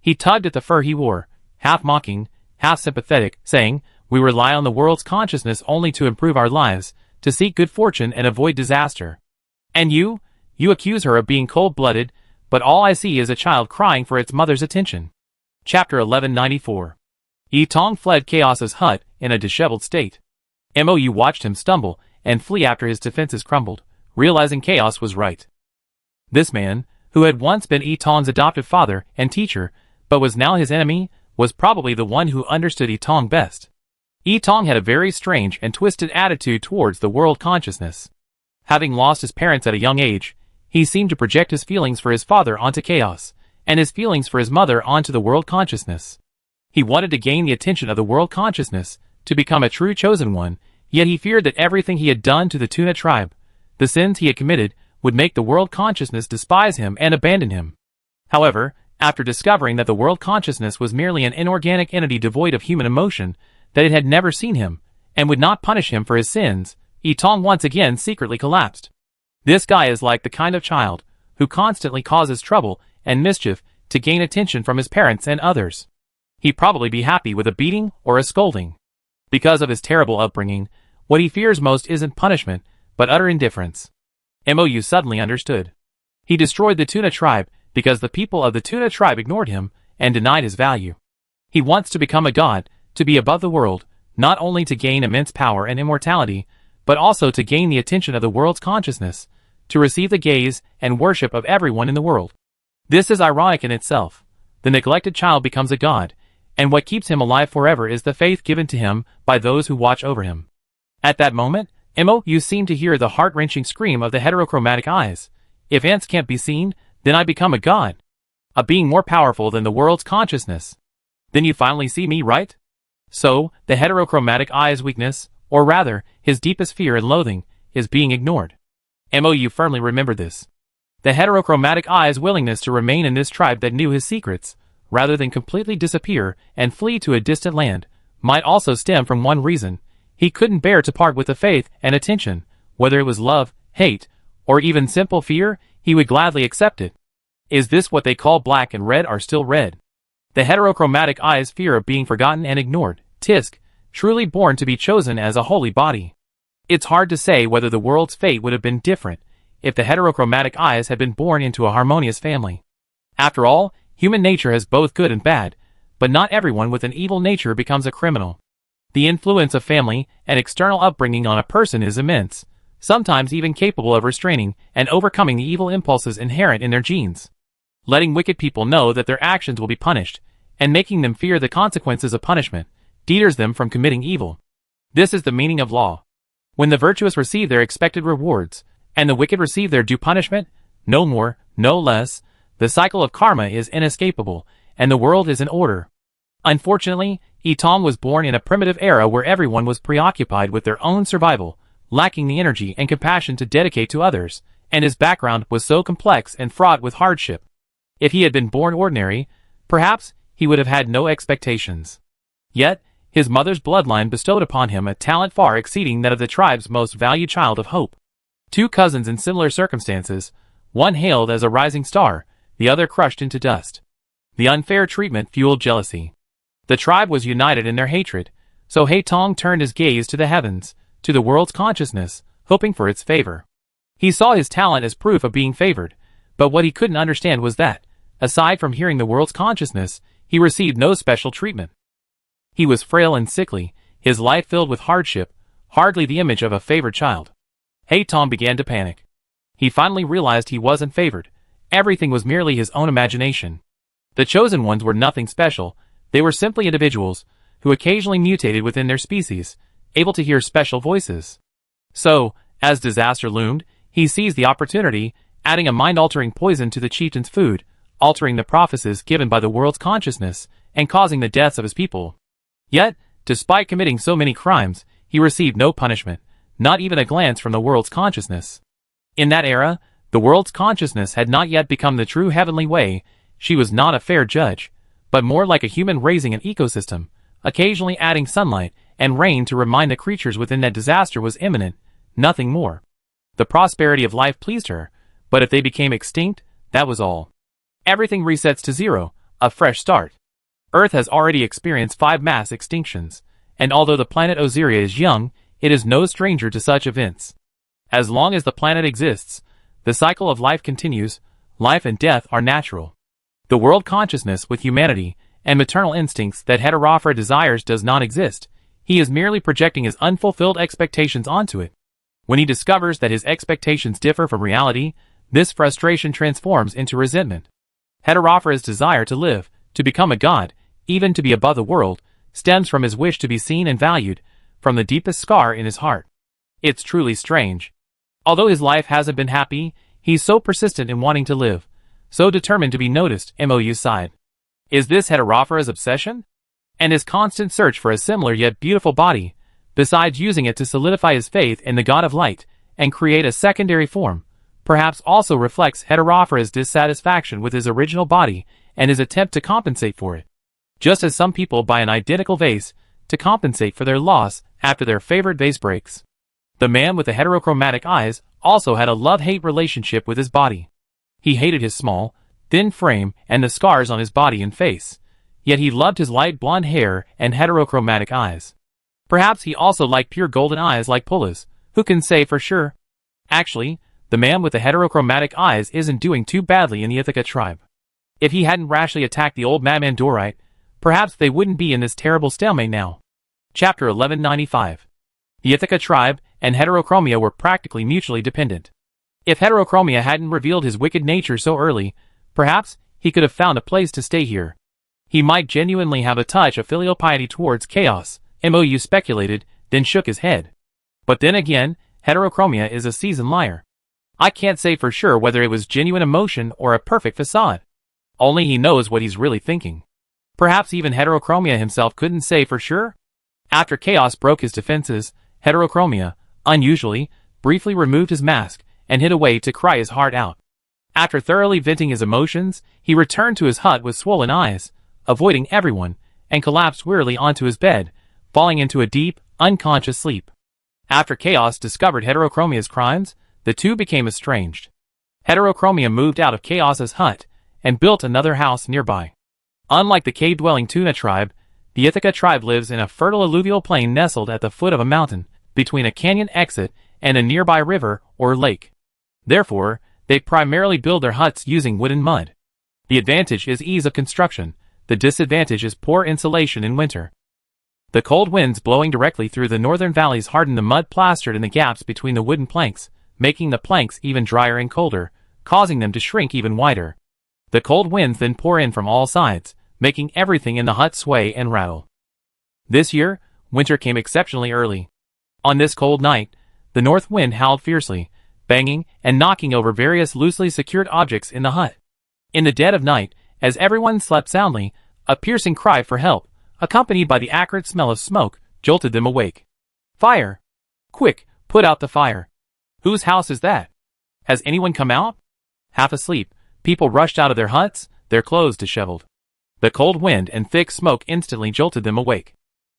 He tugged at the fur he wore, half mocking, half sympathetic, saying, "We rely on the world's consciousness only to improve our lives, to seek good fortune and avoid disaster. And you accuse her of being cold-blooded, but all I see is a child crying for its mother's attention." Chapter 1194. Yi Tong fled Chaos's hut in a disheveled state. Mou watched him stumble and flee after his defenses crumbled, realizing Chaos was right. This man, who had once been Yi Tong's adoptive father and teacher, but was now his enemy, was probably the one who understood Yi Tong best. Yi Tong had a very strange and twisted attitude towards the world consciousness. Having lost his parents at a young age, he seemed to project his feelings for his father onto Chaos, and his feelings for his mother onto the world consciousness. He wanted to gain the attention of the world consciousness, to become a true chosen one, yet he feared that everything he had done to the Tuna tribe, the sins he had committed, would make the world consciousness despise him and abandon him. However, after discovering that the world consciousness was merely an inorganic entity devoid of human emotion, that it had never seen him, and would not punish him for his sins, Yi Tong once again secretly collapsed. This guy is like the kind of child who constantly causes trouble and mischief to gain attention from his parents and others. He'd probably be happy with a beating or a scolding. Because of his terrible upbringing, what he fears most isn't punishment, but utter indifference. Mou suddenly understood. He destroyed the Tuna tribe because the people of the Tuna tribe ignored him and denied his value. He wants to become a god, to be above the world, not only to gain immense power and immortality, but also to gain the attention of the world's consciousness, to receive the gaze and worship of everyone in the world. This is ironic in itself. The neglected child becomes a god, and what keeps him alive forever is the faith given to him by those who watch over him. At that moment, Mou seemed to hear the heart-wrenching scream of the heterochromatic eyes. "If ants can't be seen, then I become a god. A being more powerful than the world's consciousness. Then you finally see me, right?" So, the heterochromatic eye's weakness, or rather, his deepest fear and loathing, is being ignored. Mou firmly remembered this. The heterochromatic eye's willingness to remain in this tribe that knew his secrets, rather than completely disappear and flee to a distant land, might also stem from one reason. He couldn't bear to part with the faith and attention, whether it was love, hate, or even simple fear, he would gladly accept it. Is this what they call black and red are still red? The heterochromatic eye's fear of being forgotten and ignored, Tisk, truly born to be chosen as a holy body. It's hard to say whether the world's fate would have been different if the heterochromatic eyes had been born into a harmonious family. After all, human nature has both good and bad, but not everyone with an evil nature becomes a criminal. The influence of family and external upbringing on a person is immense, sometimes even capable of restraining and overcoming the evil impulses inherent in their genes. Letting wicked people know that their actions will be punished, and making them fear the consequences of punishment, deters them from committing evil. This is the meaning of law. When the virtuous receive their expected rewards, and the wicked receive their due punishment, no more, no less, the cycle of karma is inescapable, and the world is in order. Unfortunately, Yi Tong was born in a primitive era where everyone was preoccupied with their own survival, lacking the energy and compassion to dedicate to others, and his background was so complex and fraught with hardship. If he had been born ordinary, perhaps he would have had no expectations. Yet, his mother's bloodline bestowed upon him a talent far exceeding that of the tribe's most valued child of hope. Two cousins in similar circumstances, one hailed as a rising star, the other crushed into dust. The unfair treatment fueled jealousy. The tribe was united in their hatred, so Yi Tong turned his gaze to the heavens, to the world's consciousness, hoping for its favor. He saw his talent as proof of being favored, but what he couldn't understand was that, aside from hearing the world's consciousness, he received no special treatment. He was frail and sickly, his life filled with hardship, hardly the image of a favored child. Yi Tong began to panic. He finally realized he wasn't favored. Everything was merely his own imagination. The chosen ones were nothing special, they were simply individuals, who occasionally mutated within their species, able to hear special voices. So, as disaster loomed, he seized the opportunity, adding a mind-altering poison to the chieftain's food, altering the prophecies given by the world's consciousness, and causing the deaths of his people. Yet, despite committing so many crimes, he received no punishment, not even a glance from the world's consciousness. In that era, the world's consciousness had not yet become the true heavenly way. She was not a fair judge, but more like a human raising an ecosystem, occasionally adding sunlight and rain to remind the creatures within that disaster was imminent, nothing more. The prosperity of life pleased her, but if they became extinct, that was all. Everything resets to zero, a fresh start. Earth has already experienced 5 mass extinctions, and although the planet Osiria is young, it is no stranger to such events. As long as the planet exists, the cycle of life continues. Life and death are natural. The world consciousness with humanity and maternal instincts that Heterophora desires does not exist. He is merely projecting his unfulfilled expectations onto it. When he discovers that his expectations differ from reality, this frustration transforms into resentment. Heterophora's desire to live, to become a god, even to be above the world, stems from his wish to be seen and valued, from the deepest scar in his heart. It's truly strange. Although his life hasn't been happy, he's so persistent in wanting to live, so determined to be noticed. Mou sighed. Is this Heterophora's obsession? And his constant search for a similar yet beautiful body, besides using it to solidify his faith in the god of light and create a secondary form, perhaps also reflects Heterophora's dissatisfaction with his original body and his attempt to compensate for it. Just as some people buy an identical vase to compensate for their loss after their favorite vase breaks. The man with the heterochromatic eyes also had a love-hate relationship with his body. He hated his small, thin frame and the scars on his body and face, yet he loved his light blonde hair and heterochromatic eyes. Perhaps he also liked pure golden eyes like Pulla's, who can say for sure? Actually, the man with the heterochromatic eyes isn't doing too badly in the Ithaca tribe. If he hadn't rashly attacked the old madman Dorite, perhaps they wouldn't be in this terrible stalemate now. Chapter 1195. The Ithaca tribe and Heterochromia were practically mutually dependent. If Heterochromia hadn't revealed his wicked nature so early, perhaps he could have found a place to stay here. He might genuinely have a touch of filial piety towards Chaos, Mou speculated, then shook his head. But then again, Heterochromia is a seasoned liar. I can't say for sure whether it was genuine emotion or a perfect facade. Only he knows what he's really thinking. Perhaps even Heterochromia himself couldn't say for sure? After Chaos broke his defenses, Heterochromia, unusually, briefly removed his mask and hid away to cry his heart out. After thoroughly venting his emotions, he returned to his hut with swollen eyes, avoiding everyone, and collapsed wearily onto his bed, falling into a deep, unconscious sleep. After Chaos discovered Heterochromia's crimes, the two became estranged. Heterochromia moved out of Chaos's hut and built another house nearby. Unlike the cave-dwelling Tuna tribe, the Ithaca tribe lives in a fertile alluvial plain nestled at the foot of a mountain, between a canyon exit and a nearby river or lake. Therefore, they primarily build their huts using wood and mud. The advantage is ease of construction, the disadvantage is poor insulation in winter. The cold winds blowing directly through the northern valleys harden the mud plastered in the gaps between the wooden planks, making the planks even drier and colder, causing them to shrink even wider. The cold winds then pour in from all sides, making everything in the hut sway and rattle. This year, winter came exceptionally early. On this cold night, the north wind howled fiercely, banging and knocking over various loosely secured objects in the hut. In the dead of night, as everyone slept soundly, a piercing cry for help, accompanied by the acrid smell of smoke, jolted them awake. Fire! Quick, put out the fire! Whose house is that? Has anyone come out? Half asleep, people rushed out of their huts, their clothes disheveled. The cold wind and thick smoke instantly jolted them awake.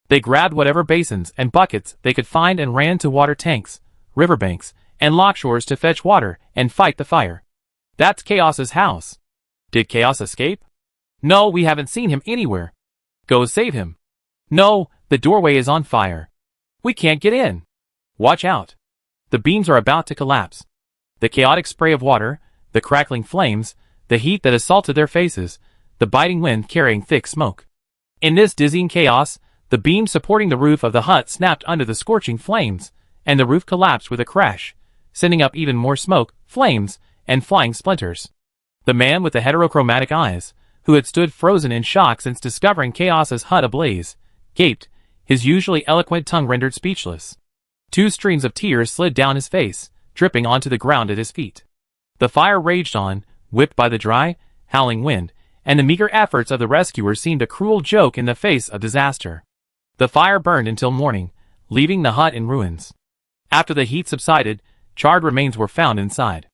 They grabbed whatever basins and buckets they could find and ran to water tanks, riverbanks, and lockshores to fetch water and fight the fire. That's Chaos's house. Did Chaos escape? No, we haven't seen him anywhere. Go save him. No, the doorway is on fire. We can't get in. Watch out. The beams are about to collapse. The chaotic spray of water, the crackling flames, the heat that assaulted their faces, the biting wind carrying thick smoke. In this dizzying chaos, the beams supporting the roof of the hut snapped under the scorching flames, and the roof collapsed with a crash, sending up even more smoke, flames, and flying splinters. The man with the heterochromatic eyes, who had stood frozen in shock since discovering Chaos's hut ablaze, gaped, his usually eloquent tongue rendered speechless. 2 streams of tears slid down his face, dripping onto the ground at his feet. The fire raged on, whipped by the dry, howling wind, and the meager efforts of the rescuers seemed a cruel joke in the face of disaster. The fire burned until morning, leaving the hut in ruins. After the heat subsided, charred remains were found inside.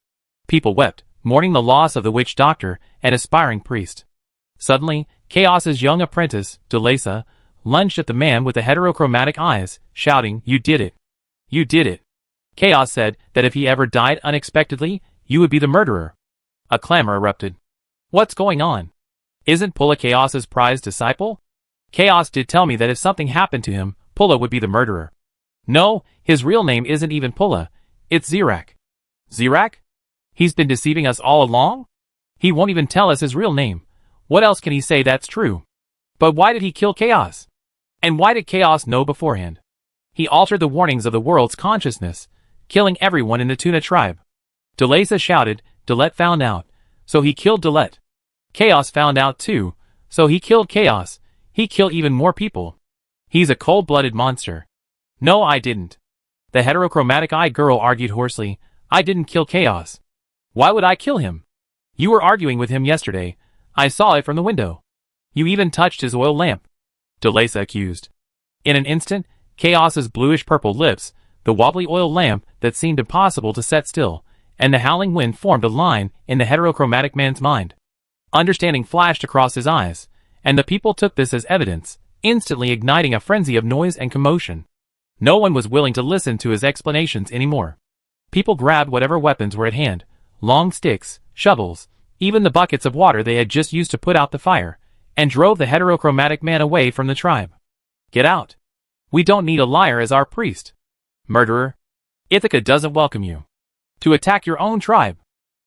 People wept, mourning the loss of the witch doctor and aspiring priest. Suddenly, Chaos's young apprentice, Delasa, lunged at the man with the heterochromatic eyes, shouting, "You did it! You did it!" Chaos said that if he ever died unexpectedly, you would be the murderer. A clamor erupted. What's going on? Isn't Pulla Chaos's prized disciple? Chaos did tell me that if something happened to him, Pulla would be the murderer. No, his real name isn't even Pulla. It's Zirak. Zirak? He's been deceiving us all along? He won't even tell us his real name. What else can he say that's true? But why did he kill Chaos? And why did Chaos know beforehand? He altered the warnings of the world's consciousness, killing everyone in the Tuna tribe. Delesa shouted, Delet found out, so he killed Delet. Chaos found out too, so he killed Chaos. He killed even more people. He's a cold-blooded monster. No, I didn't. The heterochromatic-eyed girl argued hoarsely, I didn't kill Chaos. Why would I kill him? You were arguing with him yesterday. I saw it from the window. You even touched his oil lamp. Delesa accused. In an instant, Chaos's bluish-purple lips, the wobbly oil lamp that seemed impossible to set still, and the howling wind formed a line in the heterochromatic man's mind. Understanding flashed across his eyes, and the people took this as evidence, instantly igniting a frenzy of noise and commotion. No one was willing to listen to his explanations anymore. People grabbed whatever weapons were at hand, long sticks, shovels, even the buckets of water they had just used to put out the fire, and drove the heterochromatic man away from the tribe. Get out. We don't need a liar as our priest. Murderer. Ithaca doesn't welcome you. To attack your own tribe.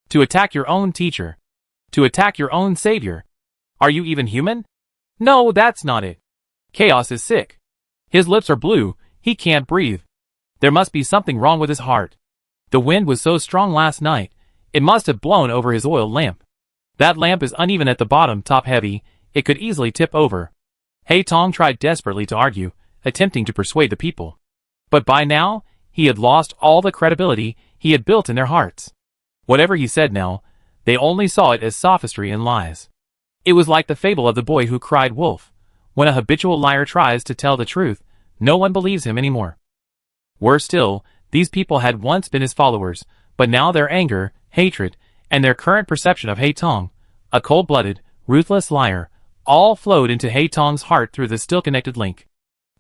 To attack your own teacher. To attack your own savior. Are you even human? No, that's not it. Chaos is sick. His lips are blue, he can't breathe. There must be something wrong with his heart. The wind was so strong last night, it must have blown over his oil lamp. That lamp is uneven at the bottom, top heavy, it could easily tip over. Hei Tong tried desperately to argue, attempting to persuade the people. But by now, he had lost all the credibility he had built in their hearts. Whatever he said now, they only saw it as sophistry and lies. It was like the fable of the boy who cried wolf. When a habitual liar tries to tell the truth, no one believes him anymore. Worse still, these people had once been his followers, but now their anger, hatred, and their current perception of Hei Tong, a cold-blooded, ruthless liar, all flowed into Hei Tong's heart through the still-connected link.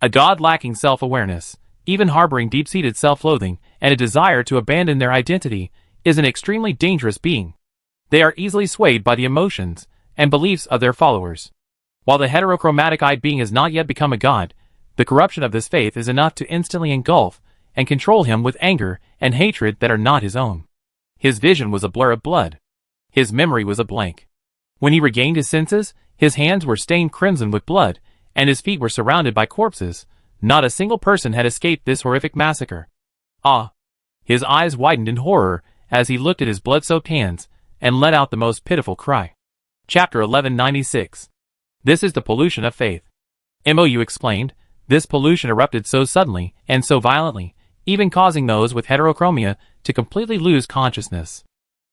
A god lacking self-awareness, even harboring deep-seated self-loathing and a desire to abandon their identity, is an extremely dangerous being. They are easily swayed by the emotions and beliefs of their followers. While the heterochromatic-eyed being has not yet become a god, the corruption of this faith is enough to instantly engulf and control him with anger and hatred that are not his own. His vision was a blur of blood. His memory was a blank. When he regained his senses, his hands were stained crimson with blood, and his feet were surrounded by corpses. Not a single person had escaped this horrific massacre. Ah! His eyes widened in horror as he looked at his blood-soaked hands and let out the most pitiful cry. Chapter 1196. This is the pollution of faith. Mou explained, this pollution erupted so suddenly and so violently, even causing those with heterochromia to completely lose consciousness.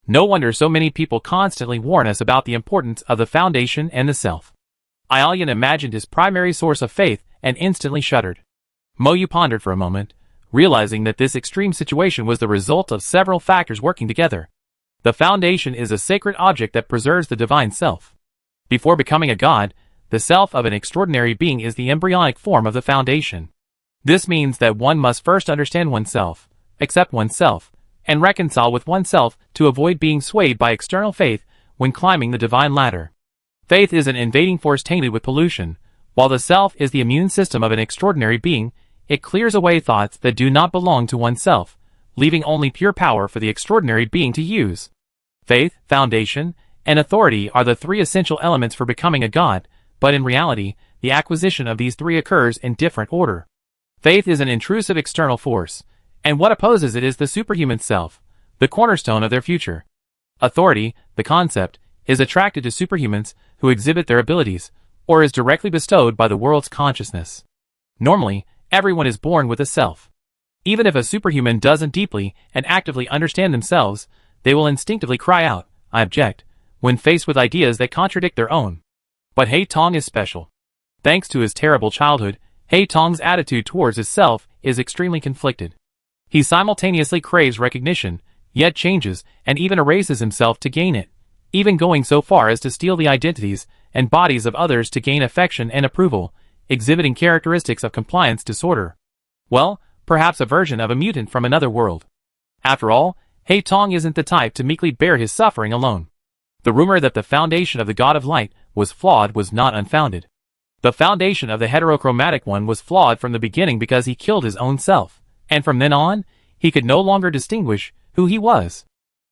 No wonder so many people constantly warn us about the importance of the foundation and the self. Ailian imagined his primary source of faith and instantly shuddered. Mou pondered for a moment, realizing that this extreme situation was the result of several factors working together. The foundation is a sacred object that preserves the divine self. Before becoming a god, the self of an extraordinary being is the embryonic form of the foundation. This means that one must first understand oneself, accept oneself, and reconcile with oneself to avoid being swayed by external faith when climbing the divine ladder. Faith is an invading force tainted with pollution, while the self is the immune system of an extraordinary being. It clears away thoughts that do not belong to oneself, leaving only pure power for the extraordinary being to use. Faith, foundation, and authority are the three essential elements for becoming a god, but in reality, the acquisition of these three occurs in different order. Faith is an intrusive external force, and what opposes it is the superhuman self, the cornerstone of their future. Authority, the concept, is attracted to superhumans who exhibit their abilities, or is directly bestowed by the world's consciousness. Normally, everyone is born with a self. Even if a superhuman doesn't deeply and actively understand themselves, they will instinctively cry out, I object, when faced with ideas that contradict their own. But Hei Tong is special. Thanks to his terrible childhood, Hei Tong's attitude towards his self is extremely conflicted. He simultaneously craves recognition, yet changes and even erases himself to gain it, even going so far as to steal the identities and bodies of others to gain affection and approval, exhibiting characteristics of compliance disorder. Well, perhaps a version of a mutant from another world. After all, Hei Tong isn't the type to meekly bear his suffering alone. The rumor that the foundation of the God of Light was flawed was not unfounded. The foundation of the heterochromatic one was flawed from the beginning because he killed his own self, and from then on, he could no longer distinguish who he was.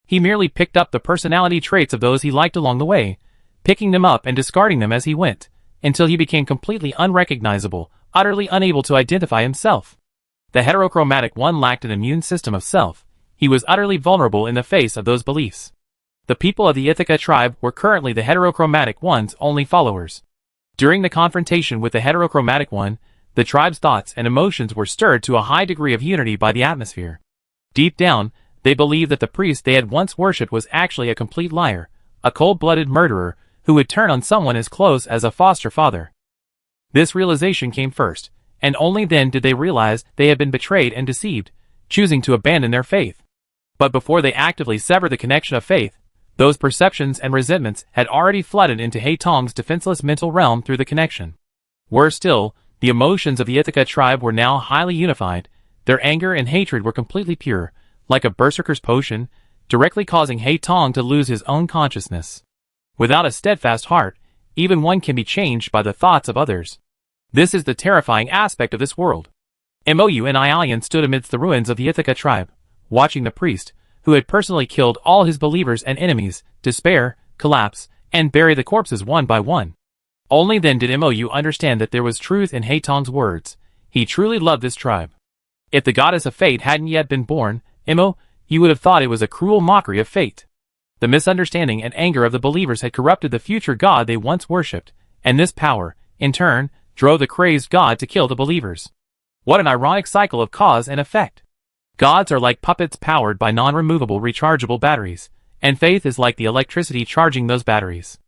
He merely picked up the personality traits of those he liked along the way, picking them up and discarding them as he went, until he became completely unrecognizable, utterly unable to identify himself. The heterochromatic one lacked an immune system of self. He was utterly vulnerable in the face of those beliefs. The people of the Ithaca tribe were currently the heterochromatic one's only followers. During the confrontation with the heterochromatic one, the tribe's thoughts and emotions were stirred to a high degree of unity by the atmosphere. Deep down, they believed that the priest they had once worshipped was actually a complete liar, a cold-blooded murderer who would turn on someone as close as a foster father. This realization came first, and only then did they realize they had been betrayed and deceived, choosing to abandon their faith. But before they actively severed the connection of faith, those perceptions and resentments had already flooded into Haitong's defenseless mental realm through the connection. Worse still, the emotions of the Ithaca tribe were now highly unified. Their anger and hatred were completely pure, like a berserker's potion, directly causing Haitong to lose his own consciousness. Without a steadfast heart, even one can be changed by the thoughts of others. This is the terrifying aspect of this world. Mou and Ialian stood amidst the ruins of the Ithaca tribe, watching the priest, who had personally killed all his believers and enemies, despair, collapse, and bury the corpses one by one. Only then did Mou understand that there was truth in Haitong's words. He truly loved this tribe. If the goddess of fate hadn't yet been born, Mou, you would have thought it was a cruel mockery of fate. The misunderstanding and anger of the believers had corrupted the future god they once worshipped, and this power, in turn, drove the crazed god to kill the believers. What an ironic cycle of cause and effect. Gods are like puppets powered by non-removable rechargeable batteries, and faith is like the electricity charging those batteries.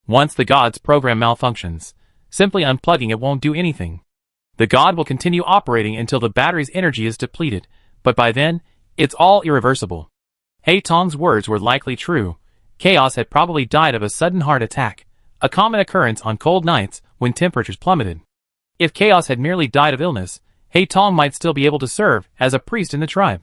Once the god's program malfunctions, simply unplugging it won't do anything. The god will continue operating until the battery's energy is depleted, but by then, it's all irreversible. Haitong's words were likely true. Chaos had probably died of a sudden heart attack, a common occurrence on cold nights when temperatures plummeted. If Chaos had merely died of illness, Haitong might still be able to serve as a priest in the tribe.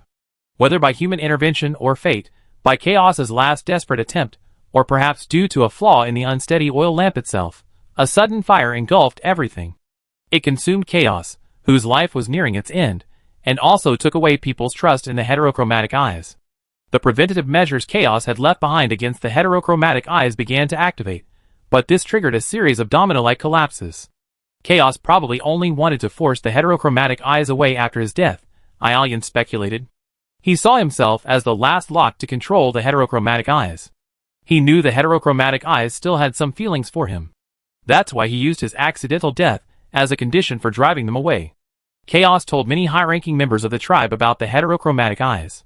Whether by human intervention or fate, by Chaos's last desperate attempt, or perhaps due to a flaw in the unsteady oil lamp itself, a sudden fire engulfed everything. It consumed Chaos, whose life was nearing its end, and also took away people's trust in the heterochromatic eyes. The preventative measures Chaos had left behind against the heterochromatic eyes began to activate, but this triggered a series of domino-like collapses. Chaos probably only wanted to force the heterochromatic eyes away after his death, Ialian speculated. He saw himself as the last lock to control the heterochromatic eyes. He knew the heterochromatic eyes still had some feelings for him. That's why he used his accidental death as a condition for driving them away. Chaos told many high-ranking members of the tribe about the heterochromatic eyes.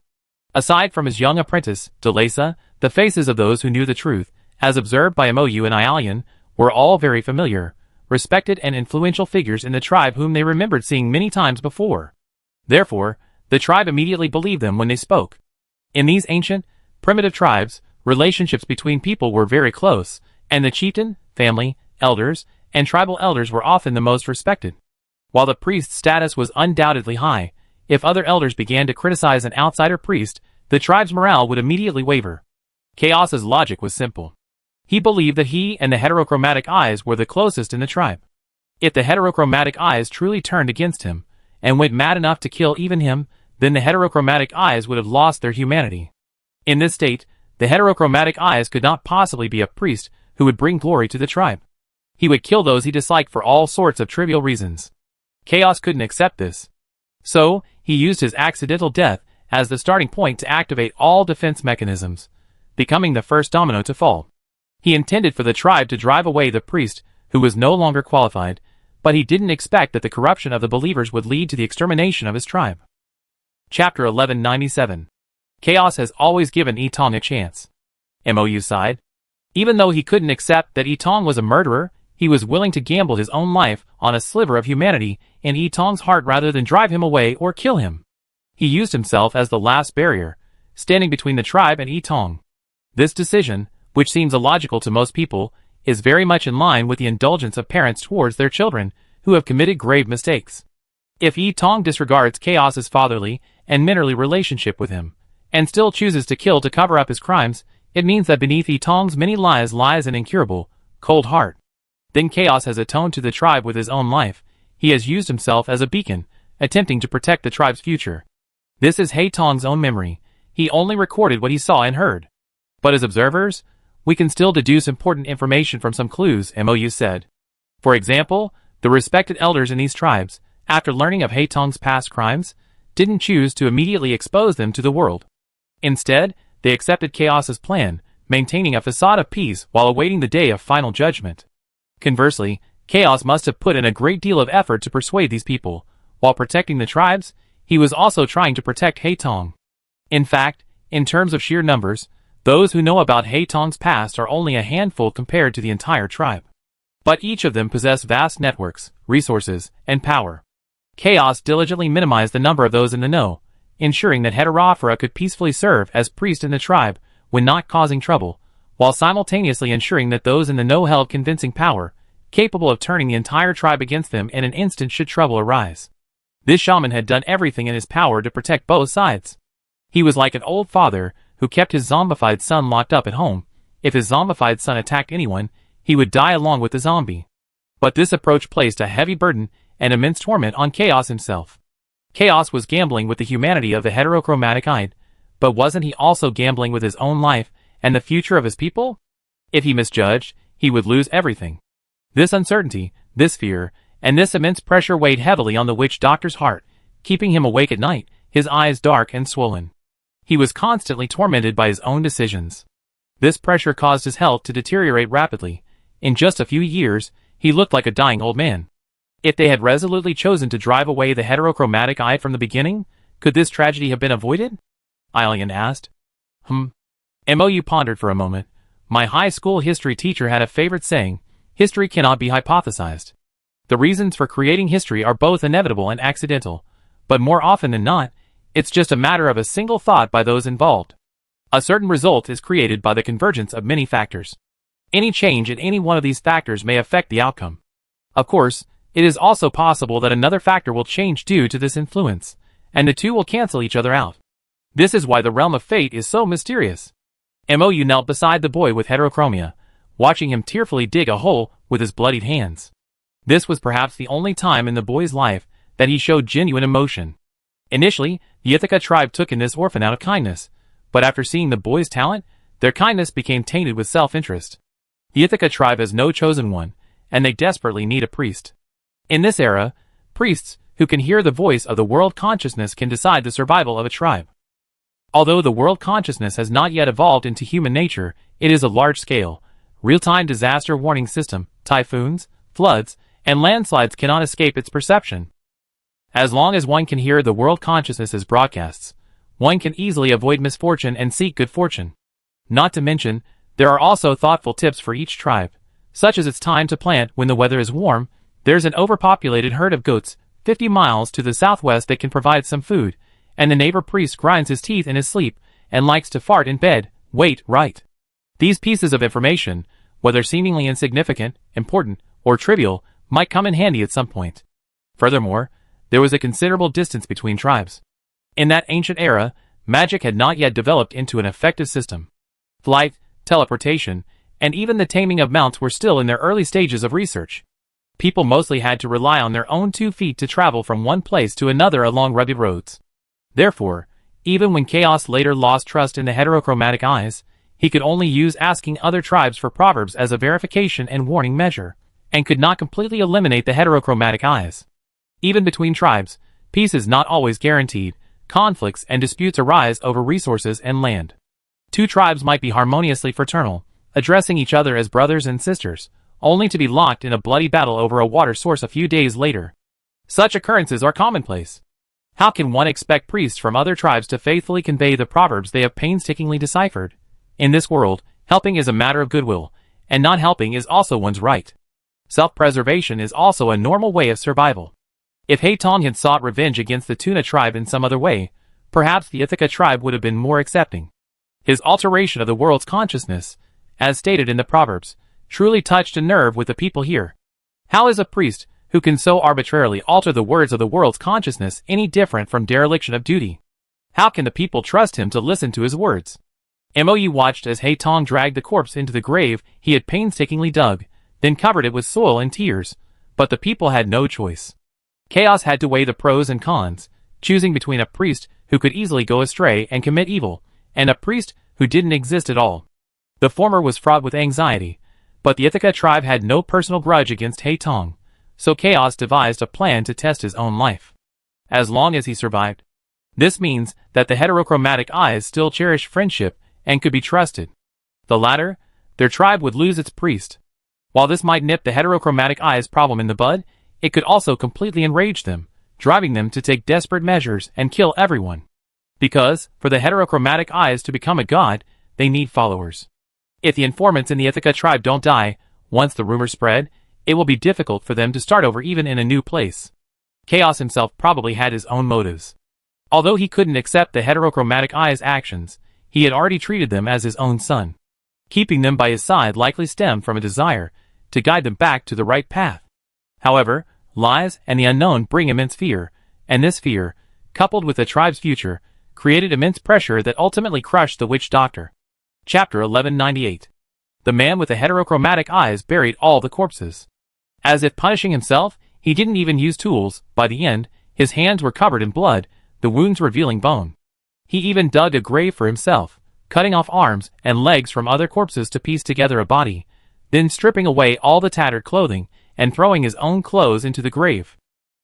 Aside from his young apprentice, Delesa, the faces of those who knew the truth, as observed by Mou and Ialian, were all very familiar, respected and influential figures in the tribe whom they remembered seeing many times before. Therefore, the tribe immediately believed them when they spoke. In these ancient, primitive tribes, relationships between people were very close, and the chieftain, family, elders, and tribal elders were often the most respected. While the priest's status was undoubtedly high, if other elders began to criticize an outsider priest, the tribe's morale would immediately waver. Chaos's logic was simple. He believed that he and the heterochromatic eyes were the closest in the tribe. If the heterochromatic eyes truly turned against him, and went mad enough to kill even him, then the heterochromatic eyes would have lost their humanity. In this state, the heterochromatic eyes could not possibly be a priest who would bring glory to the tribe. He would kill those he disliked for all sorts of trivial reasons. Chaos couldn't accept this. So, he used his accidental death as the starting point to activate all defense mechanisms, becoming the first domino to fall. He intended for the tribe to drive away the priest, who was no longer qualified, but he didn't expect that the corruption of the believers would lead to the extermination of his tribe. Chapter 1197. Chaos has always given Haitong a chance. Mou sighed. Even though he couldn't accept that Haitong was a murderer, he was willing to gamble his own life on a sliver of humanity in Haitong's heart rather than drive him away or kill him. He used himself as the last barrier, standing between the tribe and Haitong. This decision, which seems illogical to most people, is very much in line with the indulgence of parents towards their children who have committed grave mistakes. If Haitong disregards Chaos's fatherly and mentorly relationship with him, and still chooses to kill to cover up his crimes, it means that beneath Haitong's many lies lies an incurable, cold heart. Then Chaos has atoned to the tribe with his own life. He has used himself as a beacon, attempting to protect the tribe's future. This is Haitong's own memory. He only recorded what he saw and heard. But as observers, we can still deduce important information from some clues, MOU said. For example, the respected elders in these tribes, after learning of Haitong's past crimes, didn't choose to immediately expose them to the world. Instead, they accepted Chaos's plan, maintaining a facade of peace while awaiting the day of final judgment. Conversely, Chaos must have put in a great deal of effort to persuade these people. While protecting the tribes, he was also trying to protect Haitong. In fact, in terms of sheer numbers, those who know about Haitong's past are only a handful compared to the entire tribe. But each of them possess vast networks, resources, and power. Chaos diligently minimized the number of those in the know, ensuring that Heterophora could peacefully serve as priest in the tribe when not causing trouble, while simultaneously ensuring that those in the know held convincing power, capable of turning the entire tribe against them in an instant should trouble arise. This shaman had done everything in his power to protect both sides. He was like an old father who kept his zombified son locked up at home. If his zombified son attacked anyone, he would die along with the zombie. But this approach placed a heavy burden and immense torment on Chaos himself. Chaos was gambling with the humanity of the heterochromatic Ide, but wasn't he also gambling with his own life and the future of his people? If he misjudged, he would lose everything. This uncertainty, this fear, and this immense pressure weighed heavily on the witch doctor's heart, keeping him awake at night, his eyes dark and swollen. He was constantly tormented by his own decisions. This pressure caused his health to deteriorate rapidly. In just a few years, he looked like a dying old man. If they had resolutely chosen to drive away the heterochromatic Ide from the beginning, could this tragedy have been avoided? Aelian asked. MOU pondered for a moment. My high school history teacher had a favorite saying, history cannot be hypothesized. The reasons for creating history are both inevitable and accidental, but more often than not, it's just a matter of a single thought by those involved. A certain result is created by the convergence of many factors. Any change in any one of these factors may affect the outcome. Of course, it is also possible that another factor will change due to this influence, and the two will cancel each other out. This is why the realm of fate is so mysterious. MOU knelt beside the boy with heterochromia, watching him tearfully dig a hole with his bloodied hands. This was perhaps the only time in the boy's life that he showed genuine emotion. Initially, the Ithaca tribe took in this orphan out of kindness, but after seeing the boy's talent, their kindness became tainted with self-interest. The Ithaca tribe has no chosen one, and they desperately need a priest. In this era, priests who can hear the voice of the world consciousness can decide the survival of a tribe. Although the world consciousness has not yet evolved into human nature, it is a large-scale, real-time disaster warning system. Typhoons, floods, and landslides cannot escape its perception. As long as one can hear the world consciousness's broadcasts, one can easily avoid misfortune and seek good fortune. Not to mention, there are also thoughtful tips for each tribe, such as it's time to plant when the weather is warm. There's an overpopulated herd of goats 50 miles to the southwest that can provide some food, and the neighbor priest grinds his teeth in his sleep and likes to fart in bed. Wait, right. These pieces of information, whether seemingly insignificant, important, or trivial, might come in handy at some point. Furthermore, there was a considerable distance between tribes. In that ancient era, magic had not yet developed into an effective system. Flight, teleportation, and even the taming of mounts were still in their early stages of research. People mostly had to rely on their own 2 feet to travel from one place to another along rugged roads. Therefore, even when Chaos later lost trust in the heterochromatic eyes, he could only use asking other tribes for proverbs as a verification and warning measure, and could not completely eliminate the heterochromatic eyes. Even between tribes, peace is not always guaranteed. Conflicts and disputes arise over resources and land. 2 tribes might be harmoniously fraternal, addressing each other as brothers and sisters, only to be locked in a bloody battle over a water source a few days later. Such occurrences are commonplace. How can one expect priests from other tribes to faithfully convey the proverbs they have painstakingly deciphered? In this world, helping is a matter of goodwill, and not helping is also one's right. Self-preservation is also a normal way of survival. If Haitong had sought revenge against the Tuna tribe in some other way, perhaps the Ithaca tribe would have been more accepting. His alteration of the world's consciousness, as stated in the Proverbs, truly touched a nerve with the people here. How is a priest, who can so arbitrarily alter the words of the world's consciousness, any different from dereliction of duty? How can the people trust him to listen to his words? MOU watched as Haitong dragged the corpse into the grave he had painstakingly dug, then covered it with soil and tears, but the people had no choice. Chaos had to weigh the pros and cons, choosing between a priest who could easily go astray and commit evil, and a priest who didn't exist at all. The former was fraught with anxiety, but the Ithaca tribe had no personal grudge against Haitong, so Chaos devised a plan to test his own life. As long as he survived. This means that the heterochromatic eyes still cherished friendship and could be trusted. The latter, their tribe would lose its priest. While this might nip the heterochromatic eyes problem in the bud, it could also completely enrage them, driving them to take desperate measures and kill everyone. Because, for the heterochromatic eyes to become a god, they need followers. If the informants in the Ithaca tribe don't die, once the rumor spread, it will be difficult for them to start over even in a new place. Chaos himself probably had his own motives. Although he couldn't accept the heterochromatic eyes' actions, he had already treated them as his own son. Keeping them by his side likely stemmed from a desire to guide them back to the right path. However, lies and the unknown bring immense fear, and this fear, coupled with the tribe's future, created immense pressure that ultimately crushed the witch doctor. Chapter 1198. The man with the heterochromatic eyes buried all the corpses. As if punishing himself, he didn't even use tools. By the end, his hands were covered in blood, the wounds revealing bone. He even dug a grave for himself, cutting off arms and legs from other corpses to piece together a body, then stripping away all the tattered clothing and throwing his own clothes into the grave.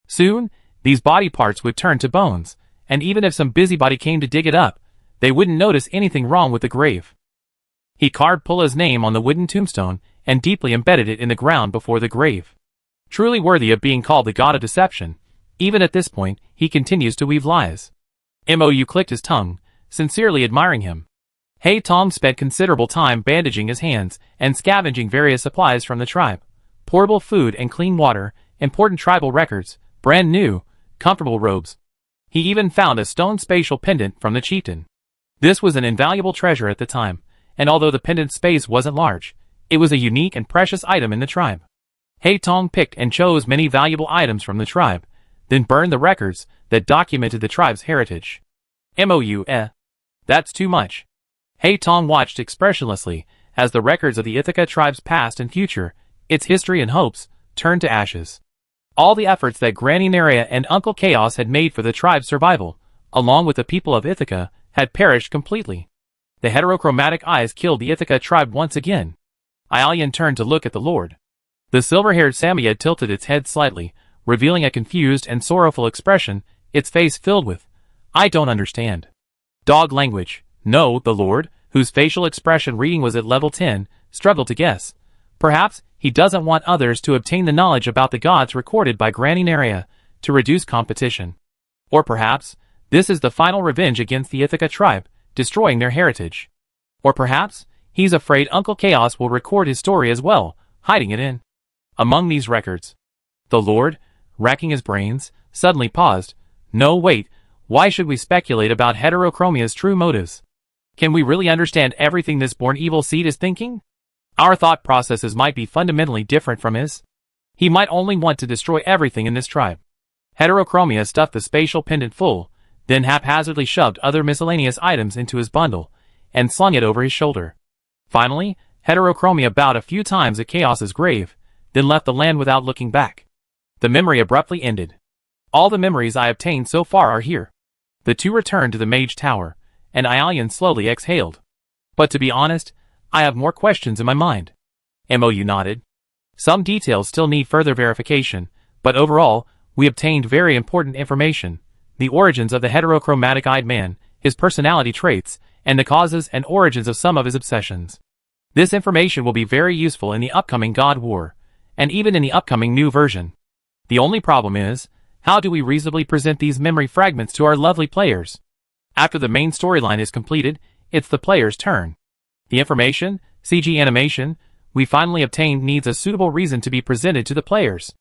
Soon, these body parts would turn to bones, and even if some busybody came to dig it up, they wouldn't notice anything wrong with the grave. He carved Pulla's name on the wooden tombstone and deeply embedded it in the ground before the grave. Truly worthy of being called the god of deception, even at this point, he continues to weave lies. Mou clicked his tongue, sincerely admiring him. Haitong spent considerable time bandaging his hands and scavenging various supplies from the tribe. Portable food and clean water, important tribal records, brand new, comfortable robes. He even found a stone spatial pendant from the chieftain. This was an invaluable treasure at the time, and although the pendant's space wasn't large, it was a unique and precious item in the tribe. Haitong picked and chose many valuable items from the tribe, then burned the records that documented the tribe's heritage. Mou, that's too much. Haitong watched expressionlessly as the records of the Ithaca tribe's past and future, its history and hopes, turned to ashes. All the efforts that Granny Nerea and Uncle Chaos had made for the tribe's survival, along with the people of Ithaca, had perished completely. The heterochromatic eyes killed the Ithaca tribe once again. Aelian turned to look at the Lord. The silver-haired Samoyed tilted its head slightly, revealing a confused and sorrowful expression, its face filled with, "I don't understand." Dog language. No, the Lord, whose facial expression reading was at level 10, struggled to guess. Perhaps he doesn't want others to obtain the knowledge about the gods recorded by Granny Nerea, to reduce competition. Or perhaps, this is the final revenge against the Ithaca tribe, destroying their heritage. Or perhaps, he's afraid Uncle Chaos will record his story as well, hiding it in among these records. The Lord, racking his brains, suddenly paused. No, wait, why should we speculate about Heterochromia's true motives? Can we really understand everything this born evil seed is thinking? Our thought processes might be fundamentally different from his. He might only want to destroy everything in this tribe. Heterochromia stuffed the spatial pendant full, then haphazardly shoved other miscellaneous items into his bundle, and slung it over his shoulder. Finally, Heterochromia bowed a few times at Chaos's grave, then left the land without looking back. The memory abruptly ended. All the memories I obtained so far are here. The two returned to the Mage Tower, and Aelian slowly exhaled. But to be honest, I have more questions in my mind. Mou nodded. Some details still need further verification, but overall, we obtained very important information. The origins of the heterochromatic-eyed man, his personality traits, and the causes and origins of some of his obsessions. This information will be very useful in the upcoming God War, and even in the upcoming new version. The only problem is, how do we reasonably present these memory fragments to our lovely players? After the main storyline is completed, it's the player's turn. The information, CG animation, we finally obtained needs a suitable reason to be presented to the players.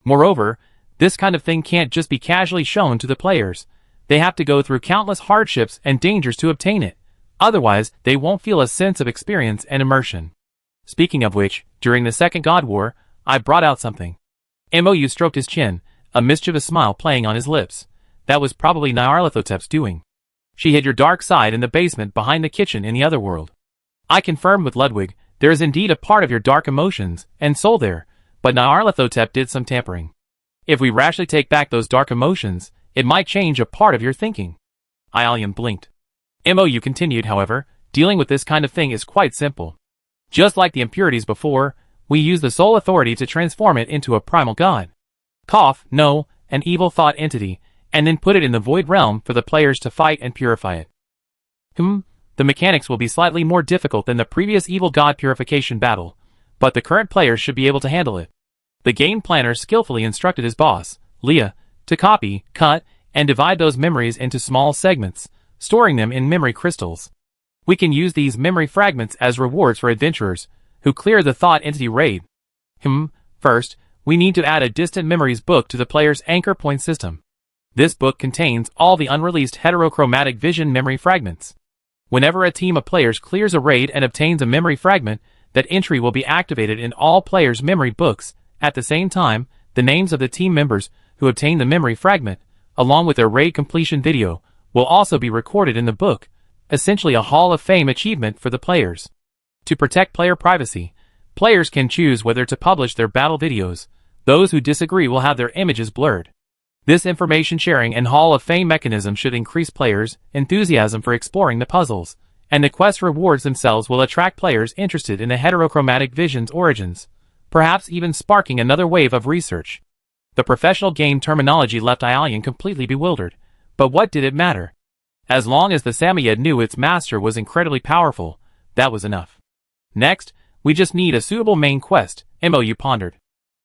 Moreover, this kind of thing can't just be casually shown to the players. They have to go through countless hardships and dangers to obtain it. Otherwise, they won't feel a sense of experience and immersion. Speaking of which, during the second God War, I brought out something. Mou stroked his chin, a mischievous smile playing on his lips. That was probably Nyarlathotep's doing. She hid your dark side in the basement behind the kitchen in the other world. I confirmed with Ludwig There is indeed a part of your dark emotions and soul there, but Nyarlathotep did some tampering. If we rashly take back those dark emotions, it might change a part of your thinking. Aelian blinked. MOU continued, however, dealing with this kind of thing is quite simple. Just like the impurities before, we use the soul authority to transform it into a primal god. No, an evil thought entity, and then put it in the void realm for the players to fight and purify it. The mechanics will be slightly more difficult than the previous evil god purification battle, but the current players should be able to handle it. The game planner skillfully instructed his boss, Leah, to copy, cut, and divide those memories into small segments, storing them in memory crystals. We can use these memory fragments as rewards for adventurers who clear the thought entity raid. First, we need to add a distant memories book to the player's anchor point system. This book contains all the unreleased heterochromatic vision memory fragments. Whenever a team of players clears a raid and obtains a memory fragment, that entry will be activated in all players' memory books. At the same time, the names of the team members who obtain the memory fragment, along with their raid completion video, will also be recorded in the book, essentially a Hall of Fame achievement for the players. To protect player privacy, players can choose whether to publish their battle videos. Those who disagree will have their images blurred. This information sharing and Hall of Fame mechanism should increase players' enthusiasm for exploring the puzzles, and the quest rewards themselves will attract players interested in the heterochromatic vision's origins, perhaps even sparking another wave of research. The professional game terminology left Aelian completely bewildered, but what did it matter? As long as the Samoyed knew its master was incredibly powerful, that was enough. Next, we just need a suitable main quest, MOU pondered.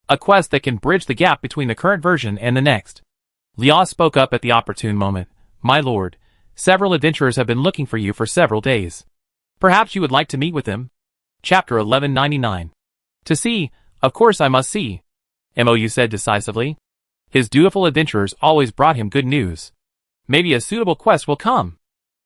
A quest that can bridge the gap between the current version and the next. Leah spoke up at the opportune moment. My lord, several adventurers have been looking for you for several days. Perhaps you would like to meet with them? Chapter 1199. To see, of course I must see, MOU said decisively. His dutiful adventurers always brought him good news. Maybe a suitable quest will come.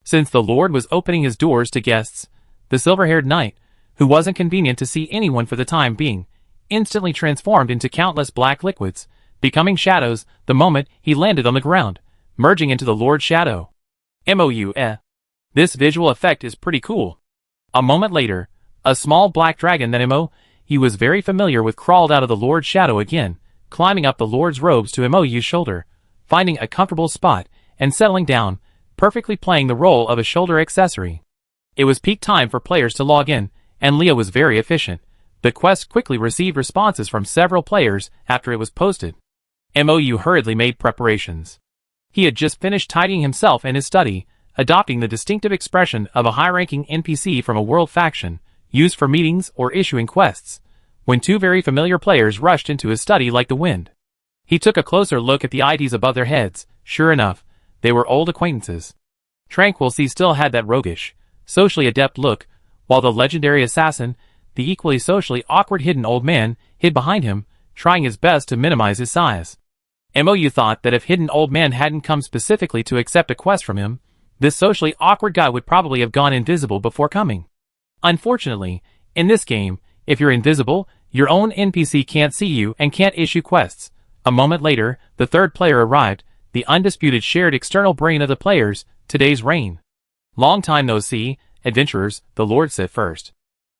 Since the Lord was opening his doors to guests, the silver-haired knight, who wasn't convenient to see anyone for the time being, instantly transformed into countless black liquids, becoming shadows the moment he landed on the ground, merging into the Lord's shadow. MOU, This visual effect is pretty cool. A moment later, a small black dragon that he was very familiar with crawled out of the Lord's shadow again, climbing up the Lord's robes to MOU's shoulder, finding a comfortable spot, and settling down, perfectly playing the role of a shoulder accessory. It was peak time for players to log in, and Leah was very efficient. The quest quickly received responses from several players after it was posted. MOU hurriedly made preparations. He had just finished tidying himself in his study, adopting the distinctive expression of a high-ranking NPC from a world faction, used for meetings or issuing quests, when two very familiar players rushed into his study like the wind. He took a closer look at the IDs above their heads. Sure enough, they were old acquaintances. Tranquil C still had that roguish, socially adept look, while the legendary assassin, the equally socially awkward hidden old man, hid behind him, trying his best to minimize his size. MOU thought that if hidden old man hadn't come specifically to accept a quest from him, this socially awkward guy would probably have gone invisible before coming. Unfortunately, in this game, if you're invisible, your own NPC can't see you and can't issue quests. A moment later, the third player arrived, the undisputed shared external brain of the players, today's reign. Long time no see, adventurers, the Lord said first.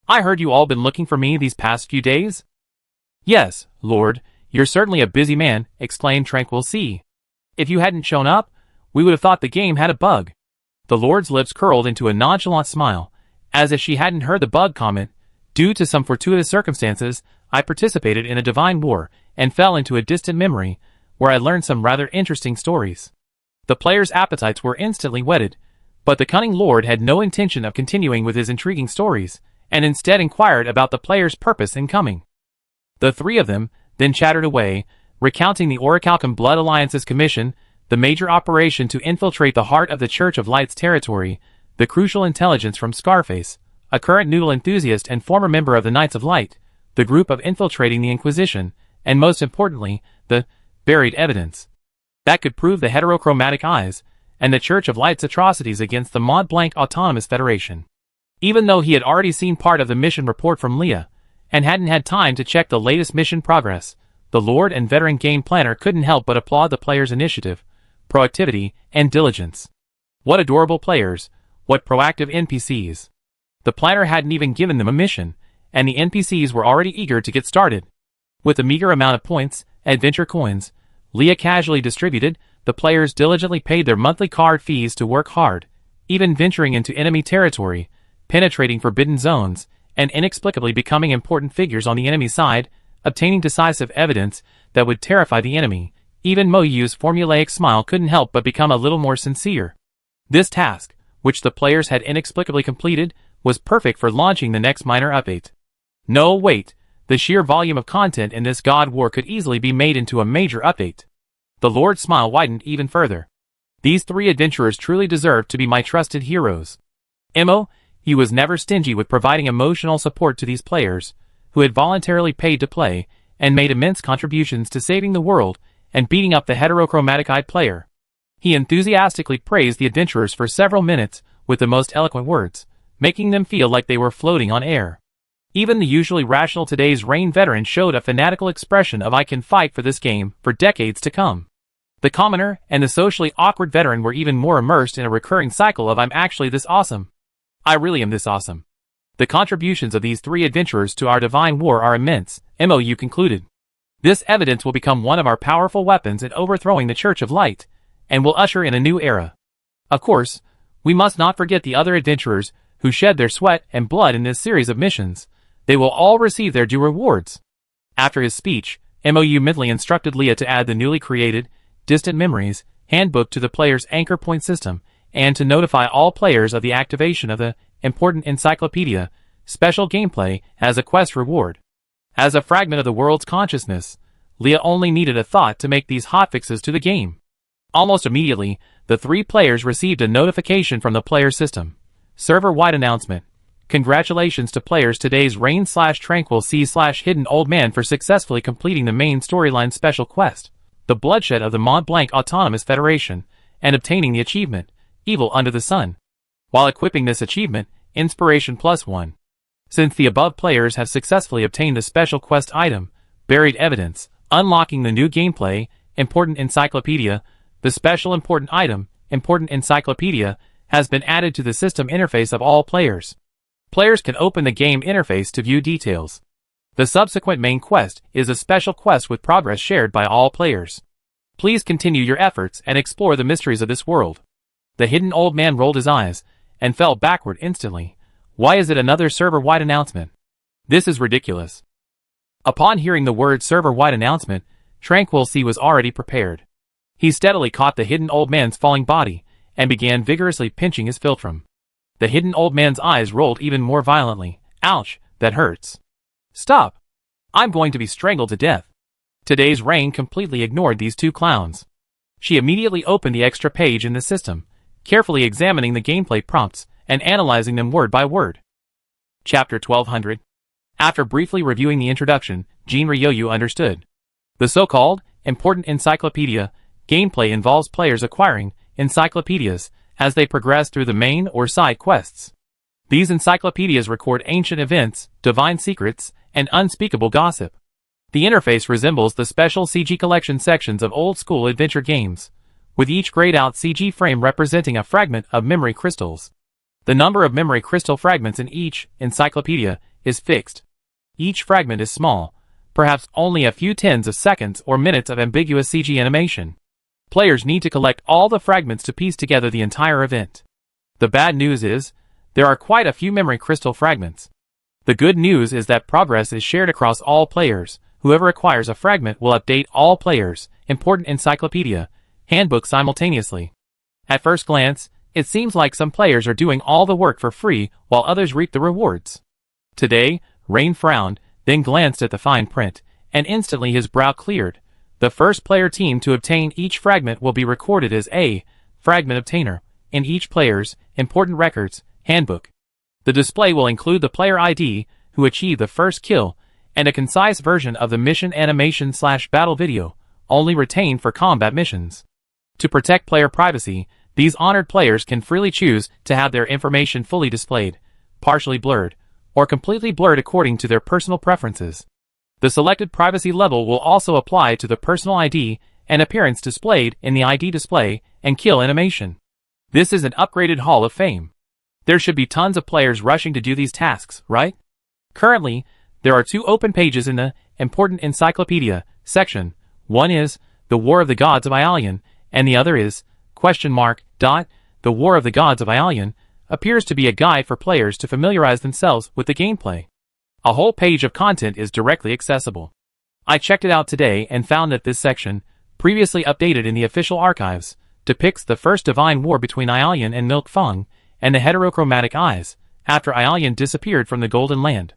I heard you all been looking for me these past few days? Yes, Lord, you're certainly a busy man, exclaimed Tranquil C. If you hadn't shown up, we would have thought the game had a bug. The Lord's lips curled into a nonchalant smile, as if she hadn't heard the bug comment. Due to some fortuitous circumstances, I participated in a divine war, and fell into a distant memory, where I learned some rather interesting stories. The players' appetites were instantly whetted, but the cunning Lord had no intention of continuing with his intriguing stories, and instead inquired about the players' purpose in coming. The three of them then chattered away, recounting the Orichalcum Blood Alliance's commission, the major operation to infiltrate the heart of the Church of Light's territory, the crucial intelligence from Scarface, a current noodle enthusiast and former member of the Knights of Light, the group of infiltrating the Inquisition, and most importantly, the buried evidence that could prove the heterochromatic eyes and the Church of Light's atrocities against the Mont Blanc Autonomous Federation. Even though he had already seen part of the mission report from Leah, and hadn't had time to check the latest mission progress, the Lord and veteran game planner couldn't help but applaud the players' initiative, proactivity, and diligence. What adorable players, what proactive NPCs. The planner hadn't even given them a mission, and the NPCs were already eager to get started. With a meager amount of points, adventure coins, Leah casually distributed, the players diligently paid their monthly card fees to work hard, even venturing into enemy territory, penetrating forbidden zones, and inexplicably becoming important figures on the enemy side, obtaining decisive evidence that would terrify the enemy. Even Moyu's formulaic smile couldn't help but become a little more sincere. This task, which the players had inexplicably completed, was perfect for launching the next minor update. No, wait, the sheer volume of content in this God War could easily be made into a major update. The Lord's smile widened even further. These three adventurers truly deserved to be my trusted heroes. He was never stingy with providing emotional support to these players, who had voluntarily paid to play, and made immense contributions to saving the world and beating up the heterochromatic-eyed player. He enthusiastically praised the adventurers for several minutes with the most eloquent words, making them feel like they were floating on air. Even the usually rational today's Reign veteran showed a fanatical expression of "I can fight for this game for decades to come." The commoner and the socially awkward veteran were even more immersed in a recurring cycle of "I'm actually this awesome. I really am this awesome." The contributions of these three adventurers to our divine war are immense, MOU concluded. This evidence will become one of our powerful weapons in overthrowing the Church of Light, and will usher in a new era. Of course, we must not forget the other adventurers who shed their sweat and blood in this series of missions. They will all receive their due rewards. After his speech, MOU mentally instructed Leah to add the newly created Distant Memories handbook to the player's anchor point system, and to notify all players of the activation of the Important Encyclopedia special gameplay as a quest reward. As a fragment of the world's consciousness, Leah only needed a thought to make these hotfixes to the game. Almost immediately, the three players received a notification from the player system. Server-wide announcement. Congratulations to players today's Reign/Tranquil Sea/Hidden Old Man for successfully completing the main storyline special quest, The Bloodshed of the Mont Blanc Autonomous Federation, and obtaining the achievement, Evil Under the Sun. While equipping this achievement, Inspiration +1. Since the above players have successfully obtained the special quest item, Buried Evidence, unlocking the new gameplay, Important Encyclopedia, the special important item, Important Encyclopedia, has been added to the system interface of all players. Players can open the game interface to view details. The subsequent main quest is a special quest with progress shared by all players. Please continue your efforts and explore the mysteries of this world. The hidden old man rolled his eyes and fell backward instantly. Why is it another server-wide announcement? This is ridiculous. Upon hearing the word server-wide announcement, Tranquil Sea was already prepared. He steadily caught the hidden old man's falling body and began vigorously pinching his philtrum. The hidden old man's eyes rolled even more violently. Ouch, that hurts. Stop. I'm going to be strangled to death. Today's Reign completely ignored these two clowns. She immediately opened the extra page in the system, carefully examining the gameplay prompts and analyzing them word by word. Chapter 1200. After briefly reviewing the introduction, Jin Ryoyu understood. The so-called Important Encyclopedia gameplay involves players acquiring encyclopedias as they progress through the main or side quests. These encyclopedias record ancient events, divine secrets, and unspeakable gossip. The interface resembles the special CG collection sections of old-school adventure games, with each grayed-out CG frame representing a fragment of memory crystals. The number of memory crystal fragments in each encyclopedia is fixed. Each fragment is small, perhaps only a few tens of seconds or minutes of ambiguous CG animation. Players need to collect all the fragments to piece together the entire event. The bad news is, there are quite a few memory crystal fragments. The good news is that progress is shared across all players. Whoever acquires a fragment will update all players' Important Encyclopedia handbook simultaneously. At first glance, it seems like some players are doing all the work for free while others reap the rewards. Today, Reign frowned, then glanced at the fine print, and instantly his brow cleared. The first player team to obtain each fragment will be recorded as a fragment obtainer in each player's Important Records handbook. The display will include the player ID who achieved the first kill and a concise version of the mission animation/battle video, only retained for combat missions. To protect player privacy, these honored players can freely choose to have their information fully displayed, partially blurred, or completely blurred according to their personal preferences. The selected privacy level will also apply to the personal ID and appearance displayed in the ID display and kill animation. This is an upgraded Hall of Fame. There should be tons of players rushing to do these tasks, right? Currently, there are 2 open pages in the Important Encyclopedia section. One is The War of the Gods of Ialian, and the other is The War of the Gods of Ialian appears to be a guide for players to familiarize themselves with the gameplay. A whole page of content is directly accessible. I checked it out today and found that this section, previously updated in the official archives, depicts the first divine war between Ialian and Milk Feng and the heterochromatic eyes, after Ialian disappeared from the Golden Land.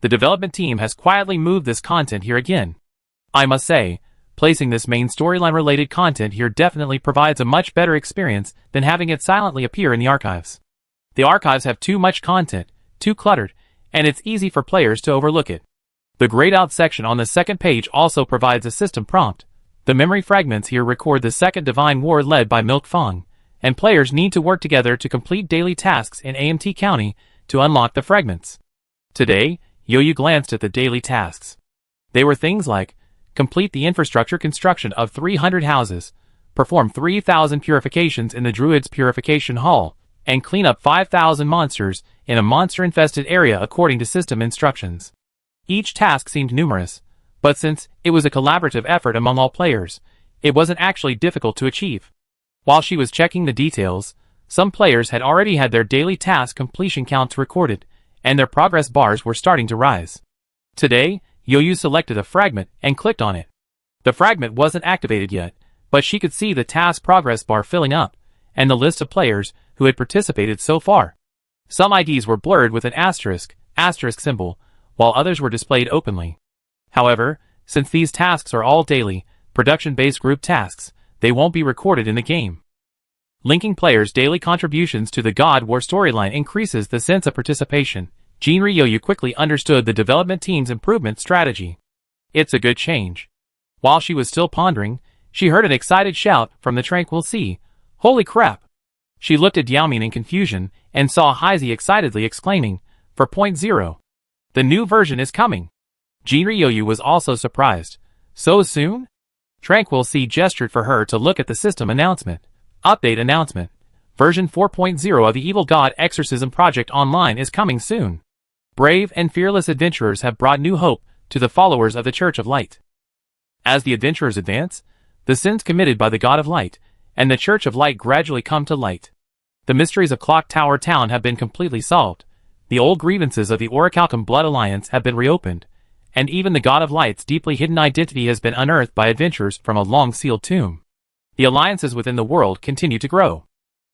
The development team has quietly moved this content here again. I must say, placing this main storyline-related content here definitely provides a much better experience than having it silently appear in the archives. The archives have too much content, too cluttered, and it's easy for players to overlook it. The grayed out section on the second page also provides a system prompt. The memory fragments here record the second divine war led by Milk Feng, and players need to work together to complete daily tasks in AMT County to unlock the fragments. Today, Yo-Yo glanced at the daily tasks. They were things like, complete the infrastructure construction of 300 houses, perform 3,000 purifications in the Druid's Purification Hall, and clean up 5,000 monsters in a monster-infested area according to system instructions. Each task seemed numerous, but since it was a collaborative effort among all players, it wasn't actually difficult to achieve. While she was checking the details, some players had already had their daily task completion counts recorded, and their progress bars were starting to rise. Today, Yo-Yo selected a fragment and clicked on it. The fragment wasn't activated yet, but she could see the task progress bar filling up, and the list of players who had participated so far. Some IDs were blurred with an asterisk symbol, while others were displayed openly. However, since these tasks are all daily, production-based group tasks, they won't be recorded in the game. Linking players' daily contributions to the God War storyline increases the sense of participation. Jinri Yo-Yo quickly understood the development team's improvement strategy. It's a good change. While she was still pondering, she heard an excited shout from the Tranquil Sea. Holy crap! She looked at Diaomin in confusion and saw Heizi excitedly exclaiming, 4.0. The new version is coming. Jinri Yo-Yo was also surprised. So soon? Tranquil Sea gestured for her to look at the system announcement. Update announcement. Version 4.0 of the Evil God Exorcism Project Online is coming soon. Brave and fearless adventurers have brought new hope to the followers of the Church of Light. As the adventurers advance, the sins committed by the God of Light and the Church of Light gradually come to light. The mysteries of Clock Tower Town have been completely solved. The old grievances of the Orichalcum Blood Alliance have been reopened, and even the God of Light's deeply hidden identity has been unearthed by adventurers from a long-sealed tomb. The alliances within the world continue to grow.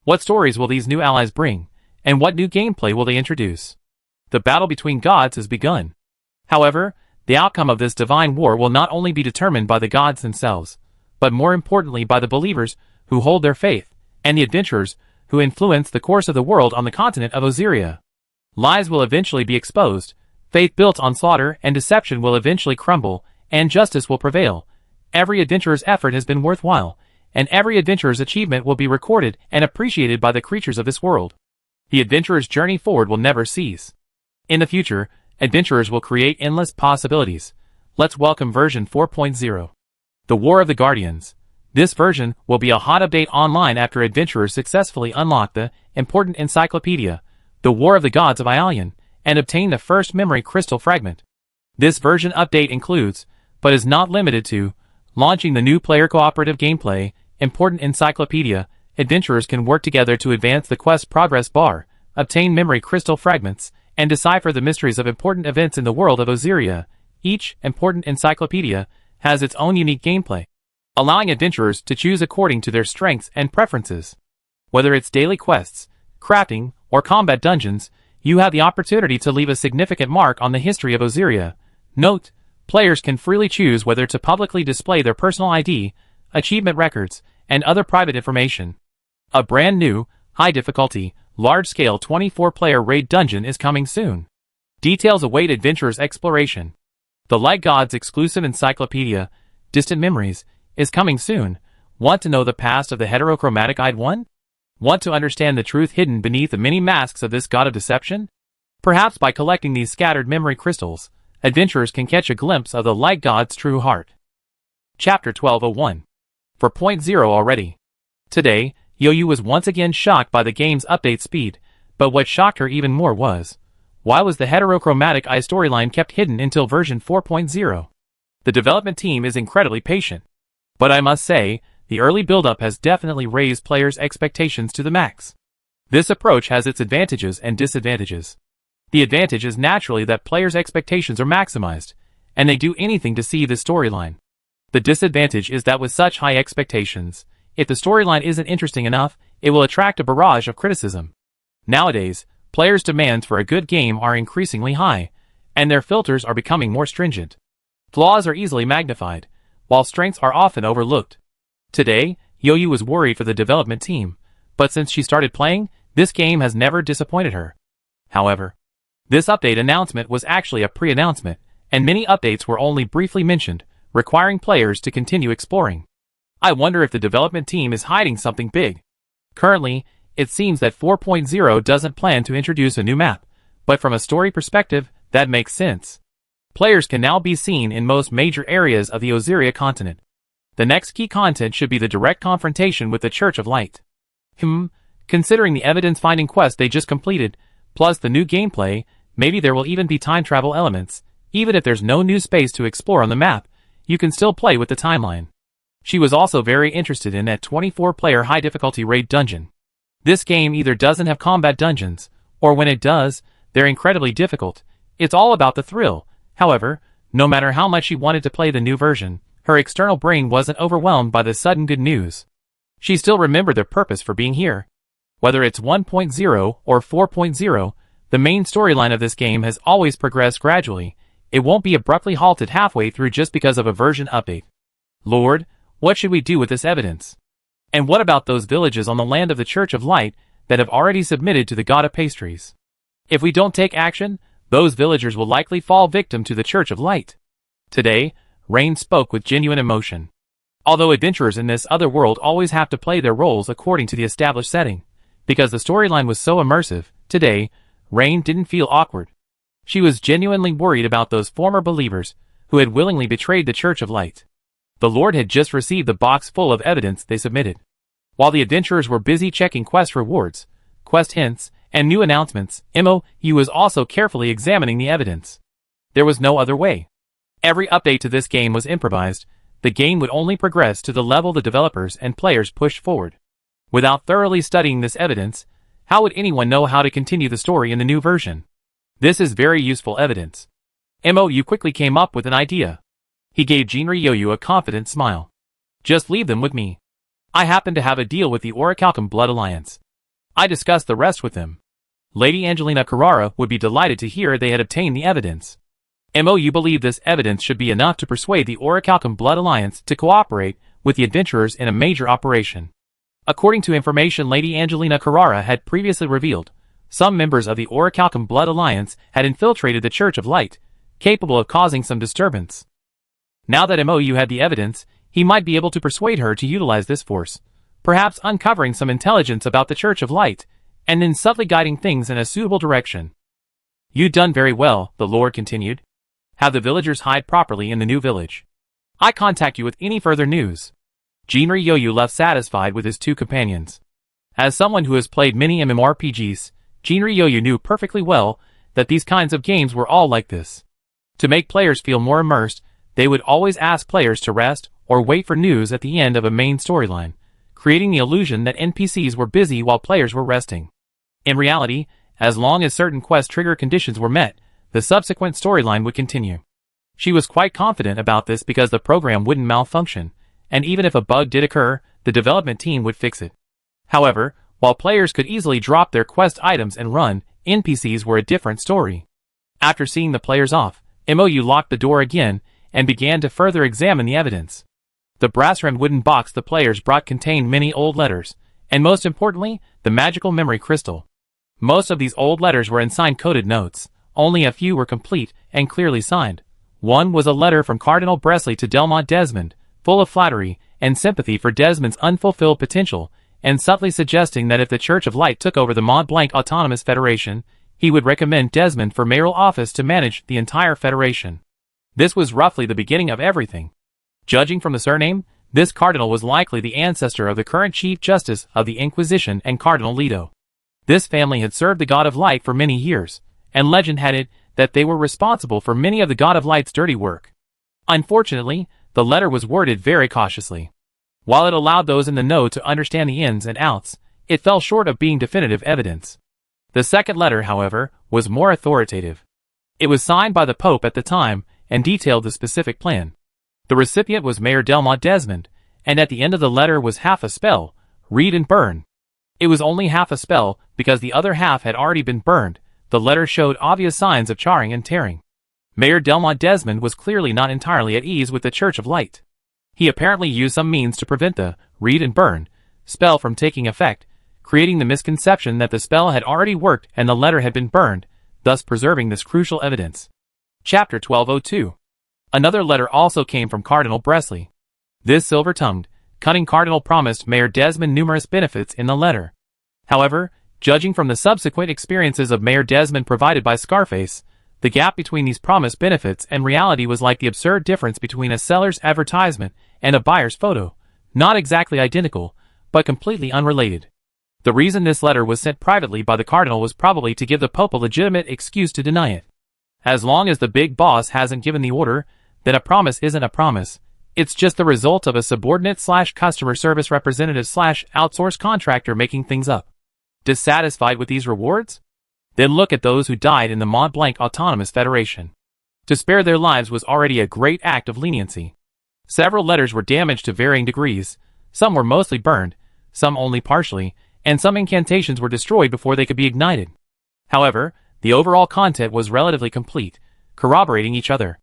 What stories will these new allies bring, and what new gameplay will they introduce? The battle between gods has begun. However, the outcome of this divine war will not only be determined by the gods themselves, but more importantly by the believers who hold their faith, and the adventurers who influence the course of the world on the continent of Osiria. Lies will eventually be exposed, faith built on slaughter and deception will eventually crumble, and justice will prevail. Every adventurer's effort has been worthwhile, and every adventurer's achievement will be recorded and appreciated by the creatures of this world. The adventurer's journey forward will never cease. In the future, adventurers will create endless possibilities. Let's welcome version 4.0. The War of the Guardians. This version will be a hot update online after adventurers successfully unlock the Important Encyclopedia, The War of the Gods of Ialian, and obtain the first memory crystal fragment. This version update includes, but is not limited to, launching the new player cooperative gameplay, Important Encyclopedia. Adventurers can work together to advance the quest progress bar, obtain memory crystal fragments, and decipher the mysteries of important events in the world of Osiria. Each Important Encyclopedia has its own unique gameplay, allowing adventurers to choose according to their strengths and preferences. Whether it's daily quests, crafting, or combat dungeons, you have the opportunity to leave a significant mark on the history of Osiria. Note, players can freely choose whether to publicly display their personal ID, achievement records, and other private information. A brand new, high-difficulty, large-scale 24-player raid dungeon is coming soon. Details await adventurers' exploration. The Light Gods exclusive encyclopedia, Distant Memories, is coming soon. Want to know the past of the heterochromatic-eyed one? Want to understand the truth hidden beneath the many masks of this god of deception? Perhaps by collecting these scattered memory crystals, adventurers can catch a glimpse of the Light God's true heart. Chapter 1201. 4.0 already. Today, Yo-Yo was once again shocked by the game's update speed, but what shocked her even more was, Why was the heterochromatic eye storyline kept hidden until version 4.0? The development team is incredibly patient. But I must say, the early build-up has definitely raised players' expectations to the max. This approach has its advantages and disadvantages. The advantage is naturally that players' expectations are maximized, and they do anything to see this storyline. The disadvantage is that with such high expectations, if the storyline isn't interesting enough, it will attract a barrage of criticism. Nowadays, players' demands for a good game are increasingly high, and their filters are becoming more stringent. Flaws are easily magnified, while strengths are often overlooked. Today, Yo-Yo was worried for the development team, but since she started playing, this game has never disappointed her. However, this update announcement was actually a pre-announcement, and many updates were only briefly mentioned, requiring players to continue exploring. I wonder if the development team is hiding something big. Currently, it seems that 4.0 doesn't plan to introduce a new map, but from a story perspective, that makes sense. Players can now be seen in most major areas of the Osiria continent. The next key content should be the direct confrontation with the Church of Light. Considering the evidence-finding quest they just completed, plus the new gameplay, maybe there will even be time travel elements. Even if there's no new space to explore on the map, you can still play with the timeline. She was also very interested in that 24-player high-difficulty raid dungeon. This game either doesn't have combat dungeons, or when it does, they're incredibly difficult. It's all about the thrill. However, no matter how much she wanted to play the new version, her external brain wasn't overwhelmed by the sudden good news. She still remembered their purpose for being here. Whether it's 1.0 or 4.0, the main storyline of this game has always progressed gradually. It won't be abruptly halted halfway through just because of a version update. Lord, what should we do with this evidence? And what about those villages on the land of the Church of Light that have already submitted to the God of Pastries? If we don't take action, those villagers will likely fall victim to the Church of Light. Today, Rain spoke with genuine emotion. Although adventurers in this other world always have to play their roles according to the established setting, because the storyline was so immersive, today, Rain didn't feel awkward. She was genuinely worried about those former believers who had willingly betrayed the Church of Light. The Lord had just received the box full of evidence they submitted. While the adventurers were busy checking quest rewards, quest hints, and new announcements, Mo-Yu was also carefully examining the evidence. There was no other way. Every update to this game was improvised. The game would only progress to the level the developers and players pushed forward. Without thoroughly studying this evidence, how would anyone know how to continue the story in the new version? This is very useful evidence. Mo-Yu quickly came up with an idea. He gave Jinri Yo-Yu a confident smile. Just leave them with me. I happen to have a deal with the Orichalcum Blood Alliance. I discussed the rest with them. Lady Angelina Carrara would be delighted to hear they had obtained the evidence. Mo-Yu believed this evidence should be enough to persuade the Orichalcum Blood Alliance to cooperate with the adventurers in a major operation. According to information Lady Angelina Carrara had previously revealed, some members of the Orichalcum Blood Alliance had infiltrated the Church of Light, capable of causing some disturbance. Now that Mo-Yu had the evidence, he might be able to persuade her to utilize this force, perhaps uncovering some intelligence about the Church of Light, and then subtly guiding things in a suitable direction. "You've done very well," the Lord continued. "Have the villagers hide properly in the new village. I contact you with any further news." Jinri Yo-Yu left satisfied with his two companions. As someone who has played many MMORPGs, Jinri Yo-Yu knew perfectly well that these kinds of games were all like this. To make players feel more immersed, they would always ask players to rest or wait for news at the end of a main storyline, creating the illusion that NPCs were busy while players were resting. In reality, as long as certain quest trigger conditions were met, the subsequent storyline would continue. She was quite confident about this because the program wouldn't malfunction, and even if a bug did occur, the development team would fix it. However, while players could easily drop their quest items and run, NPCs were a different story. After seeing the players off, Mo-Yu locked the door again and began to further examine the evidence. The brass-rimmed wooden box the players brought contained many old letters, and most importantly, the magical memory crystal. Most of these old letters were in sign-coded notes. Only a few were complete and clearly signed. One was a letter from Cardinal Bresley to Delmont Desmond, full of flattery and sympathy for Desmond's unfulfilled potential, and subtly suggesting that if the Church of Light took over the Mont Blanc Autonomous Federation, he would recommend Desmond for mayoral office to manage the entire Federation. This was roughly the beginning of everything. Judging from the surname, this cardinal was likely the ancestor of the current Chief Justice of the Inquisition and Cardinal Leto. This family had served the God of Light for many years, and legend had it that they were responsible for many of the God of Light's dirty work. Unfortunately, the letter was worded very cautiously. While it allowed those in the know to understand the ins and outs, it fell short of being definitive evidence. The second letter, however, was more authoritative. It was signed by the Pope at the time and detailed the specific plan. The recipient was Mayor Delmont Desmond, and at the end of the letter was half a spell: read and burn. It was only half a spell because the other half had already been burned. The letter showed obvious signs of charring and tearing. Mayor Delmont Desmond was clearly not entirely at ease with the Church of Light. He apparently used some means to prevent the read and burn spell from taking effect, creating the misconception that the spell had already worked and the letter had been burned, thus preserving this crucial evidence. Chapter 1202. Another letter also came from Cardinal Bresley. This silver-tongued, cunning cardinal promised Mayor Desmond numerous benefits in the letter. However, judging from the subsequent experiences of Mayor Desmond provided by Scarface, the gap between these promised benefits and reality was like the absurd difference between a seller's advertisement and a buyer's photo, not exactly identical, but completely unrelated. The reason this letter was sent privately by the cardinal was probably to give the Pope a legitimate excuse to deny it. As long as the big boss hasn't given the order, then a promise isn't a promise. It's just the result of a subordinate/customer service representative/outsourced contractor making things up. Dissatisfied with these rewards? Then look at those who died in the Mont Blanc Autonomous Federation. To spare their lives was already a great act of leniency. Several letters were damaged to varying degrees, some were mostly burned, some only partially, and some incantations were destroyed before they could be ignited. However, the overall content was relatively complete, corroborating each other.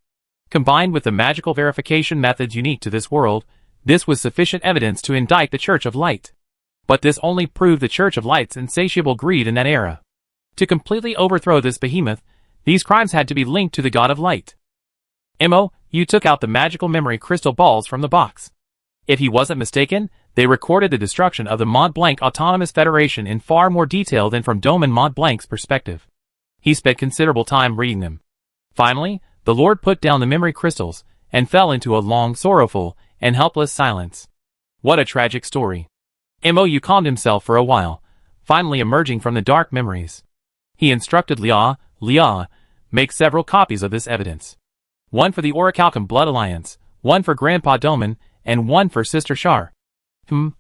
Combined with the magical verification methods unique to this world, this was sufficient evidence to indict the Church of Light. But this only proved the Church of Light's insatiable greed in that era. To completely overthrow this behemoth, these crimes had to be linked to the God of Light. Mo, you took out the magical memory crystal balls from the box. If he wasn't mistaken, they recorded the destruction of the Mont Blanc Autonomous Federation in far more detail than from Doman Mont Blanc's perspective. He spent considerable time reading them. Finally, the Lord put down the memory crystals and fell into a long, sorrowful, and helpless silence. What a tragic story. Mo calmed himself for a while, finally emerging from the dark memories. He instructed Leah, make several copies of this evidence. One for the Orichalcum Blood Alliance, one for Grandpa Doman, and one for Sister Shar.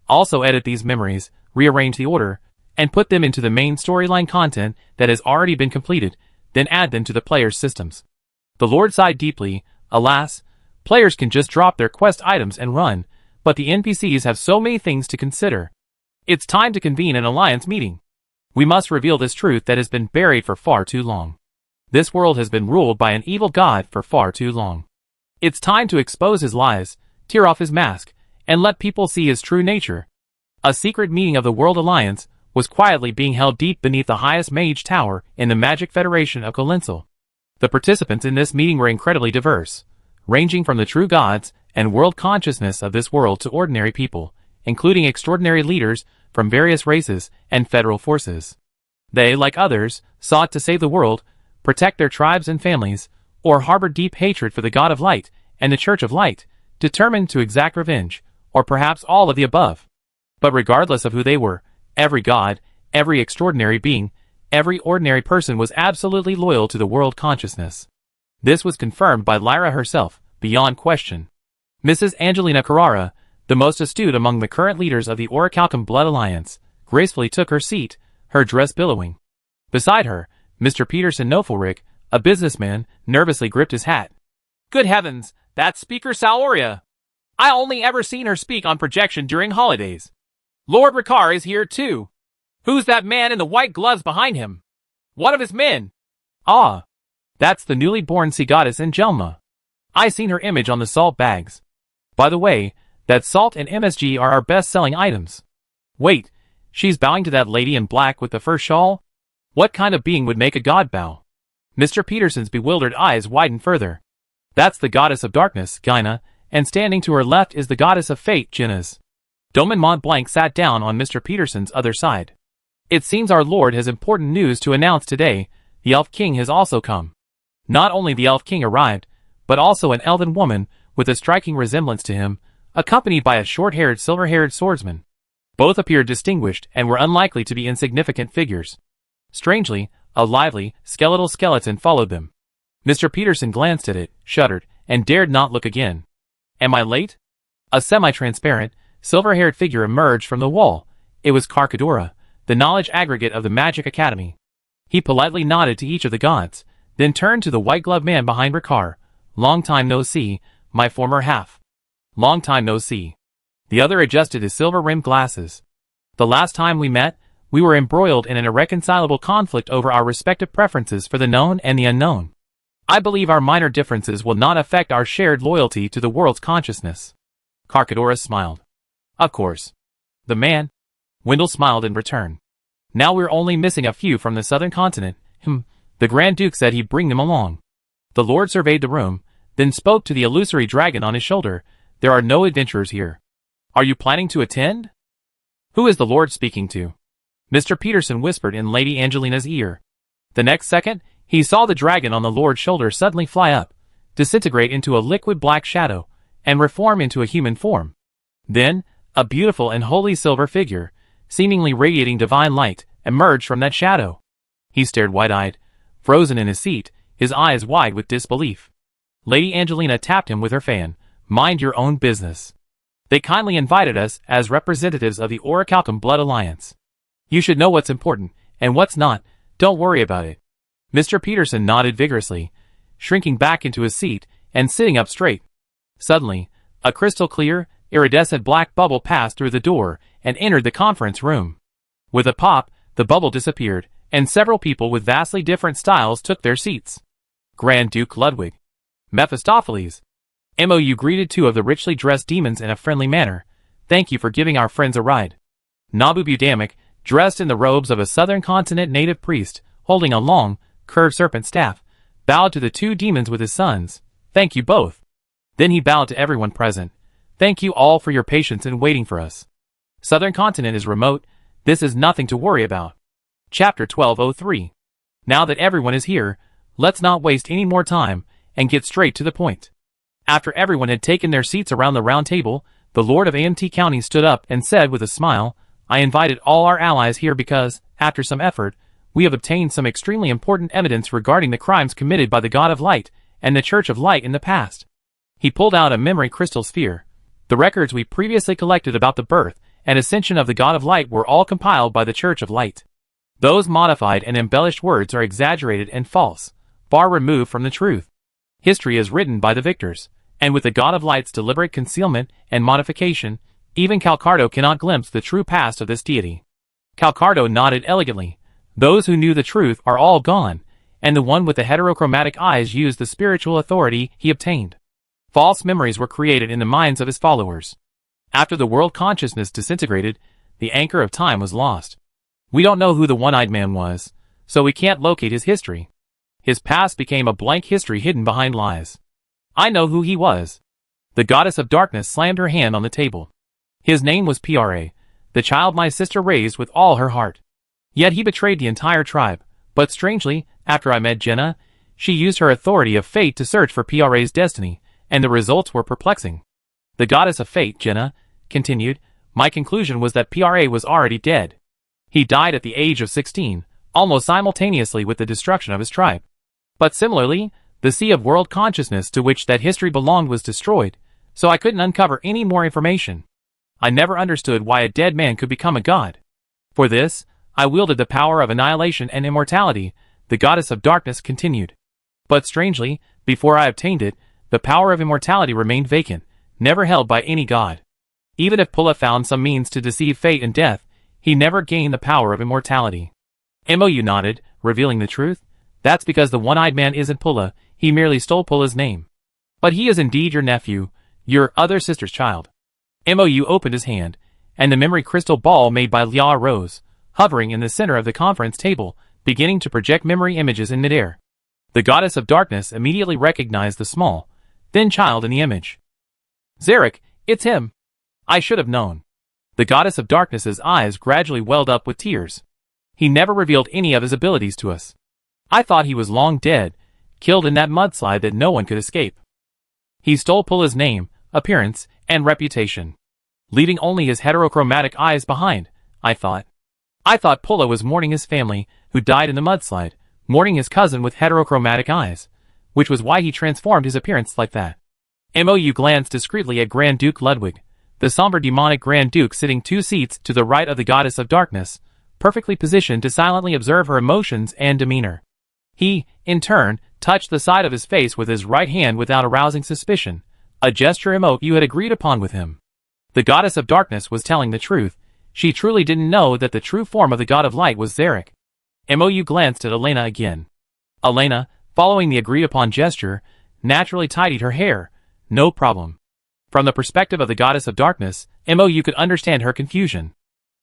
Also edit these memories, rearrange the order, and put them into the main storyline content that has already been completed, then add them to the player's systems. The Lord sighed deeply. Alas, players can just drop their quest items and run, but the NPCs have so many things to consider. It's time to convene an alliance meeting. We must reveal this truth that has been buried for far too long. This world has been ruled by an evil god for far too long. It's time to expose his lies, tear off his mask, and let people see his true nature. A secret meeting of the World Alliance was quietly being held deep beneath the highest mage tower in the Magic Federation of Colensal. The participants in this meeting were incredibly diverse, ranging from the true gods and world consciousness of this world to ordinary people, including extraordinary leaders from various races and federal forces. They, like others, sought to save the world, protect their tribes and families, or harbored deep hatred for the God of Light and the Church of Light, determined to exact revenge, or perhaps all of the above. But regardless of who they were, every god, every extraordinary being, every ordinary person was absolutely loyal to the world consciousness. This was confirmed by Lyra herself, beyond question. Mrs. Angelina Carrara, the most astute among the current leaders of the Orichalcum Blood Alliance, gracefully took her seat, her dress billowing. Beside her, Mr. Peterson Nofulric, a businessman, nervously gripped his hat. Good heavens, that's Speaker Sauria. I only ever seen her speak on projection during holidays. Lord Ricard is here too. Who's that man in the white gloves behind him? One of his men. Ah, that's the newly born sea goddess Angelma. I seen her image on the salt bags. By the way, that salt and MSG are our best-selling items. Wait, she's bowing to that lady in black with the fur shawl? What kind of being would make a god bow? Mr. Peterson's bewildered eyes widened further. That's the goddess of darkness, Gyna, and standing to her left is the goddess of fate, Jinnaz. Doman Mont Blanc sat down on Mr. Peterson's other side. It seems our Lord has important news to announce today. The Elf King has also come. Not only the Elf King arrived, but also an elven woman with a striking resemblance to him, accompanied by a short-haired, silver-haired swordsman. Both appeared distinguished and were unlikely to be insignificant figures. Strangely, A lively, skeletal skeleton followed them. Mr. Peterson glanced at it, shuddered, and dared not look again. Am I late? A semi-transparent, silver-haired figure emerged from the wall. It was Carcadora, the knowledge aggregate of the Magic Academy. He politely nodded to each of the gods, then turned to the white-gloved man behind Ricard. Long time no see, my former half. Long time no see. The other adjusted his silver-rimmed glasses. The last time we met, we were embroiled in an irreconcilable conflict over our respective preferences for the known and the unknown. I believe our minor differences will not affect our shared loyalty to the world's consciousness. Carcadora smiled. Of course. The man? Wendell smiled in return. Now we're only missing a few from the southern continent. The Grand Duke said he'd bring them along. The Lord surveyed the room, then spoke to the illusory dragon on his shoulder. There are no adventurers here. Are you planning to attend? Who is the Lord speaking to? Mr. Peterson whispered in Lady Angelina's ear. The next second, he saw the dragon on the Lord's shoulder suddenly fly up, disintegrate into a liquid black shadow, and reform into a human form. Then, a beautiful and holy silver figure, seemingly radiating divine light, emerged from that shadow. He stared wide-eyed, frozen in his seat, his eyes wide with disbelief. Lady Angelina tapped him with her fan. Mind your own business. They kindly invited us as representatives of the Orichalcum Blood Alliance. You should know what's important, and what's not. Don't worry about it. Mr. Peterson nodded vigorously, shrinking back into his seat and sitting up straight. Suddenly, a crystal-clear, iridescent black bubble passed through the door and entered the conference room. With a pop, the bubble disappeared, and several people with vastly different styles took their seats. Grand Duke Ludwig. Mephistopheles. MOU greeted two of the richly dressed demons in a friendly manner. Thank you for giving our friends a ride. Nabu Budamic, dressed in the robes of a southern continent native priest, holding a long, curved serpent staff, bowed to the two demons with his sons. Thank you both. Then he bowed to everyone present. Thank you all for your patience in waiting for us. Southern continent is remote. This is nothing to worry about. Chapter 1203. Now that everyone is here, let's not waste any more time and get straight to the point. After everyone had taken their seats around the round table, the Lord of AMT County stood up and said with a smile, I invited all our allies here because, after some effort, we have obtained some extremely important evidence regarding the crimes committed by the God of Light and the Church of Light in the past. He pulled out a memory crystal sphere. The records we previously collected about the birth and ascension of the God of Light were all compiled by the Church of Light. Those modified and embellished words are exaggerated and false, far removed from the truth. History is written by the victors, and with the God of Light's deliberate concealment and modification, even Calcardo cannot glimpse the true past of this deity. Calcardo nodded elegantly. Those who knew the truth are all gone, and the one with the heterochromatic eyes used the spiritual authority he obtained. False memories were created in the minds of his followers. After the world consciousness disintegrated, the anchor of time was lost. We don't know who the one-eyed man was, so we can't locate his history. His past became a blank history hidden behind lies. I know who he was. The goddess of darkness slammed her hand on the table. His name was Pra, the child my sister raised with all her heart. Yet he betrayed the entire tribe, but strangely, after I met Jenna, she used her authority of fate to search for Pra's destiny, and the results were perplexing. The goddess of fate, Jenna, continued, my conclusion was that Pra was already dead. He died at the age of 16, almost simultaneously with the destruction of his tribe. But similarly, the sea of world consciousness to which that history belonged was destroyed, so I couldn't uncover any more information. I never understood why a dead man could become a god. For this, I wielded the power of annihilation and immortality, the goddess of darkness continued. But strangely, before I obtained it, the power of immortality remained vacant, never held by any god. Even if Pulla found some means to deceive fate and death, he never gained the power of immortality. MOU nodded, revealing the truth. That's because the one-eyed man isn't Pulla, he merely stole Pulla's name. But he is indeed your nephew, your other sister's child. MOU opened his hand, and the memory crystal ball made by Lia rose, hovering in the center of the conference table, beginning to project memory images in midair. The goddess of darkness immediately recognized the small, thin child in the image. Zarek, it's him. I should have known. The goddess of darkness's eyes gradually welled up with tears. He never revealed any of his abilities to us. I thought he was long dead, killed in that mudslide that no one could escape. He stole Pulla's name, appearance, and reputation, leaving only his heterochromatic eyes behind, I thought. I thought Pulla was mourning his family, who died in the mudslide, warning his cousin with heterochromatic eyes, which was why he transformed his appearance like that. Mou glanced discreetly at Grand Duke Ludwig, the somber demonic Grand Duke sitting 2 seats to the right of the Goddess of Darkness, perfectly positioned to silently observe her emotions and demeanor. He, in turn, touched the side of his face with his right hand without arousing suspicion, a gesture Mou had agreed upon with him. The Goddess of Darkness was telling the truth. She truly didn't know that the true form of the God of Light was Zarek. Mou glanced at Elena again. Elena, following the agreed-upon gesture, naturally tidied her hair. No problem. From the perspective of the Goddess of Darkness, Mou could understand her confusion.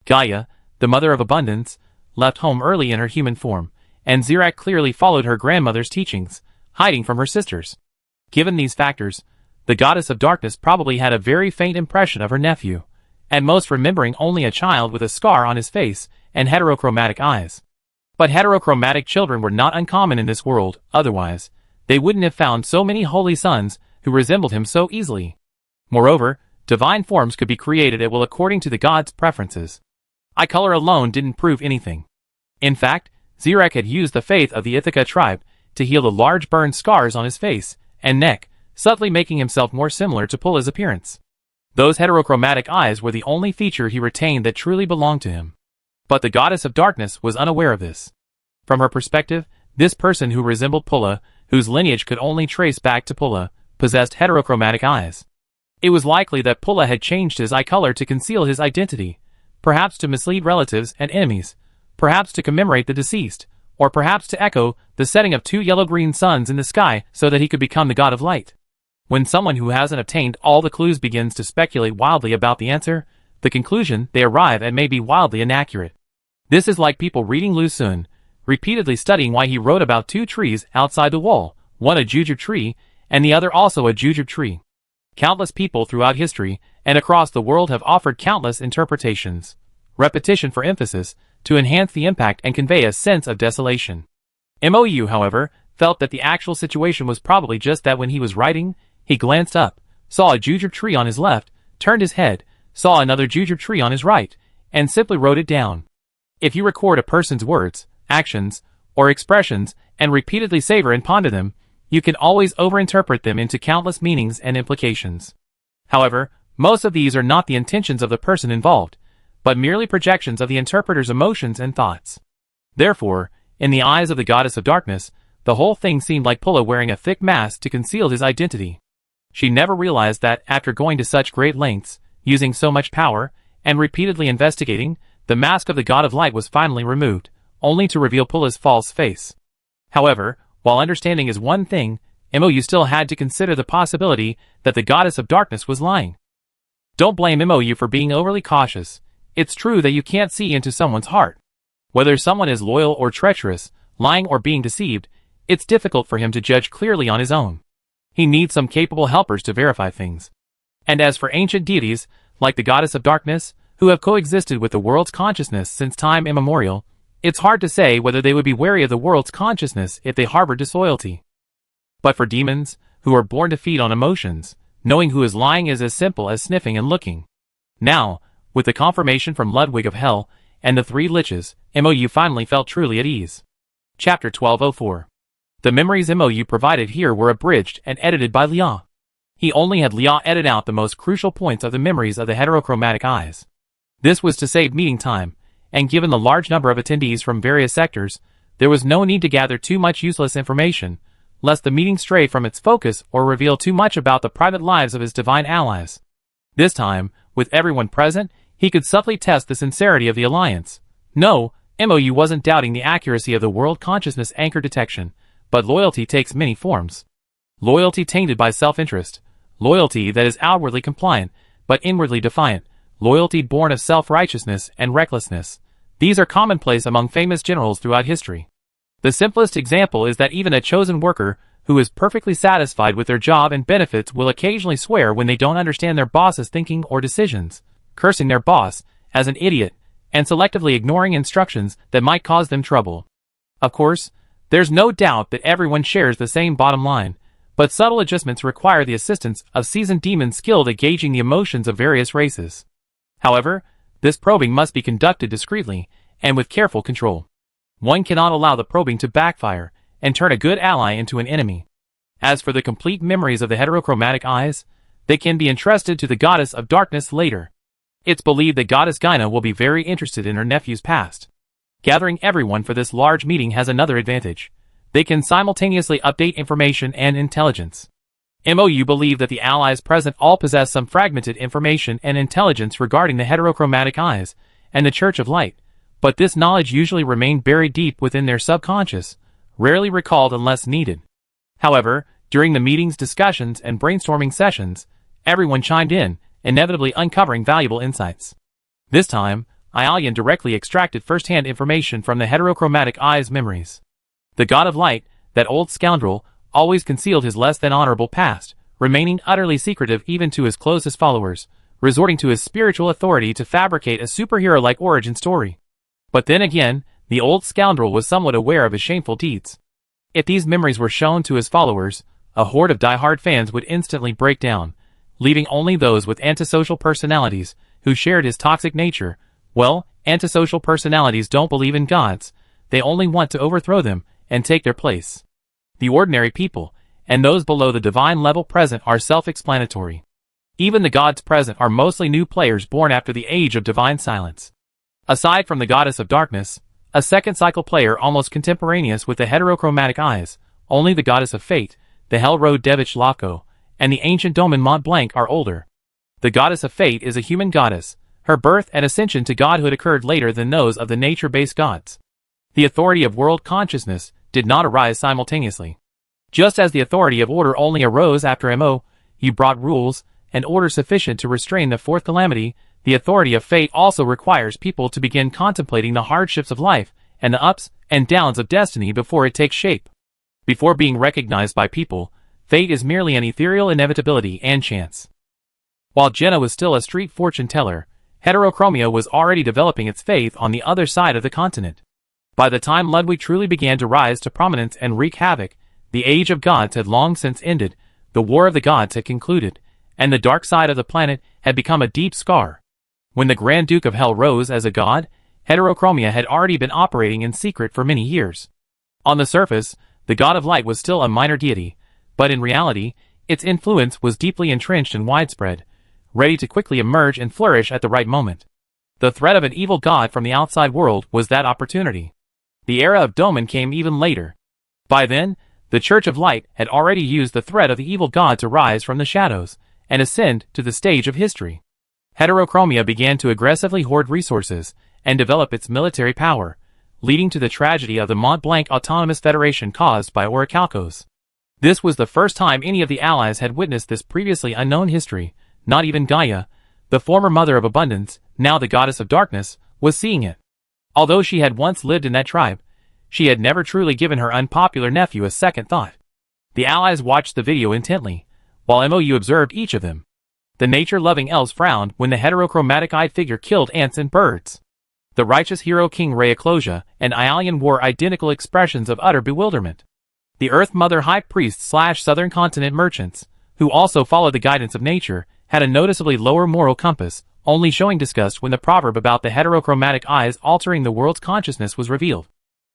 Gaia, the Mother of Abundance, left home early in her human form, and Zarek clearly followed her grandmother's teachings, hiding from her sisters. Given these factors, the Goddess of Darkness probably had a very faint impression of her nephew, at most remembering only a child with a scar on his face and heterochromatic eyes. But heterochromatic children were not uncommon in this world, otherwise, they wouldn't have found so many holy sons who resembled him so easily. Moreover, divine forms could be created at will according to the god's preferences. Eye color alone didn't prove anything. In fact, Zarek had used the faith of the Ithaca tribe to heal the large burned scars on his face and neck, subtly making himself more similar to Pulla's appearance. Those heterochromatic eyes were the only feature he retained that truly belonged to him. But the Goddess of Darkness was unaware of this. From her perspective, this person who resembled Pulla, whose lineage could only trace back to Pulla, possessed heterochromatic eyes. It was likely that Pulla had changed his eye color to conceal his identity, perhaps to mislead relatives and enemies, perhaps to commemorate the deceased, or perhaps to echo the setting of 2 yellow-green suns in the sky so that he could become the God of Light. When someone who hasn't obtained all the clues begins to speculate wildly about the answer, the conclusion they arrive at may be wildly inaccurate. This is like people reading Lu Xun, repeatedly studying why he wrote about 2 trees outside the wall, one a jujube tree, and the other also a jujube tree. Countless people throughout history and across the world have offered countless interpretations. Repetition for emphasis, to enhance the impact and convey a sense of desolation. Mou, however, felt that the actual situation was probably just that. When he was writing, he glanced up, saw a jujube tree on his left, turned his head, saw another jujube tree on his right, and simply wrote it down. If you record a person's words, actions, or expressions, and repeatedly savor and ponder them, you can always overinterpret them into countless meanings and implications. However, most of these are not the intentions of the person involved, but merely projections of the interpreter's emotions and thoughts. Therefore, in the eyes of the Goddess of Darkness, the whole thing seemed like Pulla wearing a thick mask to conceal his identity. She never realized that, after going to such great lengths, using so much power, and repeatedly investigating, the mask of the God of Light was finally removed, only to reveal Pulla's false face. However, while understanding is one thing, Mou still had to consider the possibility that the Goddess of Darkness was lying. Don't blame Mou for being overly cautious. It's true that you can't see into someone's heart. Whether someone is loyal or treacherous, lying or being deceived, it's difficult for him to judge clearly on his own. He needs some capable helpers to verify things. And as for ancient deities, like the Goddess of Darkness, who have coexisted with the world's consciousness since time immemorial, it's hard to say whether they would be wary of the world's consciousness if they harbored disloyalty. But for demons, who are born to feed on emotions, knowing who is lying is as simple as sniffing and looking. Now, with the confirmation from Ludwig of Hell and the 3 liches, Mou finally felt truly at ease. Chapter 1204. The memories Mou provided here were abridged and edited by Lia. He only had Lia edit out the most crucial points of the memories of the heterochromatic eyes. This was to save meeting time, and given the large number of attendees from various sectors, there was no need to gather too much useless information, lest the meeting stray from its focus or reveal too much about the private lives of his divine allies. This time, with everyone present, he could subtly test the sincerity of the alliance. No, Mou wasn't doubting the accuracy of the world consciousness anchor detection, but loyalty takes many forms. Loyalty tainted by self-interest, loyalty that is outwardly compliant, but inwardly defiant, loyalty born of self-righteousness and recklessness. These are commonplace among famous generals throughout history. The simplest example is that even a chosen worker, who is perfectly satisfied with their job and benefits, will occasionally swear when they don't understand their boss's thinking or decisions, cursing their boss as an idiot, and selectively ignoring instructions that might cause them trouble. Of course, there's no doubt that everyone shares the same bottom line, but subtle adjustments require the assistance of seasoned demons skilled at gauging the emotions of various races. However, this probing must be conducted discreetly and with careful control. One cannot allow the probing to backfire and turn a good ally into an enemy. As for the complete memories of the heterochromatic eyes, they can be entrusted to the goddess of darkness later. It's believed that goddess Gyna will be very interested in her nephew's past. Gathering everyone for this large meeting has another advantage. They can simultaneously update information and intelligence. MOU believe that the allies present all possess some fragmented information and intelligence regarding the heterochromatic eyes and the Church of Light, but this knowledge usually remained buried deep within their subconscious, rarely recalled unless needed. However, during the meeting's discussions and brainstorming sessions, everyone chimed in, inevitably uncovering valuable insights. This time, Aelian directly extracted first-hand information from the heterochromatic eye's memories. The god of light, that old scoundrel, always concealed his less than honorable past, remaining utterly secretive even to his closest followers, resorting to his spiritual authority to fabricate a superhero-like origin story. But then again, the old scoundrel was somewhat aware of his shameful deeds. If these memories were shown to his followers, a horde of die-hard fans would instantly break down, leaving only those with antisocial personalities who shared his toxic nature. Well, antisocial personalities don't believe in gods, they only want to overthrow them and take their place. The ordinary people, and those below the divine level present are self-explanatory. Even the gods present are mostly new players born after the age of divine silence. Aside from the goddess of darkness, a second cycle player almost contemporaneous with the heterochromatic eyes, only the goddess of fate, the Hell Road Devich Lako, and the ancient Domin Mont Blanc are older. The goddess of fate is a human goddess. Her birth and ascension to godhood occurred later than those of the nature-based gods. The authority of world consciousness did not arise simultaneously. Just as the authority of order only arose after MOU brought rules and order sufficient to restrain the fourth calamity, the authority of fate also requires people to begin contemplating the hardships of life and the ups and downs of destiny before it takes shape. Before being recognized by people, fate is merely an ethereal inevitability and chance. While Jenna was still a street fortune teller, heterochromia was already developing its faith on the other side of the continent. By the time Ludwig truly began to rise to prominence and wreak havoc, the age of gods had long since ended, the war of the gods had concluded, and the dark side of the planet had become a deep scar. When the Grand Duke of Hell rose as a god, heterochromia had already been operating in secret for many years. On the surface, the god of light was still a minor deity, but in reality, its influence was deeply entrenched and widespread, ready to quickly emerge and flourish at the right moment. The threat of an evil god from the outside world was that opportunity. The era of Domin came even later. By then, the Church of Light had already used the threat of the evil god to rise from the shadows and ascend to the stage of history. Heterochromia began to aggressively hoard resources and develop its military power, leading to the tragedy of the Mont Blanc Autonomous Federation caused by orichalcos. This was the first time any of the allies had witnessed this previously unknown history. Not even Gaia, the former mother of abundance, now the goddess of darkness, was seeing it. Although she had once lived in that tribe, she had never truly given her unpopular nephew a second thought. The allies watched the video intently, while MOU observed each of them. The nature-loving elves frowned when the heterochromatic-eyed figure killed ants and birds. The righteous hero King Rayaclosia and Aelian wore identical expressions of utter bewilderment. The Earth Mother High Priest/Southern Continent merchants, who also followed the guidance of nature, had a noticeably lower moral compass, only showing disgust when the proverb about the heterochromatic eyes altering the world's consciousness was revealed.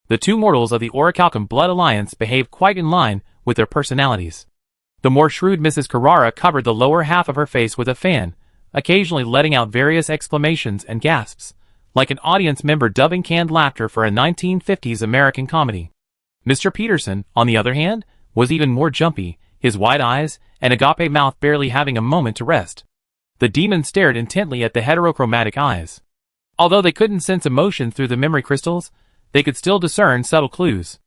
The two mortals of the Orichalcum blood alliance behaved quite in line with their personalities. The more shrewd Mrs. Carrara covered the lower half of her face with a fan, occasionally letting out various exclamations and gasps, like an audience member dubbing canned laughter for a 1950s American comedy. Mr. Peterson, on the other hand, was even more jumpy, his wide eyes and agape mouth barely having a moment to rest. The demon stared intently at the heterochromatic eyes. Although they couldn't sense emotion through the memory crystals, they could still discern subtle clues.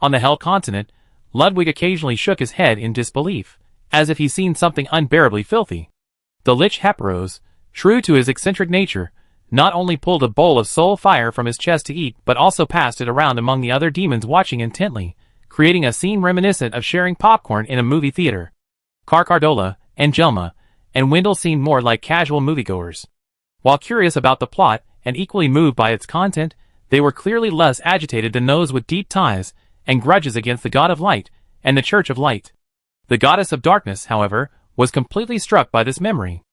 On the Hell continent, Ludwig occasionally shook his head in disbelief, as if he'd seen something unbearably filthy. The Lich Heparos, true to his eccentric nature, not only pulled a bowl of soul fire from his chest to eat but also passed it around among the other demons watching intently, creating a scene reminiscent of sharing popcorn in a movie theater. Carcardola, Angelma, and Wendell seemed more like casual moviegoers. While curious about the plot and equally moved by its content, they were clearly less agitated than those with deep ties and grudges against the God of Light and the Church of Light. The Goddess of Darkness, however, was completely struck by this memory.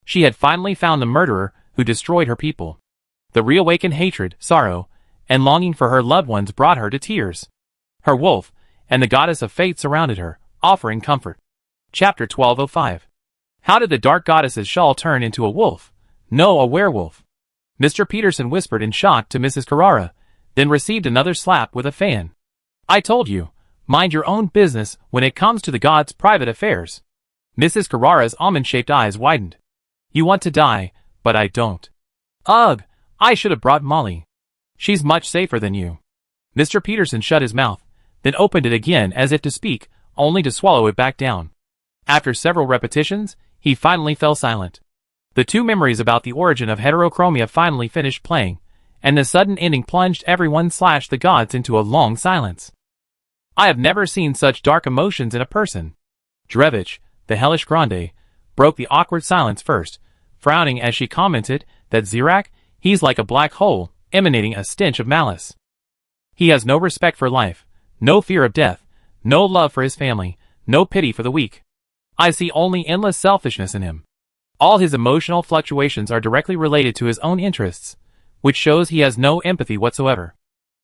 She had finally found the murderer who destroyed her people. The reawakened hatred, sorrow, and longing for her loved ones brought her to tears. Her wolf and the goddess of fate surrounded her, offering comfort. Chapter 1205. How did the dark goddess's shawl turn into a wolf? No, a werewolf. Mr. Peterson whispered in shock to Mrs. Carrara, then received another slap with a fan. I told you, mind your own business when it comes to the gods' private affairs. Mrs. Carrara's almond-shaped eyes widened. You want to die, but I don't. Ugh, I should have brought Molly. She's much safer than you. Mr. Peterson shut his mouth, then opened it again as if to speak, only to swallow it back down. After several repetitions, he finally fell silent. The two memories about the origin of heterochromia finally finished playing, and the sudden ending plunged everyone/the gods into a long silence. I have never seen such dark emotions in a person. Drevich, the hellish grande, broke the awkward silence first, frowning as she commented that Zirak, he's like a black hole, emanating a stench of malice. He has no respect for life, no fear of death, no love for his family, no pity for the weak. I see only endless selfishness in him. All his emotional fluctuations are directly related to his own interests, which shows he has no empathy whatsoever.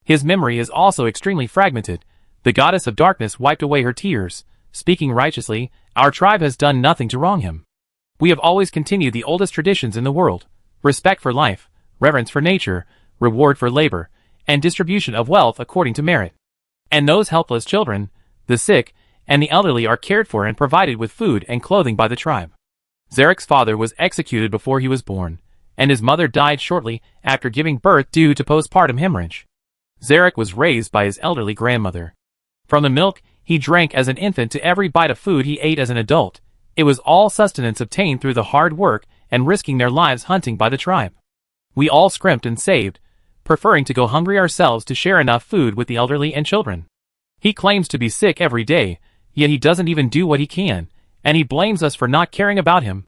His memory is also extremely fragmented. The goddess of darkness wiped away her tears, speaking righteously, our tribe has done nothing to wrong him. We have always continued the oldest traditions in the world, respect for life, reverence for nature, reward for labor, and distribution of wealth according to merit. And those helpless children, the sick, and the elderly are cared for and provided with food and clothing by the tribe. Zarek's father was executed before he was born, and his mother died shortly after giving birth due to postpartum hemorrhage. Zarek was raised by his elderly grandmother. From the milk he drank as an infant to every bite of food he ate as an adult, it was all sustenance obtained through the hard work and risking their lives hunting by the tribe. We all scrimped and saved, preferring to go hungry ourselves to share enough food with the elderly and children. He claims to be sick every day, yet he doesn't even do what he can, and he blames us for not caring about him.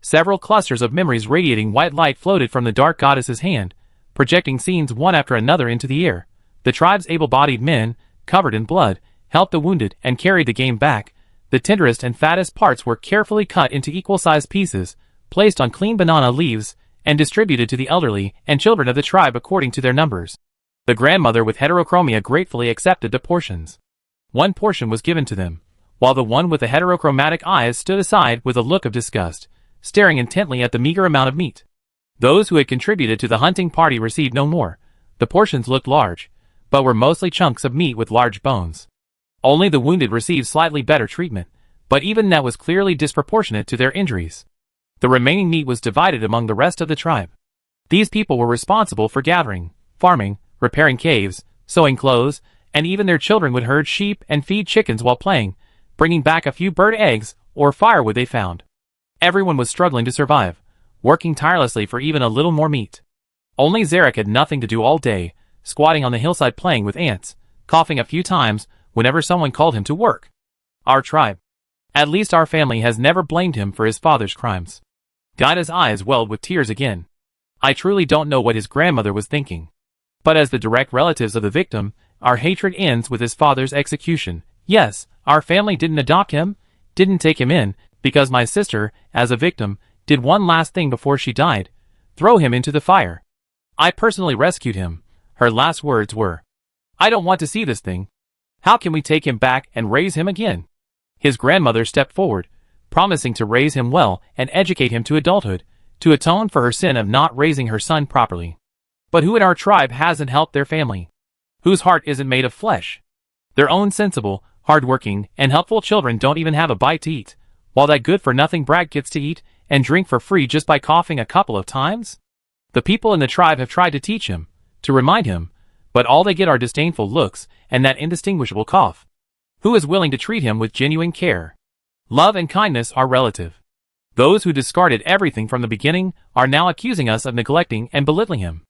Several clusters of memories radiating white light floated from the dark goddess's hand, projecting scenes one after another into the air. The tribe's able-bodied men, covered in blood, helped the wounded and carried the game back. The tenderest and fattest parts were carefully cut into equal-sized pieces, placed on clean banana leaves, and distributed to the elderly and children of the tribe according to their numbers. The grandmother with heterochromia gratefully accepted the portions. One portion was given to them, while the one with the heterochromatic eyes stood aside with a look of disgust, staring intently at the meager amount of meat. Those who had contributed to the hunting party received no more. The portions looked large, but were mostly chunks of meat with large bones. Only the wounded received slightly better treatment, but even that was clearly disproportionate to their injuries. The remaining meat was divided among the rest of the tribe. These people were responsible for gathering, farming, repairing caves, sewing clothes, and even their children would herd sheep and feed chickens while playing, bringing back a few bird eggs or firewood they found. Everyone was struggling to survive, working tirelessly for even a little more meat. Only Zarek had nothing to do all day, squatting on the hillside playing with ants, coughing a few times whenever someone called him to work. Our tribe, at least our family, has never blamed him for his father's crimes. Gaida's eyes welled with tears again. I truly don't know what his grandmother was thinking. But as the direct relatives of the victim, our hatred ends with his father's execution. Yes, our family didn't adopt him, didn't take him in, because my sister, as a victim, did one last thing before she died: throw him into the fire. I personally rescued him. Her last words were, I don't want to see this thing. How can we take him back and raise him again? His grandmother stepped forward, promising to raise him well and educate him to adulthood, to atone for her sin of not raising her son properly. But who in our tribe hasn't helped their family? Whose heart isn't made of flesh? Their own sensible, hard-working, and helpful children don't even have a bite to eat, while that good-for-nothing brat gets to eat and drink for free just by coughing a couple of times? The people in the tribe have tried to teach him, to remind him, but all they get are disdainful looks and that indistinguishable cough. Who is willing to treat him with genuine care? Love and kindness are relative. Those who discarded everything from the beginning are now accusing us of neglecting and belittling him.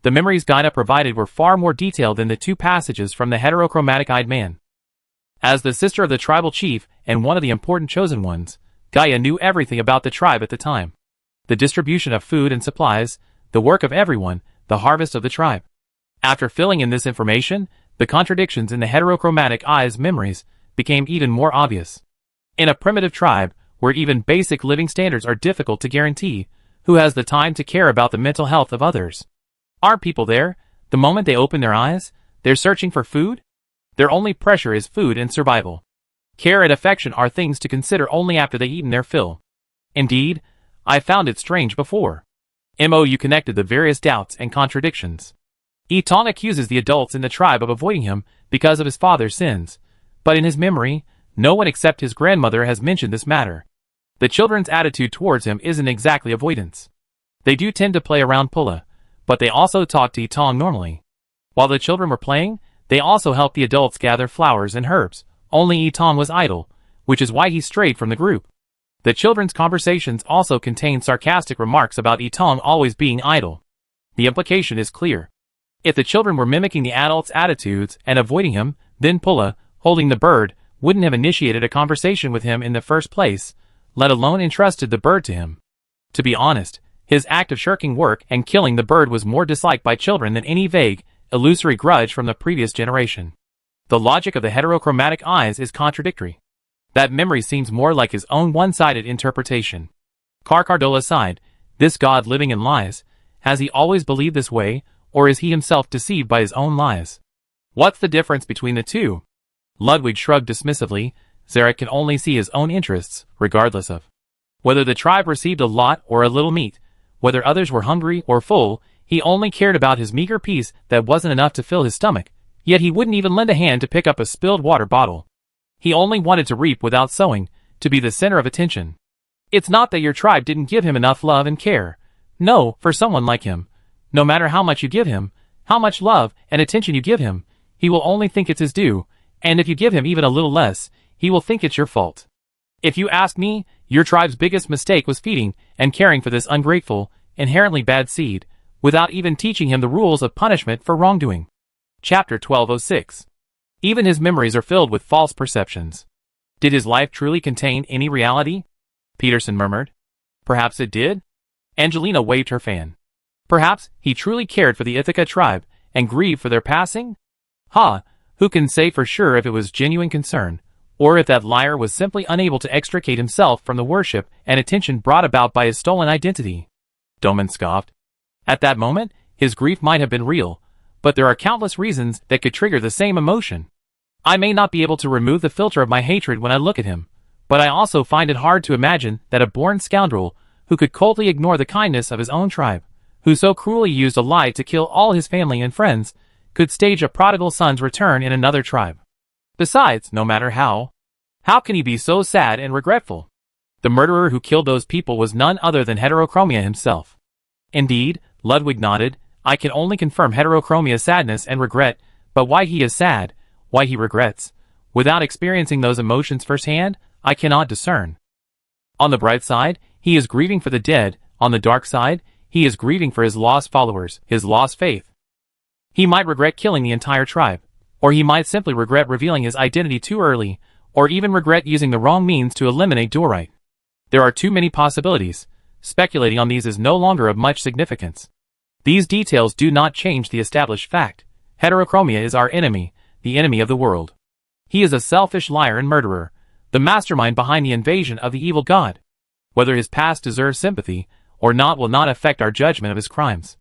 The memories Gaida provided were far more detailed than the two passages from the heterochromatic-eyed man. As the sister of the tribal chief and one of the important chosen ones, Gaia knew everything about the tribe at the time. The distribution of food and supplies, the work of everyone, the harvest of the tribe. After filling in this information, the contradictions in the heterochromatic eye's memories became even more obvious. In a primitive tribe, where even basic living standards are difficult to guarantee, who has the time to care about the mental health of others? Aren't people there, The moment they open their eyes, they're searching for food? Their only pressure is food and survival. Care and affection are things to consider only after they've eaten their fill. Indeed, I found it strange before. You connected the various doubts and contradictions. Etong accuses the adults in the tribe of avoiding him because of his father's sins, but in his memory, no one except his grandmother has mentioned this matter. The children's attitude towards him isn't exactly avoidance. They do tend to play around Pulla, but they also talk to Etong normally. While the children were playing, they also helped the adults gather flowers and herbs. Only Etong was idle, which is why he strayed from the group. The children's conversations also contain sarcastic remarks about Etong always being idle. The implication is clear. If the children were mimicking the adults' attitudes and avoiding him, then Pulla, holding the bird, wouldn't have initiated a conversation with him in the first place, let alone entrusted the bird to him. To be honest, his act of shirking work and killing the bird was more disliked by children than any vague, illusory grudge from the previous generation. The logic of the heterochromatic eyes is contradictory. That memory seems more like his own one-sided interpretation. Carcardola sighed, this god living in lies, has he always believed this way, or is he himself deceived by his own lies? What's the difference between the two? Ludwig shrugged dismissively. Zarek can only see his own interests, regardless of whether the tribe received a lot or a little meat, whether others were hungry or full. He only cared about his meager piece that wasn't enough to fill his stomach, yet he wouldn't even lend a hand to pick up a spilled water bottle. He only wanted to reap without sowing, to be the center of attention. It's not that your tribe didn't give him enough love and care. No, for someone like him, no matter how much you give him, how much love and attention you give him, he will only think it's his due, and if you give him even a little less, he will think it's your fault. If you ask me, your tribe's biggest mistake was feeding and caring for this ungrateful, inherently bad seed, without even teaching him the rules of punishment for wrongdoing. Chapter 1206. Even his memories are filled with false perceptions. Did his life truly contain any reality? Peterson murmured. Perhaps it did? Angelina waved her fan. Perhaps he truly cared for the Ithaca tribe and grieved for their passing? Who can say for sure if it was genuine concern, or if that liar was simply unable to extricate himself from the worship and attention brought about by his stolen identity? Doman scoffed. At that moment, his grief might have been real, but there are countless reasons that could trigger the same emotion. I may not be able to remove the filter of my hatred when I look at him, but I also find it hard to imagine that a born scoundrel, who could coldly ignore the kindness of his own tribe, who so cruelly used a lie to kill all his family and friends, could stage a prodigal son's return in another tribe. Besides, no matter how can he be so sad and regretful? The murderer who killed those people was none other than Heterochromia himself. Indeed, Ludwig nodded, I can only confirm Heterochromia's sadness and regret, but why he is sad, why he regrets, without experiencing those emotions firsthand, I cannot discern. On the bright side, he is grieving for the dead. On the dark side, he is grieving for his lost followers, his lost faith. He might regret killing the entire tribe, or he might simply regret revealing his identity too early, or even regret using the wrong means to eliminate Dorite. There are too many possibilities. Speculating on these is no longer of much significance. These details do not change the established fact. Heterochromia is our enemy, the enemy of the world. He is a selfish liar and murderer, the mastermind behind the invasion of the evil god. Whether his past deserves sympathy or not will not affect our judgment of his crimes.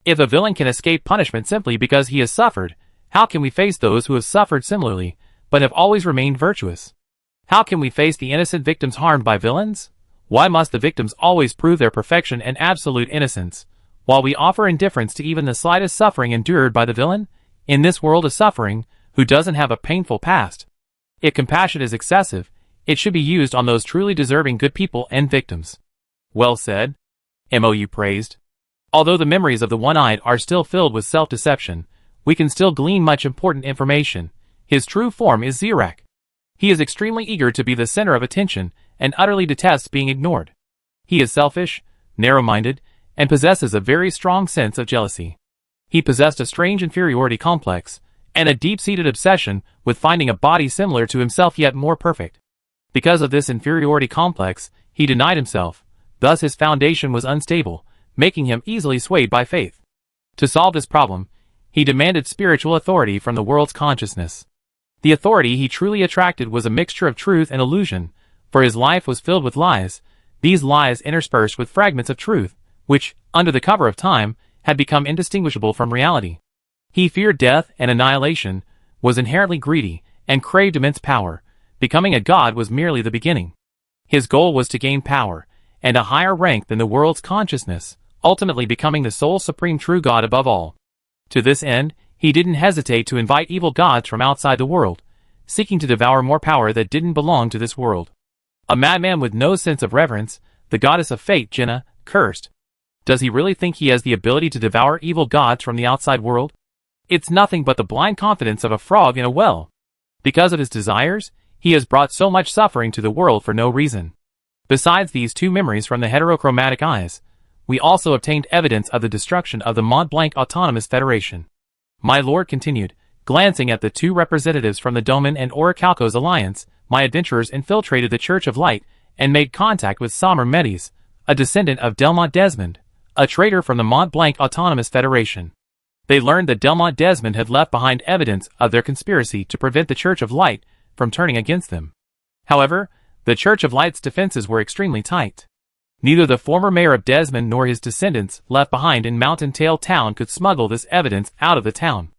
If a villain can escape punishment simply because he has suffered, how can we face those who have suffered similarly, but have always remained virtuous? How can we face the innocent victims harmed by villains? Why must the victims always prove their perfection and absolute innocence, while we offer indifference to even the slightest suffering endured by the villain? In this world of suffering, who doesn't have a painful past? If compassion is excessive, it should be used on those truly deserving good people and victims. Well said. Mou praised. Although the memories of the one-eyed are still filled with self-deception, we can still glean much important information. His true form is Zirak. He is extremely eager to be the center of attention and utterly detests being ignored. He is selfish, narrow-minded, and possesses a very strong sense of jealousy. He possessed a strange inferiority complex and a deep-seated obsession with finding a body similar to himself yet more perfect. Because of this inferiority complex, he denied himself, thus his foundation was unstable, making him easily swayed by faith. To solve this problem, he demanded spiritual authority from the world's consciousness. The authority he truly attracted was a mixture of truth and illusion, for his life was filled with lies, these lies interspersed with fragments of truth, which, under the cover of time, had become indistinguishable from reality. He feared death and annihilation, was inherently greedy, and craved immense power. Becoming a god was merely the beginning. His goal was to gain power, and a higher rank than the world's consciousness, ultimately becoming the sole supreme true god above all. To this end, he didn't hesitate to invite evil gods from outside the world, seeking to devour more power that didn't belong to this world. A madman with no sense of reverence, the goddess of fate, Jenna, cursed. Does he really think he has the ability to devour evil gods from the outside world? It's nothing but the blind confidence of a frog in a well. Because of his desires, he has brought so much suffering to the world for no reason. Besides these two memories from the heterochromatic eyes, we also obtained evidence of the destruction of the Mont Blanc Autonomous Federation. My lord continued, glancing at the two representatives from the Doman and Orichalcos alliance, my adventurers infiltrated the Church of Light and made contact with Samar Medes, a descendant of Delmont Desmond, a traitor from the Mont Blanc Autonomous Federation. They learned that Delmont Desmond had left behind evidence of their conspiracy to prevent the Church of Light from turning against them. However, the Church of Light's defenses were extremely tight. Neither the former mayor of Desmond nor his descendants left behind in Mountain Tail Town could smuggle this evidence out of the town.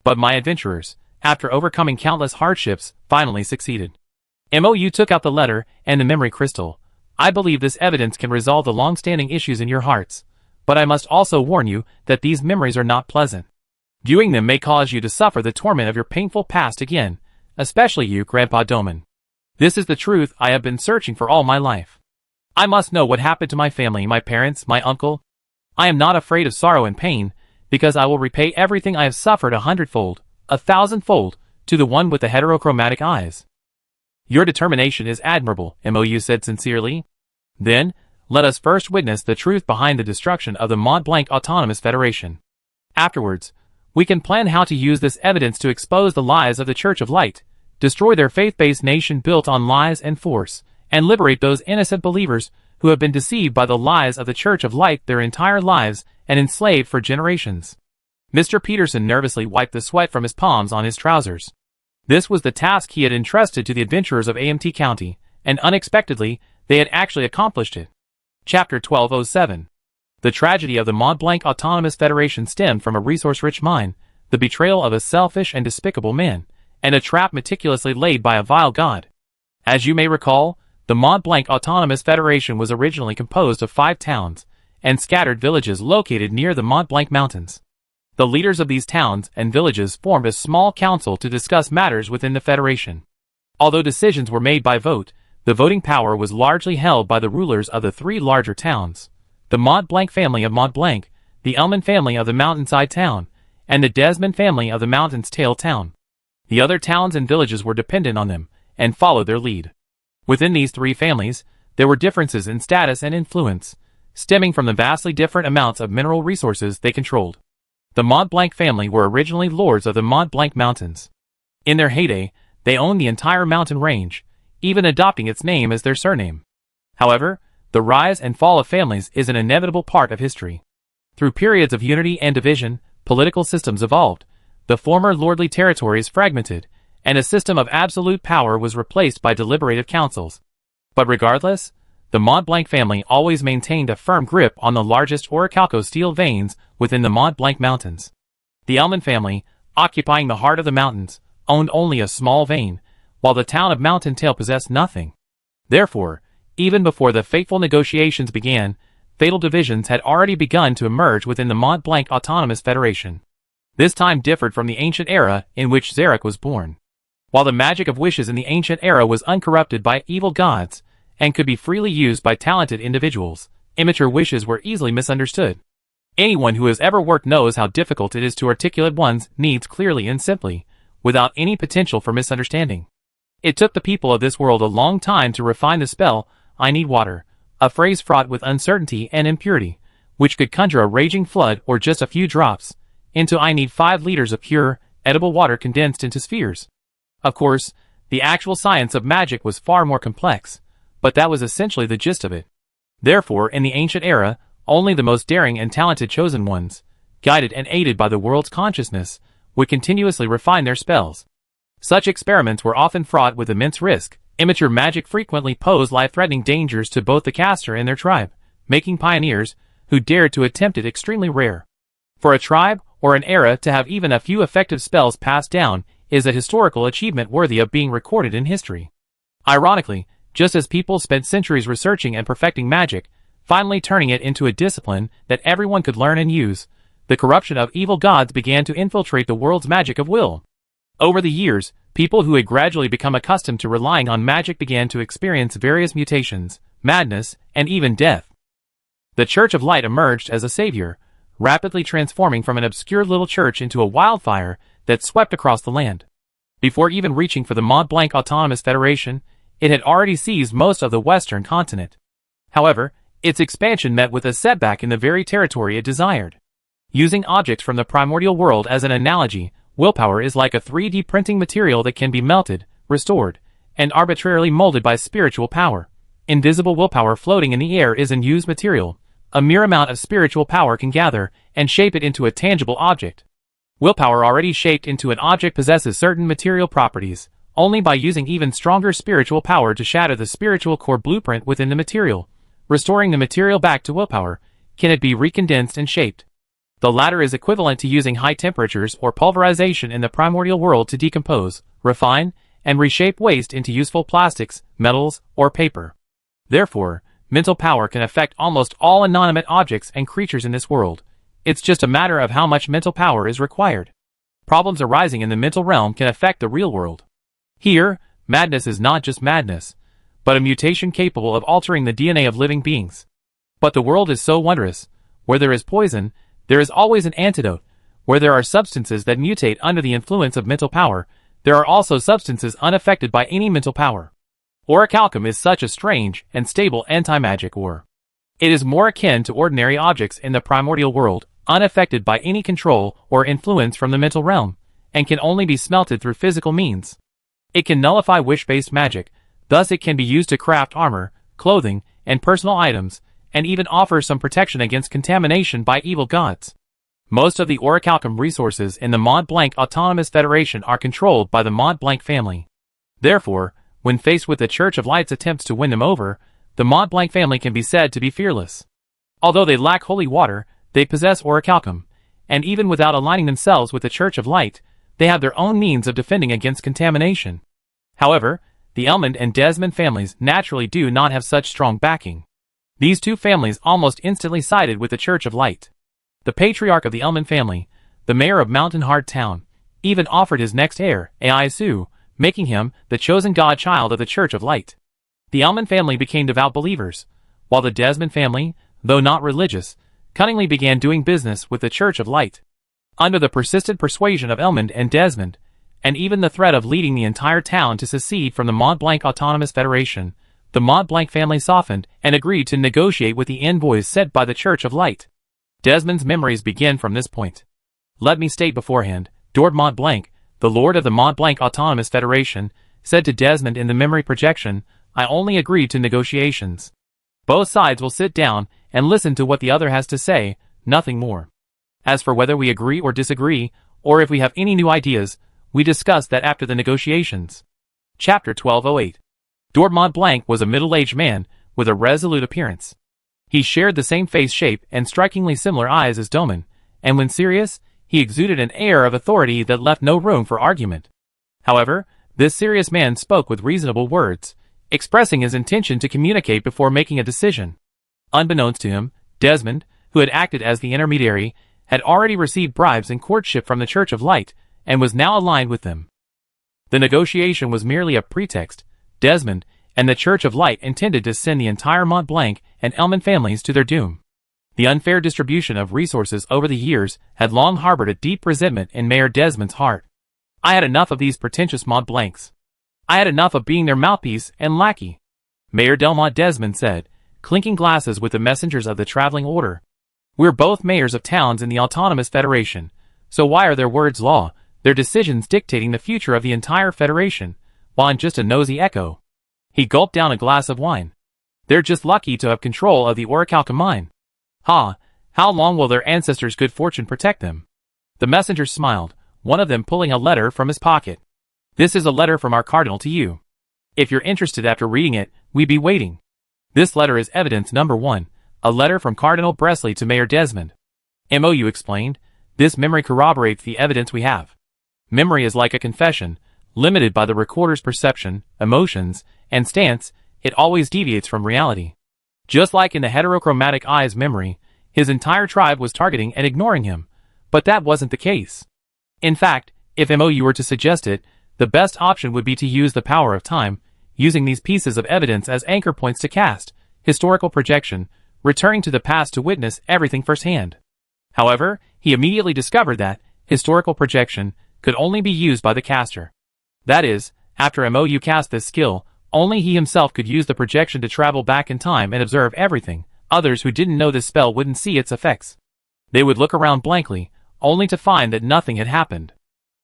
But my adventurers, after overcoming countless hardships, finally succeeded. MOU took out the letter and the memory crystal. I believe this evidence can resolve the long-standing issues in your hearts, but I must also warn you that these memories are not pleasant. Viewing them may cause you to suffer the torment of your painful past again, especially you, Grandpa Doman. This is the truth I have been searching for all my life. I must know what happened to my family, my parents, my uncle. I am not afraid of sorrow and pain, because I will repay everything I have suffered 100-fold, 1,000-fold, to the one with the heterochromatic eyes. Your determination is admirable, MOU said sincerely. Then, let us first witness the truth behind the destruction of the Mont Blanc Autonomous Federation. Afterwards, we can plan how to use this evidence to expose the lies of the Church of Light, destroy their faith-based nation built on lies and force, and liberate those innocent believers who have been deceived by the lies of the Church of Light their entire lives and enslaved for generations. Mr. Peterson nervously wiped the sweat from his palms on his trousers. This was the task he had entrusted to the adventurers of AMT County, and unexpectedly, they had actually accomplished it. Chapter 1207. The tragedy of the Mont Blanc Autonomous Federation stemmed from a resource-rich mine, the betrayal of a selfish and despicable man, and a trap meticulously laid by a vile god. As you may recall, the Mont Blanc Autonomous Federation was originally composed of 5 towns and scattered villages located near the Mont Blanc Mountains. The leaders of these towns and villages formed a small council to discuss matters within the Federation. Although decisions were made by vote, the voting power was largely held by the rulers of the 3 larger towns, the Mont Blanc family of Mont Blanc, the Elman family of the Mountainside Town, and the Desmond family of the Mountain's Tail Town. The other towns and villages were dependent on them and followed their lead. Within these 3 families, there were differences in status and influence, stemming from the vastly different amounts of mineral resources they controlled. The Mont Blanc family were originally lords of the Mont Blanc Mountains. In their heyday, they owned the entire mountain range, even adopting its name as their surname. However, the rise and fall of families is an inevitable part of history. Through periods of unity and division, political systems evolved, the former lordly territories fragmented, and a system of absolute power was replaced by deliberative councils. But regardless, the Mont Blanc family always maintained a firm grip on the largest Orichalco steel veins within the Mont Blanc Mountains. The Elman family, occupying the heart of the mountains, owned only a small vein, while the town of Mountain Tail possessed nothing. Therefore, even before the fateful negotiations began, fatal divisions had already begun to emerge within the Mont Blanc Autonomous Federation. This time differed from the ancient era in which Zarek was born. While the magic of wishes in the ancient era was uncorrupted by evil gods, and could be freely used by talented individuals, immature wishes were easily misunderstood. Anyone who has ever worked knows how difficult it is to articulate one's needs clearly and simply, without any potential for misunderstanding. It took the people of this world a long time to refine the spell, "I need water," a phrase fraught with uncertainty and impurity, which could conjure a raging flood or just a few drops, into "I need 5 liters of pure, edible water condensed into spheres." Of course, the actual science of magic was far more complex, but that was essentially the gist of it. Therefore, in the ancient era, only the most daring and talented chosen ones, guided and aided by the world's consciousness, would continuously refine their spells. Such experiments were often fraught with immense risk. Immature magic frequently posed life-threatening dangers to both the caster and their tribe, making pioneers who dared to attempt it extremely rare. For a tribe or an era to have even a few effective spells passed down is a historical achievement worthy of being recorded in history. Ironically, just as people spent centuries researching and perfecting magic, finally turning it into a discipline that everyone could learn and use, the corruption of evil gods began to infiltrate the world's magic of will. Over the years, people who had gradually become accustomed to relying on magic began to experience various mutations, madness, and even death. The Church of Light emerged as a savior, rapidly transforming from an obscure little church into a wildfire that swept across the land. Before even reaching for the Mont Blanc Autonomous Federation, it had already seized most of the western continent. However, its expansion met with a setback in the very territory it desired. Using objects from the primordial world as an analogy, willpower is like a 3D printing material that can be melted, restored, and arbitrarily molded by spiritual power. Invisible willpower floating in the air is unused material. A mere amount of spiritual power can gather and shape it into a tangible object. Willpower already shaped into an object possesses certain material properties, only by using even stronger spiritual power to shatter the spiritual core blueprint within the material. Restoring the material back to willpower, can it be recondensed and shaped? The latter is equivalent to using high temperatures or pulverization in the primordial world to decompose, refine, and reshape waste into useful plastics, metals, or paper. Therefore, mental power can affect almost all inanimate objects and creatures in this world. It's just a matter of how much mental power is required. Problems arising in the mental realm can affect the real world. Here, madness is not just madness, but a mutation capable of altering the DNA of living beings. But the world is so wondrous. Where there is poison, there is always an antidote. Where there are substances that mutate under the influence of mental power, there are also substances unaffected by any mental power. Orichalcum is such a strange and stable anti-magic ore. It is more akin to ordinary objects in the primordial world, unaffected by any control or influence from the mental realm, and can only be smelted through physical means. It can nullify wish-based magic, thus it can be used to craft armor, clothing, and personal items, and even offer some protection against contamination by evil gods. Most of the orichalcum resources in the Mont Blanc Autonomous Federation are controlled by the Mont Blanc family. Therefore, when faced with the Church of Light's attempts to win them over, the Mont Blanc family can be said to be fearless. Although they lack holy water, they possess orichalcum, and even without aligning themselves with the Church of Light, they have their own means of defending against contamination. However, the Elmond and Desmond families naturally do not have such strong backing. These two families almost instantly sided with the Church of Light. The patriarch of the Elmond family, the mayor of Mountain Heart Town, even offered his next heir, Aisu, making him the chosen godchild of the Church of Light. The Elmond family became devout believers, while the Desmond family, though not religious, cunningly began doing business with the Church of Light. Under the persistent persuasion of Elmond and Desmond, and even the threat of leading the entire town to secede from the Mont Blanc Autonomous Federation, the Mont Blanc family softened and agreed to negotiate with the envoys sent by the Church of Light. Desmond's memories begin from this point. Let me state beforehand, Lord Mont Blanc, the Lord of the Mont Blanc Autonomous Federation, said to Desmond in the memory projection, I only agreed to negotiations. Both sides will sit down and listen to what the other has to say, nothing more. As for whether we agree or disagree, or if we have any new ideas, we discuss that after the negotiations. Chapter 1208. Lord Mont Blanc was a middle-aged man with a resolute appearance. He shared the same face shape and strikingly similar eyes as Doman, and when serious, he exuded an air of authority that left no room for argument. However, this serious man spoke with reasonable words, expressing his intention to communicate before making a decision. Unbeknownst to him, Desmond, who had acted as the intermediary, had already received bribes in courtship from the Church of Light, and was now aligned with them. The negotiation was merely a pretext. Desmond and the Church of Light intended to send the entire Mont Blanc and Elmond families to their doom. The unfair distribution of resources over the years had long harbored a deep resentment in Mayor Desmond's heart. I had enough of these pretentious Mont Blancs. I had enough of being their mouthpiece and lackey. Mayor Delmont Desmond said, clinking glasses with the messengers of the traveling order. We're both mayors of towns in the Autonomous Federation, so why are their words law, their decisions dictating the future of the entire Federation, while I'm just a nosy echo? He gulped down a glass of wine. They're just lucky to have control of the orichalcum mine. Ha, how long will their ancestors' good fortune protect them? The messengers smiled, one of them pulling a letter from his pocket. This is a letter from our cardinal to you. If you're interested after reading it, we'd be waiting. This letter is evidence number 1, a letter from Cardinal Bresley to Mayor Desmond. MOU explained, This memory corroborates the evidence we have. Memory is like a confession, limited by the recorder's perception, emotions, and stance. It always deviates from reality. Just like in the heterochromatic eye's memory, his entire tribe was targeting and ignoring him, but that wasn't the case. In fact, if MOU were to suggest it, the best option would be to use the power of time, using these pieces of evidence as anchor points to cast historical projection, returning to the past to witness everything firsthand. However, he immediately discovered that historical projection could only be used by the caster. That is, after MOU cast this skill, only he himself could use the projection to travel back in time and observe everything. Others who didn't know this spell wouldn't see its effects. They would look around blankly, only to find that nothing had happened.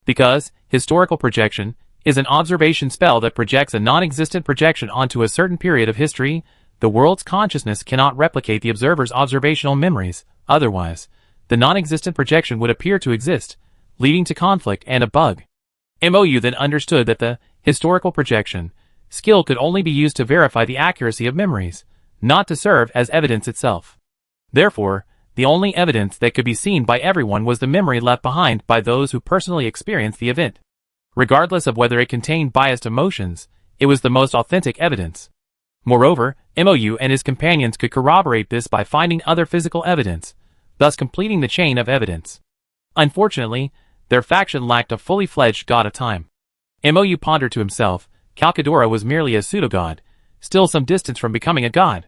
Because historical projection is an observation spell that projects a non-existent projection onto a certain period of history, the world's consciousness cannot replicate the observer's observational memories. Otherwise, the non-existent projection would appear to exist, leading to conflict and a bug. MOU then understood that the historical projection skill could only be used to verify the accuracy of memories, not to serve as evidence itself. Therefore, the only evidence that could be seen by everyone was the memory left behind by those who personally experienced the event. Regardless of whether it contained biased emotions, it was the most authentic evidence. Moreover, MOU and his companions could corroborate this by finding other physical evidence, thus completing the chain of evidence. Unfortunately, their faction lacked a fully fledged god of time. MOU pondered to himself, Calcadora was merely a pseudo-god, still some distance from becoming a god.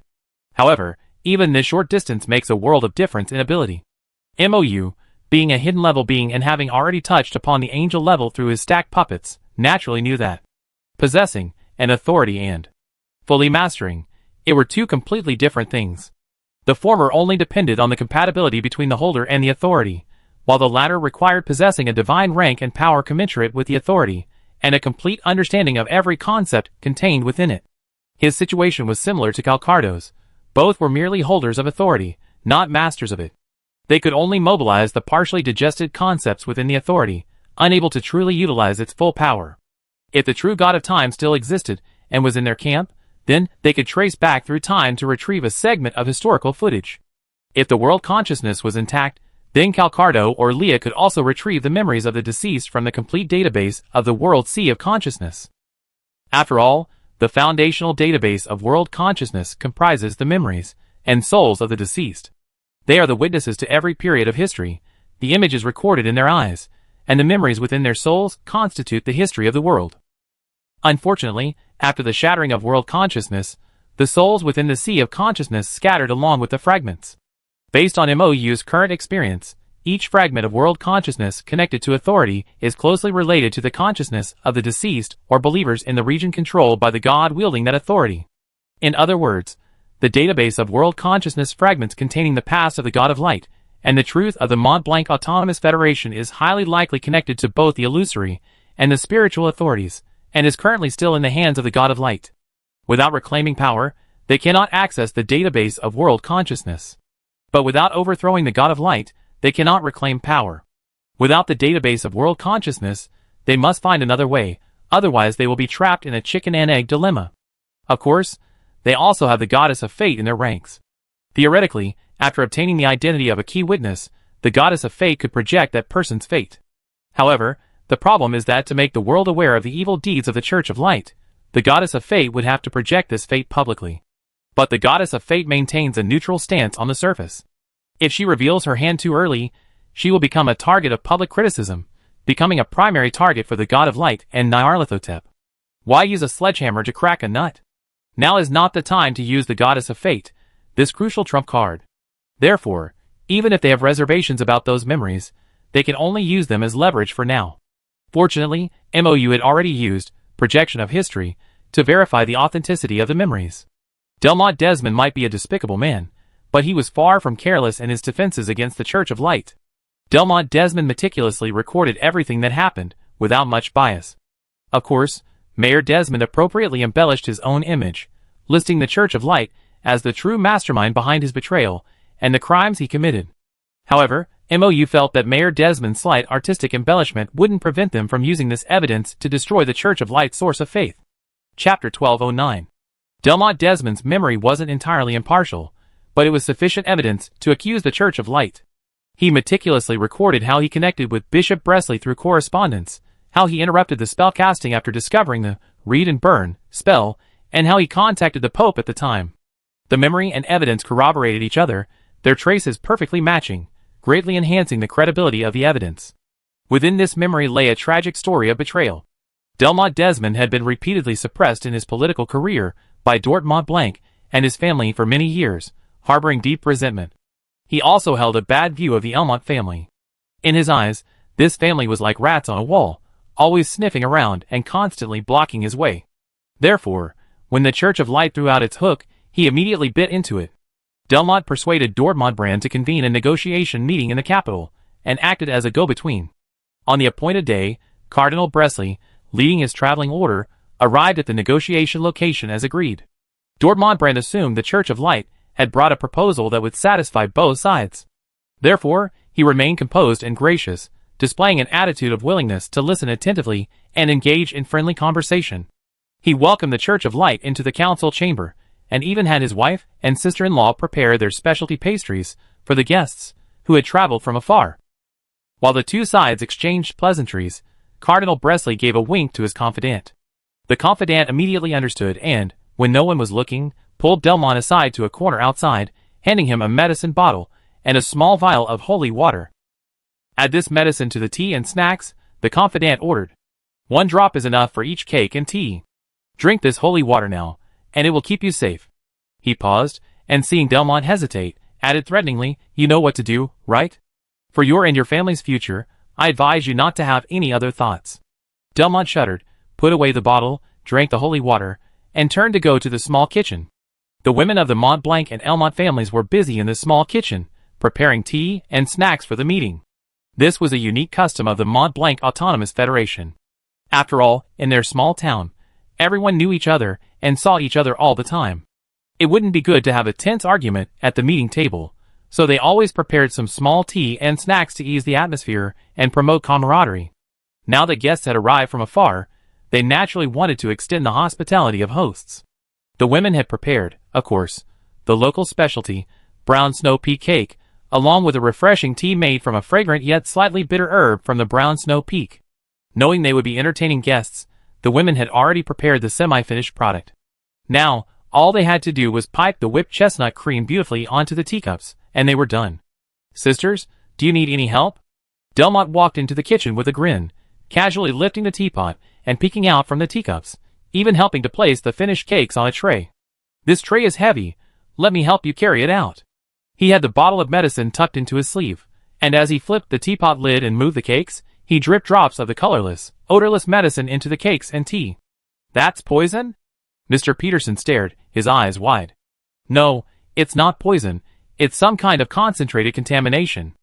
However, even this short distance makes a world of difference in ability. MOU, being a hidden level being and having already touched upon the angel level through his stacked puppets, naturally knew that possessing an authority and fully mastering it were two completely different things. The former only depended on the compatibility between the holder and the authority, while the latter required possessing a divine rank and power commensurate with the authority, and a complete understanding of every concept contained within it. His situation was similar to Calcardo's. Both were merely holders of authority, not masters of it. They could only mobilize the partially digested concepts within the authority, unable to truly utilize its full power. If the true god of time still existed and was in their camp, then they could trace back through time to retrieve a segment of historical footage. If the world consciousness was intact, then Calcardo or Leah could also retrieve the memories of the deceased from the complete database of the world sea of consciousness. After all, the foundational database of world consciousness comprises the memories and souls of the deceased. They are the witnesses to every period of history, the images recorded in their eyes, and the memories within their souls constitute the history of the world. Unfortunately, after the shattering of world consciousness, the souls within the sea of consciousness scattered along with the fragments. Based on MOU's current experience, each fragment of world consciousness connected to authority is closely related to the consciousness of the deceased or believers in the region controlled by the god wielding that authority. In other words, the database of world consciousness fragments containing the past of the god of light and the truth of the Mont Blanc Autonomous Federation is highly likely connected to both the illusory and the spiritual authorities, and is currently still in the hands of the god of light. Without reclaiming power, they cannot access the database of world consciousness. But without overthrowing the god of light, they cannot reclaim power. Without the database of world consciousness, they must find another way, otherwise they will be trapped in a chicken and egg dilemma. Of course, they also have the goddess of fate in their ranks. Theoretically, after obtaining the identity of a key witness, the goddess of fate could project that person's fate. However, the problem is that to make the world aware of the evil deeds of the Church of Light, the goddess of fate would have to project this fate publicly. But the goddess of fate maintains a neutral stance on the surface. If she reveals her hand too early, she will become a target of public criticism, becoming a primary target for the god of light and Nyarlathotep. Why use a sledgehammer to crack a nut? Now is not the time to use the goddess of fate, this crucial trump card. Therefore, even if they have reservations about those memories, they can only use them as leverage for now. Fortunately, MOU had already used projection of history to verify the authenticity of the memories. Delmont Desmond might be a despicable man, but he was far from careless in his defenses against the Church of Light. Delmont Desmond meticulously recorded everything that happened, without much bias. Of course, Mayor Desmond appropriately embellished his own image, listing the Church of Light as the true mastermind behind his betrayal and the crimes he committed. However, MOU felt that Mayor Desmond's slight artistic embellishment wouldn't prevent them from using this evidence to destroy the Church of Light's source of faith. Chapter 1209. Delmont Desmond's memory wasn't entirely impartial, but it was sufficient evidence to accuse the Church of Light. He meticulously recorded how he connected with Bishop Bresley through correspondence, how he interrupted the spell casting after discovering the read and burn spell, and how he contacted the Pope at the time. The memory and evidence corroborated each other, their traces perfectly matching, greatly enhancing the credibility of the evidence. Within this memory lay a tragic story of betrayal. Delmont Desmond had been repeatedly suppressed in his political career by Dort Montblanc and his family for many years, harboring deep resentment. He also held a bad view of the Elmont family. In his eyes, this family was like rats on a wall, always sniffing around and constantly blocking his way. Therefore, when the Church of Light threw out its hook, he immediately bit into it. Delmont persuaded Dortmundbrand to convene a negotiation meeting in the capital, and acted as a go-between. On the appointed day, Cardinal Bresley, leading his traveling order, arrived at the negotiation location as agreed. Dortmundbrand assumed the Church of Light had brought a proposal that would satisfy both sides. Therefore, he remained composed and gracious, displaying an attitude of willingness to listen attentively and engage in friendly conversation. He welcomed the Church of Light into the council chamber, and even had his wife and sister-in-law prepare their specialty pastries for the guests, who had traveled from afar. While the two sides exchanged pleasantries, Cardinal Bresley gave a wink to his confidant. The confidant immediately understood and, when no one was looking, pulled Delmont aside to a corner outside, handing him a medicine bottle and a small vial of holy water. Add this medicine to the tea and snacks, the confidant ordered. 1 drop is enough for each cake and tea. Drink this holy water now, and it will keep you safe. He paused, and seeing Delmont hesitate, added threateningly, you know what to do, right? For your and your family's future, I advise you not to have any other thoughts. Delmont shuddered, put away the bottle, drank the holy water, and turned to go to the small kitchen. The women of the Montblanc and Elmont families were busy in the small kitchen, preparing tea and snacks for the meeting. This was a unique custom of the Montblanc Autonomous Federation. After all, in their small town, everyone knew each other and saw each other all the time. It wouldn't be good to have a tense argument at the meeting table, so they always prepared some small tea and snacks to ease the atmosphere and promote camaraderie. Now that guests had arrived from afar, they naturally wanted to extend the hospitality of hosts. The women had prepared, of course, the local specialty, brown snow peak cake, along with a refreshing tea made from a fragrant yet slightly bitter herb from the brown snow peak. Knowing they would be entertaining guests, the women had already prepared the semi-finished product. Now, all they had to do was pipe the whipped chestnut cream beautifully onto the teacups, and they were done. Sisters, do you need any help? Delmont walked into the kitchen with a grin, casually lifting the teapot and peeking out from the teacups, even helping to place the finished cakes on a tray. This tray is heavy, let me help you carry it out. He had the bottle of medicine tucked into his sleeve, and as he flipped the teapot lid and moved the cakes, he dripped drops of the colorless, odorless medicine into the cakes and tea. That's poison? Mr. Peterson stared, his eyes wide. No, it's not poison, it's some kind of concentrated contamination.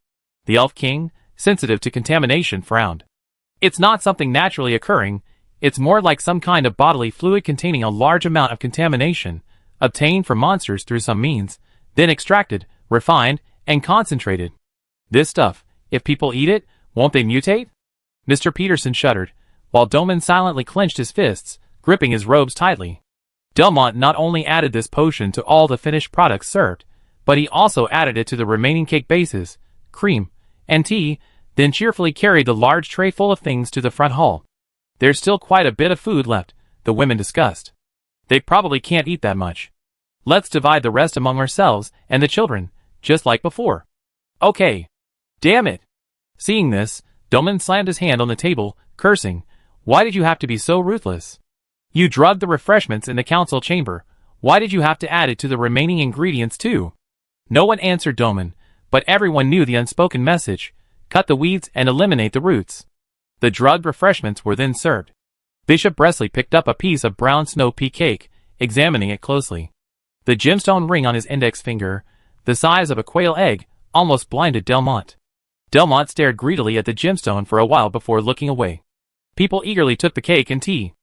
The Elf King, sensitive to contamination, frowned. It's not something naturally occurring, it's more like some kind of bodily fluid containing a large amount of contamination, obtained from monsters through some means, then extracted, refined, and concentrated. This stuff, if people eat it, won't they mutate? Mr. Peterson shuddered, while Doman silently clenched his fists, gripping his robes tightly. Delmont not only added this potion to all the finished products served, but he also added it to the remaining cake bases, cream, and tea, then cheerfully carried the large tray full of things to the front hall. There's still quite a bit of food left, the women discussed. They probably can't eat that much. Let's divide the rest among ourselves and the children, just like before. Okay. Damn it. Seeing this, Doman slammed his hand on the table, cursing, why did you have to be so ruthless? You drugged the refreshments in the council chamber, why did you have to add it to the remaining ingredients too? No one answered Doman, but everyone knew the unspoken message, cut the weeds and eliminate the roots. The drugged refreshments were then served. Bishop Bresley picked up a piece of brown snow pea cake, examining it closely. The gemstone ring on his index finger, the size of a quail egg, almost blinded Delmont. Delmont stared greedily at the gemstone for a while before looking away. People eagerly took the cake and tea.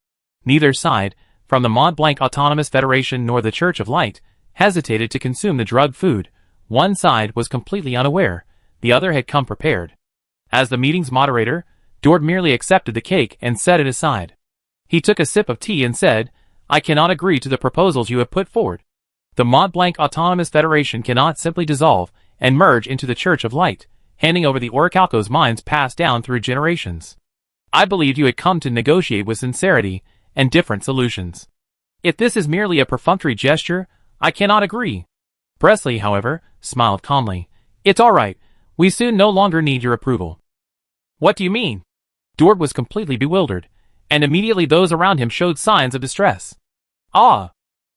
Neither side, from the Montblanc Autonomous Federation nor the Church of Light, hesitated to consume the drugged food. One side was completely unaware, the other had come prepared. As the meeting's moderator, Dort merely accepted the cake and set it aside. He took a sip of tea and said, I cannot agree to the proposals you have put forward. The Montblanc Autonomous Federation cannot simply dissolve and merge into the Church of Light. handing over the orichalcos mines passed down through generations. I believed you had come to negotiate with sincerity and different solutions. If this is merely a perfunctory gesture, I cannot agree. Bresley, however, smiled calmly. It's all right. We soon no longer need your approval. What do you mean? Dort was completely bewildered, and immediately those around him showed signs of distress. Ah!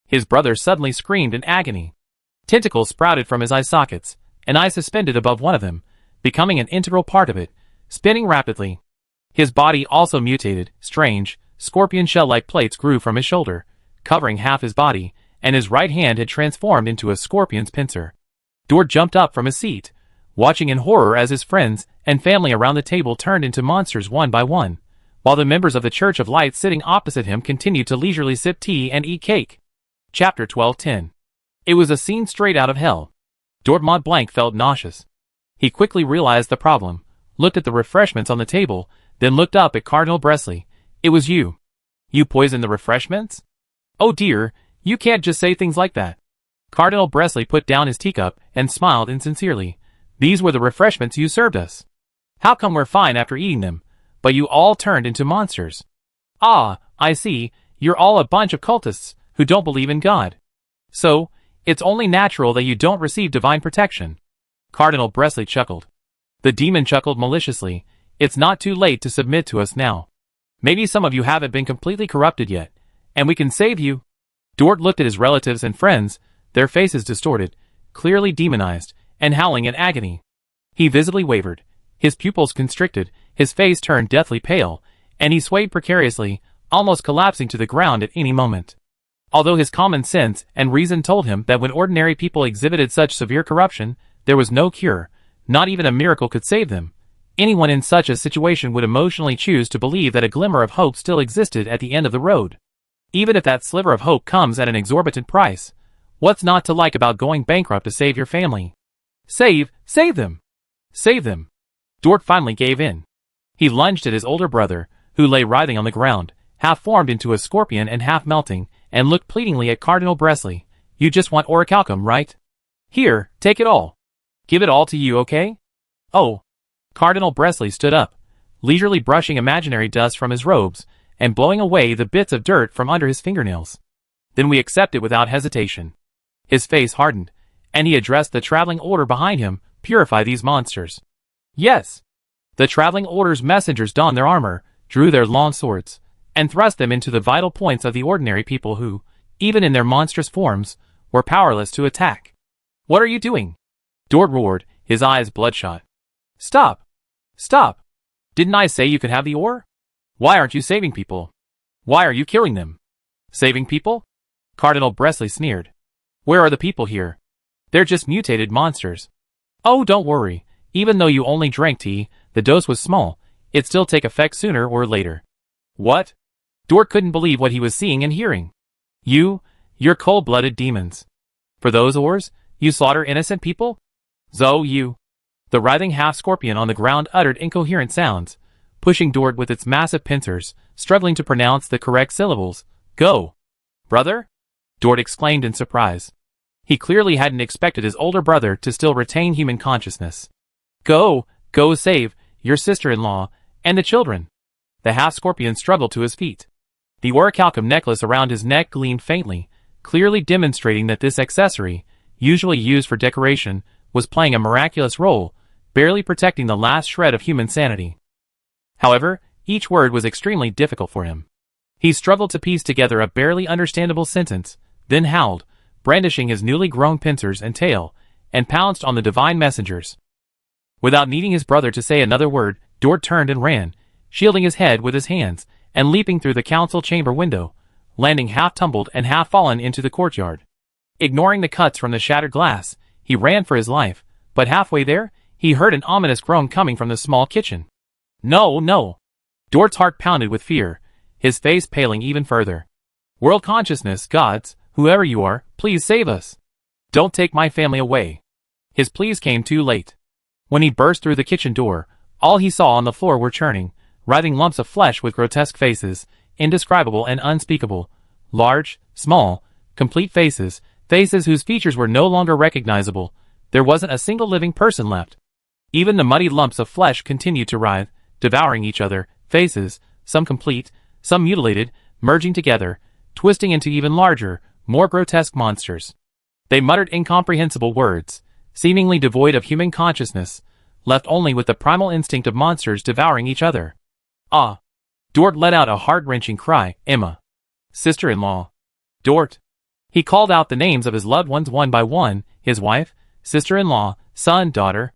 His brother suddenly screamed in agony. Tentacles sprouted from his eye sockets, an eye suspended above one of them, becoming an integral part of it, spinning rapidly. His body also mutated. Strange, scorpion shell-like plates grew from his shoulder, covering half his body, and his right hand had transformed into a scorpion's pincer. Dort jumped up from his seat, watching in horror as his friends and family around the table turned into monsters one by one, while the members of the Church of Light sitting opposite him continued to leisurely sip tea and eat cake. Chapter 12:10. It was a scene straight out of hell. Dort Montblanc felt nauseous. He quickly realized the problem, looked at the refreshments on the table, then looked up at Cardinal Bresley. It was you. You poisoned the refreshments? Oh dear, you can't just say things like that. Cardinal Bresley put down his teacup and smiled insincerely. These were the refreshments you served us. How come we're fine after eating them, but you all turned into monsters? Ah, I see, you're all a bunch of cultists who don't believe in God. So, it's only natural that you don't receive divine protection. Cardinal Bresley chuckled. The demon chuckled maliciously. It's not too late to submit to us now. Maybe some of you haven't been completely corrupted yet, and we can save you. Dort looked at his relatives and friends, their faces distorted, clearly demonized, and howling in agony. He visibly wavered, his pupils constricted, his face turned deathly pale, and he swayed precariously, almost collapsing to the ground at any moment. Although his common sense and reason told him that when ordinary people exhibited such severe corruption, there was no cure, not even a miracle could save them, anyone in such a situation would emotionally choose to believe that a glimmer of hope still existed at the end of the road. Even if that sliver of hope comes at an exorbitant price, what's not to like about going bankrupt to save your family? Save them! Save them! Dort finally gave in. He lunged at his older brother, who lay writhing on the ground, half formed into a scorpion and half melting, and looked pleadingly at Cardinal Bresley. You just want orichalcum, right? Here, take it all. Give it all to you, okay? Oh. Cardinal Bresley stood up, leisurely brushing imaginary dust from his robes, and blowing away the bits of dirt from under his fingernails. Then we accept it without hesitation. His face hardened, and he addressed the traveling order behind him, purify these monsters. Yes. The traveling order's messengers donned their armor, drew their long swords, and thrust them into the vital points of the ordinary people who, even in their monstrous forms, were powerless to attack. What are you doing? Dort roared, his eyes bloodshot. Stop! Stop! Didn't I say you could have the ore? Why aren't you saving people? Why are you killing them? Saving people? Cardinal Bresley sneered. Where are the people here? They're just mutated monsters. Oh, don't worry. Even though you only drank tea, the dose was small. It'd still take effect sooner or later. What? Dort couldn't believe what he was seeing and hearing. You're cold-blooded demons. For those ores, you slaughter innocent people? Zo, you. The writhing half-scorpion on the ground uttered incoherent sounds, pushing Dort with its massive pincers, struggling to pronounce the correct syllables. Go. Brother? Dort exclaimed in surprise. He clearly hadn't expected his older brother to still retain human consciousness. Go save your sister-in-law and the children. The half-scorpion struggled to his feet. The orichalcum necklace around his neck gleamed faintly, clearly demonstrating that this accessory, usually used for decoration, was playing a miraculous role, barely protecting the last shred of human sanity. However, each word was extremely difficult for him. He struggled to piece together a barely understandable sentence, then howled, brandishing his newly grown pincers and tail, and pounced on the divine messengers. Without needing his brother to say another word, Dort turned and ran, shielding his head with his hands, and leaping through the council chamber window, landing half-tumbled and half-fallen into the courtyard. Ignoring the cuts from the shattered glass, he ran for his life, but halfway there, he heard an ominous groan coming from the small kitchen. No! Dort's heart pounded with fear, his face paling even further. World consciousness, gods, whoever you are, please save us. Don't take my family away. His pleas came too late. When he burst through the kitchen door, all he saw on the floor were churning, writhing lumps of flesh with grotesque faces, indescribable and unspeakable, large, small, complete faces whose features were no longer recognizable. There wasn't a single living person left. Even the muddy lumps of flesh continued to writhe, devouring each other, faces, some complete, some mutilated, merging together, twisting into even larger, more grotesque monsters. They muttered incomprehensible words, seemingly devoid of human consciousness, left only with the primal instinct of monsters devouring each other. Ah! Dort let out a heart-wrenching cry. Emma. Sister-in-law. Dort. He called out the names of his loved ones one by one, his wife, sister-in-law, son, daughter.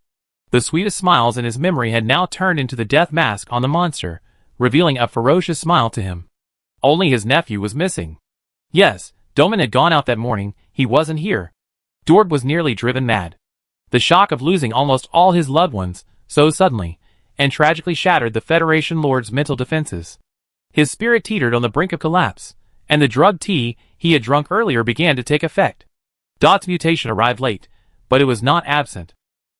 The sweetest smiles in his memory had now turned into the death mask on the monster, revealing a ferocious smile to him. Only his nephew was missing. Yes, Doman had gone out that morning, he wasn't here. Dort was nearly driven mad. The shock of losing almost all his loved ones, so suddenly, and tragically shattered the Federation Lord's mental defenses. His spirit teetered on the brink of collapse, and the drugged tea he had drunk earlier began to take effect. Dot's mutation arrived late, but it was not absent.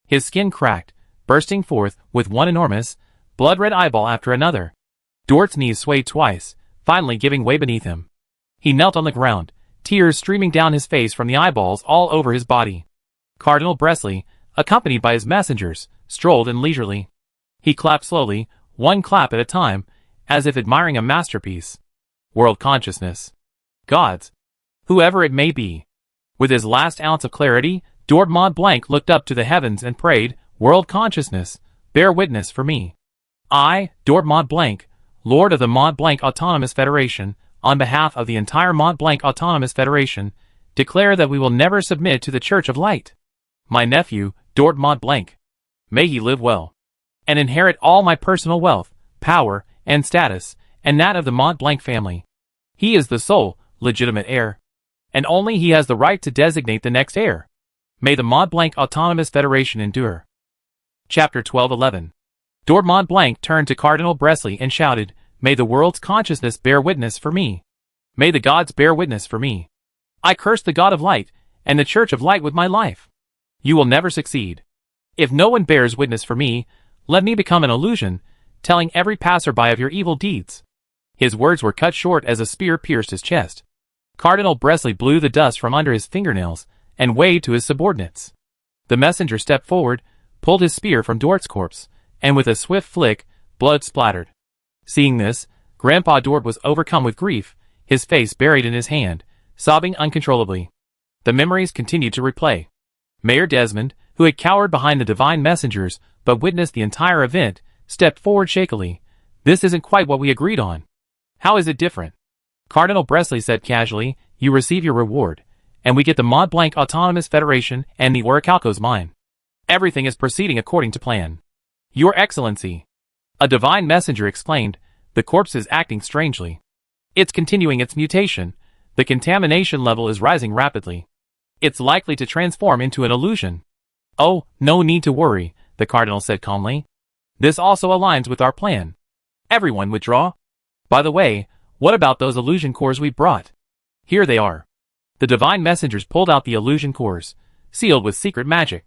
His skin cracked, bursting forth with one enormous, blood-red eyeball after another. Dort's knees swayed twice, finally giving way beneath him. He knelt on the ground, tears streaming down his face from the eyeballs all over his body. Cardinal Bresley, accompanied by his messengers, strolled in leisurely. He clapped slowly, one clap at a time, as if admiring a masterpiece. World consciousness. Gods. Whoever it may be. With his last ounce of clarity, Dort Mont Blanc looked up to the heavens and prayed, World consciousness, bear witness for me. I, Dort Mont Blanc, Lord of the Mont Blanc Autonomous Federation, on behalf of the entire Mont Blanc Autonomous Federation, declare that we will never submit to the Church of Light. My nephew, Dort Mont Blanc. May he live well, and inherit all my personal wealth, power, and status, and that of the Mont Blanc family. He is the sole, legitimate heir, and only he has the right to designate the next heir. May the Mont Blanc Autonomous Federation endure. Chapter 12:11. Dort Mont Blanc turned to Cardinal Bresley and shouted, May the world's consciousness bear witness for me. May the gods bear witness for me. I curse the God of Light, and the Church of Light with my life. You will never succeed. If no one bears witness for me, let me become an illusion, telling every passerby of your evil deeds. His words were cut short as a spear pierced his chest. Cardinal Bresley blew the dust from under his fingernails, and waved to his subordinates. The messenger stepped forward, pulled his spear from Dort's corpse, and with a swift flick, blood splattered. Seeing this, Grandpa Dort was overcome with grief, his face buried in his hand, sobbing uncontrollably. The memories continued to replay. Mayor Desmond, who had cowered behind the divine messengers but witnessed the entire event, stepped forward shakily. This isn't quite what we agreed on. How is it different? Cardinal Bresley said casually, You receive your reward, and we get the Mont Blanc Autonomous Federation and the Orichalco's mine. Everything is proceeding according to plan. Your Excellency. A divine messenger exclaimed, The corpse is acting strangely. It's continuing its mutation. The contamination level is rising rapidly. It's likely to transform into an illusion. Oh, no need to worry, the Cardinal said calmly. This also aligns with our plan. Everyone withdraw. By the way, what about those illusion cores we brought? Here they are. The divine messengers pulled out the illusion cores, sealed with secret magic.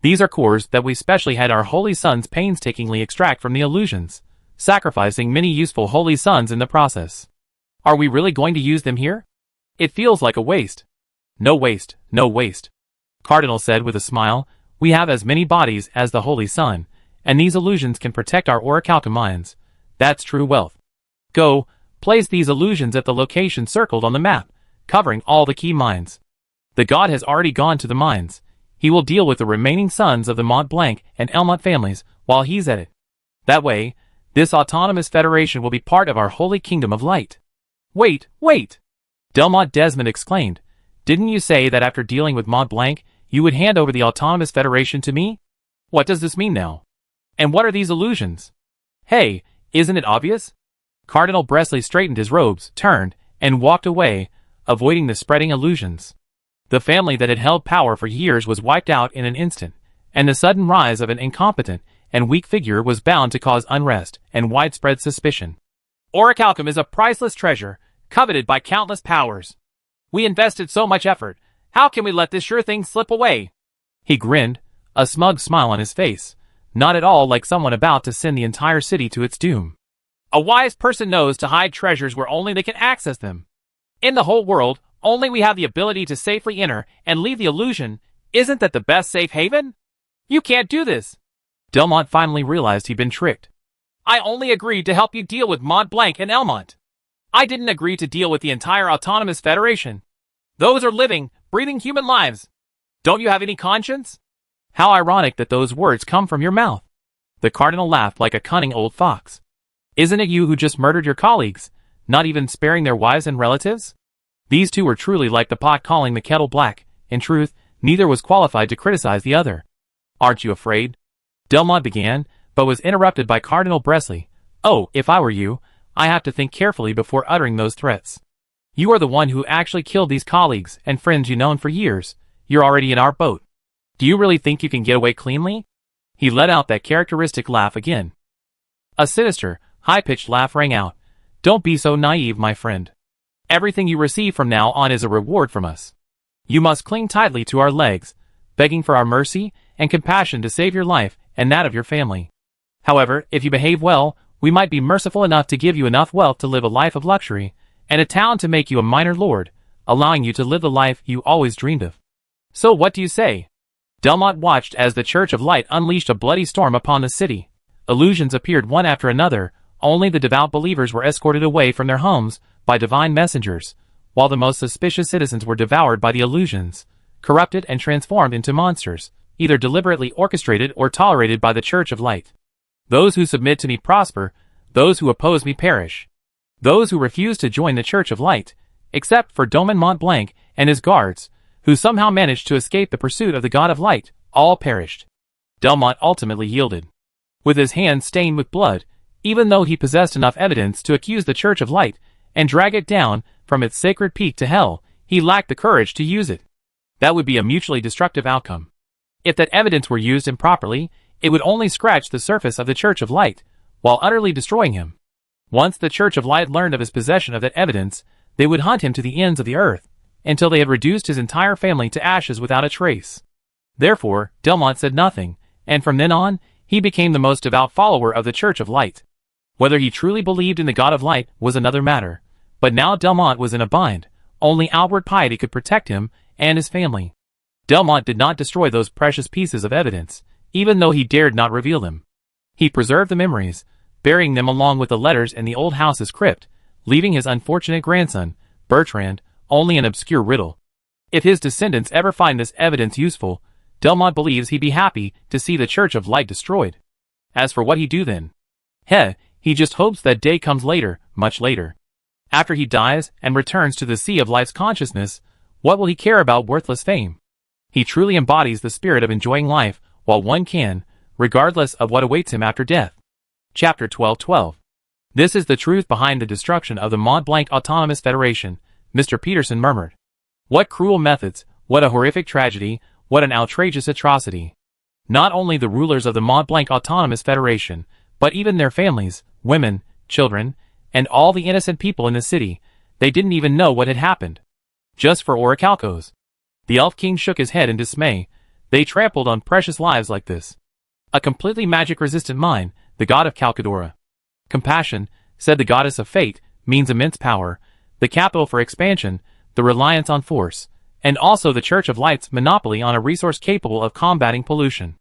These are cores that we specially had our holy sons painstakingly extract from the illusions, sacrificing many useful holy sons in the process. Are we really going to use them here? It feels like a waste. No waste, no waste. Cardinal said with a smile, We have as many bodies as the Holy Sun, and these illusions can protect our Orichalca mines. That's true wealth. Go, place these illusions at the location circled on the map, covering all the key mines. The god has already gone to the mines. He will deal with the remaining sons of the Mont Blanc and Elmont families while he's at it. That way, this autonomous federation will be part of our holy kingdom of light. Wait, wait! Delmont Desmond exclaimed. Didn't you say that after dealing with Mont Blanc, you would hand over the autonomous federation to me? What does this mean now? And what are these illusions? Hey, isn't it obvious? Cardinal Bresley straightened his robes, turned, and walked away, avoiding the spreading illusions. The family that had held power for years was wiped out in an instant, and the sudden rise of an incompetent and weak figure was bound to cause unrest and widespread suspicion. Orichalcum is a priceless treasure, coveted by countless powers. We invested so much effort. How can we let this sure thing slip away? He grinned, a smug smile on his face, not at all like someone about to send the entire city to its doom. A wise person knows to hide treasures where only they can access them. In the whole world, only we have the ability to safely enter and leave the illusion. Isn't that the best safe haven? You can't do this. Delmont finally realized he'd been tricked. I only agreed to help you deal with Mont Blanc and Elmont. I didn't agree to deal with the entire Autonomous Federation. Those are living, breathing human lives. Don't you have any conscience? How ironic that those words come from your mouth. The Cardinal laughed like a cunning old fox. Isn't it you who just murdered your colleagues, not even sparing their wives and relatives? These two were truly like the pot calling the kettle black. In truth, neither was qualified to criticize the other. Aren't you afraid? Delmont began, but was interrupted by Cardinal Bresley. Oh, if I were you, I have to think carefully before uttering those threats. You are the one who actually killed these colleagues and friends you've known for years. You're already in our boat. Do you really think you can get away cleanly? He let out that characteristic laugh again. A sinister, high-pitched laugh rang out. Don't be so naive, my friend. Everything you receive from now on is a reward from us. You must cling tightly to our legs, begging for our mercy and compassion to save your life and that of your family. However, if you behave well, we might be merciful enough to give you enough wealth to live a life of luxury, and a town to make you a minor lord, allowing you to live the life you always dreamed of. So what do you say? Delmont watched as the Church of Light unleashed a bloody storm upon the city. Illusions appeared one after another. Only the devout believers were escorted away from their homes by divine messengers, while the most suspicious citizens were devoured by the illusions, corrupted and transformed into monsters, either deliberately orchestrated or tolerated by the Church of Light. Those who submit to me prosper, those who oppose me perish. Those who refuse to join the Church of Light, except for Doman Mont Blanc and his guards, who somehow managed to escape the pursuit of the God of Light, all perished. Delmont ultimately yielded. With his hands stained with blood, even though he possessed enough evidence to accuse the Church of Light and drag it down from its sacred peak to hell, he lacked the courage to use it. That would be a mutually destructive outcome. If that evidence were used improperly, it would only scratch the surface of the Church of Light, while utterly destroying him. Once the Church of Light learned of his possession of that evidence, they would hunt him to the ends of the earth, until they had reduced his entire family to ashes without a trace. Therefore, Delmont said nothing, and from then on, he became the most devout follower of the Church of Light. Whether he truly believed in the God of Light was another matter, but now Delmont was in a bind. Only outward piety could protect him and his family. Delmont did not destroy those precious pieces of evidence, even though he dared not reveal them. He preserved the memories, burying them along with the letters in the old house's crypt, leaving his unfortunate grandson, Bertrand, only an obscure riddle. If his descendants ever find this evidence useful, Delmont believes he'd be happy to see the Church of Light destroyed. As for what he'd do then? He just hopes that day comes later, much later. After he dies and returns to the sea of life's consciousness, what will he care about worthless fame? He truly embodies the spirit of enjoying life while one can, regardless of what awaits him after death. Chapter 1212. This is the truth behind the destruction of the Mont Blanc Autonomous Federation, Mr. Peterson murmured. What cruel methods, what a horrific tragedy, what an outrageous atrocity. Not only the rulers of the Mont Blanc Autonomous Federation, but even their families, women, children, and all the innocent people in the city, they didn't even know what had happened. Just for orichalcos. The Elf King shook his head in dismay. They trampled on precious lives like this. A completely magic-resistant mind, the god of Calcadora. Compassion, said the goddess of fate, means immense power, the capital for expansion, the reliance on force, and also the Church of Light's monopoly on a resource capable of combating pollution.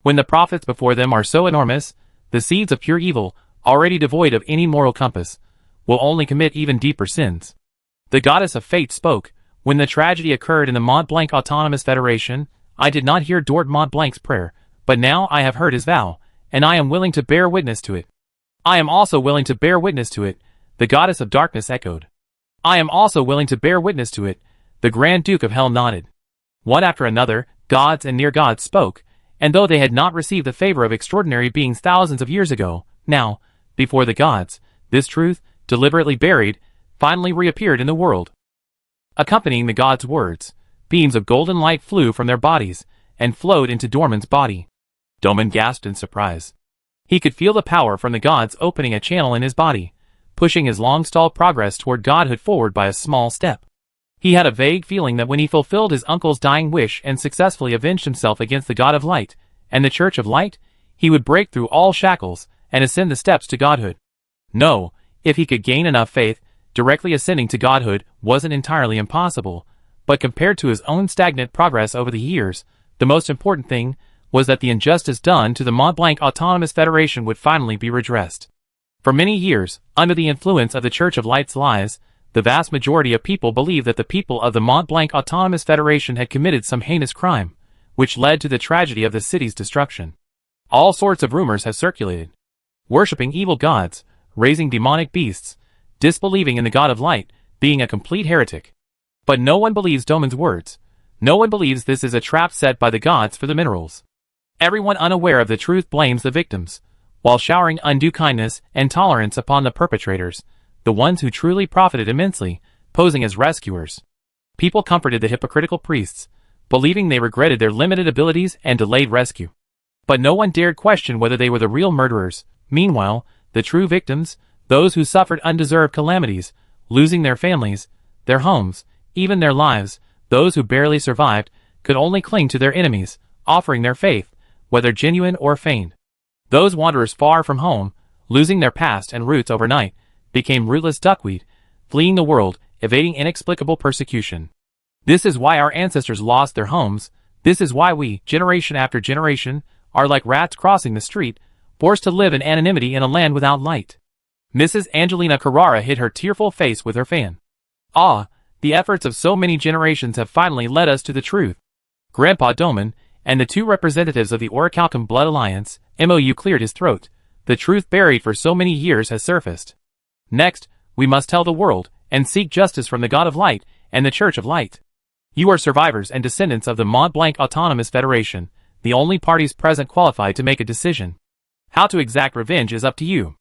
When the profits before them are so enormous, the seeds of pure evil, already devoid of any moral compass, will only commit even deeper sins. The goddess of fate spoke. When the tragedy occurred in the Mont Blanc Autonomous Federation, I did not hear Dort Mont Blanc's prayer, but now I have heard his vow, and I am willing to bear witness to it. I am also willing to bear witness to it, the goddess of darkness echoed. I am also willing to bear witness to it, the Grand Duke of Hell nodded. One after another, gods and near gods spoke, and though they had not received the favor of extraordinary beings thousands of years ago, now, before the gods, this truth, deliberately buried, finally reappeared in the world. Accompanying the gods' words, beams of golden light flew from their bodies, and flowed into Dorman's body. Doman gasped in surprise. He could feel the power from the gods opening a channel in his body, pushing his long-stalled progress toward godhood forward by a small step. He had a vague feeling that when he fulfilled his uncle's dying wish and successfully avenged himself against the God of Light and the Church of Light, he would break through all shackles and ascend the steps to godhood. No, if he could gain enough faith, directly ascending to godhood wasn't entirely impossible, but compared to his own stagnant progress over the years, the most important thing was that the injustice done to the Mont Blanc Autonomous Federation would finally be redressed. For many years, under the influence of the Church of Light's lies, the vast majority of people believed that the people of the Mont Blanc Autonomous Federation had committed some heinous crime, which led to the tragedy of the city's destruction. All sorts of rumors have circulated. Worshipping evil gods, raising demonic beasts, disbelieving in the God of Light, being a complete heretic. But no one believes Doman's words. No one believes this is a trap set by the gods for the minerals. Everyone unaware of the truth blames the victims, while showering undue kindness and tolerance upon the perpetrators, the ones who truly profited immensely, posing as rescuers. People comforted the hypocritical priests, believing they regretted their limited abilities and delayed rescue. But no one dared question whether they were the real murderers. Meanwhile, the true victims, those who suffered undeserved calamities, losing their families, their homes, even their lives, those who barely survived, could only cling to their enemies, offering their faith, whether genuine or feigned. Those wanderers far from home, losing their past and roots overnight, became rootless duckweed, fleeing the world, evading inexplicable persecution. This is why our ancestors lost their homes. This is why we, generation after generation, are like rats crossing the street, forced to live in anonymity in a land without light. Mrs. Angelina Carrara hid her tearful face with her fan. Ah, the efforts of so many generations have finally led us to the truth. Grandpa Doman, and the two representatives of the Orichalcum Blood Alliance, MOU, cleared his throat. The truth buried for so many years has surfaced. Next, we must tell the world, and seek justice from the God of Light, and the Church of Light. You are survivors and descendants of the Mont Blanc Autonomous Federation, the only parties present qualified to make a decision. How to exact revenge is up to you.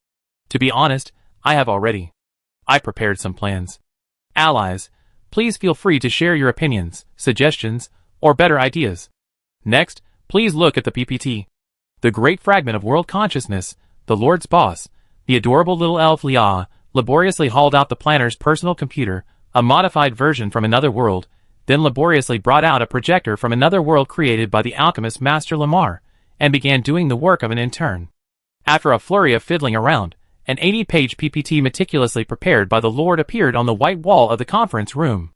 To be honest, I have already. I prepared some plans. Allies, please feel free to share your opinions, suggestions, or better ideas. Next, please look at the PPT. The great fragment of world consciousness, the Lord's boss, the adorable little elf Leah, laboriously hauled out the planner's personal computer, a modified version from another world, then laboriously brought out a projector from another world created by the alchemist Master Lamar, and began doing the work of an intern. After a flurry of fiddling around, an 80-page PPT meticulously prepared by the Lord appeared on the white wall of the conference room.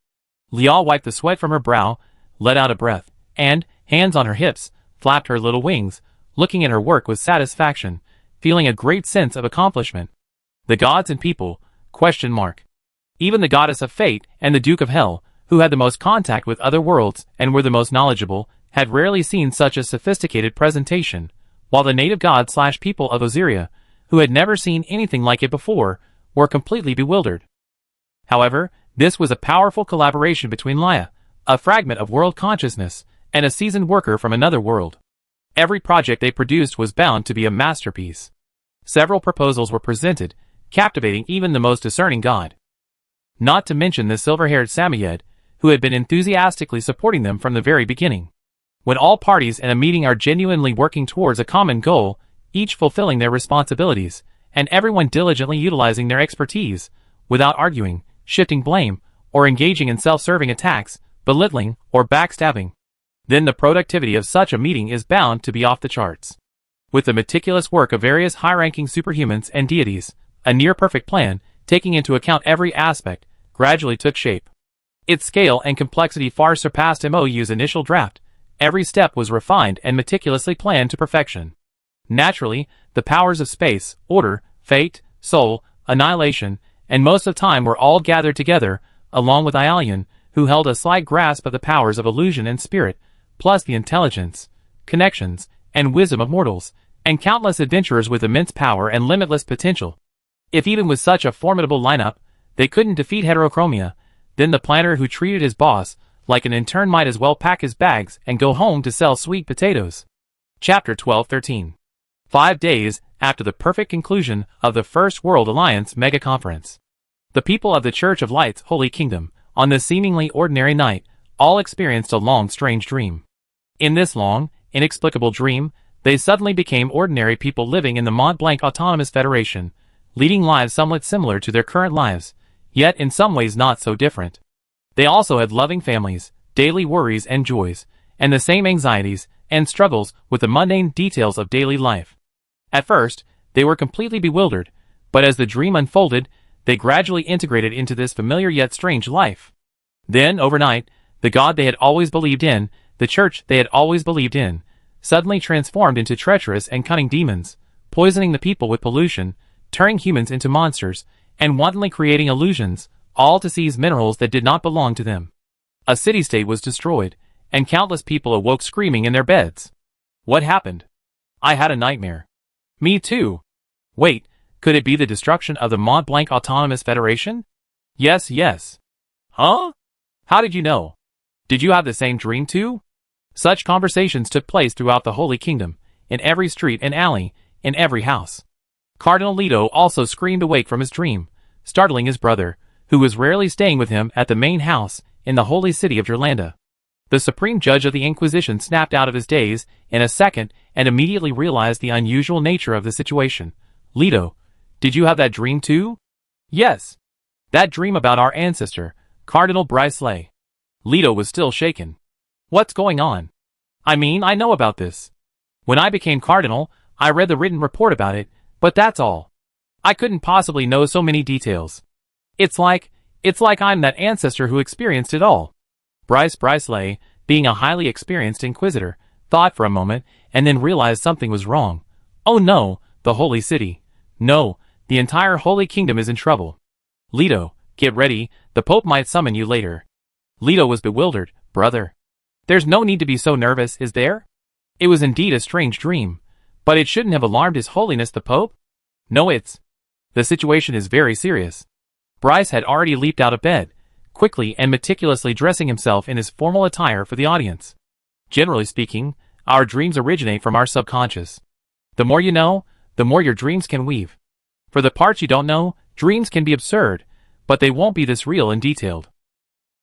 Leah wiped the sweat from her brow, let out a breath, and, hands on her hips, flapped her little wings, looking at her work with satisfaction, feeling a great sense of accomplishment. The gods and people, ? Even the goddess of fate and the Duke of Hell, who had the most contact with other worlds and were the most knowledgeable, had rarely seen such a sophisticated presentation, while the native god/people of Osiria, who had never seen anything like it before, were completely bewildered. However, this was a powerful collaboration between Leah, a fragment of world consciousness, and a seasoned worker from another world. Every project they produced was bound to be a masterpiece. Several proposals were presented, captivating even the most discerning god. Not to mention the silver-haired Samoyed, who had been enthusiastically supporting them from the very beginning. When all parties in a meeting are genuinely working towards a common goal, each fulfilling their responsibilities, and everyone diligently utilizing their expertise, without arguing, shifting blame, or engaging in self-serving attacks, belittling, or backstabbing, then the productivity of such a meeting is bound to be off the charts. With the meticulous work of various high-ranking superhumans and deities, a near-perfect plan, taking into account every aspect, gradually took shape. Its scale and complexity far surpassed MOU's initial draft. Every step was refined and meticulously planned to perfection. Naturally, the powers of space, order, fate, soul, annihilation, and most of time were all gathered together, along with Ialian, who held a slight grasp of the powers of illusion and spirit, plus the intelligence, connections, and wisdom of mortals, and countless adventurers with immense power and limitless potential. If even with such a formidable lineup, they couldn't defeat Heterochromia, then the planner who treated his boss like an intern might as well pack his bags and go home to sell sweet potatoes. Chapter 12-13. 5 days after the perfect conclusion of the First World Alliance Mega Conference. The people of the Church of Light's Holy Kingdom, on this seemingly ordinary night, all experienced a long, strange dream. In this long, inexplicable dream, they suddenly became ordinary people living in the Mont Blanc Autonomous Federation, leading lives somewhat similar to their current lives, yet in some ways not so different. They also had loving families, daily worries and joys, and the same anxieties and struggles with the mundane details of daily life. At first, they were completely bewildered, but as the dream unfolded, they gradually integrated into this familiar yet strange life. Then, overnight, the God they had always believed in, the church they had always believed in, suddenly transformed into treacherous and cunning demons, poisoning the people with pollution, turning humans into monsters, and wantonly creating illusions, all to seize minerals that did not belong to them. A city-state was destroyed, and countless people awoke screaming in their beds. What happened? I had a nightmare. Me too. Wait, could it be the destruction of the Mont Blanc Autonomous Federation? Yes, yes. Huh? How did you know? Did you have the same dream too? Such conversations took place throughout the Holy Kingdom, in every street and alley, in every house. Cardinal Leto also screamed awake from his dream, startling his brother, who was rarely staying with him at the main house in the holy city of Gerlanda. The supreme judge of the Inquisition snapped out of his daze in a second and immediately realized the unusual nature of the situation. Leto, did you have that dream too? Yes. That dream about our ancestor, Cardinal Brysley. Leto was still shaken. What's going on? I mean, I know about this. When I became cardinal, I read the written report about it, but that's all. I couldn't possibly know so many details. It's like I'm that ancestor who experienced it all. Brysley, being a highly experienced inquisitor, thought for a moment and then realized something was wrong. Oh no, the holy city. No, the entire holy kingdom is in trouble. Leto, get ready, the Pope might summon you later. Leto was bewildered. Brother, there's no need to be so nervous, is there? It was indeed a strange dream, but it shouldn't have alarmed His Holiness the Pope? No, the situation is very serious. Bryce had already leaped out of bed, quickly and meticulously dressing himself in his formal attire for the audience. Generally speaking, our dreams originate from our subconscious. The more you know, the more your dreams can weave. For the parts you don't know, dreams can be absurd, but they won't be this real and detailed.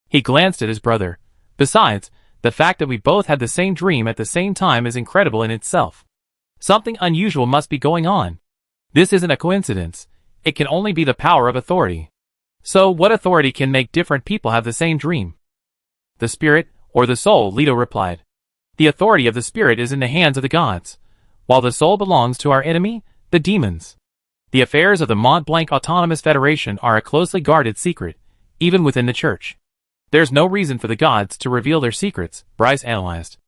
He glanced at his brother. Besides, the fact that we both had the same dream at the same time is incredible in itself. Something unusual must be going on. This isn't a coincidence. It can only be the power of authority. So what authority can make different people have the same dream? The spirit, or the soul, Leto replied. The authority of the spirit is in the hands of the gods, while the soul belongs to our enemy, the demons. The affairs of the Mont Blanc Autonomous Federation are a closely guarded secret, even within the church. There's no reason for the gods to reveal their secrets, Bryce analyzed.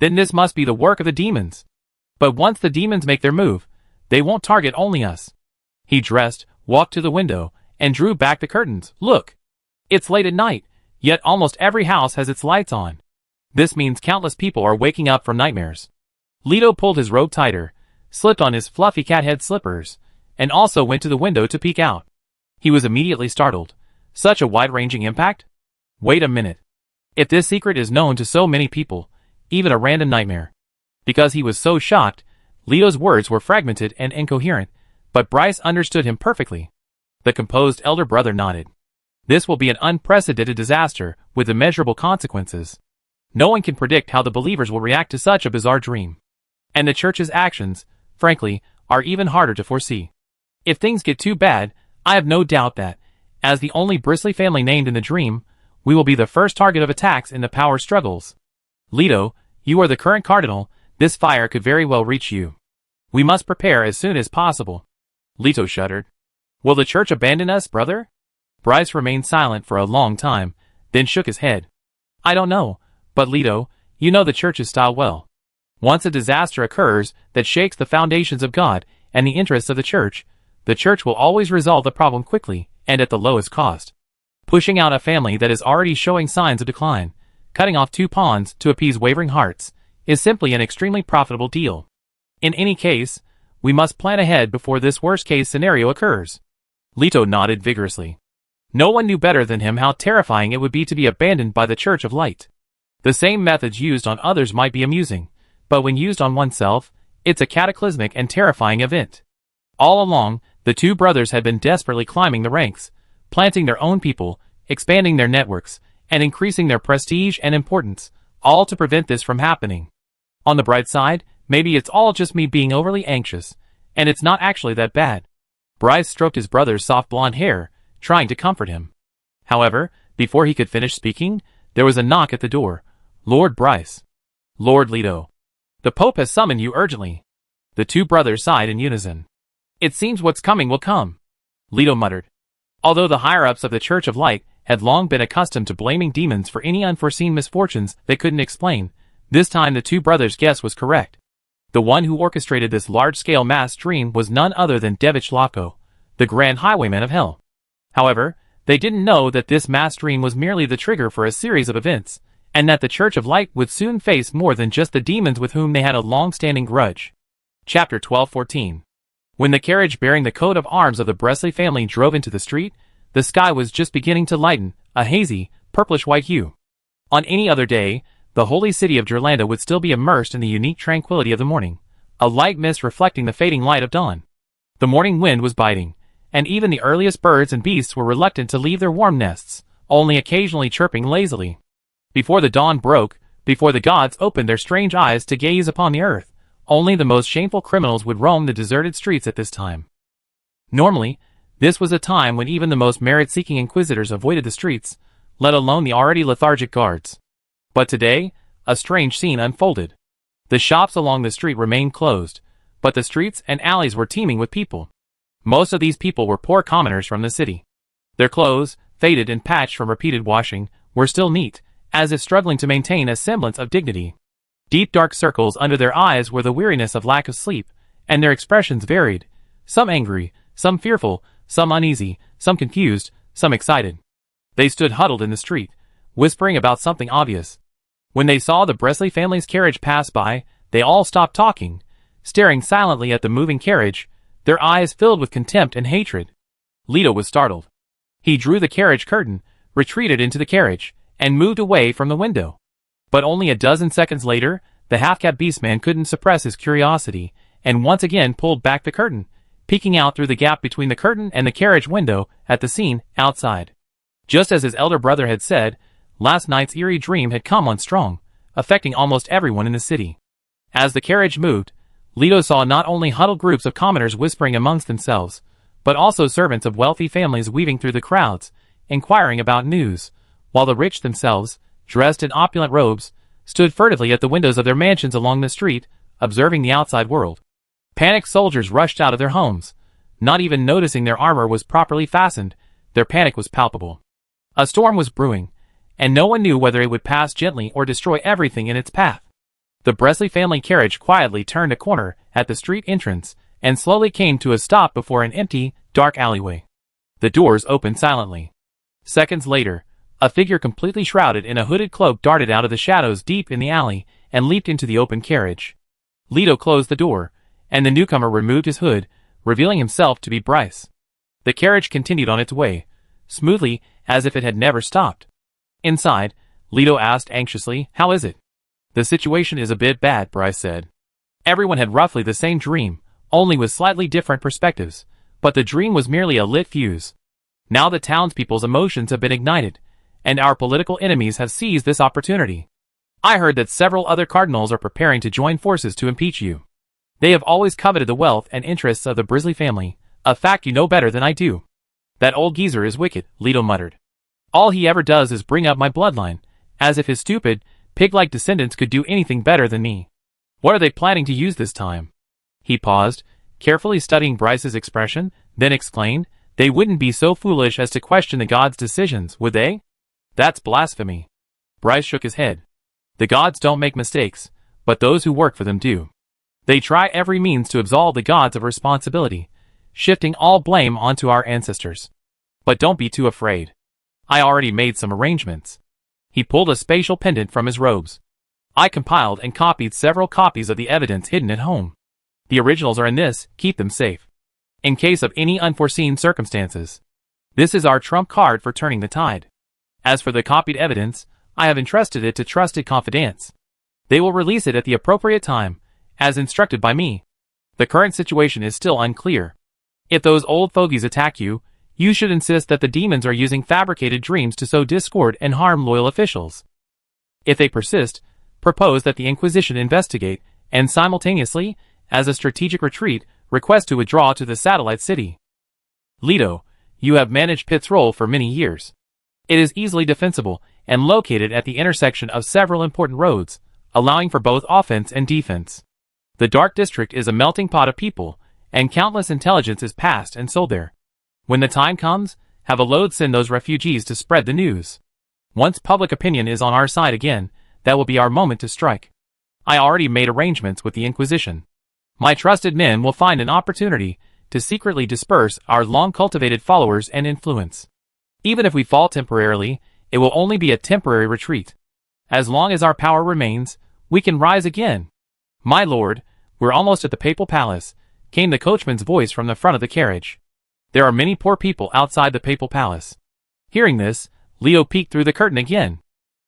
Then this must be the work of the demons. But once the demons make their move, they won't target only us. He dressed, walked to the window, and drew back the curtains. Look! It's late at night, yet almost every house has its lights on. This means countless people are waking up from nightmares. Leto pulled his robe tighter, slipped on his fluffy cat head slippers, and also went to the window to peek out. He was immediately startled. Such a wide-ranging impact? Wait a minute. If this secret is known to so many people, even a random nightmare. Because he was so shocked, Leto's words were fragmented and incoherent, but Bryce understood him perfectly. The composed elder brother nodded. This will be an unprecedented disaster with immeasurable consequences. No one can predict how the believers will react to such a bizarre dream. And the church's actions, frankly, are even harder to foresee. If things get too bad, I have no doubt that, as the only Brisley family named in the dream, we will be the first target of attacks in the power struggles. Leto, you are the current cardinal, this fire could very well reach you. We must prepare as soon as possible. Leto shuddered. Will the church abandon us, brother? Bryce remained silent for a long time, then shook his head. I don't know, but Leto, you know the church's style well. Once a disaster occurs that shakes the foundations of God and the interests of the church will always resolve the problem quickly and at the lowest cost. Pushing out a family that is already showing signs of decline, cutting off two pawns to appease wavering hearts, is simply an extremely profitable deal. In any case, we must plan ahead before this worst-case scenario occurs. Leto nodded vigorously. No one knew better than him how terrifying it would be to be abandoned by the Church of Light. The same methods used on others might be amusing, but when used on oneself, it's a cataclysmic and terrifying event. All along, the two brothers had been desperately climbing the ranks, planting their own people, expanding their networks, and increasing their prestige and importance, all to prevent this from happening. On the bright side, maybe it's all just me being overly anxious, and it's not actually that bad. Bryce stroked his brother's soft blonde hair, trying to comfort him. However, before he could finish speaking, there was a knock at the door. Lord Bryce. Lord Leto. The Pope has summoned you urgently. The two brothers sighed in unison. It seems what's coming will come. Leto muttered. Although the higher-ups of the Church of Light had long been accustomed to blaming demons for any unforeseen misfortunes they couldn't explain, This time the two brothers' guess was correct. The one who orchestrated this large-scale mass dream was none other than Devich Lako, the Grand Highwayman of Hell. However, they didn't know that this mass dream was merely the trigger for a series of events, and that the Church of Light would soon face more than just the demons with whom they had a long-standing grudge. Chapter 1214. When the carriage bearing the coat of arms of the Bresley family drove into the street, the sky was just beginning to lighten, a hazy, purplish-white hue. On any other day, the holy city of Gerlanda would still be immersed in the unique tranquility of the morning, a light mist reflecting the fading light of dawn. The morning wind was biting, and even the earliest birds and beasts were reluctant to leave their warm nests, only occasionally chirping lazily. Before the dawn broke, before the gods opened their strange eyes to gaze upon the earth, only the most shameful criminals would roam the deserted streets at this time. Normally, this was a time when even the most merit-seeking inquisitors avoided the streets, let alone the already lethargic guards. But today, a strange scene unfolded. The shops along the street remained closed, but the streets and alleys were teeming with people. Most of these people were poor commoners from the city. Their clothes, faded and patched from repeated washing, were still neat, as if struggling to maintain a semblance of dignity. Deep dark circles under their eyes were the weariness of lack of sleep, and their expressions varied, some angry, some fearful, some uneasy, some confused, some excited. They stood huddled in the street, whispering about something obvious. When they saw the Bresley family's carriage pass by, they all stopped talking, staring silently at the moving carriage, their eyes filled with contempt and hatred. Leto was startled. He drew the carriage curtain, retreated into the carriage, and moved away from the window. But only a dozen seconds later, the half-cat beastman couldn't suppress his curiosity, and once again pulled back the curtain, peeking out through the gap between the curtain and the carriage window at the scene outside. Just as his elder brother had said, last night's eerie dream had come on strong, affecting almost everyone in the city. As the carriage moved, Leto saw not only huddled groups of commoners whispering amongst themselves, but also servants of wealthy families weaving through the crowds, inquiring about news, while the rich themselves, dressed in opulent robes, stood furtively at the windows of their mansions along the street, observing the outside world. Panicked soldiers rushed out of their homes, not even noticing their armor was properly fastened. Their panic was palpable. A storm was brewing, and no one knew whether it would pass gently or destroy everything in its path. The Bresley family carriage quietly turned a corner at the street entrance and slowly came to a stop before an empty, dark alleyway. The doors opened silently. Seconds later, a figure completely shrouded in a hooded cloak darted out of the shadows deep in the alley and leaped into the open carriage. Leto closed the door, and the newcomer removed his hood, revealing himself to be Bryce. The carriage continued on its way, smoothly as if it had never stopped. Inside, Leto asked anxiously, "How is it?" "The situation is a bit bad," Bryce said. Everyone had roughly the same dream, only with slightly different perspectives, but the dream was merely a lit fuse. Now the townspeople's emotions have been ignited, and our political enemies have seized this opportunity. I heard that several other cardinals are preparing to join forces to impeach you. They have always coveted the wealth and interests of the Bresley family, a fact you know better than I do. That old geezer is wicked, Leto muttered. All he ever does is bring up my bloodline, as if his stupid, pig-like descendants could do anything better than me. What are they planning to use this time? He paused, carefully studying Bryce's expression, then exclaimed, "They wouldn't be so foolish as to question the gods' decisions, would they?" "That's blasphemy." Bryce shook his head. "The gods don't make mistakes, but those who work for them do. They try every means to absolve the gods of responsibility, shifting all blame onto our ancestors. But don't be too afraid. I already made some arrangements." He pulled a spatial pendant from his robes. "I compiled and copied several copies of the evidence hidden at home. The originals are in this, keep them safe. In case of any unforeseen circumstances. This is our trump card for turning the tide. As for the copied evidence, I have entrusted it to trusted confidants. They will release it at the appropriate time, as instructed by me. The current situation is still unclear. If those old fogies attack you, you should insist that the demons are using fabricated dreams to sow discord and harm loyal officials. If they persist, propose that the Inquisition investigate, and simultaneously, as a strategic retreat, request to withdraw to the satellite city. Leto, you have managed Pitt's role for many years. It is easily defensible, and located at the intersection of several important roads, allowing for both offense and defense. The Dark District is a melting pot of people, and countless intelligence is passed and sold there. When the time comes, have a load send those refugees to spread the news. Once public opinion is on our side again, that will be our moment to strike. I already made arrangements with the Inquisition. My trusted men will find an opportunity to secretly disperse our long-cultivated followers and influence. Even if we fall temporarily, it will only be a temporary retreat. As long as our power remains, we can rise again. My lord, we're almost at the papal palace, came the coachman's voice from the front of the carriage. There are many poor people outside the papal palace. Hearing this, Leo peeked through the curtain again.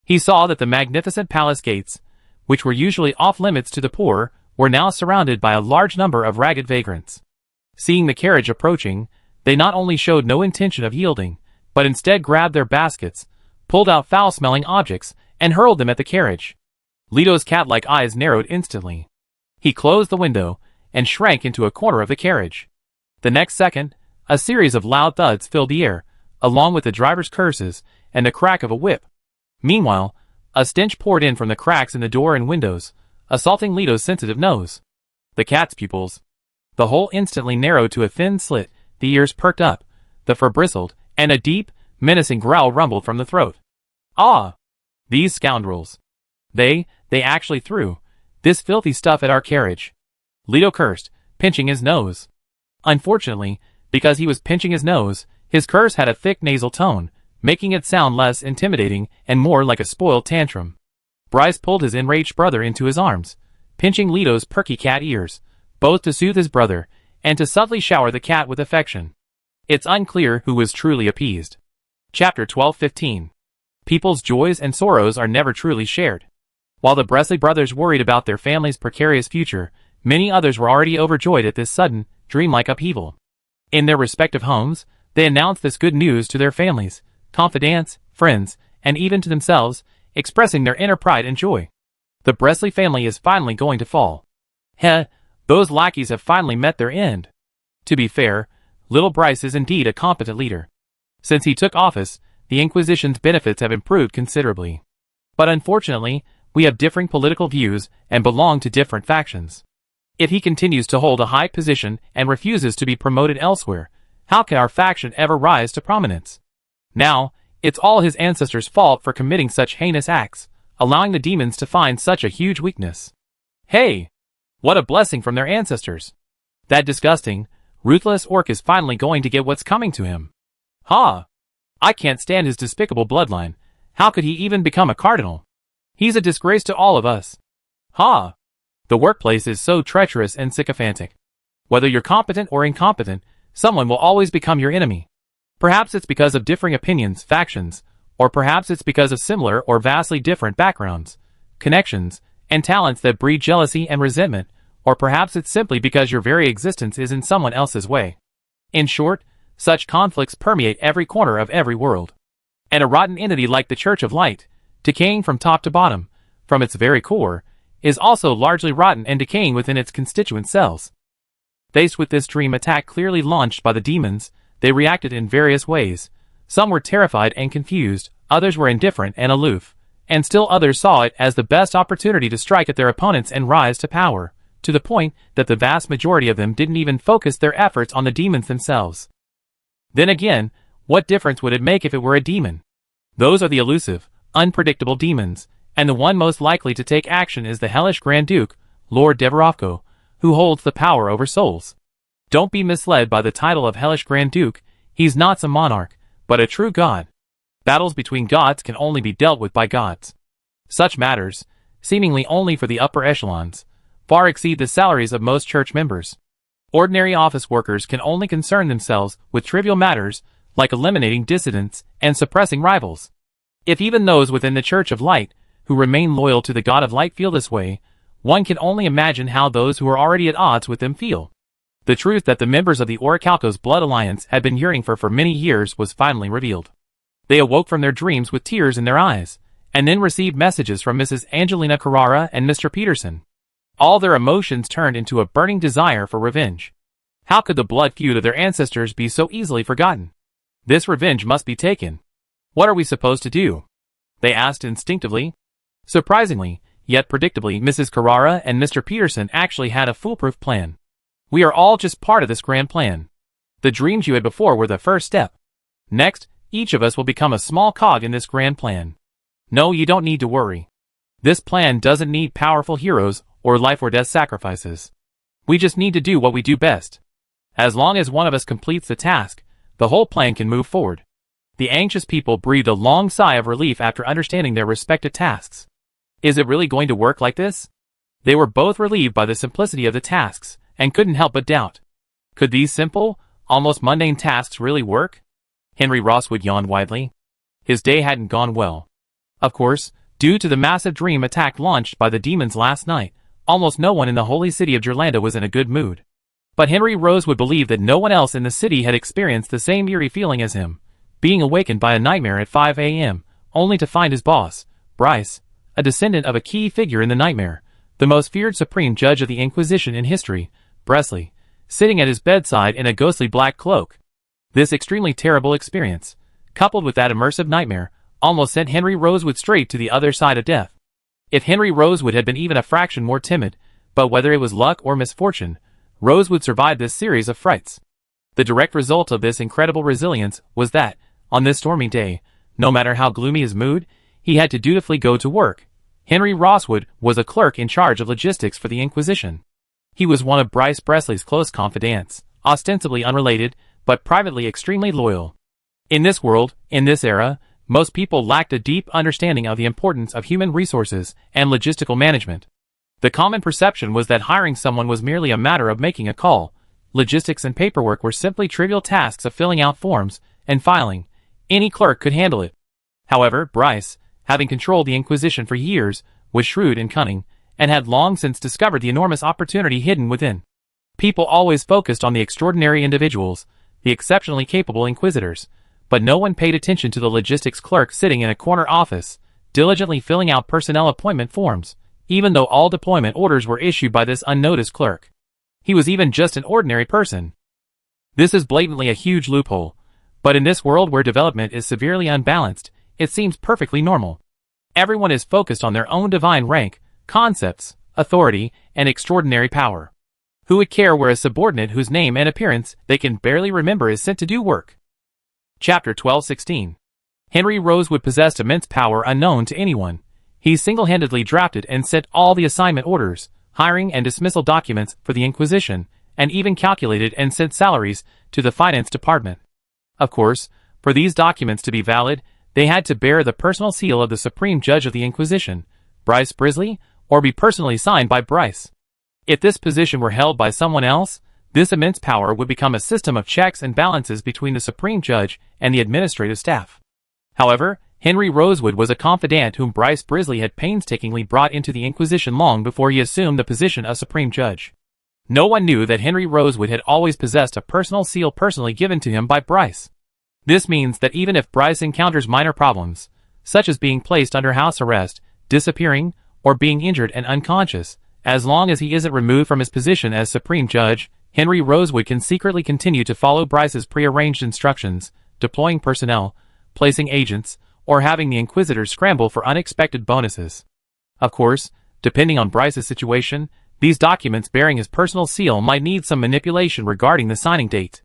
He saw that the magnificent palace gates, which were usually off-limits to the poor, were now surrounded by a large number of ragged vagrants. Seeing the carriage approaching, they not only showed no intention of yielding, but instead grabbed their baskets, pulled out foul-smelling objects, and hurled them at the carriage. Leto's cat-like eyes narrowed instantly. He closed the window and shrank into a corner of the carriage. The next second, a series of loud thuds filled the air, along with the driver's curses and the crack of a whip. Meanwhile, a stench poured in from the cracks in the door and windows, assaulting Leto's sensitive nose. The cat's pupils. The hole instantly narrowed to a thin slit, the ears perked up, the fur bristled, and a deep, menacing growl rumbled from the throat. Ah! These scoundrels. They actually threw this filthy stuff at our carriage. Leto cursed, pinching his nose. Unfortunately, because he was pinching his nose, his curse had a thick nasal tone, making it sound less intimidating and more like a spoiled tantrum. Bryce pulled his enraged brother into his arms, pinching Leto's perky cat ears, both to soothe his brother and to subtly shower the cat with affection. It's unclear who was truly appeased. Chapter 12:15. People's joys and sorrows are never truly shared. While the Bresley brothers worried about their family's precarious future, many others were already overjoyed at this sudden, dreamlike upheaval. In their respective homes, they announced this good news to their families, confidants, friends, and even to themselves, expressing their inner pride and joy. The Bresley family is finally going to fall. Heh, those lackeys have finally met their end. To be fair, little Bryce is indeed a competent leader. Since he took office, the Inquisition's benefits have improved considerably. But unfortunately, we have differing political views and belong to different factions. If he continues to hold a high position and refuses to be promoted elsewhere, how can our faction ever rise to prominence? Now, it's all his ancestors' fault for committing such heinous acts, allowing the demons to find such a huge weakness. Hey! What a blessing from their ancestors! That disgusting, ruthless orc is finally going to get what's coming to him. Ha! I can't stand his despicable bloodline. How could he even become a cardinal? He's a disgrace to all of us. Ha! The workplace is so treacherous and sycophantic. Whether you're competent or incompetent, someone will always become your enemy. Perhaps it's because of differing opinions, factions, or perhaps it's because of similar or vastly different backgrounds, connections, and talents that breed jealousy and resentment, or perhaps it's simply because your very existence is in someone else's way. In short, such conflicts permeate every corner of every world. And a rotten entity like the Church of Light, decaying from top to bottom, from its very core, is also largely rotten and decaying within its constituent cells. Faced with this dream attack clearly launched by the demons, they reacted in various ways. Some were terrified and confused, others were indifferent and aloof, and still others saw it as the best opportunity to strike at their opponents and rise to power, to the point that the vast majority of them didn't even focus their efforts on the demons themselves. Then again, what difference would it make if it were a demon? Those are the elusive, unpredictable demons, and the one most likely to take action is the hellish Grand Duke, Lord Deverovko, who holds the power over souls. Don't be misled by the title of hellish Grand Duke. He's not some monarch, but a true god. Battles between gods can only be dealt with by gods. Such matters, seemingly only for the upper echelons, far exceed the salaries of most church members. Ordinary office workers can only concern themselves with trivial matters, like eliminating dissidents and suppressing rivals. If even those within the Church of Light, who remain loyal to the God of Light, feel this way, one can only imagine how those who are already at odds with them feel. The truth that the members of the Orichalco's Blood Alliance had been yearning for many years was finally revealed. They awoke from their dreams with tears in their eyes, and then received messages from Mrs. Angelina Carrara and Mr. Peterson. All their emotions turned into a burning desire for revenge. How could the blood feud of their ancestors be so easily forgotten? This revenge must be taken. What are we supposed to do? They asked instinctively. Surprisingly, yet predictably, Mrs. Carrara and Mr. Peterson actually had a foolproof plan. We are all just part of this grand plan. The dreams you had before were the first step. Next, each of us will become a small cog in this grand plan. No, you don't need to worry. This plan doesn't need powerful heroes or life or death sacrifices. We just need to do what we do best. As long as one of us completes the task, the whole plan can move forward. The anxious people breathed a long sigh of relief after understanding their respective tasks. Is it really going to work like this? They were both relieved by the simplicity of the tasks, and couldn't help but doubt. Could these simple, almost mundane tasks really work? Henry Rosswood yawned widely. His day hadn't gone well. Of course, due to the massive dream attack launched by the demons last night, almost no one in the holy city of Gerlanda was in a good mood. But Henry Rosewood believed that no one else in the city had experienced the same eerie feeling as him, being awakened by a nightmare at 5 a.m., only to find his boss, Bryce, a descendant of a key figure in the nightmare, the most feared supreme judge of the Inquisition in history, Bresley, sitting at his bedside in a ghostly black cloak. This extremely terrible experience, coupled with that immersive nightmare, almost sent Henry Rosewood straight to the other side of death. If Henry Rosewood had been even a fraction more timid, but whether it was luck or misfortune, Rosewood survived this series of frights. The direct result of this incredible resilience was that, on this stormy day, no matter how gloomy his mood, he had to dutifully go to work. Henry Rosewood was a clerk in charge of logistics for the Inquisition. He was one of Bryce Bresley's close confidants, ostensibly unrelated, but privately extremely loyal. In this world, in this era, most people lacked a deep understanding of the importance of human resources and logistical management. The common perception was that hiring someone was merely a matter of making a call. Logistics and paperwork were simply trivial tasks of filling out forms and filing. Any clerk could handle it. However, Bryce, having controlled the Inquisition for years, was shrewd and cunning, and had long since discovered the enormous opportunity hidden within. People always focused on the extraordinary individuals, the exceptionally capable inquisitors, but no one paid attention to the logistics clerk sitting in a corner office, diligently filling out personnel appointment forms, even though all deployment orders were issued by this unnoticed clerk. He was even just an ordinary person. This is blatantly a huge loophole, but in this world where development is severely unbalanced, it seems perfectly normal. Everyone is focused on their own divine rank, concepts, authority, and extraordinary power. Who would care where a subordinate whose name and appearance they can barely remember is sent to do work? Chapter 12:16. Henry Rosewood possessed immense power unknown to anyone. He single-handedly drafted and sent all the assignment orders, hiring and dismissal documents for the Inquisition, and even calculated and sent salaries to the finance department. Of course, for these documents to be valid, they had to bear the personal seal of the Supreme Judge of the Inquisition, Bryce Bresley, or be personally signed by Bryce. If this position were held by someone else, this immense power would become a system of checks and balances between the Supreme Judge and the administrative staff. However, Henry Rosewood was a confidant whom Bryce Bresley had painstakingly brought into the Inquisition long before he assumed the position of Supreme Judge. No one knew that Henry Rosewood had always possessed a personal seal personally given to him by Bryce. This means that even if Bryce encounters minor problems, such as being placed under house arrest, disappearing, or being injured and unconscious, as long as he isn't removed from his position as Supreme Judge, Henry Rosewood can secretly continue to follow Bryce's prearranged instructions, deploying personnel, placing agents, or having the Inquisitors scramble for unexpected bonuses. Of course, depending on Bryce's situation, these documents bearing his personal seal might need some manipulation regarding the signing date.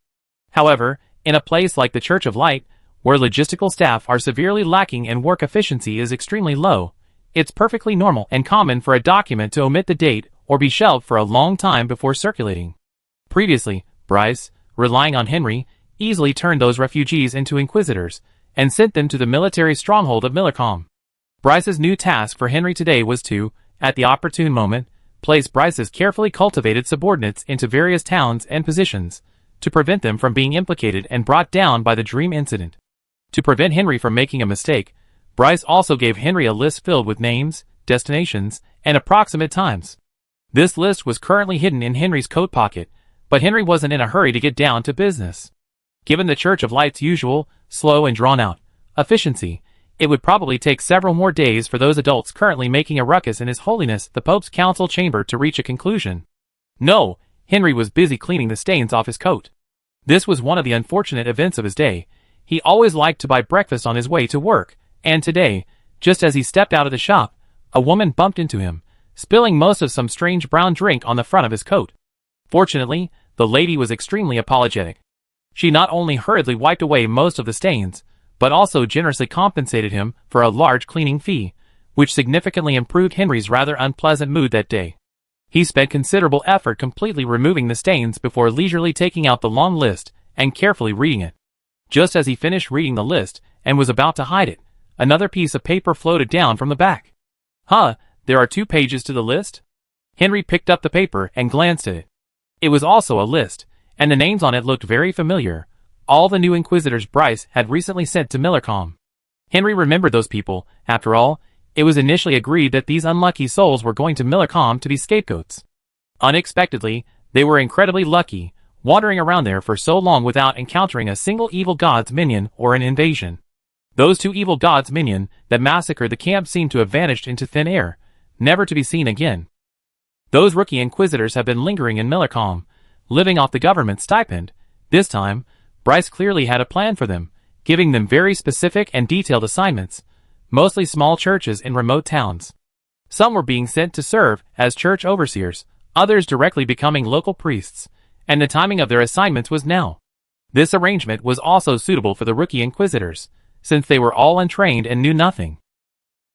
However, in a place like the Church of Light, where logistical staff are severely lacking and work efficiency is extremely low, it's perfectly normal and common for a document to omit the date or be shelved for a long time before circulating. Previously, Bryce, relying on Henry, easily turned those refugees into inquisitors and sent them to the military stronghold of Millercombe. Bryce's new task for Henry today was to, at the opportune moment, place Bryce's carefully cultivated subordinates into various towns and positions, to prevent them from being implicated and brought down by the dream incident. To prevent Henry from making a mistake, Bryce also gave Henry a list filled with names, destinations, and approximate times. This list was currently hidden in Henry's coat pocket, but Henry wasn't in a hurry to get down to business. Given the Church of Light's usual, slow and drawn-out efficiency, it would probably take several more days for those adults currently making a ruckus in His Holiness the Pope's council chamber to reach a conclusion. No, Henry was busy cleaning the stains off his coat. This was one of the unfortunate events of his day. He always liked to buy breakfast on his way to work, and today, just as he stepped out of the shop, a woman bumped into him, spilling most of some strange brown drink on the front of his coat. Fortunately, the lady was extremely apologetic. She not only hurriedly wiped away most of the stains, but also generously compensated him for a large cleaning fee, which significantly improved Henry's rather unpleasant mood that day. He spent considerable effort completely removing the stains before leisurely taking out the long list and carefully reading it. Just as he finished reading the list and was about to hide it, another piece of paper floated down from the back. Huh, there are 2 pages to the list? Henry picked up the paper and glanced at it. It was also a list, and the names on it looked very familiar. All the new Inquisitors Bryce had recently sent to Millercom. Henry remembered those people. After all, it was initially agreed that these unlucky souls were going to Millercom to be scapegoats. Unexpectedly, they were incredibly lucky, wandering around there for so long without encountering a single evil god's minion or an invasion. Those 2 evil gods' minion that massacred the camp seemed to have vanished into thin air, never to be seen again. Those rookie Inquisitors have been lingering in Millercom, living off the government stipend. This time, Bryce clearly had a plan for them, giving them very specific and detailed assignments, mostly small churches in remote towns. Some were being sent to serve as church overseers, others directly becoming local priests, and the timing of their assignments was now. This arrangement was also suitable for the rookie Inquisitors, since they were all untrained and knew nothing.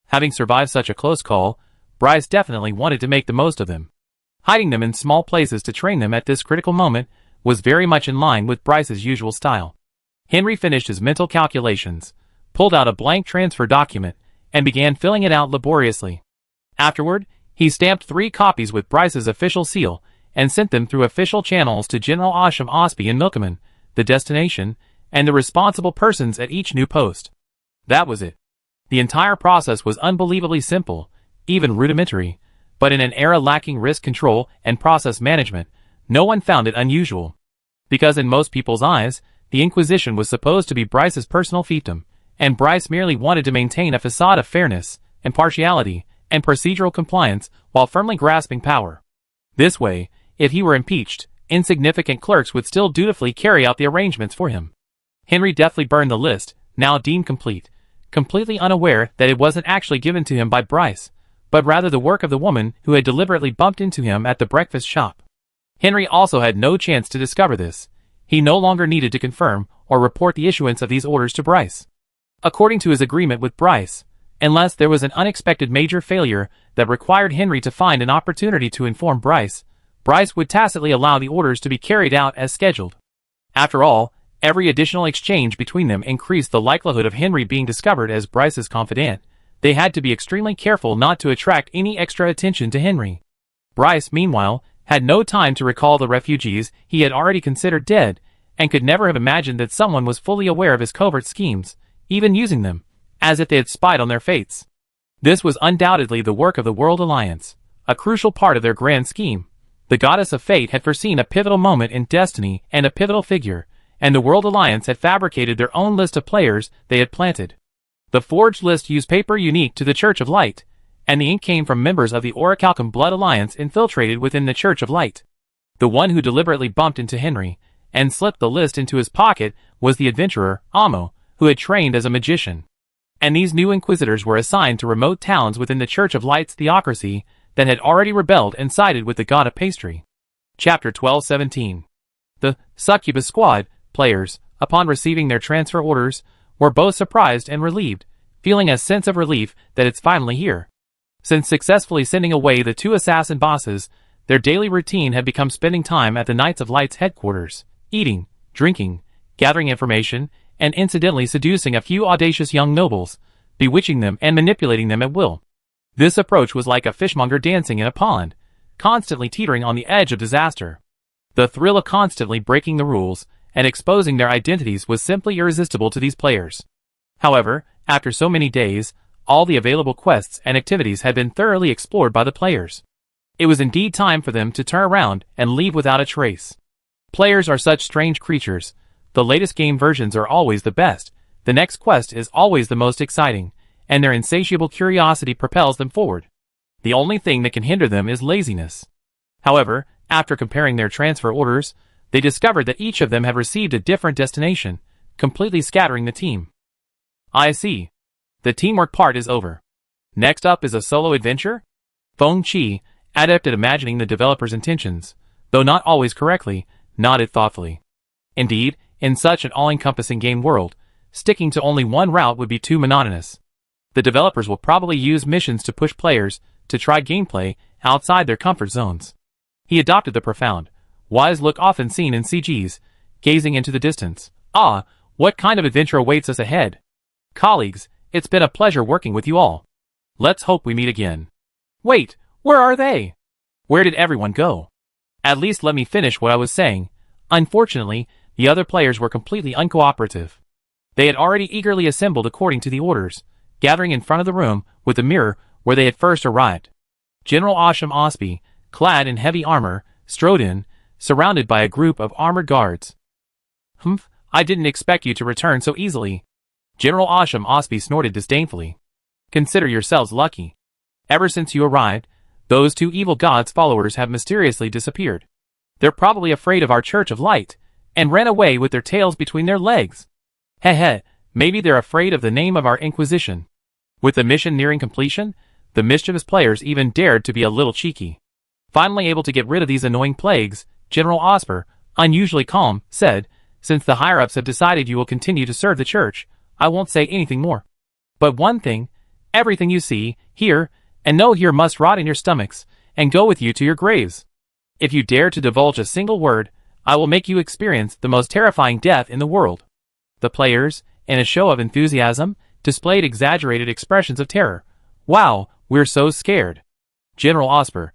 Having survived such a close call, Bryce definitely wanted to make the most of them. Hiding them in small places to train them at this critical moment was very much in line with Bryce's usual style. Henry finished his mental calculations, pulled out a blank transfer document, and began filling it out laboriously. Afterward, he stamped 3 copies with Bryce's official seal and sent them through official channels to General Osham Osby and Milkeman, the destination, and the responsible persons at each new post. That was it. The entire process was unbelievably simple, even rudimentary, but in an era lacking risk control and process management, no one found it unusual. Because in most people's eyes, the Inquisition was supposed to be Bryce's personal fiefdom, and Bryce merely wanted to maintain a facade of fairness, impartiality, and procedural compliance while firmly grasping power. This way, if he were impeached, insignificant clerks would still dutifully carry out the arrangements for him. Henry deftly burned the list, now deemed complete, completely unaware that it wasn't actually given to him by Bryce, but rather the work of the woman who had deliberately bumped into him at the breakfast shop. Henry also had no chance to discover this. He no longer needed to confirm or report the issuance of these orders to Bryce. According to his agreement with Bryce, unless there was an unexpected major failure that required Henry to find an opportunity to inform Bryce, Bryce would tacitly allow the orders to be carried out as scheduled. After all, every additional exchange between them increased the likelihood of Henry being discovered as Bryce's confidant. They had to be extremely careful not to attract any extra attention to Henry. Bryce, meanwhile, had no time to recall the refugees he had already considered dead, and could never have imagined that someone was fully aware of his covert schemes, even using them, as if they had spied on their fates. This was undoubtedly the work of the World Alliance, a crucial part of their grand scheme. The goddess of fate had foreseen a pivotal moment in destiny and a pivotal figure, and the World Alliance had fabricated their own list of players they had planted. The forged list used paper unique to the Church of Light, and the ink came from members of the Orichalcum Blood Alliance infiltrated within the Church of Light. The one who deliberately bumped into Henry and slipped the list into his pocket was the adventurer, Amo, who had trained as a magician. And these new Inquisitors were assigned to remote towns within the Church of Light's theocracy that had already rebelled and sided with the god of pastry. Chapter 1217. The Succubus Squad players, upon receiving their transfer orders, were both surprised and relieved, feeling a sense of relief that it's finally here. Since successfully sending away the 2 assassin bosses, their daily routine had become spending time at the Knights of Light's headquarters, eating, drinking, gathering information, and incidentally seducing a few audacious young nobles, bewitching them and manipulating them at will. This approach was like a fishmonger dancing in a pond, constantly teetering on the edge of disaster. The thrill of constantly breaking the rules and exposing their identities was simply irresistible to these players. However, after so many days, all the available quests and activities had been thoroughly explored by the players. It was indeed time for them to turn around and leave without a trace. Players are such strange creatures. The latest game versions are always the best, the next quest is always the most exciting, and their insatiable curiosity propels them forward. The only thing that can hinder them is laziness. However, after comparing their transfer orders, they discovered that each of them had received a different destination, completely scattering the team. I see. The teamwork part is over. Next up is a solo adventure? Feng Qi, adept at imagining the developer's intentions, though not always correctly, nodded thoughtfully. Indeed, in such an all-encompassing game world, sticking to only one route would be too monotonous. The developers will probably use missions to push players to try gameplay outside their comfort zones. He adopted the profound, wise look often seen in CGs, gazing into the distance. Ah, what kind of adventure awaits us ahead? Colleagues, it's been a pleasure working with you all. Let's hope we meet again. Wait, where are they? Where did everyone go? At least let me finish what I was saying. Unfortunately, the other players were completely uncooperative. They had already eagerly assembled according to the orders, gathering in front of the room with the mirror where they had first arrived. General Asham Osby, clad in heavy armor, strode in, surrounded by a group of armored guards. Humph, I didn't expect you to return so easily. General Asham Osby snorted disdainfully. Consider yourselves lucky. Ever since you arrived, those two evil gods' followers have mysteriously disappeared. They're probably afraid of our Church of Light, and ran away with their tails between their legs. Heh, maybe they're afraid of the name of our Inquisition. With the mission nearing completion, the mischievous players even dared to be a little cheeky. Finally able to get rid of these annoying plagues, General Osper, unusually calm, said, "Since the higher-ups have decided you will continue to serve the Church, I won't say anything more. But one thing, everything you see, hear, and know here must rot in your stomachs, and go with you to your graves. If you dare to divulge a single word, I will make you experience the most terrifying death in the world." The players, in a show of enthusiasm, displayed exaggerated expressions of terror. "Wow, we're so scared." General Osper,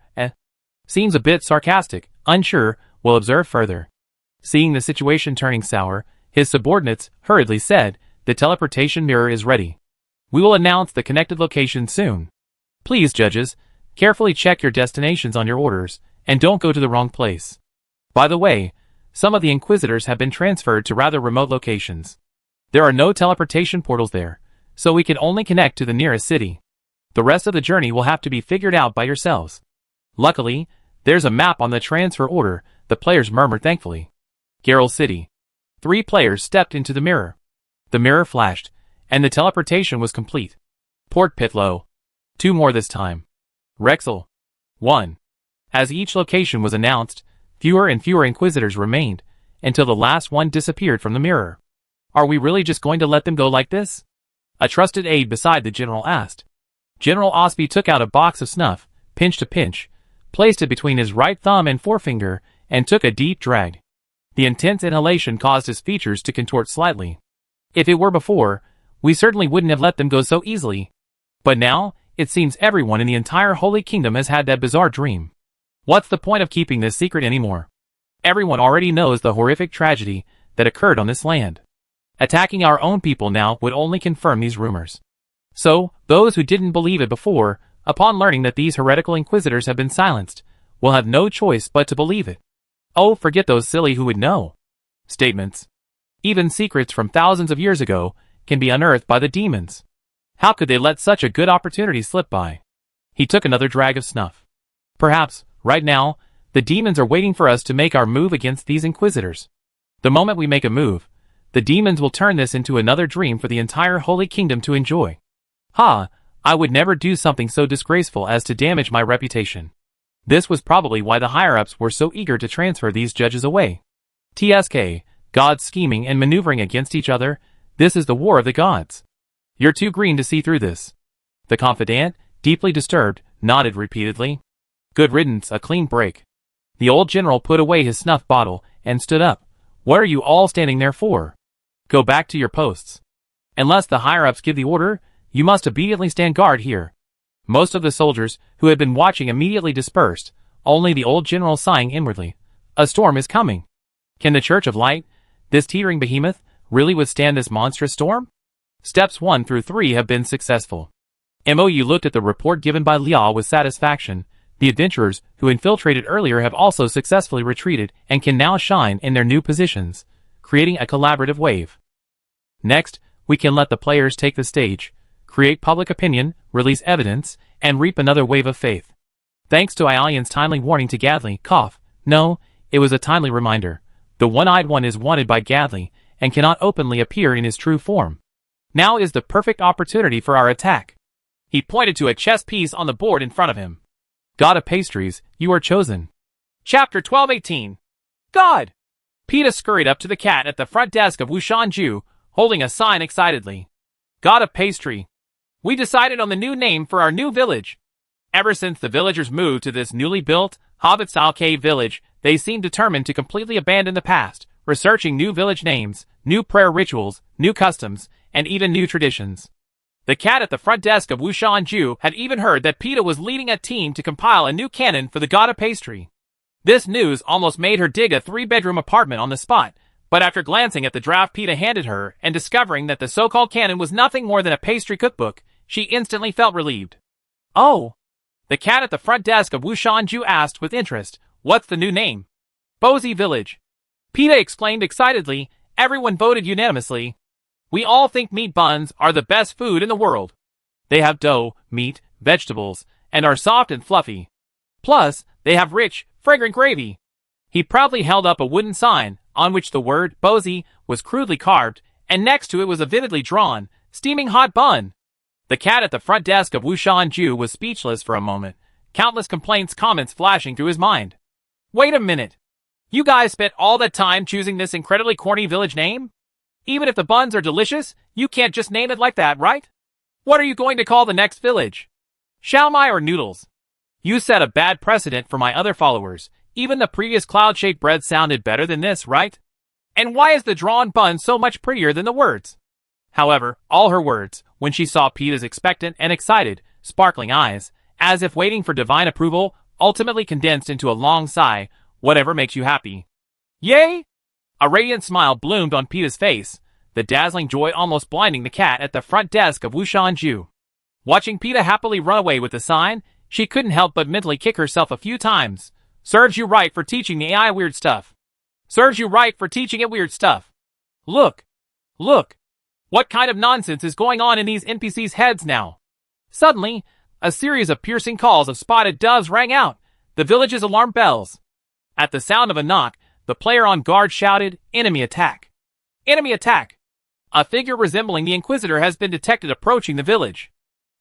seems a bit sarcastic, unsure, will observe further. Seeing the situation turning sour, his subordinates hurriedly said, "The teleportation mirror is ready. We will announce the connected location soon. Please, judges, carefully check your destinations on your orders, and don't go to the wrong place. By the way, some of the Inquisitors have been transferred to rather remote locations. There are no teleportation portals there, so we can only connect to the nearest city. The rest of the journey will have to be figured out by yourselves." Luckily, there's a map on the transfer order, the players murmured thankfully. Geralt City. 3 players stepped into the mirror. The mirror flashed, and the teleportation was complete. Port Pitlow. 2 more this time. Rexel. 1. As each location was announced, fewer and fewer Inquisitors remained, until the last one disappeared from the mirror. Are we really just going to let them go like this? A trusted aide beside the general asked. General Osby took out a box of snuff, pinched a pinch, placed it between his right thumb and forefinger, and took a deep drag. The intense inhalation caused his features to contort slightly. If it were before, we certainly wouldn't have let them go so easily. But now, it seems everyone in the entire Holy Kingdom has had that bizarre dream. What's the point of keeping this secret anymore? Everyone already knows the horrific tragedy that occurred on this land. Attacking our own people now would only confirm these rumors. So, those who didn't believe it before, upon learning that these heretical Inquisitors have been silenced, will have no choice but to believe it. Oh, forget those silly who would know. Statements. Even secrets from thousands of years ago can be unearthed by the demons. How could they let such a good opportunity slip by? He took another drag of snuff. Perhaps, right now, the demons are waiting for us to make our move against these Inquisitors. The moment we make a move, the demons will turn this into another dream for the entire Holy Kingdom to enjoy. Ha! I would never do something so disgraceful as to damage my reputation. This was probably why the higher-ups were so eager to transfer these judges away. TSK, gods scheming and maneuvering against each other, this is the war of the gods. You're too green to see through this. The confidant, deeply disturbed, nodded repeatedly. Good riddance, a clean break. The old general put away his snuff bottle and stood up. What are you all standing there for? Go back to your posts. Unless the higher-ups give the order, you must immediately stand guard here. Most of the soldiers who had been watching immediately dispersed, only the old general sighing inwardly. A storm is coming. Can the Church of Light, this teetering behemoth, really withstand this monstrous storm? Steps 1 through 3 have been successful. MOU looked at the report given by Liao with satisfaction. The adventurers who infiltrated earlier have also successfully retreated and can now shine in their new positions, creating a collaborative wave. Next, we can let the players take the stage, create public opinion, release evidence, and reap another wave of faith. Thanks to Ialian's timely warning to Gadley, no, it was a timely reminder. The one-eyed one is wanted by Gadley, and cannot openly appear in his true form. Now is the perfect opportunity for our attack. He pointed to a chess piece on the board in front of him. God of Pastries, you are chosen. Chapter 1218. God! Peta scurried up to the cat at the front desk of Wushan Ju, holding a sign excitedly. God of Pastry. We decided on the new name for our new village. Ever since the villagers moved to this newly built, Hobbit-style cave village, they seemed determined to completely abandon the past, researching new village names, new prayer rituals, new customs, and even new traditions. The cat at the front desk of Wushanju had even heard that PETA was leading a team to compile a new canon for the god of pastry. This news almost made her dig a 3-bedroom apartment on the spot, but after glancing at the draft PETA handed her and discovering that the so-called canon was nothing more than a pastry cookbook, she instantly felt relieved. Oh! The cat at the front desk of Wushanju asked with interest, "What's the new name?" Bozy Village. PETA exclaimed excitedly. Everyone voted unanimously. We all think meat buns are the best food in the world. They have dough, meat, vegetables, and are soft and fluffy. Plus, they have rich, fragrant gravy. He proudly held up a wooden sign, on which the word Bozy was crudely carved, and next to it was a vividly drawn, steaming hot bun. The cat at the front desk of Wushanju was speechless for a moment, countless comments flashing through his mind. Wait a minute. You guys spent all that time choosing this incredibly corny village name? Even if the buns are delicious, you can't just name it like that, right? What are you going to call the next village? Xiaomai or Noodles? You set a bad precedent for my other followers. Even the previous cloud-shaped bread sounded better than this, right? And why is the drawn bun so much prettier than the words? However, all her words, when she saw PETA's expectant and excited, sparkling eyes, as if waiting for divine approval, ultimately condensed into a long sigh. Whatever makes you happy. Yay! A radiant smile bloomed on PETA's face, the dazzling joy almost blinding the cat at the front desk of Wushanju. Watching PETA happily run away with the sign, she couldn't help but mentally kick herself a few times. Serves you right for teaching the AI weird stuff. Serves you right for teaching it weird stuff. Look. Look. What kind of nonsense is going on in these NPCs' heads now? Suddenly, a series of piercing calls of spotted doves rang out, the village's alarm bells. At the sound of a knock, the player on guard shouted, "Enemy attack! Enemy attack!" A figure resembling the Inquisitor has been detected approaching the village.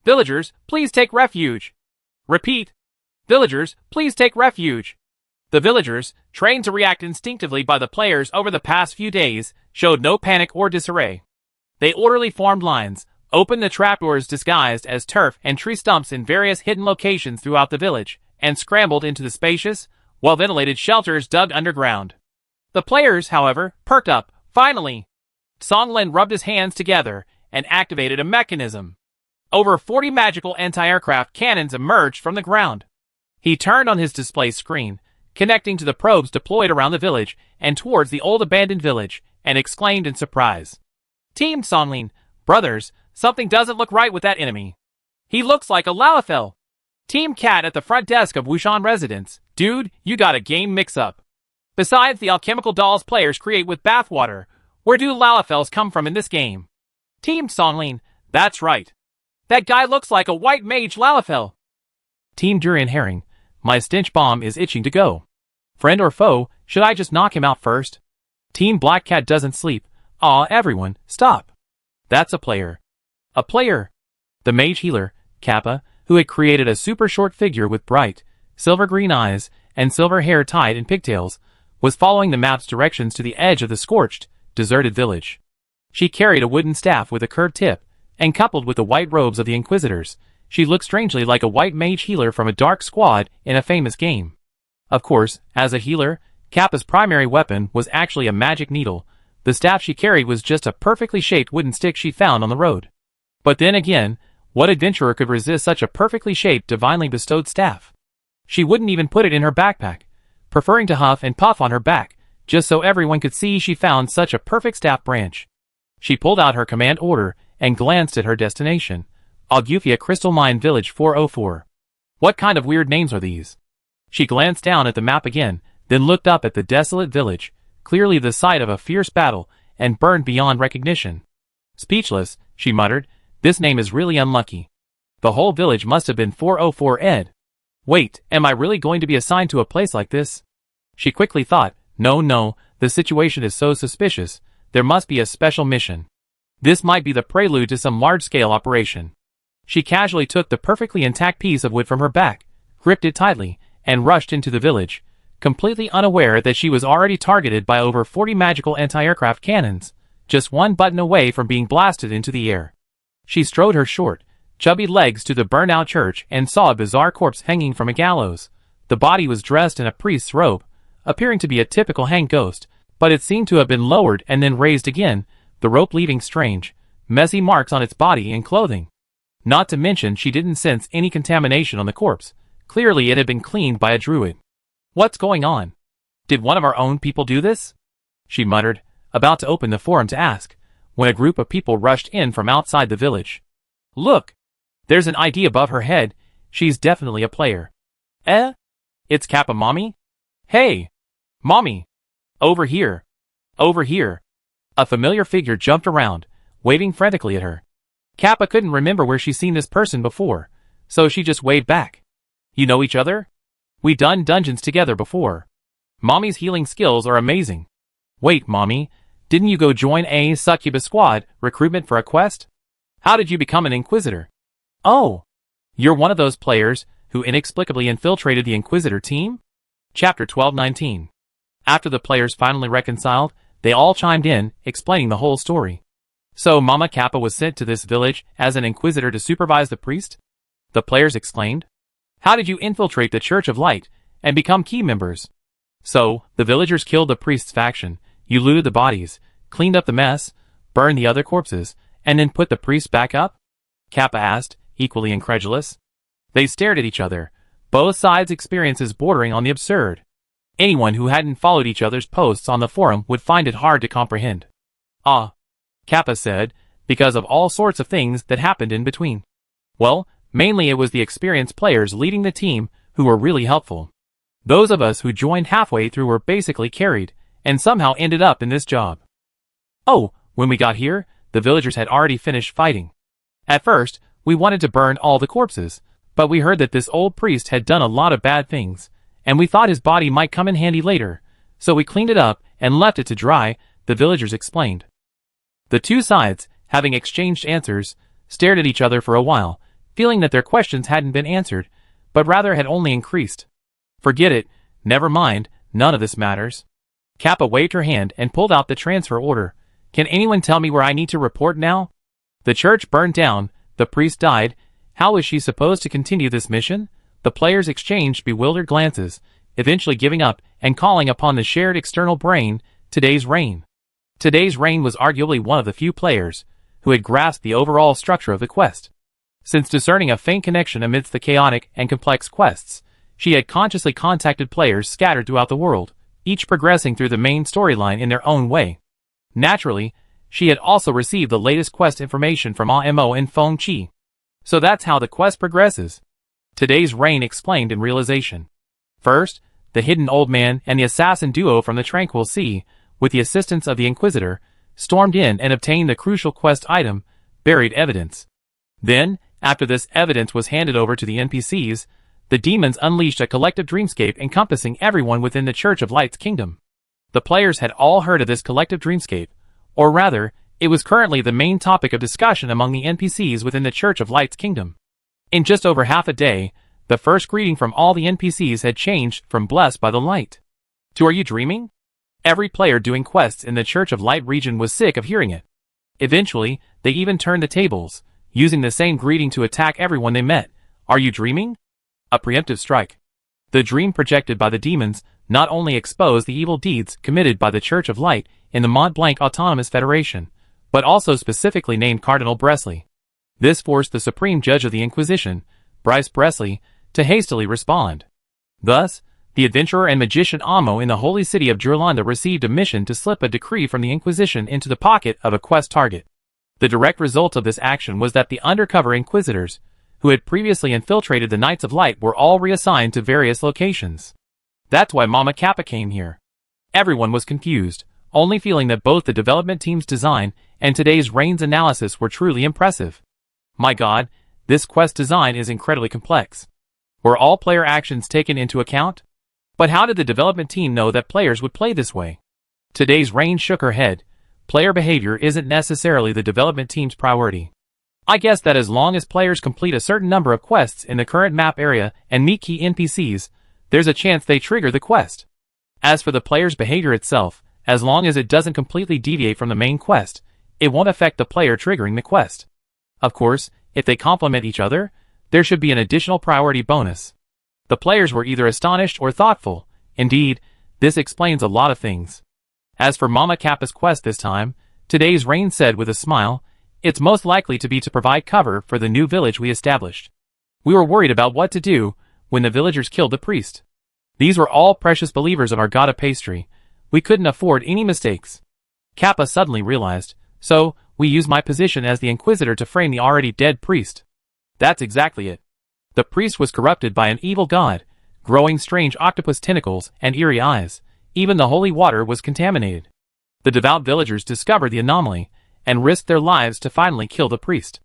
Villagers, please take refuge. Repeat. Villagers, please take refuge. The villagers, trained to react instinctively by the players over the past few days, showed no panic or disarray. They orderly formed lines, opened the trapdoors disguised as turf and tree stumps in various hidden locations throughout the village, and scrambled into the spacious, well-ventilated shelters dug underground. The players, however, perked up. Finally, Songlin rubbed his hands together and activated a mechanism. Over 40 magical anti-aircraft cannons emerged from the ground. He turned on his display screen, connecting to the probes deployed around the village and towards the old abandoned village, and exclaimed in surprise. Team Songlin, brothers, something doesn't look right with that enemy. He looks like a Lalafell. Team Cat at the front desk of Wushan residence. Dude, you got a game mix-up. Besides the alchemical dolls players create with bathwater, where do Lalafells come from in this game? Team Songlin, that's right. That guy looks like a white mage Lalafell. Team Durian Herring, my stench bomb is itching to go. Friend or foe, should I just knock him out first? Team Black Cat doesn't sleep. Aw, everyone, stop. That's a player. A player. The mage healer, Kappa, who had created a super short figure with bright, silver-green eyes and silver hair tied in pigtails, was following the map's directions to the edge of the scorched, deserted village. She carried a wooden staff with a curved tip, and coupled with the white robes of the Inquisitors, she looked strangely like a white mage healer from a dark squad in a famous game. Of course, as a healer, Kappa's primary weapon was actually a magic needle. The staff she carried was just a perfectly shaped wooden stick she found on the road. But then again, what adventurer could resist such a perfectly shaped, divinely bestowed staff? She wouldn't even put it in her backpack, preferring to huff and puff on her back, just so everyone could see she found such a perfect staff branch. She pulled out her command order and glanced at her destination, Augufia Crystal Mine Village 404. What kind of weird names are these? She glanced down at the map again, then looked up at the desolate village, clearly the site of a fierce battle, and burned beyond recognition. Speechless, she muttered, this name is really unlucky. The whole village must have been 404 Ed. Wait, am I really going to be assigned to a place like this? She quickly thought, no, the situation is so suspicious, there must be a special mission. This might be the prelude to some large-scale operation. She casually took the perfectly intact piece of wood from her back, gripped it tightly, and rushed into the village, completely unaware that she was already targeted by over 40 magical anti-aircraft cannons, just one button away from being blasted into the air. She strode her short, chubby legs to the burned-out church and saw a bizarre corpse hanging from a gallows. The body was dressed in a priest's robe, appearing to be a typical hanged ghost, but it seemed to have been lowered and then raised again, the rope leaving strange, messy marks on its body and clothing. Not to mention she didn't sense any contamination on the corpse. Clearly it had been cleaned by a druid. What's going on? Did one of our own people do this? She muttered, about to open the forum to ask, when a group of people rushed in from outside the village. Look! There's an ID above her head. She's definitely a player. It's Kappa Mommy? Hey! Mommy! Over here! Over here! A familiar figure jumped around, waving frantically at her. Kappa couldn't remember where she'd seen this person before, so she just waved back. You know each other? We done dungeons together before. Mommy's healing skills are amazing. Wait, Mommy, didn't you go join a succubus squad recruitment for a quest? How did you become an Inquisitor? Oh, you're one of those players who inexplicably infiltrated the Inquisitor team? Chapter 12:19. After the players finally reconciled, they all chimed in, explaining the whole story. So Mama Kappa was sent to this village as an Inquisitor to supervise the priest? The players exclaimed. How did you infiltrate the Church of Light and become key members? So, the villagers killed the priest's faction, you looted the bodies, cleaned up the mess, burned the other corpses, and then put the priest back up? Kappa asked, equally incredulous. They stared at each other, both sides' experiences bordering on the absurd. Anyone who hadn't followed each other's posts on the forum would find it hard to comprehend. Kappa said, because of all sorts of things that happened in between. Well, mainly it was the experienced players leading the team who were really helpful. Those of us who joined halfway through were basically carried, and somehow ended up in this job. When we got here, the villagers had already finished fighting. At first, we wanted to burn all the corpses, but we heard that this old priest had done a lot of bad things, and we thought his body might come in handy later, so we cleaned it up and left it to dry, the villagers explained. The two sides, having exchanged answers, stared at each other for a while, feeling that their questions hadn't been answered, but rather had only increased. Forget it, never mind, none of this matters. Kappa waved her hand and pulled out the transfer order. Can anyone tell me where I need to report now? The church burned down, the priest died. How was she supposed to continue this mission? The players exchanged bewildered glances, eventually giving up and calling upon the shared external brain, Today's Rain. Today's Rain was arguably one of the few players who had grasped the overall structure of the quest. Since discerning a faint connection amidst the chaotic and complex quests, she had consciously contacted players scattered throughout the world, each progressing through the main storyline in their own way. Naturally, she had also received the latest quest information from AMO and Feng Qi. So that's how the quest progresses. Today's Rain explained in realization. First, the hidden old man and the assassin duo from the Tranquil Sea, with the assistance of the Inquisitor, stormed in and obtained the crucial quest item, Buried Evidence. Then, after this evidence was handed over to the NPCs, the demons unleashed a collective dreamscape encompassing everyone within the Church of Light's kingdom. The players had all heard of this collective dreamscape, or rather, it was currently the main topic of discussion among the NPCs within the Church of Light's kingdom. In just over half a day, the first greeting from all the NPCs had changed from blessed by the light to are you dreaming? Every player doing quests in the Church of Light region was sick of hearing it. Eventually, they even turned the tables, using the same greeting to attack everyone they met. Are you dreaming? A preemptive strike. The dream projected by the demons not only exposed the evil deeds committed by the Church of Light in the Mont Blanc Autonomous Federation, but also specifically named Cardinal Bresley. This forced the Supreme Judge of the Inquisition, Bryce Bresley, to hastily respond. Thus, the adventurer and magician Amo in the holy city of Jurlanda received a mission to slip a decree from the Inquisition into the pocket of a quest target. The direct result of this action was that the undercover Inquisitors, who had previously infiltrated the Knights of Light, were all reassigned to various locations. That's why Mama Kappa came here. Everyone was confused, only feeling that both the development team's design and Today's Rain's analysis were truly impressive. My god, this quest design is incredibly complex. Were all player actions taken into account? But how did the development team know that players would play this way? Today's Rain shook her head. Player behavior isn't necessarily the development team's priority. I guess that as long as players complete a certain number of quests in the current map area and meet key NPCs, there's a chance they trigger the quest. As for the player's behavior itself, as long as it doesn't completely deviate from the main quest, it won't affect the player triggering the quest. Of course, If they complement each other, there should be an additional priority bonus. The players were either astonished or thoughtful. Indeed, this explains a lot of things. As for Mama Kappa's quest this time, today's Rain said with a smile, it's most likely to be to provide cover for the new village we established. We were worried about what to do when the villagers killed the priest. These were all precious believers of our god of pastry. We couldn't afford any mistakes. Kappa suddenly realized, so we used my position as the Inquisitor to frame the already dead priest. That's exactly it. The priest was corrupted by an evil god, growing strange octopus tentacles and eerie eyes. Even the holy water was contaminated. The devout villagers discovered the anomaly and risked their lives to finally kill the priest.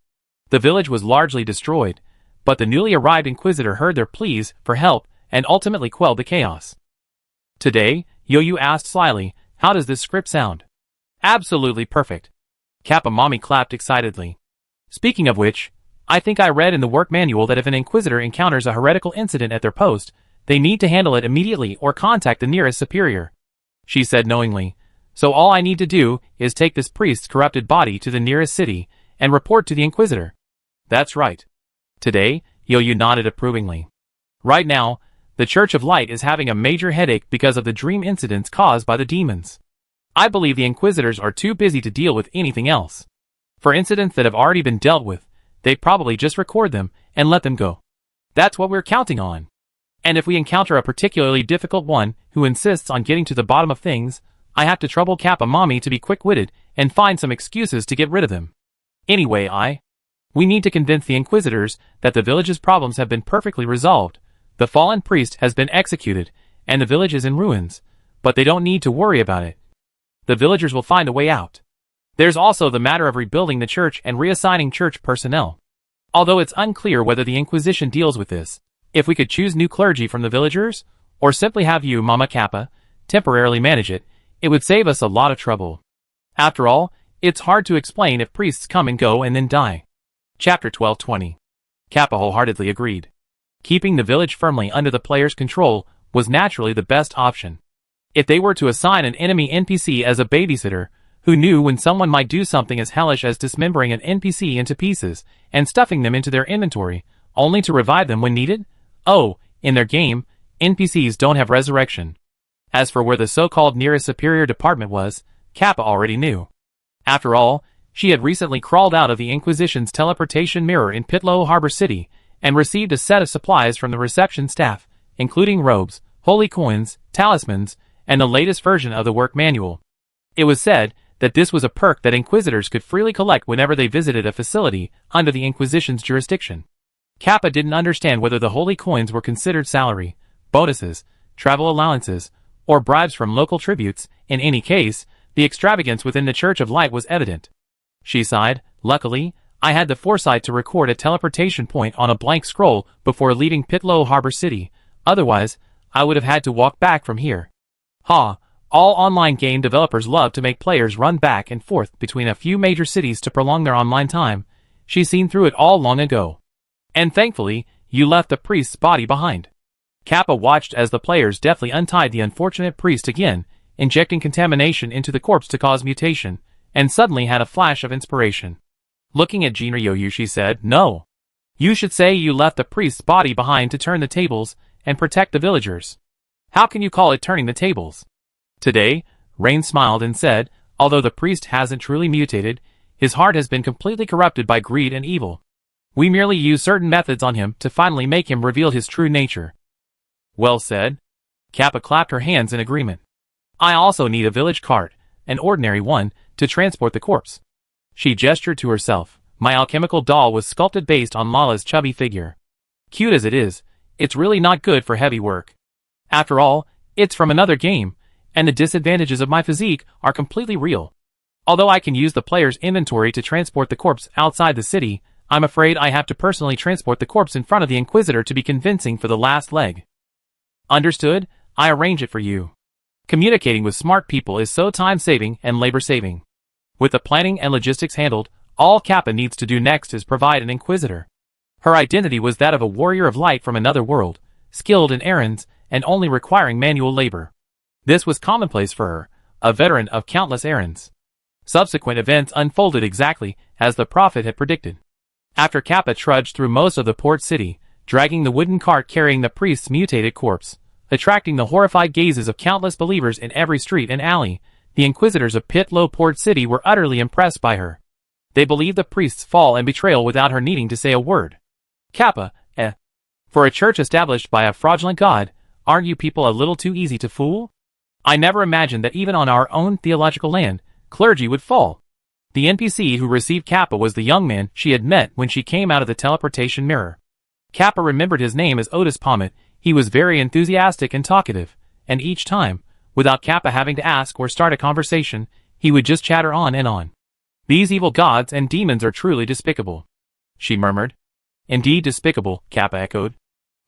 The village was largely destroyed, but the newly arrived Inquisitor heard their pleas for help and ultimately quelled the chaos. Today, Yo-Yu asked slyly, how does this script sound? Absolutely perfect. Kappa Mommy clapped excitedly. Speaking of which, I think I read in the work manual that if an Inquisitor encounters a heretical incident at their post, they need to handle it immediately or contact the nearest superior. She said knowingly, so all I need to do is take this priest's corrupted body to the nearest city and report to the Inquisitor. That's right. Today, Yo-Yu nodded approvingly. Right now, the Church of Light is having a major headache because of the dream incidents caused by the demons. I believe the Inquisitors are too busy to deal with anything else. For incidents that have already been dealt with, they probably just record them and let them go. That's what we're counting on. And if we encounter a particularly difficult one who insists on getting to the bottom of things, I have to trouble Kappa Mommy to be quick-witted and find some excuses to get rid of them. Anyway, we need to convince the Inquisitors that the village's problems have been perfectly resolved. The fallen priest has been executed, and the village is in ruins, but they don't need to worry about it. The villagers will find a way out. There's also the matter of rebuilding the church and reassigning church personnel. Although it's unclear whether the Inquisition deals with this, if we could choose new clergy from the villagers, or simply have you, Mama Kappa, temporarily manage it, it would save us a lot of trouble. After all, it's hard to explain if priests come and go and then die. Chapter 1220. Kappa wholeheartedly agreed. Keeping the village firmly under the player's control was naturally the best option. If they were to assign an enemy NPC as a babysitter, who knew when someone might do something as hellish as dismembering an NPC into pieces and stuffing them into their inventory, only to revive them when needed? Oh, in their game, NPCs don't have resurrection. As for where the so-called nearest superior department was, Kappa already knew. After all, she had recently crawled out of the Inquisition's teleportation mirror in Pitlow Harbor City and received a set of supplies from the reception staff, including robes, holy coins, talismans, and the latest version of the work manual. It was said that this was a perk that Inquisitors could freely collect whenever they visited a facility under the Inquisition's jurisdiction. Kappa didn't understand whether the holy coins were considered salary, bonuses, travel allowances, or bribes from local tributes. In any case, the extravagance within the Church of Light was evident. She sighed, luckily, I had the foresight to record a teleportation point on a blank scroll before leaving Pitlow Harbor City, otherwise, I would have had to walk back from here. All online game developers love to make players run back and forth between a few major cities to prolong their online time. She's seen through it all long ago. And thankfully, you left the priest's body behind. Kappa watched as the players deftly untied the unfortunate priest again, injecting contamination into the corpse to cause mutation, and suddenly had a flash of inspiration. Looking at Jinra Yo-Yu, she said, no. You should say you left the priest's body behind to turn the tables and protect the villagers. How can you call it turning the tables? Today, Rain smiled and said, although the priest hasn't truly mutated, his heart has been completely corrupted by greed and evil. We merely use certain methods on him to finally make him reveal his true nature. Well said. Kappa clapped her hands in agreement. I also need a village cart, an ordinary one, to transport the corpse. She gestured to herself. My alchemical doll was sculpted based on Lala's chubby figure. Cute as it is, it's really not good for heavy work. After all, it's from another game, and the disadvantages of my physique are completely real. Although I can use the player's inventory to transport the corpse outside the city, I'm afraid I have to personally transport the corpse in front of the Inquisitor to be convincing for the last leg. Understood? I arrange it for you. Communicating with smart people is so time-saving and labor-saving. With the planning and logistics handled, all Kappa needs to do next is provide an Inquisitor. Her identity was that of a warrior of light from another world, skilled in errands, and only requiring manual labor. This was commonplace for her, a veteran of countless errands. Subsequent events unfolded exactly as the prophet had predicted. After Kappa trudged through most of the port city, dragging the wooden cart carrying the priest's mutated corpse, attracting the horrified gazes of countless believers in every street and alley, the inquisitors of Pit-Low Port City were utterly impressed by her. They believed the priest's fall and betrayal without her needing to say a word. Kappa, for a church established by a fraudulent god, aren't you people a little too easy to fool? I never imagined that even on our own theological land, clergy would fall. The NPC who received Kappa was the young man she had met when she came out of the teleportation mirror. Kappa remembered his name as Otis Pommet. He was very enthusiastic and talkative, and each time, without Kappa having to ask or start a conversation, he would just chatter on and on. These evil gods and demons are truly despicable, she murmured. Indeed despicable, Kappa echoed.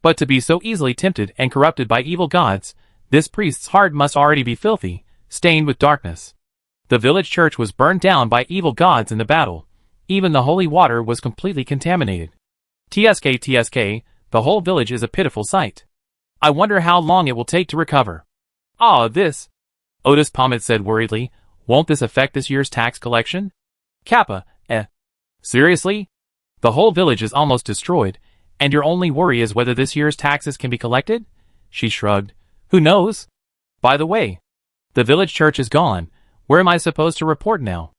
But to be so easily tempted and corrupted by evil gods, this priest's heart must already be filthy, stained with darkness. The village church was burned down by evil gods in the battle. Even the holy water was completely contaminated. TSK, the whole village is a pitiful sight. I wonder how long it will take to recover. This, Otis Pommet said worriedly, won't this affect this year's tax collection? Kappa, seriously? The whole village is almost destroyed, and your only worry is whether this year's taxes can be collected? She shrugged. Who knows? By the way, the village church is gone. Where am I supposed to report now?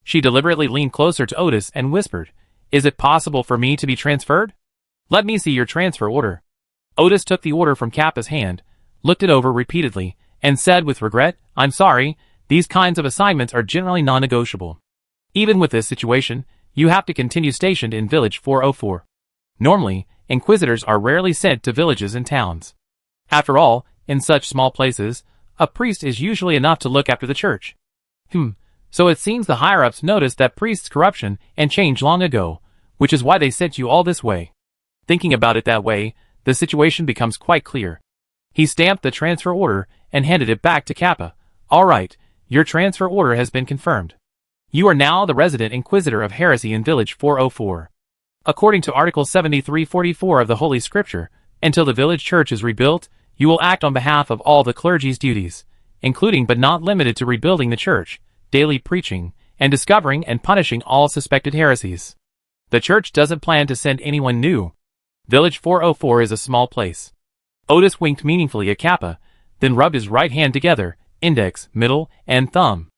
She deliberately leaned closer to Otis and whispered, Is it possible for me to be transferred? Let me see your transfer order. Otis took the order from Kappa's hand, looked it over repeatedly, and said with regret, I'm sorry, these kinds of assignments are generally non-negotiable. Even with this situation, you have to continue stationed in Village 404. Normally, inquisitors are rarely sent to villages and towns. After all, in such small places, a priest is usually enough to look after the church. So it seems the higher-ups noticed that priest's corruption and change long ago, which is why they sent you all this way. Thinking about it that way, the situation becomes quite clear. He stamped the transfer order and handed it back to Kappa. All right, your transfer order has been confirmed. You are now the resident inquisitor of heresy in Village 404. According to Article 7344 of the Holy Scripture, until the village church is rebuilt, you will act on behalf of all the clergy's duties, including but not limited to rebuilding the church, daily preaching, and discovering and punishing all suspected heresies. The church doesn't plan to send anyone new. Village 404 is a small place. Otis winked meaningfully at Kappa, then rubbed his right hand together, index, middle, and thumb.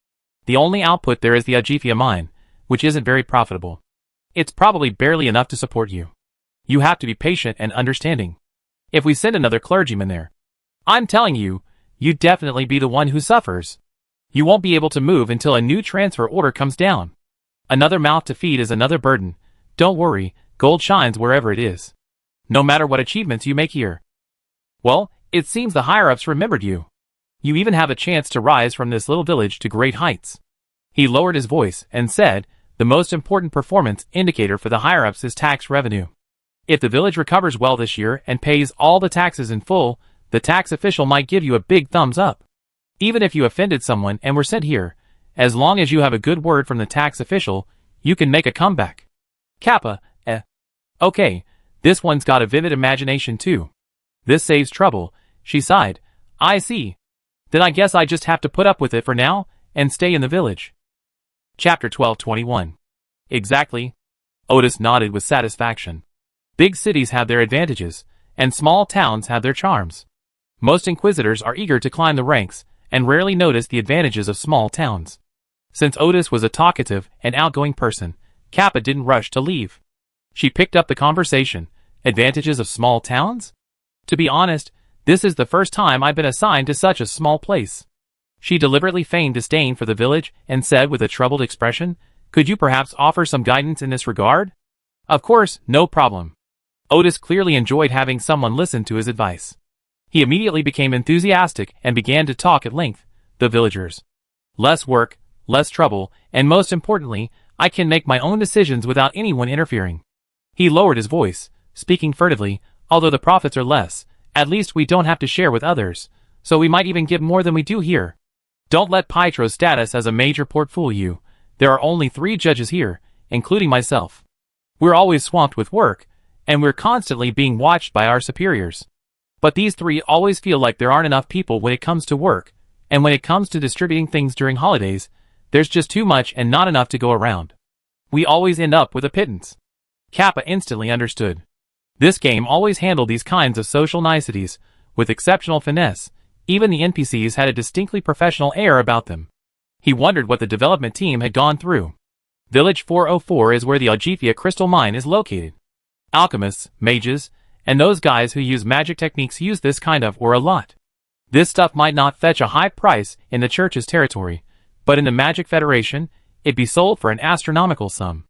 The only output there is the Agifia mine, which isn't very profitable. It's probably barely enough to support you. You have to be patient and understanding. If we send another clergyman there, I'm telling you, you'd definitely be the one who suffers. You won't be able to move until a new transfer order comes down. Another mouth to feed is another burden. Don't worry, gold shines wherever it is. No matter what achievements you make here. Well, it seems the higher-ups remembered you. You even have a chance to rise from this little village to great heights. He lowered his voice and said, the most important performance indicator for the higher-ups is tax revenue. If the village recovers well this year and pays all the taxes in full, the tax official might give you a big thumbs up. Even if you offended someone and were sent here, as long as you have a good word from the tax official, you can make a comeback. Kappa, Okay, this one's got a vivid imagination too. This saves trouble, she sighed. I see. Then I guess I just have to put up with it for now, and stay in the village. Chapter 1221. Exactly. Otis nodded with satisfaction. Big cities have their advantages, and small towns have their charms. Most inquisitors are eager to climb the ranks, and rarely notice the advantages of small towns. Since Otis was a talkative and outgoing person, Kappa didn't rush to leave. She picked up the conversation. Advantages of small towns? To be honest, this is the first time I've been assigned to such a small place. She deliberately feigned disdain for the village and said with a troubled expression, Could you perhaps offer some guidance in this regard? Of course, no problem. Otis clearly enjoyed having someone listen to his advice. He immediately became enthusiastic and began to talk at length. The villagers. Less work, less trouble, and most importantly, I can make my own decisions without anyone interfering. He lowered his voice, speaking furtively, although the profits are less, at least we don't have to share with others, so we might even give more than we do here. Don't let Pietro's status as a major port fool you. There are only 3 judges here, including myself. We're always swamped with work, and we're constantly being watched by our superiors. But these 3 always feel like there aren't enough people when it comes to work, and when it comes to distributing things during holidays, there's just too much and not enough to go around. We always end up with a pittance. Kappa instantly understood. This game always handled these kinds of social niceties with exceptional finesse. Even the NPCs had a distinctly professional air about them. He wondered what the development team had gone through. Village 404 is where the Algefia crystal mine is located. Alchemists, mages, and those guys who use magic techniques use this kind of ore a lot. This stuff might not fetch a high price in the church's territory, but in the Magic Federation, it'd be sold for an astronomical sum.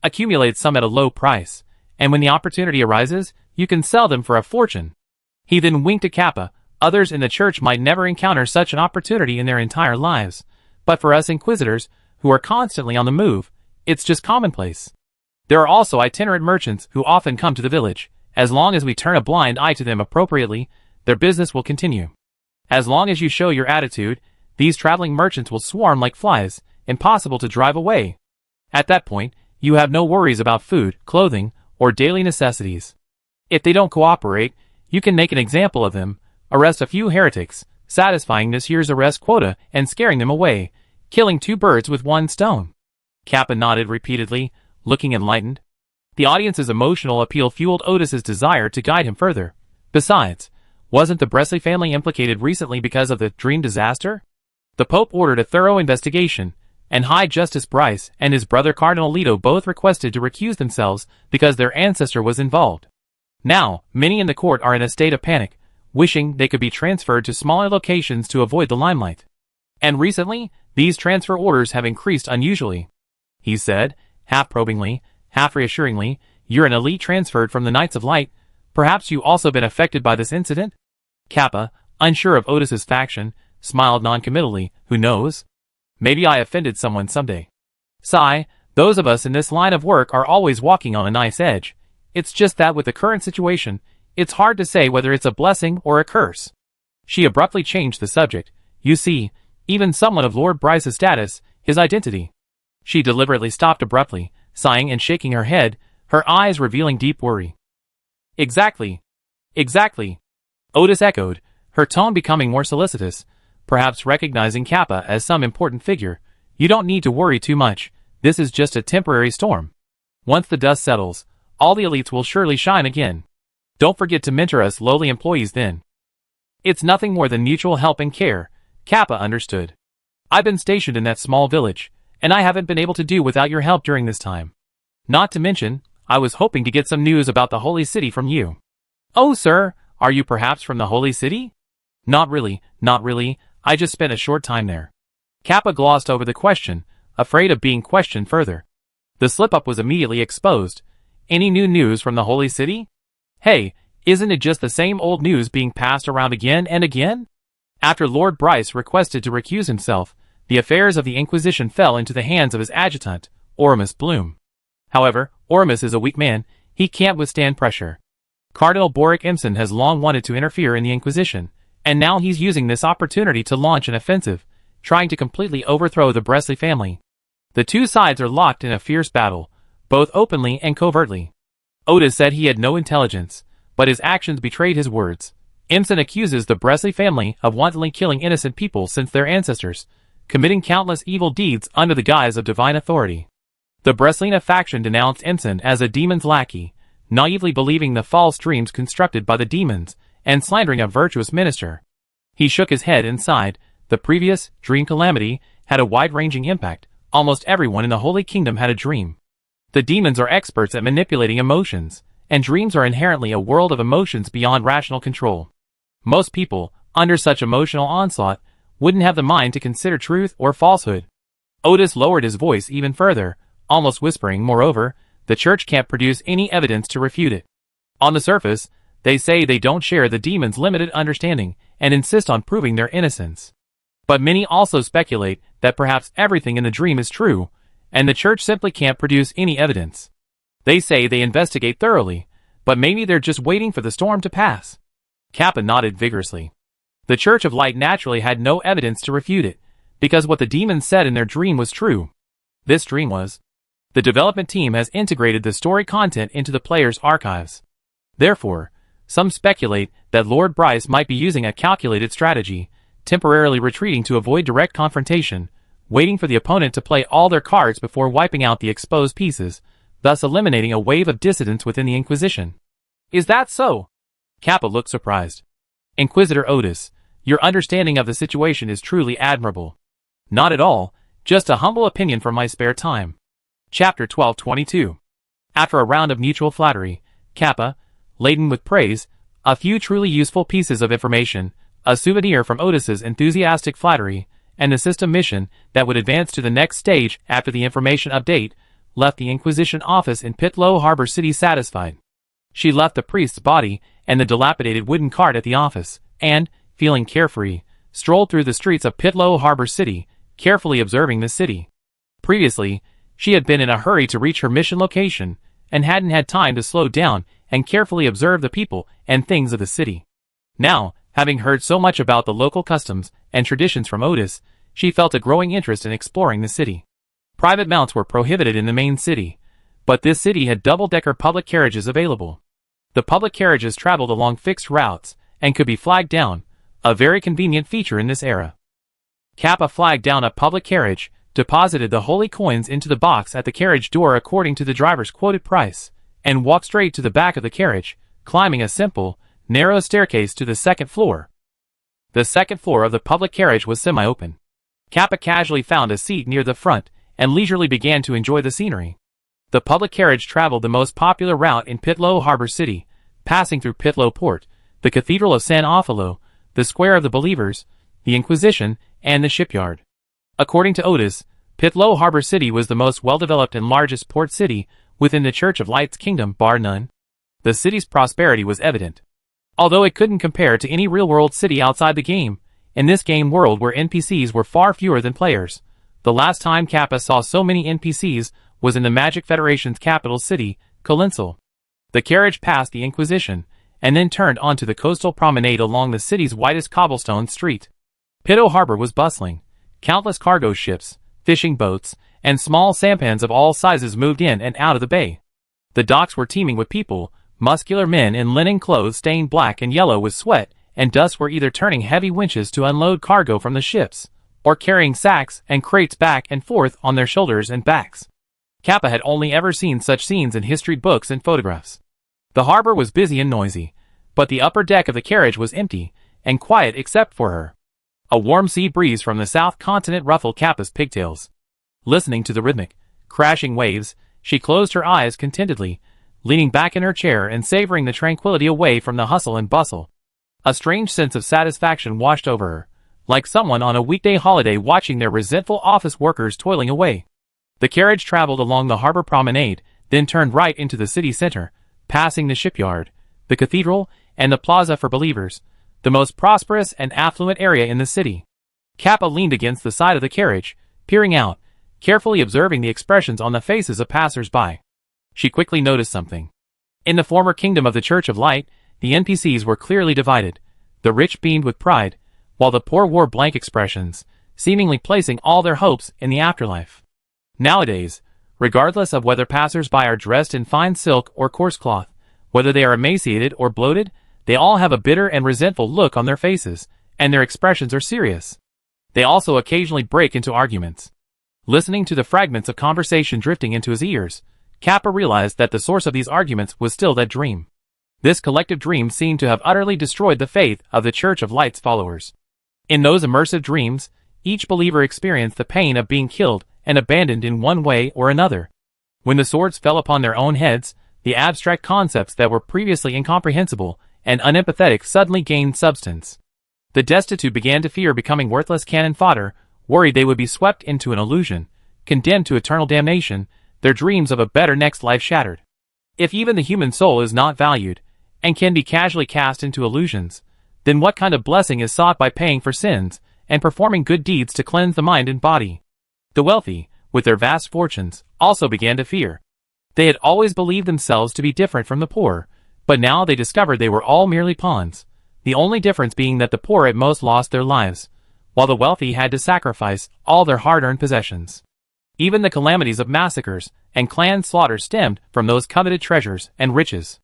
Accumulate some at a low price, and when the opportunity arises, you can sell them for a fortune. He then winked at Kappa. Others in the church might never encounter such an opportunity in their entire lives, but for us Inquisitors, who are constantly on the move, it's just commonplace. There are also itinerant merchants who often come to the village. As long as we turn a blind eye to them appropriately, their business will continue. As long as you show your attitude, these traveling merchants will swarm like flies, impossible to drive away. At that point, you have no worries about food, clothing, or daily necessities. If they don't cooperate, you can make an example of them, arrest a few heretics, satisfying this year's arrest quota and scaring them away, killing 2 birds with 1 stone. Kappa nodded repeatedly, looking enlightened. The audience's emotional appeal fueled Otis's desire to guide him further. Besides, wasn't the Bresley family implicated recently because of the dream disaster? The Pope ordered a thorough investigation, and High Justice Bryce and his brother Cardinal Leto both requested to recuse themselves because their ancestor was involved. Now, many in the court are in a state of panic, wishing they could be transferred to smaller locations to avoid the limelight. And recently, these transfer orders have increased unusually. He said, half probingly, half reassuringly, "You're an elite transferred from the Knights of Light. Perhaps you also been affected by this incident?" Kappa, unsure of Otis's faction, smiled noncommittally. "Who knows? Maybe I offended someone someday." Sigh, those of us in this line of work are always walking on a nice edge. It's just that with the current situation, it's hard to say whether it's a blessing or a curse. She abruptly changed the subject. "You see, even someone of Lord Bryce's status, his identity." She deliberately stopped abruptly, sighing and shaking her head, her eyes revealing deep worry. Exactly. Exactly. Otis echoed, her tone becoming more solicitous, perhaps recognizing Kappa as some important figure. "You don't need to worry too much. This is just a temporary storm. Once the dust settles, all the elites will surely shine again. Don't forget to mentor us lowly employees then." "It's nothing more than mutual help and care," Kappa understood. "I've been stationed in that small village, and I haven't been able to do without your help during this time. Not to mention, I was hoping to get some news about the Holy City from you." "Oh, sir, are you perhaps from the Holy City?" Not really. I just spent a short time there." Kappa glossed over the question, afraid of being questioned further. The slip-up was immediately exposed. "Any new news from the Holy City?" "Hey, isn't it just the same old news being passed around again and again?" After Lord Bryce requested to recuse himself, the affairs of the Inquisition fell into the hands of his adjutant, Oramus Bloom. However, Oramus is a weak man. He can't withstand pressure. Cardinal Boric Imson has long wanted to interfere in the Inquisition, and now he's using this opportunity to launch an offensive, trying to completely overthrow the Bresley family. The two sides are locked in a fierce battle, both openly and covertly. Otis said he had no intelligence, but his actions betrayed his words. Imson accuses the Bresley family of wantonly killing innocent people since their ancestors, committing countless evil deeds under the guise of divine authority. The Breslina faction denounced Imson as a demon's lackey, naively believing the false dreams constructed by the demons, and slandering a virtuous minister. He shook his head and sighed. The previous dream calamity had a wide-ranging impact. Almost everyone in the Holy Kingdom had a dream. The demons are experts at manipulating emotions, and dreams are inherently a world of emotions beyond rational control. Most people, under such emotional onslaught, wouldn't have the mind to consider truth or falsehood. Otis lowered his voice even further, almost whispering, "Moreover, the church can't produce any evidence to refute it. On the surface, they say they don't share the demons' limited understanding and insist on proving their innocence. But many also speculate that perhaps everything in the dream is true, and the church simply can't produce any evidence. They say they investigate thoroughly, but maybe they're just waiting for the storm to pass." Kappa nodded vigorously. The Church of Light naturally had no evidence to refute it, because what the demons said in their dream was true. This dream was. The development team has integrated the story content into the player's archives. Therefore, some speculate that Lord Bryce might be using a calculated strategy, temporarily retreating to avoid direct confrontation, waiting for the opponent to play all their cards before wiping out the exposed pieces, thus eliminating a wave of dissidents within the Inquisition. Is that so? Kappa looked surprised. Inquisitor Otis, your understanding of the situation is truly admirable. Not at all, just a humble opinion from my spare time. Chapter 1222. After a round of mutual flattery, Kappa, laden with praise, a few truly useful pieces of information, a souvenir from Otis's enthusiastic flattery, and the system mission that would advance to the next stage after the information update, left the Inquisition office in Pitlow Harbor City satisfied. She left the priest's body and the dilapidated wooden cart at the office, and, feeling carefree, strolled through the streets of Pitlow Harbor City, carefully observing the city. Previously, she had been in a hurry to reach her mission location, and hadn't had time to slow down and carefully observe the people and things of the city. Now, having heard so much about the local customs and traditions from Otis, she felt a growing interest in exploring the city. Private mounts were prohibited in the main city, but this city had double-decker public carriages available. The public carriages traveled along fixed routes and could be flagged down, a very convenient feature in this era. Kappa flagged down a public carriage, deposited the holy coins into the box at the carriage door according to the driver's quoted price, and walked straight to the back of the carriage, climbing a simple, narrow staircase to the second floor. The second floor of the public carriage was semi-open. Kappa casually found a seat near the front and leisurely began to enjoy the scenery. The public carriage traveled the most popular route in Pitlow Harbor City, passing through Pitlow Port, the Cathedral of San Offolo, the Square of the Believers, the Inquisition, and the shipyard. According to Otis, Pitlow Harbor City was the most well-developed and largest port city within the Church of Light's kingdom, bar none. The city's prosperity was evident. Although it couldn't compare to any real-world city outside the game, in this game world where NPCs were far fewer than players, the last time Kappa saw so many NPCs was in the Magic Federation's capital city, Kolinsel. The carriage passed the Inquisition, and then turned onto the coastal promenade along the city's widest cobblestone street. Pitlow Harbor was bustling. Countless cargo ships, fishing boats, and small sampans of all sizes moved in and out of the bay. The docks were teeming with people. Muscular men in linen clothes stained black and yellow with sweat and dust were either turning heavy winches to unload cargo from the ships, or carrying sacks and crates back and forth on their shoulders and backs. Kappa had only ever seen such scenes in history books and photographs. The harbor was busy and noisy, but the upper deck of the carriage was empty and quiet except for her. A warm sea breeze from the south continent ruffled Kappa's pigtails. Listening to the rhythmic, crashing waves, she closed her eyes contentedly, leaning back in her chair and savoring the tranquility away from the hustle and bustle. A strange sense of satisfaction washed over her, like someone on a weekday holiday watching their resentful office workers toiling away. The carriage traveled along the harbor promenade, then turned right into the city center, passing the shipyard, the cathedral, and the Plaza for Believers, the most prosperous and affluent area in the city. Kappa leaned against the side of the carriage, peering out, carefully observing the expressions on the faces of passers-by. She quickly noticed something. In the former kingdom of the Church of Light, the NPCs were clearly divided. The rich beamed with pride, while the poor wore blank expressions, seemingly placing all their hopes in the afterlife. Nowadays, regardless of whether passers-by are dressed in fine silk or coarse cloth, whether they are emaciated or bloated, they all have a bitter and resentful look on their faces, and their expressions are serious. They also occasionally break into arguments. Listening to the fragments of conversation drifting into his ears, Kappa realized that the source of these arguments was still that dream. This collective dream seemed to have utterly destroyed the faith of the Church of Light's followers. In those immersive dreams, each believer experienced the pain of being killed and abandoned in one way or another. When the swords fell upon their own heads, the abstract concepts that were previously incomprehensible and unempathetic suddenly gained substance. The destitute began to fear becoming worthless cannon fodder, worried they would be swept into an illusion, condemned to eternal damnation, their dreams of a better next life shattered. If even the human soul is not valued, and can be casually cast into illusions, then what kind of blessing is sought by paying for sins, and performing good deeds to cleanse the mind and body? The wealthy, with their vast fortunes, also began to fear. They had always believed themselves to be different from the poor, but now they discovered they were all merely pawns, the only difference being that the poor at most lost their lives, while the wealthy had to sacrifice all their hard-earned possessions. Even the calamities of massacres and clan slaughter stemmed from those coveted treasures and riches.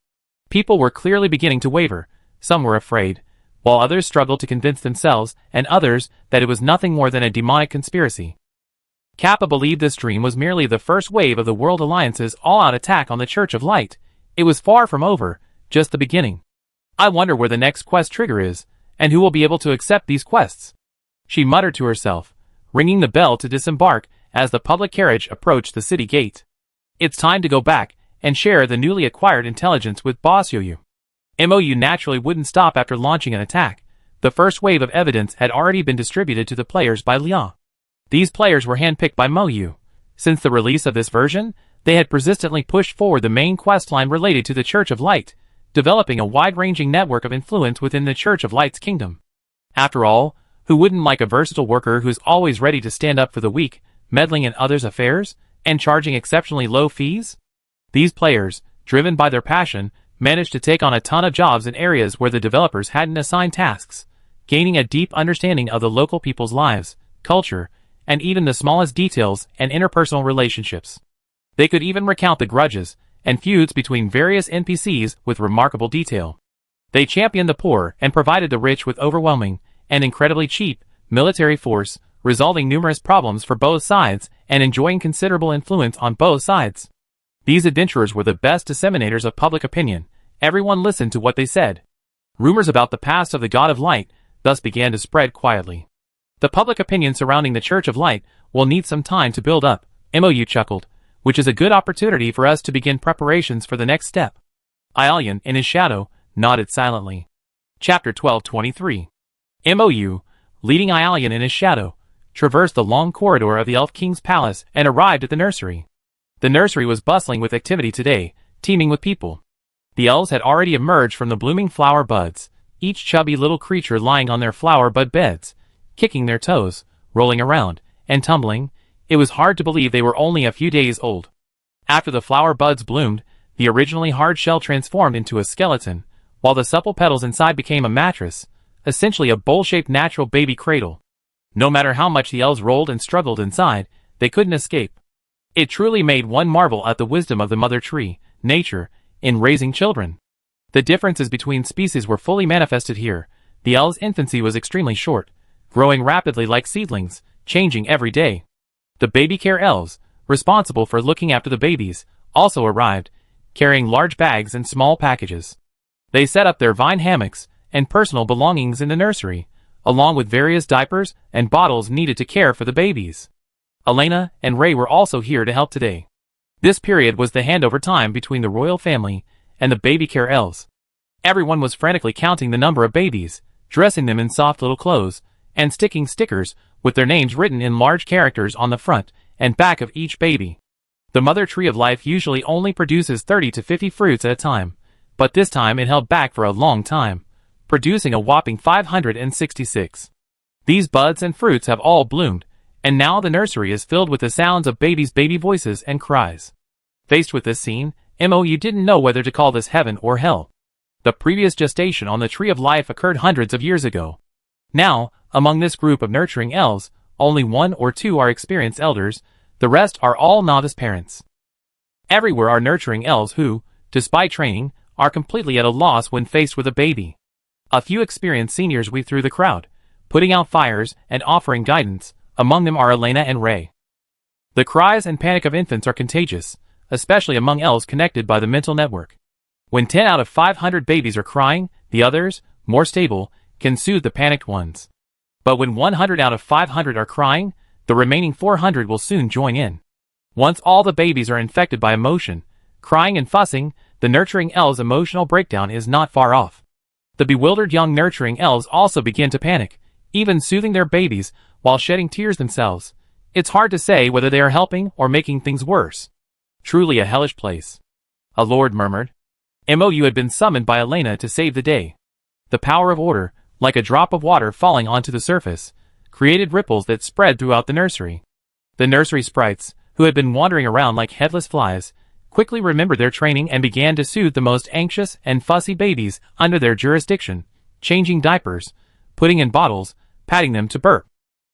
People were clearly beginning to waver. Some were afraid, while others struggled to convince themselves and others that it was nothing more than a demonic conspiracy. Kappa believed this dream was merely the first wave of the World Alliance's all-out attack on the Church of Light. It was far from over, just the beginning. I wonder where the next quest trigger is, and who will be able to accept these quests. She muttered to herself, ringing the bell to disembark as the public carriage approached the city gate. It's time to go back and share the newly acquired intelligence with Boss Yoyu. MOU naturally wouldn't stop after launching an attack. The first wave of evidence had already been distributed to the players by Liang. These players were handpicked by MOU. Since the release of this version, they had persistently pushed forward the main questline related to the Church of Light, developing a wide-ranging network of influence within the Church of Light's kingdom. After all, who wouldn't like a versatile worker who's always ready to stand up for the weak, meddling in others' affairs, and charging exceptionally low fees? These players, driven by their passion, managed to take on a ton of jobs in areas where the developers hadn't assigned tasks, gaining a deep understanding of the local people's lives, culture, and even the smallest details and interpersonal relationships. They could even recount the grudges and feuds between various NPCs with remarkable detail. They championed the poor and provided the rich with overwhelming and incredibly cheap military force, resolving numerous problems for both sides and enjoying considerable influence on both sides. These adventurers were the best disseminators of public opinion. Everyone listened to what they said. Rumors about the past of the God of Light thus began to spread quietly. The public opinion surrounding the Church of Light will need some time to build up, MOU chuckled, which is a good opportunity for us to begin preparations for the next step. Aelian, in his shadow, nodded silently. Chapter 1223. MOU, leading Aelian in his shadow, traversed the long corridor of the Elf King's palace and arrived at the nursery. The nursery was bustling with activity today, teeming with people. The elves had already emerged from the blooming flower buds, each chubby little creature lying on their flower bud beds, kicking their toes, rolling around, and tumbling. It was hard to believe they were only a few days old. After the flower buds bloomed, the originally hard shell transformed into a skeleton, while the supple petals inside became a mattress, essentially a bowl-shaped natural baby cradle. No matter how much the elves rolled and struggled inside, they couldn't escape. It truly made one marvel at the wisdom of the mother tree, nature, in raising children. The differences between species were fully manifested here. The elves' infancy was extremely short, growing rapidly like seedlings, changing every day. The baby care elves, responsible for looking after the babies, also arrived, carrying large bags and small packages. They set up their vine hammocks and personal belongings in the nursery, along with various diapers and bottles needed to care for the babies. Elena and Ray were also here to help today. This period was the handover time between the royal family and the baby care elves. Everyone was frantically counting the number of babies, dressing them in soft little clothes, and sticking stickers with their names written in large characters on the front and back of each baby. The mother tree of life usually only produces 30 to 50 fruits at a time, but this time it held back for a long time, producing a whopping 566. These buds and fruits have all bloomed, and now the nursery is filled with the sounds of babies' baby voices and cries. Faced with this scene, MOU didn't know whether to call this heaven or hell. The previous gestation on the Tree of Life occurred hundreds of years ago. Now, among this group of nurturing elves, only 1 or 2 are experienced elders, the rest are all novice parents. Everywhere are nurturing elves who, despite training, are completely at a loss when faced with a baby. A few experienced seniors weave through the crowd, putting out fires and offering guidance. Among them are Elena and Ray. The cries and panic of infants are contagious, especially among elves connected by the mental network. When 10 out of 500 babies are crying, the others, more stable, can soothe the panicked ones. But when 100 out of 500 are crying, the remaining 400 will soon join in. Once all the babies are infected by emotion, crying and fussing, the nurturing elves' emotional breakdown is not far off. The bewildered young nurturing elves also begin to panic, even soothing their babies while shedding tears themselves. It's hard to say whether they are helping or making things worse. Truly a hellish place. A lord murmured. MOU had been summoned by Elena to save the day. The power of order, like a drop of water falling onto the surface, created ripples that spread throughout the nursery. The nursery sprites, who had been wandering around like headless flies, quickly remembered their training and began to soothe the most anxious and fussy babies under their jurisdiction, changing diapers, putting in bottles, patting them to burp.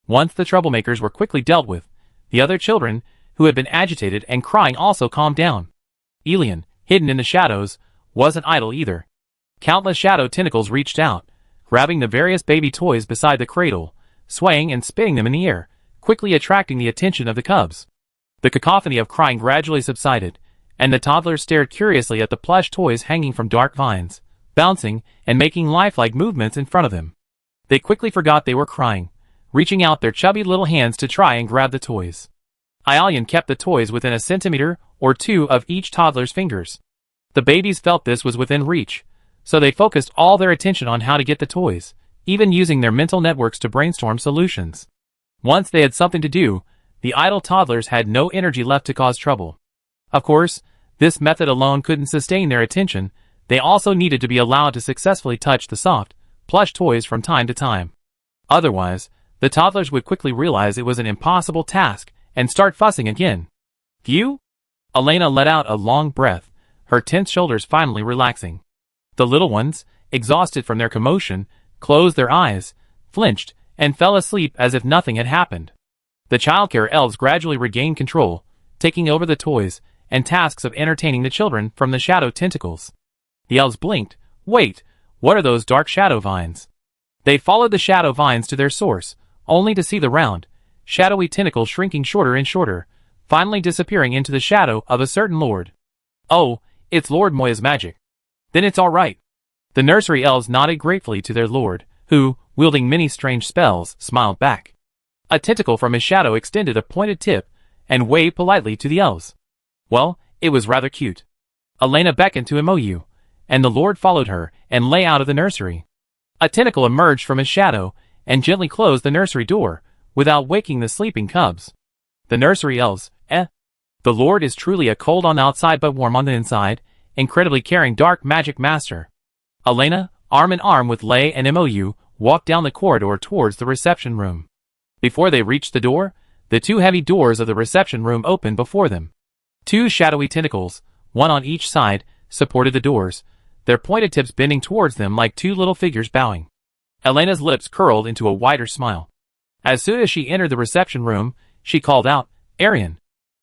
Once the troublemakers were quickly dealt with, the other children, who had been agitated and crying, also calmed down. Elian, hidden in the shadows, wasn't idle either. Countless shadow tentacles reached out, grabbing the various baby toys beside the cradle, swaying and spinning them in the air, quickly attracting the attention of the cubs. The cacophony of crying gradually subsided, and the toddlers stared curiously at the plush toys hanging from dark vines, bouncing and making lifelike movements in front of them. They quickly forgot they were crying, reaching out their chubby little hands to try and grab the toys. Aelian kept the toys within a centimeter or two of each toddler's fingers. The babies felt this was within reach, so they focused all their attention on how to get the toys, even using their mental networks to brainstorm solutions. Once they had something to do, the idle toddlers had no energy left to cause trouble. Of course, this method alone couldn't sustain their attention. They also needed to be allowed to successfully touch the soft, plush toys from time to time. Otherwise, the toddlers would quickly realize it was an impossible task and start fussing again. Phew! Elena let out a long breath, her tense shoulders finally relaxing. The little ones, exhausted from their commotion, closed their eyes, flinched, and fell asleep as if nothing had happened. The childcare elves gradually regained control, taking over the toys and tasks of entertaining the children from the shadow tentacles. The elves blinked. Wait, what are those dark shadow vines? They followed the shadow vines to their source, only to see the round, shadowy tentacles shrinking shorter and shorter, finally disappearing into the shadow of a certain lord. Oh, it's Lord Moya's magic. Then it's all right. The nursery elves nodded gratefully to their lord, who, wielding many strange spells, smiled back. A tentacle from his shadow extended a pointed tip and waved politely to the elves. Well, it was rather cute. Elena beckoned to Mou, and the lord followed her and lay out of the nursery. A tentacle emerged from his shadow and gently closed the nursery door, without waking the sleeping cubs. The nursery elves, The lord is truly a cold on the outside but warm on the inside, incredibly caring dark magic master. Elena, arm in arm with Lei and Mou, walked down the corridor towards the reception room. Before they reached the door, the two heavy doors of the reception room opened before them. Two shadowy tentacles, one on each side, supported the doors, their pointed tips bending towards them like two little figures bowing. Elena's lips curled into a wider smile. As soon as she entered the reception room, she called out, Arian.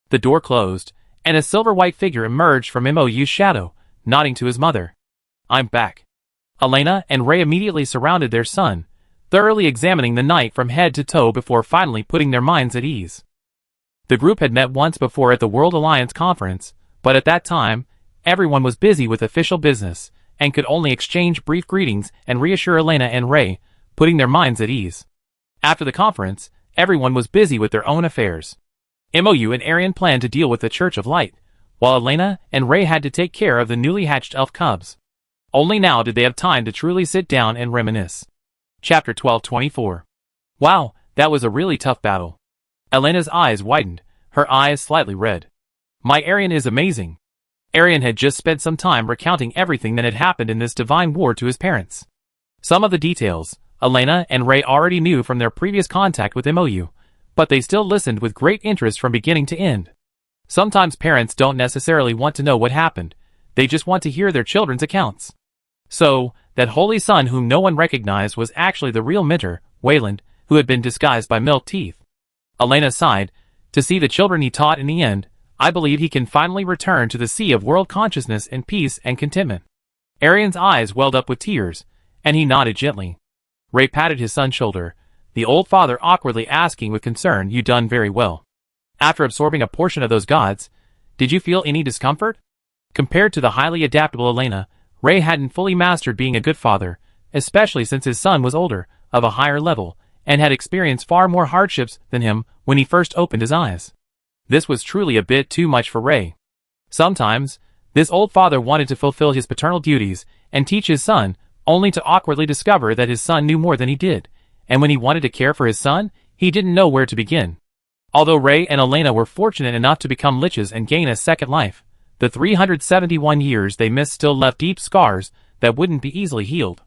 The door closed, and a silver-white figure emerged from Mou's shadow, nodding to his mother. I'm back. Elena and Ray immediately surrounded their son, thoroughly examining the knight from head to toe before finally putting their minds at ease. The group had met once before at the World Alliance conference, but at that time, everyone was busy with official business, and could only exchange brief greetings and reassure Elena and Ray, putting their minds at ease. After the conference, everyone was busy with their own affairs. Mou and Arian planned to deal with the Church of Light, while Elena and Ray had to take care of the newly hatched elf cubs. Only now did they have time to truly sit down and reminisce. Chapter 1224. Wow, that was a really tough battle. Elena's eyes widened, her eyes slightly red. My Arian is amazing. Arian had just spent some time recounting everything that had happened in this divine war to his parents. Some of the details, Elena and Ray already knew from their previous contact with Mou, but they still listened with great interest from beginning to end. Sometimes parents don't necessarily want to know what happened, they just want to hear their children's accounts. So, that holy son whom no one recognized was actually the real mentor, Wayland, who had been disguised by milk teeth. Elena sighed. To see the children he taught in the end, I believe he can finally return to the sea of world consciousness in peace and contentment. Arian's eyes welled up with tears, and he nodded gently. Ray patted his son's shoulder, the old father awkwardly asking with concern, You done very well. After absorbing a portion of those gods, did you feel any discomfort? Compared to the highly adaptable Elena, Ray hadn't fully mastered being a good father, especially since his son was older, of a higher level, and had experienced far more hardships than him when he first opened his eyes. This was truly a bit too much for Ray. Sometimes, this old father wanted to fulfill his paternal duties and teach his son, only to awkwardly discover that his son knew more than he did, and when he wanted to care for his son, he didn't know where to begin. Although Ray and Elena were fortunate enough to become liches and gain a second life, the 371 years they missed still left deep scars that wouldn't be easily healed.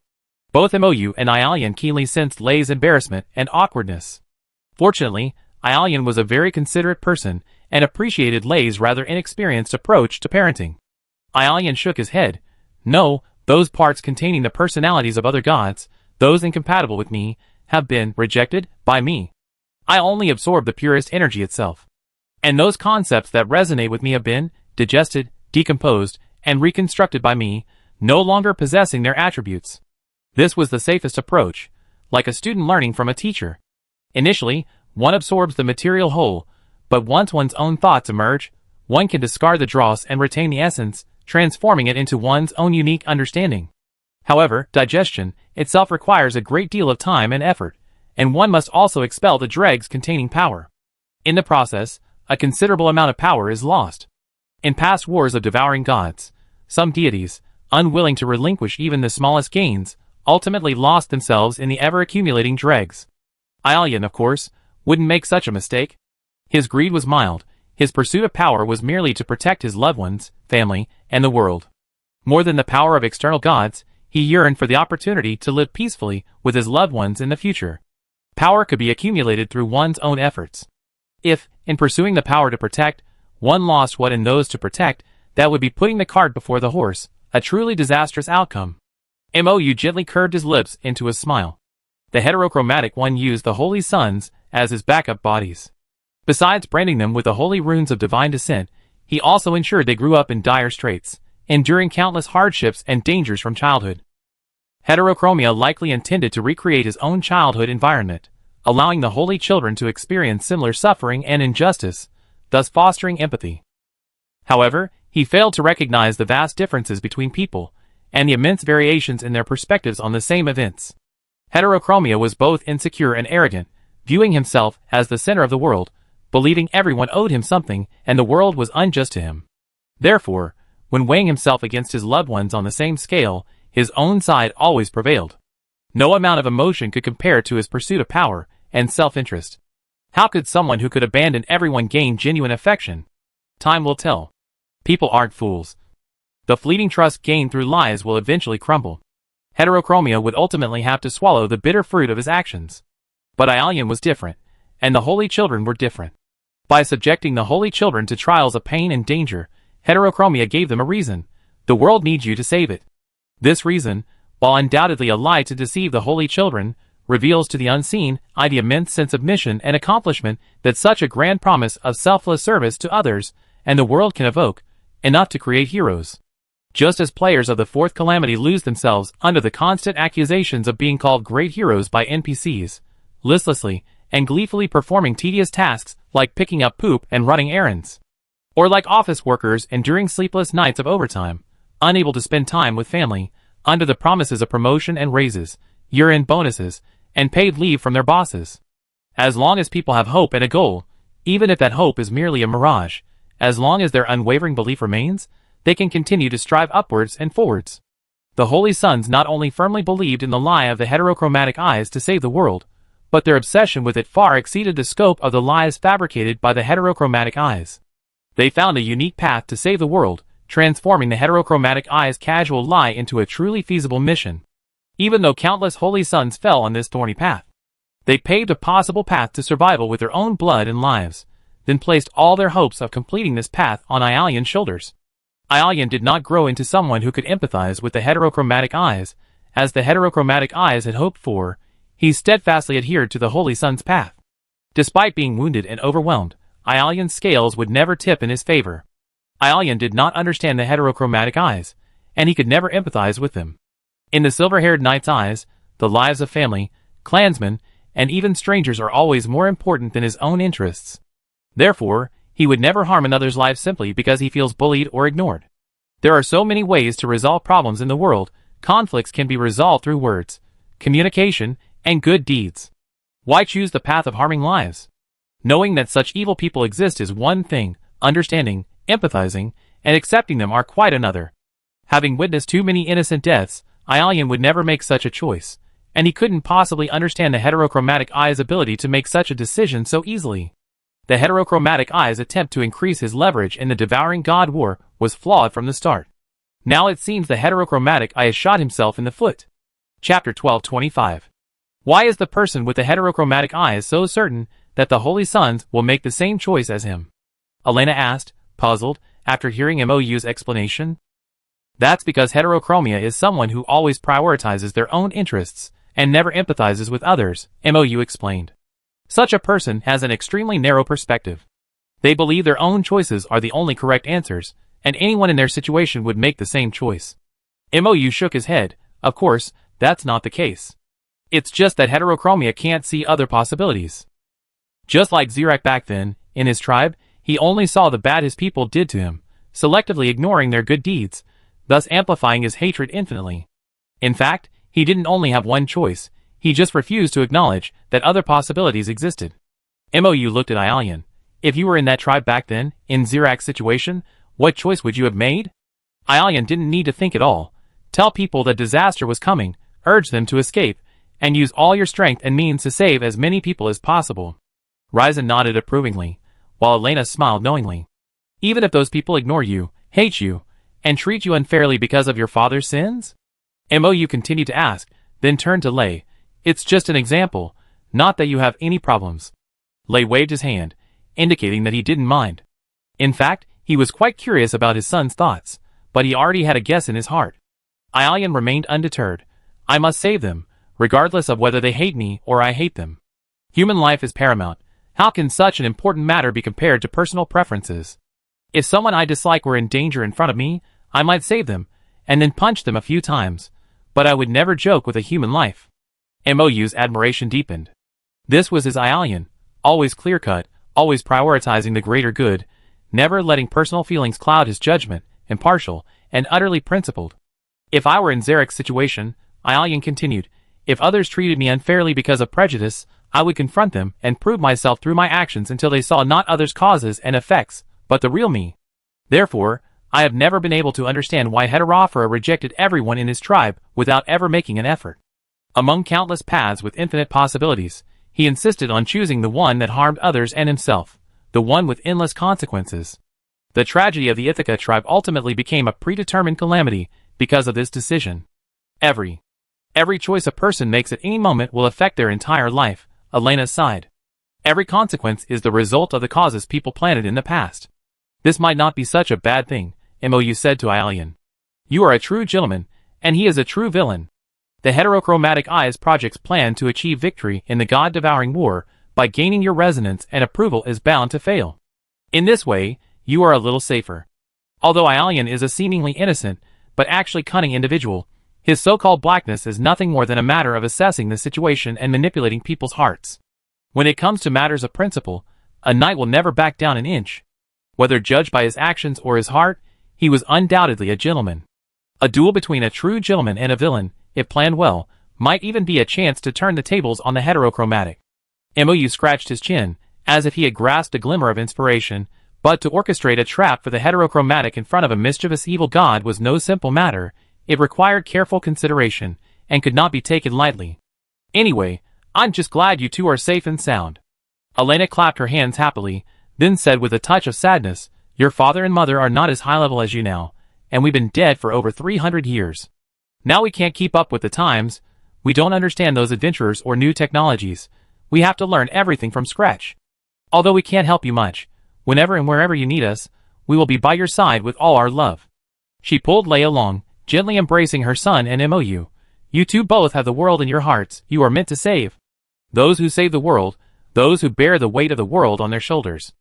Both Mou and Aelian keenly sensed Lei's embarrassment and awkwardness. Fortunately, Aelian was a very considerate person and appreciated Lei's rather inexperienced approach to parenting. Aelian shook his head. No, those parts containing the personalities of other gods, those incompatible with me, have been rejected by me. I only absorb the purest energy itself. And those concepts that resonate with me have been digested, decomposed, and reconstructed by me, no longer possessing their attributes. This was the safest approach, like a student learning from a teacher. Initially, One absorbs the material whole, but once one's own thoughts emerge, one can discard the dross and retain the essence, transforming it into one's own unique understanding. However, digestion itself requires a great deal of time and effort, and one must also expel the dregs containing power. In the process, a considerable amount of power is lost. In past wars of devouring gods, some deities, unwilling to relinquish even the smallest gains, ultimately lost themselves in the ever-accumulating dregs. Aelian, of course, wouldn't make such a mistake. His greed was mild, his pursuit of power was merely to protect his loved ones, family, and the world. More than the power of external gods, he yearned for the opportunity to live peacefully with his loved ones in the future. Power could be accumulated through one's own efforts. If, in pursuing the power to protect, one lost what in those to protect, that would be putting the cart before the horse, a truly disastrous outcome. Mou gently curved his lips into a smile. The heterochromatic one used the holy suns as his backup bodies. Besides branding them with the holy runes of divine descent, he also ensured they grew up in dire straits, enduring countless hardships and dangers from childhood. Heterochromia likely intended to recreate his own childhood environment, allowing the holy children to experience similar suffering and injustice, thus fostering empathy. However, he failed to recognize the vast differences between people, and the immense variations in their perspectives on the same events. Heterochromia was both insecure and arrogant, viewing himself as the center of the world, believing everyone owed him something and the world was unjust to him. Therefore, when weighing himself against his loved ones on the same scale, his own side always prevailed. No amount of emotion could compare to his pursuit of power and self-interest. How could someone who could abandon everyone gain genuine affection? Time will tell. People aren't fools. The fleeting trust gained through lies will eventually crumble. Heterochromia would ultimately have to swallow the bitter fruit of his actions. But Aelian was different, and the holy children were different. By subjecting the holy children to trials of pain and danger, Heterochromia gave them a reason. The world needs you to save it. This reason, while undoubtedly a lie to deceive the holy children, reveals to the unseen eye the immense sense of mission and accomplishment that such a grand promise of selfless service to others and the world can evoke, enough to create heroes. Just as players of the fourth calamity lose themselves under the constant accusations of being called great heroes by NPCs, listlessly and gleefully performing tedious tasks like picking up poop and running errands. Or like office workers enduring sleepless nights of overtime, unable to spend time with family, under the promises of promotion and raises, year-end bonuses, and paid leave from their bosses. As long as people have hope and a goal, even if that hope is merely a mirage, as long as their unwavering belief remains, they can continue to strive upwards and forwards. The holy sons not only firmly believed in the lie of the heterochromatic eyes to save the world, but their obsession with it far exceeded the scope of the lies fabricated by the heterochromatic eyes. They found a unique path to save the world, transforming the heterochromatic eyes' casual lie into a truly feasible mission. Even though countless holy sons fell on this thorny path, they paved a possible path to survival with their own blood and lives, then placed all their hopes of completing this path on Aelian's shoulders. Aelian did not grow into someone who could empathize with the heterochromatic eyes, as the heterochromatic eyes had hoped for. He steadfastly adhered to the holy son's path. Despite being wounded and overwhelmed, Aelian's scales would never tip in his favor. Aelian did not understand the heterochromatic eyes, and he could never empathize with them. In the silver-haired knight's eyes, the lives of family, clansmen, and even strangers are always more important than his own interests. Therefore, he would never harm another's life simply because he feels bullied or ignored. There are so many ways to resolve problems in the world. Conflicts can be resolved through words, communication, and good deeds. Why choose the path of harming lives? Knowing that such evil people exist is one thing, understanding, empathizing, and accepting them are quite another. Having witnessed too many innocent deaths, Aelian would never make such a choice, and he couldn't possibly understand the heterochromatic eye's ability to make such a decision so easily. The heterochromatic eye's attempt to increase his leverage in the devouring god war was flawed from the start. Now it seems the heterochromatic eye has shot himself in the foot. Chapter 1225. Why is the person with the heterochromatic eyes so certain that the holy sons will make the same choice as him? Elena asked, puzzled, after hearing Mou's explanation. That's because heterochromia is someone who always prioritizes their own interests and never empathizes with others, Mou explained. Such a person has an extremely narrow perspective. They believe their own choices are the only correct answers, and anyone in their situation would make the same choice. Mou shook his head. Of course, that's not the case. It's just that heterochromia can't see other possibilities. Just like Xerac back then, in his tribe, he only saw the bad his people did to him, selectively ignoring their good deeds, thus amplifying his hatred infinitely. In fact, he didn't only have one choice, he just refused to acknowledge that other possibilities existed. MOU looked at Ialian. If you were in that tribe back then, in Xerac's situation, what choice would you have made? Ialian didn't need to think at all. Tell people that disaster was coming, urge them to escape, and use all your strength and means to save as many people as possible. Ryzen nodded approvingly, while Elena smiled knowingly. Even if those people ignore you, hate you, and treat you unfairly because of your father's sins? MOU continued to ask, then turned to Lei. It's just an example, not that you have any problems. Lei waved his hand, indicating that he didn't mind. In fact, he was quite curious about his son's thoughts, but he already had a guess in his heart. Ialian remained undeterred. I must save them, regardless of whether they hate me or I hate them. Human life is paramount. How can such an important matter be compared to personal preferences? If someone I dislike were in danger in front of me, I might save them, and then punch them a few times, but I would never joke with a human life. MOU's admiration deepened. This was his Ialian, always clear-cut, always prioritizing the greater good, never letting personal feelings cloud his judgment, impartial, and utterly principled. If I were in Xerac's situation, Ialian continued, if others treated me unfairly because of prejudice, I would confront them and prove myself through my actions until they saw not others' causes and effects, but the real me. Therefore, I have never been able to understand why Heterophora rejected everyone in his tribe without ever making an effort. Among countless paths with infinite possibilities, he insisted on choosing the one that harmed others and himself, the one with endless consequences. The tragedy of the Ithaca tribe ultimately became a predetermined calamity because of this decision. Every choice a person makes at any moment will affect their entire life, Elena sighed. Every consequence is the result of the causes people planted in the past. This might not be such a bad thing, MOU said to Ialian. You are a true gentleman, and he is a true villain. The Heterochromatic Eyes Project's plan to achieve victory in the God-devouring war by gaining your resonance and approval is bound to fail. In this way, you are a little safer. Although Ialian is a seemingly innocent, but actually cunning individual, his so-called blackness is nothing more than a matter of assessing the situation and manipulating people's hearts. When it comes to matters of principle, a knight will never back down an inch. Whether judged by his actions or his heart, he was undoubtedly a gentleman. A duel between a true gentleman and a villain, if planned well, might even be a chance to turn the tables on the heterochromatic. MOU scratched his chin, as if he had grasped a glimmer of inspiration, but to orchestrate a trap for the heterochromatic in front of a mischievous evil god was no simple matter. It required careful consideration, and could not be taken lightly. Anyway, I'm just glad you two are safe and sound. Elena clapped her hands happily, then said with a touch of sadness, your father and mother are not as high level as you now, and we've been dead for over 300 years. Now we can't keep up with the times, we don't understand those adventurers or new technologies, we have to learn everything from scratch. Although we can't help you much, whenever and wherever you need us, we will be by your side with all our love. She pulled Lei along, gently embracing her son and MOU. You two both have the world in your hearts, you are meant to save. Those who save the world, those who bear the weight of the world on their shoulders.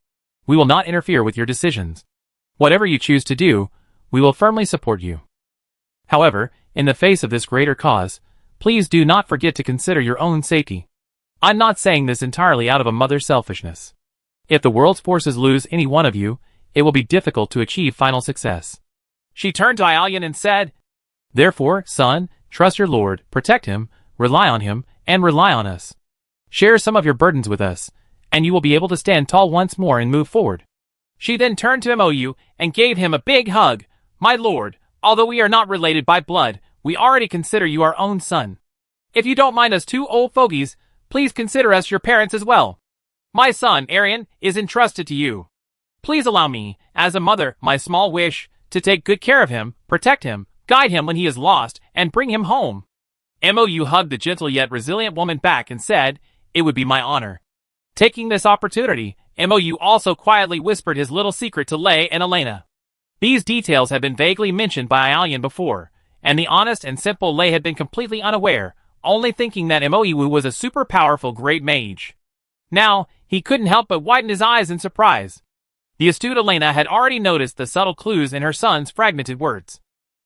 We will not interfere with your decisions. Whatever you choose to do, we will firmly support you. However, in the face of this greater cause, please do not forget to consider your own safety. I'm not saying this entirely out of a mother's selfishness. If the world's forces lose any one of you, it will be difficult to achieve final success. She turned to Ialian and said, Therefore, son, trust your Lord, protect him, rely on him, and rely on us. Share some of your burdens with us, and you will be able to stand tall once more and move forward. She then turned to MOU and gave him a big hug. My lord, although we are not related by blood, we already consider you our own son. If you don't mind us two old fogies, please consider us your parents as well. My son, Arian, is entrusted to you. Please allow me, as a mother, my small wish, to take good care of him, protect him, guide him when he is lost, and bring him home. MOU hugged the gentle yet resilient woman back and said, It would be my honor. Taking this opportunity, MOU also quietly whispered his little secret to Lei and Elena. These details had been vaguely mentioned by Ialian before, and the honest and simple Lei had been completely unaware, only thinking that MOU was a super powerful great mage. Now, he couldn't help but widen his eyes in surprise. The astute Elena had already noticed the subtle clues in her son's fragmented words.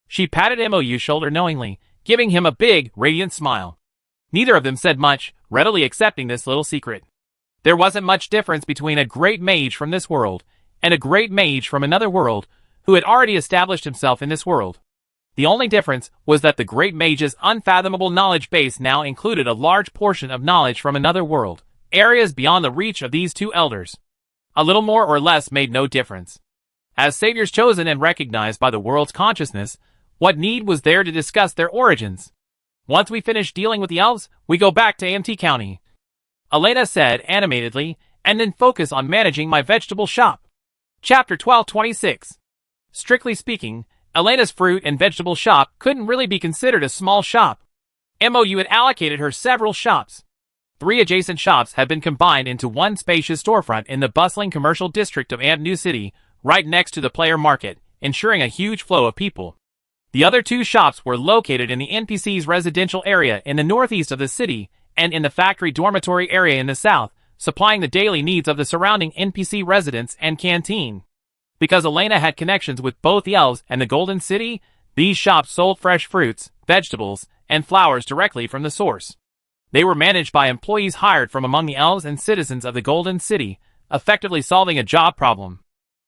She patted MOU's shoulder knowingly, giving him a big, radiant smile. Neither of them said much, readily accepting this little secret. There wasn't much difference between a great mage from this world and a great mage from another world who had already established himself in this world. The only difference was that the great mage's unfathomable knowledge base now included a large portion of knowledge from another world, areas beyond the reach of these two elders. A little more or less made no difference. As saviors chosen and recognized by the world's consciousness, what need was there to discuss their origins? Once we finish dealing with the elves, we go back to AMT County, Elena said animatedly, and then focus on managing my vegetable shop. Chapter 1226. Strictly speaking, Elena's fruit and vegetable shop couldn't really be considered a small shop. MOU had allocated her several shops. 3 adjacent shops had been combined into one spacious storefront in the bustling commercial district of Ant New City, right next to the player market, ensuring a huge flow of people. The other 2 shops were located in the NPC's residential area in the northeast of the city and in the factory dormitory area in the south, supplying the daily needs of the surrounding NPC residents and canteen. Because Elena had connections with both the elves and the Golden City, these shops sold fresh fruits, vegetables, and flowers directly from the source. They were managed by employees hired from among the elves and citizens of the Golden City, effectively solving a job problem.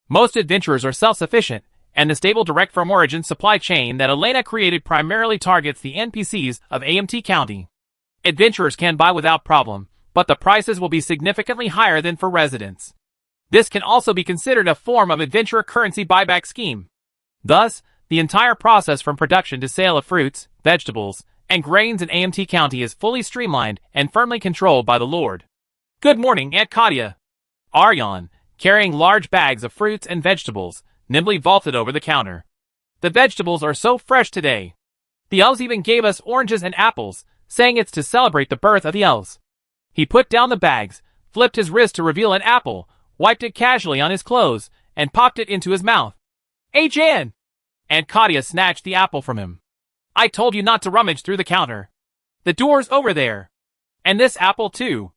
Most adventurers are self-sufficient, and the stable direct-from-origin supply chain that Elena created primarily targets the NPCs of AMT County. Adventurers can buy without problem, but the prices will be significantly higher than for residents. This can also be considered a form of adventurer currency buyback scheme. Thus, the entire process from production to sale of fruits, vegetables, and grains in AMT County is fully streamlined and firmly controlled by the Lord. Good morning, Aunt Katia. Aryan, carrying large bags of fruits and vegetables, nimbly vaulted over the counter. The vegetables are so fresh today. The elves even gave us oranges and apples, saying it's to celebrate the birth of the elves. He put down the bags, flipped his wrist to reveal an apple, wiped it casually on his clothes, and popped it into his mouth. Hey, Jan! Aunt Katia snatched the apple from him. I told you not to rummage through the counter. The door's over there. And this apple, too.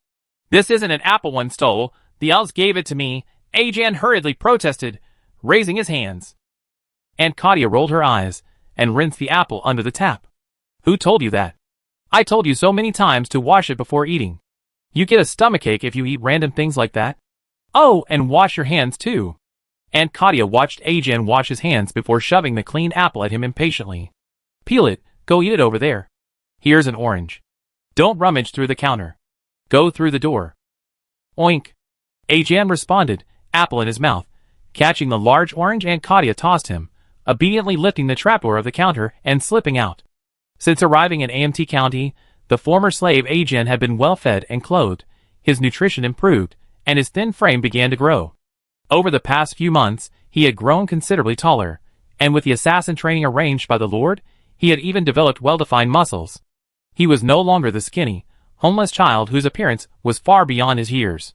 This isn't an apple one stole. The elves gave it to me, Ajan hurriedly protested, raising his hands. Aunt Katia rolled her eyes and rinsed the apple under the tap. Who told you that? I told you so many times to wash it before eating. You get a stomachache if you eat random things like that. Oh, and wash your hands too. Aunt Katia watched Ajan wash his hands before shoving the clean apple at him impatiently. Peel it, go eat it over there. Here's an orange. Don't rummage through the counter. Go through the door. Oink. Ajan responded, apple in his mouth, catching the large orange Aunt Katia tossed him, obediently lifting the trapdoor of the counter and slipping out. Since arriving in AMT County, the former slave Ajan had been well fed and clothed, his nutrition improved, and his thin frame began to grow. Over the past few months, he had grown considerably taller, and with the assassin training arranged by the Lord, he had even developed well-defined muscles. He was no longer the skinny, homeless child whose appearance was far beyond his years.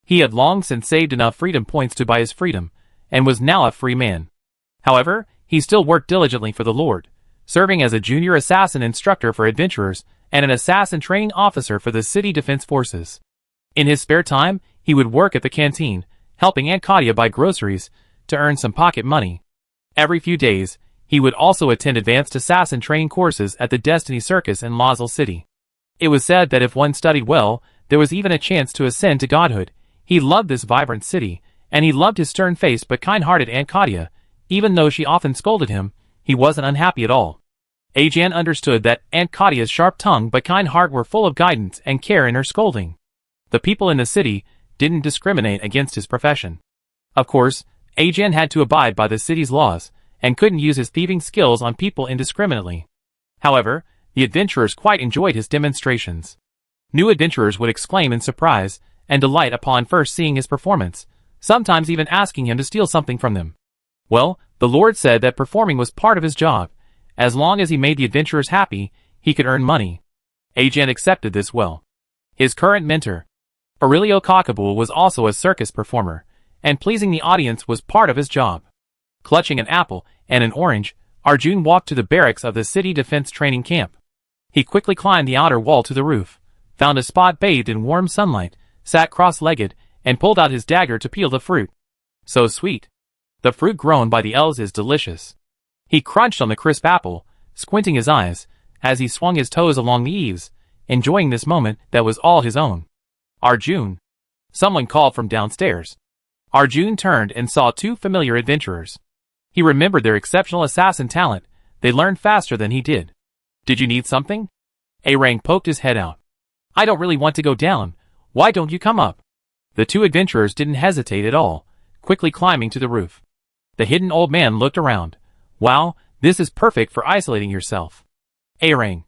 He had long since saved enough freedom points to buy his freedom, and was now a free man. However, he still worked diligently for the Lord, serving as a junior assassin instructor for adventurers and an assassin training officer for the city defense forces. In his spare time, he would work at the canteen, helping Aunt Katia buy groceries to earn some pocket money. Every few days, he would also attend advanced assassin training courses at the Destiny Circus in Losel City. It was said that if one studied well, there was even a chance to ascend to godhood. He loved this vibrant city, and he loved his stern-faced but kind-hearted Aunt Katia. Even though she often scolded him, he wasn't unhappy at all. Ajan understood that Aunt Katia's sharp tongue but kind heart were full of guidance and care in her scolding. The people in the city didn't discriminate against his profession. Of course, Ajan had to abide by the city's laws, and couldn't use his thieving skills on people indiscriminately. However, the adventurers quite enjoyed his demonstrations. New adventurers would exclaim in surprise and delight upon first seeing his performance, sometimes even asking him to steal something from them. Well, the Lord said that performing was part of his job. As long as he made the adventurers happy, he could earn money. Ajan accepted this well. His current mentor, Aurelio Cockaboo, was also a circus performer, and pleasing the audience was part of his job. Clutching an apple and an orange, Arjun walked to the barracks of the city defense training camp. He quickly climbed the outer wall to the roof, found a spot bathed in warm sunlight, sat cross-legged, and pulled out his dagger to peel the fruit. So sweet. The fruit grown by the elves is delicious. He crunched on the crisp apple, squinting his eyes, as he swung his toes along the eaves, enjoying this moment that was all his own. Arjun. Someone called from downstairs. Arjun turned and saw two familiar adventurers. He remembered their exceptional assassin talent. They learned faster than he did. Did you need something? Arang poked his head out. I don't really want to go down. Why don't you come up? The two adventurers didn't hesitate at all, quickly climbing to the roof. The hidden old man looked around. Wow, this is perfect for isolating yourself. Arang? ?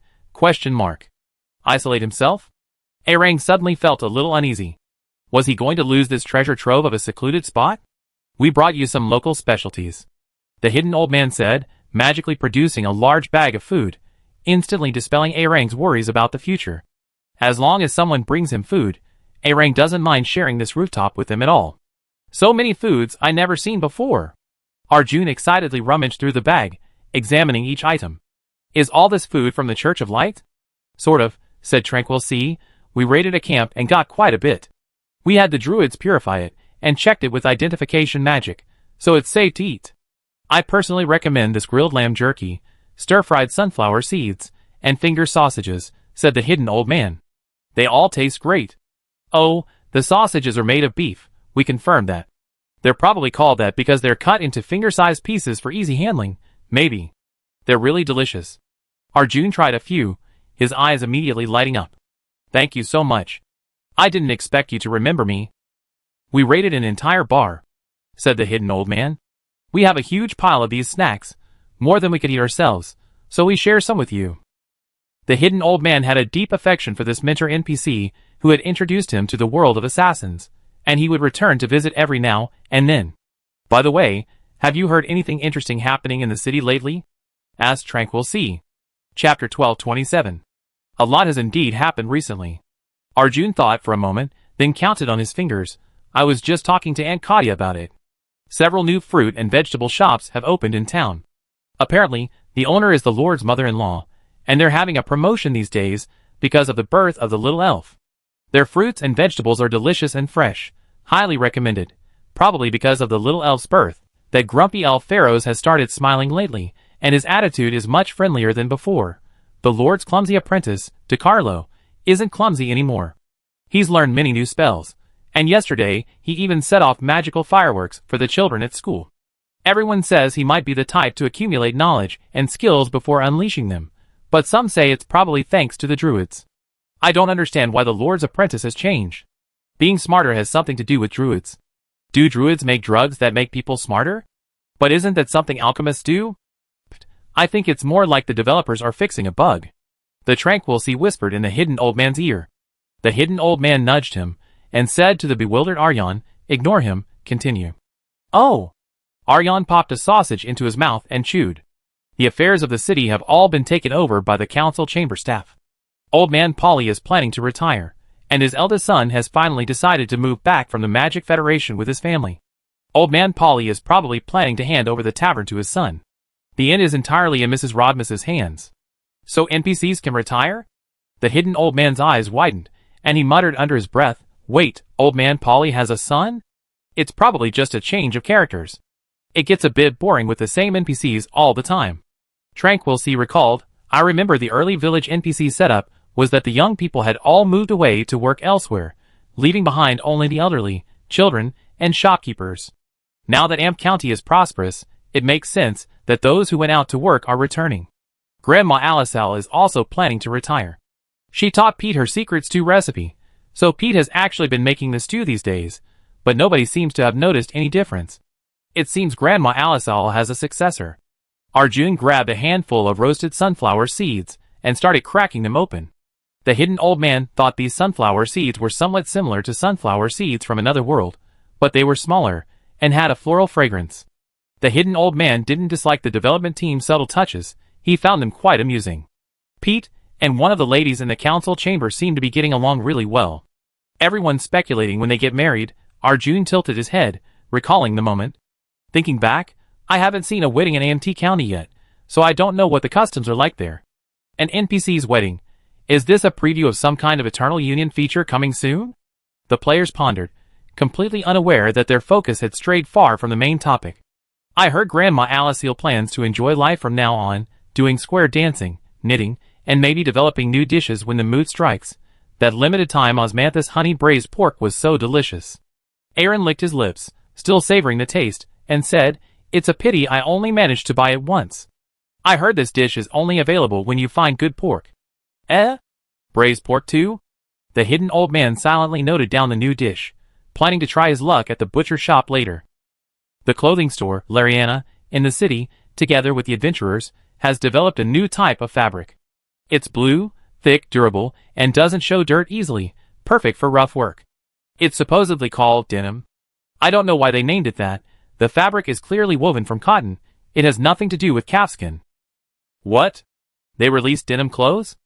Isolate himself? Arang suddenly felt a little uneasy. Was he going to lose this treasure trove of a secluded spot? We brought you some local specialties. The hidden old man said, magically producing a large bag of food, instantly dispelling Arang's worries about the future. As long as someone brings him food, Arang doesn't mind sharing this rooftop with them at all. So many foods I never seen before. Arjun excitedly rummaged through the bag, examining each item. Is all this food from the Church of Light? Sort of, said Tranquil Sea. We raided a camp and got quite a bit. We had the druids purify it, and checked it with identification magic, so it's safe to eat. I personally recommend this grilled lamb jerky, stir-fried sunflower seeds, and finger sausages, said the hidden old man. They all taste great. Oh, the sausages are made of beef, we confirmed that. They're probably called that because they're cut into finger-sized pieces for easy handling, maybe. They're really delicious. Arjun tried a few, his eyes immediately lighting up. Thank you so much. I didn't expect you to remember me. We raided an entire bar, said the hidden old man. We have a huge pile of these snacks, more than we could eat ourselves, so we share some with you. The hidden old man had a deep affection for this mentor NPC who had introduced him to the world of assassins, and he would return to visit every now and then. By the way, have you heard anything interesting happening in the city lately? Asked Tranquil Sea. Chapter 1227. A lot has indeed happened recently. Arjun thought for a moment, then counted on his fingers. I was just talking to Aunt Katia about it. Several new fruit and vegetable shops have opened in town. Apparently, the owner is the Lord's mother-in-law, and they're having a promotion these days because of the birth of the little elf. Their fruits and vegetables are delicious and fresh, highly recommended, probably because of the little elf's birth. That grumpy elf Pharaohs has started smiling lately, and his attitude is much friendlier than before. The Lord's clumsy apprentice, DeCarlo, isn't clumsy anymore. He's learned many new spells, and yesterday he even set off magical fireworks for the children at school. Everyone says he might be the type to accumulate knowledge and skills before unleashing them, but some say it's probably thanks to the druids. I don't understand why the Lord's apprentice has changed. Being smarter has something to do with druids. Do druids make drugs that make people smarter? But isn't that something alchemists do? I think it's more like the developers are fixing a bug. The Tranquil Sea whispered in the hidden old man's ear. The hidden old man nudged him, and said to the bewildered Aryan, ignore him, continue. Oh! Aryan popped a sausage into his mouth and chewed. The affairs of the city have all been taken over by the council chamber staff. Old man Polly is planning to retire, and his eldest son has finally decided to move back from the Magic Federation with his family. Old man Polly is probably planning to hand over the tavern to his son. The inn is entirely in Mrs. Rodmus's hands. So NPCs can retire? The hidden old man's eyes widened, and he muttered under his breath, wait, old man Polly has a son? It's probably just a change of characters. It gets a bit boring with the same NPCs all the time. Tranquil Sea recalled, I remember the early village NPC setup was that the young people had all moved away to work elsewhere, leaving behind only the elderly, children, and shopkeepers. Now that Amp County is prosperous, it makes sense that those who went out to work are returning. Grandma Alisal is also planning to retire. She taught Pete her secret stew recipe, so Pete has actually been making the stew these days, but nobody seems to have noticed any difference. It seems Grandma Alisal has a successor. Arjun grabbed a handful of roasted sunflower seeds and started cracking them open. The hidden old man thought these sunflower seeds were somewhat similar to sunflower seeds from another world, but they were smaller and had a floral fragrance. The hidden old man didn't dislike the development team's subtle touches, he found them quite amusing. Pete and one of the ladies in the council chamber seemed to be getting along really well. Everyone's speculating when they get married. Arjun tilted his head, recalling the moment. Thinking back, I haven't seen a wedding in AMT County yet, so I don't know what the customs are like there. An NPC's wedding. Is this a preview of some kind of Eternal Union feature coming soon? The players pondered, completely unaware that their focus had strayed far from the main topic. I heard Grandma Aliceel plans to enjoy life from now on, doing square dancing, knitting, and maybe developing new dishes when the mood strikes. That limited-time osmanthus honey braised pork was so delicious. Aaron licked his lips, still savoring the taste, and said, "It's a pity I only managed to buy it once. I heard this dish is only available when you find good pork." "Eh? Braised pork too?" The hidden old man silently noted down the new dish, planning to try his luck at the butcher shop later. The clothing store, Lariana, in the city, together with the adventurers, has developed a new type of fabric. It's blue, thick, durable, and doesn't show dirt easily, perfect for rough work. It's supposedly called denim. I don't know why they named it that. The fabric is clearly woven from cotton. It has nothing to do with calfskin. What? They released denim clothes?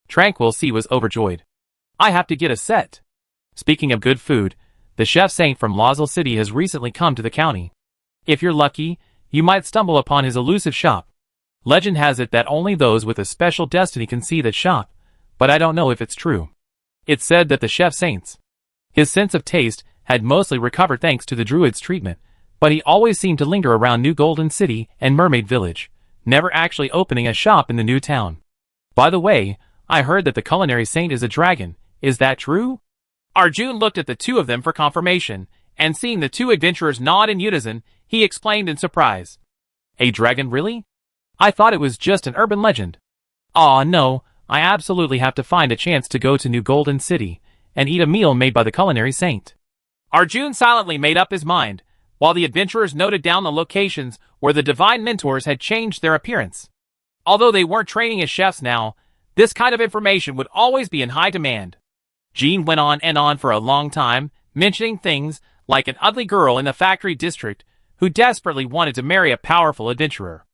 Tranquil Sea was overjoyed. I have to get a set. Speaking of good food, the chef saint from Lawsell City has recently come to the county. If you're lucky, you might stumble upon his elusive shop. Legend has it that only those with a special destiny can see that shop, but I don't know if it's true. It's said that the chef saint's his sense of taste had mostly recovered thanks to the druid's treatment, but he always seemed to linger around New Golden City and Mermaid Village, never actually opening a shop in the new town. By the way, I heard that the culinary saint is a dragon. Is that true? Arjun looked at the two of them for confirmation, and seeing the two adventurers nod in unison, he exclaimed in surprise. A dragon, really? I thought it was just an urban legend. Aw, no, I absolutely have to find a chance to go to New Golden City and eat a meal made by the culinary saint. Arjun silently made up his mind, while the adventurers noted down the locations where the divine mentors had changed their appearance. Although they weren't training as chefs now, this kind of information would always be in high demand. Jean went on and on for a long time, mentioning things like an ugly girl in the factory district who desperately wanted to marry a powerful adventurer.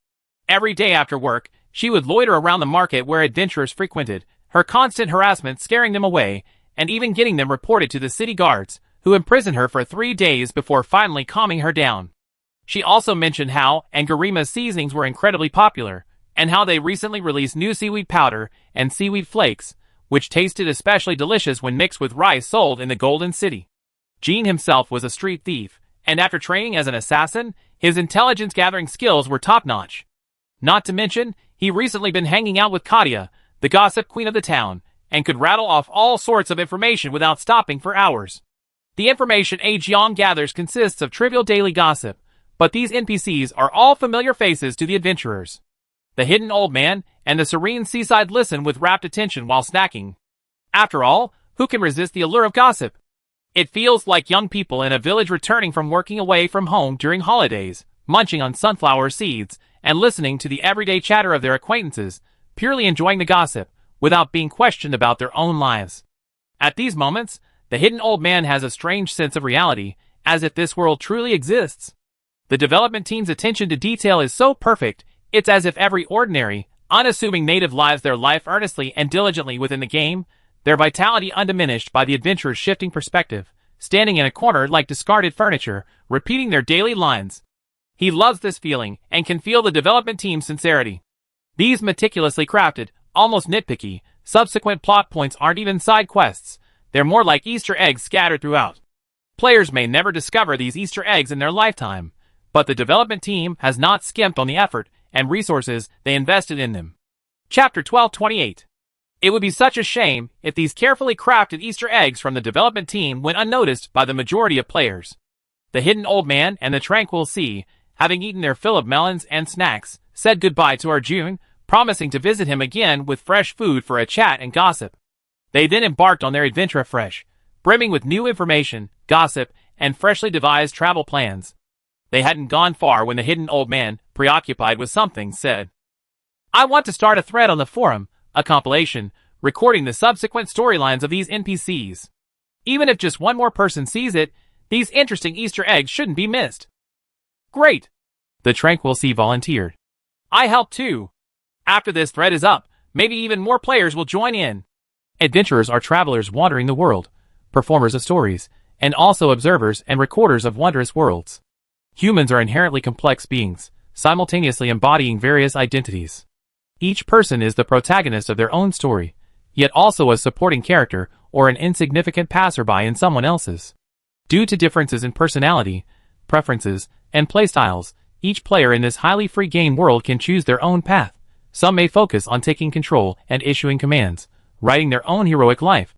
Every day after work, she would loiter around the market where adventurers frequented, her constant harassment scaring them away, and even getting them reported to the city guards, who imprisoned her for 3 days before finally calming her down. She also mentioned how Angarima's seasonings were incredibly popular, and how they recently released new seaweed powder and seaweed flakes, which tasted especially delicious when mixed with rice sold in the Golden City. Jean himself was a street thief, and after training as an assassin, his intelligence-gathering skills were top-notch. Not to mention, he recently been hanging out with Katia, the gossip queen of the town, and could rattle off all sorts of information without stopping for hours. The information A. Jiang gathers consists of trivial daily gossip, but these NPCs are all familiar faces to the adventurers. The hidden old man and the serene seaside listen with rapt attention while snacking. After all, who can resist the allure of gossip? It feels like young people in a village returning from working away from home during holidays, munching on sunflower seeds, and listening to the everyday chatter of their acquaintances, purely enjoying the gossip, without being questioned about their own lives. At these moments, the hidden old man has a strange sense of reality, as if this world truly exists. The development team's attention to detail is so perfect, it's as if every ordinary, unassuming native lives their life earnestly and diligently within the game, their vitality undiminished by the adventurer's shifting perspective, standing in a corner like discarded furniture, repeating their daily lines. He loves this feeling, and can feel the development team's sincerity. These meticulously crafted, almost nitpicky, subsequent plot points aren't even side quests, they're more like Easter eggs scattered throughout. Players may never discover these Easter eggs in their lifetime, but the development team has not skimped on the effort and resources they invested in them. Chapter 1228. It would be such a shame if these carefully crafted Easter eggs from the development team went unnoticed by the majority of players. The hidden old man and the tranquil sea, having eaten their fill of melons and snacks, said goodbye to Arjun, promising to visit him again with fresh food for a chat and gossip. They then embarked on their adventure afresh, brimming with new information, gossip, and freshly devised travel plans. They hadn't gone far when the hidden old man, preoccupied with something, said, "I want to start a thread on the forum, a compilation, recording the subsequent storylines of these NPCs. Even if just one more person sees it, these interesting Easter eggs shouldn't be missed." "Great," the Tranquil Sea volunteered. "I help too. After this thread is up, maybe even more players will join in." Adventurers are travelers wandering the world, performers of stories, and also observers and recorders of wondrous worlds. Humans are inherently complex beings, simultaneously embodying various identities. Each person is the protagonist of their own story, yet also a supporting character or an insignificant passerby in someone else's. Due to differences in personality, preferences, and playstyles, each player in this highly free game world can choose their own path. Some may focus on taking control and issuing commands, writing their own heroic life.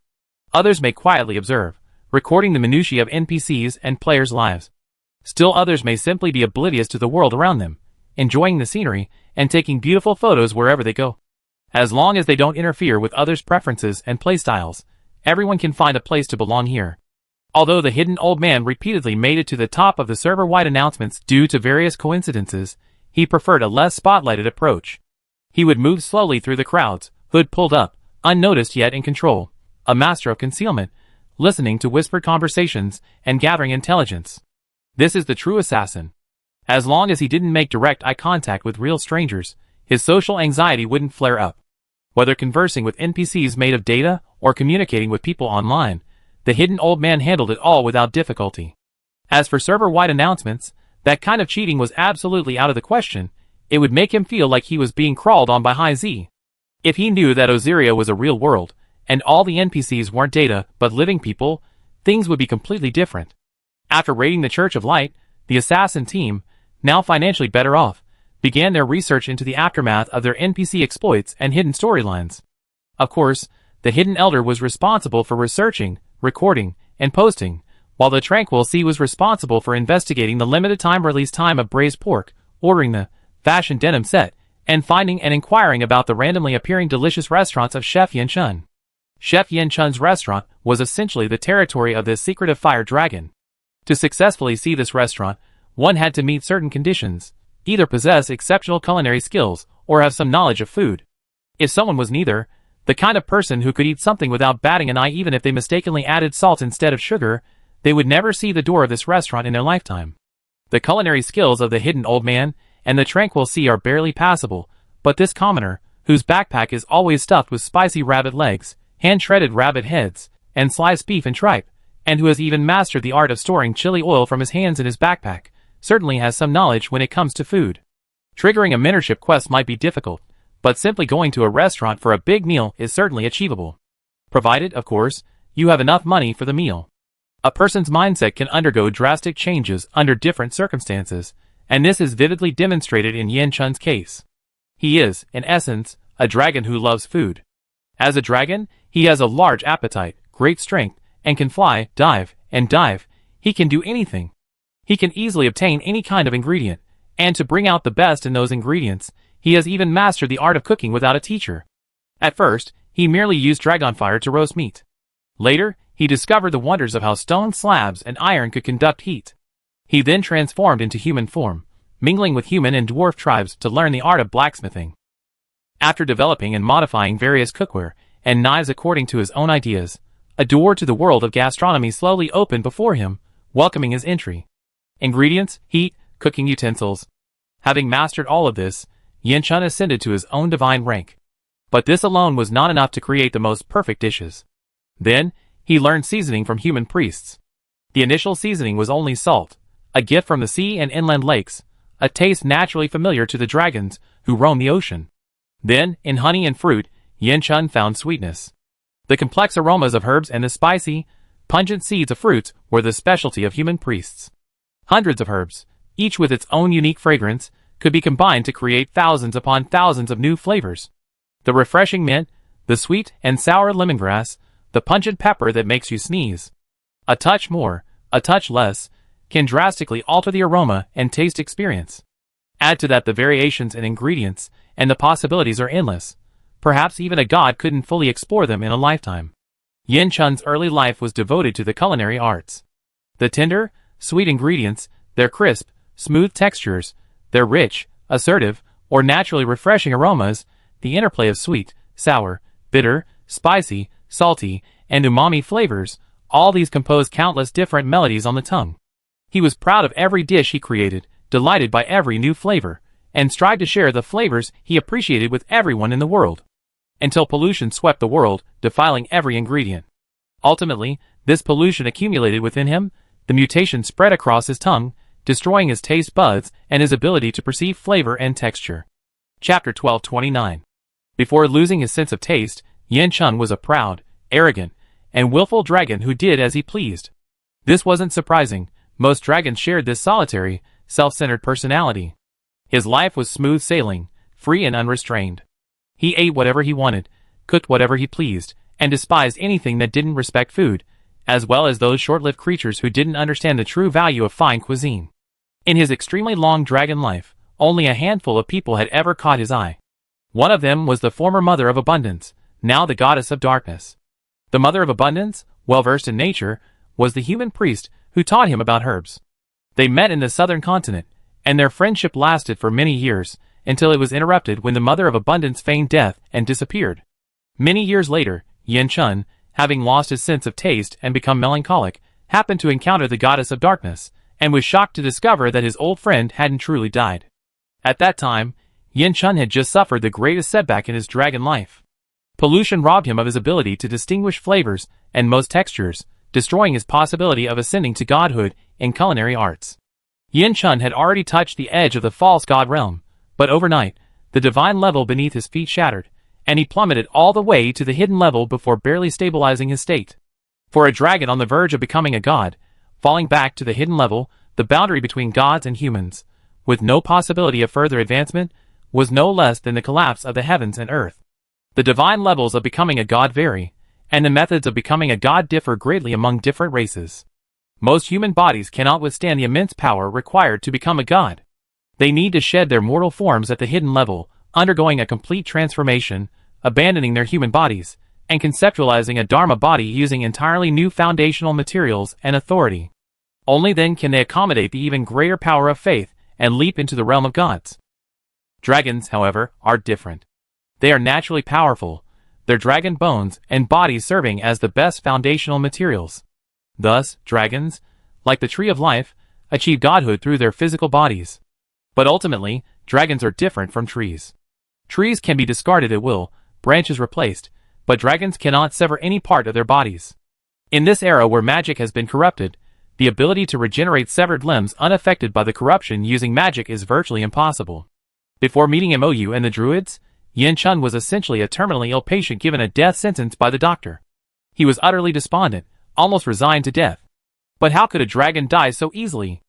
Others may quietly observe, recording the minutiae of NPCs and players' lives. Still others may simply be oblivious to the world around them, enjoying the scenery and taking beautiful photos wherever they go. As long as they don't interfere with others' preferences and playstyles, everyone can find a place to belong here. Although the hidden old man repeatedly made it to the top of the server-wide announcements due to various coincidences, he preferred a less spotlighted approach. He would move slowly through the crowds, hood pulled up, unnoticed yet in control, a master of concealment, listening to whispered conversations and gathering intelligence. This is the true assassin. As long as he didn't make direct eye contact with real strangers, his social anxiety wouldn't flare up. Whether conversing with NPCs made of data or communicating with people online, the hidden old man handled it all without difficulty. As for server-wide announcements, that kind of cheating was absolutely out of the question. It would make him feel like he was being crawled on by High Z. If he knew that Osiria was a real world, and all the NPCs weren't data but living people, things would be completely different. After raiding the Church of Light, the assassin team, now financially better off, began their research into the aftermath of their NPC exploits and hidden storylines. Of course, the Hidden Elder was responsible for researching, recording, and posting, while the Tranquil Sea was responsible for investigating the limited time release time of braised pork, ordering the fashion denim set, and finding and inquiring about the randomly appearing delicious restaurants of Chef Yen Chun. Chef Yen Chun's restaurant was essentially the territory of the secretive fire dragon. To successfully see this restaurant, one had to meet certain conditions, either possess exceptional culinary skills or have some knowledge of food. If someone was neither, the kind of person who could eat something without batting an eye even if they mistakenly added salt instead of sugar, they would never see the door of this restaurant in their lifetime. The culinary skills of the hidden old man and the Tranquil Sea are barely passable, but this commoner, whose backpack is always stuffed with spicy rabbit legs, hand-shredded rabbit heads, and sliced beef and tripe, and who has even mastered the art of storing chili oil from his hands in his backpack, certainly has some knowledge when it comes to food. Triggering a mentorship quest might be difficult, but simply going to a restaurant for a big meal is certainly achievable. Provided, of course, you have enough money for the meal. A person's mindset can undergo drastic changes under different circumstances, and this is vividly demonstrated in Yen Chun's case. He is, in essence, a dragon who loves food. As a dragon, he has a large appetite, great strength, and can fly, dive, and dive. He can do anything. He can easily obtain any kind of ingredient, and to bring out the best in those ingredients, he has even mastered the art of cooking without a teacher. At first, he merely used dragonfire to roast meat. Later, he discovered the wonders of how stone slabs and iron could conduct heat. He then transformed into human form, mingling with human and dwarf tribes to learn the art of blacksmithing. After developing and modifying various cookware and knives according to his own ideas, a door to the world of gastronomy slowly opened before him, welcoming his entry. Ingredients, heat, cooking utensils. Having mastered all of this, Yen Chun ascended to his own divine rank. But this alone was not enough to create the most perfect dishes. Then, he learned seasoning from human priests. The initial seasoning was only salt, a gift from the sea and inland lakes, a taste naturally familiar to the dragons who roam the ocean. Then, in honey and fruit, Yen Chun found sweetness. The complex aromas of herbs and the spicy, pungent seeds of fruits were the specialty of human priests. Hundreds of herbs, each with its own unique fragrance, could be combined to create thousands upon thousands of new flavors. The refreshing mint, the sweet and sour lemongrass, the pungent pepper that makes you sneeze. A touch more, a touch less, can drastically alter the aroma and taste experience. Add to that the variations in ingredients, and the possibilities are endless. Perhaps even a god couldn't fully explore them in a lifetime. Yen Chun's early life was devoted to the culinary arts. The tender, sweet ingredients, their crisp, smooth textures, their rich, assertive, or naturally refreshing aromas, the interplay of sweet, sour, bitter, spicy, salty, and umami flavors, all these composed countless different melodies on the tongue. He was proud of every dish he created, delighted by every new flavor, and strived to share the flavors he appreciated with everyone in the world. Until pollution swept the world, defiling every ingredient. Ultimately, this pollution accumulated within him, the mutation spread across his tongue, destroying his taste buds and his ability to perceive flavor and texture. Chapter 1229. Before losing his sense of taste, Yen Chun was a proud, arrogant, and willful dragon who did as he pleased. This wasn't surprising. Most dragons shared this solitary, self-centered personality. His life was smooth sailing, free and unrestrained. He ate whatever he wanted, cooked whatever he pleased, and despised anything that didn't respect food, as well as those short-lived creatures who didn't understand the true value of fine cuisine. In his extremely long dragon life, only a handful of people had ever caught his eye. One of them was the former Mother of Abundance, now the Goddess of Darkness. The Mother of Abundance, well-versed in nature, was the human priest who taught him about herbs. They met in the southern continent, and their friendship lasted for many years, until it was interrupted when the Mother of Abundance feigned death and disappeared. Many years later, Yin Chun, having lost his sense of taste and become melancholic, happened to encounter the Goddess of Darkness, and was shocked to discover that his old friend hadn't truly died. At that time, Yin Chun had just suffered the greatest setback in his dragon life. Pollution robbed him of his ability to distinguish flavors and most textures, destroying his possibility of ascending to godhood in culinary arts. Yin Chun had already touched the edge of the false god realm, but overnight, the divine level beneath his feet shattered, and he plummeted all the way to the hidden level before barely stabilizing his state. For a dragon on the verge of becoming a god, falling back to the hidden level, the boundary between gods and humans, with no possibility of further advancement, was no less than the collapse of the heavens and earth. The divine levels of becoming a god vary, and the methods of becoming a god differ greatly among different races. Most human bodies cannot withstand the immense power required to become a god. They need to shed their mortal forms at the hidden level, undergoing a complete transformation, abandoning their human bodies, and conceptualizing a dharma body using entirely new foundational materials and authority. Only then can they accommodate the even greater power of faith and leap into the realm of gods. Dragons, however, are different. They are naturally powerful, their dragon bones and bodies serving as the best foundational materials. Thus, dragons, like the tree of life, achieve godhood through their physical bodies. But ultimately, dragons are different from trees. Trees can be discarded at will, branches replaced, but dragons cannot sever any part of their bodies. In this era where magic has been corrupted, the ability to regenerate severed limbs unaffected by the corruption using magic is virtually impossible. Before meeting Mou and the Druids, Yin Chun was essentially a terminally ill patient given a death sentence by the doctor. He was utterly despondent, almost resigned to death. But how could a dragon die so easily?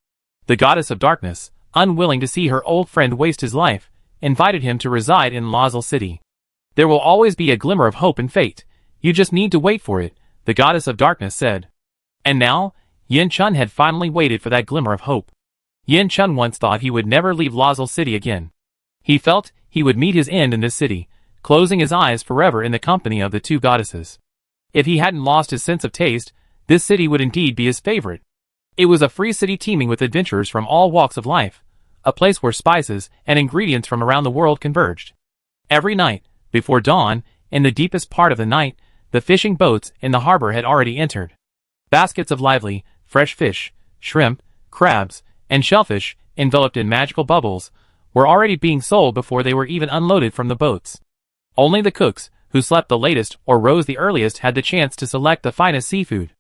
The Goddess of Darkness, unwilling to see her old friend waste his life, invited him to reside in Lawsel City. There will always be a glimmer of hope and fate. You just need to wait for it, the Goddess of Darkness said. And now, Yin Chun had finally waited for that glimmer of hope. Yin Chun once thought he would never leave Lawsel City again. He felt he would meet his end in this city, closing his eyes forever in the company of the two goddesses. If he hadn't lost his sense of taste, this city would indeed be his favorite. It was a free city teeming with adventurers from all walks of life, a place where spices and ingredients from around the world converged. Every night, before dawn, in the deepest part of the night, the fishing boats in the harbor had already entered. Baskets of lively, fresh fish, shrimp, crabs, and shellfish, enveloped in magical bubbles, were already being sold before they were even unloaded from the boats. Only the cooks, who slept the latest or rose the earliest, had the chance to select the finest seafood.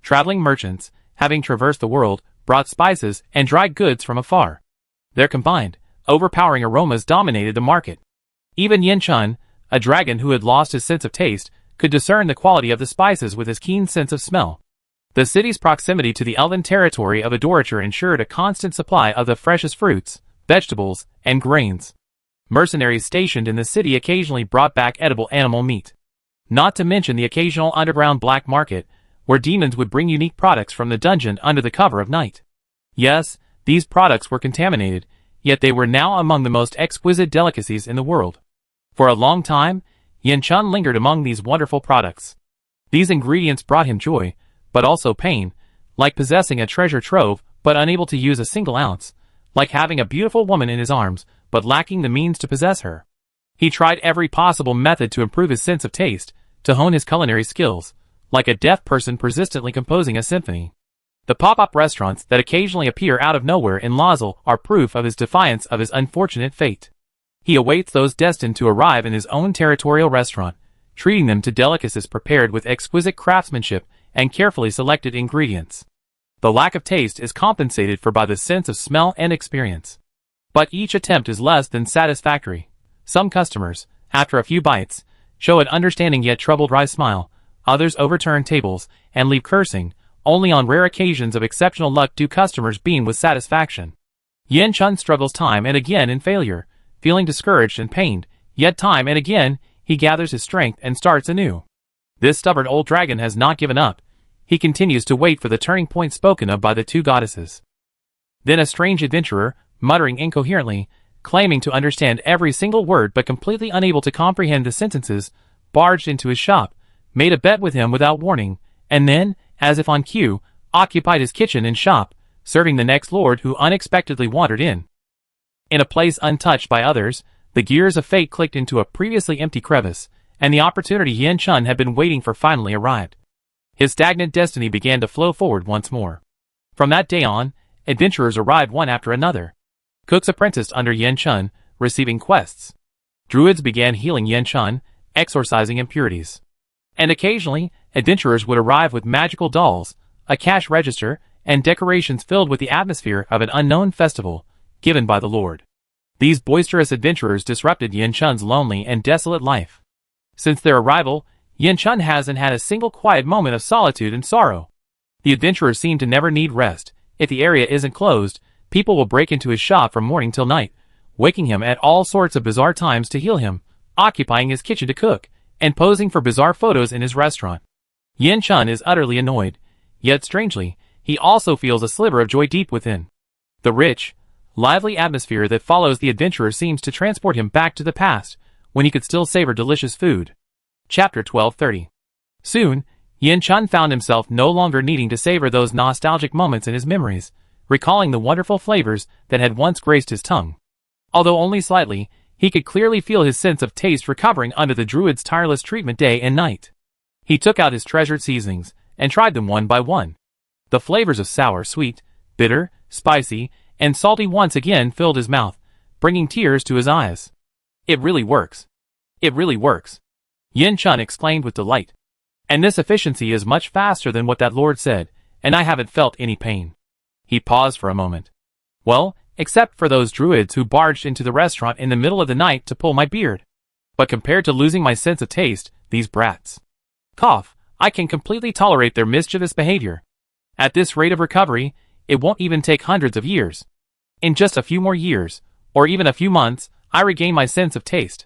Traveling merchants, having traversed the world, brought spices and dried goods from afar. Their combined, overpowering aromas dominated the market. Even Yin Chun, a dragon who had lost his sense of taste, could discern the quality of the spices with his keen sense of smell. The city's proximity to the elven territory of Adorature ensured a constant supply of the freshest fruits, vegetables, and grains. Mercenaries stationed in the city occasionally brought back edible animal meat. Not to mention the occasional underground black market, where demons would bring unique products from the dungeon under the cover of night. Yes, these products were contaminated, yet they were now among the most exquisite delicacies in the world. For a long time, Yin Chun lingered among these wonderful products. These ingredients brought him joy, but also pain, like possessing a treasure trove but unable to use a single ounce, like having a beautiful woman in his arms but lacking the means to possess her. He tried every possible method to improve his sense of taste, to hone his culinary skills, like a deaf person persistently composing a symphony. The pop-up restaurants that occasionally appear out of nowhere in Lawsel are proof of his defiance of his unfortunate fate. He awaits those destined to arrive in his own territorial restaurant, treating them to delicacies prepared with exquisite craftsmanship and carefully selected ingredients. The lack of taste is compensated for by the sense of smell and experience. But each attempt is less than satisfactory. Some customers, after a few bites, show an understanding yet troubled wry smile. Others overturn tables and leave cursing. Only on rare occasions of exceptional luck do customers beam with satisfaction. Yin Chun struggles time and again in failure, feeling discouraged and pained, yet time and again, he gathers his strength and starts anew. This stubborn old dragon has not given up. He continues to wait for the turning point spoken of by the two goddesses. Then a strange adventurer, muttering incoherently, claiming to understand every single word but completely unable to comprehend the sentences, barged into his shop, made a bet with him without warning, and then, as if on cue, occupied his kitchen and shop, serving the next lord who unexpectedly wandered in. In a place untouched by others, the gears of fate clicked into a previously empty crevice, and the opportunity Yen Chun had been waiting for finally arrived. His stagnant destiny began to flow forward once more. From that day on, adventurers arrived one after another. Cooks apprenticed under Yen Chun, receiving quests. Druids began healing Yen Chun, exorcising impurities. And occasionally, adventurers would arrive with magical dolls, a cash register, and decorations filled with the atmosphere of an unknown festival, given by the Lord. These boisterous adventurers disrupted Yen Chun's lonely and desolate life. Since their arrival, Yen Chun hasn't had a single quiet moment of solitude and sorrow. The adventurers seem to never need rest. If the area isn't closed, people will break into his shop from morning till night, waking him at all sorts of bizarre times to heal him, occupying his kitchen to cook, and posing for bizarre photos in his restaurant. Yen Chun is utterly annoyed, yet strangely, he also feels a sliver of joy deep within. The rich, lively atmosphere that follows the adventurer seems to transport him back to the past, when he could still savor delicious food. Chapter 1230. Soon, Yen Chun found himself no longer needing to savor those nostalgic moments in his memories, recalling the wonderful flavors that had once graced his tongue. Although only slightly, he could clearly feel his sense of taste recovering under the druid's tireless treatment day and night. He took out his treasured seasonings, and tried them one by one. The flavors of sour, sweet, bitter, spicy, and salty once again filled his mouth, bringing tears to his eyes. It really works. It really works. Yen Chun exclaimed with delight. And this efficiency is much faster than what that lord said, and I haven't felt any pain. He paused for a moment. Well, except for those druids who barged into the restaurant in the middle of the night to pull my beard. But compared to losing my sense of taste, these brats. Cough, I can completely tolerate their mischievous behavior. At this rate of recovery, it won't even take hundreds of years. In just a few more years, or even a few months, I regain my sense of taste.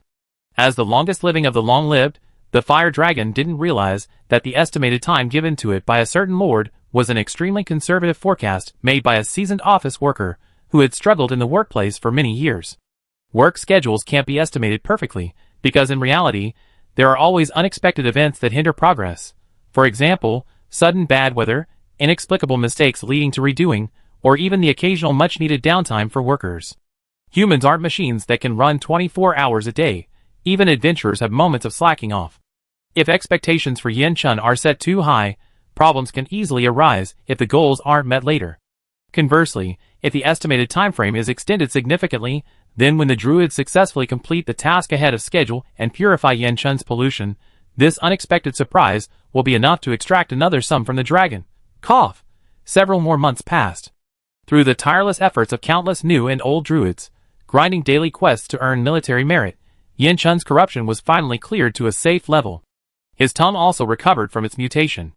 As the longest living of the long-lived, the fire dragon didn't realize that the estimated time given to it by a certain lord was an extremely conservative forecast made by a seasoned office worker who had struggled in the workplace for many years. Work schedules can't be estimated perfectly, because in reality, there are always unexpected events that hinder progress. For example, sudden bad weather, inexplicable mistakes leading to redoing, or even the occasional much-needed downtime for workers. Humans aren't machines that can run 24 hours a day. Even adventurers have moments of slacking off. If expectations for Yen Chun are set too high, problems can easily arise if the goals aren't met later. Conversely, if the estimated time frame is extended significantly, then when the druids successfully complete the task ahead of schedule and purify Yen Chun's pollution, this unexpected surprise will be enough to extract another sum from the dragon. Cough! Several more months passed. Through the tireless efforts of countless new and old druids, grinding daily quests to earn military merit, Yen Chun's corruption was finally cleared to a safe level. His tongue also recovered from its mutation.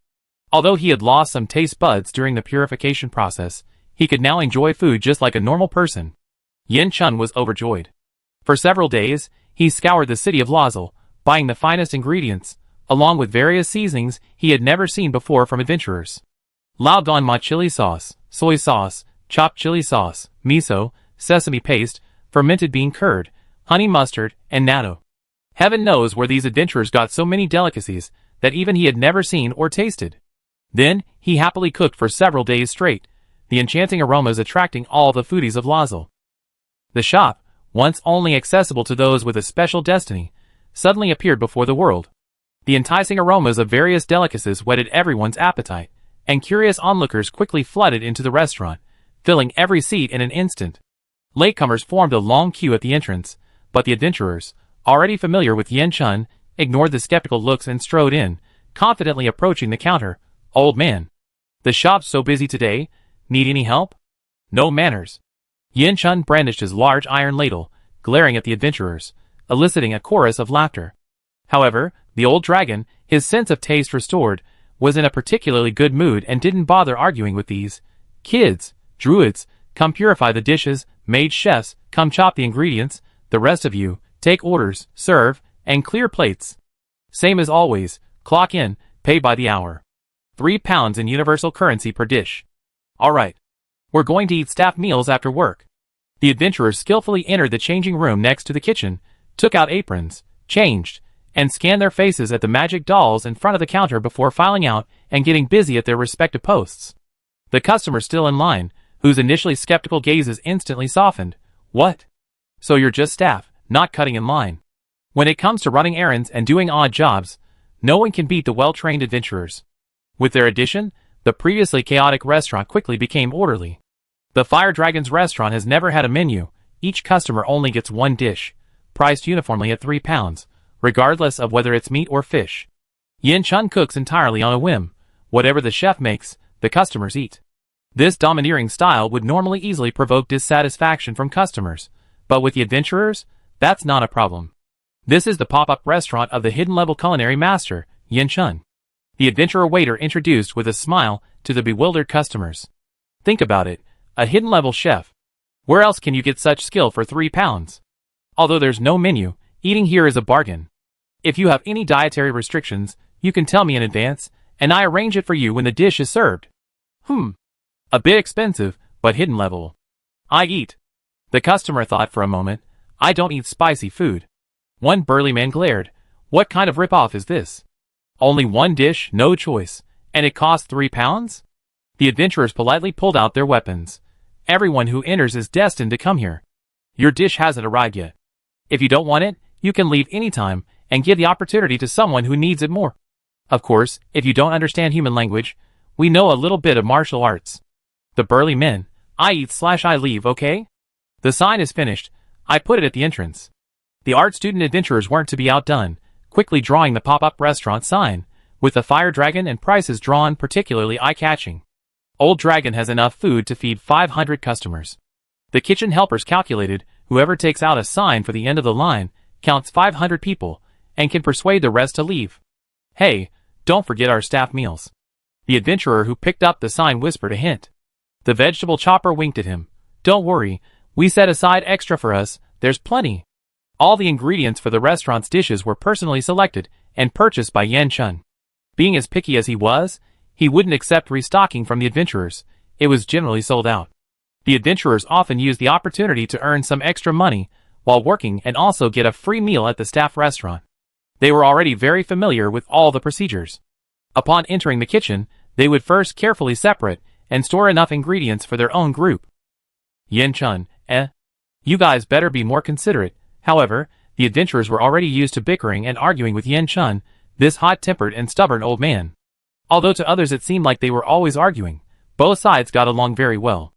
Although he had lost some taste buds during the purification process, he could now enjoy food just like a normal person. Yen Chun was overjoyed. For several days, he scoured the city of Lazel, buying the finest ingredients, along with various seasonings he had never seen before from adventurers. Lao Don Ma chili sauce, soy sauce, chopped chili sauce, miso, sesame paste, fermented bean curd, honey mustard, and natto. Heaven knows where these adventurers got so many delicacies that even he had never seen or tasted. Then, he happily cooked for several days straight, the enchanting aromas attracting all the foodies of Lazel. The shop, once only accessible to those with a special destiny, suddenly appeared before the world. The enticing aromas of various delicacies whetted everyone's appetite, and curious onlookers quickly flooded into the restaurant, filling every seat in an instant. Latecomers formed a long queue at the entrance, but the adventurers, already familiar with Yen Chun, ignored the skeptical looks and strode in, confidently approaching the counter. Old man. The shop's so busy today, need any help? No manners. Yen Chun brandished his large iron ladle, glaring at the adventurers, eliciting a chorus of laughter. However, the old dragon, his sense of taste restored, was in a particularly good mood and didn't bother arguing with these kids. Druids, come purify the dishes, mage chefs, come chop the ingredients, the rest of you, take orders, serve, and clear plates. Same as always, Clock in, pay by the hour. £3 in universal currency per dish. Alright. We're going to eat staff meals after work. The adventurers skillfully entered the changing room next to the kitchen, took out aprons, changed, and scanned their faces at the magic dolls in front of the counter before filing out and getting busy at their respective posts. The customer still in line, whose initially skeptical gazes instantly softened. What? So you're just staff, not cutting in line. When it comes to running errands and doing odd jobs, no one can beat the well-trained adventurers. With their addition, the previously chaotic restaurant quickly became orderly. The Fire Dragon's restaurant has never had a menu. Each customer only gets one dish, priced uniformly at £3, regardless of whether it's meat or fish. Yin Chun cooks entirely on a whim. Whatever the chef makes, the customers eat. This domineering style would normally easily provoke dissatisfaction from customers, but with the adventurers, that's not a problem. This is the pop-up restaurant of the hidden-level culinary master, Yin Chun. The adventurer waiter introduced with a smile to the bewildered customers. Think about it, a hidden-level chef. Where else can you get such skill for £3? Although there's no menu, eating here is a bargain. If you have any dietary restrictions, you can tell me in advance, and I arrange it for you when the dish is served. A bit expensive, but hidden level. I eat. The customer thought for a moment. I don't eat spicy food. One burly man glared. What kind of rip-off is this? Only one dish, no choice, and it costs £3? The adventurers politely pulled out their weapons. Everyone who enters is destined to come here. Your dish hasn't arrived yet. If you don't want it, you can leave anytime and give the opportunity to someone who needs it more. Of course, if you don't understand human language, we know a little bit of martial arts. The burly men, I eat/I leave, okay? The sign is finished. I put it at the entrance. The art student adventurers weren't to be outdone, quickly drawing the pop-up restaurant sign, with the Fire Dragon and prices drawn particularly eye-catching. Old Dragon has enough food to feed 500 customers. The kitchen helpers calculated, whoever takes out a sign for the end of the line, counts 500 people, and can persuade the rest to leave. Hey, don't forget our staff meals. The adventurer who picked up the sign whispered a hint. The vegetable chopper winked at him. Don't worry, we set aside extra for us, there's plenty. All the ingredients for the restaurant's dishes were personally selected and purchased by Yin Chun. Being as picky as he was, he wouldn't accept restocking from the adventurers. It was generally sold out. The adventurers often used the opportunity to earn some extra money while working and also get a free meal at the staff restaurant. They were already very familiar with all the procedures. Upon entering the kitchen, they would first carefully separate and store enough ingredients for their own group. Yin Chun, you guys better be more considerate. However, the adventurers were already used to bickering and arguing with Yin Chun, this hot-tempered and stubborn old man. Although to others it seemed like they were always arguing, both sides got along very well.